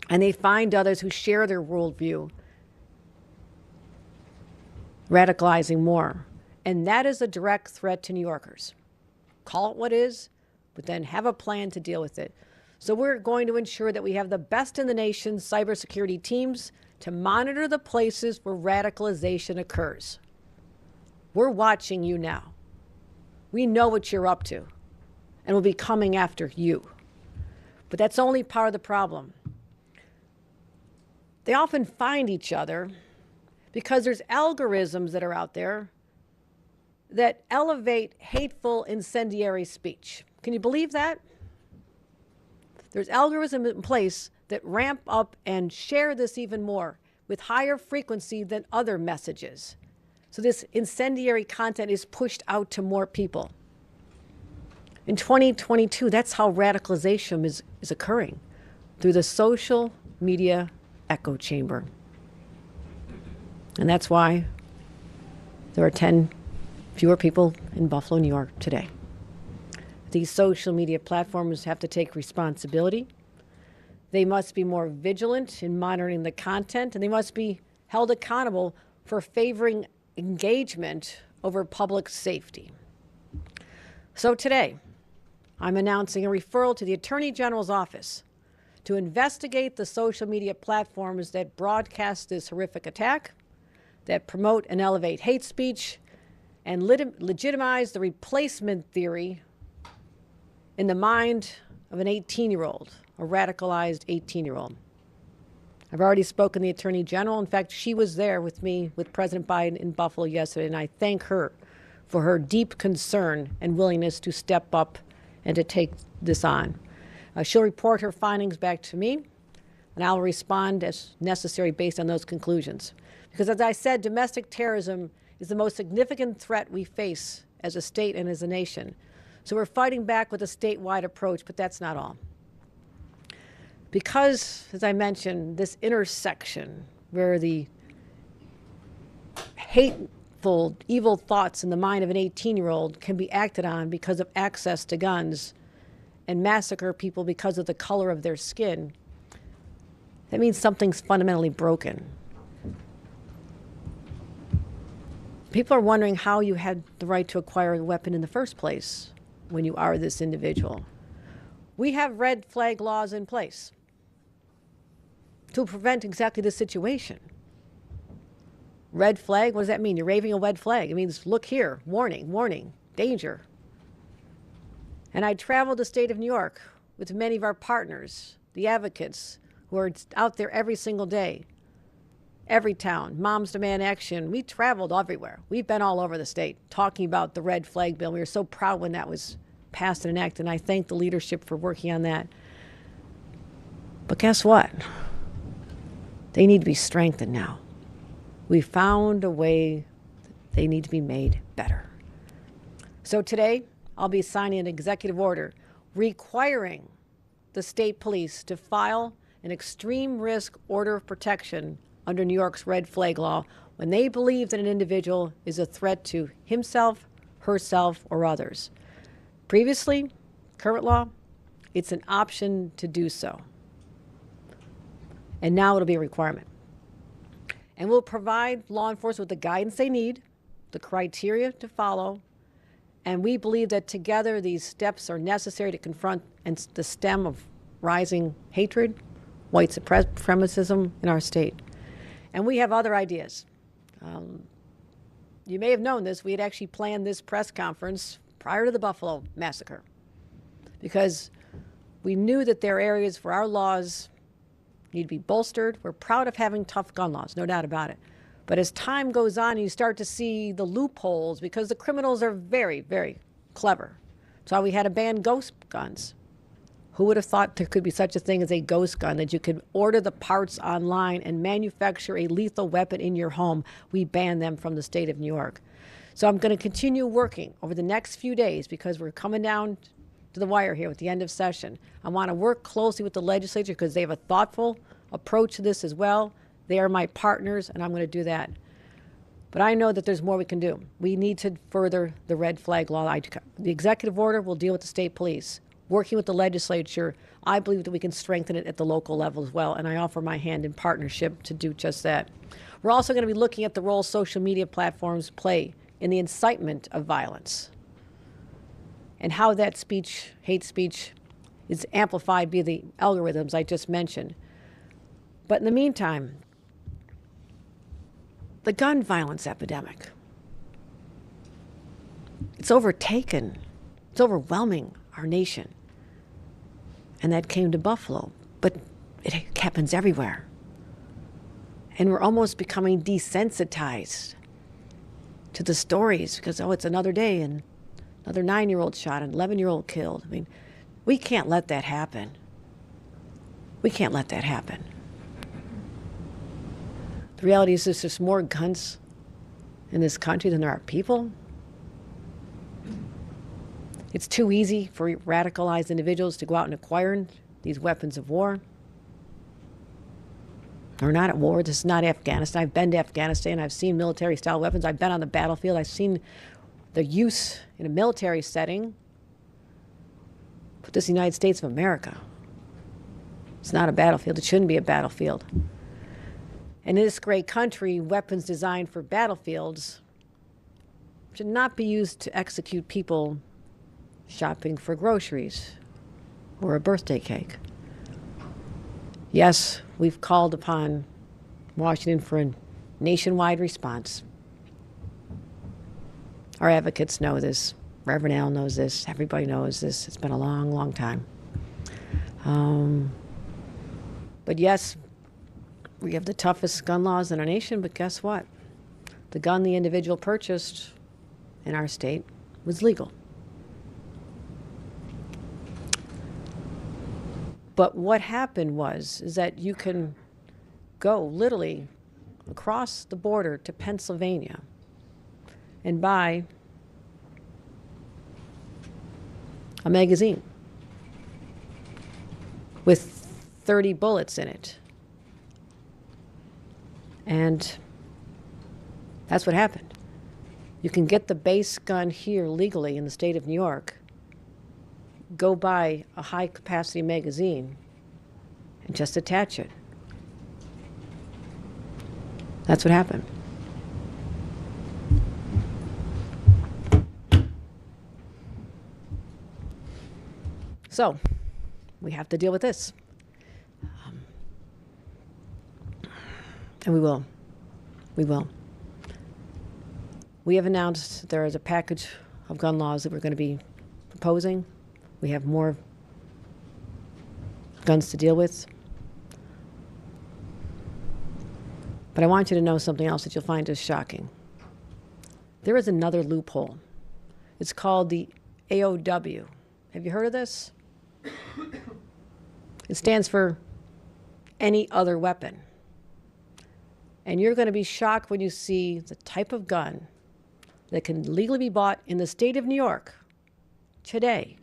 Speaker 11: And they find others who share their worldview, radicalizing more. And that is a direct threat to New Yorkers. Call it what is, but then have a plan to deal with it. So we're going to ensure that we have the best in the nation cybersecurity teams to monitor the places where radicalization occurs. We're watching you now. We know what you're up to, and we'll be coming after you. But that's only part of the problem. They often find each other because there's algorithms that are out there that elevate hateful, incendiary speech. Can you believe that? There's algorithms in place that ramp up and share this even more with higher frequency than other messages. So this incendiary content is pushed out to more people. In 2022, that's how radicalization is occurring, through the social media echo chamber. And that's why there are 10 fewer people in Buffalo, New York today. These social media platforms have to take responsibility. They must be more vigilant in monitoring the content, and they must be held accountable for favoring engagement over public safety. So today, I'm announcing a referral to the Attorney General's office to investigate the social media platforms that broadcast this horrific attack, that promote and elevate hate speech, and legitimize the replacement theory in the mind of an 18-year-old, a radicalized 18-year-old. I've already spoken to the Attorney General. In fact, she was there with me, with President Biden in Buffalo yesterday, and I thank her for her deep concern and willingness to step up and to take this on. She'll report her findings back to me, and I'll respond as necessary based on those conclusions. Because as I said, domestic terrorism is the most significant threat we face as a state and as a nation. So we're fighting back with a statewide approach, but that's not all. Because, as I mentioned, this intersection where the hateful, evil thoughts in the mind of an 18-year-old can be acted on because of access to guns and massacre people because of the color of their skin, that means something's fundamentally broken. People are wondering how you had the right to acquire a weapon in the first place when you are this individual. We have red flag laws in place to prevent exactly this situation. Red flag, what does that mean? You're waving a red flag. It means, look here, warning, warning, danger. And I traveled the state of New York with many of our partners, the advocates, who are out there every single day, every town, Moms Demand Action. We traveled everywhere. We've been all over the state talking about the red flag bill. We were so proud when that was passed and enacted, and I thank the leadership for working on that. But guess what? They need to be strengthened now. We found a way that they need to be made better. So today, I'll be signing an executive order requiring the state police to file an extreme risk order of protection under New York's red flag law when they believe that an individual is a threat to himself, herself, or others. Previously, current law, it's an option to do so. And now it'll be a requirement. And we'll provide law enforcement with the guidance they need, the criteria to follow, and we believe that together these steps are necessary to confront the stem of rising hatred, white supremacism in our state. And we have other ideas. You may have known this. We had actually planned this press conference prior to the Buffalo massacre because we knew that there are areas where our laws need to be bolstered. We're proud of having tough gun laws, no doubt about it. But as time goes on, you start to see the loopholes because the criminals are very, very clever. That's why we had to ban ghost guns. Who would have thought there could be such a thing as a ghost gun, that you could order the parts online and manufacture a lethal weapon in your home? We banned them from the state of New York. So I'm going to continue working over the next few days because we're coming down to the wire here with the end of session. I want to work closely with the legislature because they have a thoughtful approach to this as well. They are my partners, and I'm going to do that. But I know that there's more we can do. We need to further the red flag law. The executive order will deal with the state police. Working with the legislature, I believe that we can strengthen it at the local level as well, and I offer my hand in partnership to do just that. We're also going to be looking at the role social media platforms play in the incitement of violence and how that speech, hate speech, is amplified via the algorithms I just mentioned. But in the meantime, the gun violence epidemic, it's overtaken, it's overwhelming our nation. And that came to Buffalo, but it happens everywhere. And we're almost becoming desensitized to the stories because, oh, it's another day and another 9-year-old shot, an 11-year-old killed. I mean, we can't let that happen. We can't let that happen. The reality is there's just more guns in this country than there are people. It's too easy for radicalized individuals to go out and acquire these weapons of war. We're not at war. This is not Afghanistan. I've been to Afghanistan. I've seen military-style weapons. I've been on the battlefield. I've seen the use in a military setting. But this is the United States of America. It's not a battlefield. It shouldn't be a battlefield. And in this great country, weapons designed for battlefields should not be used to execute people shopping for groceries or a birthday cake. Yes, we've called upon Washington for a nationwide response. Our advocates know this. Reverend Al knows this. Everybody knows this. It's been a long, long time. But yes, we have the toughest gun laws in our nation, but guess what? The gun the individual purchased in our state was legal. But what happened is that you can go literally across the border to Pennsylvania and buy a magazine with 30 bullets in it. And that's what happened. You can get the base gun here legally in the state of New York, go buy a high-capacity magazine, and just attach it. That's what happened. So, we have to deal with this. And we will. We will. We have announced there is a package of gun laws that we're going to be proposing. We have more guns to deal with. But I want you to know something else that you'll find is shocking. There is another loophole. It's called the AOW. Have you heard of this? It stands for any other weapon. And you're going to be shocked when you see the type of gun that can legally be bought in the state of New York today.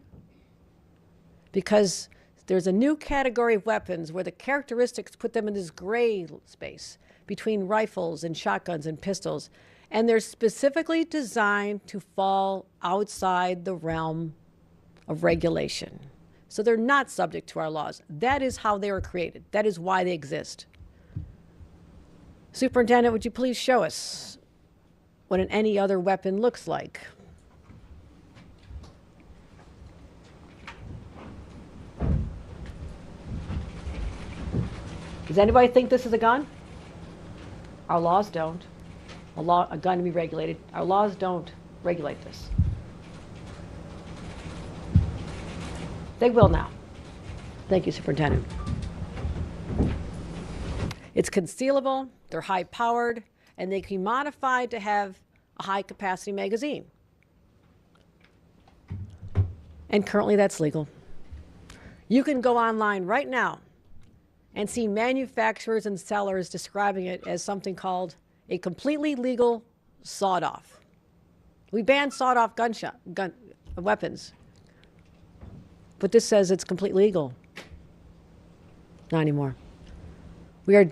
Speaker 11: Because there's a new category of weapons where the characteristics put them in this gray space between rifles and shotguns and pistols. And they're specifically designed to fall outside the realm of regulation. So they're not subject to our laws. That is how they were created. That is why they exist. Superintendent, would you please show us what an any other weapon looks like? Does anybody think this is a gun? Our laws don't. A gun to be regulated. Our laws don't regulate this. They will now. Thank you, Superintendent. It's concealable, they're high-powered, and they can be modified to have a high-capacity magazine. And currently that's legal. You can go online right now and see manufacturers and sellers describing it as something called a completely legal sawed-off. We banned sawed-off gun weapons, but this says it's completely legal. Not anymore. We are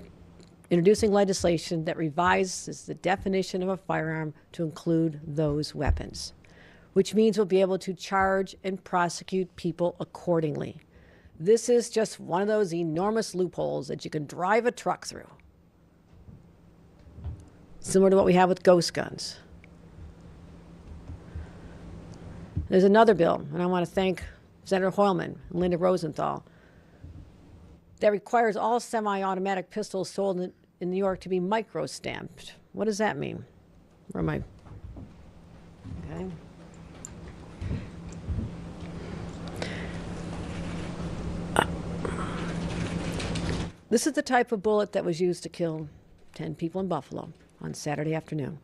Speaker 11: introducing legislation that revises the definition of a firearm to include those weapons, which means we'll be able to charge and prosecute people accordingly. This is just one of those enormous loopholes that you can drive a truck through, similar to what we have with ghost guns. There's another bill, and I want to thank Senator Hoylman and Linda Rosenthal, that requires all semi-automatic pistols sold in New York to be micro-stamped. What does that mean? Where am I? Okay. This is the type of bullet that was used to kill 10 people in Buffalo on Saturday afternoon.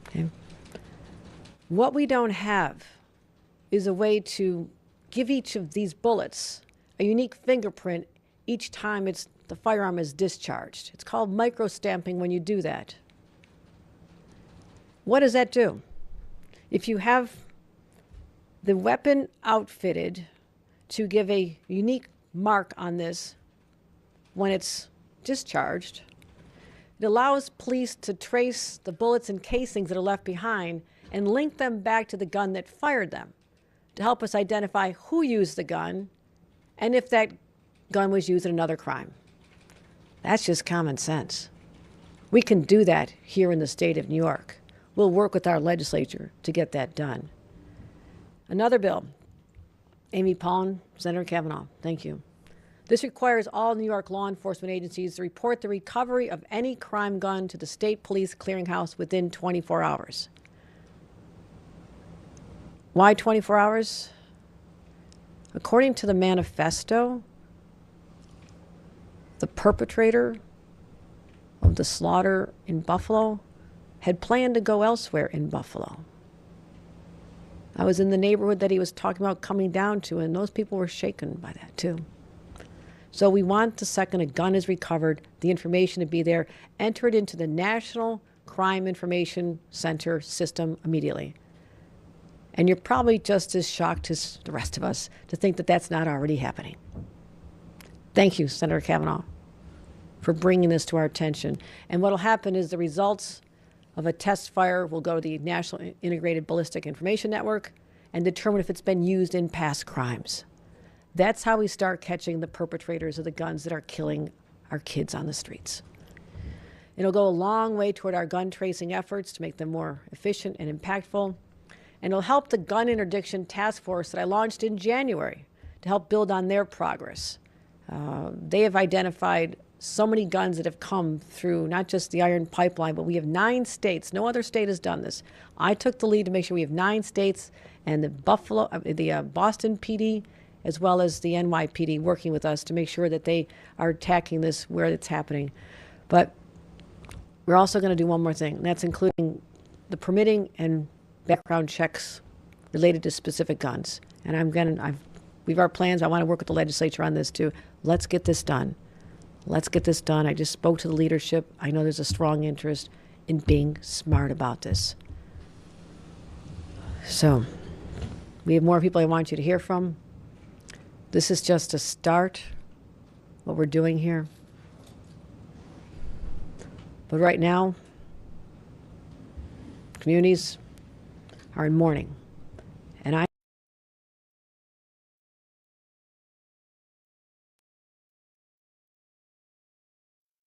Speaker 11: Okay. What we don't have is a way to give each of these bullets a unique fingerprint each time the firearm is discharged. It's called micro-stamping when you do that. What does that do? If you have the weapon outfitted to give a unique mark on this when it's discharged, it allows police to trace the bullets and casings that are left behind and link them back to the gun that fired them to help us identify who used the gun and if that gun was used in another crime. That's just common sense. We can do that here in the state of New York. We'll work with our legislature to get that done. Another bill. Amy Paulin, Senator Kavanaugh, thank you. This requires all New York law enforcement agencies to report the recovery of any crime gun to the State Police Clearinghouse within 24 hours. Why 24 hours? According to the manifesto, the perpetrator of the slaughter in Buffalo had planned to go elsewhere in Buffalo. I was in the neighborhood that he was talking about coming down to, and those people were shaken by that too. So we want the second a gun is recovered, the information to be there, enter it into the National Crime Information Center system immediately. And you're probably just as shocked as the rest of us to think that that's not already happening. Thank you, Senator Kavanaugh, for bringing this to our attention. And what will happen is the results of a test fire will go to the National Integrated Ballistic Information Network and determine if it's been used in past crimes. That's how we start catching the perpetrators of the guns that are killing our kids on the streets. It'll go a long way toward our gun tracing efforts to make them more efficient and impactful. And it'll help the gun interdiction task force that I launched in January to help build on their progress. They have identified so many guns that have come through not just the iron pipeline, but we have 9 states. No other state has done this. I took the lead to make sure we have 9 states and the Boston PD, as well as the NYPD, working with us to make sure that they are attacking this where it's happening. But we're also going to do one more thing, and that's including the permitting and background checks related to specific guns. And we have our plans. I want to work with the legislature on this too. Let's get this done. Let's get this done. I just spoke to the leadership. I know there's a strong interest in being smart about this. So we have more people I want you to hear from. This is just a start, what we're doing here. But right now, communities are in mourning. And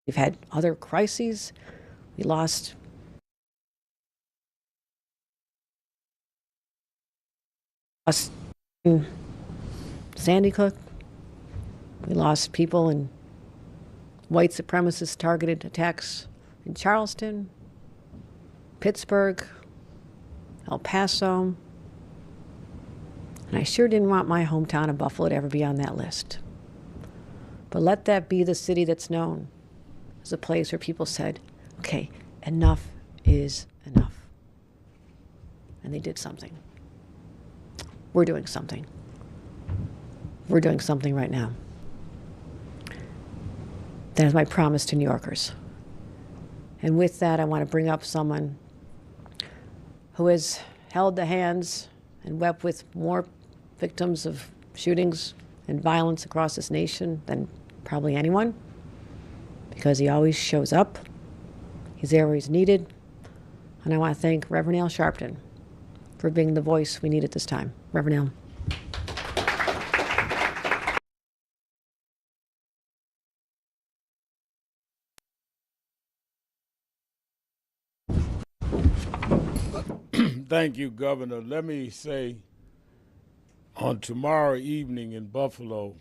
Speaker 11: we've had other crises. We lost Sandy Hook. We lost people in white supremacist targeted attacks in Charleston, Pittsburgh, El Paso. And I sure didn't want my hometown of Buffalo to ever be on that list. But let that be the city that's known as a place where people said, okay, enough is enough. And they did something. We're doing something. We're doing something right now. That is my promise to New Yorkers. And with that, I want to bring up someone who has held the hands and wept with more victims of shootings and violence across this nation than probably anyone, because he always shows up. He's there where he's needed. And I want to thank Reverend Al Sharpton for being the voice we need at this time. Reverend Al.
Speaker 10: Thank you, Governor. Let me say, on tomorrow evening in Buffalo,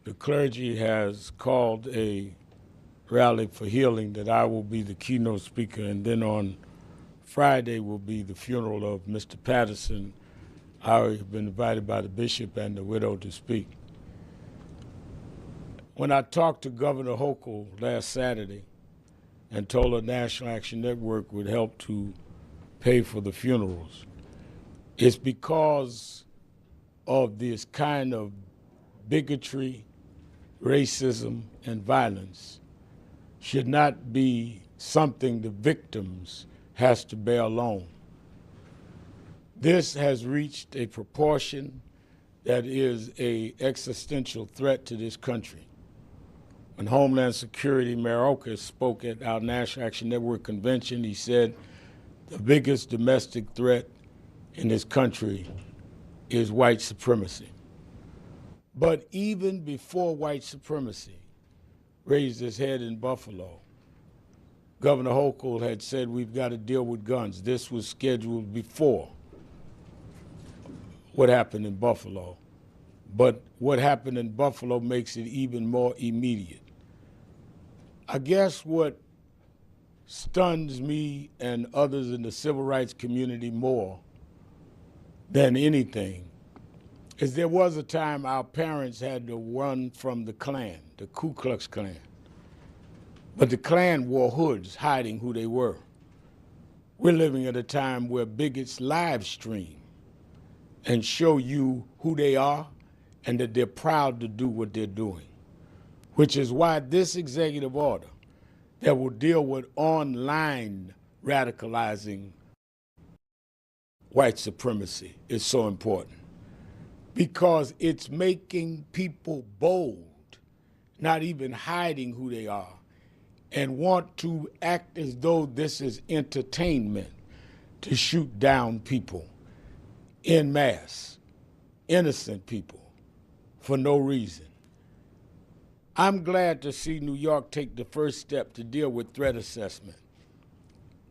Speaker 10: the clergy has called a rally for healing that I will be the keynote speaker, and then on Friday will be the funeral of Mr. Patterson. I have been invited by the bishop and the widow to speak. When I talked to Governor Hochul last Saturday and told her National Action Network would help to pay for the funerals, it's because of this kind of bigotry, racism, and violence should not be something the victims has to bear alone. This has reached a proportion that is an existential threat to this country. When Homeland Security Mayorkas spoke at our National Action Network convention, he said the biggest domestic threat in this country is white supremacy. But even before white supremacy, raised his head in Buffalo. Governor Hochul had said we've got to deal with guns. This was scheduled before what happened in Buffalo. But what happened in Buffalo makes it even more immediate. I guess what stuns me and others in the civil rights community more than anything is there was a time our parents had to run from the Klan, the Ku Klux Klan. But the Klan wore hoods hiding who they were. We're living at a time where bigots live stream and show you who they are and that they're proud to do what they're doing, which is why this executive order that will deal with online radicalizing white supremacy is so important, because it's making people bold, not even hiding who they are, and want to act as though this is entertainment to shoot down people en masse, innocent people, for no reason. I'm glad to see New York take the first step to deal with threat assessment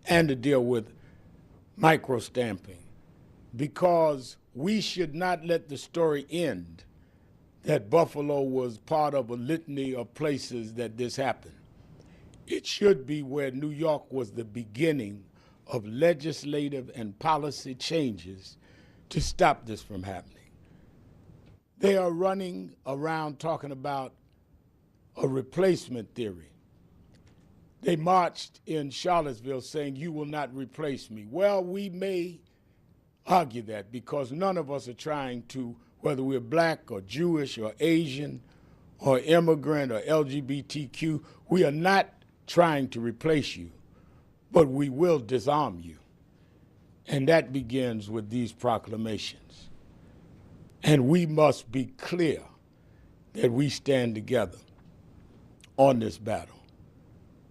Speaker 10: and to deal with micro-stamping, because we should not let the story end that Buffalo was part of a litany of places that this happened. It should be where New York was the beginning of legislative and policy changes to stop this from happening. They are running around talking about a replacement theory. They marched in Charlottesville saying, "You will not replace me." Well, we may argue that, because none of us are trying to, whether we're black or Jewish or Asian or immigrant or LGBTQ, we are not trying to replace you, but we will disarm you. And that begins with these proclamations. And we must be clear that we stand together on this battle,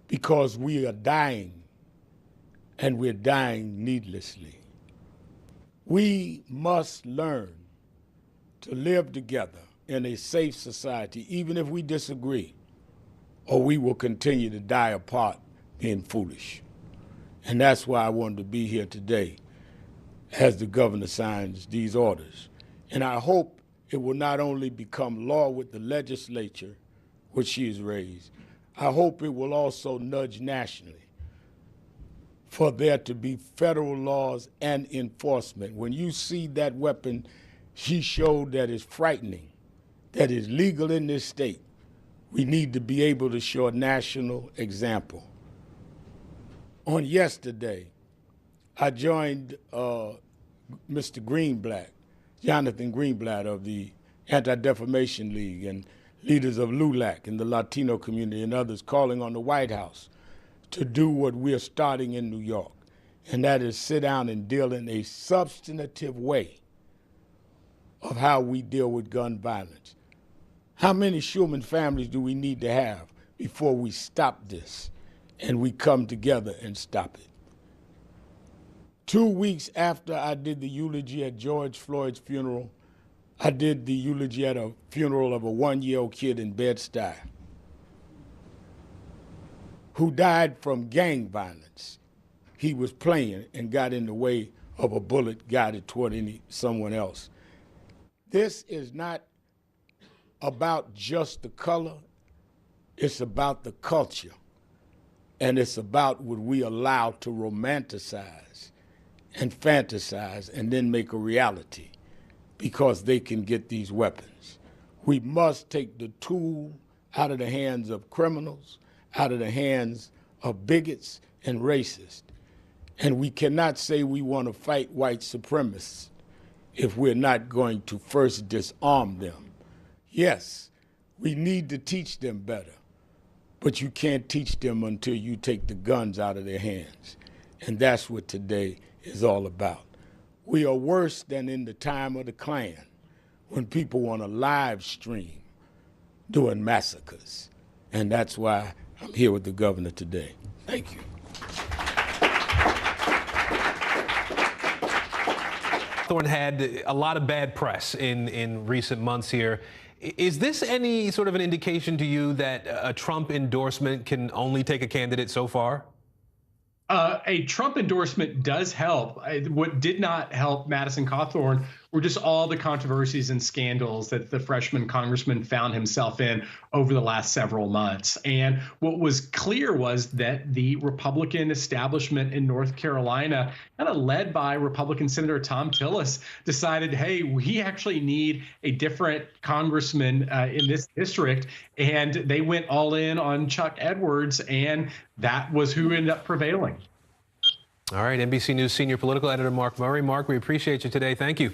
Speaker 10: because we are dying, and we're dying needlessly. We must learn to live together in a safe society, even if we disagree, or we will continue to die apart being foolish. And that's why I wanted to be here today as the governor signs these orders. And I hope it will not only become law with the legislature, which she has raised, I hope it will also nudge nationally for there to be federal laws and enforcement. When you see that weapon she showed that is frightening, that is legal in this state, we need to be able to show a national example. On yesterday, I joined Mr. Greenblatt, Jonathan Greenblatt of the Anti-Defamation League, and leaders of LULAC and the Latino community and others, calling on the White House to do what we are starting in New York, and that is sit down and deal in a substantive way of how we deal with gun violence. How many Schumann families do we need to have before we stop this and we come together and stop it? 2 weeks after I did the eulogy at George Floyd's funeral, I did the eulogy at a funeral of a 1-year-old kid in Bed-Stuy who died from gang violence. He was playing and got in the way of a bullet guided toward someone else. This is not about just the color, it's about the culture, and it's about what we allow to romanticize and fantasize and then make a reality, because they can get these weapons. We must take the tool out of the hands of criminals, out of the hands of bigots and racists. And we cannot say we want to fight white supremacists if we're not going to first disarm them. Yes, we need to teach them better, but you can't teach them until you take the guns out of their hands. And that's what today is all about. We are worse than in the time of the Klan, when people want to live stream doing massacres. And that's why I'm here with the governor today. Thank you.
Speaker 13: Thorne had a lot of bad press in recent months here. Is this any sort of an indication to you that a Trump endorsement can only take a candidate so far?
Speaker 15: A Trump endorsement does help. What did not help Madison Cawthorn were just all the controversies and scandals that the freshman congressman found himself in over the last several months. And what was clear was that the Republican establishment in North Carolina, kind of led by Republican Senator Thom Tillis, decided, hey, we actually need a different congressman in this district. And they went all in on Chuck Edwards, and that was who ended up prevailing.
Speaker 13: All right, NBC News senior political editor Mark Murray. Mark, we appreciate you today. Thank you.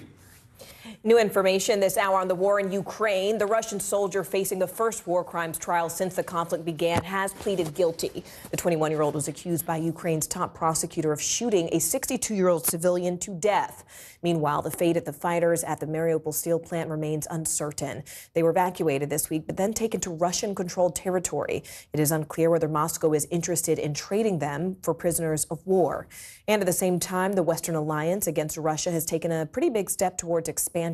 Speaker 14: New information this hour on the war in Ukraine. The Russian soldier facing the first war crimes trial since the conflict began has pleaded guilty. The 21-year-old was accused by Ukraine's top prosecutor of shooting a 62-year-old civilian to death. Meanwhile, the fate of the fighters at the Mariupol steel plant remains uncertain. They were evacuated this week, but then taken to Russian-controlled territory. It is unclear whether Moscow is interested in trading them for prisoners of war. And at the same time, the Western alliance against Russia has taken a pretty big step towards expansion.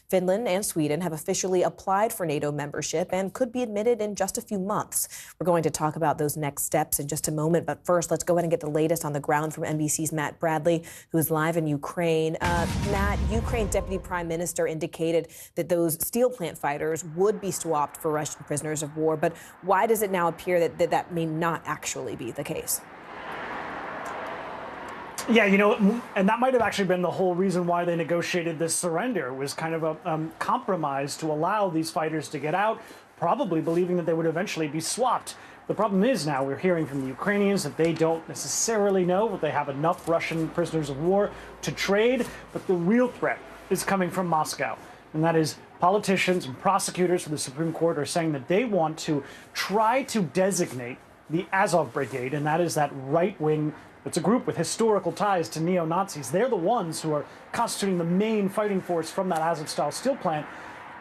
Speaker 14: Finland and Sweden have officially applied for NATO membership and could be admitted in just a few months. We're going to talk about those next steps in just a moment, but first, let's go ahead and get the latest on the ground from NBC's Matt Bradley, who is live in Ukraine. Matt, Ukraine's deputy prime minister indicated that those steel plant fighters would be swapped for Russian prisoners of war, but why does it now appear that may not actually be the case?
Speaker 17: Yeah, you know, and that might have actually been the whole reason why they negotiated this surrender, was kind of a compromise to allow these fighters to get out, probably believing that they would eventually be swapped. The problem is now we're hearing from the Ukrainians that they don't necessarily know that they have enough Russian prisoners of war to trade, but the real threat is coming from Moscow, and that is politicians and prosecutors for the Supreme Court are saying that they want to try to designate the Azov Brigade, and that is that right-wing. It's a group with historical ties to neo-Nazis. They're the ones who are constituting the main fighting force from that Azov-style steel plant.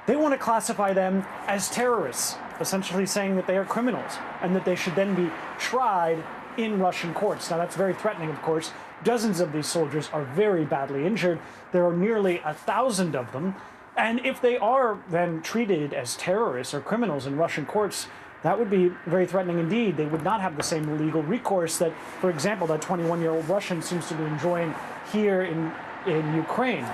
Speaker 17: They want to classify them as terrorists, essentially saying that they are criminals and that they should then be tried in Russian courts. Now, that's very threatening, of course. Dozens of these soldiers are very badly injured. There are nearly 1,000 of them. And if they are then treated as terrorists or criminals in Russian courts, that would be very threatening indeed. They would not have the same legal recourse that, for example, that 21-year-old Russian seems to be enjoying here in Ukraine.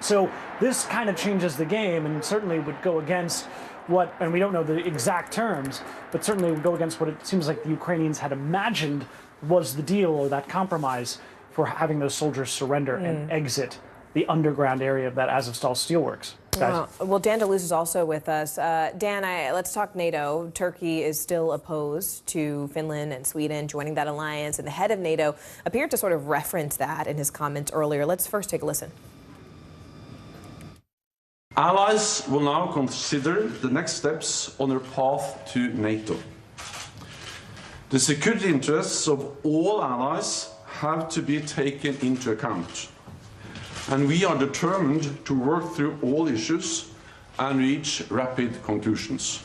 Speaker 17: So this kind of changes the game and certainly would go against what, and we don't know the exact terms, but certainly would go against what it seems like the Ukrainians had imagined was the deal or that compromise for having those soldiers surrender and exit the underground area of that Azovstal steelworks.
Speaker 14: Well, Dan DeLuz is also with us. Dan, let's talk NATO. Turkey is still opposed to Finland and Sweden joining that alliance, and the head of NATO appeared to sort of reference that in his comments earlier. Let's first take a listen.
Speaker 18: Allies will now consider the next steps on their path to NATO. The security interests of all allies have to be taken into account. And we are determined to work through all issues and reach rapid conclusions.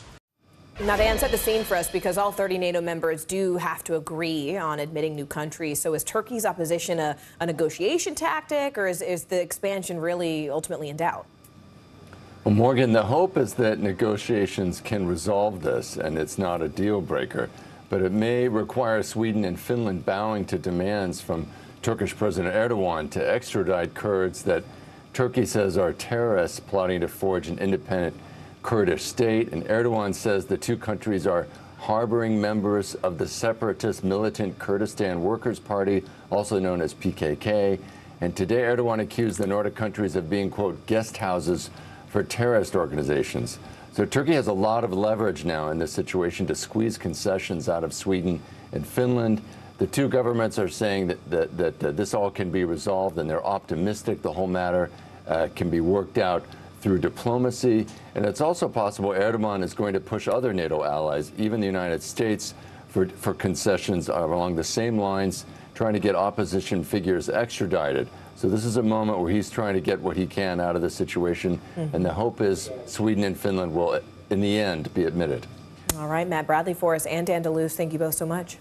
Speaker 14: Now, Dan, set the scene for us, because all 30 NATO members do have to agree on admitting new countries. So is Turkey's opposition a negotiation tactic, or is the expansion really ultimately in doubt?
Speaker 19: Well, Morgan, the hope is that negotiations can resolve this and it's not a deal breaker, but it may require Sweden and Finland bowing to demands from Turkish President Erdogan to extradite Kurds that Turkey says are terrorists plotting to forge an independent Kurdish state. And Erdogan says the two countries are harboring members of the separatist militant Kurdistan Workers' Party, also known as PKK. And today Erdogan accused the Nordic countries of being, quote, guest houses for terrorist organizations. So Turkey has a lot of leverage now in this situation to squeeze concessions out of Sweden and Finland. The two governments are saying that this all can be resolved, and they're optimistic the whole matter can be worked out through diplomacy. And it's also possible Erdogan is going to push other NATO allies, even the United States, for concessions along the same lines, trying to get opposition figures extradited. So this is a moment where he's trying to get what he can out of the situation. And the hope is Sweden and Finland will, in the end, be admitted.
Speaker 14: All right, Matt Bradley for us and Dan DeLuz, thank you both so much.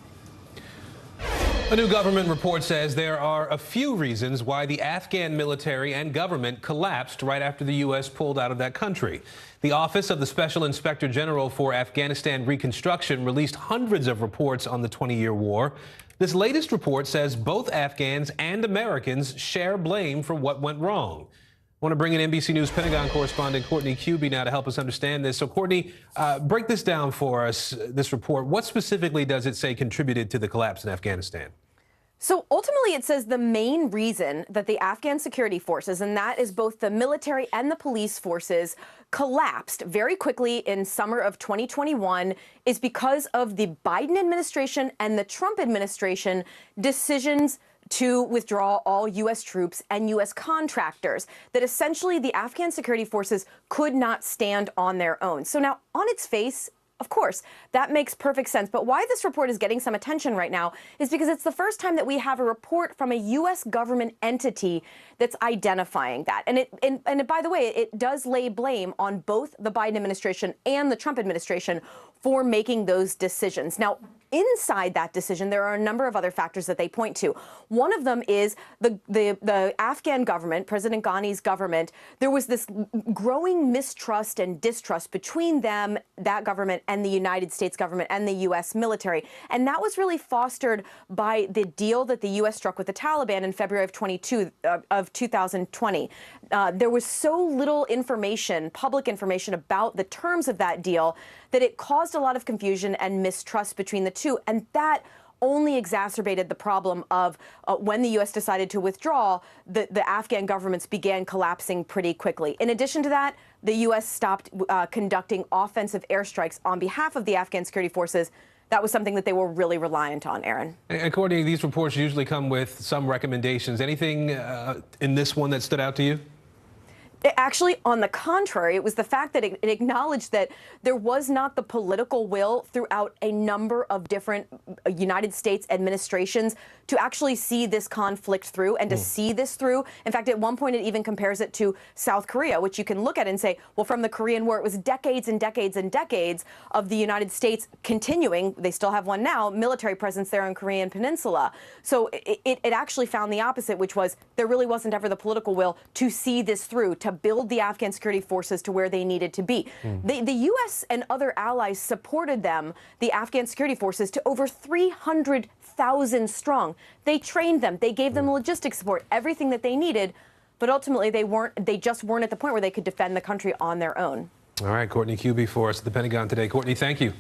Speaker 13: A new government report says there are a few reasons why the Afghan military and government collapsed right after the U.S. pulled out of that country. The Office of the Special Inspector General for Afghanistan Reconstruction released hundreds of reports on the 20-year war. This latest report says both Afghans and Americans share blame for what went wrong. I want to bring in NBC News Pentagon correspondent Courtney Kuby now to help us understand this. So, Courtney, break this down for us, this report. What specifically does it say contributed to the collapse in Afghanistan?
Speaker 3: So ultimately, it says the main reason that the Afghan security forces, and that is both the military and the police forces, collapsed very quickly in summer of 2021 is because of the Biden administration and the Trump administration decisions to withdraw all U.S. troops and U.S. contractors, that essentially the Afghan security forces could not stand on their own. So now, on its face, of course, that makes perfect sense. But why this report is getting some attention right now is because it's the first time that we have a report from a U.S. government entity that's identifying that. And by the way, it does lay blame on both the Biden administration and the Trump administration for making those decisions. Now, inside that decision, there are a number of other factors that they point to. One of them is the Afghan government, President Ghani's government. There was this growing mistrust and distrust between them, that government, and the United States government and the U.S. military. And that was really fostered by the deal that the U.S. struck with the Taliban in February of 2020. There was so little information, public information, about the terms of that deal that it caused a lot of confusion and mistrust between the two. And that only exacerbated the problem of when the U.S. decided to withdraw, the Afghan governments began collapsing pretty quickly. In addition to that, the U.S. stopped conducting offensive airstrikes on behalf of the Afghan security forces. That was something that they were really reliant on, Aaron.
Speaker 13: And Courtney, these reports usually come with some recommendations. Anything in this one that stood out to you?
Speaker 3: Actually, on the contrary, it was the fact that it acknowledged that there was not the political will throughout a number of different United States administrations to actually see this conflict through and to see this through. In fact, at one point, it even compares it to South Korea, which you can look at and say, well, from the Korean War, it was decades and decades and decades of the United States continuing, they still have one now, military presence there on Korean Peninsula. So it actually found the opposite, which was there really wasn't ever the political will to see this through, to build the Afghan security forces to where they needed to be. The U.S. and other allies supported them, the Afghan security forces, to over 300,000 strong. They trained them. They gave them logistics support, everything that they needed. But ultimately, they just weren't at the point where they could defend the country on their own.
Speaker 13: All right, Courtney Kuby for us at the Pentagon today. Courtney, thank you.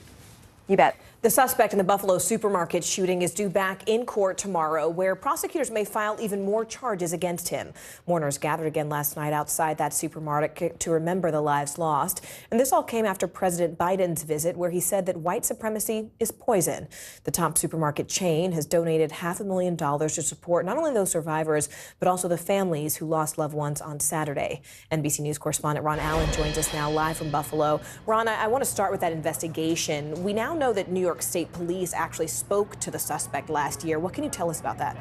Speaker 3: You bet.
Speaker 14: The suspect in the Buffalo supermarket shooting is due back in court tomorrow, where prosecutors may file even more charges against him. Mourners gathered again last night outside that supermarket to remember the lives lost. And this all came after President Biden's visit, where he said that white supremacy is poison. The top supermarket chain has donated $500,000 to support not only those survivors, but also the families who lost loved ones on Saturday. NBC News correspondent Ron Allen joins us now live from Buffalo. Ron, I want to start with that investigation. We now know that New York State Police actually spoke to the suspect last year. What can you tell us about that?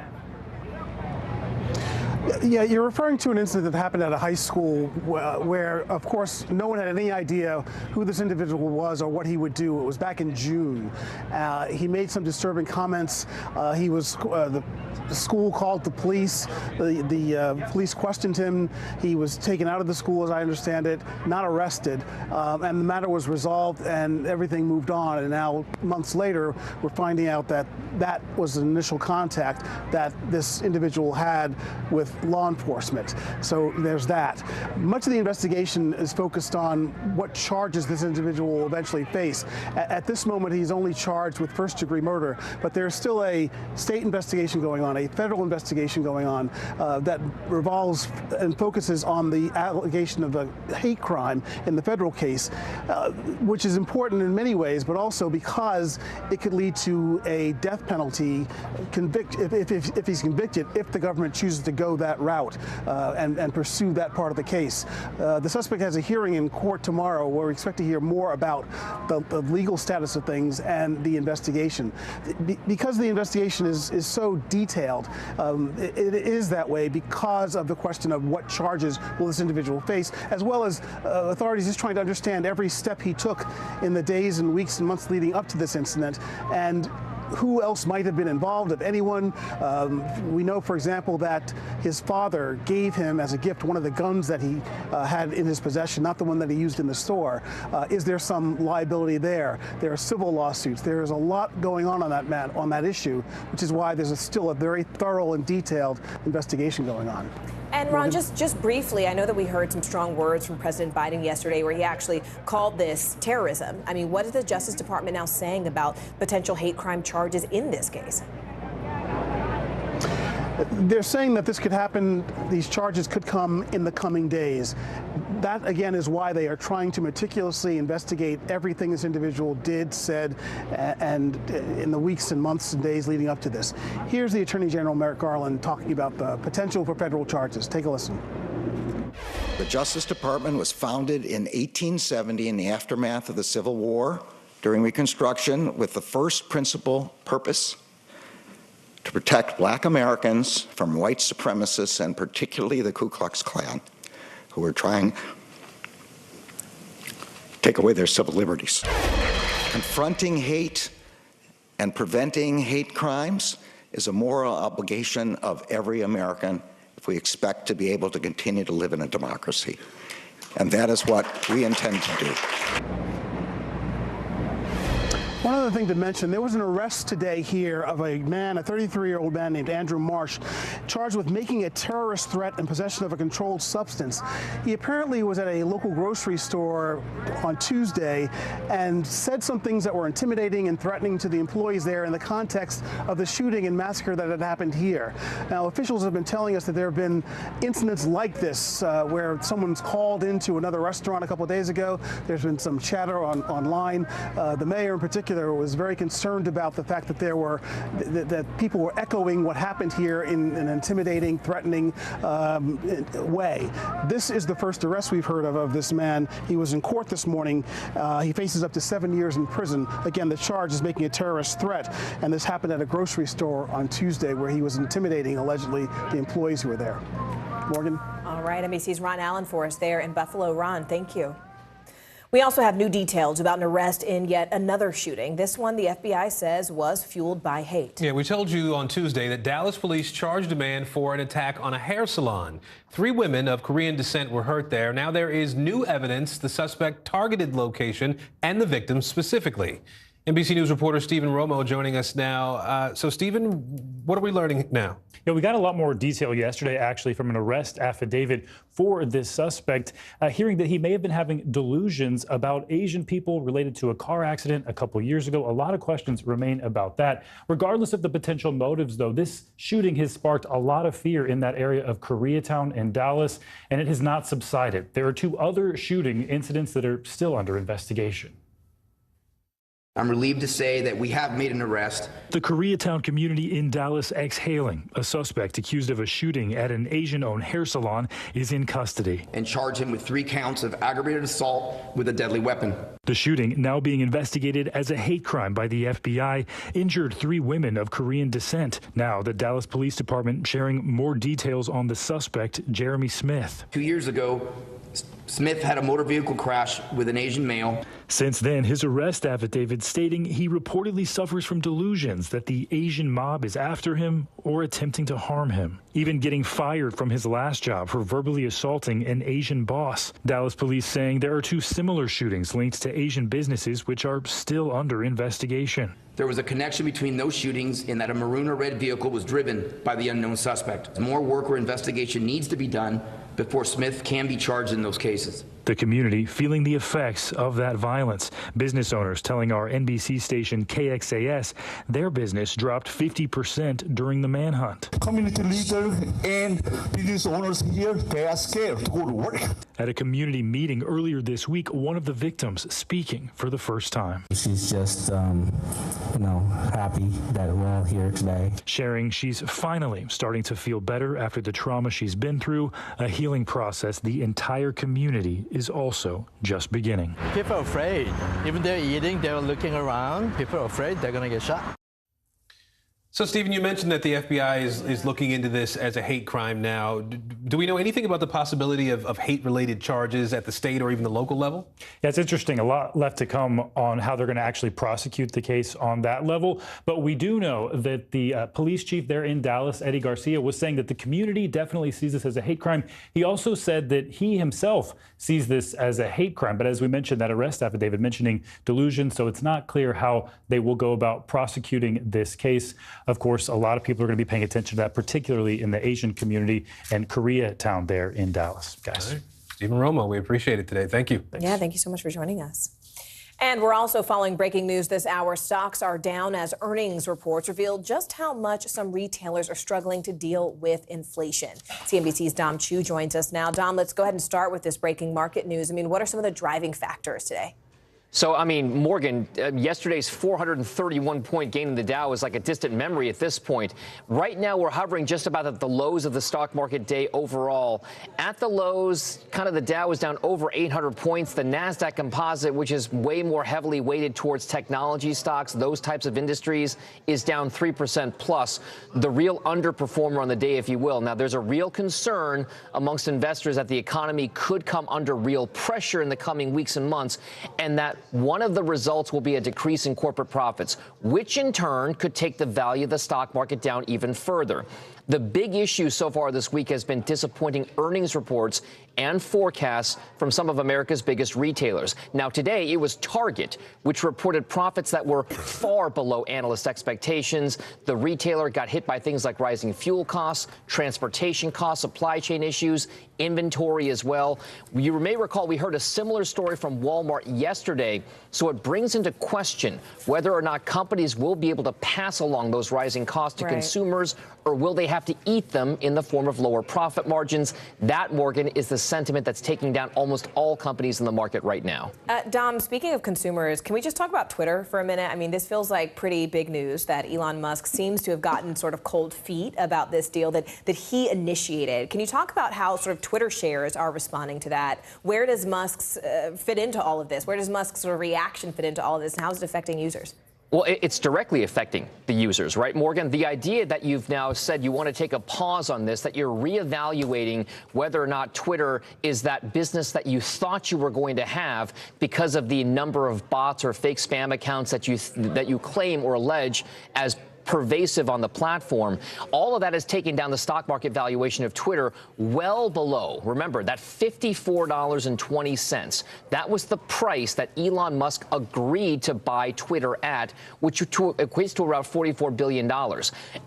Speaker 21: Yeah, you're referring to an incident that happened at a high school where, of course, no one had any idea who this individual was or what he would do. It was back in June. He made some disturbing comments. The school called the police. The police questioned him. He was taken out of the school, as I understand it, not arrested. And the matter was resolved and everything moved on. And now, months later, we're finding out that that was an initial contact that this individual had with law enforcement. So there's that. Much of the investigation is focused on what charges this individual will eventually face. At this moment, he's only charged with first-degree murder, but there's still a state investigation going on, a federal investigation going on that revolves and focuses on the allegation of a hate crime in the federal case, which is important in many ways, but also because it could lead to a death penalty if he's convicted, if the government chooses to go that route and pursue that part of the case. The suspect has a hearing in court tomorrow where we expect to hear more about the legal status of things and the investigation. Because the investigation is so detailed, it is that way because of the question of what charges will this individual face, as well as authorities just trying to understand every step he took in the days and weeks and months leading up to this incident, and who else might have been involved, if anyone. We know, for example, that his father gave him as a gift one of the guns that he had in his possession, not the one that he used in the store. Is there some liability there? There are civil lawsuits. There is a lot going on that issue, which is why there's still a very thorough and detailed investigation going on.
Speaker 14: And Ron, just briefly, I know that we heard some strong words from President Biden yesterday where he actually called this terrorism. I mean, what is the Justice Department now saying about potential hate crime charges in this case?
Speaker 21: They're saying that this could happen, these charges could come in the coming days. That, again, is why they are trying to meticulously investigate everything this individual did, said, and in the weeks and months and days leading up to this. Here's the Attorney General Merrick Garland talking about the potential for federal charges. Take a listen.
Speaker 2: The Justice Department was founded in 1870 in the aftermath of the Civil War during Reconstruction with the first principal purpose to protect Black Americans from white supremacists, and particularly the Ku Klux Klan, who were trying to take away their civil liberties. Confronting hate and preventing hate crimes is a moral obligation of every American if we expect to be able to continue to live in a democracy. And that is what we intend to do.
Speaker 21: One other thing to mention, there was an arrest today here of a man, a 33-year-old man named Andrew Marsh, charged with making a terrorist threat and possession of a controlled substance. He apparently was at a local grocery store on Tuesday and said some things that were intimidating and threatening to the employees there in the context of the shooting and massacre that had happened here. Now, officials have been telling us that there have been incidents like this where someone's called into another restaurant a couple of days ago. There's been some chatter online. The mayor in particular was very concerned about the fact that there were that people were echoing what happened here in an intimidating, threatening way. This is the first arrest we've heard of this man. He was in court this morning. He faces up to 7 years in prison. Again, the charge is making a terrorist threat, and this happened at a grocery store on Tuesday where he was intimidating, allegedly, the employees who were there. Morgan?
Speaker 14: All right, NBC's Ron Allen for us there in Buffalo. Ron, thank you. We also have new details about an arrest in yet another shooting. This one, the FBI says, was fueled by hate.
Speaker 13: Yeah, we told you on Tuesday that Dallas police charged a man for an attack on a hair salon. 3 women of Korean descent were hurt there. Now there is new evidence the suspect targeted location and the victim specifically. NBC News reporter Stephen Romo joining us now. So, Stephen, what are we learning now?
Speaker 7: Yeah, we got a lot more detail yesterday, actually, from an arrest affidavit for this suspect, hearing that he may have been having delusions about Asian people related to a car accident a couple years ago. A lot of questions remain about that. Regardless of the potential motives, though, this shooting has sparked a lot of fear in that area of Koreatown and Dallas, and it has not subsided. There are 2 other shooting incidents that are still under investigation.
Speaker 22: I'm relieved to say that we have made an arrest.
Speaker 7: The Koreatown community in Dallas exhaling. A suspect accused of a shooting at an Asian-owned hair salon is in custody.
Speaker 22: And charge him with 3 counts of aggravated assault with a deadly weapon.
Speaker 7: The shooting, now being investigated as a hate crime by the FBI, injured 3 women of Korean descent. Now the Dallas Police Department sharing more details on the suspect, Jeremy Smith.
Speaker 22: 2 years ago, Smith had a motor vehicle crash with an Asian male.
Speaker 7: Since then, his arrest affidavit stating he reportedly suffers from delusions that the Asian mob is after him or attempting to harm him, even getting fired from his last job for verbally assaulting an Asian boss. Dallas police saying there are 2 similar shootings linked to Asian businesses which are still under investigation.
Speaker 22: There was a connection between those shootings in that a maroon or red vehicle was driven by the unknown suspect. More work or investigation needs to be done before Smith can be charged in those cases.
Speaker 7: The community feeling the effects of that violence. Business owners telling our NBC station KXAS their business dropped 50% during the manhunt.
Speaker 23: Community leaders and business owners here, they are scared to go to work.
Speaker 7: At a community meeting earlier this week, one of the victims speaking for the first time.
Speaker 24: She's just, happy that we're all here today.
Speaker 7: Sharing she's finally starting to feel better after the trauma she's been through, a healing process the entire community is also just beginning.
Speaker 25: People are afraid. Even they're eating, they're looking around. People are afraid they're going to get shot.
Speaker 13: So, Stephen, you mentioned that the FBI is looking into this as a hate crime now. Do we know anything about the possibility of hate-related charges at the state or even the local level?
Speaker 7: Yeah, it's interesting. A lot left to come on how they're going to actually prosecute the case on that level. But we do know that the police chief there in Dallas, Eddie Garcia, was saying that the community definitely sees this as a hate crime. He also said that he himself sees this as a hate crime. But as we mentioned, that arrest affidavit mentioning delusion, so it's not clear how they will go about prosecuting this case. Of course, a lot of people are going to be paying attention to that, particularly in the Asian community and Koreatown there in Dallas, guys.
Speaker 13: Right. Stephen Romo, we appreciate it today. Thank you.
Speaker 14: Yeah, thank you so much for joining us. And we're also following breaking news this hour. Stocks are down as earnings reports revealed just how much some retailers are struggling to deal with inflation. CNBC's Dom Chu joins us now. Dom, let's go ahead and start with this breaking market news. I mean, what are some of the driving factors today?
Speaker 1: So, I mean, Morgan, yesterday's 431-point gain in the Dow is like a distant memory at this point. Right now, we're hovering just about at the lows of the stock market day overall. At the lows, kind of the Dow is down over 800 points. The NASDAQ composite, which is way more heavily weighted towards technology stocks, those types of industries, is down 3% plus. The real underperformer on the day, if you will. Now, there's a real concern amongst investors that the economy could come under real pressure in the coming weeks and months, and that one of the results will be a decrease in corporate profits, which in turn could take the value of the stock market down even further. The big issue so far this week has been disappointing earnings reports and forecasts from some of America's biggest retailers. Now, today it was Target, which reported profits that were far below analyst expectations. The retailer got hit by things like rising fuel costs, transportation costs, supply chain issues, inventory as well. You may recall we heard a similar story from Walmart yesterday. So it brings into question whether or not companies will be able to pass along those rising costs to consumers, or will they have to eat them in the form of lower profit margins? That, Morgan, is the sentiment that's taking down almost all companies in the market right now.
Speaker 14: Dom, speaking of consumers, can we just talk about Twitter for a minute? I mean, this feels like pretty big news that Elon Musk seems to have gotten sort of cold feet about this deal that he initiated. Can you talk about how sort of Twitter shares are responding to that? Where does Musk's fit into all of this? Where does Musk's sort of reaction fit into all of this, and how is it affecting users?
Speaker 1: Well, it's directly affecting the users, right, Morgan? The idea that you've now said you want to take a pause on this, that you're reevaluating whether or not Twitter is that business that you thought you were going to have because of the number of bots or fake spam accounts that you claim or allege as pervasive on the platform. All of that has taken down the stock market valuation of Twitter well below. Remember, that $54.20. That was the price that Elon Musk agreed to buy Twitter at, which equates to around $44 billion.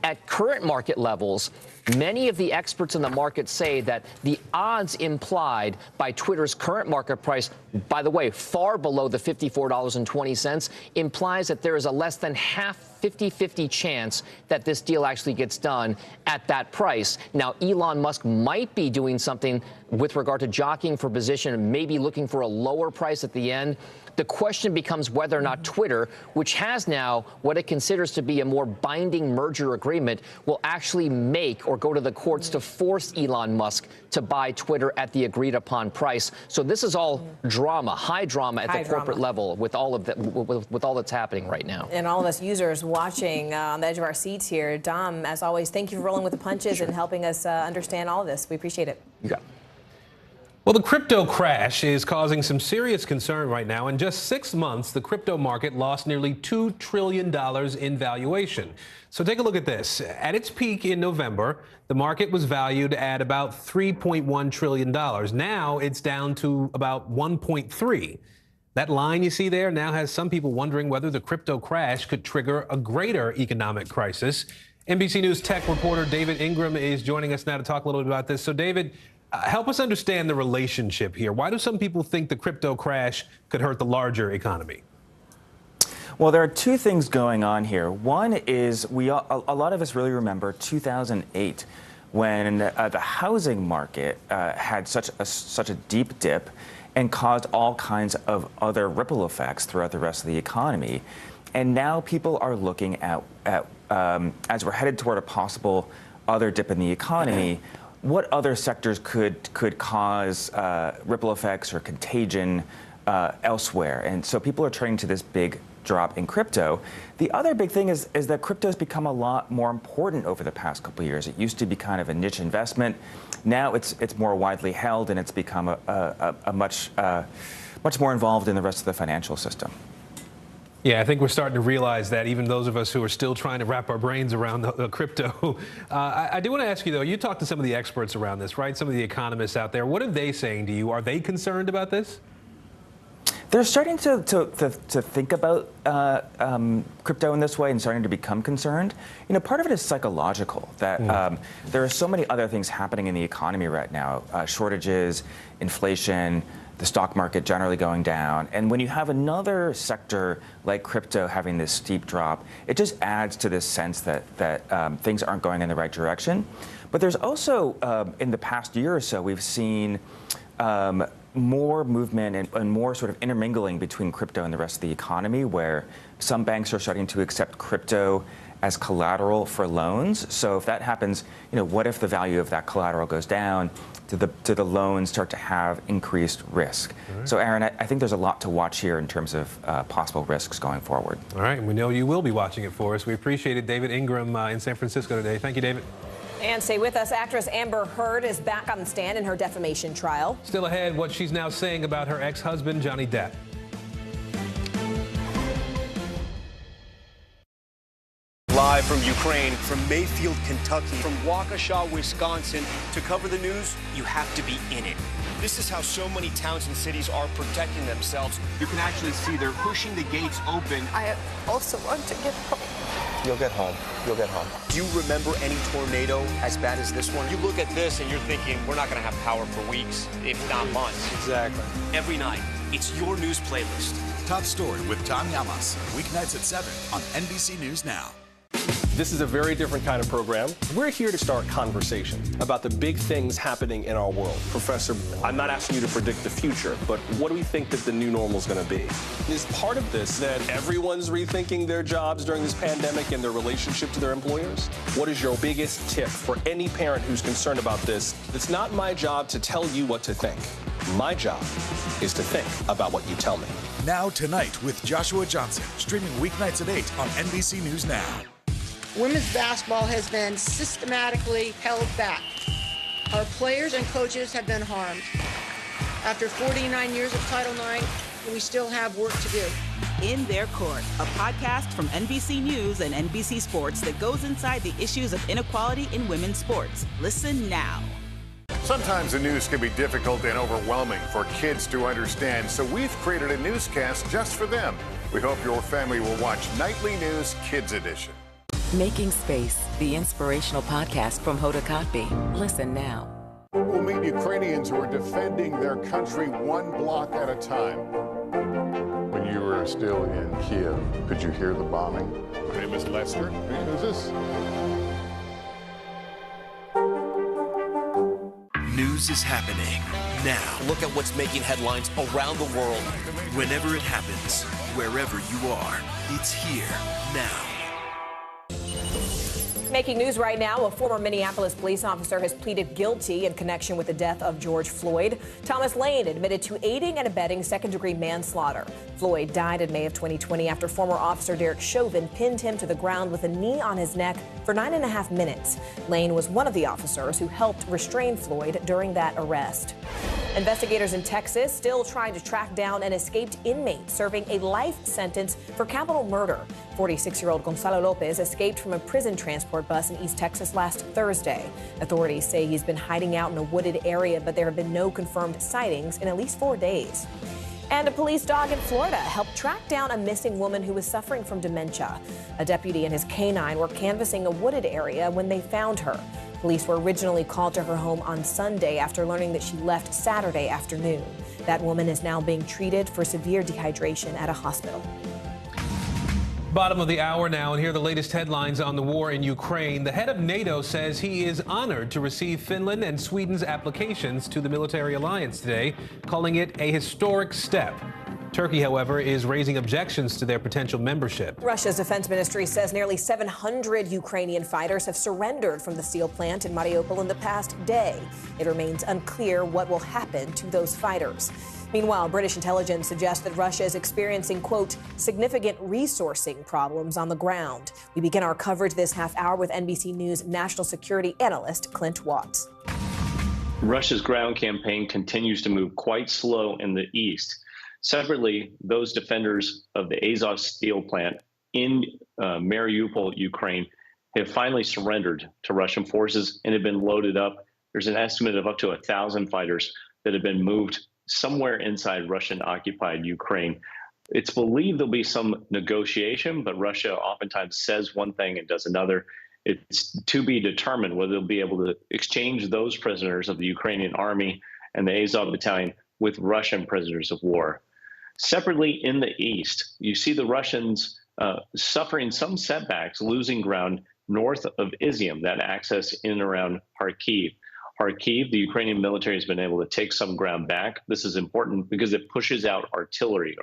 Speaker 1: At current market levels, many of the experts in the market say that the odds implied by Twitter's current market price, by the way, far below the $54.20, implies that there is a less than half 50-50 chance that this deal actually gets done at that price. Now, Elon Musk might be doing something with regard to jockeying for position, maybe looking for a lower price at the end. The question becomes whether or not Twitter, which has now what it considers to be a more binding merger agreement, will actually make or go to the courts to force Elon Musk to buy Twitter at the agreed upon price. So this is all drama, high drama at the corporate level with all of that, with all that's happening right now.
Speaker 14: And all of us users watching on the edge of our seats here. Dom, as always, thank you for rolling with the punches and helping us understand all of this. We appreciate it.
Speaker 1: You got it.
Speaker 13: Well, the crypto crash is causing some serious concern right now. In just 6 months, the crypto market lost nearly $2 trillion in valuation. So take a look at this. At its peak in November, the market was valued at about $3.1 trillion. Now it's down to about 1.3. That line you see there now has some people wondering whether the crypto crash could trigger a greater economic crisis. NBC News tech reporter David Ingram is joining us now to talk a little bit about this. So, David, help us understand the relationship here. Why do some people think the crypto crash could hurt the larger economy?
Speaker 4: Well, there are two things going on here. One is a lot of us really remember 2008 when the housing market had such a deep dip and caused all kinds of other ripple effects throughout the rest of the economy. And now people are looking at as we're headed toward a possible other dip in the economy, what other sectors could cause ripple effects or contagion elsewhere? And so people are turning to this big drop in crypto. The other big thing is that crypto's become a lot more important over the past couple of years. It used to be kind of a niche investment. Now it's more widely held, and it's become a much more involved in the rest of the financial system.
Speaker 13: Yeah, I think we're starting to realize that, even those of us who are still trying to wrap our brains around the crypto. I do want to ask you, though, you talked to some of the experts around this, right? Some of the economists out there. What are they saying to you? Are they concerned about this?
Speaker 4: They're starting to think about crypto in this way and starting to become concerned. You know, part of it is psychological, that there are so many other things happening in the economy right now, shortages, inflation, the stock market generally going down. And when you have another sector like crypto having this steep drop, it just adds to this sense that things aren't going in the right direction. But there's also, in the past year or so, we've seen more movement and more sort of intermingling between crypto and the rest of the economy, where some banks are starting to accept crypto as collateral for loans. So if that happens, you know, what if the value of that collateral goes down? Do the loans start to have increased risk? Right. So, Aaron, I think there's a lot to watch here in terms of possible risks going forward.
Speaker 13: All right, and we know you will be watching it for us. We appreciate it. David Ingram in San Francisco today. Thank you, David.
Speaker 14: And stay with us. Actress Amber Heard is back on the stand in her defamation trial.
Speaker 13: Still ahead, what she's now saying about her ex-husband, Johnny Depp.
Speaker 5: Live from Ukraine, from Mayfield, Kentucky, from Waukesha, Wisconsin. To cover the news, you have to be in it. This is how so many towns and cities are protecting themselves. You can actually see they're pushing the gates open.
Speaker 12: I also want to get home.
Speaker 5: You'll get home. You'll get home. Do you remember any tornado as bad as this one? You look at this and you're thinking, we're not going to have power for weeks, if not months. Exactly. Every night, it's your news playlist.
Speaker 16: Top Story with Tom Llamas, weeknights at 7 on NBC News Now.
Speaker 20: This is a very different kind of program. We're here to start conversation about the big things happening in our world. Professor, I'm not asking you to predict the future, but what do we think that the new normal is going to be? Is part of this that everyone's rethinking their jobs during this pandemic and their relationship to their employers? What is your biggest tip for any parent who's concerned about this? It's not my job to tell you what to think. My job is to think about what you tell me.
Speaker 16: Now Tonight with Joshua Johnson, streaming weeknights at 8 on NBC News Now.
Speaker 25: Women's basketball has been systematically held back. Our players and coaches have been harmed. After 49 years of Title IX, we still have work to do.
Speaker 26: In Their Court, a podcast from NBC News and NBC Sports that goes inside the issues of inequality in women's sports. Listen now.
Speaker 27: Sometimes the news can be difficult and overwhelming for kids to understand, so we've created a newscast just for them. We hope your family will watch Nightly News Kids Edition.
Speaker 28: Making Space, the inspirational podcast from Hoda Kotb. Listen now.
Speaker 27: We'll meet Ukrainians who are defending their country one block at a time. When you were still in Kiev, could you hear the bombing? My name is Lester. Who's this?
Speaker 29: News is happening now.
Speaker 5: Look at what's making headlines around the world.
Speaker 29: Whenever it happens, wherever you are, it's here now.
Speaker 14: Making news right now, a former Minneapolis police officer has pleaded guilty in connection with the death of George Floyd. Thomas Lane admitted to aiding and abetting second-degree manslaughter. Floyd died in May of 2020 after former officer Derek Chauvin pinned him to the ground with a knee on his neck for 9.5 minutes. Lane was one of the officers who helped restrain Floyd during that arrest. Investigators in Texas still trying to track down an escaped inmate serving a life sentence for capital murder. 46-year-old Gonzalo Lopez escaped from a prison transport bus in East Texas last Thursday. Authorities say he's been hiding out in a wooded area, but there have been no confirmed sightings in at least 4 days. And a police dog in Florida helped track down a missing woman who was suffering from dementia. A deputy and his canine were canvassing a wooded area when they found her. Police were originally called to her home on Sunday after learning that she left Saturday afternoon. That woman is now being treated for severe dehydration at a hospital.
Speaker 13: Bottom of the hour now, and here are the latest headlines on the war in Ukraine. The head of NATO says he is honored to receive Finland and Sweden's applications to the military alliance today, calling it a historic step. Turkey, however, is raising objections to their potential membership.
Speaker 14: Russia's defense ministry says nearly 700 Ukrainian fighters have surrendered from the steel plant in Mariupol in the past day. It remains unclear what will happen to those fighters. Meanwhile, British intelligence suggests that Russia is experiencing, quote, significant resourcing problems on the ground. We begin our coverage this half hour with NBC News national security analyst Clint Watts.
Speaker 6: Russia's ground campaign continues to move quite slow in the east. Separately, those defenders of the Azov steel plant in Mariupol, Ukraine, have finally surrendered to Russian forces and have been loaded up. There's an estimate of up to 1,000 fighters that have been moved somewhere inside Russian-occupied Ukraine. It's believed there'll be some negotiation, but Russia oftentimes says one thing and does another. It's to be determined whether they'll be able to exchange those prisoners of the Ukrainian army and the Azov battalion with Russian prisoners of war. Separately, in the east, you see the Russians suffering some setbacks, losing ground north of Izium, that access in and around Kharkiv. Kharkiv, the Ukrainian military has been able to take some ground back. This is important because it pushes out artillery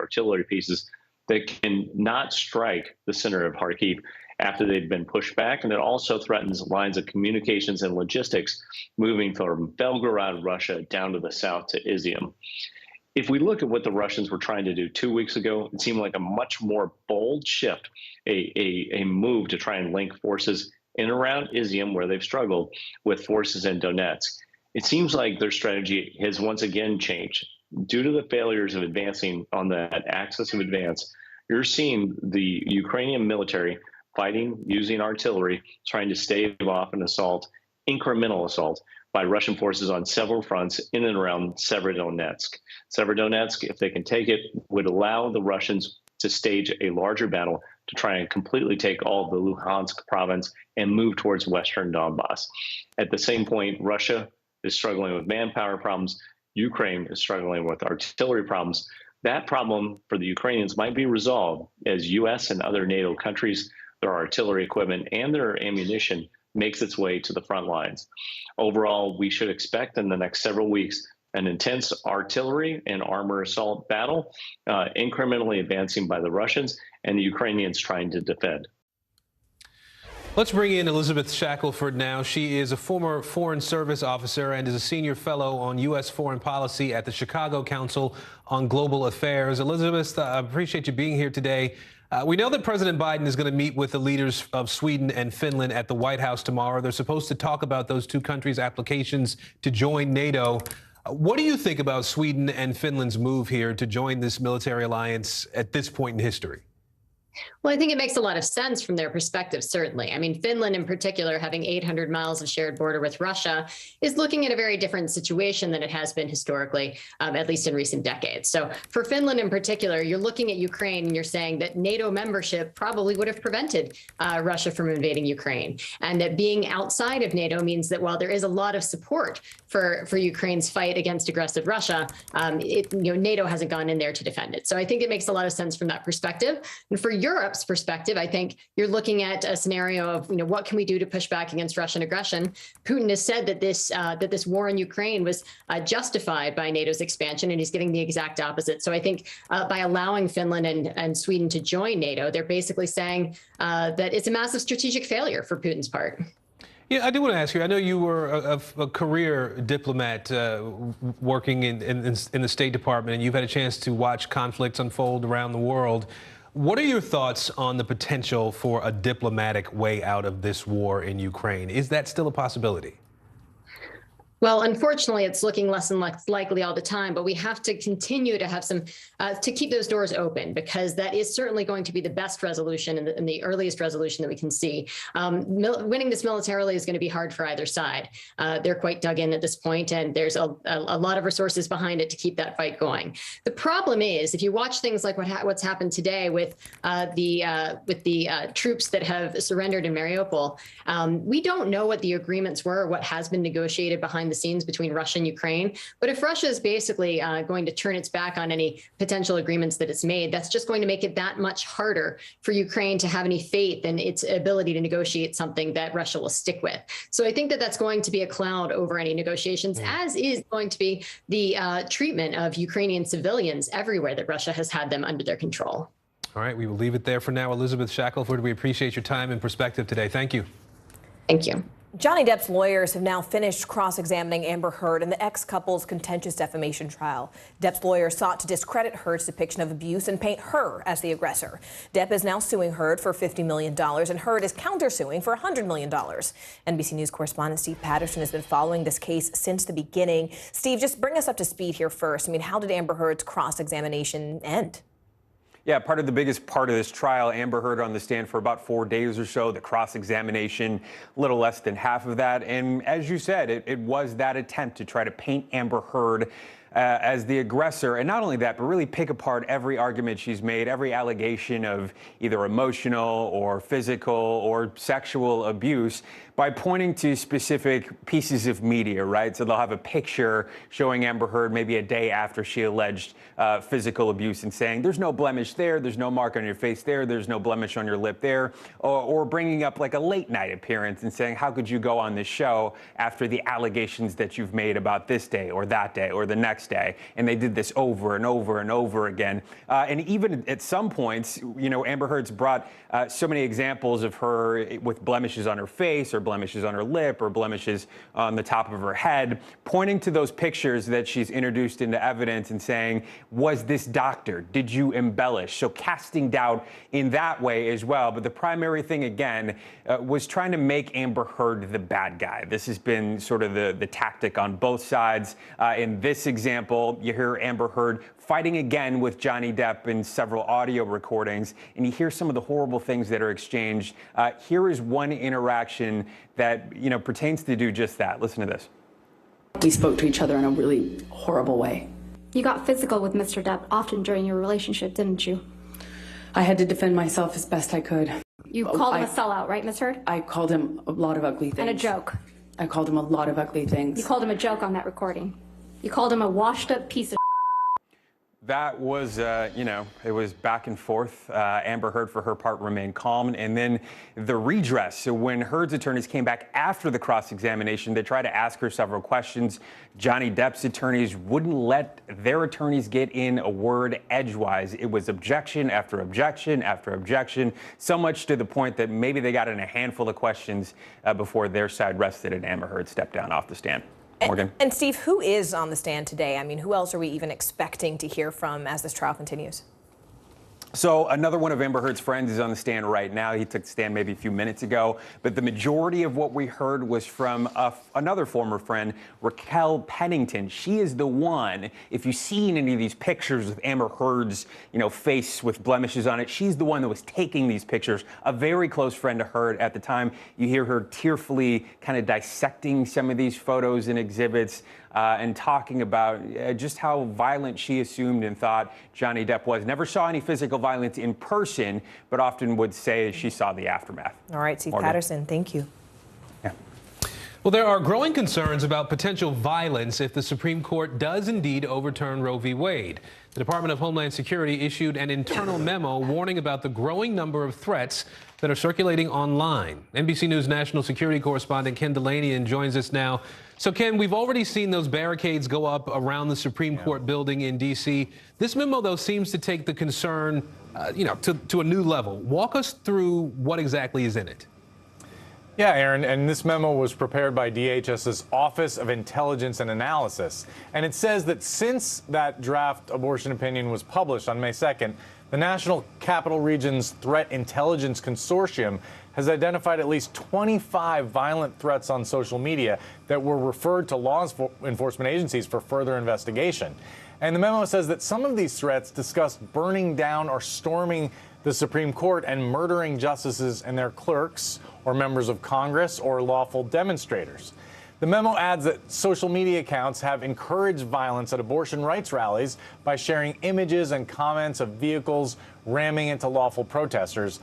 Speaker 6: pieces that can not strike the center of Kharkiv after they've been pushed back. And it also threatens lines of communications and logistics moving from Belgorod, Russia, down to the south to Izium. If we look at what the Russians were trying to do 2 weeks ago, it seemed like a much more bold shift, a move to try and link forces in and around Izium, where they've struggled, with forces in Donetsk. It seems like their strategy has once again changed. Due to the failures of advancing on that axis of advance, you're seeing the Ukrainian military fighting using artillery, trying to stave off an assault, incremental assault, by Russian forces on several fronts in and around Severodonetsk. Severodonetsk, if they can take it, would allow the Russians to stage a larger battle to try and completely take all of the Luhansk province and move towards western Donbass. At the same point, Russia is struggling with manpower problems. Ukraine is struggling with artillery problems. That problem for the Ukrainians might be resolved as U.S. and other NATO countries, their artillery equipment and their ammunition makes its way to the front lines. Overall, we should expect in the next several weeks an intense artillery and armor assault battle, incrementally advancing by the Russians and the Ukrainians trying to defend.
Speaker 13: Let's bring in Elizabeth Shackelford now. She is a former Foreign Service officer and is a senior fellow on U.S. foreign policy at the Chicago Council on Global Affairs. Elizabeth, I appreciate you being here today. We know that President Biden is going to meet with the leaders of Sweden and Finland at the White House tomorrow. They're supposed to talk about those two countries' applications to join NATO. What do you think about Sweden and Finland's move here to join this military alliance at this point in history?
Speaker 8: Well, I think it makes a lot of sense from their perspective, certainly. I mean, Finland in particular, having 800 miles of shared border with Russia, is looking at a very different situation than it has been historically, at least in recent decades. So for Finland in particular, you're looking at Ukraine and you're saying that NATO membership probably would have prevented Russia from invading Ukraine. And that being outside of NATO means that while there is a lot of support for Ukraine's fight against aggressive Russia, NATO hasn't gone in there to defend it. So I think it makes a lot of sense from that perspective. And for Europe's perspective, I think you're looking at a scenario of, what can we do to push back against Russian aggression? Putin has said that this war in Ukraine was justified by NATO's expansion, and he's getting the exact opposite. So I think by allowing Finland and Sweden to join NATO, they're basically saying that it's a massive strategic failure for Putin's part.
Speaker 13: Yeah, I do want to ask you, I know you were a career diplomat working in the State Department, and you've had a chance to watch conflicts unfold around the world. What are your thoughts on the potential for a diplomatic way out of this war in Ukraine? Is that still a possibility?
Speaker 8: Well, unfortunately, it's looking less and less likely all the time, but we have to continue to have some to keep those doors open, because that is certainly going to be the best resolution and the earliest resolution that we can see. Winning this militarily is going to be hard for either side. They're quite dug in at this point, and there's a lot of resources behind it to keep that fight going. The problem is, if you watch things like what's happened today with the troops that have surrendered in Mariupol, we don't know what the agreements were or what has been negotiated behind the scenes between Russia and Ukraine. But if Russia is basically going to turn its back on any potential agreements that it's made, that's just going to make it that much harder for Ukraine to have any faith in its ability to negotiate something that Russia will stick with. So I think that that's going to be a cloud over any negotiations, as is going to be the treatment of Ukrainian civilians everywhere that Russia has had them under their control.
Speaker 13: All right, we will leave it there for now. Elizabeth Shackelford, we appreciate your time and perspective today. Thank you.
Speaker 8: Thank you.
Speaker 14: Johnny Depp's lawyers have now finished cross-examining Amber Heard in the ex-couple's contentious defamation trial. Depp's lawyers sought to discredit Heard's depiction of abuse and paint her as the aggressor. Depp is now suing Heard for $50 million, and Heard is countersuing for $100 million. NBC News correspondent Steve Patterson has been following this case since the beginning. Steve, just bring us up to speed here first. I mean, how did Amber Heard's cross-examination end?
Speaker 2: Yeah, part of the biggest part of this trial, Amber Heard on the stand for about 4 days or so, the cross-examination, a little less than half of that. And as you said, it was that attempt to try to paint Amber Heard as the aggressor. And not only that, but really pick apart every argument she's made, every allegation of either emotional or physical or sexual abuse by pointing to specific pieces of media, right? So they'll have a picture showing Amber Heard maybe a day after she alleged physical abuse and saying, there's no blemish there, there's no mark on your face there, there's no blemish on your lip there, or bringing up like a late night appearance and saying, how could you go on this show after the allegations that you've made about this day or that day or the next day? And they did this over and over and over again. And even at some points, you know, Amber Heard's brought so many examples of her with blemishes on her face or blemishes on her lip or blemishes on the top of her head, pointing to those pictures that she's introduced into evidence and saying, was this doctored? Did you embellish? So casting doubt in that way as well. But the primary thing, again, was trying to make Amber Heard the bad guy. This has been sort of the tactic on both sides. In this example, you hear Amber Heard fighting again with Johnny Depp in several audio recordings, and you hear some of the horrible things that are exchanged. Here is one interaction that, you know, pertains to do just that. Listen to this.
Speaker 3: We spoke to each other in a really horrible way.
Speaker 9: You got physical with Mr. Depp often during your relationship, didn't you?
Speaker 3: I had to defend myself as best I could.
Speaker 9: You called him a sellout, right, Miss Heard?
Speaker 3: I called him a lot of ugly things.
Speaker 9: And a joke.
Speaker 3: I called him a lot of ugly things.
Speaker 9: You called him a joke on that recording. You called him a washed up piece of
Speaker 2: That was, you know, it was back and forth. Amber Heard, for her part, remained calm. And then the redress. So when Heard's attorneys came back after the cross-examination, they tried to ask her several questions. Johnny Depp's attorneys wouldn't let their attorneys get in a word edgewise. It was objection after objection after objection, so much to the point that maybe they got in a handful of questions before their side rested and Amber Heard stepped down off the stand. Morgan.
Speaker 14: And Steve, who is on the stand today? I mean, who else are we even expecting to hear from as this trial continues?
Speaker 2: So another one of Amber Heard's friends is on the stand right now. He took the stand maybe a few minutes ago. But the majority of what we heard was from another former friend, Raquel Pennington. She is the one, if you've seen any of these pictures with Amber Heard's, you know, face with blemishes on it, she's the one that was taking these pictures. A very close friend to Heard at the time. You hear her tearfully kind of dissecting some of these photos and exhibits. And talking about just how violent she assumed and thought Johnny Depp was. Never saw any physical violence in person, but often would say she saw the aftermath.
Speaker 14: All right, Steve
Speaker 2: Morgan.
Speaker 14: Patterson, thank you.
Speaker 2: Yeah.
Speaker 13: Well, there are growing concerns about potential violence if the Supreme Court does indeed overturn Roe v. Wade. The Department of Homeland Security issued an internal memo warning about the growing number of threats that are circulating online. NBC News national security correspondent Ken Delaney joins us now. So, Ken, we've already seen those barricades go up around the Supreme Court building in D.C. This memo, though, seems to take the concern, to a new level. Walk us through what exactly is in it.
Speaker 10: Yeah, Aaron, and this memo was prepared by DHS's Office of Intelligence and Analysis. And it says that since that draft abortion opinion was published on May 2nd, the National Capital Region's Threat Intelligence Consortium has identified at least 25 violent threats on social media that were referred to law enforcement agencies for further investigation. And the memo says that some of these threats discuss burning down or storming the Supreme Court and murdering justices and their clerks or members of Congress or lawful demonstrators. The memo adds that social media accounts have encouraged violence at abortion rights rallies by sharing images and comments of vehicles ramming into lawful protesters.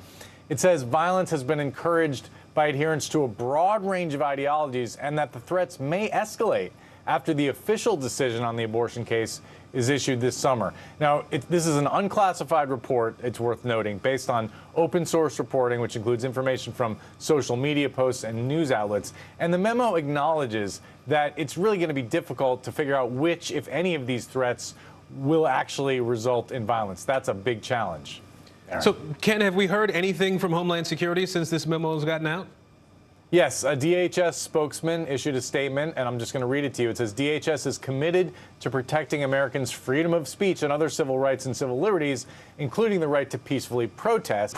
Speaker 10: It says violence has been encouraged by adherents to a broad range of ideologies and that the threats may escalate after the official decision on the abortion case is issued this summer. Now, this is an unclassified report, it's worth noting, based on open source reporting, which includes information from social media posts and news outlets. And the memo acknowledges that it's really going to be difficult to figure out which, if any, of these threats will actually result in violence. That's a big challenge.
Speaker 13: So, Ken, have we heard anything from Homeland Security since this memo has gotten out?
Speaker 10: Yes, a DHS spokesman issued a statement, and I'm just going to read it to you. It says, DHS is committed to protecting Americans' freedom of speech and other civil rights and civil liberties, including the right to peacefully protest.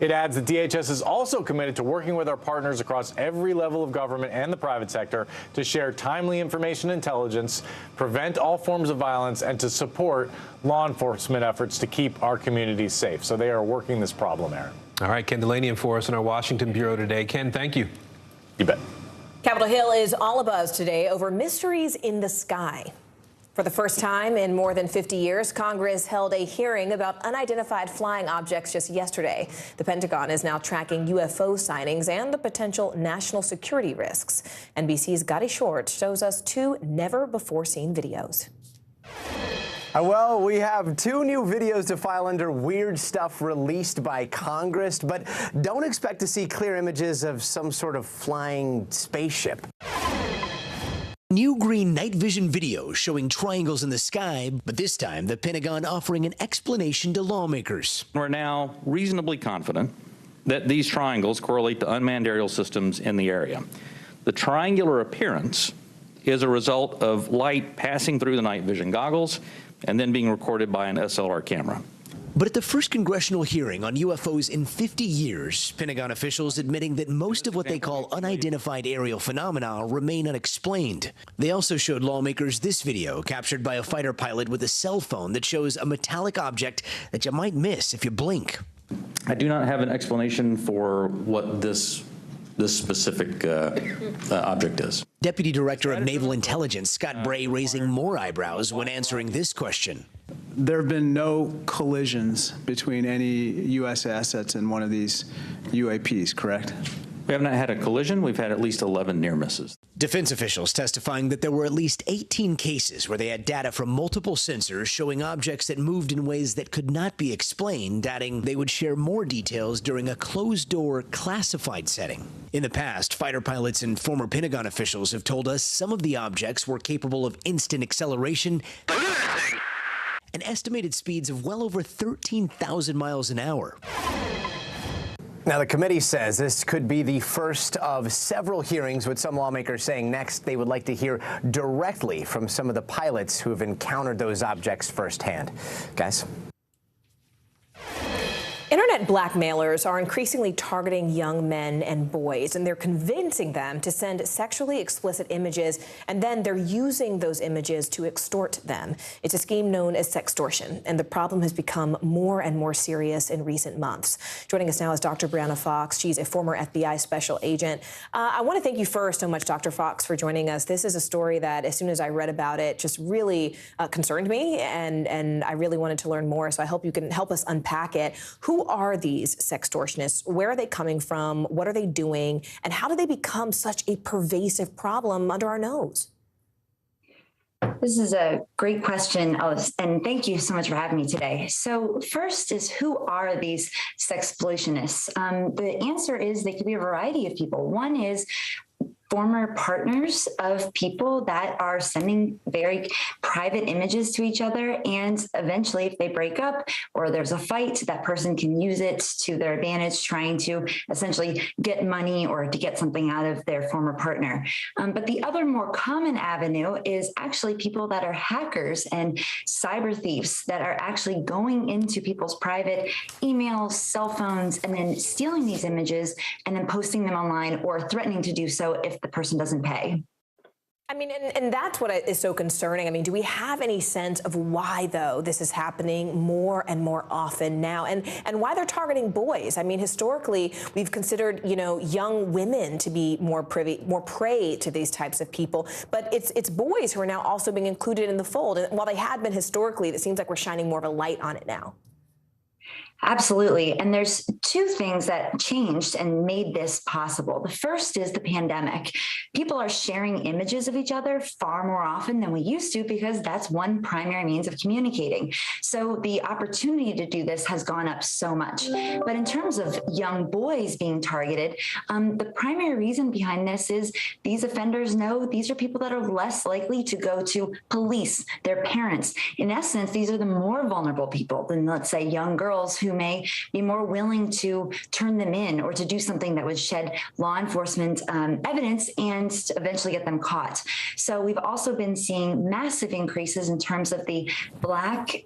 Speaker 10: It adds that DHS is also committed to working with our partners across every level of government and the private sector to share timely information and intelligence, prevent all forms of violence, and to support law enforcement efforts to keep our communities safe. So they are working this problem, Aaron.
Speaker 13: All right, Ken Delaney for us in our Washington bureau today. Ken, thank you.
Speaker 10: You bet.
Speaker 14: Capitol Hill is all abuzz today over mysteries in the sky. For the first time in more than 50 years, Congress held a hearing about unidentified flying objects just yesterday. The Pentagon is now tracking UFO sightings and the potential national security risks. NBC's Gotti Short shows us two never-before-seen videos.
Speaker 11: Well, we have two new videos to file under weird stuff released by Congress, but don't expect to see clear images of some sort of flying spaceship.
Speaker 15: New green night vision video showing triangles in the sky, but this time the Pentagon offering an explanation to lawmakers.
Speaker 17: We're now reasonably confident that these triangles correlate to unmanned aerial systems in the area. The triangular appearance is a result of light passing through the night vision goggles and then being recorded by an SLR camera.
Speaker 15: But at the first congressional hearing on UFOs in 50 years, Pentagon officials admitting that most of what they call unidentified aerial phenomena remain unexplained. They also showed lawmakers this video captured by a fighter pilot with a cell phone that shows a metallic object that you might miss if you blink.
Speaker 17: I do not have an explanation for what this specific object is.
Speaker 15: Deputy Director of Naval Intelligence Scott Bray raising more eyebrows when answering this question.
Speaker 18: There have been no collisions between any U.S. assets in one of these UAPs, correct?
Speaker 17: We have not had a collision. We've had at least 11 near misses.
Speaker 15: Defense officials testifying that there were at least 18 cases where they had data from multiple sensors showing objects that moved in ways that could not be explained, adding they would share more details during a closed-door classified setting. In the past, fighter pilots and former Pentagon officials have told us some of the objects were capable of instant acceleration and estimated speeds of well over 13,000 miles an hour.
Speaker 11: Now, the committee says this could be the first of several hearings, with some lawmakers saying next they would like to hear directly from some of the pilots who have encountered those objects firsthand. Guys?
Speaker 14: Internet blackmailers are increasingly targeting young men and boys, and they're convincing them to send sexually explicit images, and then they're using those images to extort them. It's a scheme known as sextortion, and the problem has become more and more serious in recent months. Joining us now is Dr. Brianna Fox. She's a former FBI special agent. I want to thank you first so much, Dr. Fox, for joining us. This is a story that, as soon as I read about it, just really concerned me, and I really wanted to learn more, so I hope you can help us unpack it. Who are these sextortionists? Where are they coming from? What are they doing? And how do they become such a pervasive problem under our nose?
Speaker 19: This is a great question, and thank you so much for having me today. So first is, who are these sexplorationists? The answer is they could be a variety of people. One is former partners of people that are sending very private images to each other, and eventually if they break up or there's a fight, that person can use it to their advantage, trying to essentially get money or to get something out of their former partner. But the other more common avenue is actually people that are hackers and cyber thieves that are actually going into people's private emails, cell phones, and then stealing these images and then posting them online or threatening to do so if the person doesn't pay.
Speaker 14: I mean, and that's what is so concerning. I mean, do we have any sense of why, though, this is happening more and more often now, and why they're targeting boys? I mean, historically, we've considered, young women to be more prey to these types of people, but it's boys who are now also being included in the fold. And while they had been historically, it seems like we're shining more of a light on it now.
Speaker 19: Absolutely. And there's two things that changed and made this possible. The first is the pandemic. People are sharing images of each other far more often than we used to, because that's one primary means of communicating. So the opportunity to do this has gone up so much. But in terms of young boys being targeted, the primary reason behind this is these offenders know these are people that are less likely to go to police, their parents. In essence, these are the more vulnerable people than, let's say, young girls who who may be more willing to turn them in or to do something that would shed law enforcement evidence and eventually get them caught. So we've also been seeing massive increases in terms of the Black,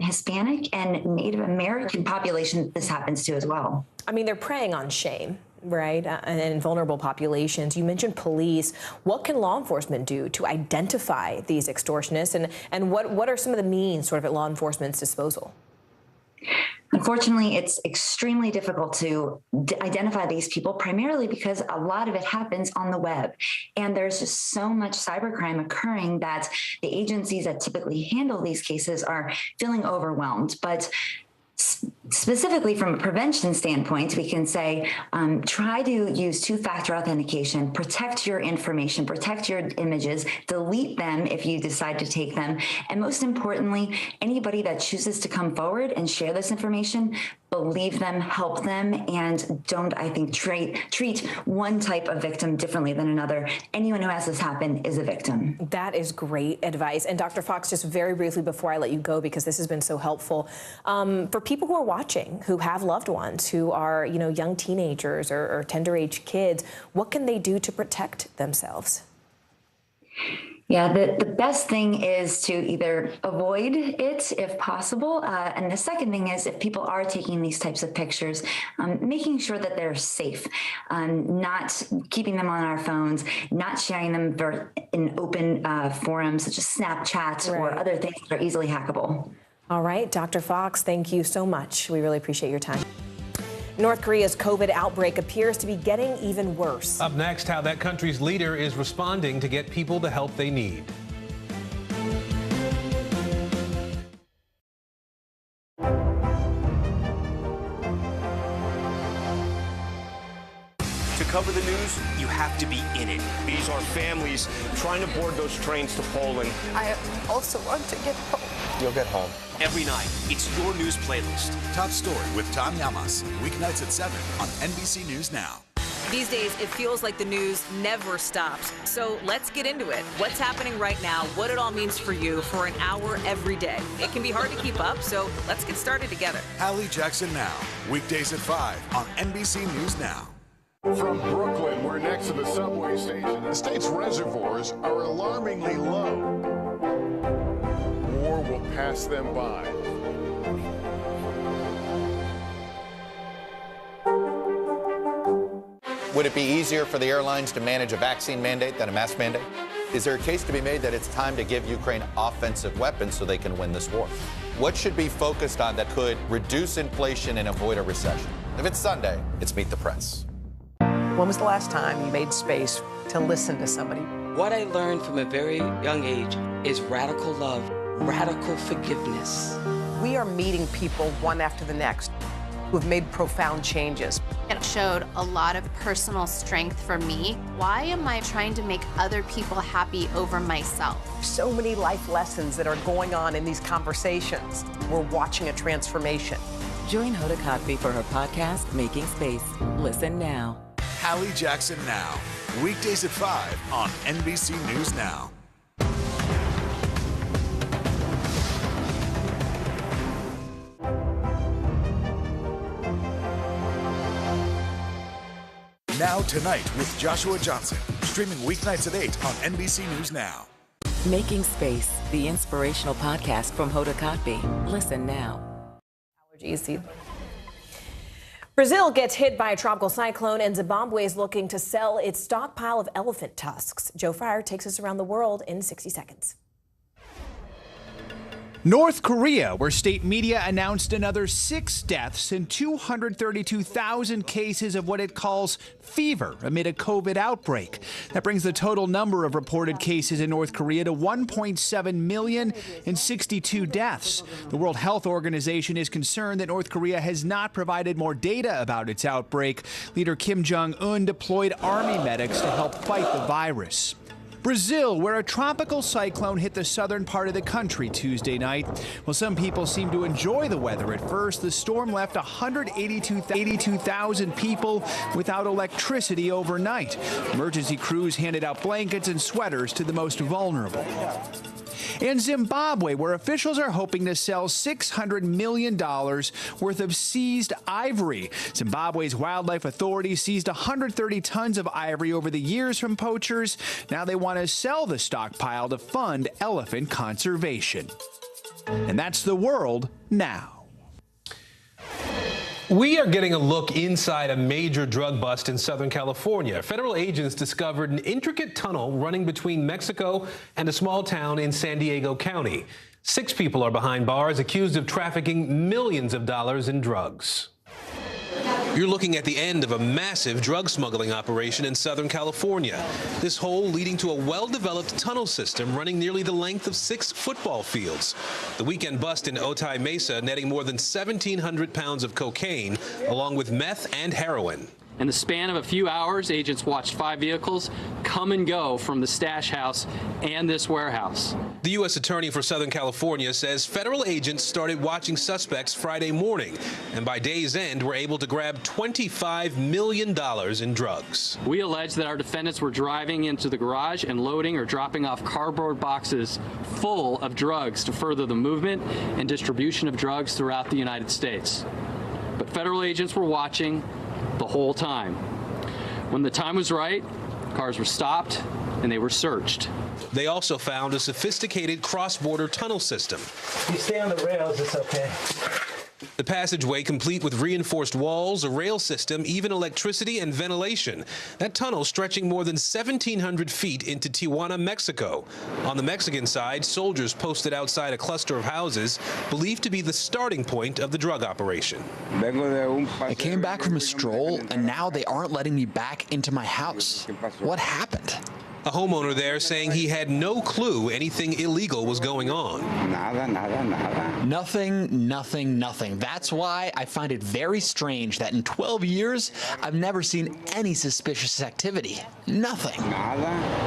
Speaker 19: Hispanic, and Native American population that this happens to as well.
Speaker 14: I mean, they're preying on shame, right, and vulnerable populations. You mentioned police. What can law enforcement do to identify these extortionists, and what are some of the means sort of at law enforcement's disposal?
Speaker 19: Unfortunately, it's extremely difficult to identify these people, primarily because a lot of it happens on the web. And there's just so much cybercrime occurring that the agencies that typically handle these cases are feeling overwhelmed. But specifically from a prevention standpoint, we can say try to use two-factor authentication, protect your information, protect your images, delete them if you decide to take them. And most importantly, anybody that chooses to come forward and share this information, believe them, help them, and don't, I think, treat one type of victim differently than another. Anyone who has this happen is a victim.
Speaker 14: That is great advice. And Dr. Fox, just very briefly before I let you go, because this has been so helpful, for people who are watching, who have loved ones, who are, young teenagers or tender age kids, what can they do to protect themselves?
Speaker 19: Yeah, the best thing is to either avoid it if possible. And the second thing is, if people are taking these types of pictures, making sure that they're safe, not keeping them on our phones, not sharing them in open forums such as Snapchat or other things that are easily hackable.
Speaker 14: All right, Dr. Fox, thank you so much. We really appreciate your time. North Korea's COVID outbreak appears to be getting even worse.
Speaker 13: Up next, how that country's leader is responding to get people the help they need.
Speaker 5: To cover the news, you have to be in it. These are families trying to board those trains to Poland.
Speaker 1: I also want to get home.
Speaker 5: You'll get home. Every night, it's your news playlist.
Speaker 16: Top Story with Tom Yamas, weeknights at 7 on NBC News Now.
Speaker 4: These days, it feels like the news never stops. So let's get into it. What's happening right now, what it all means for you for an hour every day. It can be hard to keep up, so let's get started together.
Speaker 16: Hallie Jackson Now, weekdays at 5 on NBC News Now.
Speaker 27: From Brooklyn, we're next to the subway station. The state's reservoirs are alarmingly low. War will pass them by.
Speaker 7: Would it be easier for the airlines to manage a vaccine mandate than a mask mandate? Is there a case to be made that it's time to give Ukraine offensive weapons so they can win this war? What should be focused on that could reduce inflation and avoid a recession? If it's Sunday, it's Meet the Press.
Speaker 12: When was the last time you made space to listen to somebody?
Speaker 20: What I learned from a very young age is radical love, radical forgiveness.
Speaker 12: We are meeting people one after the next who've made profound changes.
Speaker 21: It showed a lot of personal strength for me. Why am I trying to make other people happy over myself?
Speaker 12: So many life lessons that are going on in these conversations. We're watching a transformation.
Speaker 28: Join Hoda Kotb for her podcast, Making Space. Listen now.
Speaker 16: Hallie Jackson Now, weekdays at 5 on NBC News Now. Now Tonight with Joshua Johnson, streaming weeknights at 8 on NBC News Now.
Speaker 28: Making Space, the inspirational podcast from Hoda Kotb. Listen now.
Speaker 14: Allergies. Brazil gets hit by a tropical cyclone, and Zimbabwe is looking to sell its stockpile of elephant tusks. Joe Fryer takes us around the world in 60 seconds.
Speaker 22: North Korea, where state media announced another 6 deaths and 232,000 cases of what it calls fever amid a COVID outbreak. That brings the total number of reported cases in North Korea to 1.7 million and 62 deaths. The World Health Organization is concerned that North Korea has not provided more data about its outbreak. Leader Kim Jong-un deployed army medics to help fight the virus. Brazil, where a tropical cyclone hit the southern part of the country Tuesday night. While some people seemed to enjoy the weather at first, the storm left 182,000 people without electricity overnight. Emergency crews handed out blankets and sweaters to the most vulnerable. In Zimbabwe, where officials are hoping to sell $600 million worth of seized ivory. Zimbabwe's wildlife authority seized 130 tons of ivory over the years from poachers. Now they want to sell the stockpile to fund elephant conservation. And that's the world now.
Speaker 13: We are getting a look inside a major drug bust in Southern California. Federal agents discovered an intricate tunnel running between Mexico and a small town in San Diego County. 6 people are behind bars accused of trafficking millions of dollars in drugs. You're looking at the end of a massive drug smuggling operation in Southern California. This hole leading to a well-developed tunnel system running nearly the length of 6 football fields. The weekend bust in Otay Mesa netting more than 1,700 pounds of cocaine, along with meth and heroin.
Speaker 3: In the span of a few hours, agents watched 5 vehicles come and go from the stash house and this warehouse.
Speaker 13: The U.S. Attorney for Southern California says federal agents started watching suspects Friday morning, and by day's end were able to grab $25 million in drugs.
Speaker 3: We allege that our defendants were driving into the garage and loading or dropping off cardboard boxes full of drugs to further the movement and distribution of drugs throughout the United States. But federal agents were watching the whole time. When the time was right, cars were stopped and they were searched.
Speaker 13: They also found a sophisticated cross-border tunnel system.
Speaker 6: You stay on the rails, it's okay.
Speaker 13: The passageway complete with reinforced walls, a rail system, even electricity and ventilation. That tunnel stretching more than 1,700 feet into Tijuana, Mexico. On the Mexican side, soldiers posted outside a cluster of houses believed to be the starting point of the drug operation.
Speaker 8: I came back from a stroll, and now they aren't letting me back into my house. What happened?
Speaker 13: A homeowner there saying he had no clue anything illegal was going on.
Speaker 8: Nothing. That's why I find it very strange that in 12 years, I've never seen any suspicious activity. Nothing.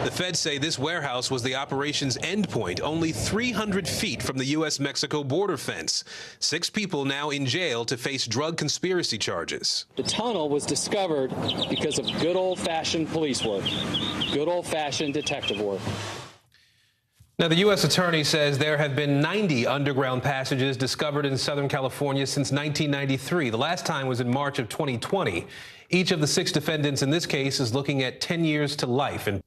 Speaker 13: The feds say this warehouse was the operation's endpoint, only 300 feet from the U.S.-Mexico border fence. 6 people now in jail to face drug conspiracy charges.
Speaker 3: The tunnel was discovered because of good old-fashioned police work, good old-fashioned detective work.
Speaker 13: Now, the U.S. Attorney says there have been 90 underground passages discovered in Southern California since 1993. The last time was in March of 2020. Each of the 6 defendants in this case is looking at 10 years to life. And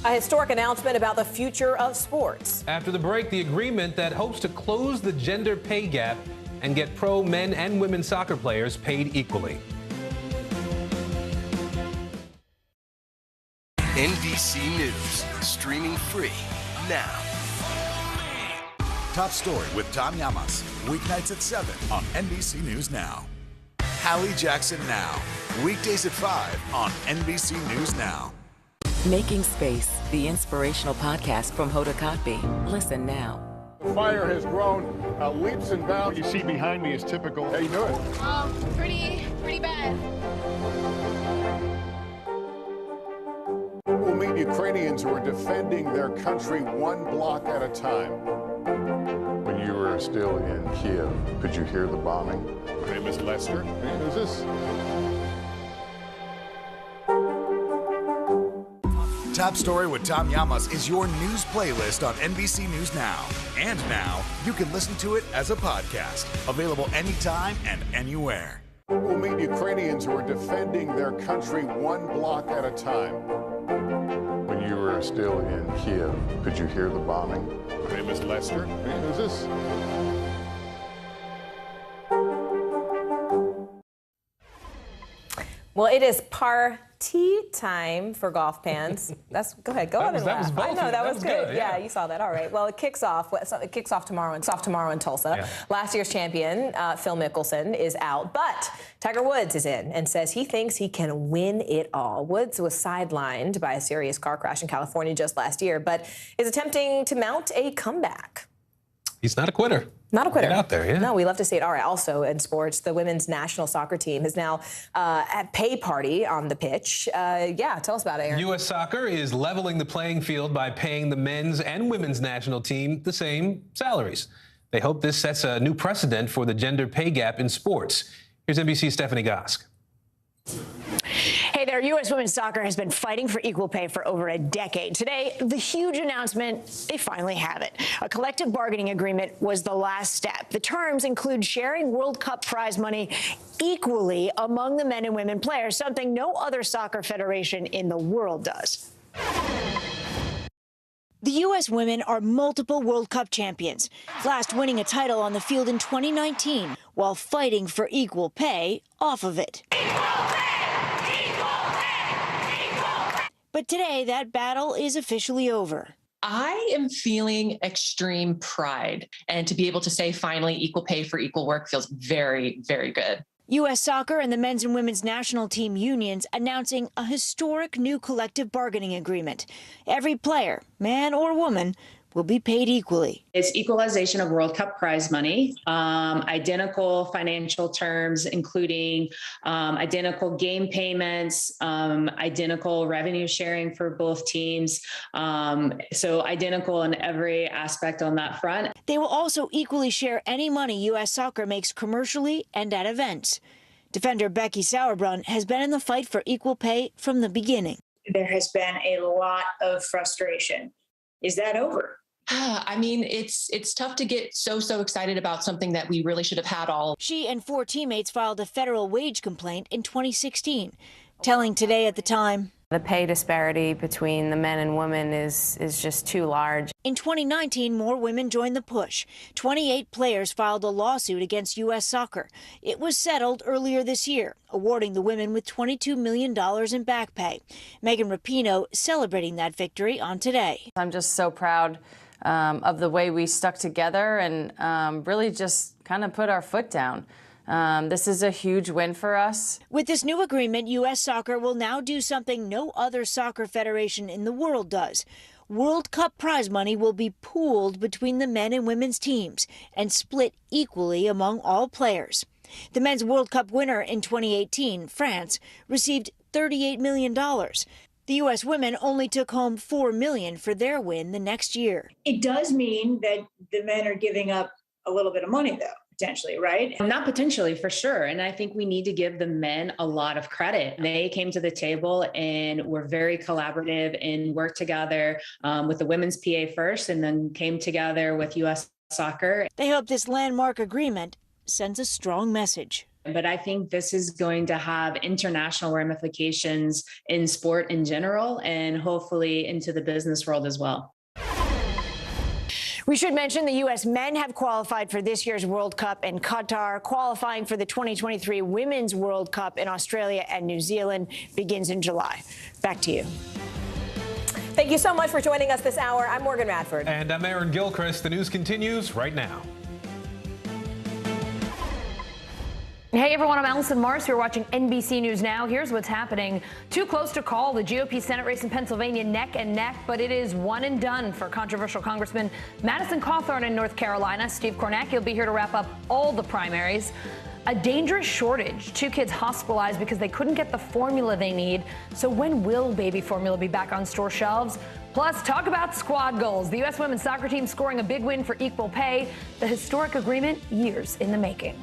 Speaker 14: a historic announcement about the future of sports.
Speaker 13: After the break, the agreement that hopes to close the gender pay gap and get pro men and women soccer players paid equally.
Speaker 9: NBC News, streaming free now.
Speaker 16: Top Story with Tom Llamas, weeknights at 7 on NBC News Now. Hallie Jackson Now, weekdays at 5 on NBC News Now.
Speaker 28: Making Space, the inspirational podcast from Hoda Kotb. Listen now.
Speaker 27: The fire has grown leaps and bounds. You see behind me is typical. How you doing?
Speaker 23: Pretty bad.
Speaker 27: We'll meet Ukrainians who are defending their country one block at a time. When you were still in Kiev, could you hear the bombing? My name is Lester. Who's this?
Speaker 16: Top Story with Tom Llamas is your news playlist on NBC News Now. And now, you can listen to it as a podcast. Available anytime and anywhere.
Speaker 27: We'll meet Ukrainians who are defending their country one block at a time. When you were still in Kiev, could you hear the bombing? My name is Lester. Who's this?
Speaker 14: Well, it is party time for golf fans. Go ahead, go on and laugh. I know that was good. Yeah, you saw that. All right. Well, it kicks off tomorrow. It's off tomorrow in Tulsa. Yeah. Last year's champion, Phil Mickelson, is out, but Tiger Woods is in and says he thinks he can win it all. Woods was sidelined by a serious car crash in California just last year, but is attempting to mount a comeback.
Speaker 13: He's not a quitter.
Speaker 14: Not a quitter.
Speaker 13: Get out there, yeah.
Speaker 14: No, we love to see it. All right, also in sports, the women's national soccer team is now at pay party on the pitch. Yeah, tell us about it, Aaron.
Speaker 13: U.S. Soccer is leveling the playing field by paying the men's and women's national team the same salaries. They hope this sets a new precedent for the gender pay gap in sports. Here's NBC's Stephanie Gosk.
Speaker 24: Hey,
Speaker 14: there. U.S. women's soccer has been fighting for equal pay for over a decade. Today, the huge announcement, they finally have it. A collective bargaining agreement was the last step. The terms include sharing World Cup prize money equally among the men and women players, something no other soccer federation in the world does. The U.S. women are multiple World Cup champions, last winning a title on the field in 2019 while fighting for equal pay off of it. But today, that battle is officially over.
Speaker 2: I am feeling extreme pride, and to be able to say finally equal pay for equal work feels very, very good.
Speaker 14: U.S. Soccer and the men's and women's national team unions announcing a historic new collective bargaining agreement. Every player, man or woman, will be paid equally.
Speaker 10: It's equalization of World Cup prize money, identical financial terms, including identical game payments, identical revenue sharing for both teams. So identical in every aspect on that front.
Speaker 14: They will also equally share any money U.S. Soccer makes commercially and at events. Defender Becky Sauerbrunn has been in the fight for equal pay from the beginning.
Speaker 15: There has been a lot of frustration. Is that over?
Speaker 2: I mean, it's tough to get so excited about something that we really should have had all.
Speaker 14: She and 4 teammates filed a federal wage complaint in 2016, telling Today at the time,
Speaker 17: the pay disparity between the men and women is just too large.
Speaker 14: In 2019, more women joined the push. 28 players filed a lawsuit against U.S. Soccer. It was settled earlier this year, awarding the women with $22 million in back pay. Megan Rapinoe celebrating that victory on Today.
Speaker 17: I'm just so proud of the way we stuck together and really just kind of put our foot down. This is a huge win for us.
Speaker 14: With this new agreement, U.S. Soccer will now do something no other soccer federation in the world does. World Cup prize money will be pooled between the men and women's teams and split equally among all players. The men's World Cup winner in 2018, France, received $38 million. The U.S. women only took home $4 million for their win the next year.
Speaker 15: It does mean that the men are giving up a little bit of money, though. Potentially, right?
Speaker 10: Not potentially, for sure. And I think we need to give the men a lot of credit. They came to the table and were very collaborative and worked together with the women's PA first and then came together with U.S. Soccer.
Speaker 14: They hope this landmark agreement sends a strong message.
Speaker 10: But I think this is going to have international ramifications in sport in general and hopefully into the business world as well.
Speaker 14: We should mention the U.S. men have qualified for this year's World Cup in Qatar. Qualifying for the 2023 Women's World Cup in Australia and New Zealand begins in July. Back to you.
Speaker 4: Thank you so much for joining us this hour. I'm Morgan Radford.
Speaker 13: And I'm Aaron Gilchrist. The news continues right now.
Speaker 18: Hey everyone, I'm Allison Mars. You're watching NBC News Now. Here's what's happening. Too close to call. The GOP Senate race in Pennsylvania neck and neck, but it is one and done for controversial Congressman Madison Cawthorn in North Carolina. Steve Kornacki will be here to wrap up all the primaries. A dangerous shortage. 2 kids hospitalized because they couldn't get the formula they need. So when will baby formula be back on store shelves? Plus, talk about squad goals. The U.S. women's soccer team scoring a big win for equal pay. The historic agreement, years in the making.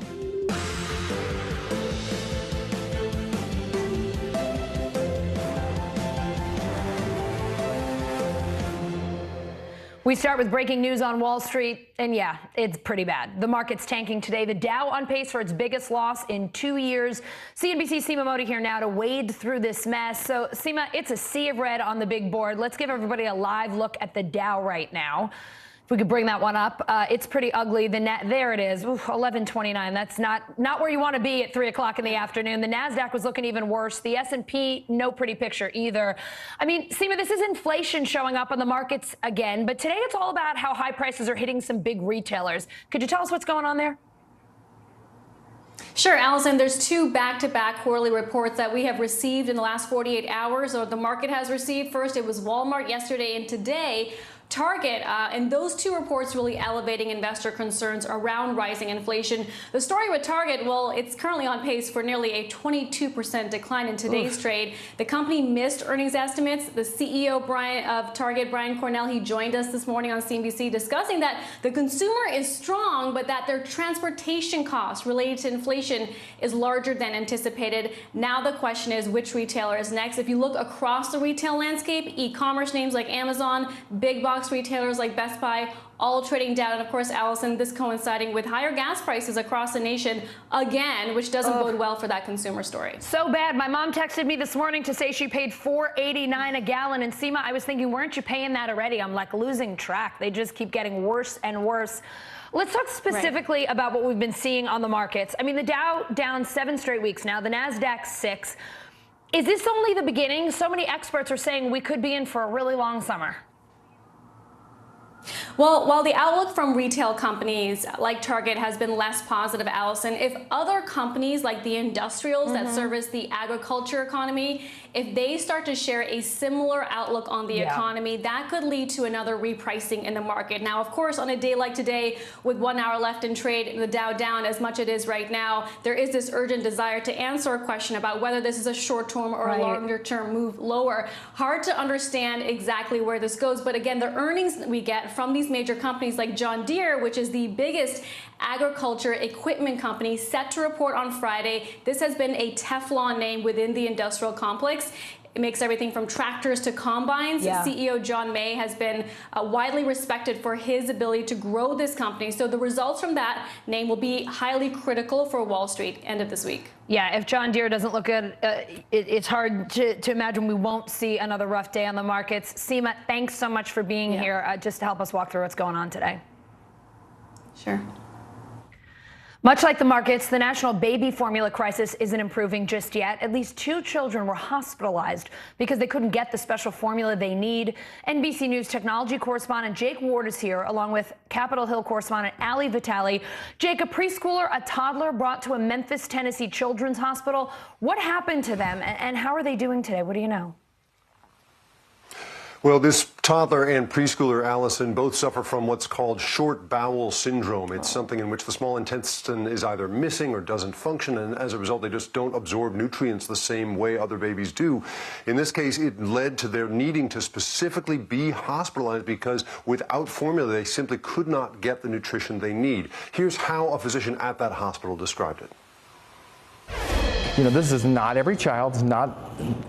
Speaker 18: We start with breaking news on Wall Street, and yeah, it's pretty bad. The market's tanking today. The Dow on pace for its biggest loss in 2 years. CNBC's Seema Modi here now to wade through this mess. So, Seema, it's a sea of red on the big board. Let's give everybody a live look at the Dow right now. If we could bring that one up, it's pretty ugly. The net, there it is, 1129. That's not where you want to be at 3 o'clock in the afternoon. The Nasdaq was looking even worse. The S&P, no pretty picture either. I mean, Seema, this is inflation showing up on the markets again, but today it's all about how high prices are hitting some big retailers. Could you tell us what's going on there?
Speaker 24: Sure, Allison, there's 2 back-to-back quarterly reports that we have received in the last 48 hours, or the market has received. First, it was Walmart yesterday, and today, Target, and those two reports really elevating investor concerns around rising inflation. The story with Target, well, it's currently on pace for nearly a 22% decline in today's trade. The company missed earnings estimates. The CEO of Target, Brian Cornell, he joined us this morning on CNBC discussing that the consumer is strong, but that their transportation costs related to inflation is larger than anticipated. Now the question is, which retailer is next? If you look across the retail landscape, e-commerce names like Amazon, big box retailers like Best Buy, all trading down. And of course, Allison, this coinciding with higher gas prices across the nation again, which doesn't bode well for that consumer story.
Speaker 18: So bad. My mom texted me this morning to say she paid $4.89 a gallon. And Seema, I was thinking, weren't you paying that already? I'm like losing track. They just keep getting worse and worse. Let's talk specifically about what we've been seeing on the markets. I mean, the Dow down 7 straight weeks now, the NASDAQ 6. Is this only the beginning? So many experts are saying we could be in for a really long summer.
Speaker 24: Well, while the outlook from retail companies like Target has been less positive, Allison, if other companies like the industrials that service the agriculture economy, if they start to share a similar outlook on the economy, that could lead to another repricing in the market. Now, of course, on a day like today, with 1 hour left in trade, the Dow down as much as it is right now, there is this urgent desire to answer a question about whether this is a short-term or a longer-term move lower. Hard to understand exactly where this goes, but again, the earnings that we get from these major companies like John Deere, which is the biggest agriculture equipment company, set to report on Friday. This has been a Teflon name within the industrial complex. It makes everything from tractors to combines. CEO John May has been widely respected for his ability to grow this company. So the results from that name will be highly critical for Wall Street end of this week.
Speaker 18: Yeah, if John Deere doesn't look good, it's hard to imagine we won't see another rough day on the markets. Seema, thanks so much for being here just to help us walk through what's going on today.
Speaker 24: Sure.
Speaker 18: Much like the markets, the national baby formula crisis isn't improving just yet. At least 2 children were hospitalized because they couldn't get the special formula they need. NBC News technology correspondent Jake Ward is here, along with Capitol Hill correspondent Ali Vitale. Jake, a preschooler, a toddler brought to a Memphis, Tennessee children's hospital. What happened to them, and how are they doing today? What do you know?
Speaker 1: Well, this toddler and preschooler, Allison, both suffer from what's called short bowel syndrome. It's something in which the small intestine is either missing or doesn't function, and as a result, they just don't absorb nutrients the same way other babies do. In this case, it led to their needing to specifically be hospitalized because without formula, they simply could not get the nutrition they need. Here's how a physician at that hospital described it.
Speaker 5: You know, this is not every child, it's not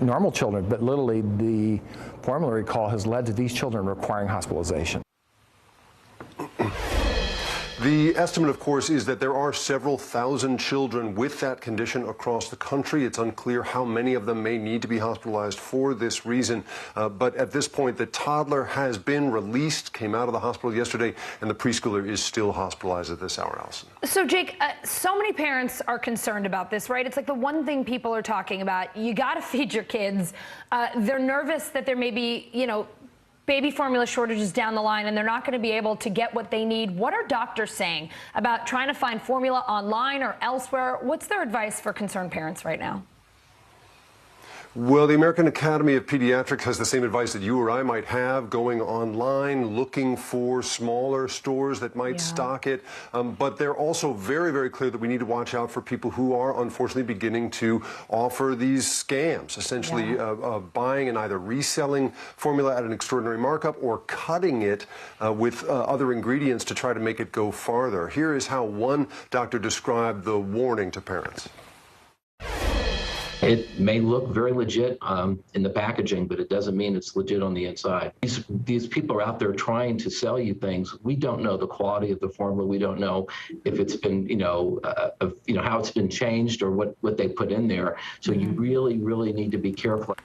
Speaker 5: normal children, but literally the formula recall has led to these children requiring hospitalization.
Speaker 1: The estimate, of course, is that there are several thousand children with that condition across the country. It's unclear how many of them may need to be hospitalized for this reason. But at this point, the toddler has been released, came out of the hospital yesterday, and the preschooler is still hospitalized at this hour, Allison.
Speaker 18: So, Jake, so many parents are concerned about this, right? It's like the one thing people are talking about. You got to feed your kids. They're nervous that there may be, you know, baby formula shortages down the line, and they're not going to be able to get what they need. What are doctors saying about trying to find formula online or elsewhere? What's their advice for concerned parents right now?
Speaker 1: Well, the American Academy of Pediatrics has the same advice that you or I might have, going online, looking for smaller stores that might stock it. But they're also very, very clear that we need to watch out for people who are unfortunately beginning to offer these scams, essentially buying and either reselling formula at an extraordinary markup or cutting it with other ingredients to try to make it go farther. Here is how one doctor described the warning to parents.
Speaker 7: It may look very legit in the packaging, but it doesn't mean it's legit on the inside. These people are out there trying to sell you things. We don't know the quality of the formula. We don't know if it's been, how it's been changed or what they put in there. So you really, really need to be careful.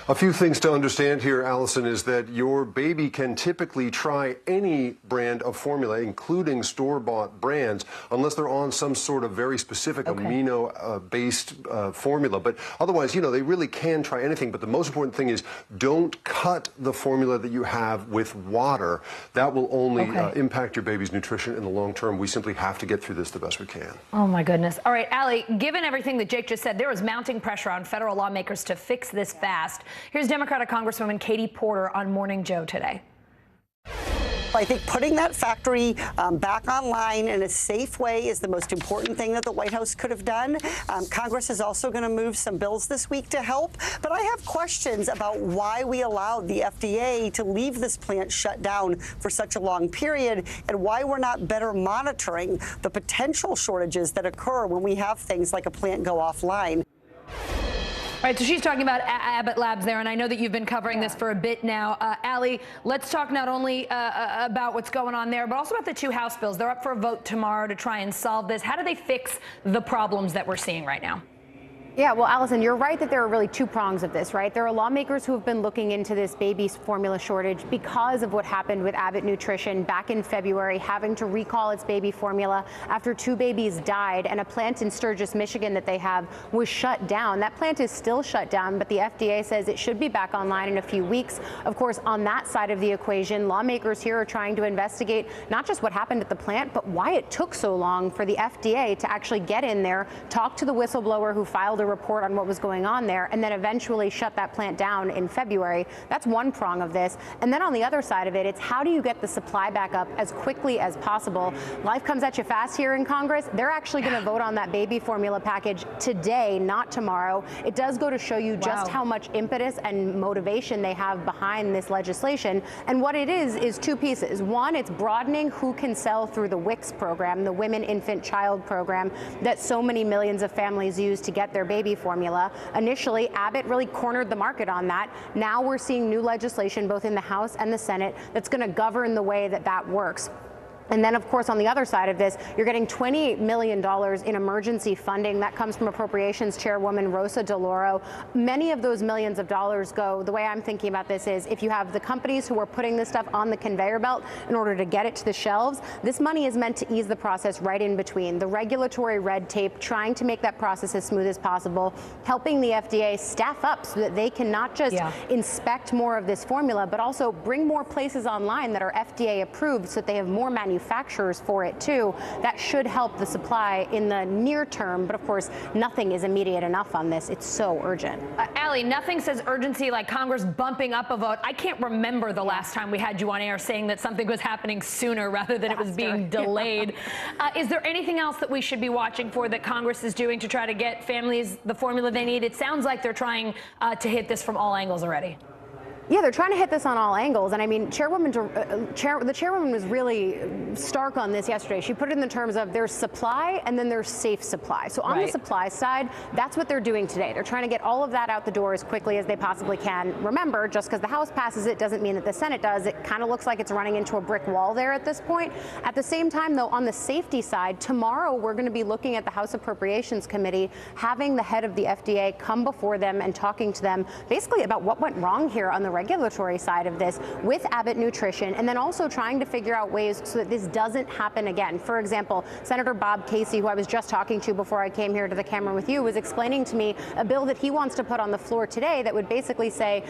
Speaker 1: A few things to understand here, Allison, is that your baby can typically try any brand of formula, including store-bought brands, unless they're on some sort of very specific amino-based formula. But otherwise, they really can try anything. But the most important thing is don't cut the formula that you have with water. That will only impact your baby's nutrition in the long term. We simply have to get through this the best we can.
Speaker 18: Oh, my goodness. All right, Ali, given everything that Jake just said, there is mounting pressure on federal lawmakers to fix this fast. Here's Democratic Congresswoman Katie Porter on Morning Joe today.
Speaker 11: I think putting that factory back online in a safe way is the most important thing that the White House could have done. Congress is also going to move some bills this week to help. But I have questions about why we allowed the FDA to leave this plant shut down for such a long period and why we're not better monitoring the potential shortages that occur when we have things like a plant go offline.
Speaker 18: All right, so she's talking about Abbott Labs there, and I know that you've been covering this for a bit now. Allie, let's talk not only about what's going on there, but also about the two House bills. They're up for a vote tomorrow to try and solve this. How do they fix the problems that we're seeing right now?
Speaker 12: Yeah, well, Allison, you're right that there are really two prongs of this, right? There are lawmakers who have been looking into this baby formula shortage because of what happened with Abbott Nutrition back in February, having to recall its baby formula after 2 babies died, and a plant in Sturgis, Michigan that they have was shut down. That plant is still shut down, but the FDA says it should be back online in a few weeks. Of course, on that side of the equation, lawmakers here are trying to investigate not just what happened at the plant, but why it took so long for the FDA to actually get in there, talk to the whistleblower who filed a report on what was going on there, and then eventually shut that plant down in February. That's one prong of this. And then on the other side of it, it's how do you get the supply back up as quickly as possible? Life comes at you fast here in Congress. They're actually going to vote on that baby formula package today, not tomorrow. It does go to show you just how much impetus and motivation they have behind this legislation. And what it is two pieces. One, it's broadening who can sell through the WICS program, the Women, Infant, Child program that so many millions of families use to get their baby formula. Initially, Abbott really cornered the market on that. Now we're seeing new legislation both in the House and the Senate that's going to govern the way that that works. And then, of course, on the other side of this, you're getting $28 million in emergency funding. That comes from Appropriations Chairwoman Rosa DeLauro. Many of those millions of dollars go, the way I'm thinking about this is, if you have the companies who are putting this stuff on the conveyor belt in order to get it to the shelves, this money is meant to ease the process right in between. The regulatory red tape, trying to make that process as smooth as possible, helping the FDA staff up so that they can not just inspect more of this formula, but also bring more places online that are FDA approved so that they have more manufacturers for it too. That should help the supply in the near term, but of course nothing is immediate enough on this. It's so urgent.
Speaker 18: Allie, nothing says urgency like Congress bumping up a vote. I can't remember the last time we had you on air saying that something was happening sooner rather than it was being delayed. Is there anything else that we should be watching for that Congress is doing to try to get families the formula they need? It sounds like they're trying to hit this from all angles already.
Speaker 12: Yeah, they're trying to hit this on all angles. And I mean, the chairwoman was really stark on this yesterday. She put it in the terms of there's supply and then there's safe supply. So on the supply side, that's what they're doing today. They're trying to get all of that out the door as quickly as they possibly can. Remember, just because the House passes it doesn't mean that the Senate does. It kind of looks like it's running into a brick wall there at this point. At the same time, though, on the safety side, tomorrow we're going to be looking at the House Appropriations Committee, having the head of the FDA come before them and talking to them basically about what went wrong here on the regulatory side of this with Abbott Nutrition, and then also trying to figure out ways so that this doesn't happen again. For example, Senator Bob Casey, who I was just talking to before I came here to the camera with you, was explaining to me a bill that he wants to put on the floor today that would basically say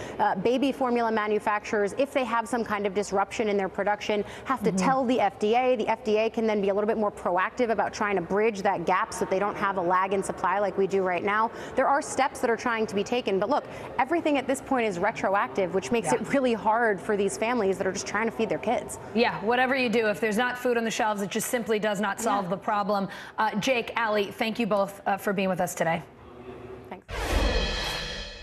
Speaker 12: baby formula manufacturers, if they have some kind of disruption in their production, have to tell the FDA. The FDA can then be a little bit more proactive about trying to bridge that gap so that they don't have a lag in supply like we do right now. There are steps that are trying to be taken, but look, everything at this point is retroactive, which makes it really hard for these families that are just trying to feed their kids.
Speaker 18: Yeah, whatever you do, if there's not food on the shelves, it just simply does not solve the problem. Jake, Allie, thank you both for being with us today.
Speaker 12: Thanks.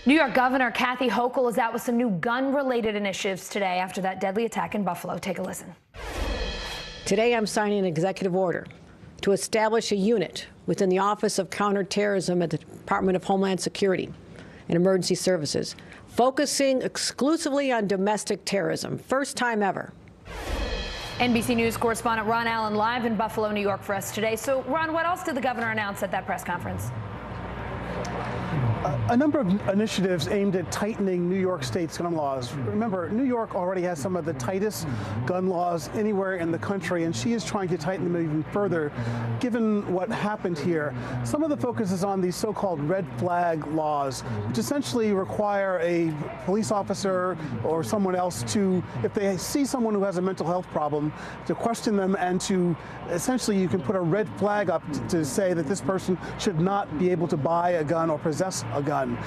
Speaker 18: New York Governor Kathy Hochul is out with some new gun-related initiatives today after that deadly attack in Buffalo. Take a listen.
Speaker 19: Today, I'm signing an executive order to establish a unit within the Office of Counterterrorism at the Department of Homeland Security and Emergency Services, focusing exclusively on domestic terrorism. First time ever.
Speaker 18: NBC News correspondent Ron Allen live in Buffalo, New York for us today. So, Ron, what else did the governor announce at that press conference?
Speaker 20: A number of initiatives aimed at tightening New York State's gun laws. Remember, New York already has some of the tightest gun laws anywhere in the country, and she is trying to tighten them even further, given what happened here. Some of the focus is on these so-called red flag laws, which essentially require a police officer or someone else to, if they see someone who has a mental health problem, to question them and to, essentially, you can put a red flag up to say that this person should not be able to buy a gun or possess a gun.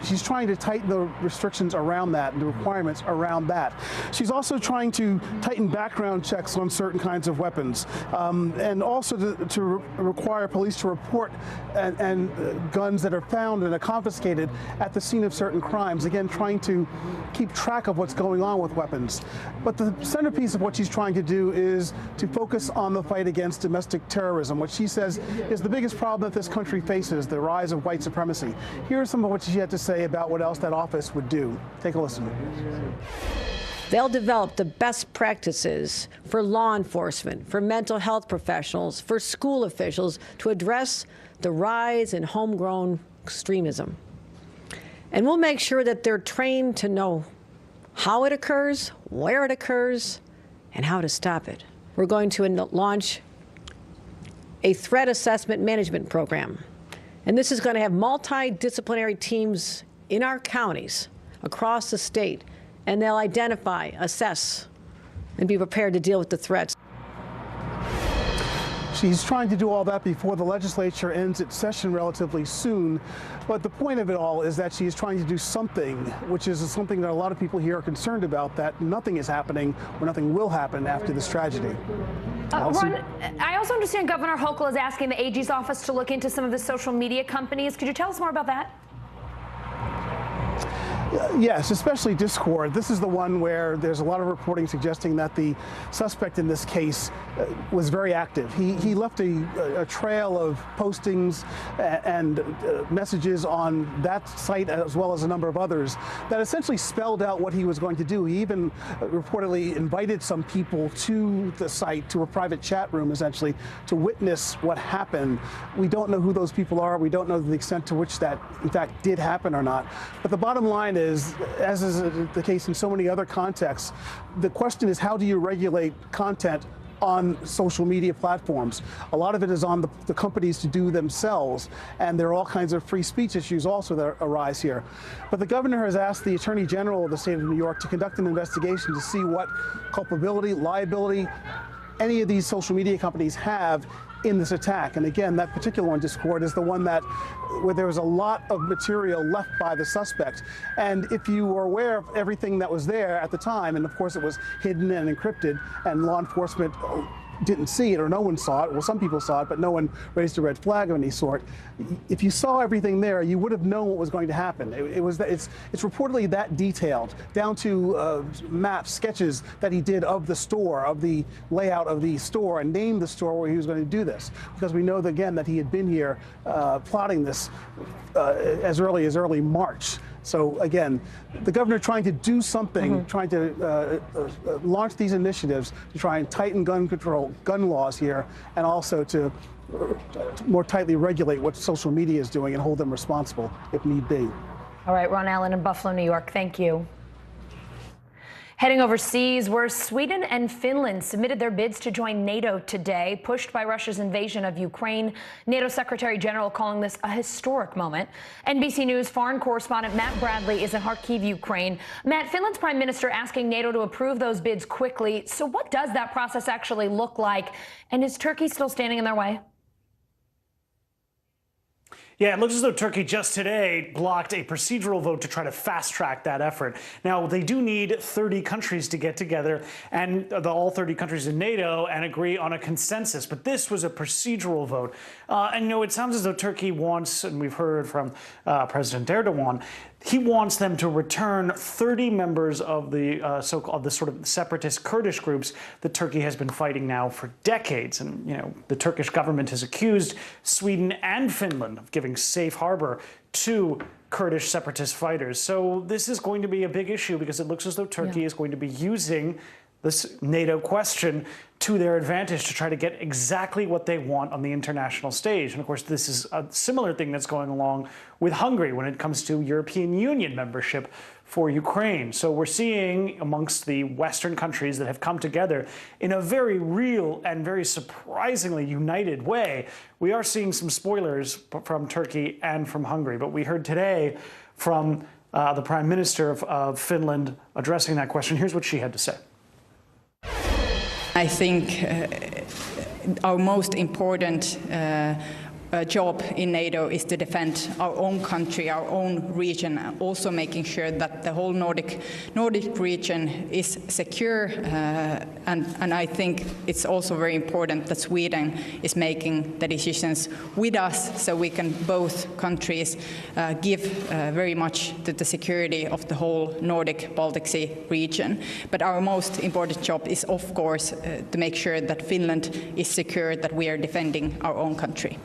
Speaker 20: She's trying to tighten the restrictions around that and the requirements around that. She's also trying to tighten background checks on certain kinds of weapons, and also to require police to report and guns that are found and are confiscated at the scene of certain crimes. Again, trying to keep track of what's going on with weapons. But the centerpiece of what she's trying to do is to focus on the fight against domestic terrorism, which she says is the biggest problem that this country faces, the rise of white supremacy. Here's some of what she had to say about what else that office would do. Take a listen.
Speaker 19: They'll develop the best practices for law enforcement, for mental health professionals, for school officials to address the rise in homegrown extremism. And we'll make sure that they're trained to know how it occurs, where it occurs, and how to stop it. We're going to launch a threat assessment management program. And this is going to have multidisciplinary teams in our counties across the state, and they'll identify, assess, and be prepared to deal with the threats.
Speaker 20: She's trying to do all that before the legislature ends its session relatively soon. But the point of it all is that she is trying to do something, which is something that a lot of people here are concerned about, that nothing is happening or nothing will happen after this tragedy.
Speaker 18: Ron, I also understand Governor Hochul is asking the AG's office to look into some of the social media companies. Could you tell us more about that?
Speaker 20: Yes, especially Discord. This is the one where there's a lot of reporting suggesting that the suspect in this case was very active. He left a trail of postings and messages on that site, as well as a number of others, that essentially spelled out what he was going to do. He even reportedly invited some people to the site, to a private chat room, essentially, to witness what happened. We don't know who those people are. We don't know the extent to which that, in fact, did happen or not. But the bottom line is, as is the case in so many other contexts, the question is, how do you regulate content on social media platforms? A lot of it is on the companies to do themselves, and there are all kinds of free speech issues also that arise here. But the governor has asked the Attorney General of the state of New York to conduct an investigation to see what culpability, liability any of these social media companies have in this attack. And again, that particular one, Discord, is the one where there was a lot of material left by the suspect. And if you were aware of everything that was there at the time, and of course it was hidden and encrypted, and law enforcement didn't see it, or no one saw it. Well, some people saw it, but no one raised a red flag of any sort. If you saw everything there, you would have known what was going to happen. It's reportedly that detailed, down to maps, sketches that he did of the store, of the layout of the store, and named the store where he was going to do this. Because we know, again, that he had been here plotting this as early as early March. So again, the governor trying to do something, trying to launch these initiatives to try and tighten gun control, gun laws here, and also to more tightly regulate what social media is doing and hold them responsible if need be.
Speaker 18: All right, Ron Allen in Buffalo, New York. Thank you. Heading overseas, where Sweden and Finland submitted their bids to join NATO today, pushed by Russia's invasion of Ukraine. NATO Secretary General calling this a historic moment. NBC News foreign correspondent Matt Bradley is in Kharkiv, Ukraine. Matt, Finland's prime minister asking NATO to approve those bids quickly. So what does that process actually look like? And is Turkey still standing in their way?
Speaker 3: Yeah, it looks as though Turkey just today blocked a procedural vote to try to fast-track that effort. Now, they do need 30 countries to get together, and all 30 countries in NATO, and agree on a consensus. But this was a procedural vote. And, you know, it sounds as though Turkey wants, and we've heard from President Erdogan, he wants them to return 30 members of the sort of separatist Kurdish groups that Turkey has been fighting now for decades. And, you know, the Turkish government has accused Sweden and Finland of giving safe harbor to Kurdish separatist fighters. So this is going to be a big issue because it looks as though Turkey is going to be using this NATO question to their advantage to try to get exactly what they want on the international stage. And of course, this is a similar thing that's going along with Hungary when it comes to European Union membership for Ukraine. So we're seeing amongst the Western countries that have come together in a very real and very surprisingly united way. We are seeing some spoilers from Turkey and from Hungary, but we heard today from the Prime Minister of Finland addressing that question. Here's what she had to say.
Speaker 6: I think our most important job in NATO is to defend our own country, our own region, also making sure that the whole Nordic region is secure. And I think it's also very important that Sweden is making the decisions with us, so we can both countries give very much to the security of the whole Nordic Baltic Sea region. But our most important job is, of course, to make sure that Finland is secure, that we are defending our own country.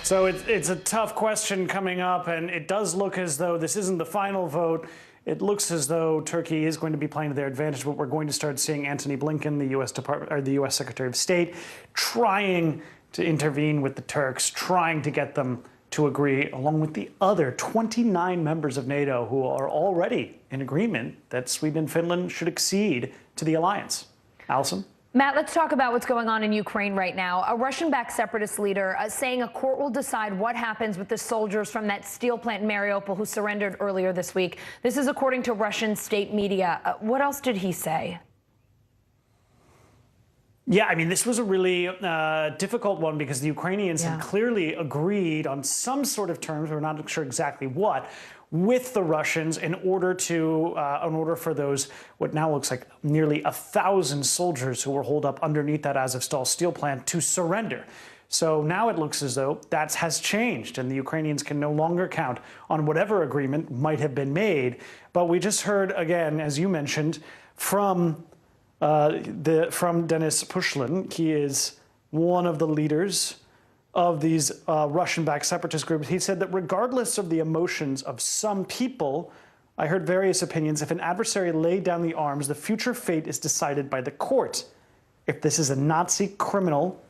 Speaker 3: So it's a tough question coming up, and it does look as though this isn't the final vote. It looks as though Turkey is going to be playing to their advantage, but we're going to start seeing Antony Blinken, the U.S. Secretary of State, trying to intervene with the Turks, trying to get them to agree, along with the other 29 members of NATO who are already in agreement that Sweden and Finland should accede to the alliance. Allison?
Speaker 18: Matt, let's talk about what's going on in Ukraine right now. A Russian-backed separatist leader saying a court will decide what happens with the soldiers from that steel plant in Mariupol who surrendered earlier this week. This is according to Russian state media. What else did he say?
Speaker 3: Yeah, I mean, this was a really difficult one because the Ukrainians had clearly agreed on some sort of terms, we're not sure exactly what, with the Russians in order for those, what now looks like nearly 1,000 soldiers who were holed up underneath that Azovstal steel plant to surrender. So now it looks as though that has changed and the Ukrainians can no longer count on whatever agreement might have been made. But we just heard, again, as you mentioned, from Denis Pushlin. He is one of the leaders of these Russian-backed separatist groups. He said that regardless of the emotions of some people, I heard various opinions, if an adversary laid down the arms, the future fate is decided by the court. If this is a Nazi criminal,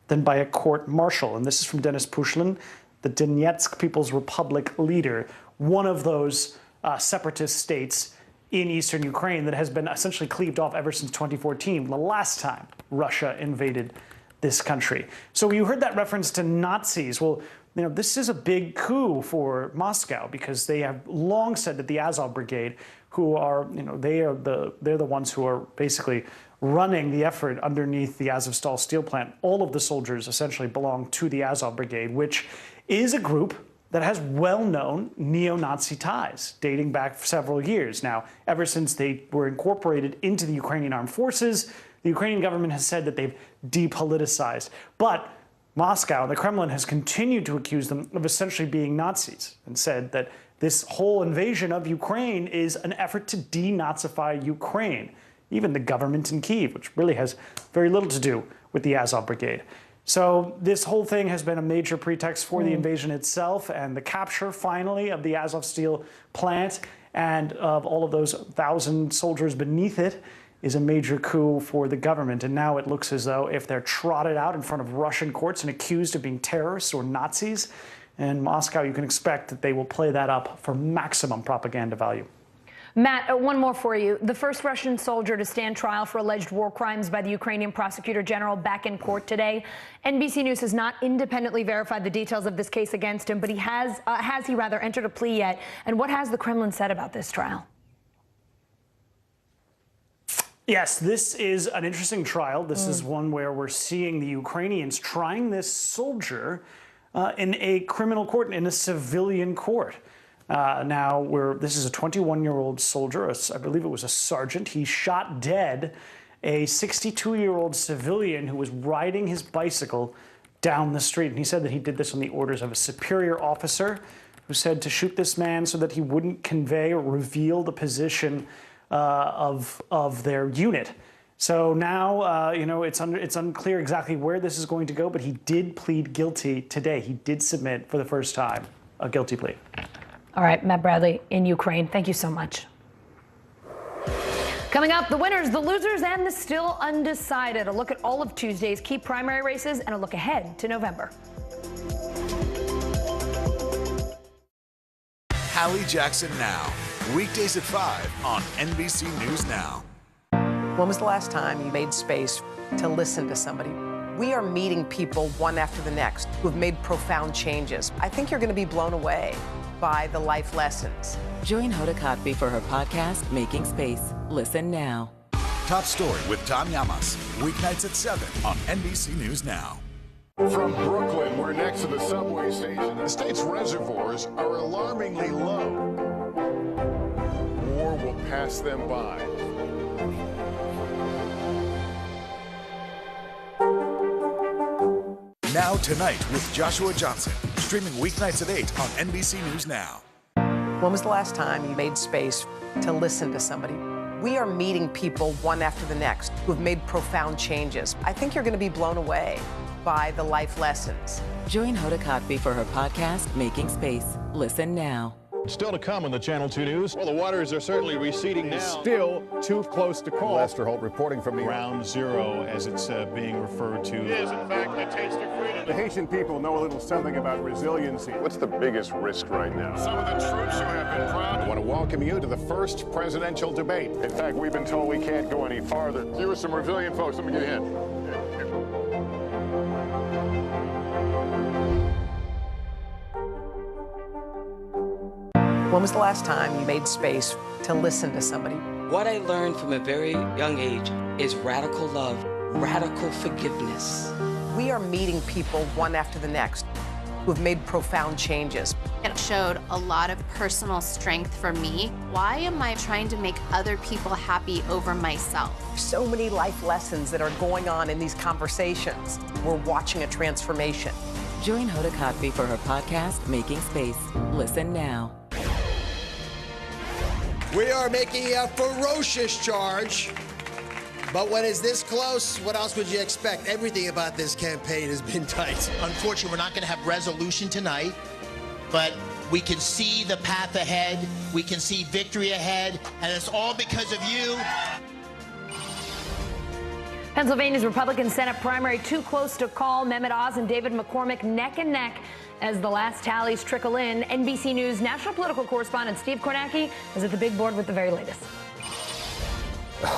Speaker 3: then by a court-martial. And this is from Denis Pushlin, the Donetsk People's Republic leader, one of those separatist states in eastern Ukraine that has been essentially cleaved off ever since 2014, the last time Russia invaded this country. So you heard that reference to Nazis. Well, you know, this is a big coup for Moscow because they have long said that the Azov Brigade, who are, you know, they're the ones who are basically running the effort underneath the Azovstal steel plant. All of the soldiers essentially belong to the Azov Brigade, which is a group that has well-known neo-Nazi ties dating back several years. Now, ever since they were incorporated into the Ukrainian armed forces, the Ukrainian government has said that they've depoliticized. But Moscow, the Kremlin, has continued to accuse them of essentially being Nazis and said that this whole invasion of Ukraine is an effort to denazify Ukraine. Even the government in Kyiv, which really has very little to do with the Azov Brigade. So this whole thing has been a major pretext for the invasion itself and the capture, finally, of the Azov steel plant and of all of those 1,000 soldiers beneath it is a major coup for the government. And now it looks as though if they're trotted out in front of Russian courts and accused of being terrorists or Nazis in Moscow, you can expect that they will play that up for maximum propaganda value.
Speaker 18: Matt, one more for you. The first Russian soldier to stand trial for alleged war crimes by the Ukrainian prosecutor general back in court today. NBC News has not independently verified the details of this case against him, but he has he entered a plea yet? And what has the Kremlin said about this trial?
Speaker 3: Yes, this is an interesting trial. This is one where we're seeing the Ukrainians trying this soldier in a criminal court, in a civilian court. This is a 21-year-old soldier, I believe it was a sergeant. He shot dead a 62-year-old civilian who was riding his bicycle down the street. And he said that he did this on the orders of a superior officer who said to shoot this man so that he wouldn't convey or reveal the position of their unit. So now, it's unclear exactly where this is going to go, but he did plead guilty today. He did submit for the first time a guilty plea.
Speaker 18: All right, Matt Bradley in Ukraine. Thank you so much. Coming up, the winners, the losers, and the still undecided. A look at all of Tuesday's key primary races and a look ahead to November.
Speaker 16: Hallie Jackson Now, weekdays at 5 on NBC News Now.
Speaker 8: When was the last time you made space to listen to somebody? We are meeting people one after the next who've made profound changes. I think you're going to be blown away by the life lessons.
Speaker 9: Join Hoda Kotb for her podcast, Making Space. Listen now.
Speaker 16: Top Story with Tom Llamas, weeknights at 7 on NBC News Now.
Speaker 2: From Brooklyn, we're next to the subway station. The state's reservoirs are alarmingly low. War will pass them by.
Speaker 16: Now Tonight with Joshua Johnson, streaming weeknights at 8 on NBC News Now.
Speaker 8: When was the last time you made space to listen to somebody? We are meeting people one after the next who have made profound changes. I think you're going to be blown away by the life lessons.
Speaker 9: Join Hoda Kotb for her podcast, Making Space. Listen now.
Speaker 2: Still to come on the Channel 2 News. Well, the waters are certainly receding now. Still too close to call.
Speaker 1: Lester Holt reporting from
Speaker 2: Ground Zero, as it's being referred to. It is, in fact, a taste of freedom. The Haitian people know a little something about resiliency. What's the biggest risk right now? Some of the troops who have been proud. I want to welcome you to the first presidential debate. In fact, we've been told we can't go any farther. You are some resilient folks. Let me get a hand.
Speaker 8: When was the last time you made space to listen to somebody?
Speaker 21: What I learned from a very young age is radical love, radical forgiveness.
Speaker 8: We are meeting people one after the next who have made profound changes.
Speaker 22: It showed a lot of personal strength for me. Why am I trying to make other people happy over myself?
Speaker 8: So many life lessons that are going on in these conversations. We're watching a transformation.
Speaker 9: Join Hoda Kotb for her podcast, Making Space. Listen now.
Speaker 23: We are making a ferocious charge, but when it's this close, what else would you expect? Everything about this campaign has been tight.
Speaker 25: Unfortunately, we're not going to have resolution tonight, but we can see the path ahead. We can see victory ahead, and it's all because of you.
Speaker 18: Pennsylvania's Republican Senate primary too close to call. Mehmet Oz and David McCormick neck and neck as the last tallies trickle in. NBC News national political correspondent Steve Kornacki is at the big board with the very latest.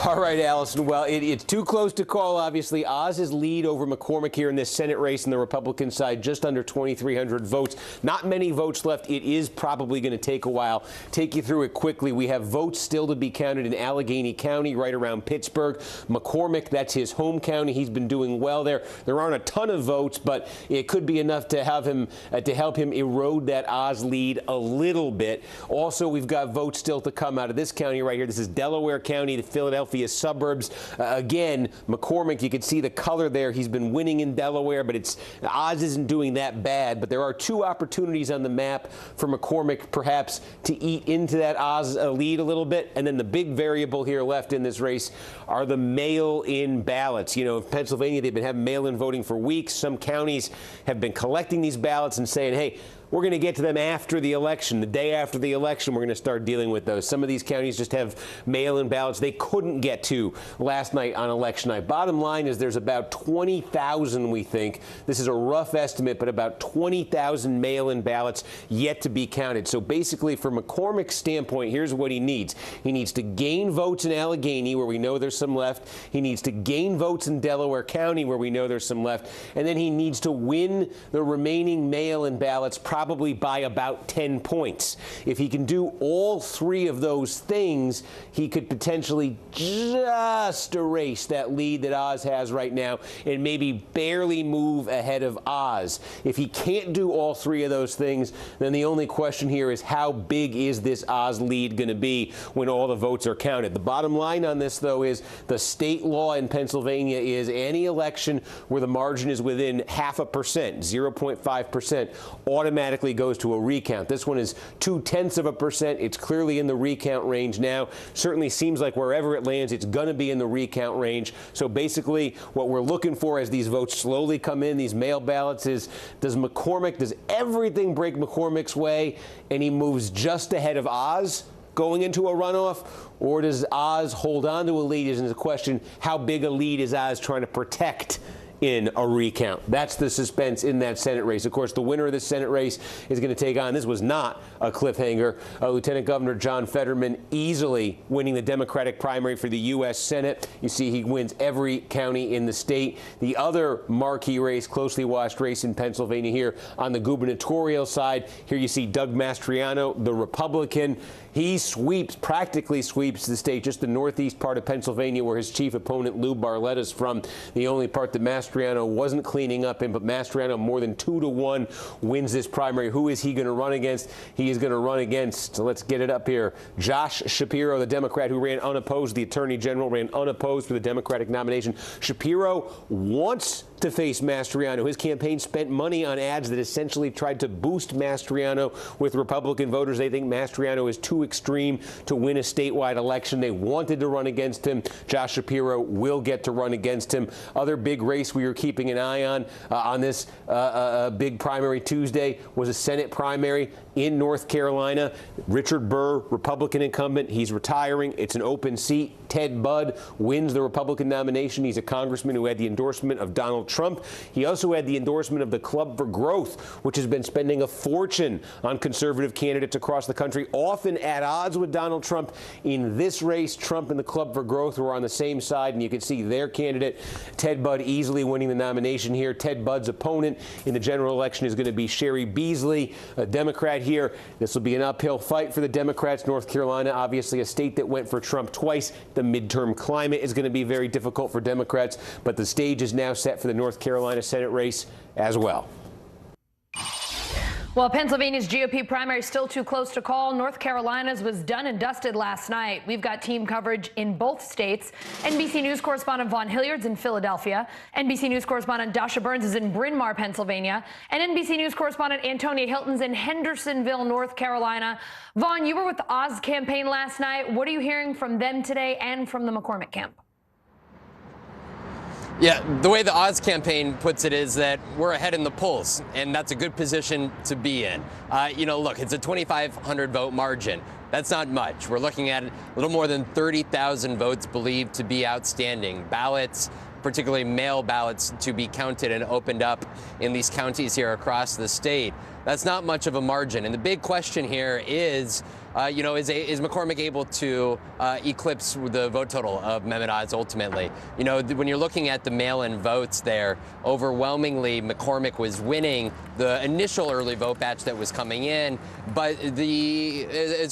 Speaker 26: All right, Allison. Well, it's too close to call, obviously. Oz's lead over McCormick here in this Senate race on the Republican side, just under 2,300 votes. Not many votes left. It is probably going to take a while. Take you through it quickly. We have votes still to be counted in Allegheny County, right around Pittsburgh. McCormick, that's his home county. He's been doing well there. There aren't a ton of votes, but it could be enough to have him to help him erode that Oz lead a little bit. Also, we've got votes still to come out of this county right here. This is Delaware County, the Philadelphia suburbs. Again, McCormick, you can see the color there. He's been winning in Delaware, but Oz isn't doing that bad. But there are two opportunities on the map for McCormick perhaps to eat into that Oz lead a little bit. And then the big variable here left in this race are the mail-in ballots. You know, in Pennsylvania, they've been having mail-in voting for weeks. Some counties have been collecting these ballots and saying, hey, we're going to get to them after the election. The day after the election, we're going to start dealing with those. Some of these counties just have mail-in ballots they couldn't get to last night on election night. Bottom line is there's about 20,000, we think. This is a rough estimate, but about 20,000 mail-in ballots yet to be counted. So basically, from McCormick's standpoint, here's what he needs. He needs to gain votes in Allegheny, where we know there's some left. He needs to gain votes in Delaware County, where we know there's some left. And then he needs to win the remaining mail-in ballots probably by about 10 points. If he can do all three of those things, he could potentially just erase that lead that Oz has right now and maybe barely move ahead of Oz. If he can't do all three of those things, then the only question here is how big is this Oz lead going to be when all the votes are counted? The bottom line on this, though, is the state law in Pennsylvania is any election where the margin is within 0.5%, 0.5%, automatically goes to a recount. This one is 0.2%. It's clearly in the recount range now. Certainly seems like wherever it lands, it's going to be in the recount range. So basically, what we're looking for as these votes slowly come in, these mail ballots, is does everything break McCormick's way and he moves just ahead of Oz going into a runoff? Or does Oz hold on to a lead? Is the question, how big a lead is Oz trying to protect in a recount? That's the suspense in that Senate race. Of course, the winner of this Senate race is going to take on, this was not a cliffhanger, Lieutenant Governor John Fetterman easily winning the Democratic primary for the U.S. Senate. You see he wins every county in the state. The other marquee race, closely watched race in Pennsylvania here on the gubernatorial side, here you see Doug Mastriano, the Republican. He practically sweeps the state, just the northeast part of Pennsylvania where his chief opponent Lou Barletta's from, the only part that Mastriano Mastriano wasn't cleaning up him, but Mastriano more than 2-1 wins this primary. Who is he going to run against? He is going to run against, so let's get it up here, Josh Shapiro, the Democrat who ran unopposed. The Attorney General ran unopposed for the Democratic nomination. Shapiro wants to face Mastriano. His campaign spent money on ads that essentially tried to boost Mastriano with Republican voters. They think Mastriano is too extreme to win a statewide election. They wanted to run against him. Josh Shapiro will get to run against him. Other big race we are keeping an eye on this big primary Tuesday was a Senate primary in North Carolina. Richard Burr, Republican incumbent, he's retiring. It's an open seat. Ted Budd wins the Republican nomination. He's a congressman who had the endorsement of Donald Trump. He also had the endorsement of the Club for Growth, which has been spending a fortune on conservative candidates across the country, often at odds with Donald Trump. In this race, Trump and the Club for Growth were on the same side, and you can see their candidate, Ted Budd, easily winning the nomination here. Ted Budd's opponent in the general election is going to be Sherry Beasley, a Democrat here. This will be an uphill fight for the Democrats. North Carolina, obviously a state that went for Trump twice. The midterm climate is going to be very difficult for Democrats, but the stage is now set for the North Carolina Senate race as well.
Speaker 18: Well, Pennsylvania's GOP primary is still too close to call. North Carolina's was done and dusted last night. We've got team coverage in both states. NBC News correspondent Vaughn Hilliard's in Philadelphia. NBC News correspondent Dasha Burns is in Bryn Mawr, Pennsylvania. And NBC News correspondent Antonia Hilton's in Hendersonville, North Carolina. Vaughn, you were with the Oz campaign last night. What are you hearing from them today and from the McCormick camp?
Speaker 4: Yeah, the way the Oz campaign puts it is that we're ahead in the polls, and that's a good position to be in. Look, it's a 2,500 vote margin. That's not much. We're looking at a little more than 30,000 votes believed to be outstanding. Ballots, particularly mail ballots, to be counted and opened up in these counties here across the state. That's not much of a margin. And the big question here is, is McCormick able to eclipse the vote total of Mehmet Oz ultimately? When you're looking at the mail-in votes there, overwhelmingly McCormick was winning the initial early vote batch that was coming in, but as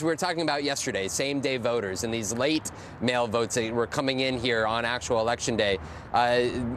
Speaker 4: we were talking about yesterday, same-day voters and these late mail votes that were coming in here on actual election day,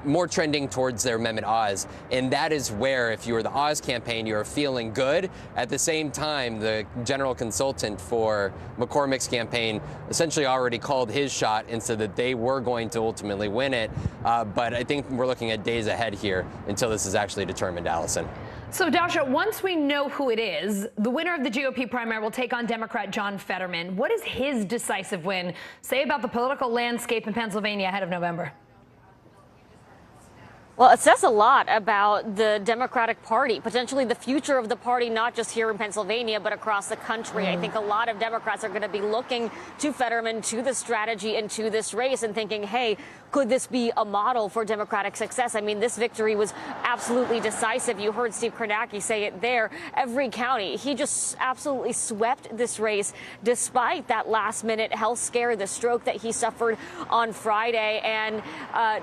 Speaker 4: more trending towards their Mehmet Oz. And that is where, if you were the Oz campaign, you're feeling good. At the same time, the general consultant for McCormick's campaign essentially already called his shot and said that they were going to ultimately win it. But I think we're looking at days ahead here until this is actually determined, Allison.
Speaker 18: So, Dasha, once we know who it is, the winner of the GOP primary will take on Democrat John Fetterman. What does his decisive win say about the political landscape in Pennsylvania ahead of November?
Speaker 10: Well, it says a lot about the Democratic Party, potentially the future of the party, not just here in Pennsylvania, but across the country. I think a lot of Democrats are going to be looking to Fetterman, to the strategy, and to this race and thinking, hey, could this be a model for Democratic success? I mean, this victory was absolutely decisive. You heard Steve Kornacki say it there. Every county, he just absolutely swept this race despite that last-minute health scare, the stroke that he suffered on Friday, and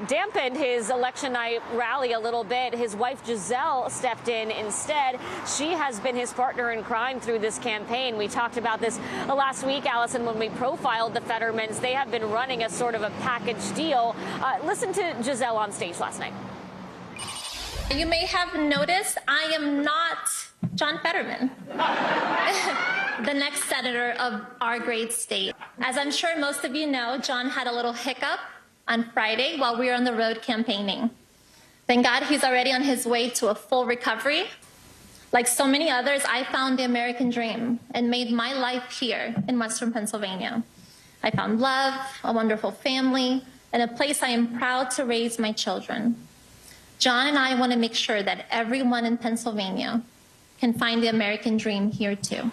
Speaker 10: dampened his election night rally a little bit. His wife Giselle stepped in instead. She has been his partner in crime through this campaign. We talked about this last week, Allison, when we profiled the Fettermans. They have been running a sort of a package deal. Listen to Giselle on stage last night.
Speaker 13: You may have noticed I am not John Fetterman, the next senator of our great state. As I'm sure most of you know, John had a little hiccup on Friday while we were on the road campaigning. Thank God he's already on his way to a full recovery. Like so many others, I found the American dream and made my life here in Western Pennsylvania. I found love, a wonderful family, and a place I am proud to raise my children. John and I want to make sure that everyone in Pennsylvania can find the American dream here too.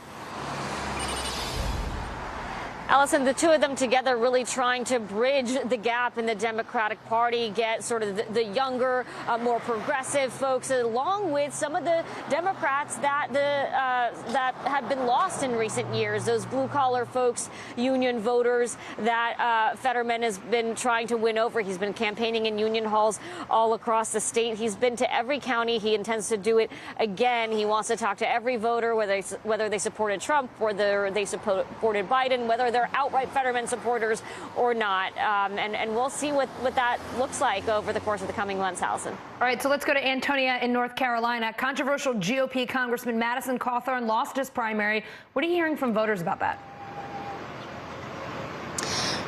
Speaker 10: Allison, the two of them together really trying to bridge the gap in the Democratic Party, get sort of the younger, more progressive folks, along with some of the Democrats that have been lost in recent years, those blue-collar folks, union voters that Fetterman has been trying to win over. He's been campaigning in union halls all across the state. He's been to every county. He intends to do it again. He wants to talk to every voter, whether they supported Trump, whether they supported Biden, whether they're outright Fetterman supporters or not. And we'll see what that looks like over the course of the coming months, Allison.
Speaker 18: All right, so let's go to Antonia in North Carolina. Controversial GOP Congressman Madison Cawthorn lost his primary. What are you hearing from voters about that?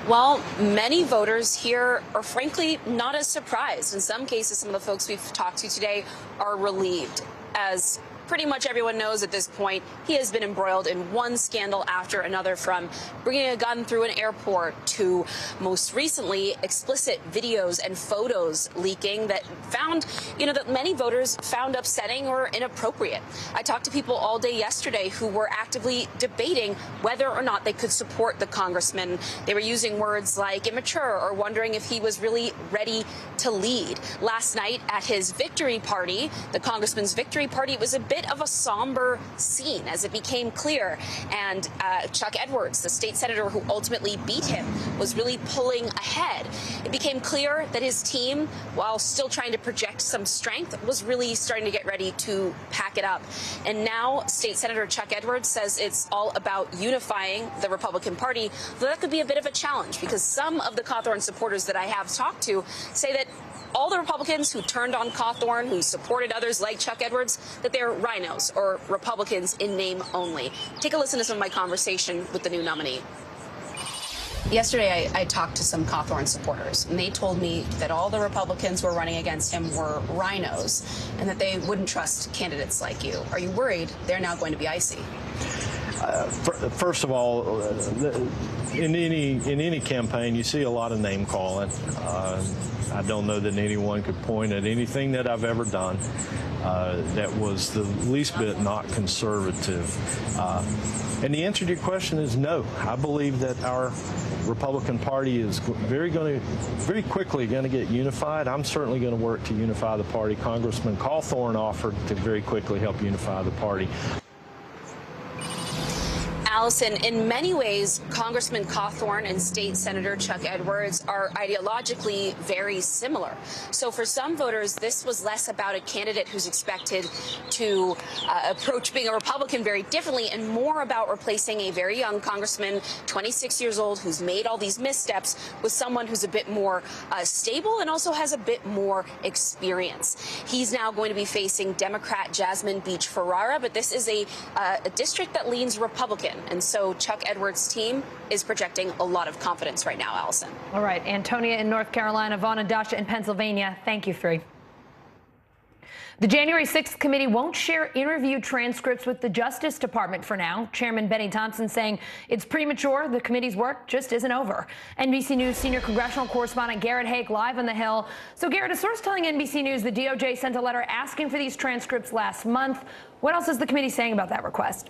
Speaker 5: Well, many voters here are frankly not as surprised. In some cases, some of the folks we've talked to today are relieved, as pretty much everyone knows at this point he has been embroiled in one scandal after another, from bringing a gun through an airport to most recently explicit videos and photos leaking that found, that many voters found upsetting or inappropriate. I talked to people all day yesterday who were actively debating whether or not they could support the congressman. They were using words like immature or wondering if he was really ready to lead. Last night at his victory party, the congressman's victory party, it was a bit of a somber scene as it became clear. And Chuck Edwards, the state senator who ultimately beat him, was really pulling ahead. It became clear that his team, while still trying to project some strength, was really starting to get ready to pack it up. And now State Senator Chuck Edwards says it's all about unifying the Republican Party, though that could be a bit of a challenge because some of the Cawthorn supporters that I have talked to say that all the Republicans who turned on Cawthorn, who supported others like Chuck Edwards, that they're rhinos or Republicans in name only. Take a listen to some of my conversation with the new nominee. Yesterday, I talked to some Cawthorn supporters, and they told me that all the Republicans who were running against him were rhinos and that they wouldn't trust candidates like you. Are you worried they're now going to be icy?
Speaker 7: First of all, in any campaign, you see a lot of name calling. I don't know that anyone could point at anything that I've ever done that was the least bit not conservative. And the answer to your question is no. I believe that our Republican Party is very quickly going to get unified. I'm certainly going to work to unify the party. Congressman Cawthorn offered to very quickly help unify the party.
Speaker 5: Allison, in many ways, Congressman Cawthorn and State Senator Chuck Edwards are ideologically very similar. So for some voters, this was less about a candidate who's expected to approach being a Republican very differently and more about replacing a very young congressman, 26 years old, who's made all these missteps, with someone who's a bit more stable and also has a bit more experience. He's now going to be facing Democrat Jasmine Beach Ferrara, but this is a district that leans Republican. And so Chuck Edwards' team is projecting a lot of confidence right now, Allison.
Speaker 18: All right, Antonia in North Carolina, Vaughn and Dasha in Pennsylvania. Thank you three. The January 6th committee won't share interview transcripts with the Justice Department for now. Chairman Benny Thompson saying it's premature. The committee's work just isn't over. NBC News senior congressional correspondent Garrett Haake live on the Hill. So, Garrett, a source telling NBC News the DOJ sent a letter asking for these transcripts last month. What else is the committee saying about that request?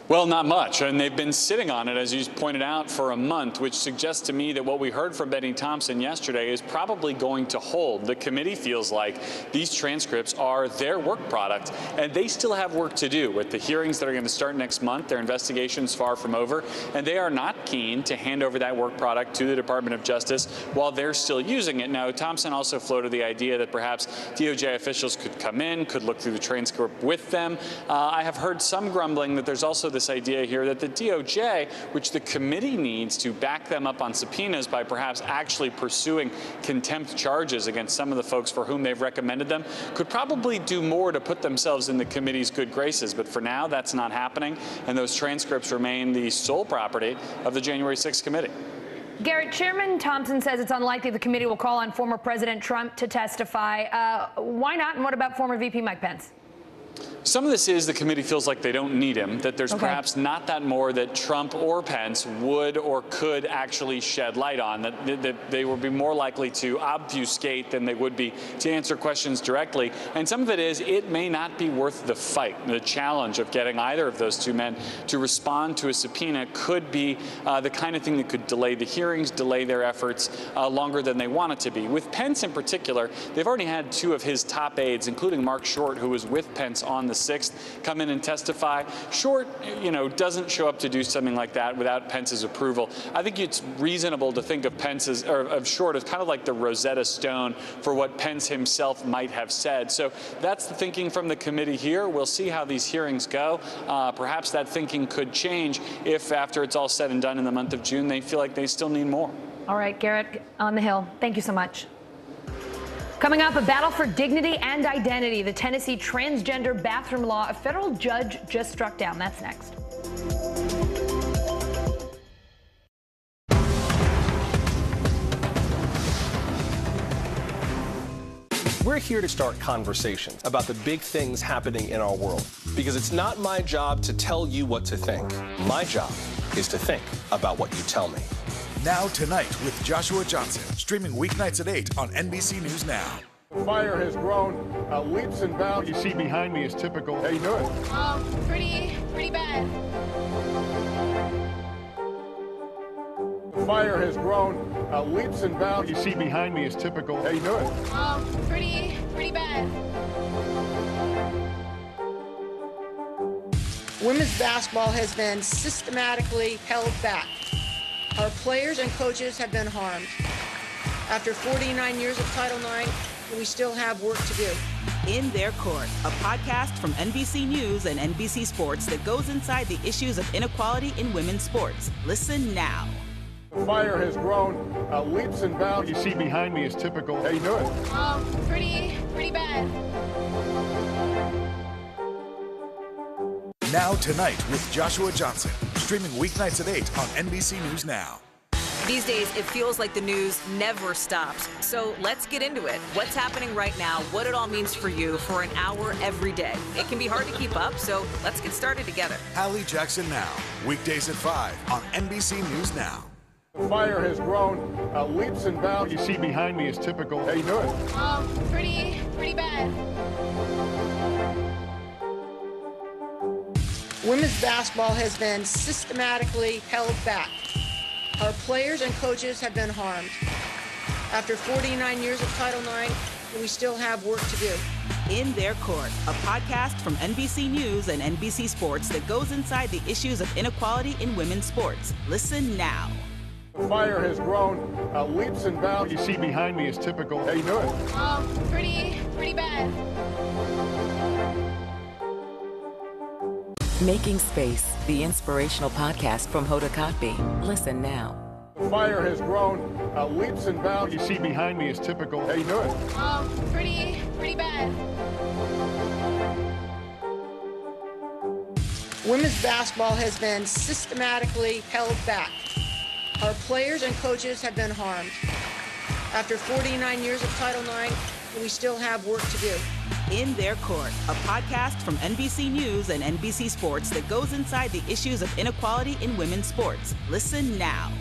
Speaker 14: Well, not much, and they've been sitting on it, as you pointed out, for a month, which suggests to me that what we heard from Benny Thompson yesterday is probably going to hold. The committee feels like these transcripts are their work product, and they still have work to do with the hearings that are going to start next month. Their investigation's far from over, and they are not keen to hand over that work product to the Department of Justice while they're still using it. Now, Thompson also floated the idea that perhaps DOJ officials could come in, could look through the transcript with them. I have heard some grumbling that there's also this idea here that the DOJ, which the committee needs to back them up on subpoenas by perhaps actually pursuing contempt charges against some of the folks for whom they've recommended them, could probably do more to put themselves in the committee's good graces. But for now, that's not happening, and those transcripts remain the sole property of the January 6th committee.
Speaker 18: Garrett, Chairman Thompson says it's unlikely the committee will call on former President Trump to testify. Why not, and what about former VP Mike Pence?
Speaker 14: Some of this is the committee feels like they don't need him, that there's perhaps not that more that Trump or Pence would or could actually shed light on, that they would be more likely to obfuscate than they would be to answer questions directly. And some of it is it may not be worth the fight. The challenge of getting either of those two men to respond to a subpoena could be the kind of thing that could delay the hearings, delay their efforts longer than they want it to be. With Pence in particular, they've already had two of his top aides, including Mark Short, who was with Pence on the 6th, come in and testify. Short, doesn't show up to do something like that without Pence's approval. I think it's reasonable to think of Short as kind of like the Rosetta Stone for what Pence himself might have said. So that's the thinking from the committee here. We'll see how these hearings go. Perhaps that thinking could change if, after it's all said and done in the month of June, they feel like they still need more.
Speaker 18: All right, Garrett on the Hill, thank you so much. Coming up, a battle for dignity and identity. The Tennessee transgender bathroom law, a federal judge just struck down. That's next.
Speaker 11: We're here to start conversations about the big things happening in our world, because it's not my job to tell you what to think. My job is to think about what you tell me.
Speaker 16: Now Tonight with Joshua Johnson, streaming weeknights at 8 on NBC News Now.
Speaker 2: Fire has grown leaps and bounds. You see behind me is typical. How you doing?
Speaker 12: Pretty bad.
Speaker 2: Fire has grown leaps and bounds. You see behind me is typical. How you doing?
Speaker 12: Pretty bad.
Speaker 15: Women's basketball has been systematically held back. Our players and coaches have been harmed. After 49 years of Title IX, we still have work to do.
Speaker 17: In Their Court, a podcast from NBC News and NBC Sports that goes inside the issues of inequality in women's sports. Listen now.
Speaker 2: Fire has grown leaps and bounds. You see behind me is typical. How you doing?
Speaker 12: Pretty bad.
Speaker 16: Now Tonight with Joshua Johnson, streaming weeknights at 8 on NBC News Now.
Speaker 17: These days, it feels like the news never stops. So let's get into it. What's happening right now, what it all means for you for an hour every day. It can be hard to keep up, so let's get started together.
Speaker 16: Hallie Jackson Now, weekdays at 5 on NBC News Now.
Speaker 2: Fire has grown leaps and bounds. You see behind me is typical. How you doing?
Speaker 12: Pretty bad.
Speaker 15: Women's basketball has been systematically held back. Our players and coaches have been harmed. After 49 years of Title IX, we still have work to do.
Speaker 17: In Their Court, a podcast from NBC News and NBC Sports that goes inside the issues of inequality in women's sports. Listen now.
Speaker 2: Fire has grown leaps and bounds. You see behind me is typical. How you doing?
Speaker 12: Pretty bad.
Speaker 9: Making Space, the inspirational podcast from Hoda Kotb. Listen now.
Speaker 2: Fire has grown leaps and bounds. You see behind me is typical. How you doing?
Speaker 12: Pretty bad.
Speaker 15: Women's basketball has been systematically held back. Our players and coaches have been harmed. After 49 years of Title IX, we still have work to do.
Speaker 17: In Their Court, a podcast from NBC News and NBC Sports that goes inside the issues of inequality in women's sports. Listen now.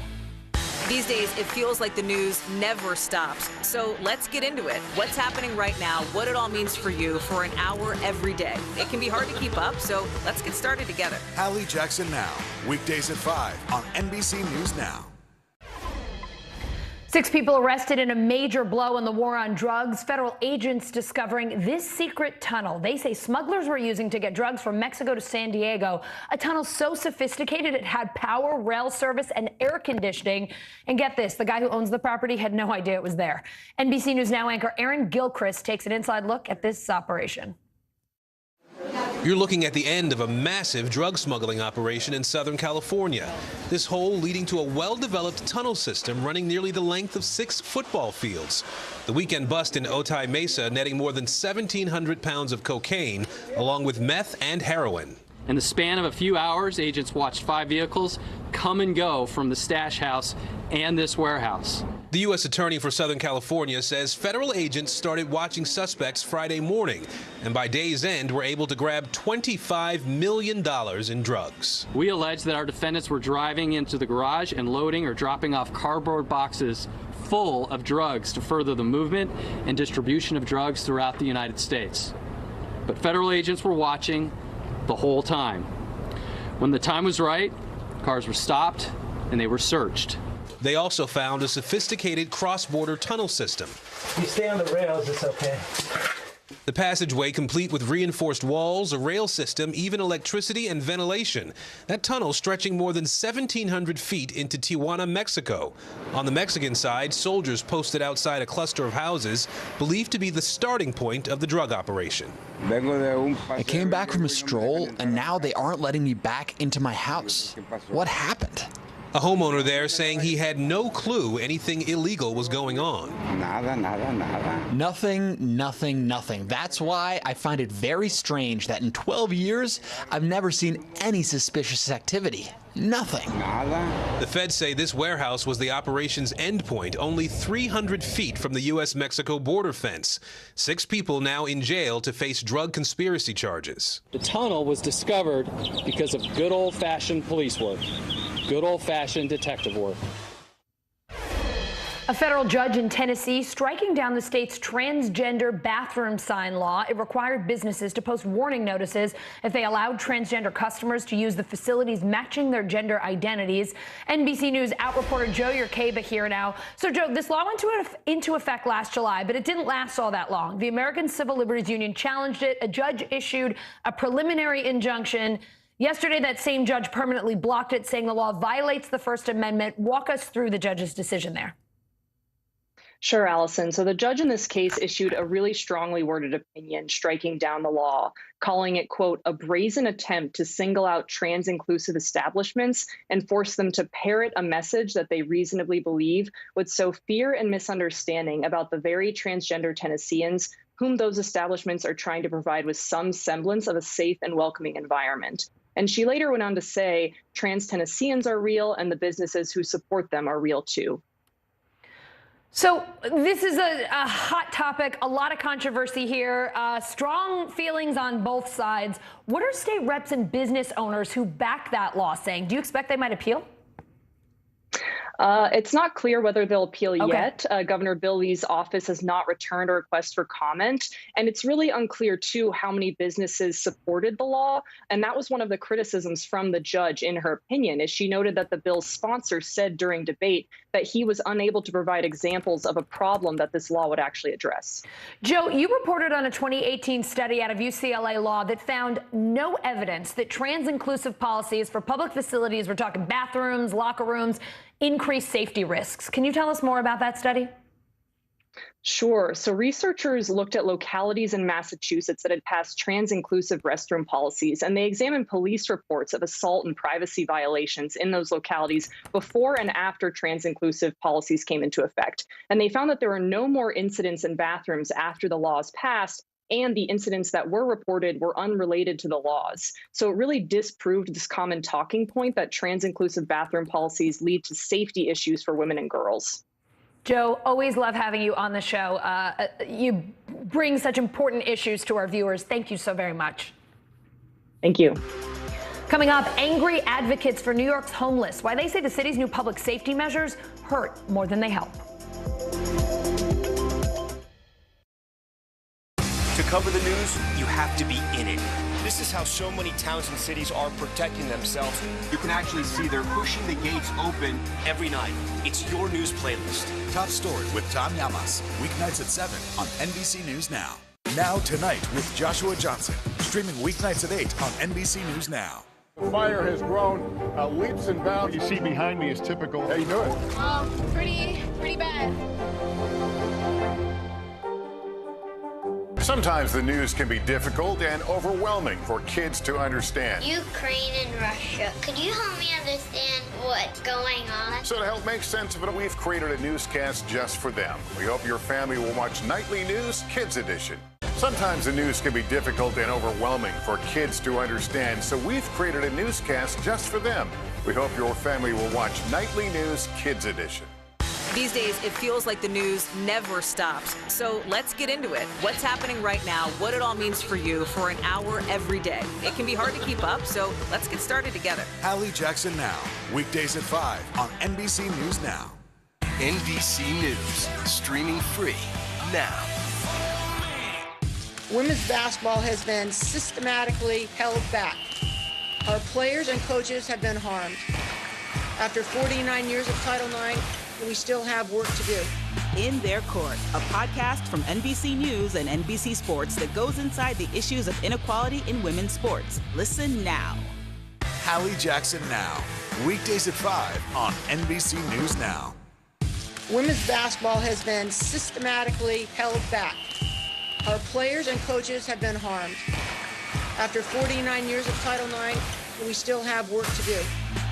Speaker 17: These days, it feels like the news never stops. So let's get into it. What's happening right now, what it all means for you for an hour every day. It can be hard to keep up, so let's get started together.
Speaker 16: Hallie Jackson Now, weekdays at 5 on NBC News Now.
Speaker 18: 6 people arrested in a major blow in the war on drugs. Federal agents discovering this secret tunnel they say smugglers were using to get drugs from Mexico to San Diego. A tunnel so sophisticated it had power, rail service, and air conditioning. And get this, the guy who owns the property had no idea it was there. NBC News Now anchor Aaron Gilchrist takes an inside look at this operation.
Speaker 19: You're looking at the end of a massive drug smuggling operation in Southern California. This hole leading to a well-developed tunnel system running nearly the length of 6 football fields. The weekend bust in Otay Mesa netting more than 1,700 pounds of cocaine, along with meth and heroin.
Speaker 24: In the span of a few hours, agents watched 5 vehicles come and go from the stash house and this warehouse.
Speaker 19: The U.S. Attorney for Southern California says federal agents started watching suspects Friday morning, and by day's end were able to grab $25 million in drugs.
Speaker 24: We allege that our defendants were driving into the garage and loading or dropping off cardboard boxes full of drugs to further the movement and distribution of drugs throughout the United States. But federal agents were watching the whole time. When the time was right, cars were stopped and they were searched.
Speaker 19: They also found a sophisticated cross-border tunnel system.
Speaker 27: You stay on the rails, it's okay.
Speaker 19: The passageway complete with reinforced walls, a rail system, even electricity and ventilation. That tunnel stretching more than 1,700 feet into Tijuana, Mexico. On the Mexican side, soldiers posted outside a cluster of houses believed to be the starting point of the drug operation.
Speaker 1: I came back from a stroll, and now they aren't letting me back into my house. What happened?
Speaker 19: A homeowner there saying he had no clue anything illegal was going on.
Speaker 1: Nothing. That's why I find it very strange that in 12 years, I've never seen any suspicious activity. Nothing.
Speaker 19: The feds say this warehouse was the operation's endpoint, only 300 feet from the U.S.-Mexico border fence. 6 people now in jail to face drug conspiracy charges.
Speaker 24: The tunnel was discovered because of good old-fashioned police work, good old-fashioned detective work.
Speaker 18: A federal judge in Tennessee striking down the state's transgender bathroom sign law. It required businesses to post warning notices if they allowed transgender customers to use the facilities matching their gender identities. NBC News Out reporter Joe Yerkeba here now. So, Joe, this law went into effect last July, but it didn't last all that long. The American Civil Liberties Union challenged it. A judge issued a preliminary injunction. Yesterday, that same judge permanently blocked it, saying the law violates the First Amendment. Walk us through the judge's decision there.
Speaker 3: Sure, Allison. So the judge in this case issued a really strongly worded opinion striking down the law, calling it, quote, a brazen attempt to single out trans-inclusive establishments and force them to parrot a message that they reasonably believe would sow fear and misunderstanding about the very transgender Tennesseans whom those establishments are trying to provide with some semblance of a safe and welcoming environment. And she later went on to say trans Tennesseans are real and the businesses who support them are real too.
Speaker 18: So this is a hot topic, a lot of controversy here, strong feelings on both sides. What are state reps and business owners who back that law saying? Do you expect they might appeal?
Speaker 3: It's not clear whether they'll appeal yet. Governor Bill Lee's office has not returned a request for comment. And it's really unclear, too, how many businesses supported the law. And that was one of the criticisms from the judge in her opinion, as she noted that the bill's sponsor said during debate that he was unable to provide examples of a problem that this law would actually address.
Speaker 18: Joe, you reported on a 2018 study out of UCLA Law that found no evidence that trans-inclusive policies for public facilities, we're talking bathrooms, locker rooms, increase safety risks. Can you tell us more about that study?
Speaker 3: Sure. So researchers looked at localities in Massachusetts that had passed trans-inclusive restroom policies, and they examined police reports of assault and privacy violations in those localities before and after trans-inclusive policies came into effect. And they found that there were no more incidents in bathrooms after the laws passed, and the incidents that were reported were unrelated to the laws. So it really disproved this common talking point that trans-inclusive bathroom policies lead to safety issues for women and girls.
Speaker 18: Joe, always love having you on the show. You bring such important issues to our viewers. Thank you so very much.
Speaker 3: Thank you.
Speaker 18: Coming up, angry advocates for New York's homeless, why they say the city's new public safety measures hurt more than they help.
Speaker 6: To cover the news, you have to be in it. This is how so many towns and cities are protecting themselves. You can actually see they're pushing the gates open every night. It's your news playlist.
Speaker 16: Top Story with Tom Llamas, weeknights at 7 on NBC News Now. Now Tonight with Joshua Johnson, streaming weeknights at 8 on NBC News Now.
Speaker 2: The fire has grown leaps and bounds. What you see behind me is typical. How you doing?
Speaker 12: Pretty bad.
Speaker 2: Sometimes the news can be difficult and overwhelming for kids to understand.
Speaker 20: Ukraine and Russia. Could you help me understand what's going on?
Speaker 2: So to help make sense of it, we've created a newscast just for them. We hope your family will watch Nightly News Kids Edition. Sometimes the news can be difficult and overwhelming for kids to understand, so we've created a newscast just for them. We hope your family will watch Nightly News Kids Edition.
Speaker 17: These days, it feels like the news never stops. So let's get into it. What's happening right now, what it all means for you for an hour every day. It can be hard to keep up, so let's get started together.
Speaker 16: Hallie Jackson Now, weekdays at 5 on NBC News Now.
Speaker 6: NBC News, streaming free now.
Speaker 15: Women's basketball has been systematically held back. Our players and coaches have been harmed. After 49 years of Title IX, and we still have work to do.
Speaker 17: In Their Court, a podcast from NBC News and NBC Sports that goes inside the issues of inequality in women's sports. Listen now.
Speaker 16: Hallie Jackson Now, weekdays at 5 on NBC News Now.
Speaker 15: Women's basketball has been systematically held back. Our players and coaches have been harmed. After 49 years of Title IX, we still have work to do.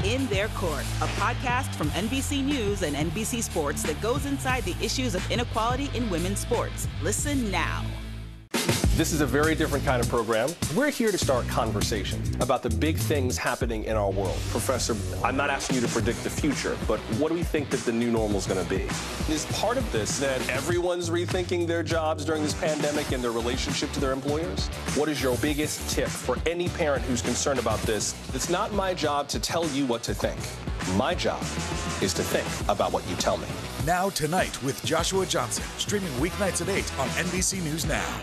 Speaker 17: In Their Court, a podcast from NBC News and NBC Sports that goes inside the issues of inequality in women's sports. Listen now.
Speaker 11: This is a very different kind of program. We're here to start conversation about the big things happening in our world. Professor, I'm not asking you to predict the future, but what do we think that the new normal is going to be? Is part of this that everyone's rethinking their jobs during this pandemic and their relationship to their employers? What is your biggest tip for any parent who's concerned about this? It's not my job to tell you what to think. My job is to think about what you tell me.
Speaker 16: Now Tonight with Joshua Johnson, streaming weeknights at 8 on NBC News Now.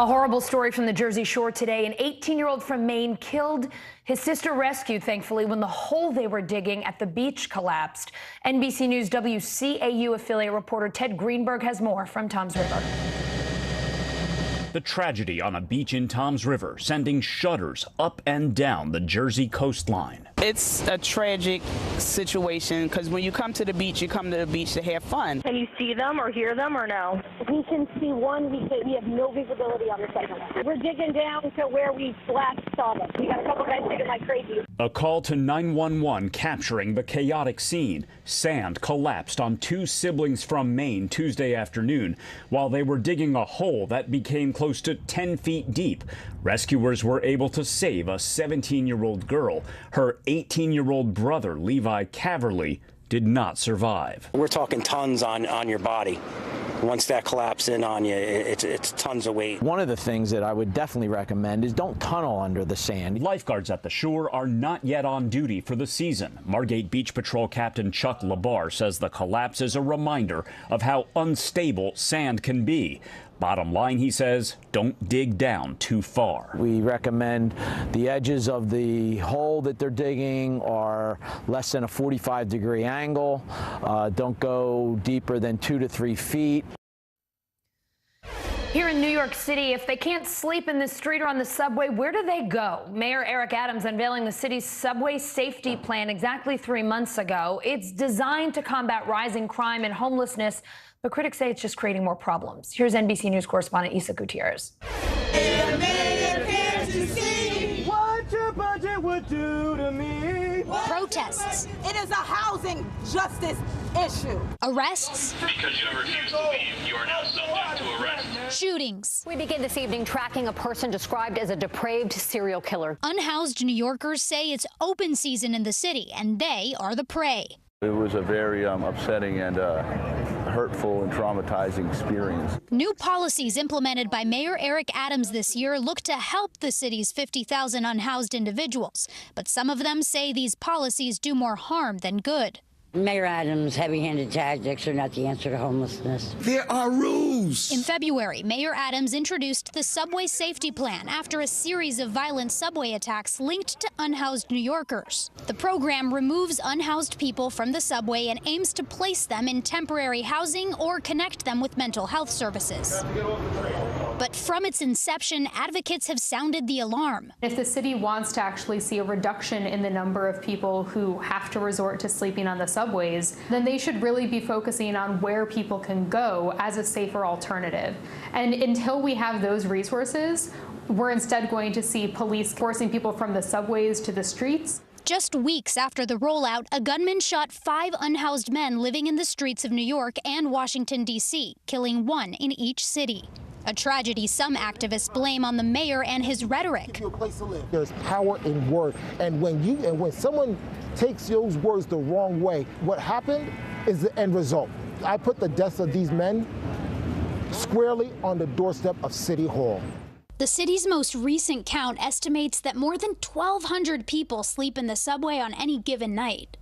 Speaker 18: A horrible story from the Jersey Shore today. An 18-year-old from Maine killed, his sister rescued, thankfully, when the hole they were digging at the beach collapsed. NBC News WCAU affiliate reporter Ted Greenberg has more from Toms River.
Speaker 8: The tragedy on a beach in Toms River sending shudders up and down the Jersey coastline.
Speaker 21: It's a tragic situation because when you come to the beach, you come to the beach to have fun.
Speaker 22: Can you see them or hear them or no? We can see one. We have no visibility on the second one. We're digging down to where we last saw them. We got a couple guys digging like crazy.
Speaker 8: A call to 911 capturing the chaotic scene. Sand collapsed on two siblings from Maine Tuesday afternoon while they were digging a hole that became close to 10 feet deep. Rescuers were able to save a 17-year-old girl. Her 18-year-old brother, Levi Caverly, did not survive.
Speaker 23: We're talking tons on your body. Once that collapses in on you, it's tons of weight.
Speaker 25: One of the things that I would definitely recommend is don't tunnel under the sand.
Speaker 8: Lifeguards at the shore are not yet on duty for the season. Margate Beach Patrol Captain Chuck LaBar says the collapse is a reminder of how unstable sand can be. Bottom line, he says, don't dig down too far.
Speaker 25: We recommend the edges of the hole that they're digging are less than a 45-degree angle. Don't go deeper than 2 to 3 feet.
Speaker 18: Here in New York City, if they can't sleep in the street or on the subway, where do they go? Mayor Eric Adams unveiling the city's subway safety plan exactly 3 months ago. It's designed to combat rising crime and homelessness, but critics say it's just creating more problems. Here's NBC News correspondent Isa Gutierrez.
Speaker 26: What your budget would do to me.
Speaker 27: Protests.
Speaker 22: It is a housing justice issue.
Speaker 27: Arrests.
Speaker 28: Because you refuse to leave, you are now subject to arrest.
Speaker 27: Shootings.
Speaker 10: We begin this evening tracking a person described as a depraved serial killer.
Speaker 27: Unhoused New Yorkers say it's open season in the city, and they are the prey.
Speaker 29: It was a very upsetting and hurtful and traumatizing experience.
Speaker 27: New policies implemented by Mayor Eric Adams this year look to help the city's 50,000 unhoused individuals, but some of them say these policies do more harm than good.
Speaker 30: Mayor Adams' heavy-handed tactics are not the answer to homelessness.
Speaker 27: There are rules. In February, Mayor Adams introduced the subway safety plan after a series of violent subway attacks linked to unhoused New Yorkers. The program removes unhoused people from the subway and aims to place them in temporary housing or connect them with mental health services. But from its inception, advocates have sounded the alarm.
Speaker 31: If the city wants to actually see a reduction in the number of people who have to resort to sleeping on the subways, then they should really be focusing on where people can go as a safer alternative. And until we have those resources, we're instead going to see police forcing people from the subways to the streets.
Speaker 27: Just weeks after the rollout, a gunman shot 5 unhoused men living in the streets of New York and Washington, D.C., killing 1 in each city. A tragedy some activists blame on the mayor and his rhetoric.
Speaker 32: There's power in word, and when someone takes those words the wrong way, what happened is the end result. I put the deaths of these men squarely on the doorstep of City Hall.
Speaker 27: The city's most recent count estimates that more than 1,200 people sleep in the subway on any given night.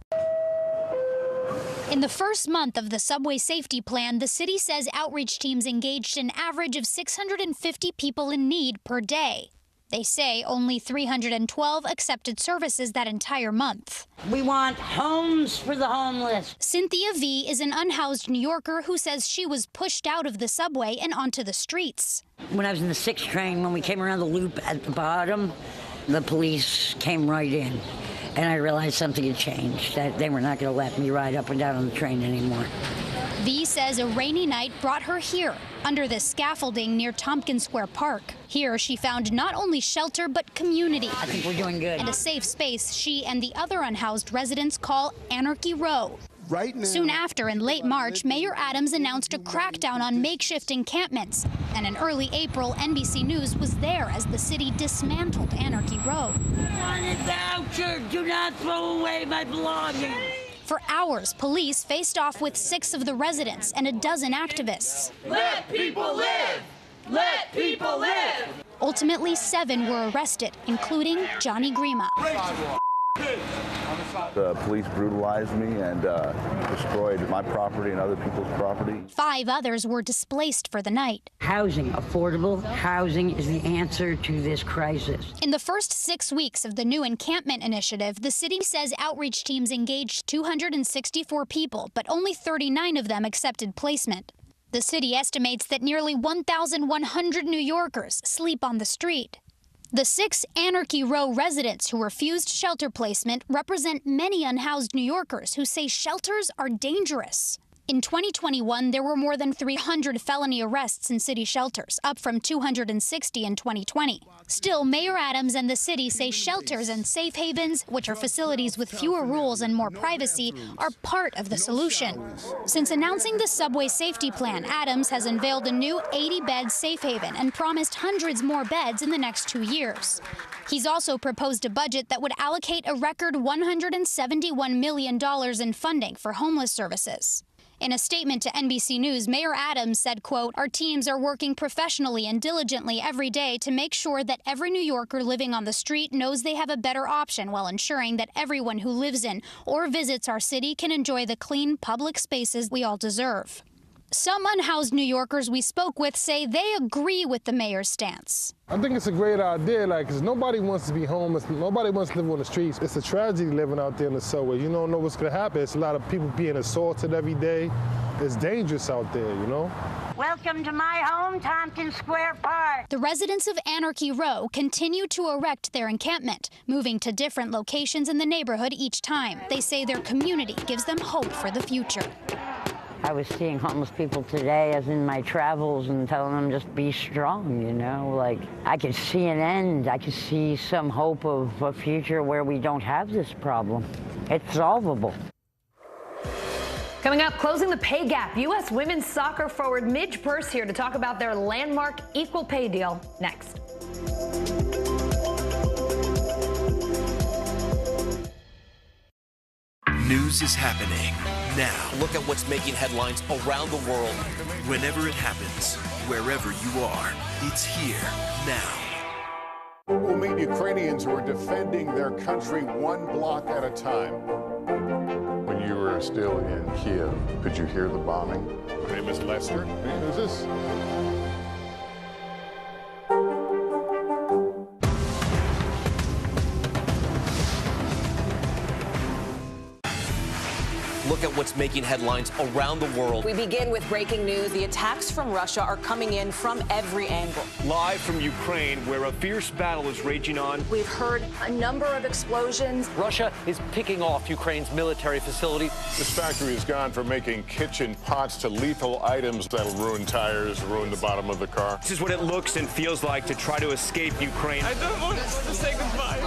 Speaker 27: In the first month of the subway safety plan, the city says outreach teams engaged an average of 650 people in need per day. They say only 312 accepted services that entire month.
Speaker 30: We want homes for the homeless.
Speaker 27: Cynthia V. is an unhoused New Yorker who says she was pushed out of the subway and onto the streets.
Speaker 30: When I was in the 6 train, when we came around the loop at the bottom, the police came right in. And I realized something had changed, that they were not going to let me ride up and down on the train anymore.
Speaker 27: V says a rainy night brought her here, under the scaffolding near Tompkins Square Park. Here, she found not only shelter, but community.
Speaker 30: I think we're doing good.
Speaker 27: And a safe space she and the other unhoused residents call Anarchy Row.
Speaker 2: Right now,
Speaker 27: soon after, in late March, Mayor Adams announced a crackdown on makeshift encampments. And in early April, NBC News was there as the city dismantled Anarchy Row.
Speaker 30: Want a voucher? Do not throw away my belongings.
Speaker 27: For hours, police faced off with 6 of the residents and a dozen activists.
Speaker 26: Let people live! Let people live!
Speaker 27: Ultimately, 7 were arrested, including Johnny Grima.
Speaker 29: The police brutalized me and destroyed my property and other people's property.
Speaker 27: 5 others were displaced for the night.
Speaker 30: Housing, affordable housing is the answer to this crisis.
Speaker 27: In the first 6 weeks of the new encampment initiative, the city says outreach teams engaged 264 people, but only 39 of them accepted placement. The city estimates that nearly 1,100 New Yorkers sleep on the street. The 6 Anarchy Row residents who refused shelter placement represent many unhoused New Yorkers who say shelters are dangerous. In 2021, there were more than 300 felony arrests in city shelters, up from 260 in 2020. Still, Mayor Adams and the city say shelters and safe havens, which are facilities with fewer rules and more privacy, are part of the solution. Since announcing the subway safety plan, Adams has unveiled a new 80-bed safe haven and promised hundreds more beds in the next 2 years. He's also proposed a budget that would allocate a record $171 million in funding for homeless services. In a statement to NBC News, Mayor Adams said, quote, "Our teams are working professionally and diligently every day to make sure that every New Yorker living on the street knows they have a better option while ensuring that everyone who lives in or visits our city can enjoy the clean public spaces we all deserve." Some unhoused New Yorkers we spoke with say they agree with the mayor's stance.
Speaker 32: I think it's a great idea, because nobody wants to be homeless. Nobody wants to live on the streets. It's a tragedy living out there in the subway. You don't know what's going to happen. It's a lot of people being assaulted every day. It's dangerous out there, you know?
Speaker 30: Welcome to my home, Tompkins Square Park.
Speaker 27: The residents of Anarchy Row continue to erect their encampment, moving to different locations in the neighborhood each time. They say their community gives them hope for the future.
Speaker 30: I was seeing homeless people today as in my travels and telling them just be strong, you know, like I could see an end. I could see some hope of a future where we don't have this problem. It's solvable.
Speaker 18: Coming up, closing the pay gap. U.S. women's soccer forward Midge Purce here to talk about their landmark equal pay deal next.
Speaker 1: News is happening now.
Speaker 6: Look at what's making headlines around the world.
Speaker 1: Whenever it happens, wherever you are, it's here now.
Speaker 2: We'll meet Ukrainians who are defending their country one block at a time. When you were still in Kiev, could you hear the bombing? My name is Lester. Hey, who's this?
Speaker 6: Look at what's making headlines around the world.
Speaker 3: We begin with breaking news. The attacks from Russia are coming in from every angle.
Speaker 6: Live from Ukraine, where a fierce battle is raging on.
Speaker 3: We've heard a number of explosions.
Speaker 4: Russia is picking off Ukraine's military facility.
Speaker 2: This factory has gone from making kitchen pots to lethal items that'll ruin tires, ruin the bottom of the car.
Speaker 6: This is what it looks and feels like to try to escape Ukraine.
Speaker 3: I don't want to say goodbye.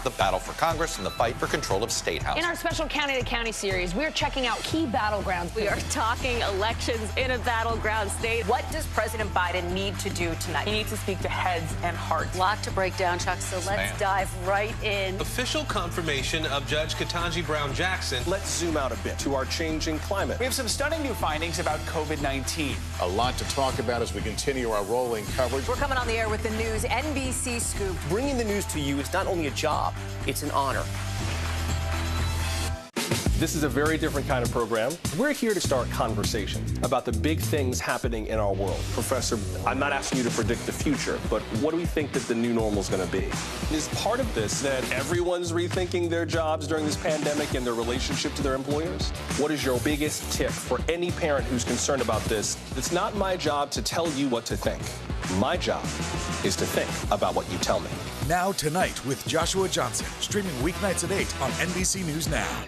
Speaker 5: The battle for Congress and the fight for control of State House.
Speaker 3: In our special County to County series, we're checking out key battlegrounds.
Speaker 10: We are talking elections in a battleground state.
Speaker 3: What does President Biden need to do tonight? He needs to speak to heads and hearts.
Speaker 10: A lot to break down, Chuck, so let's dive right in.
Speaker 7: Official confirmation of Judge Ketanji Brown Jackson.
Speaker 11: Let's zoom out a bit to our changing climate.
Speaker 9: We have some stunning new findings about COVID-19.
Speaker 2: A lot to talk about as we continue our rolling coverage.
Speaker 3: We're coming on the air with the news NBC Scoop.
Speaker 6: Bringing the news to you is not only a job, it's an honor.
Speaker 11: This is a very different kind of program. We're here to start conversation about the big things happening in our world. Professor, I'm not asking you to predict the future, but what do we think that the new normal is going to be? Is part of this that everyone's rethinking their jobs during this pandemic and their relationship to their employers? What is your biggest tip for any parent who's concerned about this? It's not my job to tell you what to think. My job is to think about what you tell me.
Speaker 8: Now Tonight with Joshua Johnson, streaming weeknights at 8 on NBC News Now.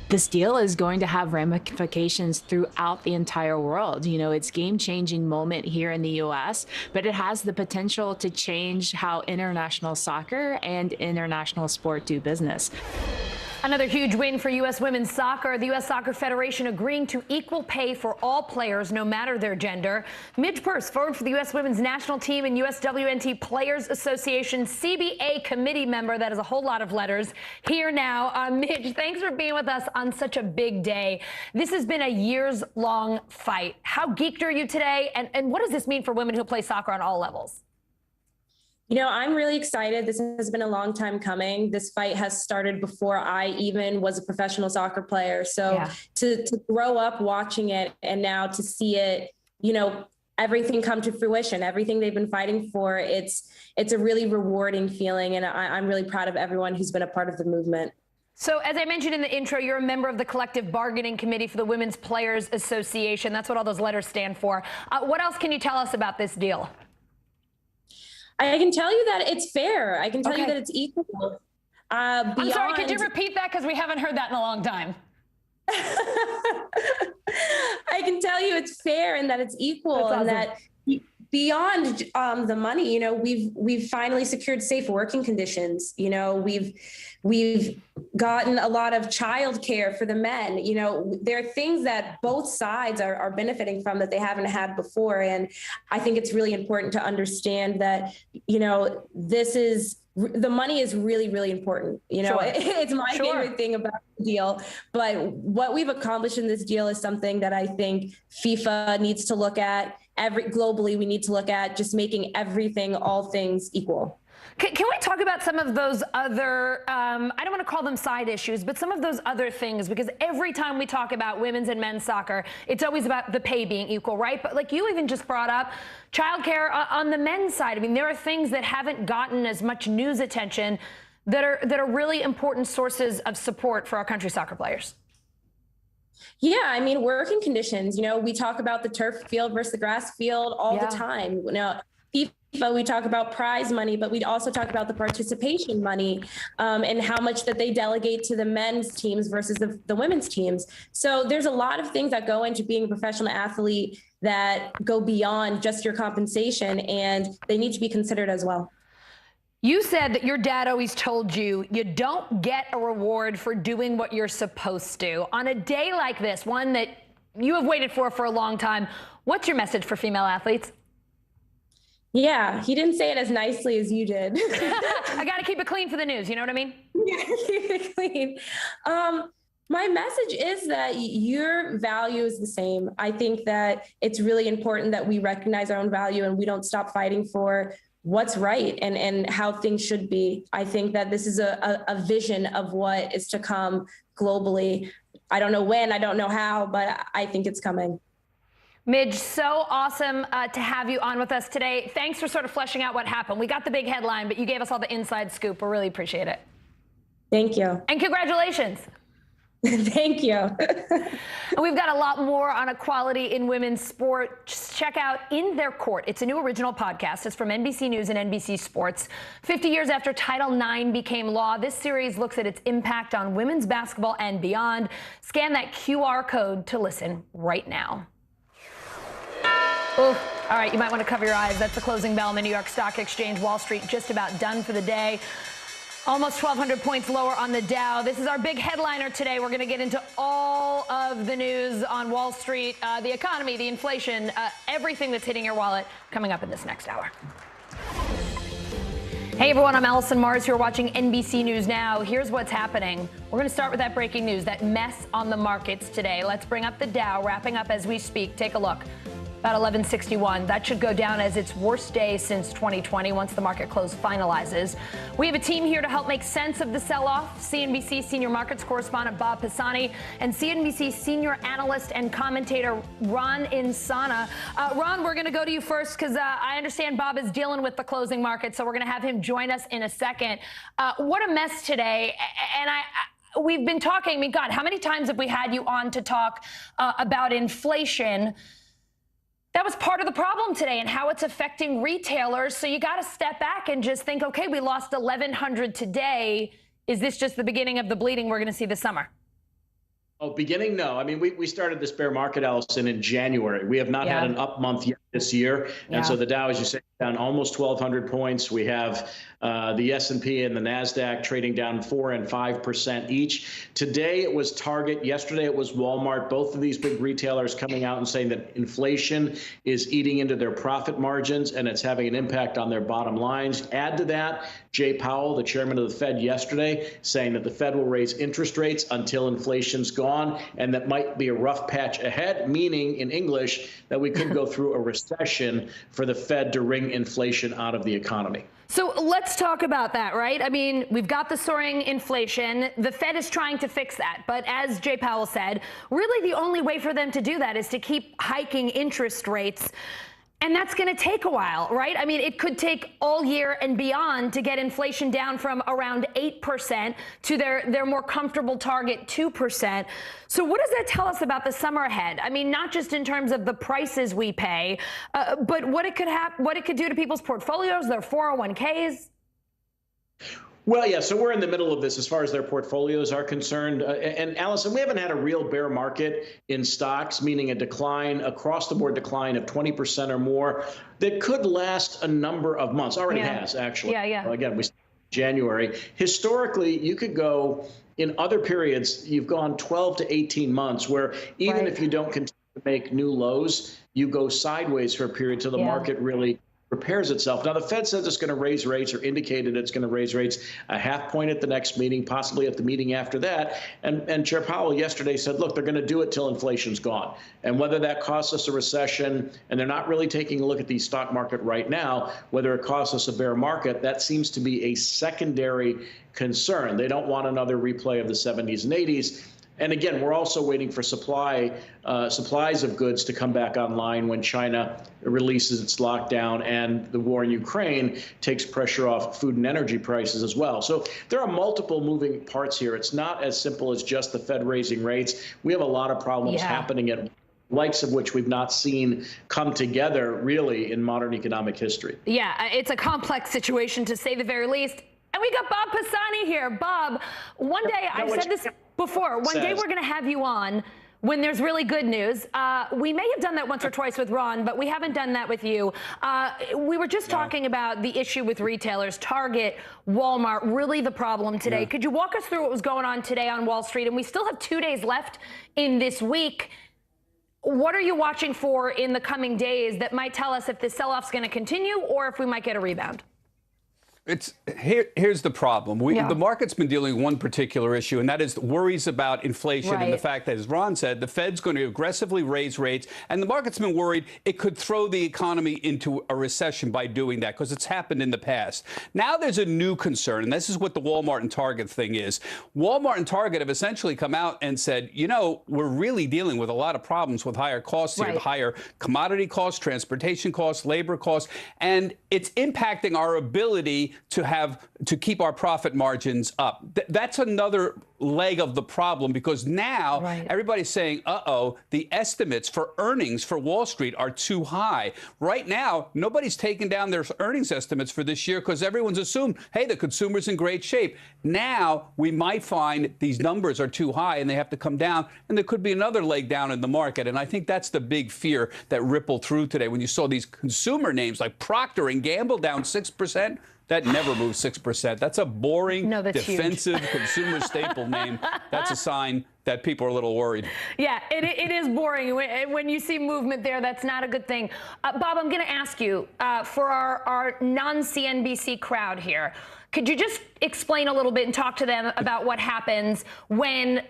Speaker 12: This deal is going to have ramifications throughout the entire world. You know, it's a game-changing moment here in the U.S., but it has the potential to change how international soccer and international sport do business.
Speaker 18: Another huge win for U.S. women's soccer. The U.S. Soccer Federation agreeing to equal pay for all players, no matter their gender. Midge Purse, forward for the U.S. women's national team and USWNT Players Association CBA committee member. That is a whole lot of letters. Here now. Midge, thanks for being with us on such a big day. This has been a years-long fight. How geeked are you today? And what does this mean for women who play soccer on all levels?
Speaker 13: You know, I'm really excited. This has been a long time coming. This fight has started before I even was a professional soccer player. So to grow up watching it and now to see it, you know, everything come to fruition, everything they've been fighting for, it's a really rewarding feeling. And I'm really proud of everyone who's been a part of the movement.
Speaker 18: So as I mentioned in the intro, you're a member of the collective bargaining committee for the Women's Players Association. That's what all those letters stand for. What else can you tell us about this deal?
Speaker 13: I can tell you that it's fair. I can tell you that it's equal.
Speaker 18: I'm sorry, could you repeat that? Because we haven't heard that in a long time.
Speaker 13: I can tell you it's fair and that it's equal. That's awesome. And that beyond the money, you know, we've finally secured safe working conditions. You know, we've gotten a lot of childcare for the men. You know, there are things that both sides are benefiting from that they haven't had before. And I think it's really important to understand that, you know, the money is really, really important. You know, it's my favorite thing about the deal. But what we've accomplished in this deal is something that I think FIFA needs to look at. Globally, we need to look at just making everything, all things equal.
Speaker 18: Can we talk about some of those other, I don't want to call them side issues, but some of those other things, because every time we talk about women's and men's soccer, it's always about the pay being equal, right? But like you even just brought up childcare on the men's side. I mean, there are things that haven't gotten as much news attention that are really important sources of support for our country's soccer players.
Speaker 13: Yeah, I mean, working conditions, you know, we talk about the turf field versus the grass field all the time. You know, FIFA, we talk about prize money, but we'd also talk about the participation money and how much that they delegate to the men's teams versus the women's teams. So there's a lot of things that go into being a professional athlete that go beyond just your compensation, and they need to be considered as well.
Speaker 18: You said that your dad always told you you don't get a reward for doing what you're supposed to. On a day like this, one that you have waited for a long time, what's your message for female athletes?
Speaker 13: Yeah, he didn't say it as nicely as you did.
Speaker 18: I got to keep it clean for the news. You know what I mean?
Speaker 13: Yeah, keep it clean. My message is that your value is the same. I think that it's really important that we recognize our own value and we don't stop fighting for what's right and how things should be. I think that this is a vision of what is to come globally. I don't know when, I don't know how, but I think it's coming.
Speaker 18: Midge, so awesome to have you on with us today. Thanks for sort of fleshing out what happened. We got the big headline, but you gave us all the inside scoop. We really appreciate it.
Speaker 13: Thank you.
Speaker 18: And congratulations.
Speaker 13: Thank you.
Speaker 18: And we've got a lot more on equality in women's sport. Just check out In Their Court. It's a new original podcast. It's from NBC News and NBC Sports. 50 years after Title IX became law, this series looks at its impact on women's basketball and beyond. Scan that QR code to listen right now. Ooh. All right, you might want to cover your eyes. That's the closing bell on the New York Stock Exchange. Wall Street just about done for the day. Almost 1,200 points lower on the Dow. This is our big headliner today. We're going to get into all of the news on Wall Street, the economy, the inflation, everything that's hitting your wallet coming up in this next hour. Hey everyone, I'm Allison Mars. You're watching NBC News Now. Here's what's happening. We're going to start with that breaking news, that mess on the markets today. Let's bring up the Dow, wrapping up as we speak. Take a look. About 1161. That should go down as its worst day since 2020 once the market close finalizes. We have a team here to help make sense of the sell-off. CNBC senior markets correspondent Bob Pisani and CNBC senior analyst and commentator Ron Insana. Ron, we're going to go to you first because I understand Bob is dealing with the closing market, so we're going to have him join us in a second. What a mess today. And we've been talking, I mean, God, how many times have we had you on to talk about inflation? That was part of the problem today and how it's affecting retailers. So you got to step back and just think, okay, we lost 1,100 today. Is this just the beginning of the bleeding we're going to see this summer?
Speaker 14: Oh, beginning? No. I mean, we started this bear market, Allison, in January. We have not had an up month yet this year. And so the Dow, as you say, down almost 1,200 points. We have the S&P and the NASDAQ trading down 4% and 5% each. Today it was Target. Yesterday it was Walmart. Both of these big retailers coming out and saying that inflation is eating into their profit margins and it's having an impact on their bottom lines. Add to that, Jay Powell, the chairman of the Fed yesterday, saying that the Fed will raise interest rates until inflation's gone, and that might be a rough patch ahead, meaning in English that we could go through a recession for the Fed to wring inflation out of the economy.
Speaker 18: So let's talk about that, right? I mean, we've got the soaring inflation. The Fed is trying to fix that. But as Jay Powell said, really the only way for them to do that is to keep hiking interest rates. And that's going to take a while, right? I mean, it could take all year and beyond to get inflation down from around 8% to their more comfortable target 2%. So what does that tell us about the summer ahead? I mean, not just in terms of the prices we pay, but what it could do to people's portfolios, their 401ks.
Speaker 14: Well, yeah, so we're in the middle of this as far as their portfolios are concerned. And Allison, we haven't had a real bear market in stocks, meaning a decline, across the board decline of 20% or more that could last a number of months. Already has, actually. Again, we January. Historically, you could go in other periods, you've gone 12 to 18 months where even if you don't continue to make new lows, you go sideways for a period till the market really repairs itself. Now, the Fed says it's going to raise rates or indicated it's going to raise rates a half point at the next meeting, possibly at the meeting after that. And Chair Powell yesterday said, look, they're going to do it till inflation's gone. And whether that costs us a recession, and they're not really taking a look at the stock market right now, whether it costs us a bear market, that seems to be a secondary concern. They don't want another replay of the 70s and 80s. And again, we're also waiting for supplies of goods to come back online when China releases its lockdown and the war in Ukraine takes pressure off food and energy prices as well. So there are multiple moving parts here. It's not as simple as just the Fed raising rates. We have a lot of problems happening at likes of which we've not seen come together really in modern economic history.
Speaker 18: Yeah, it's a complex situation to say the very least. And we got Bob Pisani here. Bob, one day, I've said this before, one day we're going to have you on when there's really good news. We may have done that once or twice with Ron, but we haven't done that with you. We were just talking about the issue with retailers, Target, Walmart, really the problem today. Could you walk us through what was going on today on Wall Street? And we still have 2 days left in this week. What are you watching for in the coming days that might tell us if the sell-off's going to continue or if we might get a rebound?
Speaker 15: Here's the problem. The market's been dealing with one particular issue, and that is worries about inflation and the fact that, as Ron said, the Fed's going to aggressively raise rates, and the market's been worried it could throw the economy into a recession by doing that, because it's happened in the past. Now there's a new concern, and this is what the Walmart and Target thing is. Walmart and Target have essentially come out and said, you know, we're really dealing with a lot of problems with higher costs here, higher commodity costs, transportation costs, labor costs, and it's impacting our ability to keep our profit margins up. That's another leg of the problem, because now everybody's saying, uh-oh, the estimates for earnings for Wall Street are too high. Right now, nobody's taken down their earnings estimates for this year because everyone's assumed, hey, the consumer's in great shape. Now we might find these numbers are too high and they have to come down, and there could be another leg down in the market. And I think that's the big fear that rippled through today when you saw these consumer names like Procter & Gamble down 6%. That never moves 6%. That's a boring, defensive consumer staple name. That's a sign that people are a little worried.
Speaker 18: Yeah, it is boring. When you see movement there, that's not a good thing. Bob, I'm going to ask you, for our non-CNBC crowd here, Could you just explain a little bit and talk to them about what happens when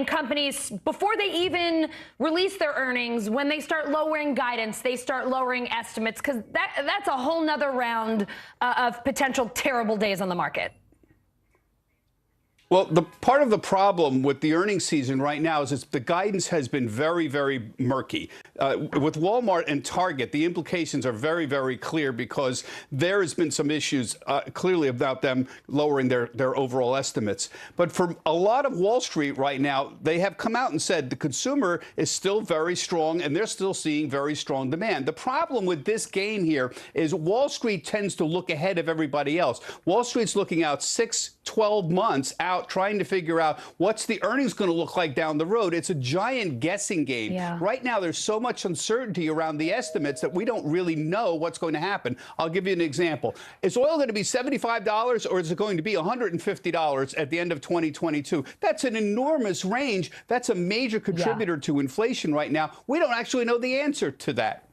Speaker 18: companies, before they even release their earnings, when they start lowering guidance, they start lowering estimates, because that's a whole nother round of potential terrible days on the market?
Speaker 15: Well, the part of the problem with the earnings season right now is the guidance has been very, very murky. With Walmart and Target, the implications are very, very clear because there has been some issues clearly about them lowering their overall estimates. But for a lot of Wall Street right now, they have come out and said the consumer is still very strong and they're still seeing very strong demand. The problem with this game here is Wall Street tends to look ahead of everybody else. Wall Street's looking out 6, 12 months out, trying to figure out what's the earnings going to look like down the road. It's a giant guessing game. Yeah. Right now, there's so much uncertainty around the estimates that we don't really know what's going to happen. I'll give you an example. Is oil going to be $75 or is it going to be $150 at the end of 2022? That's an enormous range. That's a major contributor to inflation right now. We don't actually know the answer to that.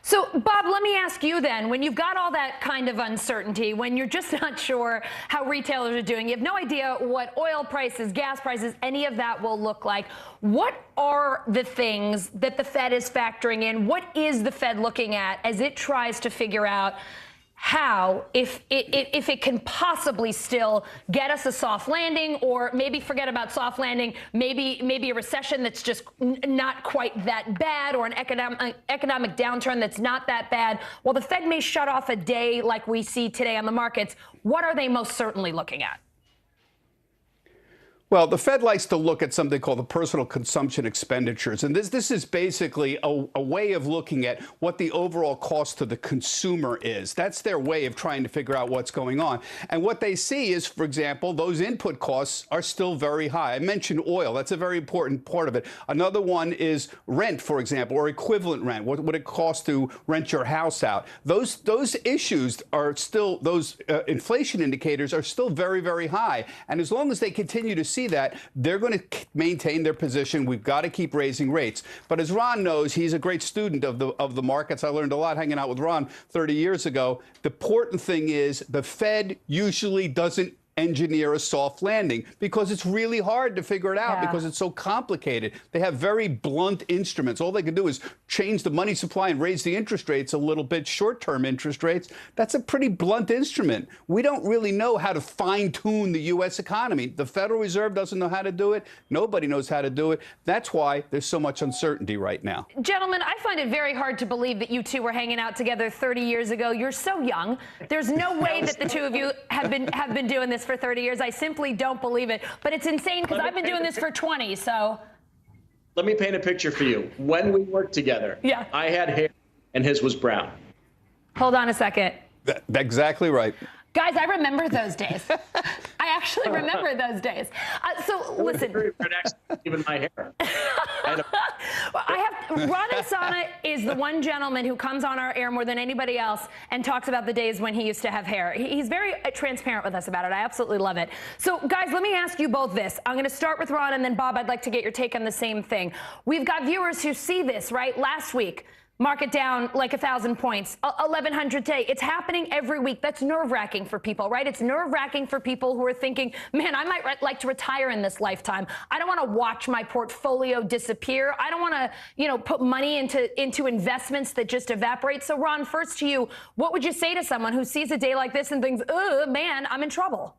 Speaker 18: So, Bob, let me ask you then, when you've got all that kind of uncertainty, when you're just not sure how retailers are doing, you have no idea what oil prices, gas prices, any of that will look like, what are the things that the Fed is factoring in? What is the Fed looking at as it tries to figure out how, if it can possibly still get us a soft landing, or maybe forget about soft landing, maybe a recession that's just not quite that bad, or an economic downturn that's not that bad? Well, the Fed may shut off a day like we see today on the markets. What are they most certainly looking at?
Speaker 15: Well, the Fed likes to look at something called the personal consumption expenditures. And this is basically a way of looking at what the overall cost to the consumer is. That's their way of trying to figure out what's going on. And what they see is, for example, those input costs are still very high. I mentioned oil. That's a very important part of it. Another one is rent, for example, or equivalent rent. What would it cost to rent your house out? Those issues are still, those inflation indicators are still very, very high. And as long as they continue to see that, they're going to maintain their position. We've got to keep raising rates. But as Ron knows, he's a great student of the markets. I learned a lot hanging out with Ron 30 years ago. The important thing is the Fed usually doesn't engineer a soft landing because it's really hard to figure it out because it's so complicated. They have very blunt instruments. All they can do is change the money supply and raise the interest rates a little bit, short-term interest rates. That's a pretty blunt instrument. We don't really know how to fine-tune the U.S. economy. The Federal Reserve doesn't know how to do it. Nobody knows how to do it. That's why there's so much uncertainty right now.
Speaker 18: Gentlemen, I find it very hard to believe that you two were hanging out together 30 years ago. You're so young. There's no way that the two of you have been doing this for 30 years. I simply don't believe it. But it's insane because I've been doing this for 20, so.
Speaker 14: Let me paint a picture for you. When we worked together, I had hair and his was brown.
Speaker 18: Hold on a second.
Speaker 15: That's exactly right.
Speaker 18: Guys, I remember those days. I actually remember those days. So listen.
Speaker 14: Even my hair.
Speaker 18: Ron Insana is the one gentleman who comes on our air more than anybody else and talks about the days when he used to have hair. He's very transparent with us about it. I absolutely love it. So guys, let me ask you both this. I'm going to start with Ron, and then Bob, I'd like to get your take on the same thing. We've got viewers who see this, right? Last week, market down like 1,000 points, 1,100 today. It's happening every week. That's nerve-wracking for people, right? It's nerve-wracking for people who are thinking, man, I might like to retire in this lifetime. I don't want to watch my portfolio disappear. I don't want to, put money into investments that just evaporate. So, Ron, first to you, what would you say to someone who sees a day like this and thinks, oh, man, I'm in trouble?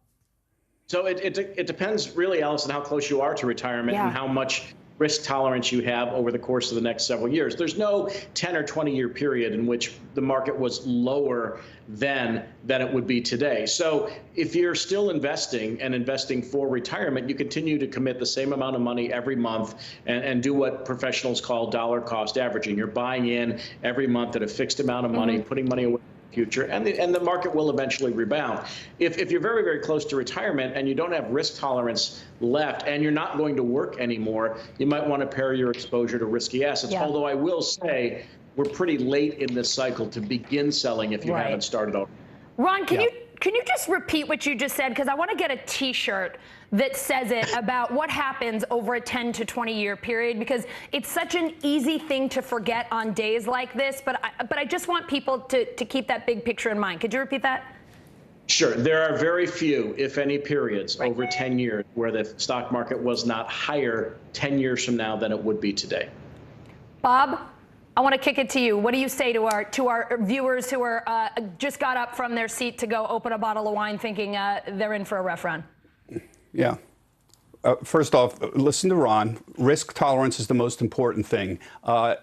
Speaker 14: So it depends really, Allison, how close you are to retirement and how much risk tolerance you have over the course of the next several years. There's no 10 or 20-year period in which the market was lower then than it would be today. So if you're still investing and investing for retirement, you continue to commit the same amount of money every month and do what professionals call dollar cost averaging. You're buying in every month at a fixed amount of money, putting money away future, and the market will eventually rebound. If you're very, very close to retirement and you don't have risk tolerance left and you're not going to work anymore, you might want to pare your exposure to risky assets. Although I will say we're pretty late in this cycle to begin selling if you haven't started already.
Speaker 18: Ron, can you just repeat what you just said? Because I want to get a T-shirt that says it about what happens over a 10 to 20-year period, because it's such an easy thing to forget on days like this. But I just want people to keep that big picture in mind. Could you repeat that?
Speaker 14: Sure. There are very few, if any, periods over 10 years where the stock market was not higher 10 years from now than it would be today.
Speaker 18: Bob, I want to kick it to you. What do you say to our viewers who are just got up from their seat to go open a bottle of wine thinking they're in for a rough run?
Speaker 15: Yeah. First off, listen to Ron. Risk tolerance is the most important thing.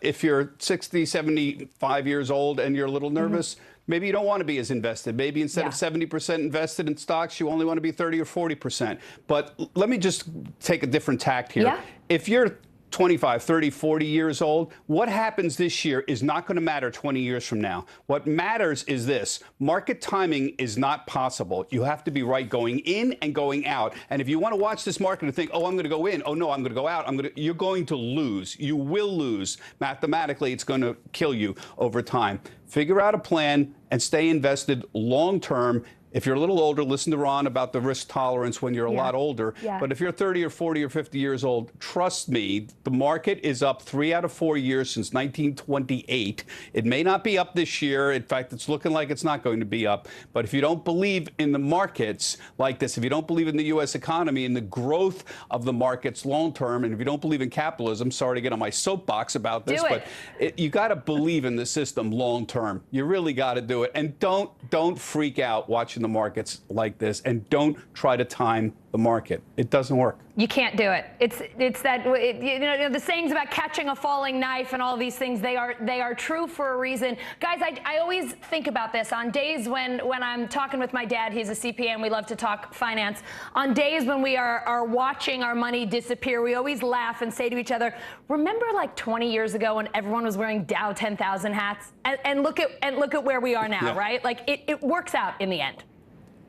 Speaker 15: If you're 60, 75 years old and you're a little nervous, maybe you don't want to be as invested. Maybe instead of 70% invested in stocks, you only want to be 30 or 40%. But let me just take a different tact here. If you're 25, 30, 40 years old, what happens this year is not going to matter 20 years from now. What matters is this. Market timing is not possible. You have to be right going in and going out. And if you want to watch this market and think, oh, I'm going to go in, oh, no, I'm going to go out, you're going to lose. You will lose. Mathematically, it's going to kill you over time. Figure out a plan and stay invested long term. If you're a little older, listen to Ron about the risk tolerance when you're a lot older. But if you're 30 or 40 or 50 years old, trust me, the market is up 3 out of 4 years since 1928. It may not be up this year. In fact, it's looking like it's not going to be up. But if you don't believe in the markets like this, if you don't believe in the U.S. economy and the growth of the markets long term, and if you don't believe in capitalism, sorry to get on my soapbox about this, but you got to believe in the system long term. You really got to do it. And don't freak out watching the markets like this, and don't try to time the market. It doesn't work.
Speaker 18: You can't do it. It's that you know the sayings about catching a falling knife and all these things. They are true for a reason, guys. I always think about this on days when I'm talking with my dad. He's a CPA and we love to talk finance. On days when we are watching our money disappear, we always laugh and say to each other, "Remember like 20 years ago when everyone was wearing Dow 10,000 hats?" And look at where we are now, right? Like it works out in the end.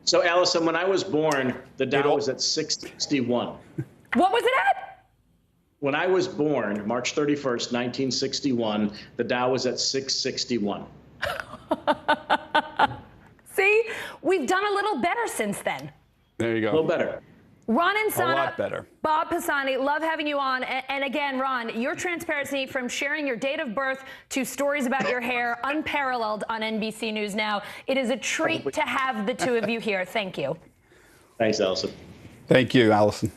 Speaker 14: So, Allison, when I was born, the Dow was at 661.
Speaker 18: What was it at?
Speaker 14: When I was born, March 31st, 1961, the Dow was at 661.
Speaker 18: See, we've done a little better since then.
Speaker 15: There you go.
Speaker 14: A little better.
Speaker 18: Ron and Sana,
Speaker 15: a lot better.
Speaker 18: Bob Pisani, love having you on. And again, Ron, your transparency from sharing your date of birth to stories about your hair, unparalleled on NBC News Now. It is a treat to have the two of you here. Thank you.
Speaker 14: Thanks, Allison.
Speaker 15: Thank you, Allison.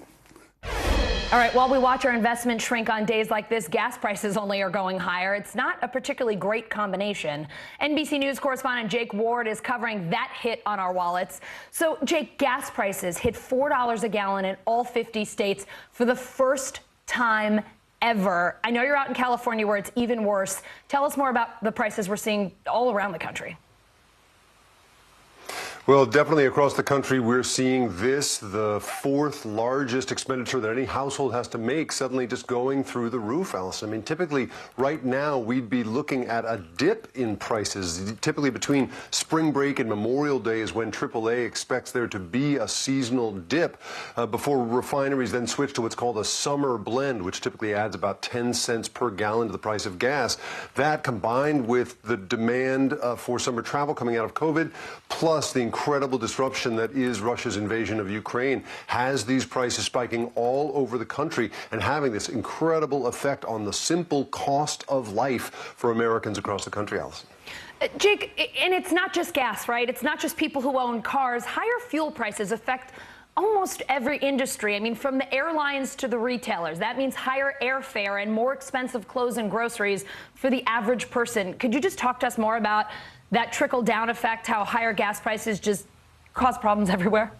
Speaker 18: All right, while we watch our investment shrink on days like this, gas prices only are going higher. It's not a particularly great combination. NBC News correspondent Jake Ward is covering that hit on our wallets. So, Jake, gas prices hit $4 a gallon in all 50 states for the first time ever. I know you're out in California where it's even worse. Tell us more about the prices we're seeing all around the country.
Speaker 2: Well, definitely across the country, we're seeing this, the fourth largest expenditure that any household has to make, suddenly just going through the roof, Allison. I mean, typically, right now, we'd be looking at a dip in prices. Typically, between spring break and Memorial Day is when AAA expects there to be a seasonal dip before refineries then switch to what's called a summer blend, which typically adds about 10 cents per gallon to the price of gas. That, combined with the demand for summer travel coming out of COVID, plus the incredible disruption that is Russia's invasion of Ukraine, has these prices spiking all over the country and having this incredible effect on the simple cost of life for Americans across the country, Allison.
Speaker 18: Jake, and it's not just gas, right? It's not just people who own cars. Higher fuel prices affect almost every industry. I mean, from the airlines to the retailers. That means higher airfare and more expensive clothes and groceries for the average person. Could you just talk to us more about that trickle-down effect, how higher gas prices just cause problems everywhere?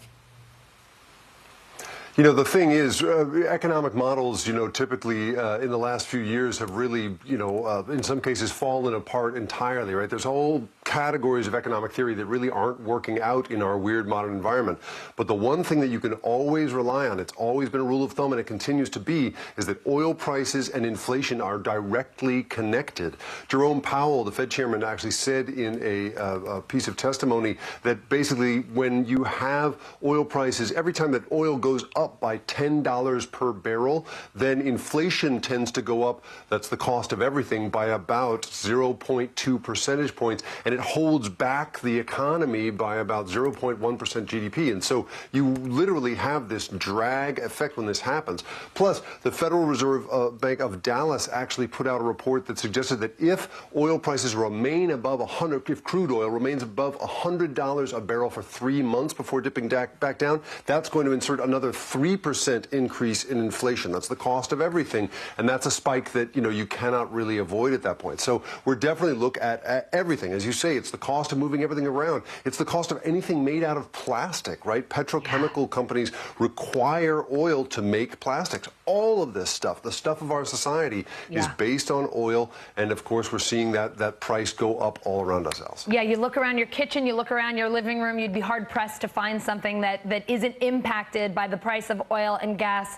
Speaker 2: You know, the thing is, economic models, typically in the last few years have really, in some cases fallen apart entirely, right? There's whole categories of economic theory that really aren't working out in our weird modern environment. But the one thing that you can always rely on, it's always been a rule of thumb and it continues to be, is that oil prices and inflation are directly connected. Jerome Powell, the Fed chairman, actually said in a piece of testimony that basically when you have oil prices, every time that oil goes up by $10 per barrel, then inflation tends to go up, that's the cost of everything, by about 0.2 percentage points. And
Speaker 16: it holds back the economy by about 0.1% GDP. And so you literally have this drag effect when this happens. Plus, the Federal Reserve Bank of Dallas actually put out a report that suggested that if oil prices remain above if crude oil remains above $100 a barrel for 3 months before dipping back down, that's going to insert another 3% increase in inflation. That's the cost of everything, and that's a spike that you cannot really avoid at that point. So we're definitely look at everything. As you say, it's the cost of moving everything around. It's the cost of anything made out of plastic, right? Petrochemical companies require oil to make plastics. All of this stuff, the stuff of our society, is based on oil, and of course we're seeing that price go up all around us, Alice.
Speaker 18: Yeah, you look around your kitchen, you look around your living room, you'd be hard-pressed to find something that isn't impacted by the price of oil and gas.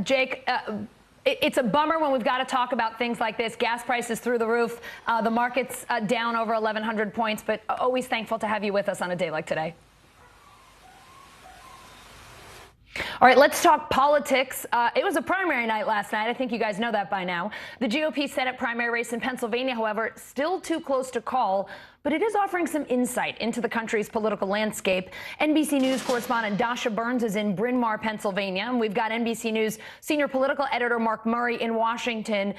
Speaker 18: Jake, it's a bummer when we've got to talk about things like this. Gas prices through the roof, the market's down over 1,100 points, but always thankful to have you with us on a day like today. All right, let's talk politics. It was a primary night last night. I think you guys know that by now. The GOP Senate primary race in Pennsylvania, however, still too close to call, but it is offering some insight into the country's political landscape. NBC News correspondent Dasha Burns is in Bryn Mawr, Pennsylvania, and we've got NBC News senior political editor Mark Murray in Washington.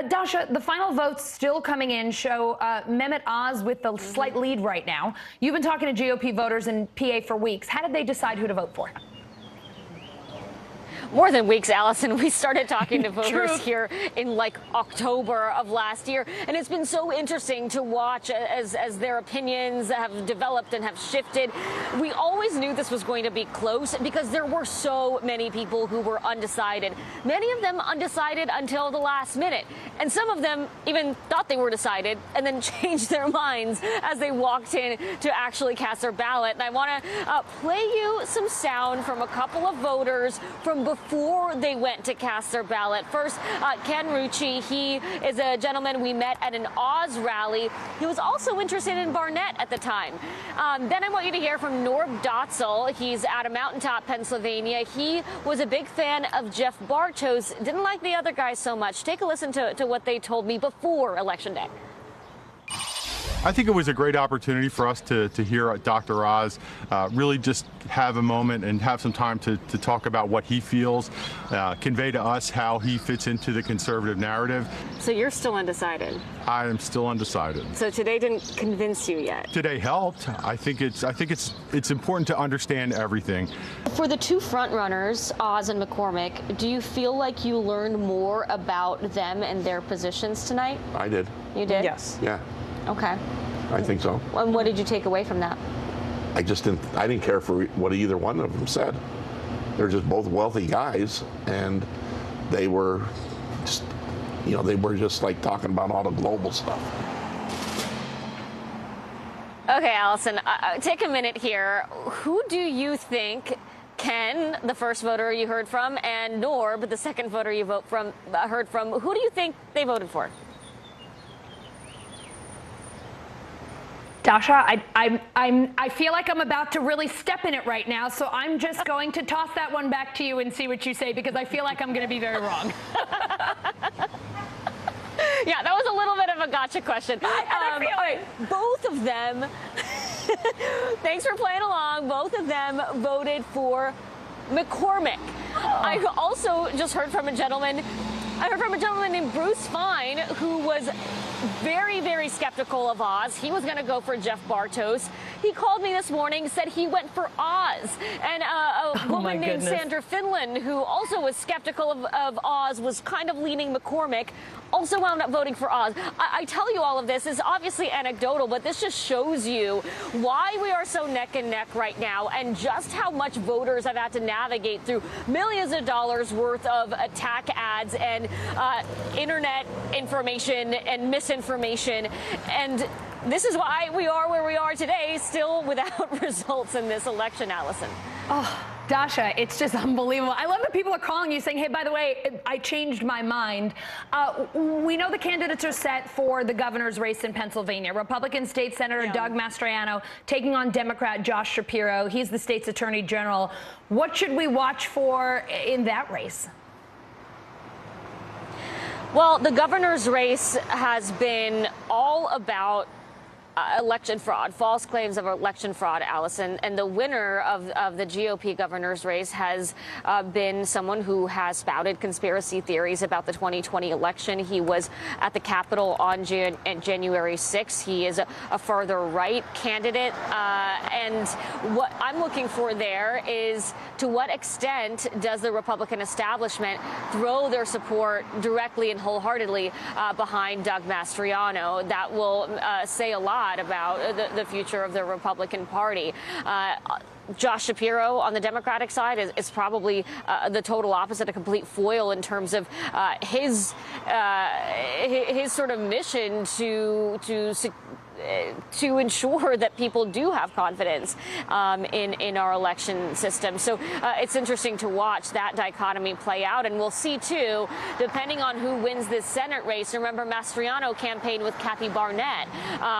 Speaker 18: Dasha, the final votes still coming in show Mehmet Oz with the slight lead right now. You've been talking to GOP voters in PA for weeks. How did they decide who to vote for?
Speaker 10: More than weeks, Allison. We started talking to voters here in like October of last year, and it's been so interesting to watch as their opinions have developed and have shifted. We always knew this was going to be close because there were so many people who were undecided. Many of them undecided until the last minute, and some of them even thought they were decided and then changed their minds as they walked in to actually cast their ballot. And I want to play you some sound from a couple of voters from before they went to cast their ballot. First, Ken Rucci. He is a gentleman we met at an Oz rally. He was also interested in Barnett at the time. Then I want you to hear from Norb Dotzel. He's out of Mountaintop, Pennsylvania. He was a big fan of Jeff Bartos. Didn't like the other guys so much. Take a listen to what they told me before Election Day.
Speaker 17: I think it was a great opportunity for us to hear Dr. Oz really just have a moment and have some time to talk about what he feels, convey to us how he fits into the conservative narrative.
Speaker 10: So you're still undecided?
Speaker 17: I am still undecided.
Speaker 10: So today didn't convince you yet?
Speaker 17: Today helped. I think it's important to understand everything.
Speaker 10: For the two front runners, Oz and McCormick, do you feel like you learned more about them and their positions tonight?
Speaker 19: I did.
Speaker 10: You did?
Speaker 19: Yes. Yeah.
Speaker 10: Okay.
Speaker 19: I think so.
Speaker 10: And what did you take away from that?
Speaker 19: I didn't care for what either one of them said. They're just both wealthy guys, and they were just, they were just like talking about all the global stuff.
Speaker 10: Okay, Allison, take a minute here. Who do you think Ken, the first voter you heard from, and Norb, the second voter you heard from, who do you think they voted for?
Speaker 18: Dasha, I feel like I'm about to really step in it right now, so I'm just going to toss that one back to you and see what you say, because I feel like I'm going to be very wrong.
Speaker 10: Yeah, that was a little bit of a gotcha question.
Speaker 18: I feel
Speaker 10: it. Both of them, thanks for playing along, both of them voted for McCormick. I also just heard from a gentleman named Bruce Fine, who was very, very skeptical of Oz. He was going to go for Jeff Bartos. He called me this morning, said he went for Oz. And a woman named Sandra Finlan, who also was skeptical of Oz, was kind of leaning McCormick, also wound up voting for Oz. I tell you all of this is obviously anecdotal, but this just shows you why we are so neck and neck right now, and just how much voters have had to navigate through millions of dollars worth of attack ads and internet information and misinformation. And this is why we are where we are today, still without results in this election, Allison.
Speaker 18: Oh, Dasha, it's just unbelievable. I love that people are calling you saying, hey, by the way, I changed my mind. We know the candidates are set for the governor's race in Pennsylvania. Republican State Senator Doug Mastriano taking on Democrat Josh Shapiro. He's the state's attorney general. What should we watch for in that race?
Speaker 10: Well, the governor's race has been all about election fraud, false claims of election fraud, Allison. And the winner of the GOP governor's race has been someone who has spouted conspiracy theories about the 2020 election. He was at the Capitol on January 6th. He is a further right candidate. And what I'm looking for there is, to what extent does the Republican establishment throw their support directly and wholeheartedly behind Doug Mastriano? That will say a lot about the future of the Republican Party. Josh Shapiro on the Democratic side is probably the total opposite, a complete foil in terms of his sort of mission to ensure that people do have confidence in our election system. So it's interesting to watch that dichotomy play out. And we'll see, too, depending on who wins this Senate race. Remember, Mastriano campaigned with Kathy Barnett,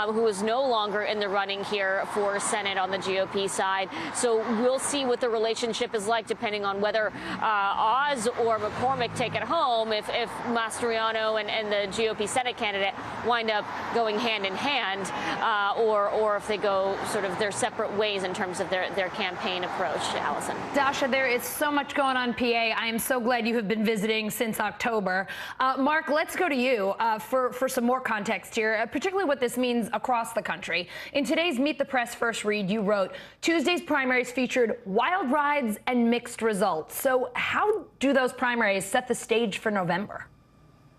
Speaker 10: who is no longer in the running here for Senate on the GOP side. So we'll see what the relationship is like, depending on whether Oz or McCormick take it home, if Mastriano and the GOP Senate candidate wind up going hand in hand. Or if they go sort of their separate ways in terms of their campaign approach. Allison.
Speaker 18: Dasha, there is so much going on, PA. I am so glad you have been visiting since October. Mark, let's go to you for some more context here, particularly what this means across the country. In today's Meet the Press first read, you wrote, Tuesday's primaries featured wild rides and mixed results. So how do those primaries set the stage for November?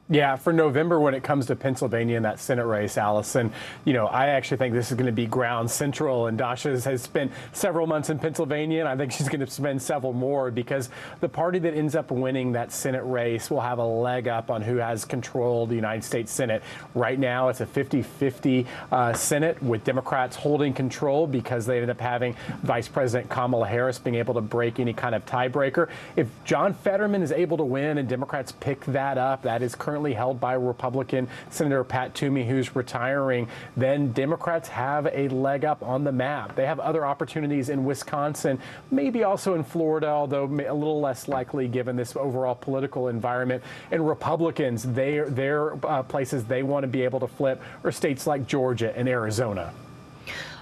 Speaker 20: Yeah, for November, when it comes to Pennsylvania and that Senate race, Allison, I actually think this is going to be ground central. And Dasha has spent several months in Pennsylvania, and I think she's going to spend several more, because the party that ends up winning that Senate race will have a leg up on who has control of the United States Senate. Right now, it's a 50-50 Senate, with Democrats holding control because they ended up having Vice President Kamala Harris being able to break any kind of tiebreaker. If John Fetterman is able to win and Democrats pick that up, that is currently held by Republican Senator Pat Toomey, who's retiring, then Democrats have a leg up on the map. They have other opportunities in Wisconsin, maybe also in Florida, although a little less likely given this overall political environment. And Republicans, their places they want to be able to flip are states like Georgia and Arizona.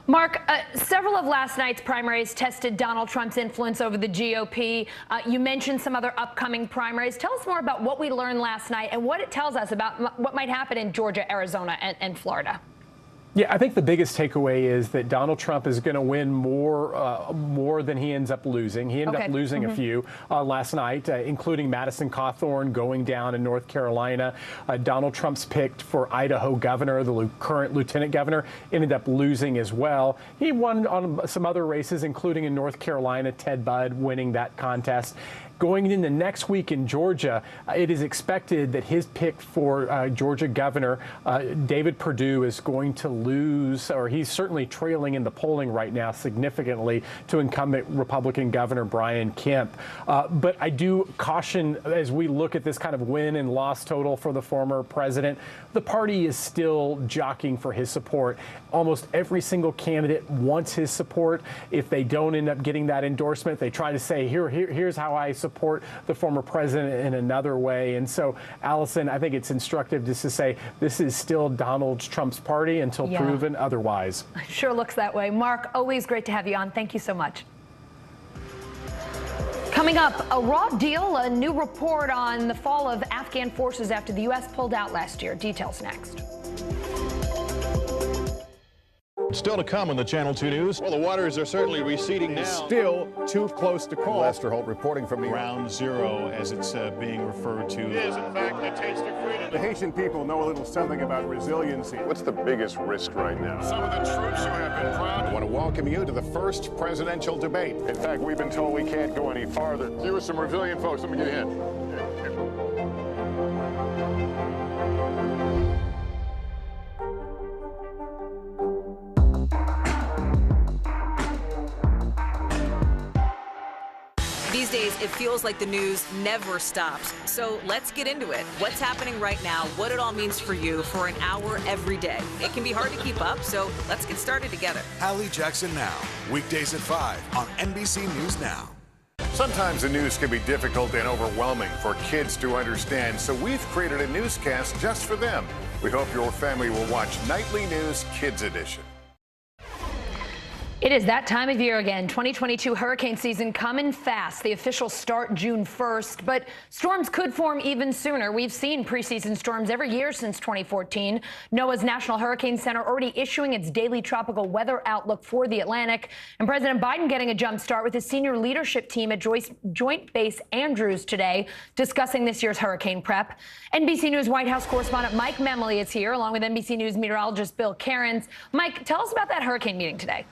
Speaker 18: Mark, several of last night's primaries tested Donald Trump's influence over the GOP. You mentioned some other upcoming primaries. Tell us more about what we learned last night and what it tells us about what might happen in Georgia, Arizona, and Florida.
Speaker 20: Yeah, I think the biggest takeaway is that Donald Trump is going to win more than he ends up losing. He ended up losing a few last night, including Madison Cawthorn going down in North Carolina. Donald Trump's picked for Idaho governor, the current lieutenant governor, ended up losing as well. He won on some other races, including in North Carolina, Ted Budd winning that contest. Going into next week in Georgia, it is expected that his pick for Georgia governor, David Perdue, is going to lose, or he's certainly trailing in the polling right now significantly to incumbent Republican Governor Brian Kemp. But I do caution, as we look at this kind of win and loss total for the former president, the party is still jockeying for his support. Almost every single candidate wants his support. If they don't end up getting that endorsement, they try to say, here's how I support the former president in another way. And so, Allison, I think it's instructive just to say this is still Donald Trump's party until proven otherwise.
Speaker 18: Sure looks that way. Mark, always great to have you on. Thank you so much. Coming up, a raw deal, a new report on the fall of Afghan forces after the U.S. pulled out last year. Details next.
Speaker 2: Still to come on the Channel 2 News. Well, the waters are certainly receding now. Still too close to call. Lester Holt reporting from Ground Zero, as it's being referred to. It is, in fact, a taste of freedom. The Haitian people know a little something about resiliency. What's the biggest risk right now? Some of the troops who have been proud. I want to welcome you to the first presidential debate. In fact, we've been told we can't go any farther. You with some resilient folks, let me get in.
Speaker 21: These days, it feels like the news never stops. So let's get into it. What's happening right now, what it all means for you for an hour every day. It can be hard to keep up, so let's get started together.
Speaker 8: Hallie Jackson Now, weekdays at 5 on NBC News Now.
Speaker 2: Sometimes the news can be difficult and overwhelming for kids to understand, so we've created a newscast just for them. We hope your family will watch Nightly News Kids Edition.
Speaker 18: It is that time of year again. 2022 hurricane season coming fast. The official start June 1st, but storms could form even sooner. We've seen preseason storms every year since 2014. NOAA's National Hurricane Center already issuing its daily tropical weather outlook for the Atlantic. And President Biden getting a jump start with his senior leadership team at Joint Base Andrews today, discussing this year's hurricane prep. NBC News White House correspondent Mike Memley is here, along with NBC News meteorologist Bill Cairns. Mike, tell us about that hurricane meeting today.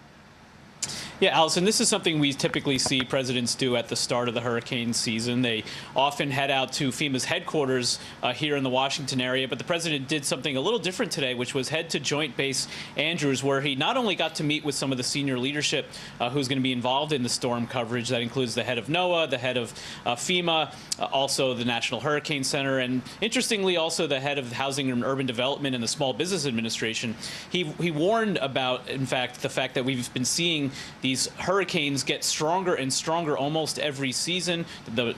Speaker 1: Yeah, Allison, this is something we typically see presidents do at the start of the hurricane season. They often head out to FEMA's headquarters here in the Washington area, but the president did something a little different today, which was head to Joint Base Andrews, where he not only got to meet with some of the senior leadership who's going to be involved in the storm coverage. That includes the head of NOAA, the head of FEMA, also the National Hurricane Center, and interestingly also the head of Housing and Urban Development and the Small Business Administration. He warned about, in fact, the fact that we've been seeing these hurricanes get stronger and stronger almost every season, the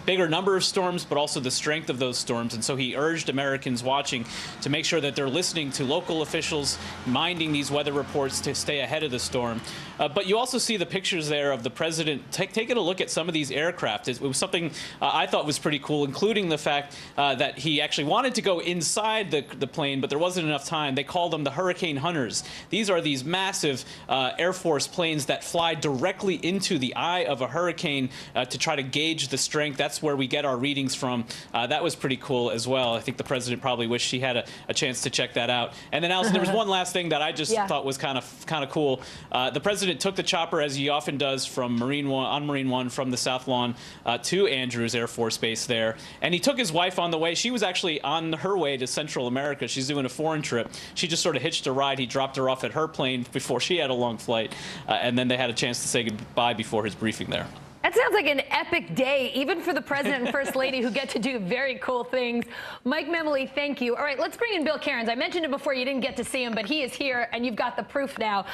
Speaker 1: bigger number of storms, but also the strength of those storms. And so he urged Americans watching to make sure that they're listening to local officials, minding these weather reports to stay ahead of the storm. But you also see the pictures there of the president taking a look at some of these aircraft. It was something I thought was pretty cool, including the fact that he actually wanted to go inside the plane, but there wasn't enough time. They called them the Hurricane Hunters. These are these massive Air Force planes that fly directly into the eye of a hurricane to try to gauge the strength. That's where we get our readings from. That was pretty cool as well. I think the president probably wished he had a chance to check that out. And then, Allison, there was one last thing that I just thought was kind of cool. The president took the chopper, as he often does, from Marine One from the South Lawn to Andrews Air Force Base there. And he took his wife on the way. She was actually on her way to Central America. She's doing a foreign trip. She just sort of hitched a ride. He dropped her off at her plane before she had a long flight. And then they had a chance to say goodbye before his briefing there.
Speaker 18: That sounds like an epic day, even for the president and first lady who get to do very cool things. Mike Memley, thank you. All right, let's bring in Bill Cairns. I mentioned it before, you didn't get to see him, but he is here, and you've got the proof now.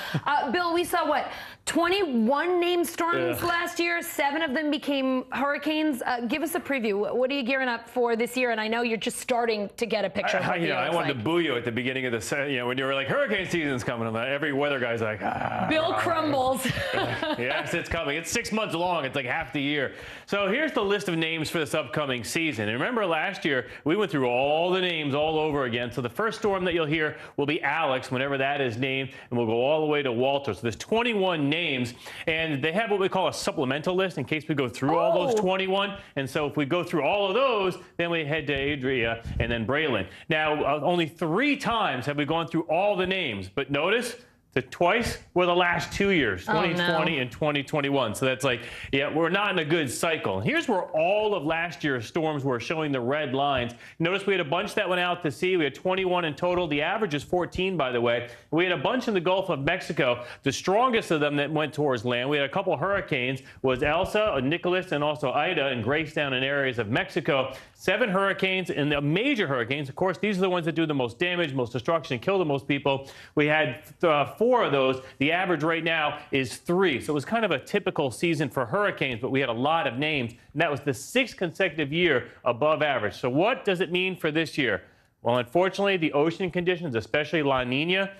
Speaker 18: Bill, we saw, what, 21 named storms last year? 7 of them became hurricanes. Give us a preview. What are you gearing up for this year? And I know you're just starting to get a picture of what
Speaker 22: I wanted to boo you at the beginning of the, when you were like, hurricane season's coming. Every weather guy's like,
Speaker 18: Bill crumbles.
Speaker 22: Yes, it's coming. It's 6 months long. It's like half the year. So here's the list of names for this upcoming season. And remember last year, we went through all the names all over again. So the first storm that you'll hear will be Alex, whenever that is named, and we'll go all the way to Walter. So there's 21 names, and they have what we call a supplemental list in case we go through all those 21. And so if we go through all of those, then we head to Adria and then Braylon. Now, only 3 times have we gone through all the names, but notice that twice were the last 2 years, 2020 and 2021. So that's like, we're not in a good cycle. Here's where all of last year's storms were showing the red lines. Notice we had a bunch that went out to sea. We had 21 in total. The average is 14, by the way. We had a bunch in the Gulf of Mexico. The strongest of them that went towards land, we had a couple hurricanes, was Elsa, Nicholas, and also Ida, and Grace down in areas of Mexico. 7 hurricanes, and the major hurricanes, of course, these are the ones that do the most damage, most destruction, and kill the most people. We had 4 of those. The average right now is 3. So it was kind of a typical season for hurricanes, but we had a lot of names, and that was the 6th consecutive year above average. So what does it mean for this year? Well, unfortunately, the ocean conditions, especially La Nina,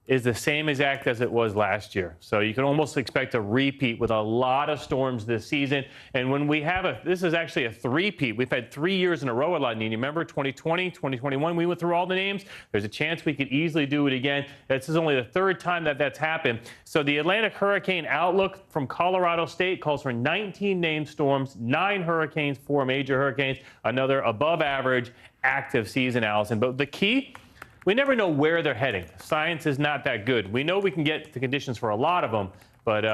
Speaker 22: is the same exact as it was last year. So you can almost expect a repeat with a lot of storms this season. And when we have this is actually a 3-peat. We've had 3 years in a row with La Nina. Remember 2020, 2021, we went through all the names. There's a chance we could easily do it again. This is only the 3rd time that that's happened. So the Atlantic Hurricane Outlook from Colorado State calls for 19 named storms, 9 hurricanes, 4 major hurricanes, another above average active season, Allison. But the key, we never know where they're heading. Science is not that good. We know we can get the conditions for a lot of them, but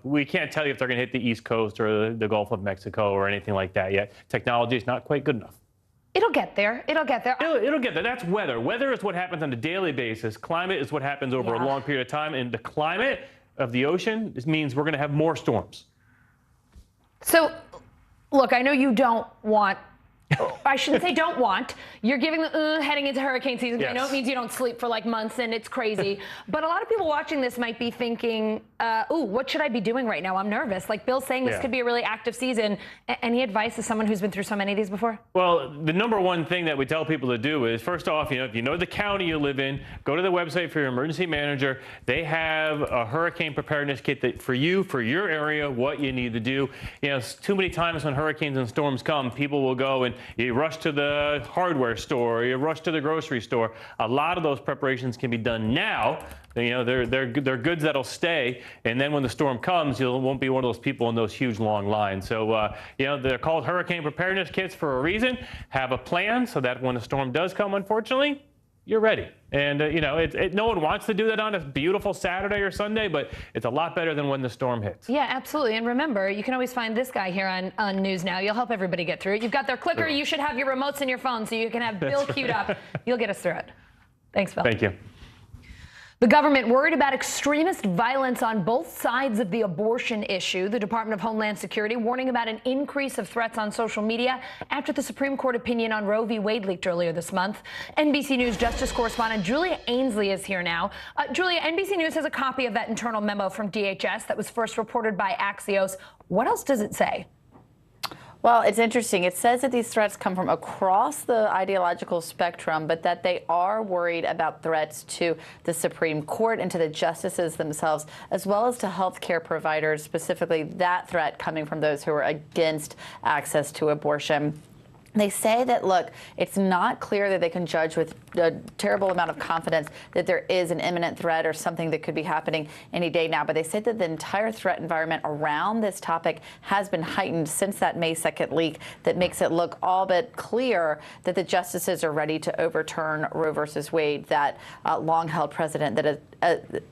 Speaker 22: we can't tell you if they're going to hit the East Coast or the Gulf of Mexico or anything like that yet. Technology is not quite good enough.
Speaker 18: It'll get there. It'll get there.
Speaker 22: It'll get there. That's weather. Weather is what happens on a daily basis. Climate is what happens over a long period of time. And the climate of the ocean means we're going to have more storms.
Speaker 18: So, look, I know you don't want I shouldn't say don't want. You're giving the heading into hurricane season.
Speaker 22: Yes.
Speaker 18: I know it means you don't sleep for like months and it's crazy. But a lot of people watching this might be thinking, ooh, what should I be doing right now? I'm nervous. Like Bill's saying, this could be a really active season. Any advice as someone who's been through so many of these before?
Speaker 22: Well, the number one thing that we tell people to do is, first off, if you know the county you live in, go to the website for your emergency manager. They have a hurricane preparedness kit that for your area, what you need to do. Too many times when hurricanes and storms come, people will go and you rush to the hardware store, or you rush to the grocery store. A lot of those preparations can be done now. They're goods that'll stay, and then when the storm comes, you won't be one of those people in those huge long lines. So they're called hurricane preparedness kits for a reason. Have a plan so that when a storm does come, unfortunately, you're ready. And no one wants to do that on a beautiful Saturday or Sunday, but it's a lot better than when the storm hits.
Speaker 18: Yeah, absolutely. And remember, you can always find this guy here on News Now. You'll help everybody get through it. You've got their clicker. You should have your remotes in your phone so you can have Bill queued up. You'll get us through it. Thanks, Bill.
Speaker 22: Thank you.
Speaker 18: The government worried about extremist violence on both sides of the abortion issue. The Department of Homeland Security warning about an increase of threats on social media after the Supreme Court opinion on Roe v. Wade leaked earlier this month. NBC News Justice correspondent Julia Ainsley is here now. Julia, NBC News has a copy of that internal memo from DHS that was first reported by Axios. What else does it say?
Speaker 4: Well, it's interesting. It says that these threats come from across the ideological spectrum, but that they are worried about threats to the Supreme Court and to the justices themselves, as well as to healthcare providers, specifically that threat coming from those who are against access to abortion. They say that, look, it's not clear that they can judge with a terrible amount of confidence that there is an imminent threat or something that could be happening any day now. But they say that the entire threat environment around this topic has been heightened since that May 2nd leak that makes it look all but clear that the justices are ready to overturn Roe versus Wade, that long-held precedent that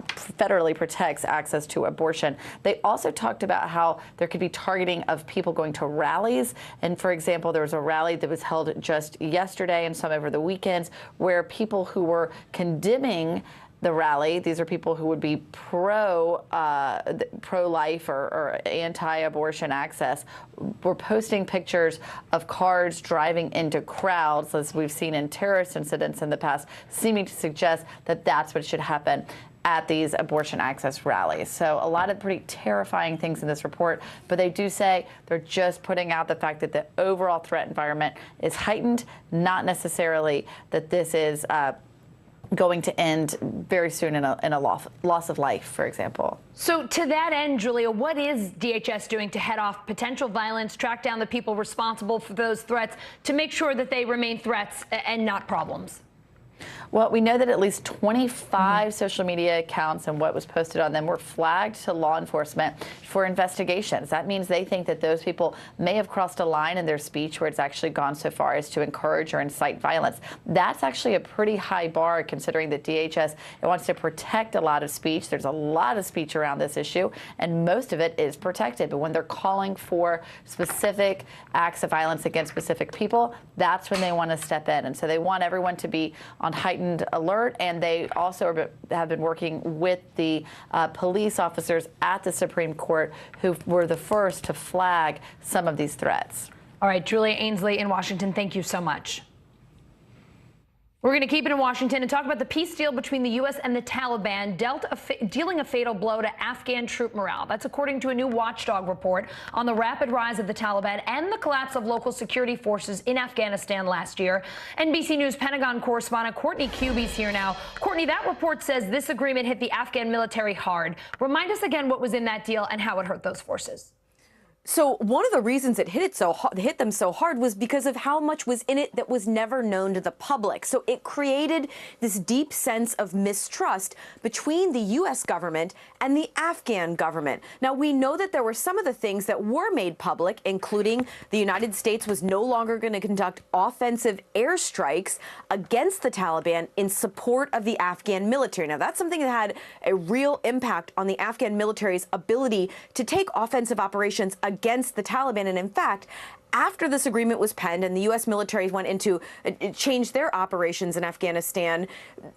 Speaker 4: federally protects access to abortion. They also talked about how there could be targeting of people going to rallies. And, for example, there was a rally that was held just yesterday and some over the weekends where people who were condemning the rally, these are people who would be pro-life or anti-abortion access, were posting pictures of cars driving into crowds, as we've seen in terrorist incidents in the past, seeming to suggest that that's what should happen at these abortion access rallies. So a lot of pretty terrifying things in this report, but they do say they're just putting out the fact that the overall threat environment is heightened, not necessarily that this is going to end very soon in a loss of life, for example.
Speaker 18: So to that end, Julia, what is DHS doing to head off potential violence, track down the people responsible for those threats, to make sure that they remain threats and not problems?
Speaker 4: Well, we know that at least 25 social media accounts and what was posted on them were flagged to law enforcement for investigations. That means they think that those people may have crossed a line in their speech where it's actually gone so far as to encourage or incite violence. That's actually a pretty high bar, considering that DHS wants to protect a lot of speech. There's a lot of speech around this issue, and most of it is protected. But when they're calling for specific acts of violence against specific people, that's when they want to step in. And so they want everyone to be on heightened alert, and they also have been working with the police officers at the Supreme Court who were the first to flag some of these threats.
Speaker 18: All right, Julia Ainsley in Washington, thank you so much. We're going to keep it in Washington and talk about the peace deal between the U.S. and the Taliban dealing a fatal blow to Afghan troop morale. That's according to a new watchdog report on the rapid rise of the Taliban and the collapse of local security forces in Afghanistan last year. NBC News Pentagon correspondent Courtney Cuby's here now. Courtney, that report says this agreement hit the Afghan military hard. Remind us again what was in that deal and how it hurt those forces.
Speaker 3: So one of the reasons it hit them so hard was because of how much was in it that was never known to the public. So it created this deep sense of mistrust between the U.S. government and the Afghan government. Now, we know that there were some of the things that were made public, including the United States was no longer going to conduct offensive airstrikes against the Taliban in support of the Afghan military. Now, that's something that had a real impact on the Afghan military's ability to take offensive operations against the Taliban. And in fact, after this agreement was penned and the U.S. military went into changed their operations in Afghanistan,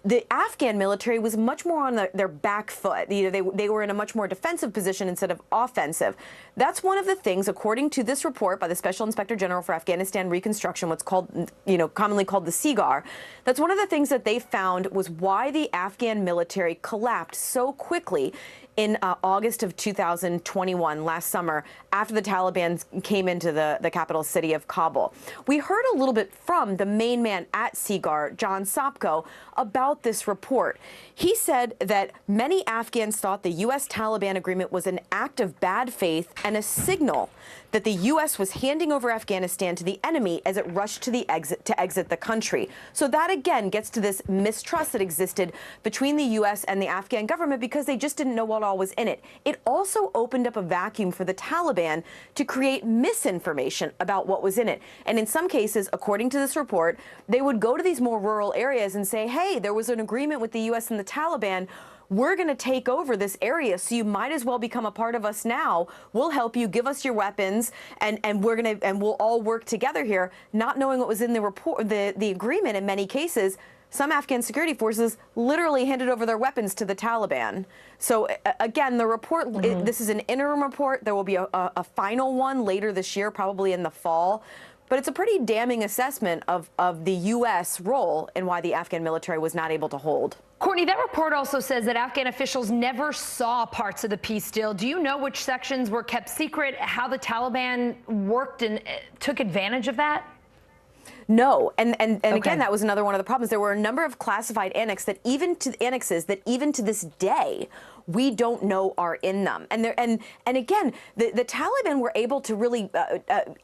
Speaker 3: the Afghan military was much more on their back foot. They were in a much more defensive position instead of offensive. That's one of the things, according to this report by the Special Inspector General for Afghanistan Reconstruction, what's called, commonly called the CIGAR. That's one of the things that they found was why the Afghan military collapsed so quickly in August of 2021, last summer, after the Taliban came into the capital city of Kabul. We heard a little bit from the main man at CIGAR, John Sopko, about this report. He said that many Afghans thought the U.S. Taliban agreement was an act of bad faith and a signal that the U.S. was handing over Afghanistan to the enemy as it rushed to exit the country. So that, again, gets to this mistrust that existed between the U.S. and the Afghan government because they just didn't know what all was in it. It also opened up a vacuum for the Taliban to create misinformation about what was in it. And in some cases, according to this report, they would go to these more rural areas and say, hey, there was an agreement with the U.S. and the Taliban. We're going to take over this area, so you might as well become a part of us now. We'll help you, give us your weapons, and we'll all work together here. Not knowing what was in the report, the agreement in many cases, some Afghan security forces literally handed over their weapons to the Taliban. So again, the report, this is an interim report. There will be a final one later this year, probably in the fall. But it's a pretty damning assessment of the U.S. role and why the Afghan military was not able to hold.
Speaker 18: Courtney, that report also says that Afghan officials never saw parts of the peace deal. Do you know which sections were kept secret, how the Taliban worked and took advantage of that?
Speaker 3: No, and again, that was another one of the problems. There were a number of classified annexes that even to this day we don't know are in them. And again, the Taliban were able to really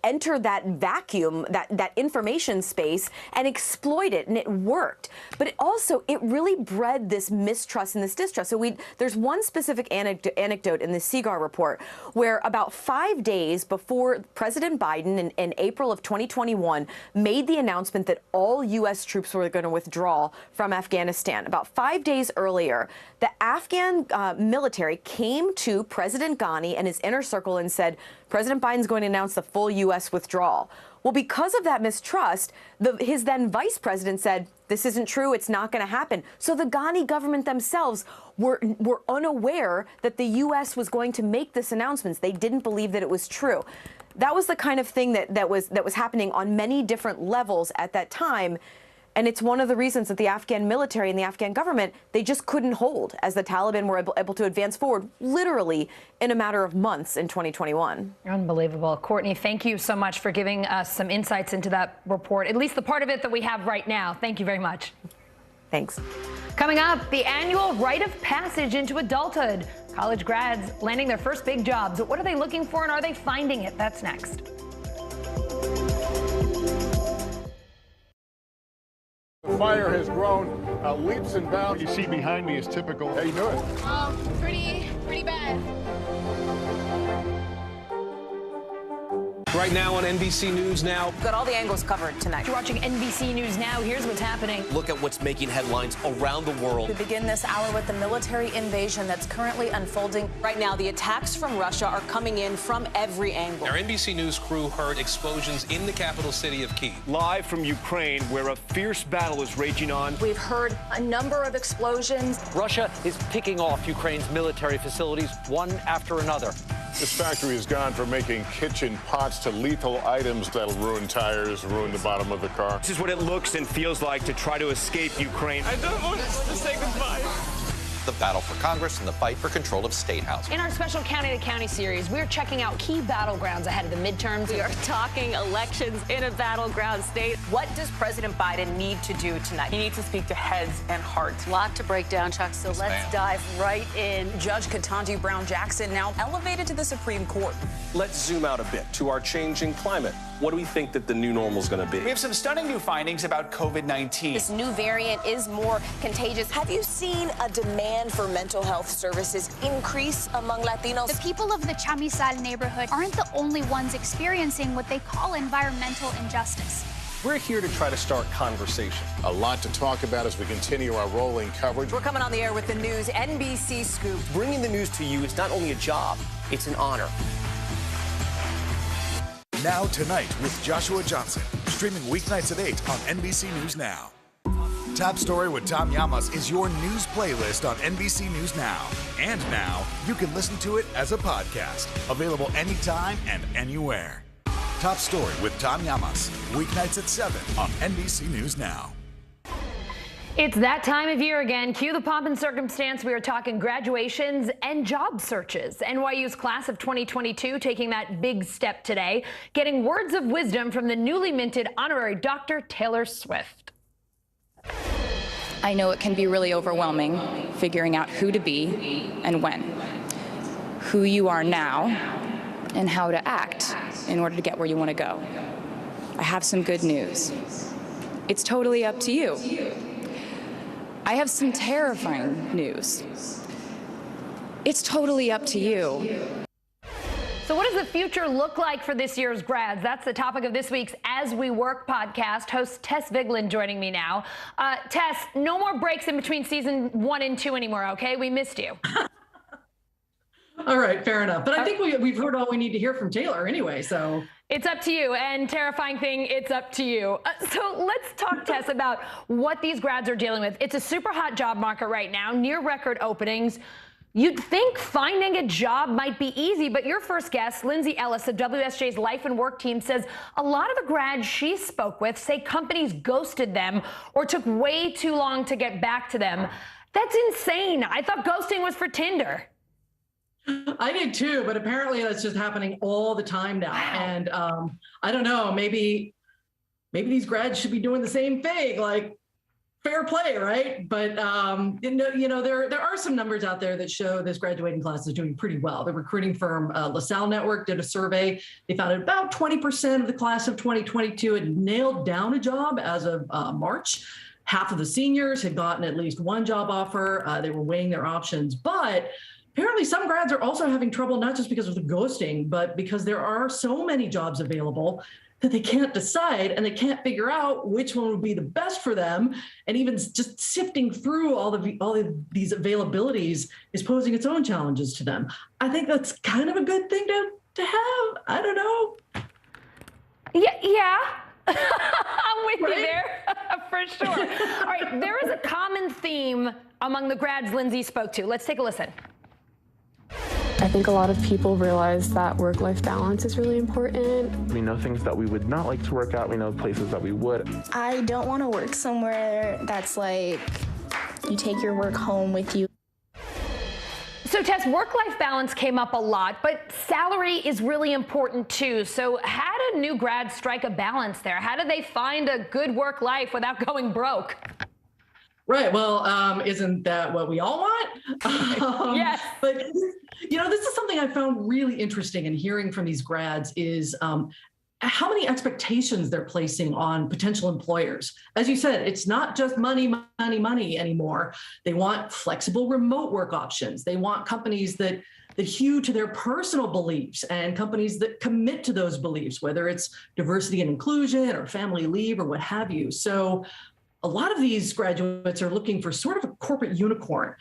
Speaker 3: enter that vacuum, that information space, and exploit it, and it worked. But it really bred this mistrust and this distrust. So there's one specific anecdote in the CIGAR report where about 5 days before President Biden in April of 2021 made the announcement that all U.S. troops were going to withdraw from Afghanistan. About 5 days earlier, the Afghan military came to President Ghani and his inner circle and said, President Biden's going to announce the full U.S. withdrawal. Well, because of that mistrust, his then vice president said, this isn't true, it's not going to happen. So the Ghani government themselves were unaware that the U.S. was going to make this announcement. They didn't believe that it was true. That was the kind of thing that was happening on many different levels at that time. And it's one of the reasons that the Afghan military and the Afghan government, they just couldn't hold as the Taliban were able to advance forward literally in a matter of months in 2021.
Speaker 18: Unbelievable. Courtney, thank you so much for giving us some insights into that report, at least the part of it that we have right now. Thank you very much.
Speaker 3: Thanks.
Speaker 18: Coming up, the annual rite of passage into adulthood. College grads landing their first big jobs. What are they looking for and are they finding it? That's next.
Speaker 2: The fire has grown leaps and bounds. You see behind me is typical. How you doing?
Speaker 5: Pretty bad.
Speaker 11: Right now on NBC News Now.
Speaker 21: Got all the angles covered tonight.
Speaker 18: You're watching NBC News Now. Here's what's happening.
Speaker 6: Look at what's making headlines around the world.
Speaker 21: We begin this hour with the military invasion that's currently unfolding. Right now, the attacks from Russia are coming in from every angle.
Speaker 11: Our NBC News crew heard explosions in the capital city of Kyiv.
Speaker 6: Live from Ukraine, where a fierce battle is raging on.
Speaker 21: We've heard a number of explosions.
Speaker 7: Russia is picking off Ukraine's military facilities one after another.
Speaker 2: This factory has gone from making kitchen pots to lethal items that'll ruin tires, ruin the bottom of the car.
Speaker 6: This is what it looks and feels like to try to escape Ukraine.
Speaker 7: I don't want to say goodbye.
Speaker 23: The battle for Congress and the fight for control of state housing.
Speaker 18: In our special County to County series, we're checking out key battlegrounds ahead of the midterms.
Speaker 21: We are talking elections in a battleground state. What does President Biden need to do tonight? He needs to speak to heads and hearts. A lot to break down, Chuck, so let's dive right in. Judge Ketanji Brown Jackson now elevated to the Supreme Court.
Speaker 11: Let's zoom out a bit to our changing climate. What do we think that the new normal is going to be?
Speaker 9: We have some stunning new findings about COVID-19.
Speaker 21: This new variant is more contagious. Have you seen a demand for mental health services increase among Latinos?
Speaker 5: The people of the Chamizal neighborhood aren't the only ones experiencing what they call environmental injustice.
Speaker 11: We're here to try to start conversation.
Speaker 2: A lot to talk about as we continue our rolling coverage.
Speaker 21: We're coming on the air with the news NBC Scoop.
Speaker 6: Bringing the news to you is not only a job, it's an honor.
Speaker 8: Now Tonight with Joshua Johnson, streaming weeknights at 8 on NBC News Now. Top Story with Tom Llamas is your news playlist on NBC News Now. And now, you can listen to it as a podcast, available anytime and anywhere. Top Story with Tom Llamas, weeknights at 7 on NBC News Now.
Speaker 18: It's that time of year again. Cue the pomp and circumstance. We are talking graduations and job searches. NYU's class of 2022 taking that big step today, getting words of wisdom from the newly minted honorary Dr. Taylor Swift.
Speaker 12: I know it can be really overwhelming figuring out who to be and when, who you are now, and how to act in order to get where you want to go. I have some good news. It's totally up to you. I have some terrifying news. It's totally up to you.
Speaker 18: So what does the future look like for this year's grads? That's the topic of this week's As We Work podcast. Host Tess Vigeland joining me now. Tess, no more breaks in between season 1 and 2 anymore, okay? We missed you.
Speaker 13: All right, fair enough. But I think we've heard all we need to hear from Taylor anyway, so.
Speaker 18: It's up to you, and terrifying thing, it's up to you. So let's talk, Tess, about what these grads are dealing with. It's a super hot job market right now, near record openings. You'd think finding a job might be easy, but your first guest, Lindsay Ellis of WSJ's Life and Work team, says a lot of the grads she spoke with say companies ghosted them or took way too long to get back to them. That's insane. I thought ghosting was for Tinder.
Speaker 13: I did too, but apparently that's just happening all the time now. And I don't know, maybe these grads should be doing the same thing, like fair play, right? But there are some numbers out there that show this graduating class is doing pretty well. The recruiting firm LaSalle Network did a survey. They found that about 20% of the class of 2022 had nailed down a job as of March. Half of the seniors had gotten at least one job offer. They were weighing their options, but apparently some grads are also having trouble, not just because of the ghosting, but because there are so many jobs available that they can't decide and they can't figure out which one would be the best for them. And even just sifting through all of these availabilities is posing its own challenges to them. I think that's kind of a good thing to have. I don't know.
Speaker 18: Yeah. I'm with you there, for sure. All right, there is a common theme among the grads Lindsay spoke to. Let's take a listen.
Speaker 14: I think a lot of people realize that work-life balance is really important.
Speaker 24: We know things that we would not like to work at. We know places that we would.
Speaker 25: I don't want to work somewhere that's like you take your work home with you.
Speaker 18: So Tess, work-life balance came up a lot, but salary is really important too. So how do new grads strike a balance there? How do they find a good work life without going broke?
Speaker 13: Right. Well, isn't that what we all want?
Speaker 18: Yes.
Speaker 13: But, this is something I found really interesting in hearing from these grads is how many expectations they're placing on potential employers. As you said, it's not just money anymore. They want flexible remote work options. They want companies that hew to their personal beliefs and companies that commit to those beliefs, whether it's diversity and inclusion or family leave or what have you. So a lot of these graduates are looking for sort of a corporate unicorn,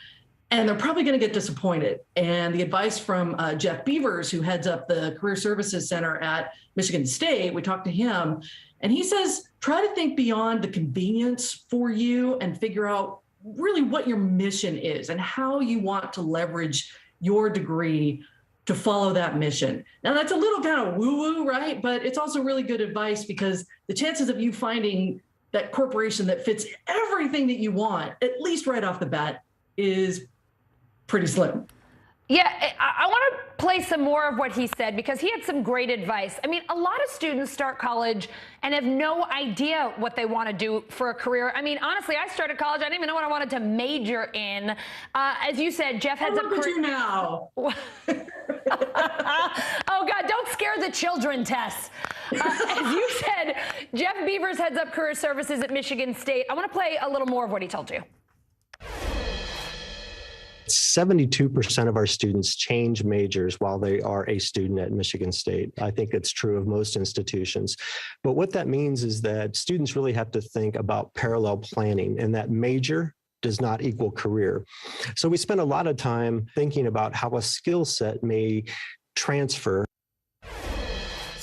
Speaker 13: and they're probably going to get disappointed. And the advice from Jeff Beavers, who heads up the Career Services Center at Michigan State, we talked to him, and he says, try to think beyond the convenience for you and figure out really what your mission is and how you want to leverage your degree to follow that mission. Now, that's a little kind of woo-woo, right? But it's also really good advice because the chances of you finding that corporation that fits everything that you want, at least right off the bat, is pretty slim.
Speaker 18: Yeah, I want to play some more of what he said because he had some great advice. I mean, a lot of students start college and have no idea what they want to do for a career. I mean, honestly, I started college, I didn't even know what I wanted to major in. As you said, Jeff heads up.
Speaker 13: Look at you now.
Speaker 18: Oh, God, don't scare the children, Tess. As you said, Jeff Beavers heads up Career Services at Michigan State. I want to play a little more of what he told you.
Speaker 26: 72% of our students change majors while they are a student at Michigan State. I think it's true of most institutions. But what that means is that students really have to think about parallel planning, and that major does not equal career. So we spend a lot of time thinking about how a skill set may transfer.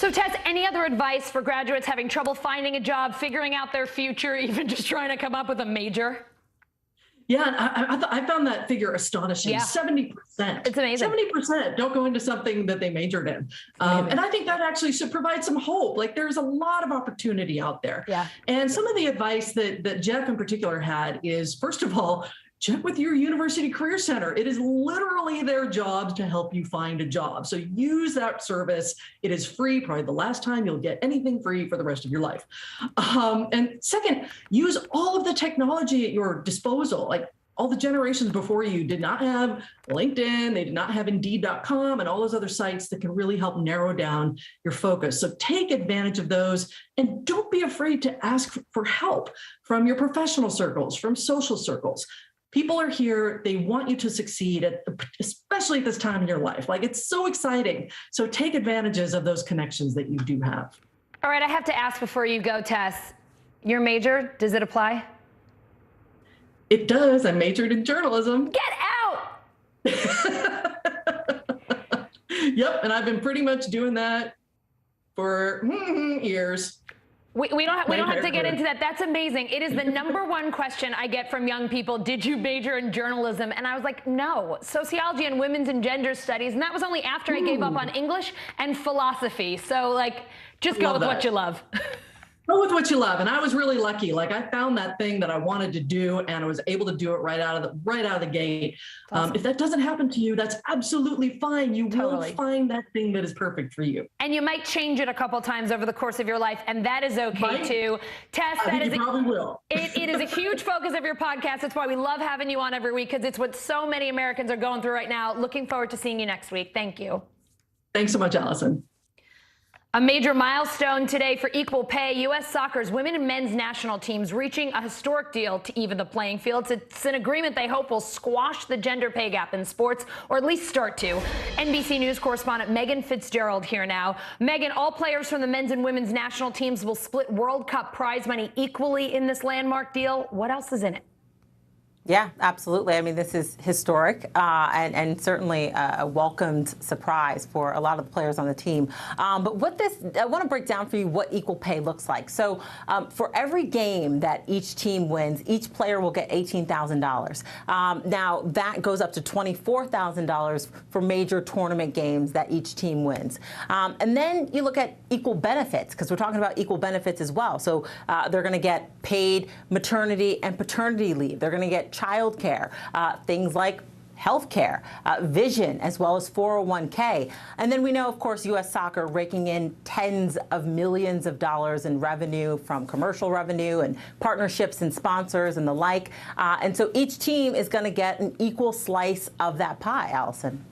Speaker 18: So Tess, Any other advice for graduates having trouble finding a job, figuring out their future, even just trying to come up with a major?
Speaker 13: Yeah, I found that figure astonishing.
Speaker 18: Yeah.
Speaker 13: 70%.
Speaker 18: It's amazing.
Speaker 13: 70% don't go into something that they majored in. And I think that actually should provide some hope. Like, there's a lot of opportunity out there.
Speaker 18: Yeah.
Speaker 13: And some of the advice that Jeff in particular had is, first of all, check with your university career center. It is literally their job to help you find a job. So use that service. It is free, probably the last time you'll get anything free for the rest of your life. And second, use all of the technology at your disposal. Like, all the generations before you did not have LinkedIn, they did not have Indeed.com and all those other sites that can really help narrow down your focus. So take advantage of those, and don't be afraid to ask for help from your professional circles, from social circles. People are here. They want you to succeed, especially at this time in your life. Like, it's so exciting. So take advantages of those connections that you do have.
Speaker 18: All right, I have to ask before you go, Tess, your major, does it apply?
Speaker 13: It does. I majored in journalism.
Speaker 18: Get out!
Speaker 13: Yep, and I've been pretty much doing that for years.
Speaker 18: We don't have to get into that. That's amazing. It is the #1 question I get from young people. Did you major in journalism? And I was like, no, sociology and women's and gender studies. And that was only after I gave up on English and philosophy. So, like, just go with what you love.
Speaker 13: Go with what you love. And I was really lucky. Like, I found that thing that I wanted to do, and I was able to do it right out of the gate.
Speaker 18: Awesome.
Speaker 13: If that doesn't happen to you, that's absolutely fine. You will find that thing that is perfect for you.
Speaker 18: And you might change it a couple times over the course of your life, and that is okay too. Tess,
Speaker 13: you probably will.
Speaker 18: It is a huge focus of your podcast. That's why we love having you on every week, because it's what so many Americans are going through right now. Looking forward to seeing you next week. Thank you.
Speaker 13: Thanks so much, Allison.
Speaker 18: A major milestone today for equal pay. U.S. Soccer's women and men's national teams reaching a historic deal to even the playing field. It's an agreement they hope will squash the gender pay gap in sports, or at least start to. NBC News correspondent Megan Fitzgerald here now. Megan, all players from the men's and women's national teams will split World Cup prize money equally in this landmark deal. What else is in it?
Speaker 10: Yeah, absolutely. I mean, this is historic and certainly a welcomed surprise for a lot of the players on the team. But I want to break down for you what equal pay looks like. So for every game that each team wins, each player will get $18,000. Now, that goes up to $24,000 for major tournament games that each team wins. And then you look at equal benefits, because we're talking about equal benefits as well. So they're going to get paid maternity and paternity leave. They're going to get child care, things like health care, vision, as well as 401k. And then we know, of course, U.S. Soccer raking in tens of millions of dollars in revenue from commercial revenue and partnerships and sponsors and the like. And so each team is going to get an equal slice of that pie, Allison.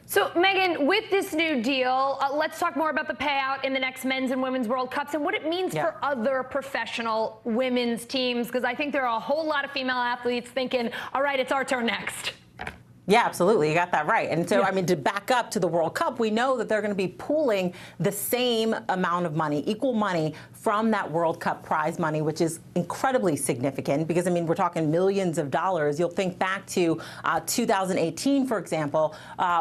Speaker 18: So, Megan, with this new deal, let's talk more about the payout in the next men's and women's World Cups and what it means for other professional women's teams, because I think there are a whole lot of female athletes thinking, all right, it's our turn next.
Speaker 10: Yeah, absolutely. You got that right. And so, I mean, to back up to the World Cup, we know that they're going to be pooling the same amount of money, equal money from that World Cup prize money, which is incredibly significant because, I mean, we're talking millions of dollars. You'll think back to 2018, for example,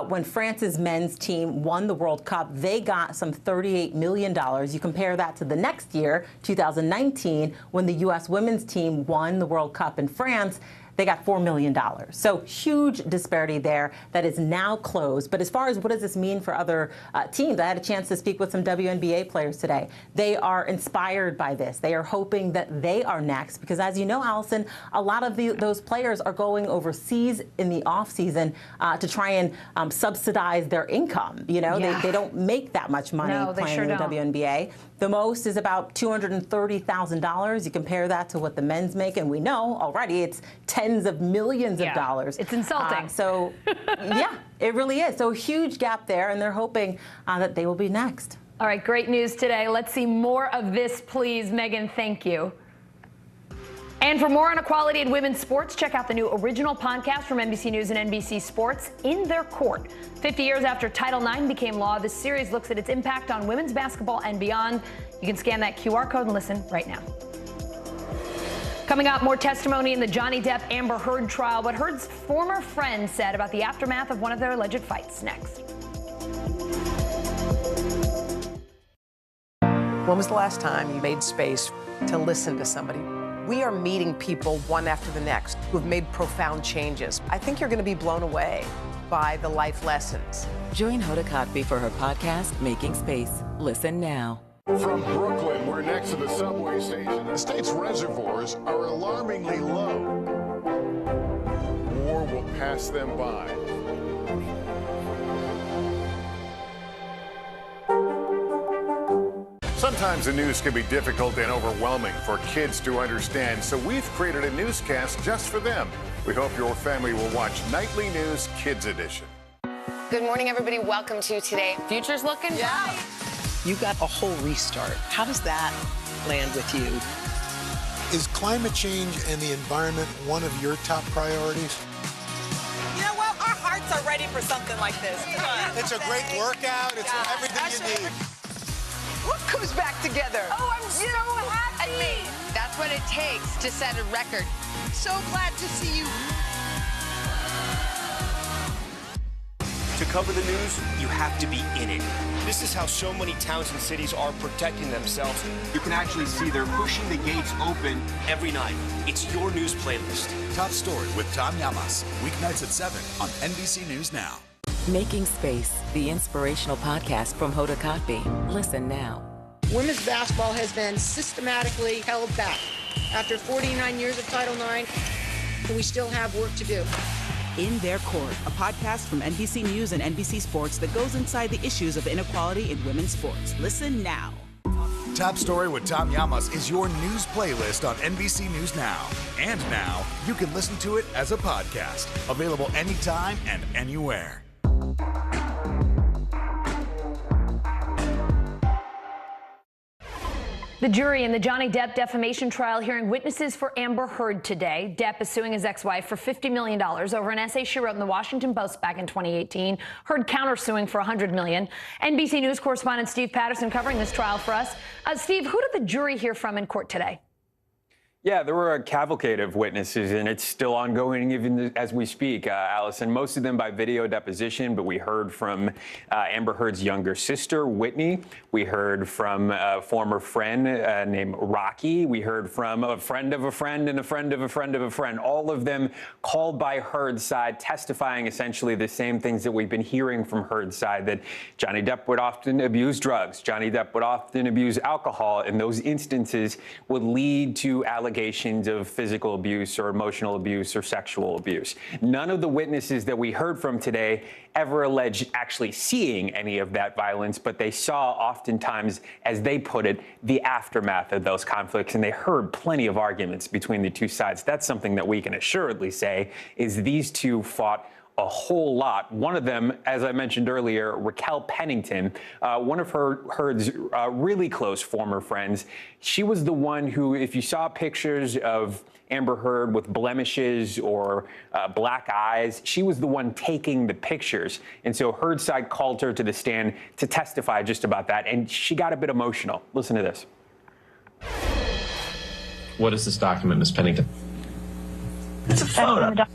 Speaker 10: when France's men's team won the World Cup, they got some $38 million. You compare that to the next year, 2019, when the U.S. women's team won the World Cup in France. They got $4 million. So huge disparity there that is now closed. But as far as what does this mean for other teams, I had a chance to speak with some WNBA players today. They are inspired by this. They are hoping that they are next because, as you know, Allison, a lot of those players are going overseas in the off season to try and subsidize their income. You know, they don't make that much money playing in the WNBA. The most is about $230,000. You compare that to what the men's make, and we know already it's tens of millions of dollars.
Speaker 18: It's insulting.
Speaker 10: So, yeah, it really is. So, huge gap there, and they're hoping that they will be next.
Speaker 18: All right, great news today. Let's see more of this, please. Megan, thank you. And for more on equality in women's sports, check out the new original podcast from NBC News and NBC Sports, In Their Court. 50 years after Title IX became law, this series looks at its impact on women's basketball and beyond. You can scan that QR code and listen right now. Coming up, more testimony in the Johnny Depp-Amber Heard trial. What Heard's former friend said about the aftermath of one of their alleged fights. Next.
Speaker 1: When was the last time you made space to listen to somebody? We are meeting people one after the next who have made profound changes. I think you're going to be blown away by the life lessons.
Speaker 15: Join Hoda Kotb for her podcast, Making Space. Listen now.
Speaker 2: From Brooklyn, we're next to the subway station. The state's reservoirs are alarmingly low. War will pass them by. Sometimes the news can be difficult and overwhelming for kids to understand, so we've created a newscast just for them. We hope your family will watch Nightly News Kids Edition.
Speaker 16: Good morning, everybody. Welcome to Today. Future's looking bright.
Speaker 17: You got a whole restart. How does that land with you?
Speaker 19: Is climate change and the environment one of your top priorities?
Speaker 20: You know what? Our hearts are ready for something like this.
Speaker 19: It's a great workout. It's everything you need.
Speaker 20: What comes back together?
Speaker 16: Oh, I'm so happy. And me. That's what it takes to set a record.
Speaker 20: So glad to see you.
Speaker 6: To cover the news, you have to be in it. This is how so many towns and cities are protecting themselves. You can actually see they're pushing the gates open every night. It's your news playlist.
Speaker 8: Top Story with Tom Llamas, weeknights at 7 on NBC News Now.
Speaker 15: Making Space, the inspirational podcast from Hoda Kotb. Listen now.
Speaker 27: Women's basketball has been systematically held back. After 49 years of Title IX, we still have work to do.
Speaker 28: In Their Court, a podcast from NBC News and NBC Sports that goes inside the issues of inequality in women's sports. Listen now.
Speaker 8: Top Story with Tom Llamas is your news playlist on NBC News Now. And now, you can listen to it as a podcast. Available anytime and anywhere.
Speaker 18: The jury in the Johnny Depp defamation trial hearing witnesses for Amber Heard today. Depp is suing his ex-wife for $50 million over an essay she wrote in the Washington Post back in 2018. Heard countersuing for $100 million. NBC News correspondent Steve Patterson covering this trial for us. Steve, who did the jury hear from in court today?
Speaker 29: Yeah, there were a cavalcade of witnesses, and it's still ongoing even as we speak, Allison. Most of them by video deposition, but we heard from Amber Heard's younger sister, Whitney. We heard from a former friend named Rocky. We heard from a friend of a friend and a friend of a friend of a friend. All of them called by Heard's side, testifying essentially the same things that we've been hearing from Heard's side, that Johnny Depp would often abuse drugs. Johnny Depp would often abuse alcohol, and those instances would lead to allegations of physical abuse or emotional abuse or sexual abuse. None of the witnesses that we heard from today ever alleged actually seeing any of that violence, but they saw oftentimes, as they put it, the aftermath of those conflicts, and they heard plenty of arguments between the two sides. That's something that we can assuredly say is these two fought a whole lot. One of them, as I mentioned earlier, Raquel Pennington, one of Heard's really close former friends. She was the one who, if you saw pictures of Amber Heard with blemishes or black eyes, she was the one taking the pictures. And so Heard's side called her to the stand to testify just about that. And she got a bit emotional. Listen to this.
Speaker 30: What is this document, Ms. Pennington?
Speaker 27: It's a photo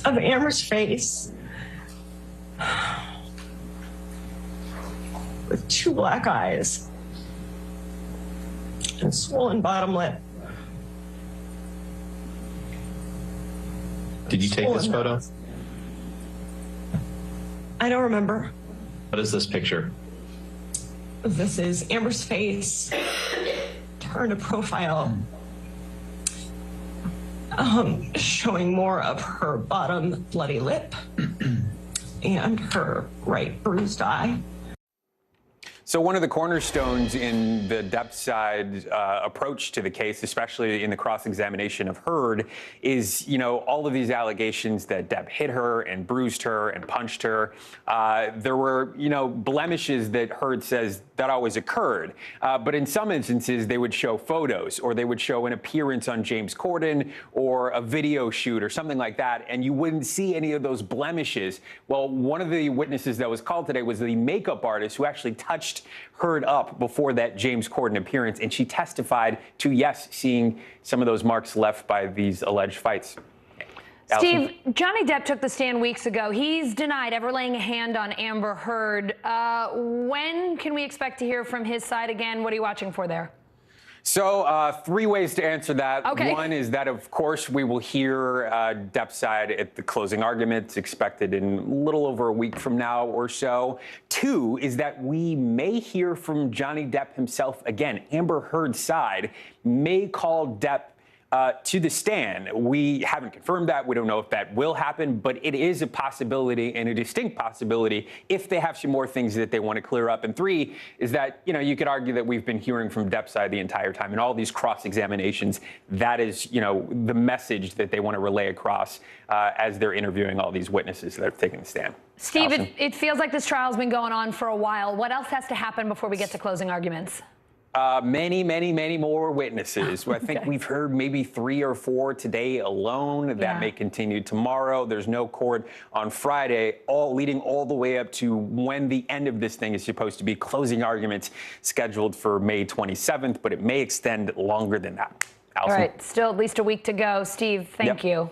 Speaker 27: of Amber's face with two black eyes and swollen bottom lip.
Speaker 30: Did you take this photo?
Speaker 27: I don't remember.
Speaker 30: What is this picture?
Speaker 27: This is Amber's face turned a profile. Showing more of her bottom bloody lip and her right bruised eye.
Speaker 29: So one of the cornerstones in the Depp side approach to the case, especially in the cross-examination of Heard, is, all of these allegations that Depp hit her and bruised her and punched her. There were, blemishes that Heard says that always occurred. But in some instances, they would show photos, or they would show an appearance on James Corden or a video shoot or something like that, and you wouldn't see any of those blemishes. Well, one of the witnesses that was called today was the makeup artist who actually touched Heard up before that James Corden appearance, and she testified to, yes, seeing some of those marks left by these alleged fights.
Speaker 18: Steve, Johnny Depp took the stand weeks ago. He's denied ever laying a hand on Amber Heard. When can we expect to hear from his side again? What are you watching for there?
Speaker 29: So 3 ways to answer that.
Speaker 18: Okay.
Speaker 29: One is that, of course, we will hear Depp's side at the closing arguments expected in a little over a week from now or so. 2 is that we may hear from Johnny Depp himself again. Amber Heard's side may call Depp to the stand. We haven't confirmed that. We don't know if that will happen, but it is a possibility and a distinct possibility if they have some more things that they want to clear up. And 3 is that, you could argue that we've been hearing from Depp's side the entire time in all these cross-examinations. That is, the message that they want to relay across as they're interviewing all these witnesses that are taking the stand.
Speaker 18: Steve, it feels like this trial's been going on for a while. What else has to happen before we get to closing arguments?
Speaker 29: Many more witnesses. I think we've heard maybe 3 or 4 today alone. That may continue tomorrow. There's no court on Friday, leading all the way up to when the end of this thing is supposed to be. Closing arguments scheduled for May 27th, but it may extend longer than that. Allison?
Speaker 18: All right, still at least a week to go. Steve, thank you.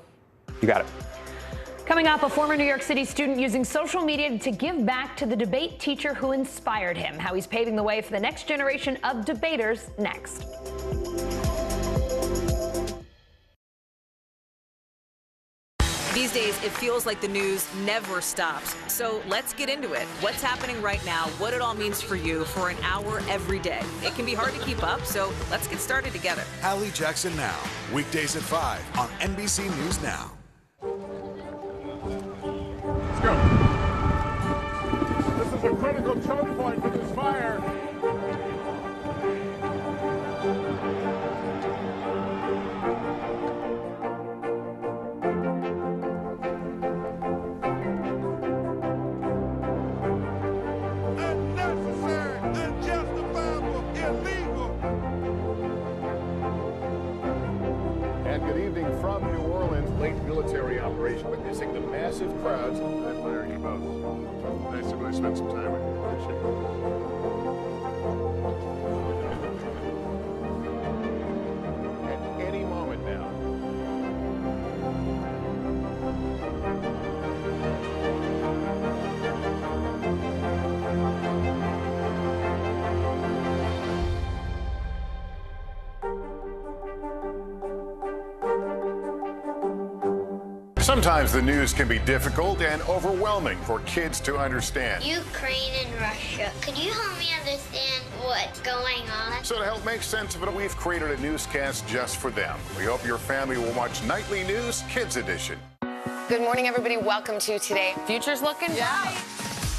Speaker 29: You got it.
Speaker 18: Coming up, a former New York City student using social media to give back to the debate teacher who inspired him. How he's paving the way for the next generation of debaters next.
Speaker 3: These days, it feels like the news never stops. So let's get into it. What's happening right now, what it all means for you for an hour every day. It can be hard to keep up, so let's get started together.
Speaker 8: Hallie Jackson Now, weekdays at 5 on NBC News Now.
Speaker 2: Let's go. This is a critical choke point for this fire. Unnecessary, unjustifiable, illegal. And good evening from New Orleans. Late military operation witnessing the massive crowds. I admire you both. Nice to really spend some time with you. Appreciate it. At any moment now. Sometimes the news can be difficult and overwhelming for kids to understand.
Speaker 4: Ukraine and Russia. Could you help me understand what's going on?
Speaker 2: So to help make sense of it, we've created a newscast just for them. We hope your family will watch Nightly News Kids Edition.
Speaker 16: Good morning, everybody. Welcome to Today. Future's looking bright.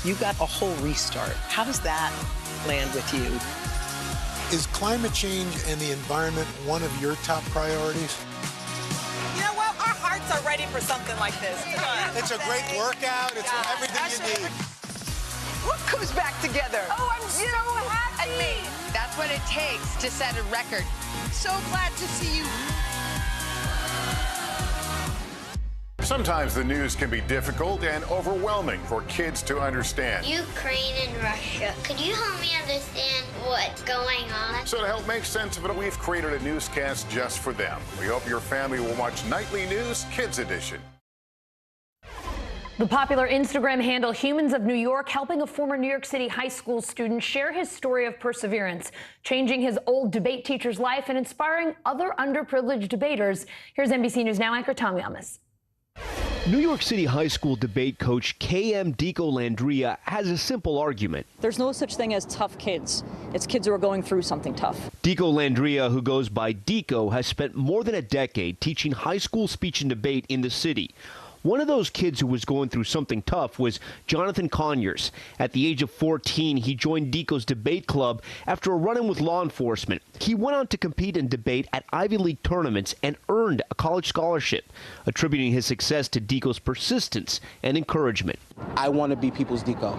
Speaker 17: You got a whole restart. How does that land with you?
Speaker 19: Is climate change and the environment one of your top priorities?
Speaker 20: You know what? Our hearts are ready for something like this. Come on.
Speaker 19: It's a great workout. It's everything you need.
Speaker 20: What comes back together?
Speaker 16: Oh, I'm so happy. And me. That's what it takes to set a record.
Speaker 20: So glad to see you.
Speaker 2: Sometimes the news can be difficult and overwhelming for kids to understand.
Speaker 4: Ukraine and Russia. Could you help me understand what's going on?
Speaker 2: So to help make sense of it, we've created a newscast just for them. We hope your family will watch Nightly News Kids Edition.
Speaker 18: The popular Instagram handle Humans of New York helping a former New York City high school student share his story of perseverance, changing his old debate teacher's life and inspiring other underprivileged debaters. Here's NBC News Now anchor Tom Yamas.
Speaker 5: New York City high school debate coach K.M. Dico-Landria has a simple argument.
Speaker 7: There's no such thing as tough kids. It's kids who are going through something tough.
Speaker 5: Dico-Landria, who goes by Dico, has spent more than a decade teaching high school speech and debate in the city. One of those kids who was going through something tough was Jonathan Conyers. At the age of 14, he joined Dico's debate club after a run-in with law enforcement. He went on to compete in debate at Ivy League tournaments and earned a college scholarship, attributing his success to Dico's persistence and encouragement.
Speaker 9: I want to be people's Dico.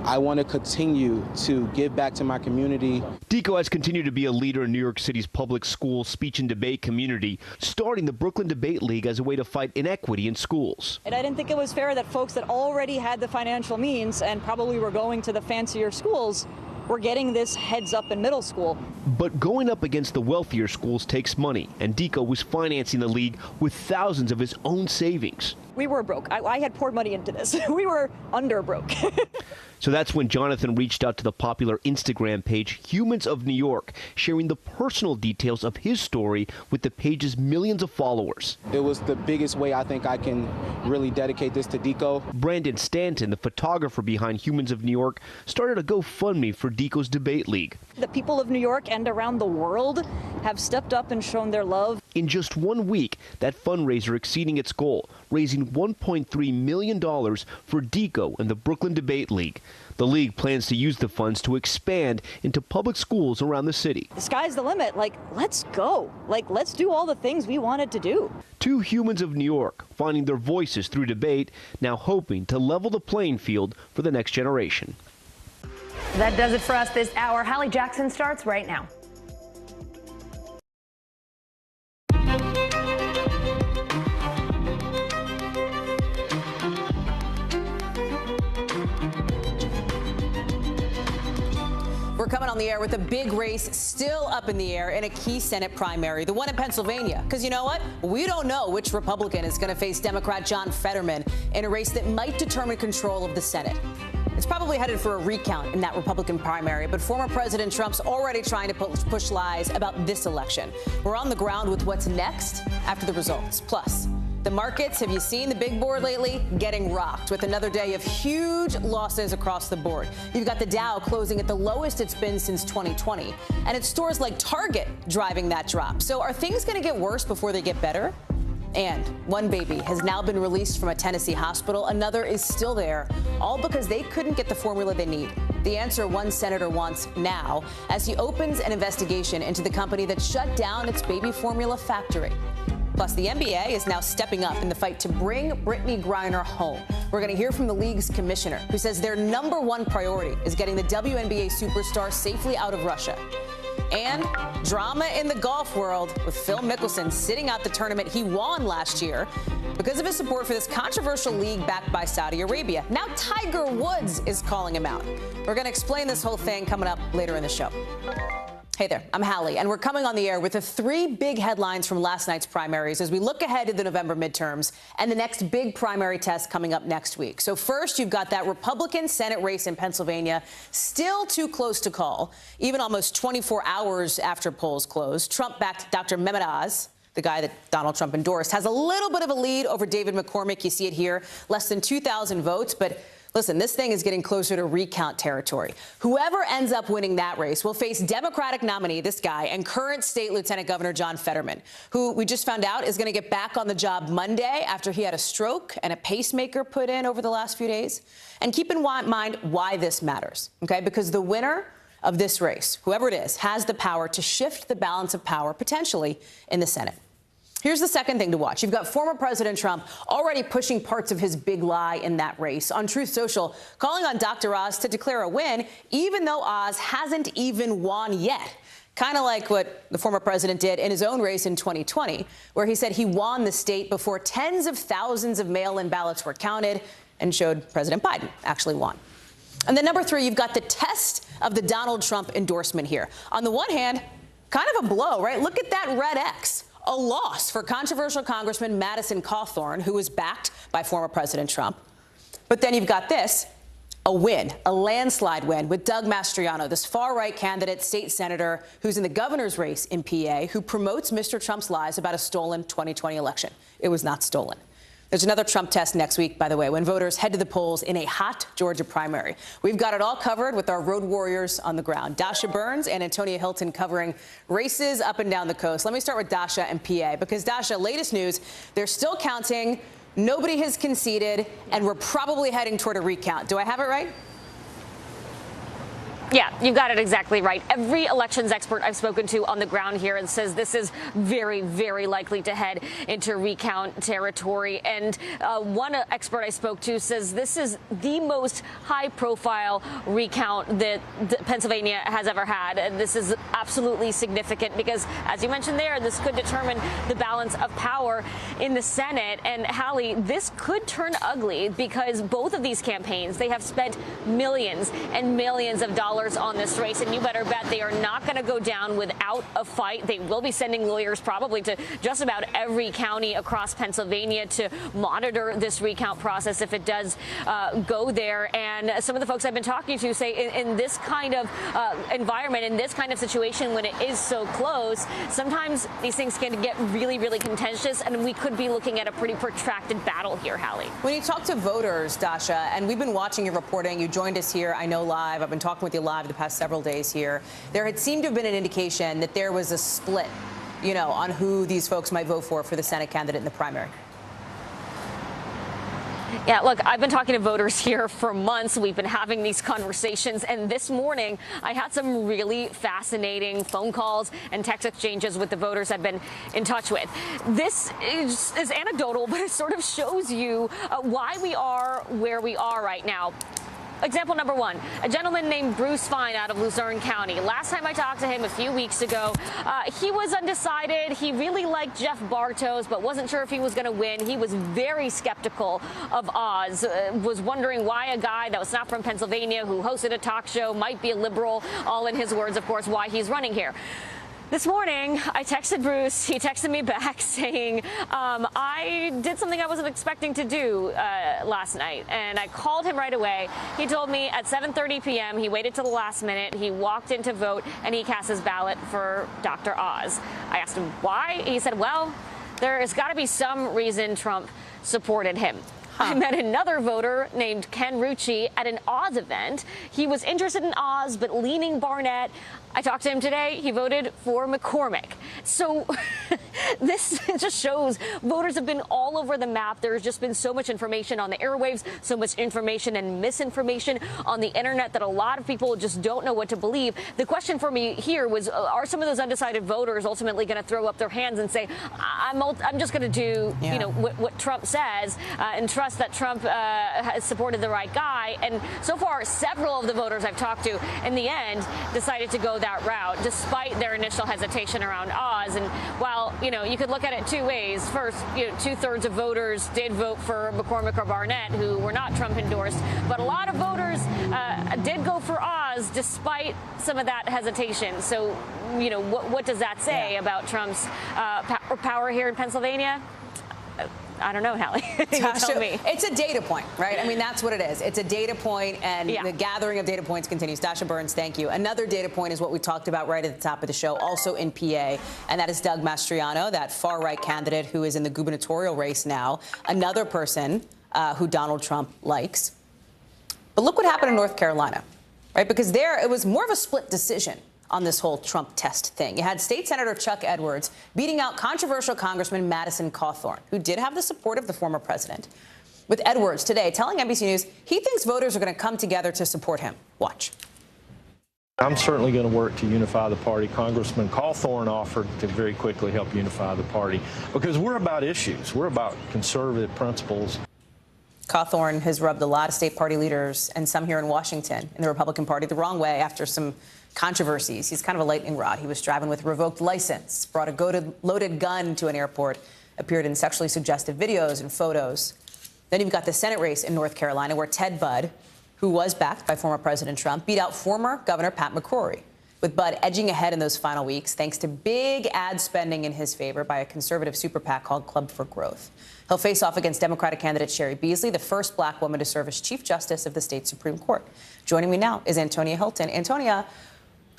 Speaker 9: I want to continue to give back to my community.
Speaker 5: Dico has continued to be a leader in New York City's public school speech and debate community, starting the Brooklyn Debate League as a way to fight inequity in schools.
Speaker 7: And I didn't think it was fair that folks that already had the financial means and probably were going to the fancier schools were getting this heads up in middle school.
Speaker 5: But going up against the wealthier schools takes money, and Deco was financing the league with thousands of his own savings.
Speaker 7: We were broke. I had poured money into this. We were under broke.
Speaker 5: So that's when Jonathan reached out to the popular Instagram page Humans of New York, sharing the personal details of his story with the page's millions of followers.
Speaker 9: It was the biggest way I think I can really dedicate this to Deco.
Speaker 5: Brandon Stanton, the photographer behind Humans of New York, started a GoFundMe for Deco's debate league.
Speaker 7: The people of New York and around the world have stepped up and shown their love.
Speaker 5: In just 1 week, that fundraiser exceeding its goal, raising $1.3 million for Deco and the Brooklyn Debate League. The league plans to use the funds to expand into public schools around the city.
Speaker 7: The sky's the limit. Let's go. Let's do all the things we wanted to do.
Speaker 5: Two Humans of New York finding their voices through debate, now hoping to level the playing field for the next generation.
Speaker 18: That does it for us this hour. Hallie Jackson starts right now.
Speaker 3: We're coming on the air with a big race still up in the air in a key Senate primary, the one in Pennsylvania. Because you know what? We don't know which Republican is going to face Democrat John Fetterman in a race that might determine control of the Senate. It's probably headed for a recount in that Republican primary, but former President Trump's already trying to push lies about this election. We're on the ground with what's next after the results. Plus, the markets, have you seen the big board lately? Getting rocked with another day of huge losses across the board. You've got the Dow closing at the lowest it's been since 2020. And it's stores like Target driving that drop. So are things going to get worse before they get better? And one baby has now been released from a Tennessee hospital. Another is still there, all because they couldn't get the formula they need. The answer one senator wants now as he opens an investigation into the company that shut down its baby formula factory. Plus, the NBA is now stepping up in the fight to bring Brittany Griner home. We're going to hear from the league's commissioner, who says their #1 priority is getting the WNBA superstar safely out of Russia. And drama in the golf world with Phil Mickelson sitting out the tournament he won last year because of his support for this controversial league backed by Saudi Arabia. Now Tiger Woods is calling him out. We're going to explain this whole thing coming up later in the show. Hey there, I'm Hallie, and we're coming on the air with the 3 big headlines from last night's primaries as we look ahead to the November midterms and the next big primary test coming up next week. So first, you've got that Republican Senate race in Pennsylvania, still too close to call, even almost 24 hours after polls closed. Trump-backed Dr. Mehmet Oz, the guy that Donald Trump endorsed, has a little bit of a lead over David McCormick. You see it here, less than 2,000 votes, but listen, this thing is getting closer to recount territory. Whoever ends up winning that race will face Democratic nominee, this guy, and current state Lieutenant Governor John Fetterman, who we just found out is going to get back on the job Monday after he had a stroke and a pacemaker put in over the last few days. And keep in mind why this matters, okay? Because the winner of this race, whoever it is, has the power to shift the balance of power potentially in the Senate. Here's the second thing to watch. You've got former President Trump already pushing parts of his big lie in that race on Truth Social, calling on Dr. Oz to declare a win, even though Oz hasn't even won yet. Kind of like what the former president did in his own race in 2020, where he said he won the state before tens of thousands of mail-in ballots were counted and showed President Biden actually won. And then #3, you've got the test of the Donald Trump endorsement here. On the one hand, kind of a blow, right? Look at that red X. A loss for controversial Congressman Madison Cawthorn, who was backed by former President Trump. But then you've got this, a win, a landslide win with Doug Mastriano, this far-right candidate, state senator, who's in the governor's race in PA, who promotes Mr. Trump's lies about a stolen 2020 election. It was not stolen. There's another Trump test next week, by the way, when voters head to the polls in a hot Georgia primary. We've got it all covered with our road warriors on the ground. Dasha Burns and Antonia Hilton covering races up and down the coast. Let me start with Dasha and PA, because Dasha, latest news, they're still counting, nobody has conceded, and we're probably heading toward a recount. Do I have it right?
Speaker 11: Yeah, you got it exactly right. Every elections expert I've spoken to on the ground here and says this is very, very likely to head into recount territory. And one expert I spoke to says this is the most high-profile recount that Pennsylvania has ever had. And this is absolutely significant because, as you mentioned there, this could determine the balance of power in the Senate. And, Hallie, this could turn ugly because both of these campaigns, they have spent millions and millions of dollars spoilers on this race, and you better bet they are not going to go down without a fight. They will be sending lawyers probably to just about every county across Pennsylvania to monitor this recount process if it does go there. And some of the folks I've been talking to say in this kind of environment, in this kind of situation, when it is so close, sometimes these things can get really, really contentious, and we could be looking at a pretty protracted battle here, Hallie.
Speaker 10: When you talk to voters, Dasha, and we've been watching your reporting, you joined us here, I know, live. I've been talking with you live the past several days here. There had seemed to have been an indication that there was a split, you know, on who these folks might vote for the Senate candidate in the primary.
Speaker 11: Yeah, look, I've been talking to voters here for months. We've been having these conversations. And this morning, I had some really fascinating phone calls and text exchanges with the voters I've been in touch with. This is anecdotal, but it sort of shows you why we are where we are right now. Example number one, a gentleman named Bruce Fine out of Luzerne County. Last time I talked to him a few weeks ago, he was undecided. He really liked Jeff Bartos, but wasn't sure if he was going to win. He was very skeptical of Oz, was wondering why a guy that was not from Pennsylvania who hosted a talk show might be a liberal, all in his words, of course, why he's running here. This morning, I texted Bruce. He texted me back saying, I did something I wasn't expecting to do last night, and I called him right away. He told me at 7:30 p.m., he waited till the last minute, he walked in to vote, and he cast his ballot for Dr. Oz. I asked him why. He said, well, there has got to be some reason Trump supported him. I met another voter named Ken Rucci at an Oz event. He was interested in Oz, but leaning Barnett. I talked to him today. He voted for McCormick. So this just shows voters have been all over the map. There's just been so much information on the airwaves, so much information and misinformation on the internet that a lot of people just don't know what to believe. The question for me here was, are some of those undecided voters ultimately going to throw up their hands and say, I'm just going to do, you know, what Trump says and trust that Trump has supported the right guy? And so far, several of the voters I've talked to in the end decided to go that route, despite their initial hesitation around Oz. And while, you know, you could look at it two ways. First, you know, 2/3 of voters did vote for McCormick or Barnett, who were not Trump endorsed. But a lot of voters did go for Oz, despite some of that hesitation. So, you know, what does that say about Trump's power here in Pennsylvania? I don't know, Hallie. Tell me.
Speaker 10: It's a data point, right? I mean, that's what it is. It's a data point, and the gathering of data points continues. Dasha Burns, thank you. Another data point is what we talked about right at the top of the show, also in PA, and that is Doug Mastriano, that far-right candidate who is in the gubernatorial race now, another person who Donald Trump likes. But look what happened in North Carolina, right? Because there, it was more of a split decision on this whole Trump test thing. You had State Senator Chuck Edwards beating out controversial Congressman Madison Cawthorn, who did have the support of the former president. With Edwards today telling NBC News he thinks voters are going to come together to support him. Watch.
Speaker 12: I'm certainly going to work to unify the party. Congressman Cawthorn offered to very quickly help unify the party because we're about issues. We're about conservative principles.
Speaker 10: Cawthorn has rubbed a lot of state party leaders and some here in Washington in the Republican Party the wrong way after some controversies. He's kind of a lightning rod. He was driving with a revoked license, brought a loaded gun to an airport, appeared in sexually suggestive videos and photos. Then you've got the Senate race in North Carolina where Ted Budd, who was backed by former President Trump, beat out former Governor Pat McCrory, with Budd edging ahead in those final weeks thanks to big ad spending in his favor by a conservative super PAC called Club for Growth. He'll face off against Democratic candidate Sherry Beasley, the first black woman to serve as Chief Justice of the state Supreme Court. Joining me now is Antonia Hilton. Antonia,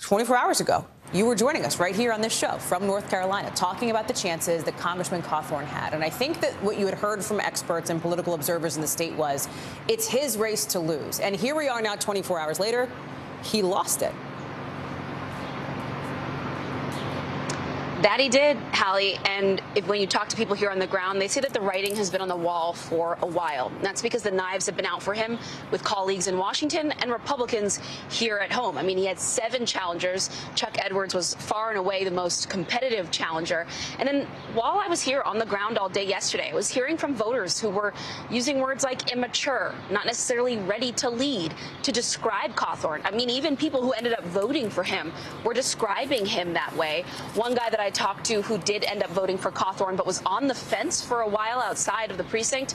Speaker 10: 24 hours ago, you were joining us right here on this show from North Carolina, talking about the chances that Congressman Cawthorn had. And I think that what you had heard from experts and political observers in the state was it's his race to lose. And here we are now 24 hours later, he lost it.
Speaker 13: That he did, Hallie, and when you talk to people here on the ground, they say that the writing has been on the wall for a while. And that's because the knives have been out for him with colleagues in Washington and Republicans here at home. I mean, he had 7 challengers. Chuck Edwards was far and away the most competitive challenger. And then while I was here on the ground all day yesterday, I was hearing from voters who were using words like immature, not necessarily ready to lead, to describe Cawthorn. I mean, even people who ended up voting for him were describing him that way. One guy that I talked to who did end up voting for Cawthorn but was on the fence for a while outside of the precinct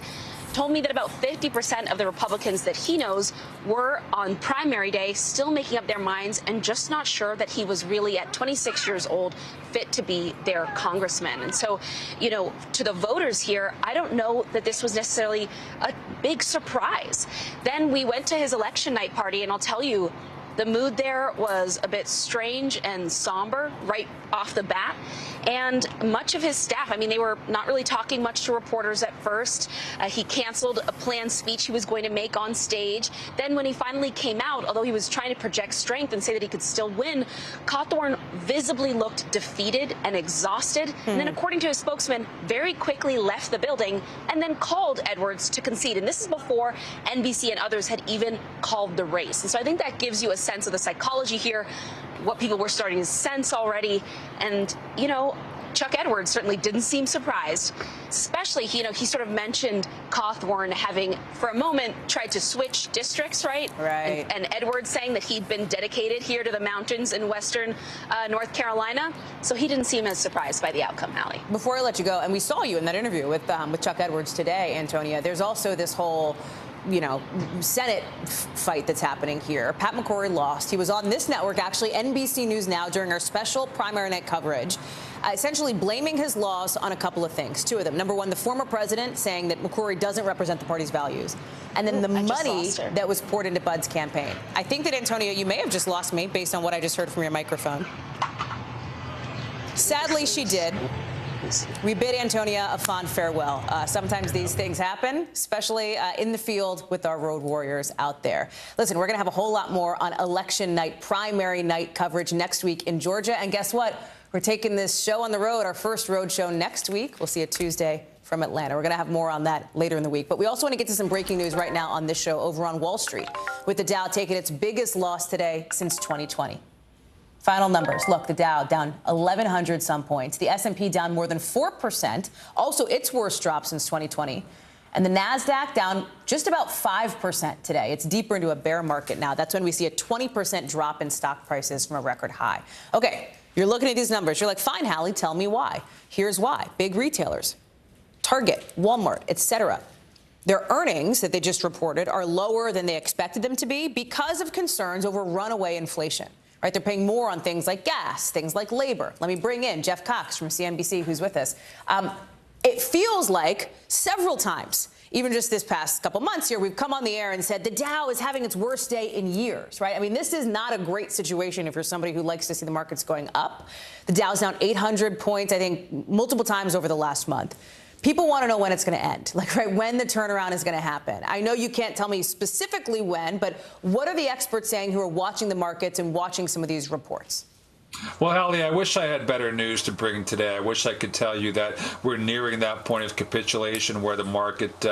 Speaker 13: told me that about 50% of the Republicans that he knows were on primary day still making up their minds and just not sure that he was really, at 26 years old, fit to be their congressman. And so, you know, to the voters here, I don't know that this was necessarily a big surprise. Then we went to his election night party, and I'll tell you, the mood there was a bit strange and somber right off the bat. And much of his staff, I mean, they were not really talking much to reporters at first. He canceled a planned speech he was going to make on stage. Then when he finally came out, although he was trying to project strength and say that he could still win, Cawthorn visibly looked defeated and exhausted. And then, according to his spokesman, very quickly left the building and then called Edwards to concede. And this is before NBC and others had even called the race. And so I think that gives you a sense of the psychology here, what people were starting to sense already. And, you know, Chuck Edwards certainly didn't seem surprised, especially, you know, he sort of mentioned Cawthorn having, for a moment, tried to switch districts, right?
Speaker 10: Right.
Speaker 13: And Edwards saying that he'd been dedicated here to the mountains in western North Carolina. So he didn't seem as surprised by the outcome, Hallie.
Speaker 10: Before I let you go, and we saw you in that interview with Chuck Edwards today, Antonia, there's also this whole, you know, Senate fight that's happening here. Pat McCrory lost. He was on this network, actually, NBC News Now, during our special primary night coverage, essentially blaming his loss on a couple of things. Two of them. Number one, the former president saying that McCrory doesn't represent the party's values. And then the money that was poured into Bud's campaign. I think that, Antonia, you may have just lost me based on what I just heard from your microphone. Sadly, she did. We bid Antonia a fond farewell. Sometimes these things happen, especially in the field with our road warriors out there. Listen, we're going to have a whole lot more on election night, primary night coverage next week in Georgia. And guess what? We're taking this show on the road, our first road show next week. We'll see you Tuesday from Atlanta. We're going to have more on that later in the week. But we also want to get to some breaking news right now on this show over on Wall Street, with the Dow taking its biggest loss today since 2020. Final numbers. Look, the Dow down 1,100 some points. The S&P down more than 4%. Also, its worst drop since 2020. And the NASDAQ down just about 5% today. It's deeper into a bear market now. That's when we see a 20% drop in stock prices from a record high. Okay, you're looking at these numbers. You're like, fine, Hallie, tell me why. Here's why. Big retailers, Target, Walmart, etc. Their earnings that they just reported are lower than they expected them to be because of concerns over runaway inflation. Right, they're paying more on things like gas, things like labor. Let me bring in Jeff Cox from CNBC, who's with us. It feels like several times, even just this past couple months here, we've come on the air and said the Dow is having its worst day in years, right? I mean, this is not a great situation if you're somebody who likes to see the markets going up. The Dow's down 800 points, I think, multiple times over the last month. People want to know when it's going to end, like, right, when the turnaround is going to happen. I know you can't tell me specifically when, but what are the experts saying who are watching the markets and watching some of these reports?
Speaker 1: Well, Hallie, I wish I had better news to bring today. I wish I could tell you that we're nearing that point of capitulation where the market,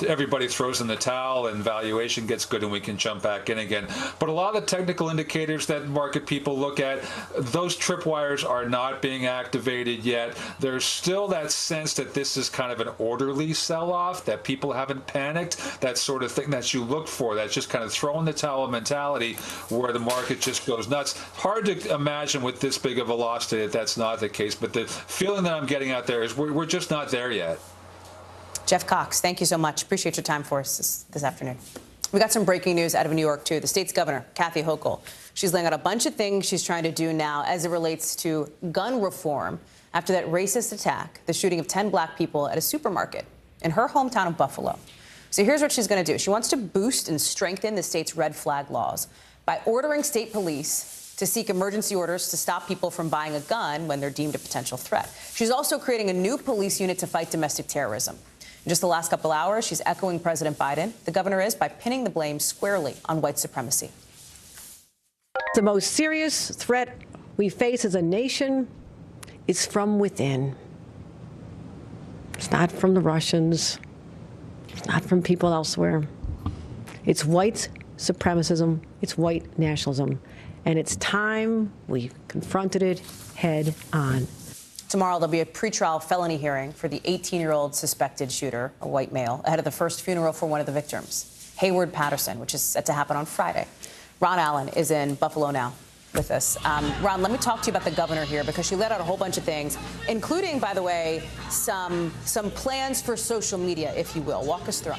Speaker 1: everybody throws in the towel and valuation gets good and we can jump back in again. But a lot of the technical indicators that market people look at, those tripwires are not being activated yet. There's still that sense that this is kind of an orderly sell-off, that people haven't panicked, that sort of thing that you look for, that's just kind of throw in the towel mentality where the market just goes nuts. Hard to imagine with this big of a loss today that's not the case, but the feeling that I'm getting out there is we're just not there yet.
Speaker 10: Jeff Cox, thank you so much. Appreciate your time for us this afternoon. We got some breaking news out of New York, too. The state's governor, Kathy Hochul, she's laying out a bunch of things she's trying to do now as it relates to gun reform after that racist attack, the shooting of 10 black people at a supermarket in her hometown of Buffalo. So here's what she's going to do. She wants to boost and strengthen the state's red flag laws by ordering state police to seek emergency orders to stop people from buying a gun when they're deemed a potential threat. She's also creating a new police unit to fight domestic terrorism. In just the last couple hours, she's echoing President Biden. The governor is by pinning the blame squarely on white supremacy.
Speaker 6: The most serious threat we face as a nation is from within. It's not from the Russians. It's not from people elsewhere. It's white supremacism. It's white nationalism. And it's time we confronted it head on.
Speaker 10: Tomorrow, there'll be a pretrial felony hearing for the 18-year-old suspected shooter, a white male, ahead of the first funeral for one of the victims, Hayward Patterson, which is set to happen on Friday. Ron Allen is in Buffalo now. with us. Ron, let me talk to you about the governor here, because she let out a whole bunch of things, including, by the way, some plans for social media, if you will. Walk us through.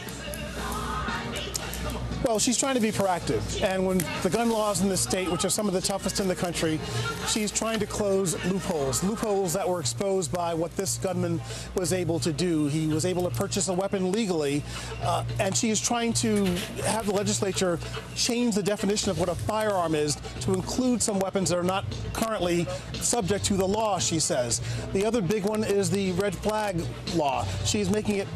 Speaker 14: Well, she's trying to be proactive, and when the gun laws in the state, which are some of the toughest in the country, she's trying to close loopholes that were exposed by what this gunman was able to do. He was able to purchase a weapon legally, and she is trying to have the legislature change the definition of what a firearm is to include some weapons that are not currently subject to the law, she says. The other big one is the red flag law. She's making it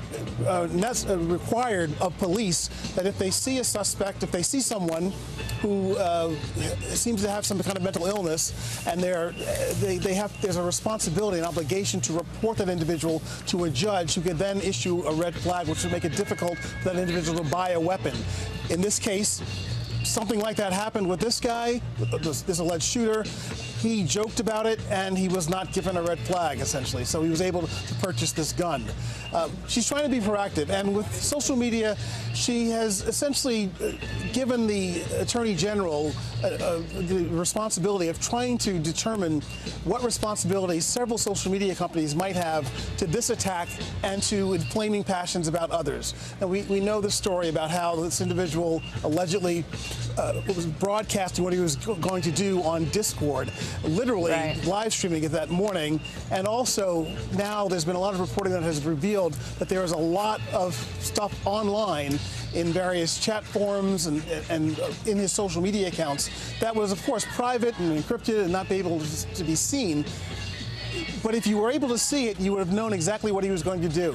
Speaker 14: required of police that if they see a suspect, if they see someone who seems to have some kind of mental illness, and there's a responsibility, an obligation to report that individual to a judge who could then issue a red flag, which would make it difficult for that individual to buy a weapon. In this case, something like that happened with this guy, this alleged shooter. He joked about it, and he was not given a red flag, essentially. So he was able to purchase this gun. She's trying to be proactive, and with social media, she has essentially given the Attorney General the responsibility of trying to determine what responsibilities several social media companies might have to this attack and to inflaming passions about others. And we know the story about how this individual allegedly was broadcasting what he was going to do on Discord, literally live streaming it that morning. And also now there's been a lot of reporting that has revealed that there is a lot of stuff online in various chat forums and in his social media accounts that was, of course, private and encrypted and not be able to be seen. But if you were able to see it, you would have known exactly what he was going to do.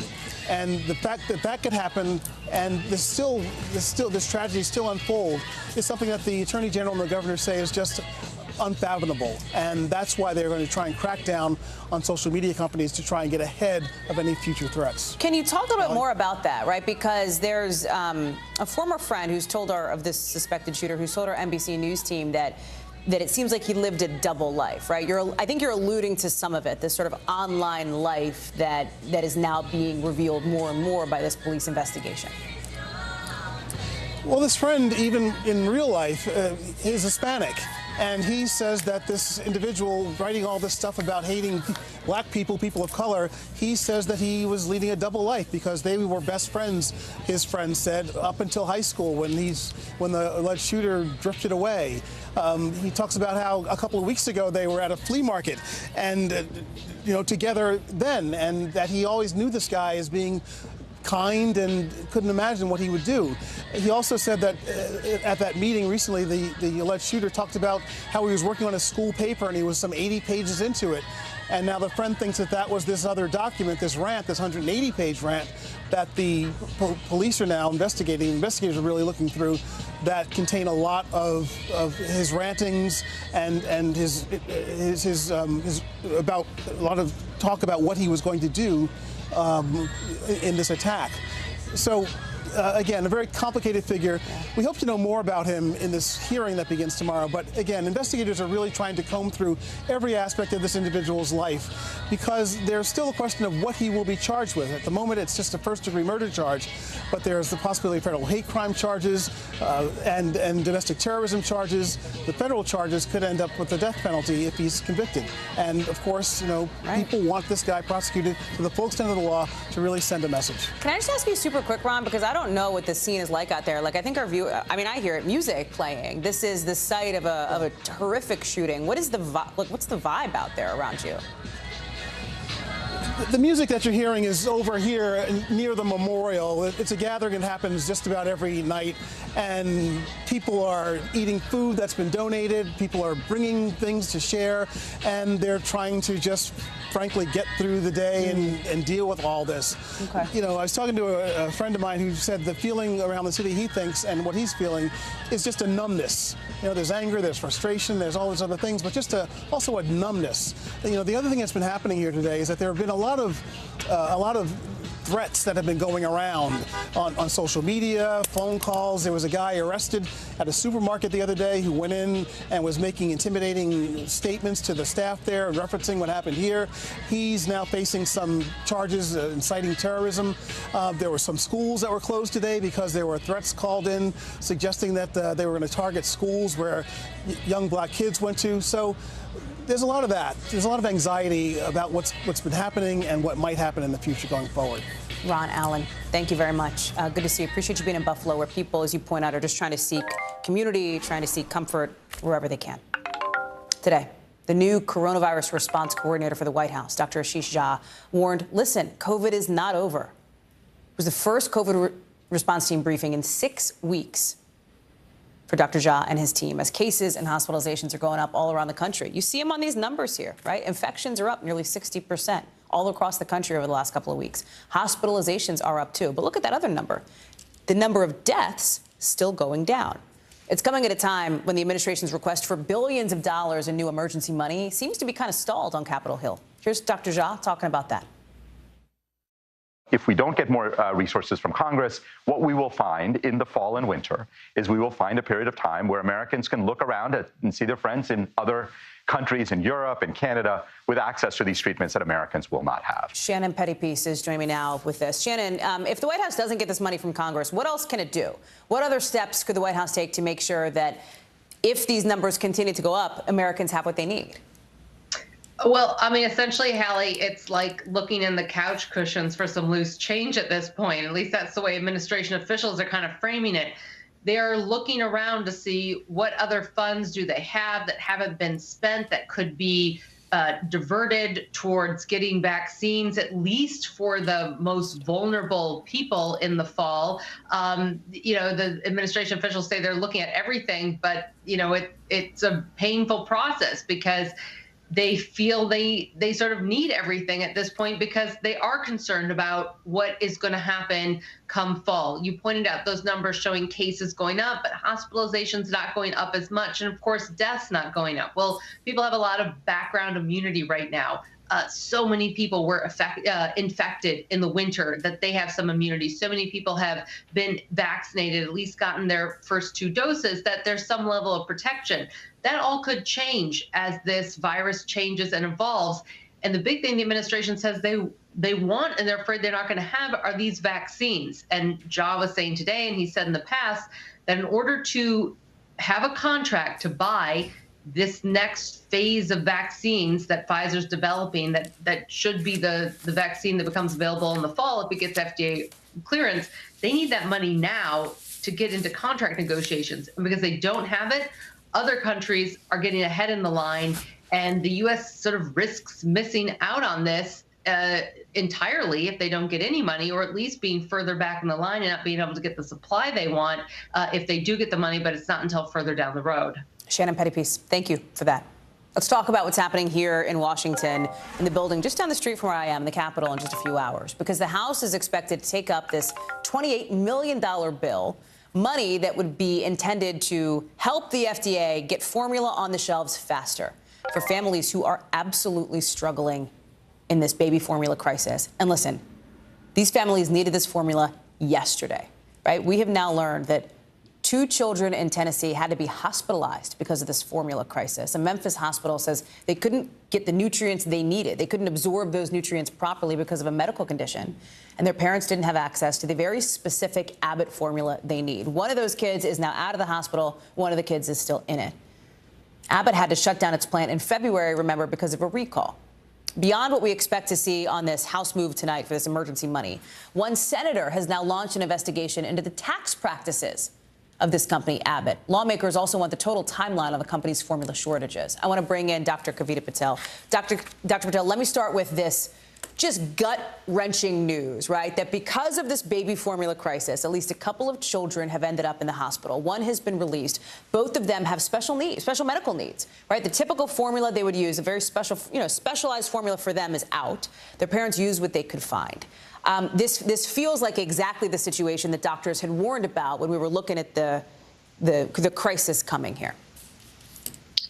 Speaker 14: And the fact that that could happen and this tragedy still unfold is something that the Attorney General and the Governor say is just unfathomable. And that's why they're going to try and crack down on social media companies to try and get ahead of any future threats.
Speaker 10: Can you talk a little bit more about that, right? Because there's a former friend who's told her, of this suspected shooter, who's told our NBC News team that it seems like he lived a double life, right? I think you're alluding to some of it, this sort of online life that is now being revealed more and more by this police investigation.
Speaker 14: Well, this friend, even in real life, is Hispanic. And he says that this individual writing all this stuff about hating black people, people of color, he says that he was leading a double life because they were best friends, his friend said, up until high school when the alleged shooter drifted away. He talks about how a couple of weeks ago they were at a flea market and, together then, and that he always knew this guy as being kind and couldn't imagine what he would do. He also said that at that meeting recently, the alleged shooter talked about how he was working on a school paper and he was some 80 pages into it. And now the friend thinks that was this other document, this rant, this 180-page rant that the police are now investigating. Investigators are really looking through that contain a lot of his rantings and his about a lot of talk about what he was going to do in this attack. So, again, a very complicated figure. We hope to know more about him in this hearing that begins tomorrow. But again, investigators are really trying to comb through every aspect of this individual's life because there's still a question of what he will be charged with. At the moment, it's just a first-degree murder charge, but there's the possibility of federal hate crime charges and domestic terrorism charges. The federal charges could end up with the death penalty if he's convicted. And of course, people want this guy prosecuted to the full extent of the law to really send a message.
Speaker 10: Can I just ask you super quick, Ron, because I don't know what the scene is like out there. Like, I think I hear it, music playing. This is the site of a horrific shooting. What's the vibe out there around you?
Speaker 14: The music that you're hearing is over here near the memorial. It's a gathering that happens just about every night, and people are eating food that's been donated. People are bringing things to share, and they're trying to just, frankly, get through the day and deal with all this. Okay. I was talking to a friend of mine who said the feeling around the city he thinks and what he's feeling is just a numbness. There's anger, there's frustration, there's all these other things, but just also a numbness. The other thing that's been happening here today is that there have been a lot of threats that have been going around on social media, phone calls. There was a guy arrested at a supermarket the other day who went in and was making intimidating statements to the staff there, referencing what happened here. He's now facing some charges inciting terrorism. There were some schools that were closed today because there were threats called in suggesting that they were going to target schools where young black kids went to. So there's a lot of that. There's a lot of anxiety about what's been happening and what might happen in the future going forward.
Speaker 10: Ron Allen, thank you very much. Good to see you. Appreciate you being in Buffalo, where people, as you point out, are just trying to seek community, trying to seek comfort wherever they can. Today, the new coronavirus response coordinator for the White House, Dr. Ashish Jha, warned, listen, COVID is not over. It was the first COVID response team briefing in 6 weeks for Dr. Jha and his team, as cases and hospitalizations are going up all around the country. You see them on these numbers here, right? Infections are up nearly 60% all across the country over the last couple of weeks. Hospitalizations are up too. But look at that other number. The number of deaths still going down. It's coming at a time when the administration's request for billions of dollars in new emergency money seems to be kind of stalled on Capitol Hill. Here's Dr. Jha talking about that.
Speaker 15: If we don't get more resources from Congress, what we will find in the fall and winter is we will find a period of time where Americans can look around and see their friends in other countries in Europe and Canada with access to these treatments that Americans will not have.
Speaker 10: Shannon Pettypiece is joining me now with this. Shannon, if the White House doesn't get this money from Congress, what else can it do? What other steps could the White House take to make sure that if these numbers continue to go up, Americans have what they need?
Speaker 21: Well, I mean, essentially, Hallie, it's like looking in the couch cushions for some loose change at this point. At least that's the way administration officials are kind of framing it. They're looking around to see what other funds do they have that haven't been spent that could be diverted towards getting vaccines, at least for the most vulnerable people in the fall. You know, the administration officials say they're looking at everything, but, you know, it's a painful process because they feel they sort of need everything at this point because they are concerned about what is going to happen come fall. You pointed out those numbers showing cases going up, but hospitalizations not going up as much. And of course, deaths not going up. Well, people have a lot of background immunity right now. So many people were infected in the winter that they have some immunity. So many people have been vaccinated, at least gotten their first 2 doses, that there's some level of protection. That all could change as this virus changes and evolves. And the big thing the administration says they want and they're afraid they're not going to have are these vaccines. And Jha was saying today, and he said in the past, that in order to have a contract to buy this next phase of vaccines that Pfizer's developing, that should be the vaccine that becomes available in the fall if it gets FDA clearance, they need that money now to get into contract negotiations. And because they don't have it, other countries are getting ahead in the line, and the U.S. sort of risks missing out on this entirely if they don't get any money, or at least being further back in the line and not being able to get the supply they want if they do get the money, but it's not until further down the road.
Speaker 10: Shannon Pettypiece, thank you for that. Let's talk about what's happening here in Washington, in the building just down the street from where I am, the Capitol, in just a few hours, because the House is expected to take up this $28 million bill, money that would be intended to help the FDA get formula on the shelves faster for families who are absolutely struggling in this baby formula crisis. And listen, these families needed this formula yesterday, right? We have now learned that 2 children in Tennessee had to be hospitalized because of this formula crisis. A Memphis hospital says they couldn't get the nutrients they needed. They couldn't absorb those nutrients properly because of a medical condition. And their parents didn't have access to the very specific Abbott formula they need. One of those kids is now out of the hospital. One of the kids is still in it. Abbott had to shut down its plant in February, remember, because of a recall. Beyond what we expect to see on this House move tonight for this emergency money, one senator has now launched an investigation into the tax practices of this company, Abbott. Lawmakers also want the total timeline on the company's formula shortages. I want to bring in Dr. Kavita Patel. Dr. Patel, let me start with this just gut-wrenching news, right? That because of this baby formula crisis, at least a couple of children have ended up in the hospital. One has been released. Both of them have special needs, special medical needs, right? The typical formula they would use, a very special, specialized formula for them is out. Their parents used what they could find. This feels like exactly the situation that doctors had warned about when we were looking at the crisis coming here.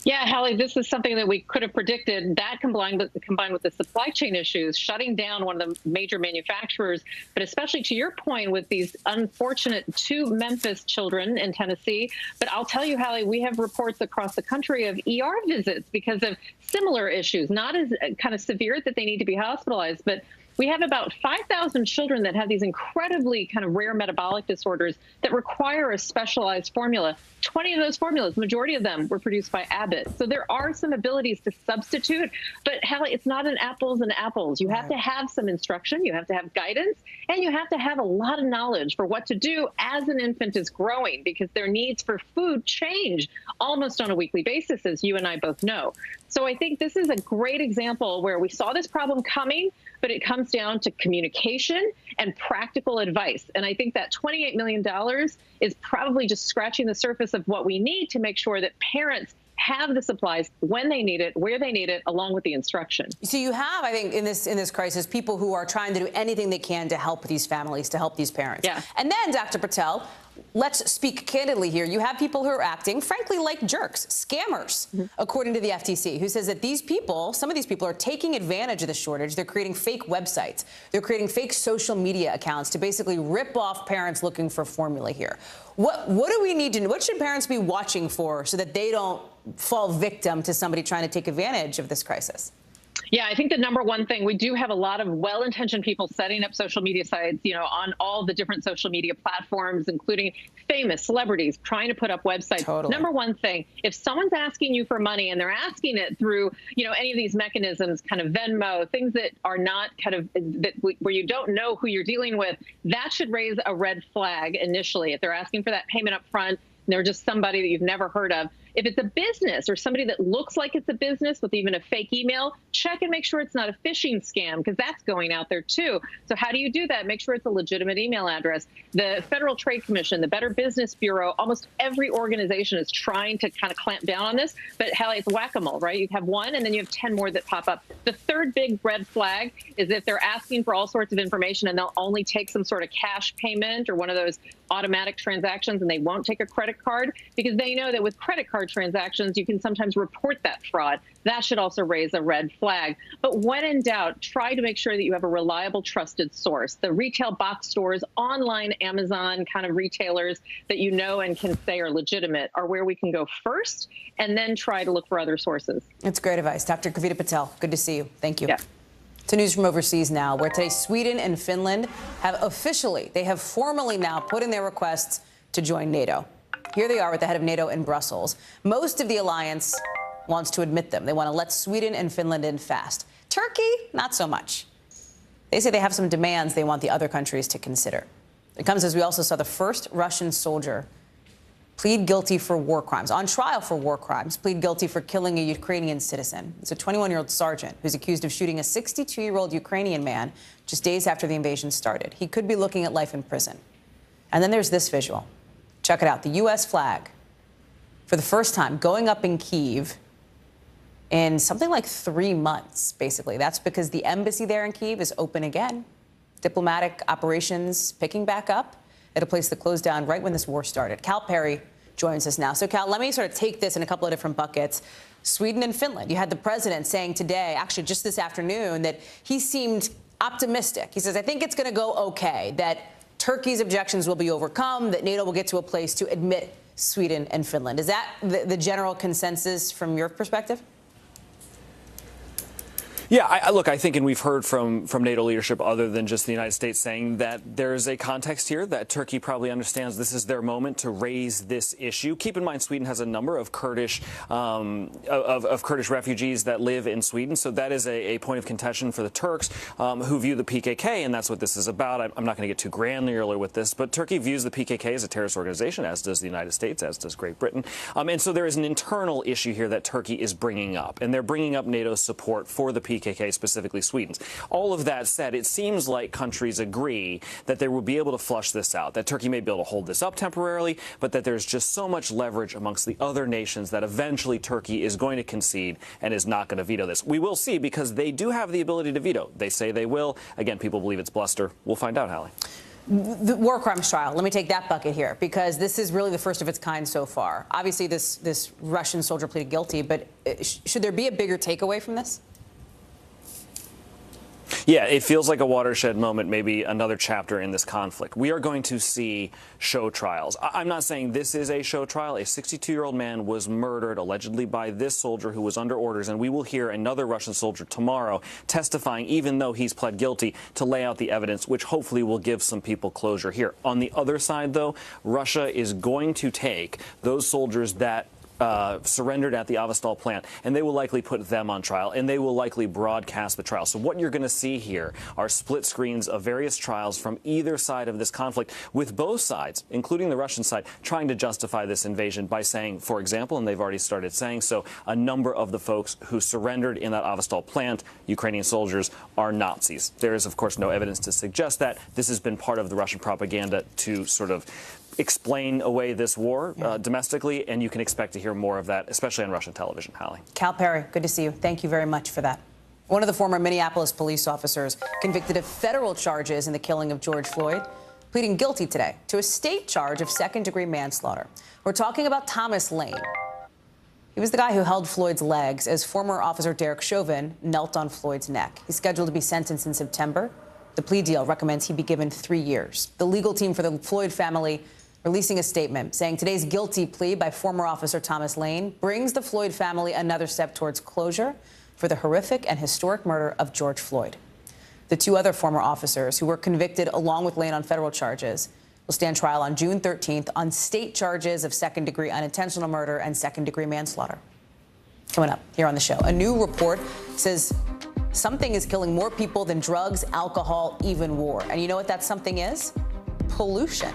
Speaker 8: Yeah, Hallie, this is something that we could have predicted. That combined with the supply chain issues, shutting down one of the major manufacturers, but especially to your point with these unfortunate 2 Memphis children in Tennessee. But I'll tell you, Hallie, we have reports across the country of ER visits because of similar issues, not as kind of severe that they need to be hospitalized, but we have about 5,000 children that have these incredibly kind of rare metabolic disorders that require a specialized formula. 20 of those formulas, majority of them were produced by Abbott. So there are some abilities to substitute, but Hallie, it's not an apples and apples. You have to have some instruction, you have to have guidance, and you have to have a lot of knowledge for what to do as an infant is growing, because their needs for food change almost on a weekly basis, as you and I both know. So I think this is a great example where we saw this problem coming, but it comes down to communication and practical advice. And I think that $28 million is probably just scratching the surface of what we need to make sure that parents have the supplies when they need it, where they need it, along with the instruction.
Speaker 10: So you have, I think, in this crisis, people who are trying to do anything they can to help these families, to help these parents.
Speaker 8: Yeah.
Speaker 10: And then, Dr. Patel, let's speak candidly here. You have people who are acting, frankly, like jerks, scammers, according to the FTC, who says that these people, some of these people are taking advantage of the shortage. They're creating fake websites. They're creating fake social media accounts to basically rip off parents looking for formula here. What do we need to know? What should parents be watching for so that they don't fall victim to somebody trying to take advantage of this crisis?
Speaker 8: Yeah, I think the number one thing, we do have a lot of well-intentioned people setting up social media sites, you know, on all the different social media platforms, including famous celebrities trying to put up websites.
Speaker 10: Totally.
Speaker 8: Number one thing, if someone's asking you for money and they're asking it through, you know, any of these mechanisms, kind of Venmo, things that are not kind of where you don't know who you're dealing with, that should raise a red flag initially. If they're asking for that payment up front, and they're just somebody that you've never heard of. If it's a business or somebody that looks like it's a business with even a fake email, check and make sure it's not a phishing scam, because that's going out there too. So how do you do that? Make sure it's a legitimate email address. The Federal Trade Commission, the Better Business Bureau, almost every organization is trying to kind of clamp down on this. But Hallie, it's whack-a-mole, right? You have one and then you have 10 more that pop up. The third big red flag is if they're asking for all sorts of information and they'll only take some sort of cash payment or one of those automatic transactions, and they won't take a credit card, because they know that with credit card transactions, you can sometimes report that fraud. That should also raise a red flag. But when in doubt, try to make sure that you have a reliable, trusted source. The retail box stores, online Amazon kind of retailers that you know and can say are legitimate are where we can go first, and then try to look for other sources.
Speaker 10: It's great advice. Dr. Kavita Patel, good to see you. Thank you.
Speaker 8: Yeah.
Speaker 10: To news from overseas now, where today Sweden and Finland have formally now put in their requests to join NATO. Here they are with the head of NATO in Brussels. Most of the alliance wants to admit them. They want to let Sweden and Finland in fast. Turkey, not so much. They say they have some demands they want the other countries to consider. It comes as we also saw the first Russian soldier plead guilty for war crimes, on trial for war crimes, plead guilty for killing a Ukrainian citizen. It's a 21-year-old sergeant who's accused of shooting a 62-year-old Ukrainian man just days after the invasion started. He could be looking at life in prison. And then there's this visual. Check it out. The U.S. flag, for the first time, going up in Kyiv in something like 3 months, basically. That's because the embassy there in Kyiv is open again. Diplomatic operations picking back up at a place that closed down right when this war started. Cal Perry joins us now. So, Cal, let me sort of take this in a couple of different buckets. Sweden and Finland. You had the president saying today, actually just this afternoon, that he seemed optimistic. He says, I think it's going to go okay, that Turkey's objections will be overcome, that NATO will get to a place to admit Sweden and Finland. Is that the general consensus from your perspective?
Speaker 22: Yeah, look, I think, and we've heard from NATO leadership other than just the United States saying that there's a context here that Turkey probably understands this is their moment to raise this issue. Keep in mind, Sweden has a number of Kurdish refugees that live in Sweden, so that is a point of contention for the Turks who view the PKK, and that's what this is about. I'm not going to get too granular with this, but Turkey views the PKK as a terrorist organization, as does the United States, as does Great Britain. And so there is an internal issue here that Turkey is bringing up, and they're bringing up NATO's support for the PKK, specifically Sweden's. All of that said, it seems like countries agree that they will be able to flush this out, that Turkey may be able to hold this up temporarily, but that there's just so much leverage amongst the other nations that eventually Turkey is going to concede and is not going to veto this. We will see, because they do have the ability to veto. They say they will. Again, people believe it's bluster. We'll find out, Hallie.
Speaker 10: The war crimes trial. Let me take that bucket here, because this is really the first of its kind so far. Obviously, this Russian soldier pleaded guilty, but should there be a bigger takeaway from this?
Speaker 22: Yeah, it feels like a watershed moment, maybe another chapter in this conflict. We are going to see show trials. I'm not saying this is a show trial. A 62-year-old man was murdered, allegedly by this soldier who was under orders, and we will hear another Russian soldier tomorrow testifying, even though he's pled guilty, to lay out the evidence, which hopefully will give some people closure here. On the other side, though, Russia is going to take those soldiers that surrendered at the Azovstal plant, and they will likely put them on trial, and they will likely broadcast the trial. So what you're going to see here are split screens of various trials from either side of this conflict, with both sides, including the Russian side, trying to justify this invasion by saying, for example, and they've already started saying so, a number of the folks who surrendered in that Azovstal plant, Ukrainian soldiers, are Nazis. There is, of course, no evidence to suggest that. This has been part of the Russian propaganda to sort of explain away this war domestically, and you can expect to hear more of that, especially on Russian television. Hallie.
Speaker 10: Cal Perry, good to see you. Thank you very much for that. One of the former Minneapolis police officers convicted of federal charges in the killing of George Floyd, pleading guilty today to a state charge of second-degree manslaughter. We're talking about Thomas Lane. He was the guy who held Floyd's legs as former officer Derek Chauvin knelt on Floyd's neck. He's scheduled to be sentenced in September. The plea deal recommends he be given 3 years. The legal team for the Floyd family releasing a statement saying today's guilty plea by former officer Thomas Lane brings the Floyd family another step towards closure for the horrific and historic murder of George Floyd. The two other former officers who were convicted along with Lane on federal charges will stand trial on June 13th on state charges of second-degree unintentional murder and second-degree manslaughter. Coming up here on the show, a new report says something is killing more people than drugs, alcohol, even war. And you know what that something is? Pollution.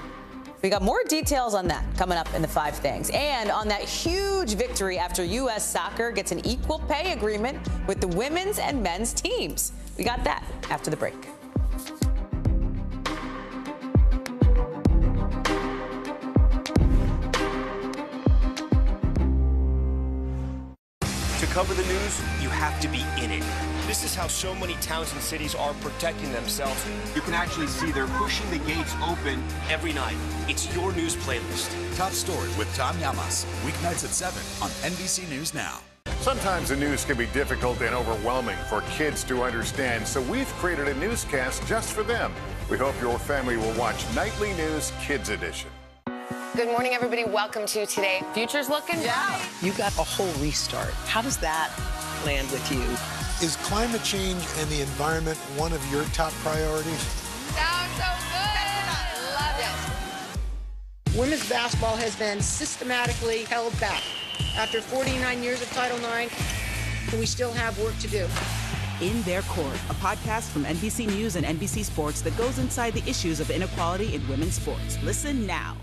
Speaker 10: We got more details on that coming up in the 5 Things. And on that huge victory after U.S. soccer gets an equal pay agreement with the women's and men's teams. We got that after the break.
Speaker 17: To cover the news, you have to be in it. This is how so many towns and cities are protecting themselves. You can actually see they're pushing the gates open every night. It's your news playlist.
Speaker 19: Top Story with Tom Llamas, weeknights at 7 on NBC News Now.
Speaker 2: Sometimes the news can be difficult and overwhelming for kids to understand, so we've created a newscast just for them. We hope your family will watch Nightly News Kids Edition.
Speaker 23: Good morning, everybody. Welcome to Today. Future's looking bright.
Speaker 24: You got a whole restart. How does that land with you?
Speaker 25: Is climate change and the environment one of your top priorities?
Speaker 23: Sounds so good. Love it.
Speaker 26: Women's basketball has been systematically held back. After 49 years of Title IX, we still have work to do.
Speaker 27: In Their Court, a podcast from NBC News and NBC Sports that goes inside the issues of inequality in women's sports. Listen now.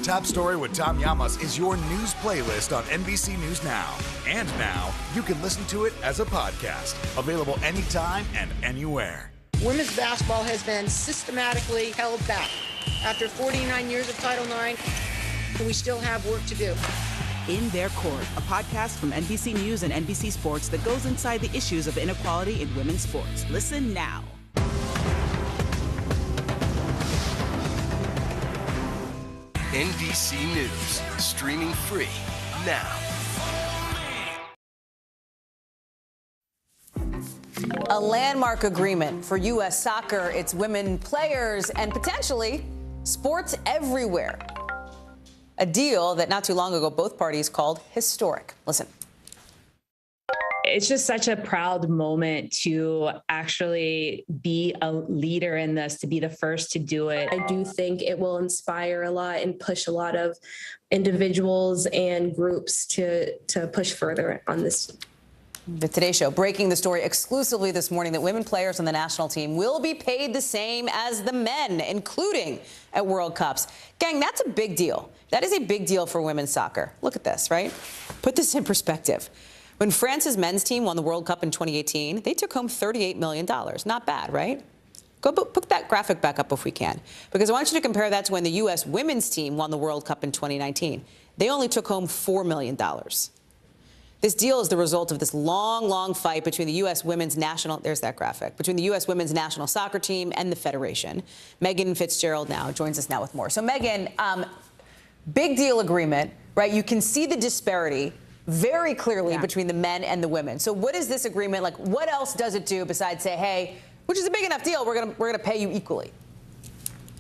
Speaker 19: Top Story with Tom Llamas is your news playlist on NBC News Now. And now, you can listen to it as a podcast. Available anytime and anywhere.
Speaker 26: Women's basketball has been systematically held back. After 49 years of Title IX, we still have work to do.
Speaker 27: In Their Court, a podcast from NBC News and NBC Sports that goes inside the issues of inequality in women's sports. Listen now.
Speaker 17: NBC News, streaming free now.
Speaker 10: A landmark agreement for U.S. soccer, its women players, and potentially sports everywhere. A deal that not too long ago both parties called historic. Listen.
Speaker 28: It's just such a proud moment to actually be a leader in this, to be the first to do it.
Speaker 29: I do think it will inspire a lot and push a lot of individuals and groups to push further on this.
Speaker 10: The Today Show breaking the story exclusively this morning that women players on the national team will be paid the same as the men, including at World Cups. Gang, that's a big deal. That is a big deal for women's soccer. Look at this, right? Put this in perspective. When France's men's team won the World Cup in 2018, they took home $38 million. Not bad, right? Go put that graphic back up if we can, because I want you to compare that to when the U.S. women's team won the World Cup in 2019. They only took home $4 million. This deal is the result of this long fight between the U.S. women's national, there's that graphic, between the U.S. women's national soccer team and the Federation. Megan Fitzgerald now joins us now with more. So, Megan, big deal agreement, right? You can see the disparity very clearly between the men and the women. So what is this agreement like? What else does it do besides say, hey, which is a big enough deal, we're gonna pay you equally?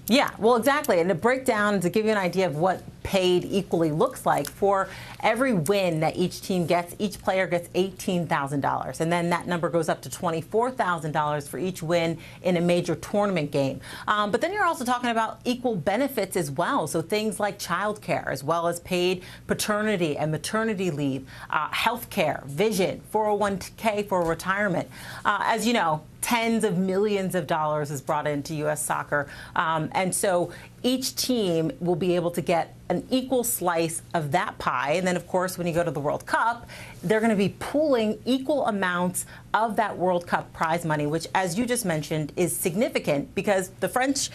Speaker 3: Yeah, well, exactly. And to break down, to give you an idea of what paid equally looks like, for every win that each team gets, each player gets $18,000. And then that number goes up to $24,000 for each win in a major tournament game. But then you're also talking about equal benefits as well. So things like childcare, as well as paid paternity and maternity leave, health care, vision, 401k for retirement. As you know, tens of millions of dollars is brought into U.S. soccer. And so each team will be able to get an equal slice of that pie. And then, of course, when you go to the World Cup, they're going to be pooling equal amounts of that World Cup prize money, which, as you just mentioned, is significant because the French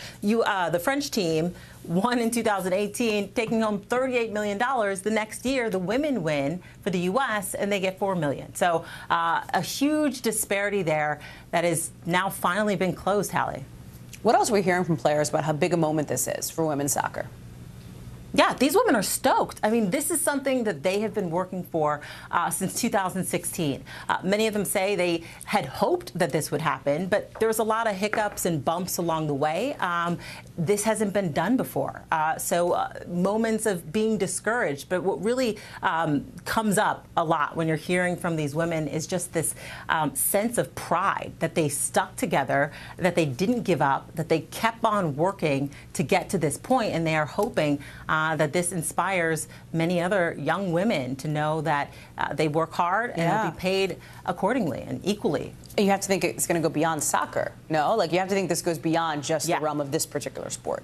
Speaker 3: team won in 2018, taking home $38 million. The next year, the women win for the U.S., and they get $4 million. So a huge disparity there that has now finally been closed, Hallie.
Speaker 10: What else are we hearing from players about how big a moment this is for women's soccer?
Speaker 3: Yeah, these women are stoked. I mean, this is something that they have been working for since 2016. Many of them say they had hoped that this would happen, but there was a lot of hiccups and bumps along the way. This hasn't been done before. So moments of being discouraged. But what really comes up a lot when you're hearing from these women is just this sense of pride that they stuck together, that they didn't give up, that they kept on working to get to this point, and they are hoping that this inspires many other young women to know that they work hard and they'll be paid accordingly and equally.
Speaker 10: You have to think it's going to go beyond soccer, no? Like, you have to think this goes beyond just the realm of this particular sport.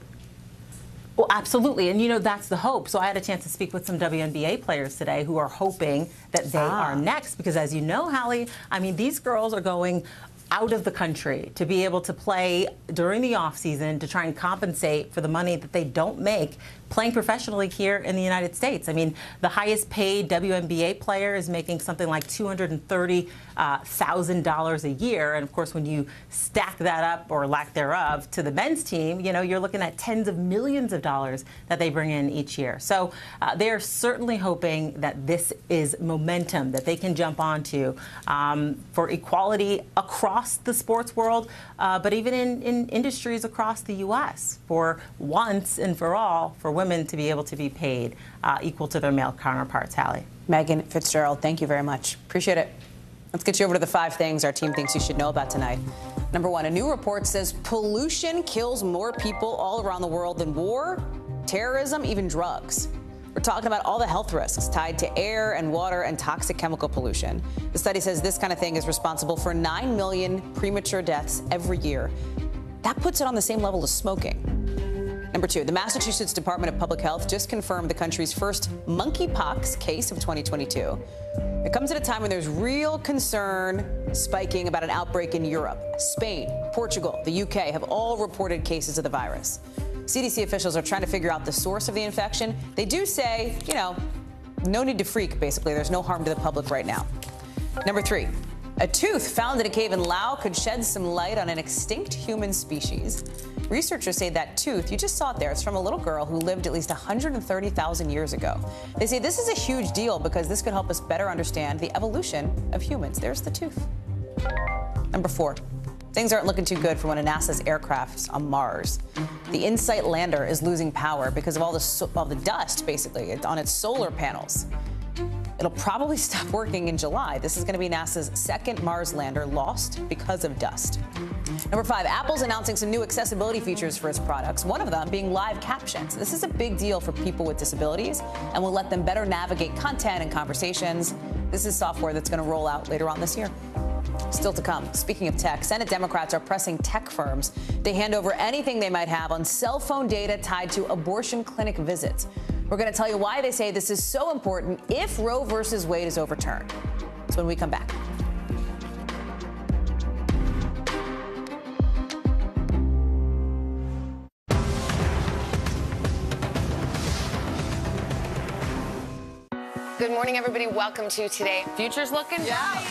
Speaker 3: Well, absolutely. And, you know, that's the hope. So I had a chance to speak with some WNBA players today who are hoping that they are next because, as you know, Hallie, I mean, these girls are going out of the country to be able to play during the off season to try and compensate for the money that they don't make playing professionally here in the United States. I mean, the highest paid WNBA player is making something like $230,000 a year. And of course, when you stack that up, or lack thereof, to the men's team, you know, you're looking at tens of millions of dollars that they bring in each year. So they're certainly hoping that this is momentum that they can jump onto for equality across the sports world, but even in industries across the U.S. for once and for all, for women to be able to be paid equal to their male counterparts, Hallie.
Speaker 10: Megan Fitzgerald, thank you very much. Appreciate it. Let's get you over to the 5 things our team thinks you should know about tonight. Number 1, a new report says pollution kills more people all around the world than war, terrorism, even drugs. We're talking about all the health risks tied to air and water and toxic chemical pollution. The study says this kind of thing is responsible for 9 million premature deaths every year. That puts it on the same level as smoking. Number 2, the Massachusetts Department of Public Health just confirmed the country's first monkeypox case of 2022. It comes at a time when there's real concern spiking about an outbreak in Europe. Spain, Portugal, the UK have all reported cases of the virus. CDC officials are trying to figure out the source of the infection. They do say, you know, no need to freak, basically. There's no harm to the public right now. Number 3, a tooth found in a cave in Laos could shed some light on an extinct human species. Researchers say that tooth, you just saw it there, it's from a little girl who lived at least 130,000 years ago. They say this is a huge deal because this could help us better understand the evolution of humans. There's the tooth. Number 4, things aren't looking too good for one of NASA's aircrafts on Mars. The InSight lander is losing power because of all the dust, basically, on its solar panels. It'll probably stop working in July. This is going to be NASA's second Mars lander lost because of dust. Number 5, Apple's announcing some new accessibility features for its products, one of them being live captions. This is a big deal for people with disabilities and will let them better navigate content and conversations. This is software that's going to roll out later on this year. Still to come. Speaking of tech, Senate Democrats are pressing tech firms to hand over anything they might have on cell phone data tied to abortion clinic visits. We're going to tell you why they say this is so important if Roe versus Wade is overturned. That's when we come back.
Speaker 23: Good morning, everybody. Welcome to Today. Futures looking bright.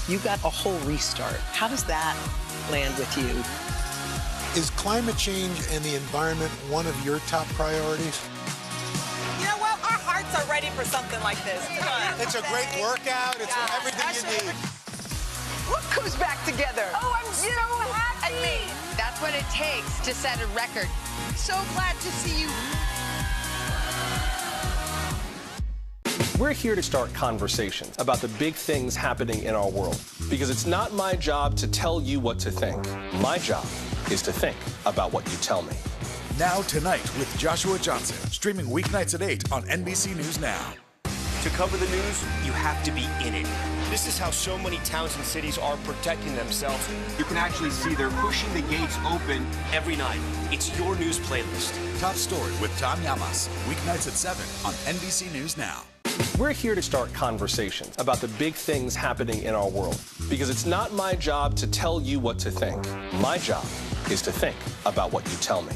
Speaker 24: You got a whole restart. How does that land with you?
Speaker 25: Is climate change and the environment one of your top priorities?
Speaker 4: You know what? Our hearts are ready for something like this. Come on.
Speaker 25: It's a great workout. It's everything you need.
Speaker 4: Look who's back together. Oh, I'm so happy.
Speaker 23: And me. That's what it takes to set a record.
Speaker 4: So glad to see you.
Speaker 5: We're here to start conversations about the big things happening in our world, because it's not my job to tell you what to think. My job is to think about what you tell me.
Speaker 19: Now Tonight with Joshua Johnson, streaming weeknights at 8 on NBC News Now.
Speaker 17: To cover the news, you have to be in it. This is how so many towns and cities are protecting themselves. You can actually see they're pushing the gates open every night. It's your news playlist.
Speaker 19: Top Story with Tom Llamas, weeknights at 7 on NBC News Now.
Speaker 5: We're here to start conversations about the big things happening in our world, because it's not my job to tell you what to think. My job is to think about what you tell me.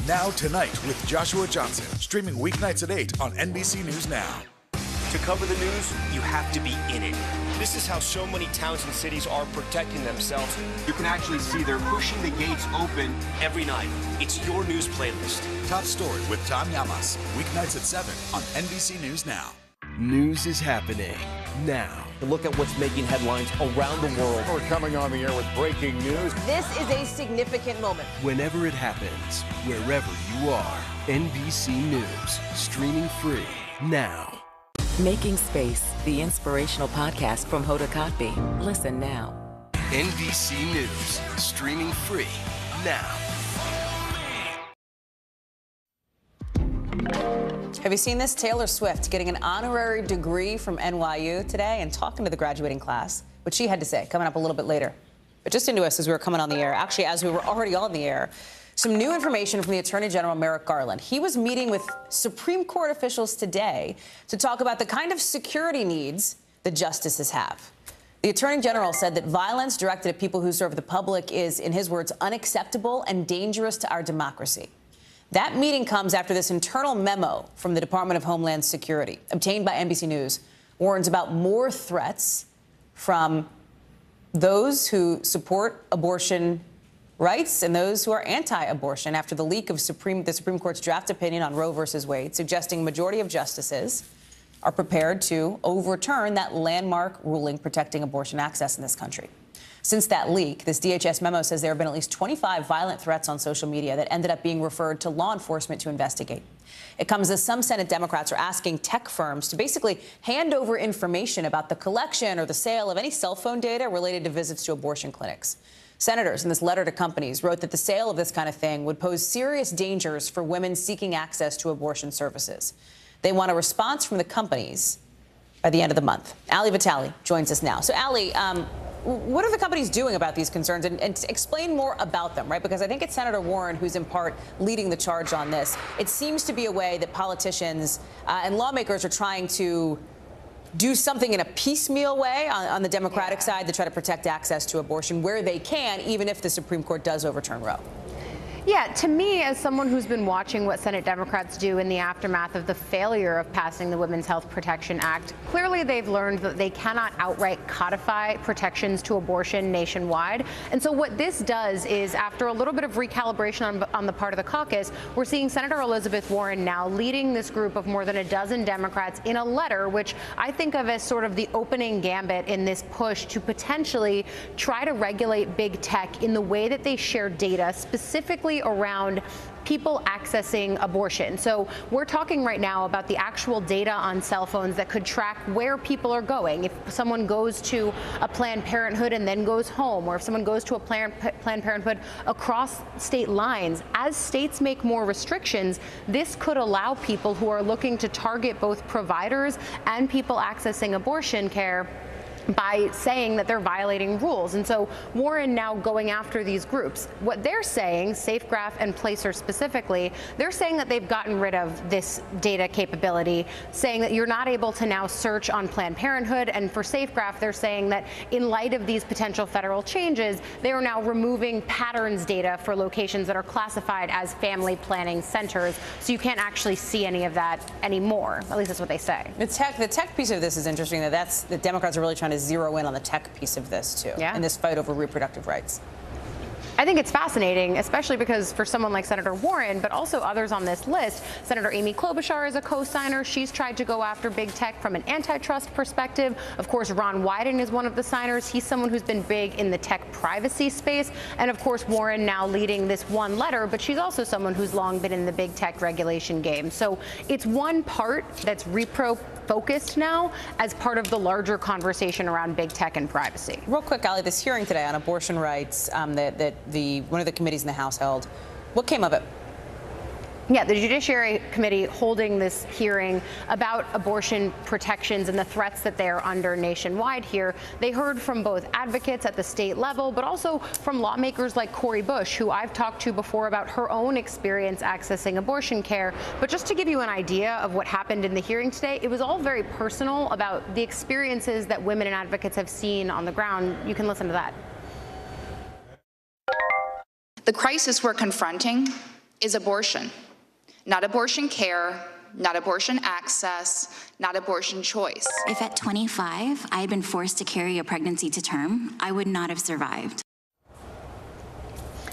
Speaker 19: Now Tonight with Joshua Johnson, streaming weeknights at 8 on NBC News Now.
Speaker 17: To cover the news, you have to be in it. This is how so many towns and cities are protecting themselves. You can actually see they're pushing the gates open every night. It's your news playlist.
Speaker 19: Top Story with Tom Llamas, weeknights at 7 on NBC News Now.
Speaker 7: News is happening now. Look at what's making headlines around the world.
Speaker 2: We're coming on the air with breaking news.
Speaker 4: This is a significant moment.
Speaker 7: Whenever it happens, wherever you are, NBC News, streaming free now.
Speaker 9: Making Space, the inspirational podcast from Hoda Kotb. Listen now.
Speaker 7: NBC News, streaming free now.
Speaker 10: Have you seen this? Taylor Swift getting an honorary degree from NYU today and talking to the graduating class, what she had to say, coming up a little bit later. But just into us as we were coming on the air, actually as we were already on the air, some new information from the Attorney General Merrick Garland. He was meeting with Supreme Court officials today to talk about the kind of security needs the justices have. The Attorney General said that violence directed at people who serve the public is, in his words, unacceptable and dangerous to our democracy. That meeting comes after this internal memo from the Department of Homeland Security, obtained by NBC News, warns about more threats from those who support abortion rights and those who are anti-abortion after the leak of the Supreme Court's draft opinion on Roe versus Wade, suggesting a majority of justices are prepared to overturn that landmark ruling protecting abortion access in this country. Since that leak, this DHS memo says there have been at least 25 violent threats on social media that ended up being referred to law enforcement to investigate. It comes as some Senate Democrats are asking tech firms to basically hand over information about the collection or the sale of any cell phone data related to visits to abortion clinics. Senators in this letter to companies wrote that the sale of this kind of thing would pose serious dangers for women seeking access to abortion services. They want a response from the companies by the end of the month. Ali Vitale joins us now. So, Ali, what are the companies doing about these concerns, and explain more about them, right? Because I think it's Senator Warren who's in part leading the charge on this. It seems to be a way that politicians and lawmakers are trying to do something in a piecemeal way on the Democratic side to try to protect access to abortion where they can, even if the Supreme Court does overturn Roe.
Speaker 11: Yeah, to me, as someone who's been watching what Senate Democrats do in the aftermath of the failure of passing the Women's Health Protection Act, clearly they've learned that they cannot outright codify protections to abortion nationwide. And so what this does is, after a little bit of recalibration on the part of the caucus, we're seeing Senator Elizabeth Warren now leading this group of more than a dozen Democrats in a letter, which I think of as sort of the opening gambit in this push to potentially try to regulate big tech in the way that they share data, specifically around people accessing abortion. So we're talking right now about the actual data on cell phones that could track where people are going. If someone goes to a Planned Parenthood and then goes home, or if someone goes to a Planned Parenthood across state lines, as states make more restrictions, this could allow people who are looking to target both providers and people accessing abortion care by saying that they're violating rules. And so Warren now going after these groups. What they're saying, SafeGraph and Placer specifically, they're saying that they've gotten rid of this data capability, saying that you're not able to now search on Planned Parenthood. And for SafeGraph, they're saying that in light of these potential federal changes, they are now removing patterns data for locations that are classified as family planning centers. So you can't actually see any of that anymore. At least that's what they say.
Speaker 10: The tech piece of this is interesting. The Democrats are really trying to zero in on the tech piece of this too, in this fight over reproductive rights.
Speaker 11: I think it's fascinating, especially because for someone like Senator Warren, but also others on this list, Senator Amy Klobuchar is a co-signer. She's tried to go after big tech from an antitrust perspective. Of course, Ron Wyden is one of the signers. He's someone who's been big in the tech privacy space. And of course, Warren now leading this one letter, but she's also someone who's long been in the big tech regulation game. So it's one part that's repro-focused now as part of the larger conversation around big tech and privacy.
Speaker 10: Real quick, Ali, this hearing today on abortion rights that one of the committees in the House held, what came of it?
Speaker 11: Yeah, the Judiciary Committee holding this hearing about abortion protections and the threats that they are under nationwide here. They heard from both advocates at the state level, but also from lawmakers like Cori Bush, who I've talked to before about her own experience accessing abortion care. But just to give you an idea of what happened in the hearing today, it was all very personal about the experiences that women and advocates have seen on the ground. You can listen to that.
Speaker 1: The crisis we're confronting is abortion. Not abortion care, not abortion access, not abortion choice.
Speaker 6: If at 25 I had been forced to carry a pregnancy to term, I would not have survived.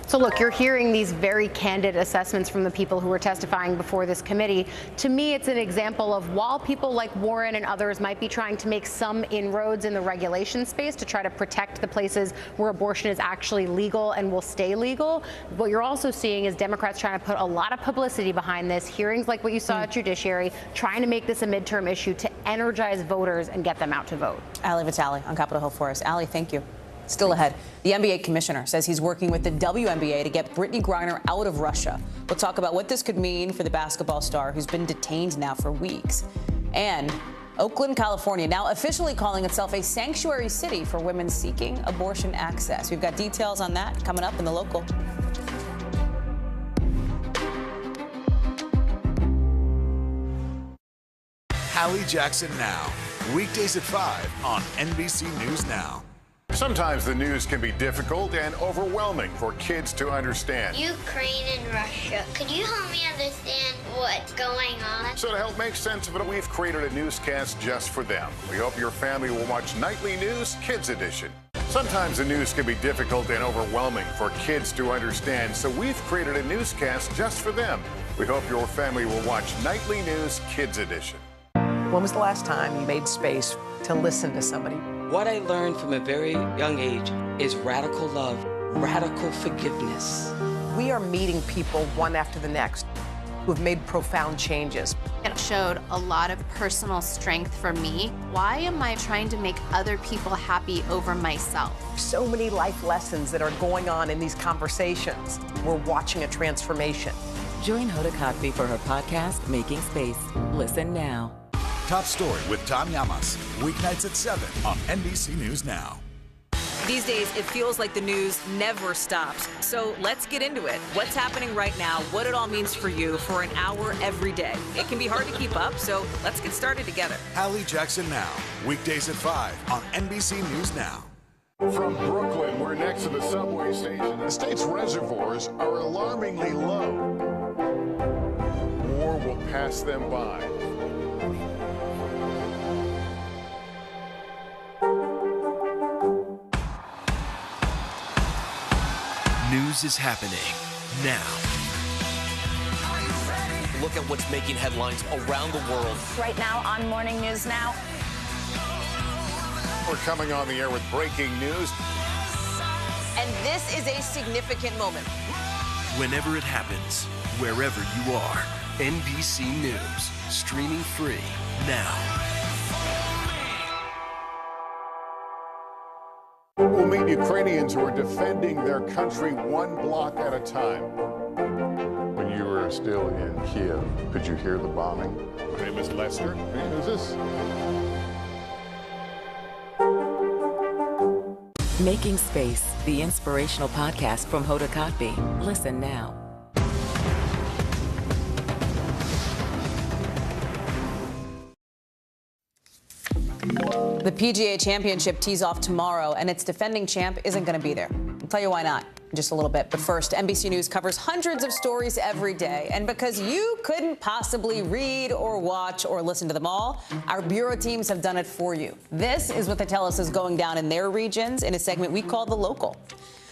Speaker 11: So look, you're hearing these very candid assessments from the people who are testifying before this committee. To me, it's an example of while people like Warren and others might be trying to make some inroads in the regulation space to try to protect the places where abortion is actually legal and will stay legal, what you're also seeing is Democrats trying to put a lot of publicity behind this, hearings like what you saw at Judiciary, trying to make this a midterm issue to energize voters and get them out to vote.
Speaker 10: Ali Vitale on Capitol Hill for us. Ali, thank you. Still ahead, the NBA commissioner says he's working with the WNBA to get Brittany Griner out of Russia. We'll talk about what this could mean for the basketball star who's been detained now for weeks. And Oakland, California, now officially calling itself a sanctuary city for women seeking abortion access. We've got details on that coming up in the local.
Speaker 19: Hallie Jackson Now, weekdays at 5 on NBC News Now.
Speaker 2: Sometimes the news can be difficult and overwhelming for kids to understand.
Speaker 12: Ukraine and Russia. Could you help me understand what's going on?
Speaker 2: So to help make sense of it, we've created a newscast just for them. We hope your family will watch Nightly News Kids Edition. Sometimes the news can be difficult and overwhelming for kids to understand, so we've created a newscast just for them. We hope your family will watch Nightly News Kids Edition.
Speaker 13: When was the last time you made space to listen to somebody?
Speaker 14: What I learned from a very young age is radical love, radical forgiveness.
Speaker 13: We are meeting people one after the next who have made profound changes.
Speaker 15: It showed a lot of personal strength for me. Why am I trying to make other people happy over myself?
Speaker 13: So many life lessons that are going on in these conversations. We're watching a transformation.
Speaker 9: Join Hoda Kotb for her podcast, Making Space. Listen now.
Speaker 19: Top Story with Tom Llamas, weeknights at 7 on NBC News Now.
Speaker 16: These days, it feels like the news never stops. So let's get into it. What's happening right now, what it all means for you for an hour every day. It can be hard to keep up, so let's get started together.
Speaker 19: Hallie Jackson Now, weekdays at 5 on NBC News Now.
Speaker 2: From Brooklyn, we're next to the subway station. The state's reservoirs are alarmingly low. War will pass them by.
Speaker 7: News is happening now.
Speaker 17: Look at what's making headlines around the world.
Speaker 18: Right now on Morning News Now.
Speaker 2: We're coming on the air with breaking news.
Speaker 18: And this is a significant moment.
Speaker 7: Whenever it happens, wherever you are, NBC News, streaming free now.
Speaker 2: We'll meet Ukrainians who are defending their country one block at a time. When you were still in Kiev, could you hear the bombing? My name is Lester. Who's this?
Speaker 9: Making Space, the inspirational podcast from Hoda Kotb. Listen now.
Speaker 10: The PGA Championship tees off tomorrow, and its defending champ isn't going to be there. I'll tell you why not in just a little bit. But first, NBC News covers hundreds of stories every day. And because you couldn't possibly read or watch or listen to them all, our bureau teams have done it for you. This is what they tell us is going down in their regions in a segment we call The Local.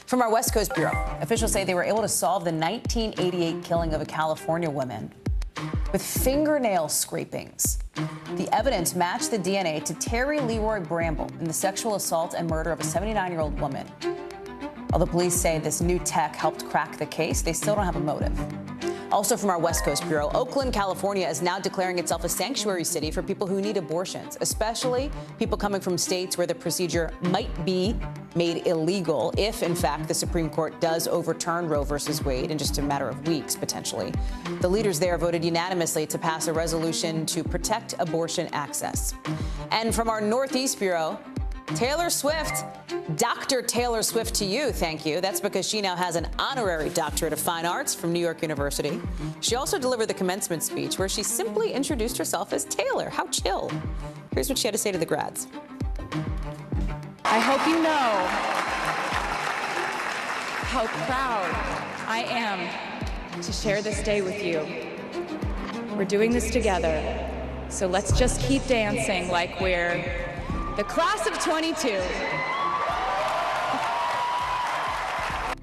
Speaker 10: From our West Coast Bureau, officials say they were able to solve the 1988 killing of a California woman with fingernail scrapings. The evidence matched the DNA to Terry Leroy Bramble in the sexual assault and murder of a 79-year-old woman. Although police say this new tech helped crack the case, they still don't have a motive. Also from our West Coast Bureau, Oakland, California is now declaring itself a sanctuary city for people who need abortions, especially people coming from states where the procedure might be made illegal if, in fact, the Supreme Court does overturn Roe versus Wade in just a matter of weeks, potentially. The leaders there voted unanimously to pass a resolution to protect abortion access. And from our Northeast Bureau, Taylor Swift, Dr. Taylor Swift to you, thank you. That's because she now has an honorary doctorate of fine arts from New York University. She also delivered the commencement speech where she simply introduced herself as Taylor. How chill. Here's what she had to say to the grads.
Speaker 3: I hope you know how proud I am to share this day with you. We're doing this together, so let's just keep dancing like we're the class of 22.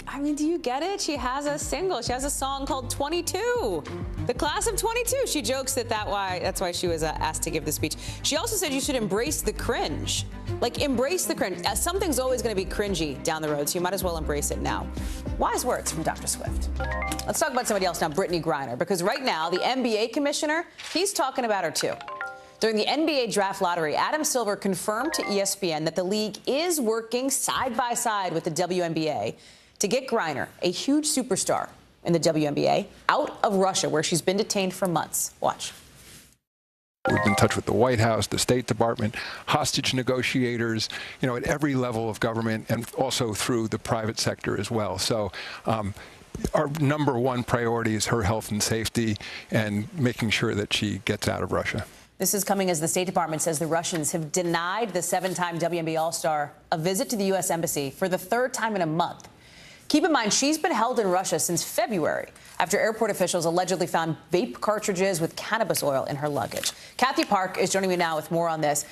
Speaker 10: I mean, do you get it? She has a single. She has a song called 22. The class of 22. She jokes that's why she was asked to give the speech. She also said you should embrace the cringe. Like, embrace the cringe. Something's always going to be cringy down the road, so you might as well embrace it now. Wise words from Dr. Swift. Let's talk about somebody else now, Brittany Griner, because right now, the NBA commissioner, he's talking about her too. During the NBA draft lottery, Adam Silver confirmed to ESPN that the league is working side by side with the WNBA to get Griner, a huge superstar in the WNBA, out of Russia, where she's been detained for months. Watch.
Speaker 8: We've been in touch with the White House, the State Department, hostage negotiators, at every level of government, and also through the private sector as well. So our number one priority is her health and safety and making sure that she gets out of Russia.
Speaker 10: This is coming as the State Department says the Russians have denied the 7-time WNBA All-Star a visit to the U.S. Embassy for the third time in a month. Keep in mind, she's been held in Russia since February after airport officials allegedly found vape cartridges with cannabis oil in her luggage. Kathy Park is joining me now with more on this.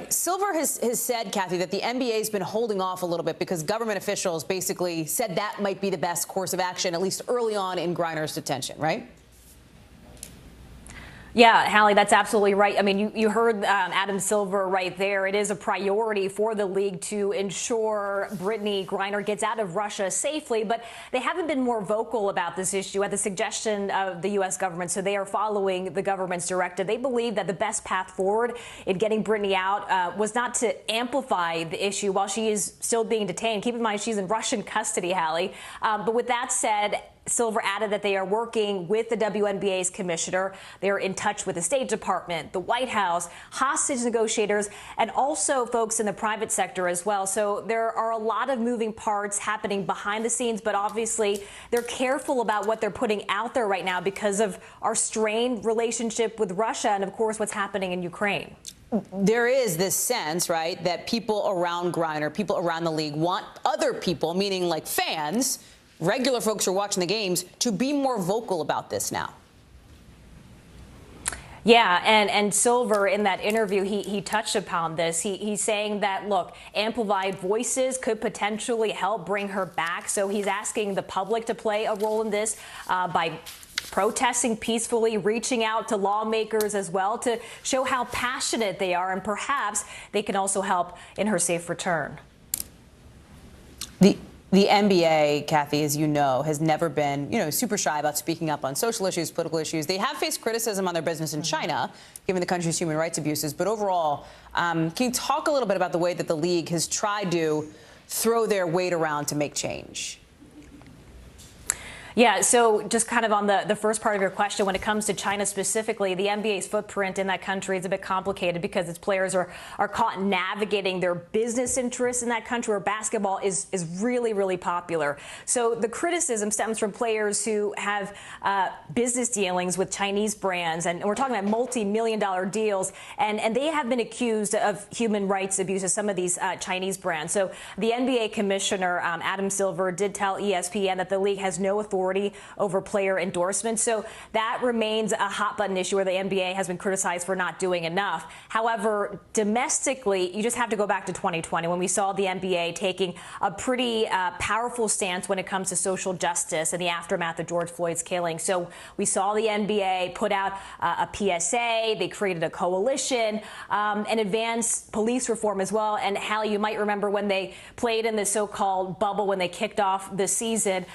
Speaker 10: Silver has said, Kathy, that the NBA has been holding off a little bit because government officials basically said that might be the best course of action, at least early on in Griner's detention, right?
Speaker 20: Yeah, Hallie, that's absolutely right. I mean, you heard Adam Silver right there. It is a priority for the league to ensure Brittany Griner gets out of Russia safely, but they haven't been more vocal about this issue at the suggestion of the U.S. government, so they are following the government's directive. They believe that the best path forward in getting Brittany out was not to amplify the issue while she is still being detained. Keep in mind, she's in Russian custody, Hallie. But with that said, Silver added that they are working with the WNBA's commissioner. They are in touch with the State Department, the White House, hostage negotiators, and also folks in the private sector as well. So there are a lot of moving parts happening behind the scenes, but obviously they're careful about what they're putting out there right now because of our strained relationship with Russia and, of course, what's happening in Ukraine.
Speaker 10: There is this sense, right, that people around Griner, people around the league want other people, meaning like fans, regular folks who are watching the games, to be more vocal about this now.
Speaker 20: Yeah, and Silver, in that interview, he touched upon this. He's saying that, look, amplified voices could potentially help bring her back. So he's asking the public to play a role in this by protesting peacefully, reaching out to lawmakers as well to show how passionate they are, and perhaps they can also help in her safe return.
Speaker 10: The NBA, Kathy, as you know, has never been, super shy about speaking up on social issues, political issues. They have faced criticism on their business in China, given the country's human rights abuses. But overall, can you talk a little bit about the way that the league has tried to throw their weight around to make change?
Speaker 20: Yeah, so just kind of on the first part of your question, when it comes to China specifically, the NBA's footprint in that country is a bit complicated because its players are caught navigating their business interests in that country where basketball is really, really popular. So the criticism stems from players who have business dealings with Chinese brands, and we're talking about multi-million-dollar deals, and they have been accused of human rights abuse of some of these Chinese brands. So the NBA commissioner, Adam Silver, did tell ESPN that the league has no authority over player endorsements. So that remains a hot button issue where the NBA has been criticized for not doing enough. However, domestically, you just have to go back to 2020 when we saw the NBA taking a pretty powerful stance when it comes to social justice in the aftermath of George Floyd's killing. So we saw the NBA put out a PSA. They created a coalition and advanced police reform as well. And Hallie, you might remember when they played in the so-called bubble when they kicked off the season,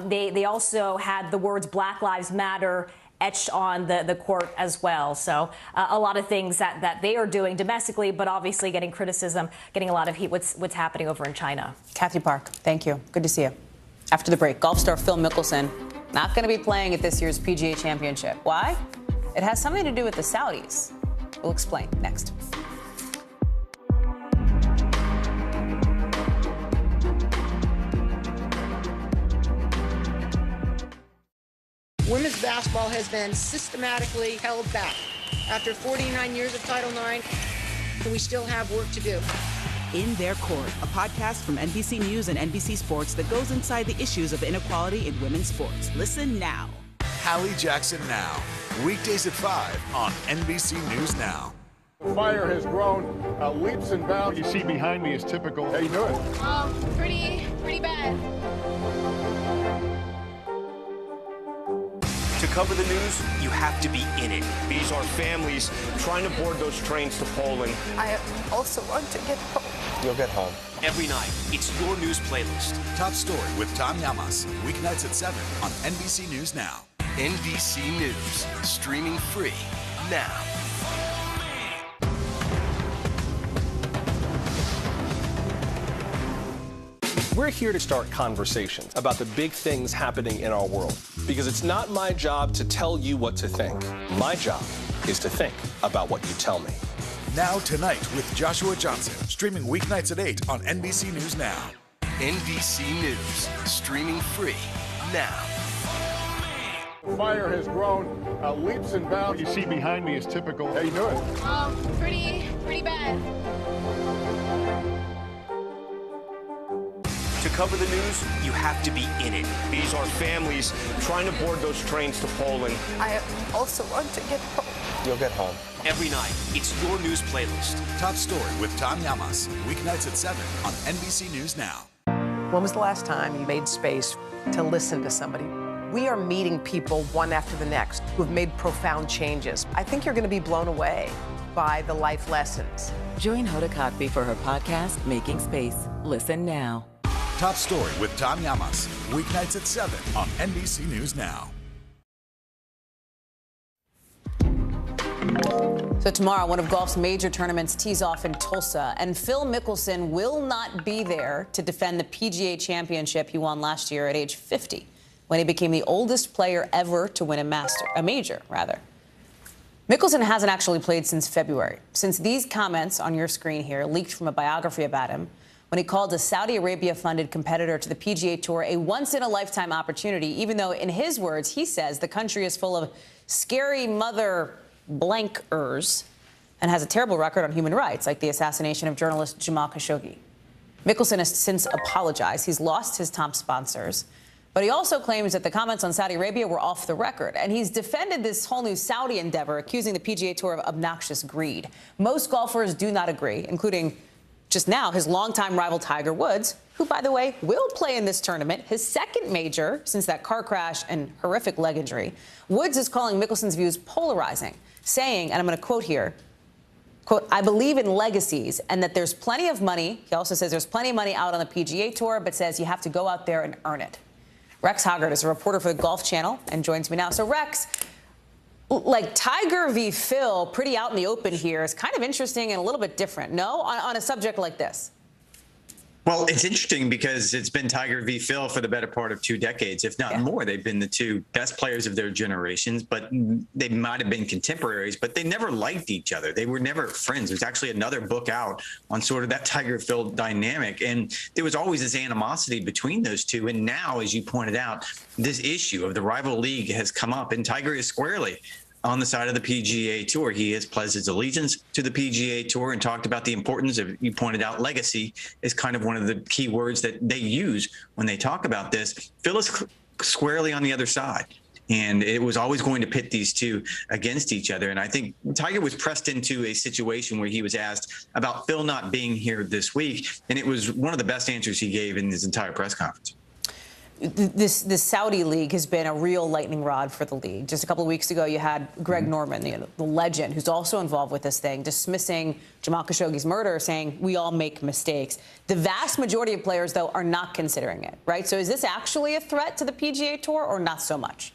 Speaker 20: they also had the words Black Lives Matter etched on the court as well. So a lot of things that they are doing domestically, but obviously getting criticism, getting a lot of heat, what's happening over in China.
Speaker 10: Kathy Park, thank you. Good to see you. After the break, golf star Phil Mickelson not going to be playing at this year's PGA Championship. Why? It has something to do with the Saudis. We'll explain next.
Speaker 21: Women's basketball has been systematically held back. After 49 years of Title IX, we still have work to do.
Speaker 22: In Their Court, a podcast from NBC News and NBC Sports that goes inside the issues of inequality in women's sports. Listen now.
Speaker 19: Hallie Jackson Now, weekdays at 5 on NBC News Now.
Speaker 2: The fire has grown leaps and bounds. You see behind me is typical. How you doing?
Speaker 23: Pretty bad.
Speaker 17: To cover the news, you have to be in it. These are families trying to board those trains to Poland.
Speaker 23: I also want to get home.
Speaker 17: You'll get home. Every night, it's your news playlist.
Speaker 19: Top Story with Tom Llamas, weeknights at 7 on NBC News Now.
Speaker 7: NBC News, streaming free now.
Speaker 5: We're here to start conversations about the big things happening in our world, because it's not my job to tell you what to think. My job is to think about what you tell me.
Speaker 19: Now Tonight with Joshua Johnson, streaming weeknights at 8 on NBC News Now.
Speaker 7: NBC News, streaming free now.
Speaker 2: The fire has grown leaps and bounds. You see behind me is typical. How you doing?
Speaker 23: Pretty bad.
Speaker 17: To cover the news, you have to be in it. These are families trying to board those trains to Poland.
Speaker 23: I also want to get home.
Speaker 17: You'll get home. Every night, it's your news playlist.
Speaker 19: Top Story with Tom Llamas, weeknights at 7 on NBC News Now.
Speaker 13: When was the last time you made space to listen to somebody? We are meeting people one after the next who have made profound changes. I think you're going to be blown away by the life lessons.
Speaker 9: Join Hoda Kotb for her podcast, Making Space. Listen now.
Speaker 19: Top Story with Tom Llamas, weeknights at 7 on NBC News Now.
Speaker 10: So tomorrow, one of golf's major tournaments tees off in Tulsa, and Phil Mickelson will not be there to defend the PGA Championship he won last year at age 50, when he became the oldest player ever to win a major. Mickelson hasn't actually played since February, since these comments on your screen here leaked from a biography about him, when he called a Saudi Arabia-funded competitor to the PGA Tour a once-in-a-lifetime opportunity, even though, in his words, he says the country is full of scary mother blankers and has a terrible record on human rights, like the assassination of journalist Jamal Khashoggi. Mickelson has since apologized. He's lost his top sponsors. But he also claims that the comments on Saudi Arabia were off the record. And he's defended this whole new Saudi endeavor, accusing the PGA Tour of obnoxious greed. Most golfers do not agree, including just now his longtime rival Tiger Woods, who, by the way, will play in this tournament, his second major since that car crash and horrific leg injury. Woods is calling Mickelson's views polarizing, saying, and I'm going to quote here, quote, "I believe in legacies and that there's plenty of money." He also says there's plenty of money out on the PGA Tour, but says you have to go out there and earn it. Rex Hoggart is a reporter for the Golf Channel and joins me now. So, Rex, like Tiger v. Phil, pretty out in the open here, is kind of interesting and a little bit different, no? On a subject like this.
Speaker 1: Well, it's interesting because it's been Tiger v. Phil for the better part of 2 decades, if not more. They've been the two best players of their generations, but they might have been contemporaries, but they never liked each other. They were never friends. There's actually another book out on sort of that Tiger-Phil dynamic, and there was always this animosity between those two. And now, as you pointed out, this issue of the rival league has come up, and Tiger is squarely on the side of the PGA Tour. He has pledged his allegiance to the PGA Tour and talked about the importance of, you pointed out, legacy is kind of one of the key words that they use when they talk about this. Phil is squarely on the other side. And it was always going to pit these two against each other. And I think Tiger was pressed into a situation where he was asked about Phil not being here this week. And it was one of the best answers he gave in his entire press conference.
Speaker 10: This Saudi league has been a real lightning rod for the league. Just a couple of weeks ago, you had Greg Norman, the legend, who's also involved with this thing, dismissing Jamal Khashoggi's murder, saying we all make mistakes. The vast majority of players, though, are not considering it, right? So is this actually a threat to the PGA Tour or not so much?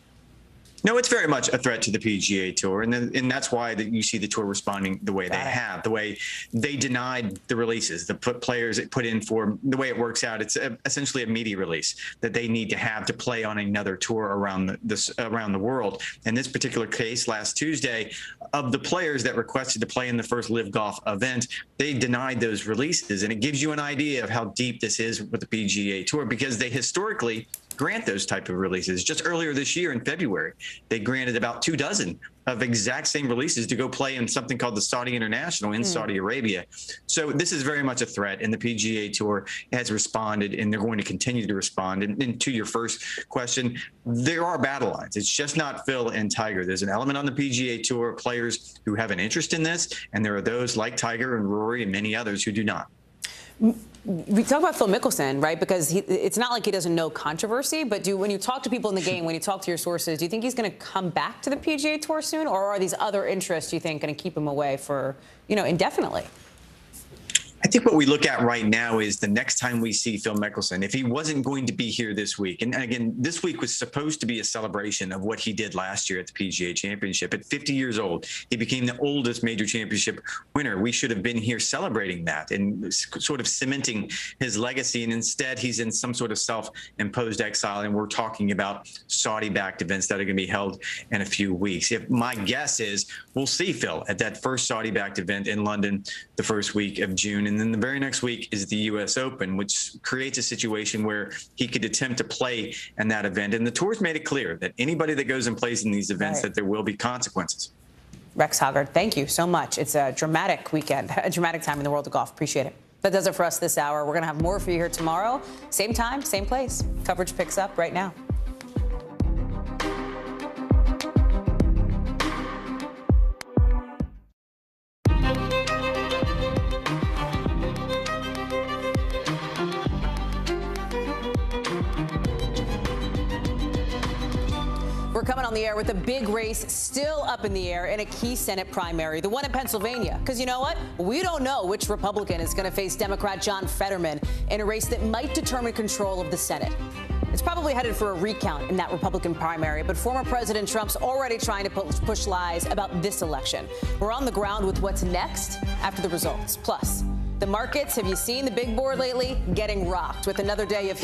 Speaker 1: No, it's very much a threat to the PGA Tour, and that's why you see the tour responding the way they have, the way they denied the releases, the players it put in for. The way it works out, it's essentially a media release that they need to have to play on another tour around the world. In this particular case, last Tuesday, of the players that requested to play in the first Live Golf event, they denied those releases, and it gives you an idea of how deep this is with the PGA Tour, because they historically grant those type of releases. Just earlier this year in February, they granted about 24 of exact same releases to go play in something called the Saudi International in Saudi Arabia. So this is very much a threat, and the PGA Tour has responded, and they're going to continue to respond. And to your first question, there are battle lines. It's just not Phil and Tiger. There's an element on the PGA Tour of players who have an interest in this, and there are those like Tiger and Rory and many others who do not.
Speaker 10: We talk about Phil Mickelson, right? Because it's not like he doesn't know controversy, but when you talk to people in the game, when you talk to your sources, do you think he's going to come back to the PGA Tour soon, or are these other interests, you think, going to keep him away for, indefinitely?
Speaker 1: I think what we look at right now is the next time we see Phil Mickelson, if he wasn't going to be here this week, and again, this week was supposed to be a celebration of what he did last year at the PGA Championship. At 50 years old, he became the oldest major championship winner. We should have been here celebrating that and sort of cementing his legacy. And instead, he's in some sort of self-imposed exile, and we're talking about Saudi-backed events that are going to be held in a few weeks. If my guess is we'll see Phil at that first Saudi-backed event in London the first week of June. And then the very next week is the U.S. Open, which creates a situation where he could attempt to play in that event. And the tour's made it clear that anybody that goes and plays in these events, that there will be consequences.
Speaker 10: Rex Hoggard, thank you so much. It's a dramatic weekend, a dramatic time in the world of golf. Appreciate it. That does it for us this hour. We're going to have more for you here tomorrow. Same time, same place. Coverage picks up right now. We're coming on the air with a big race still up in the air in a key Senate primary, the one in Pennsylvania. Because you know what? We don't know which Republican is going to face Democrat John Fetterman in a race that might determine control of the Senate. It's probably headed for a recount in that Republican primary, but former President Trump's already trying to push lies about this election. We're on the ground with what's next after the results. Plus, the markets, have you seen the big board lately? Getting rocked with another day of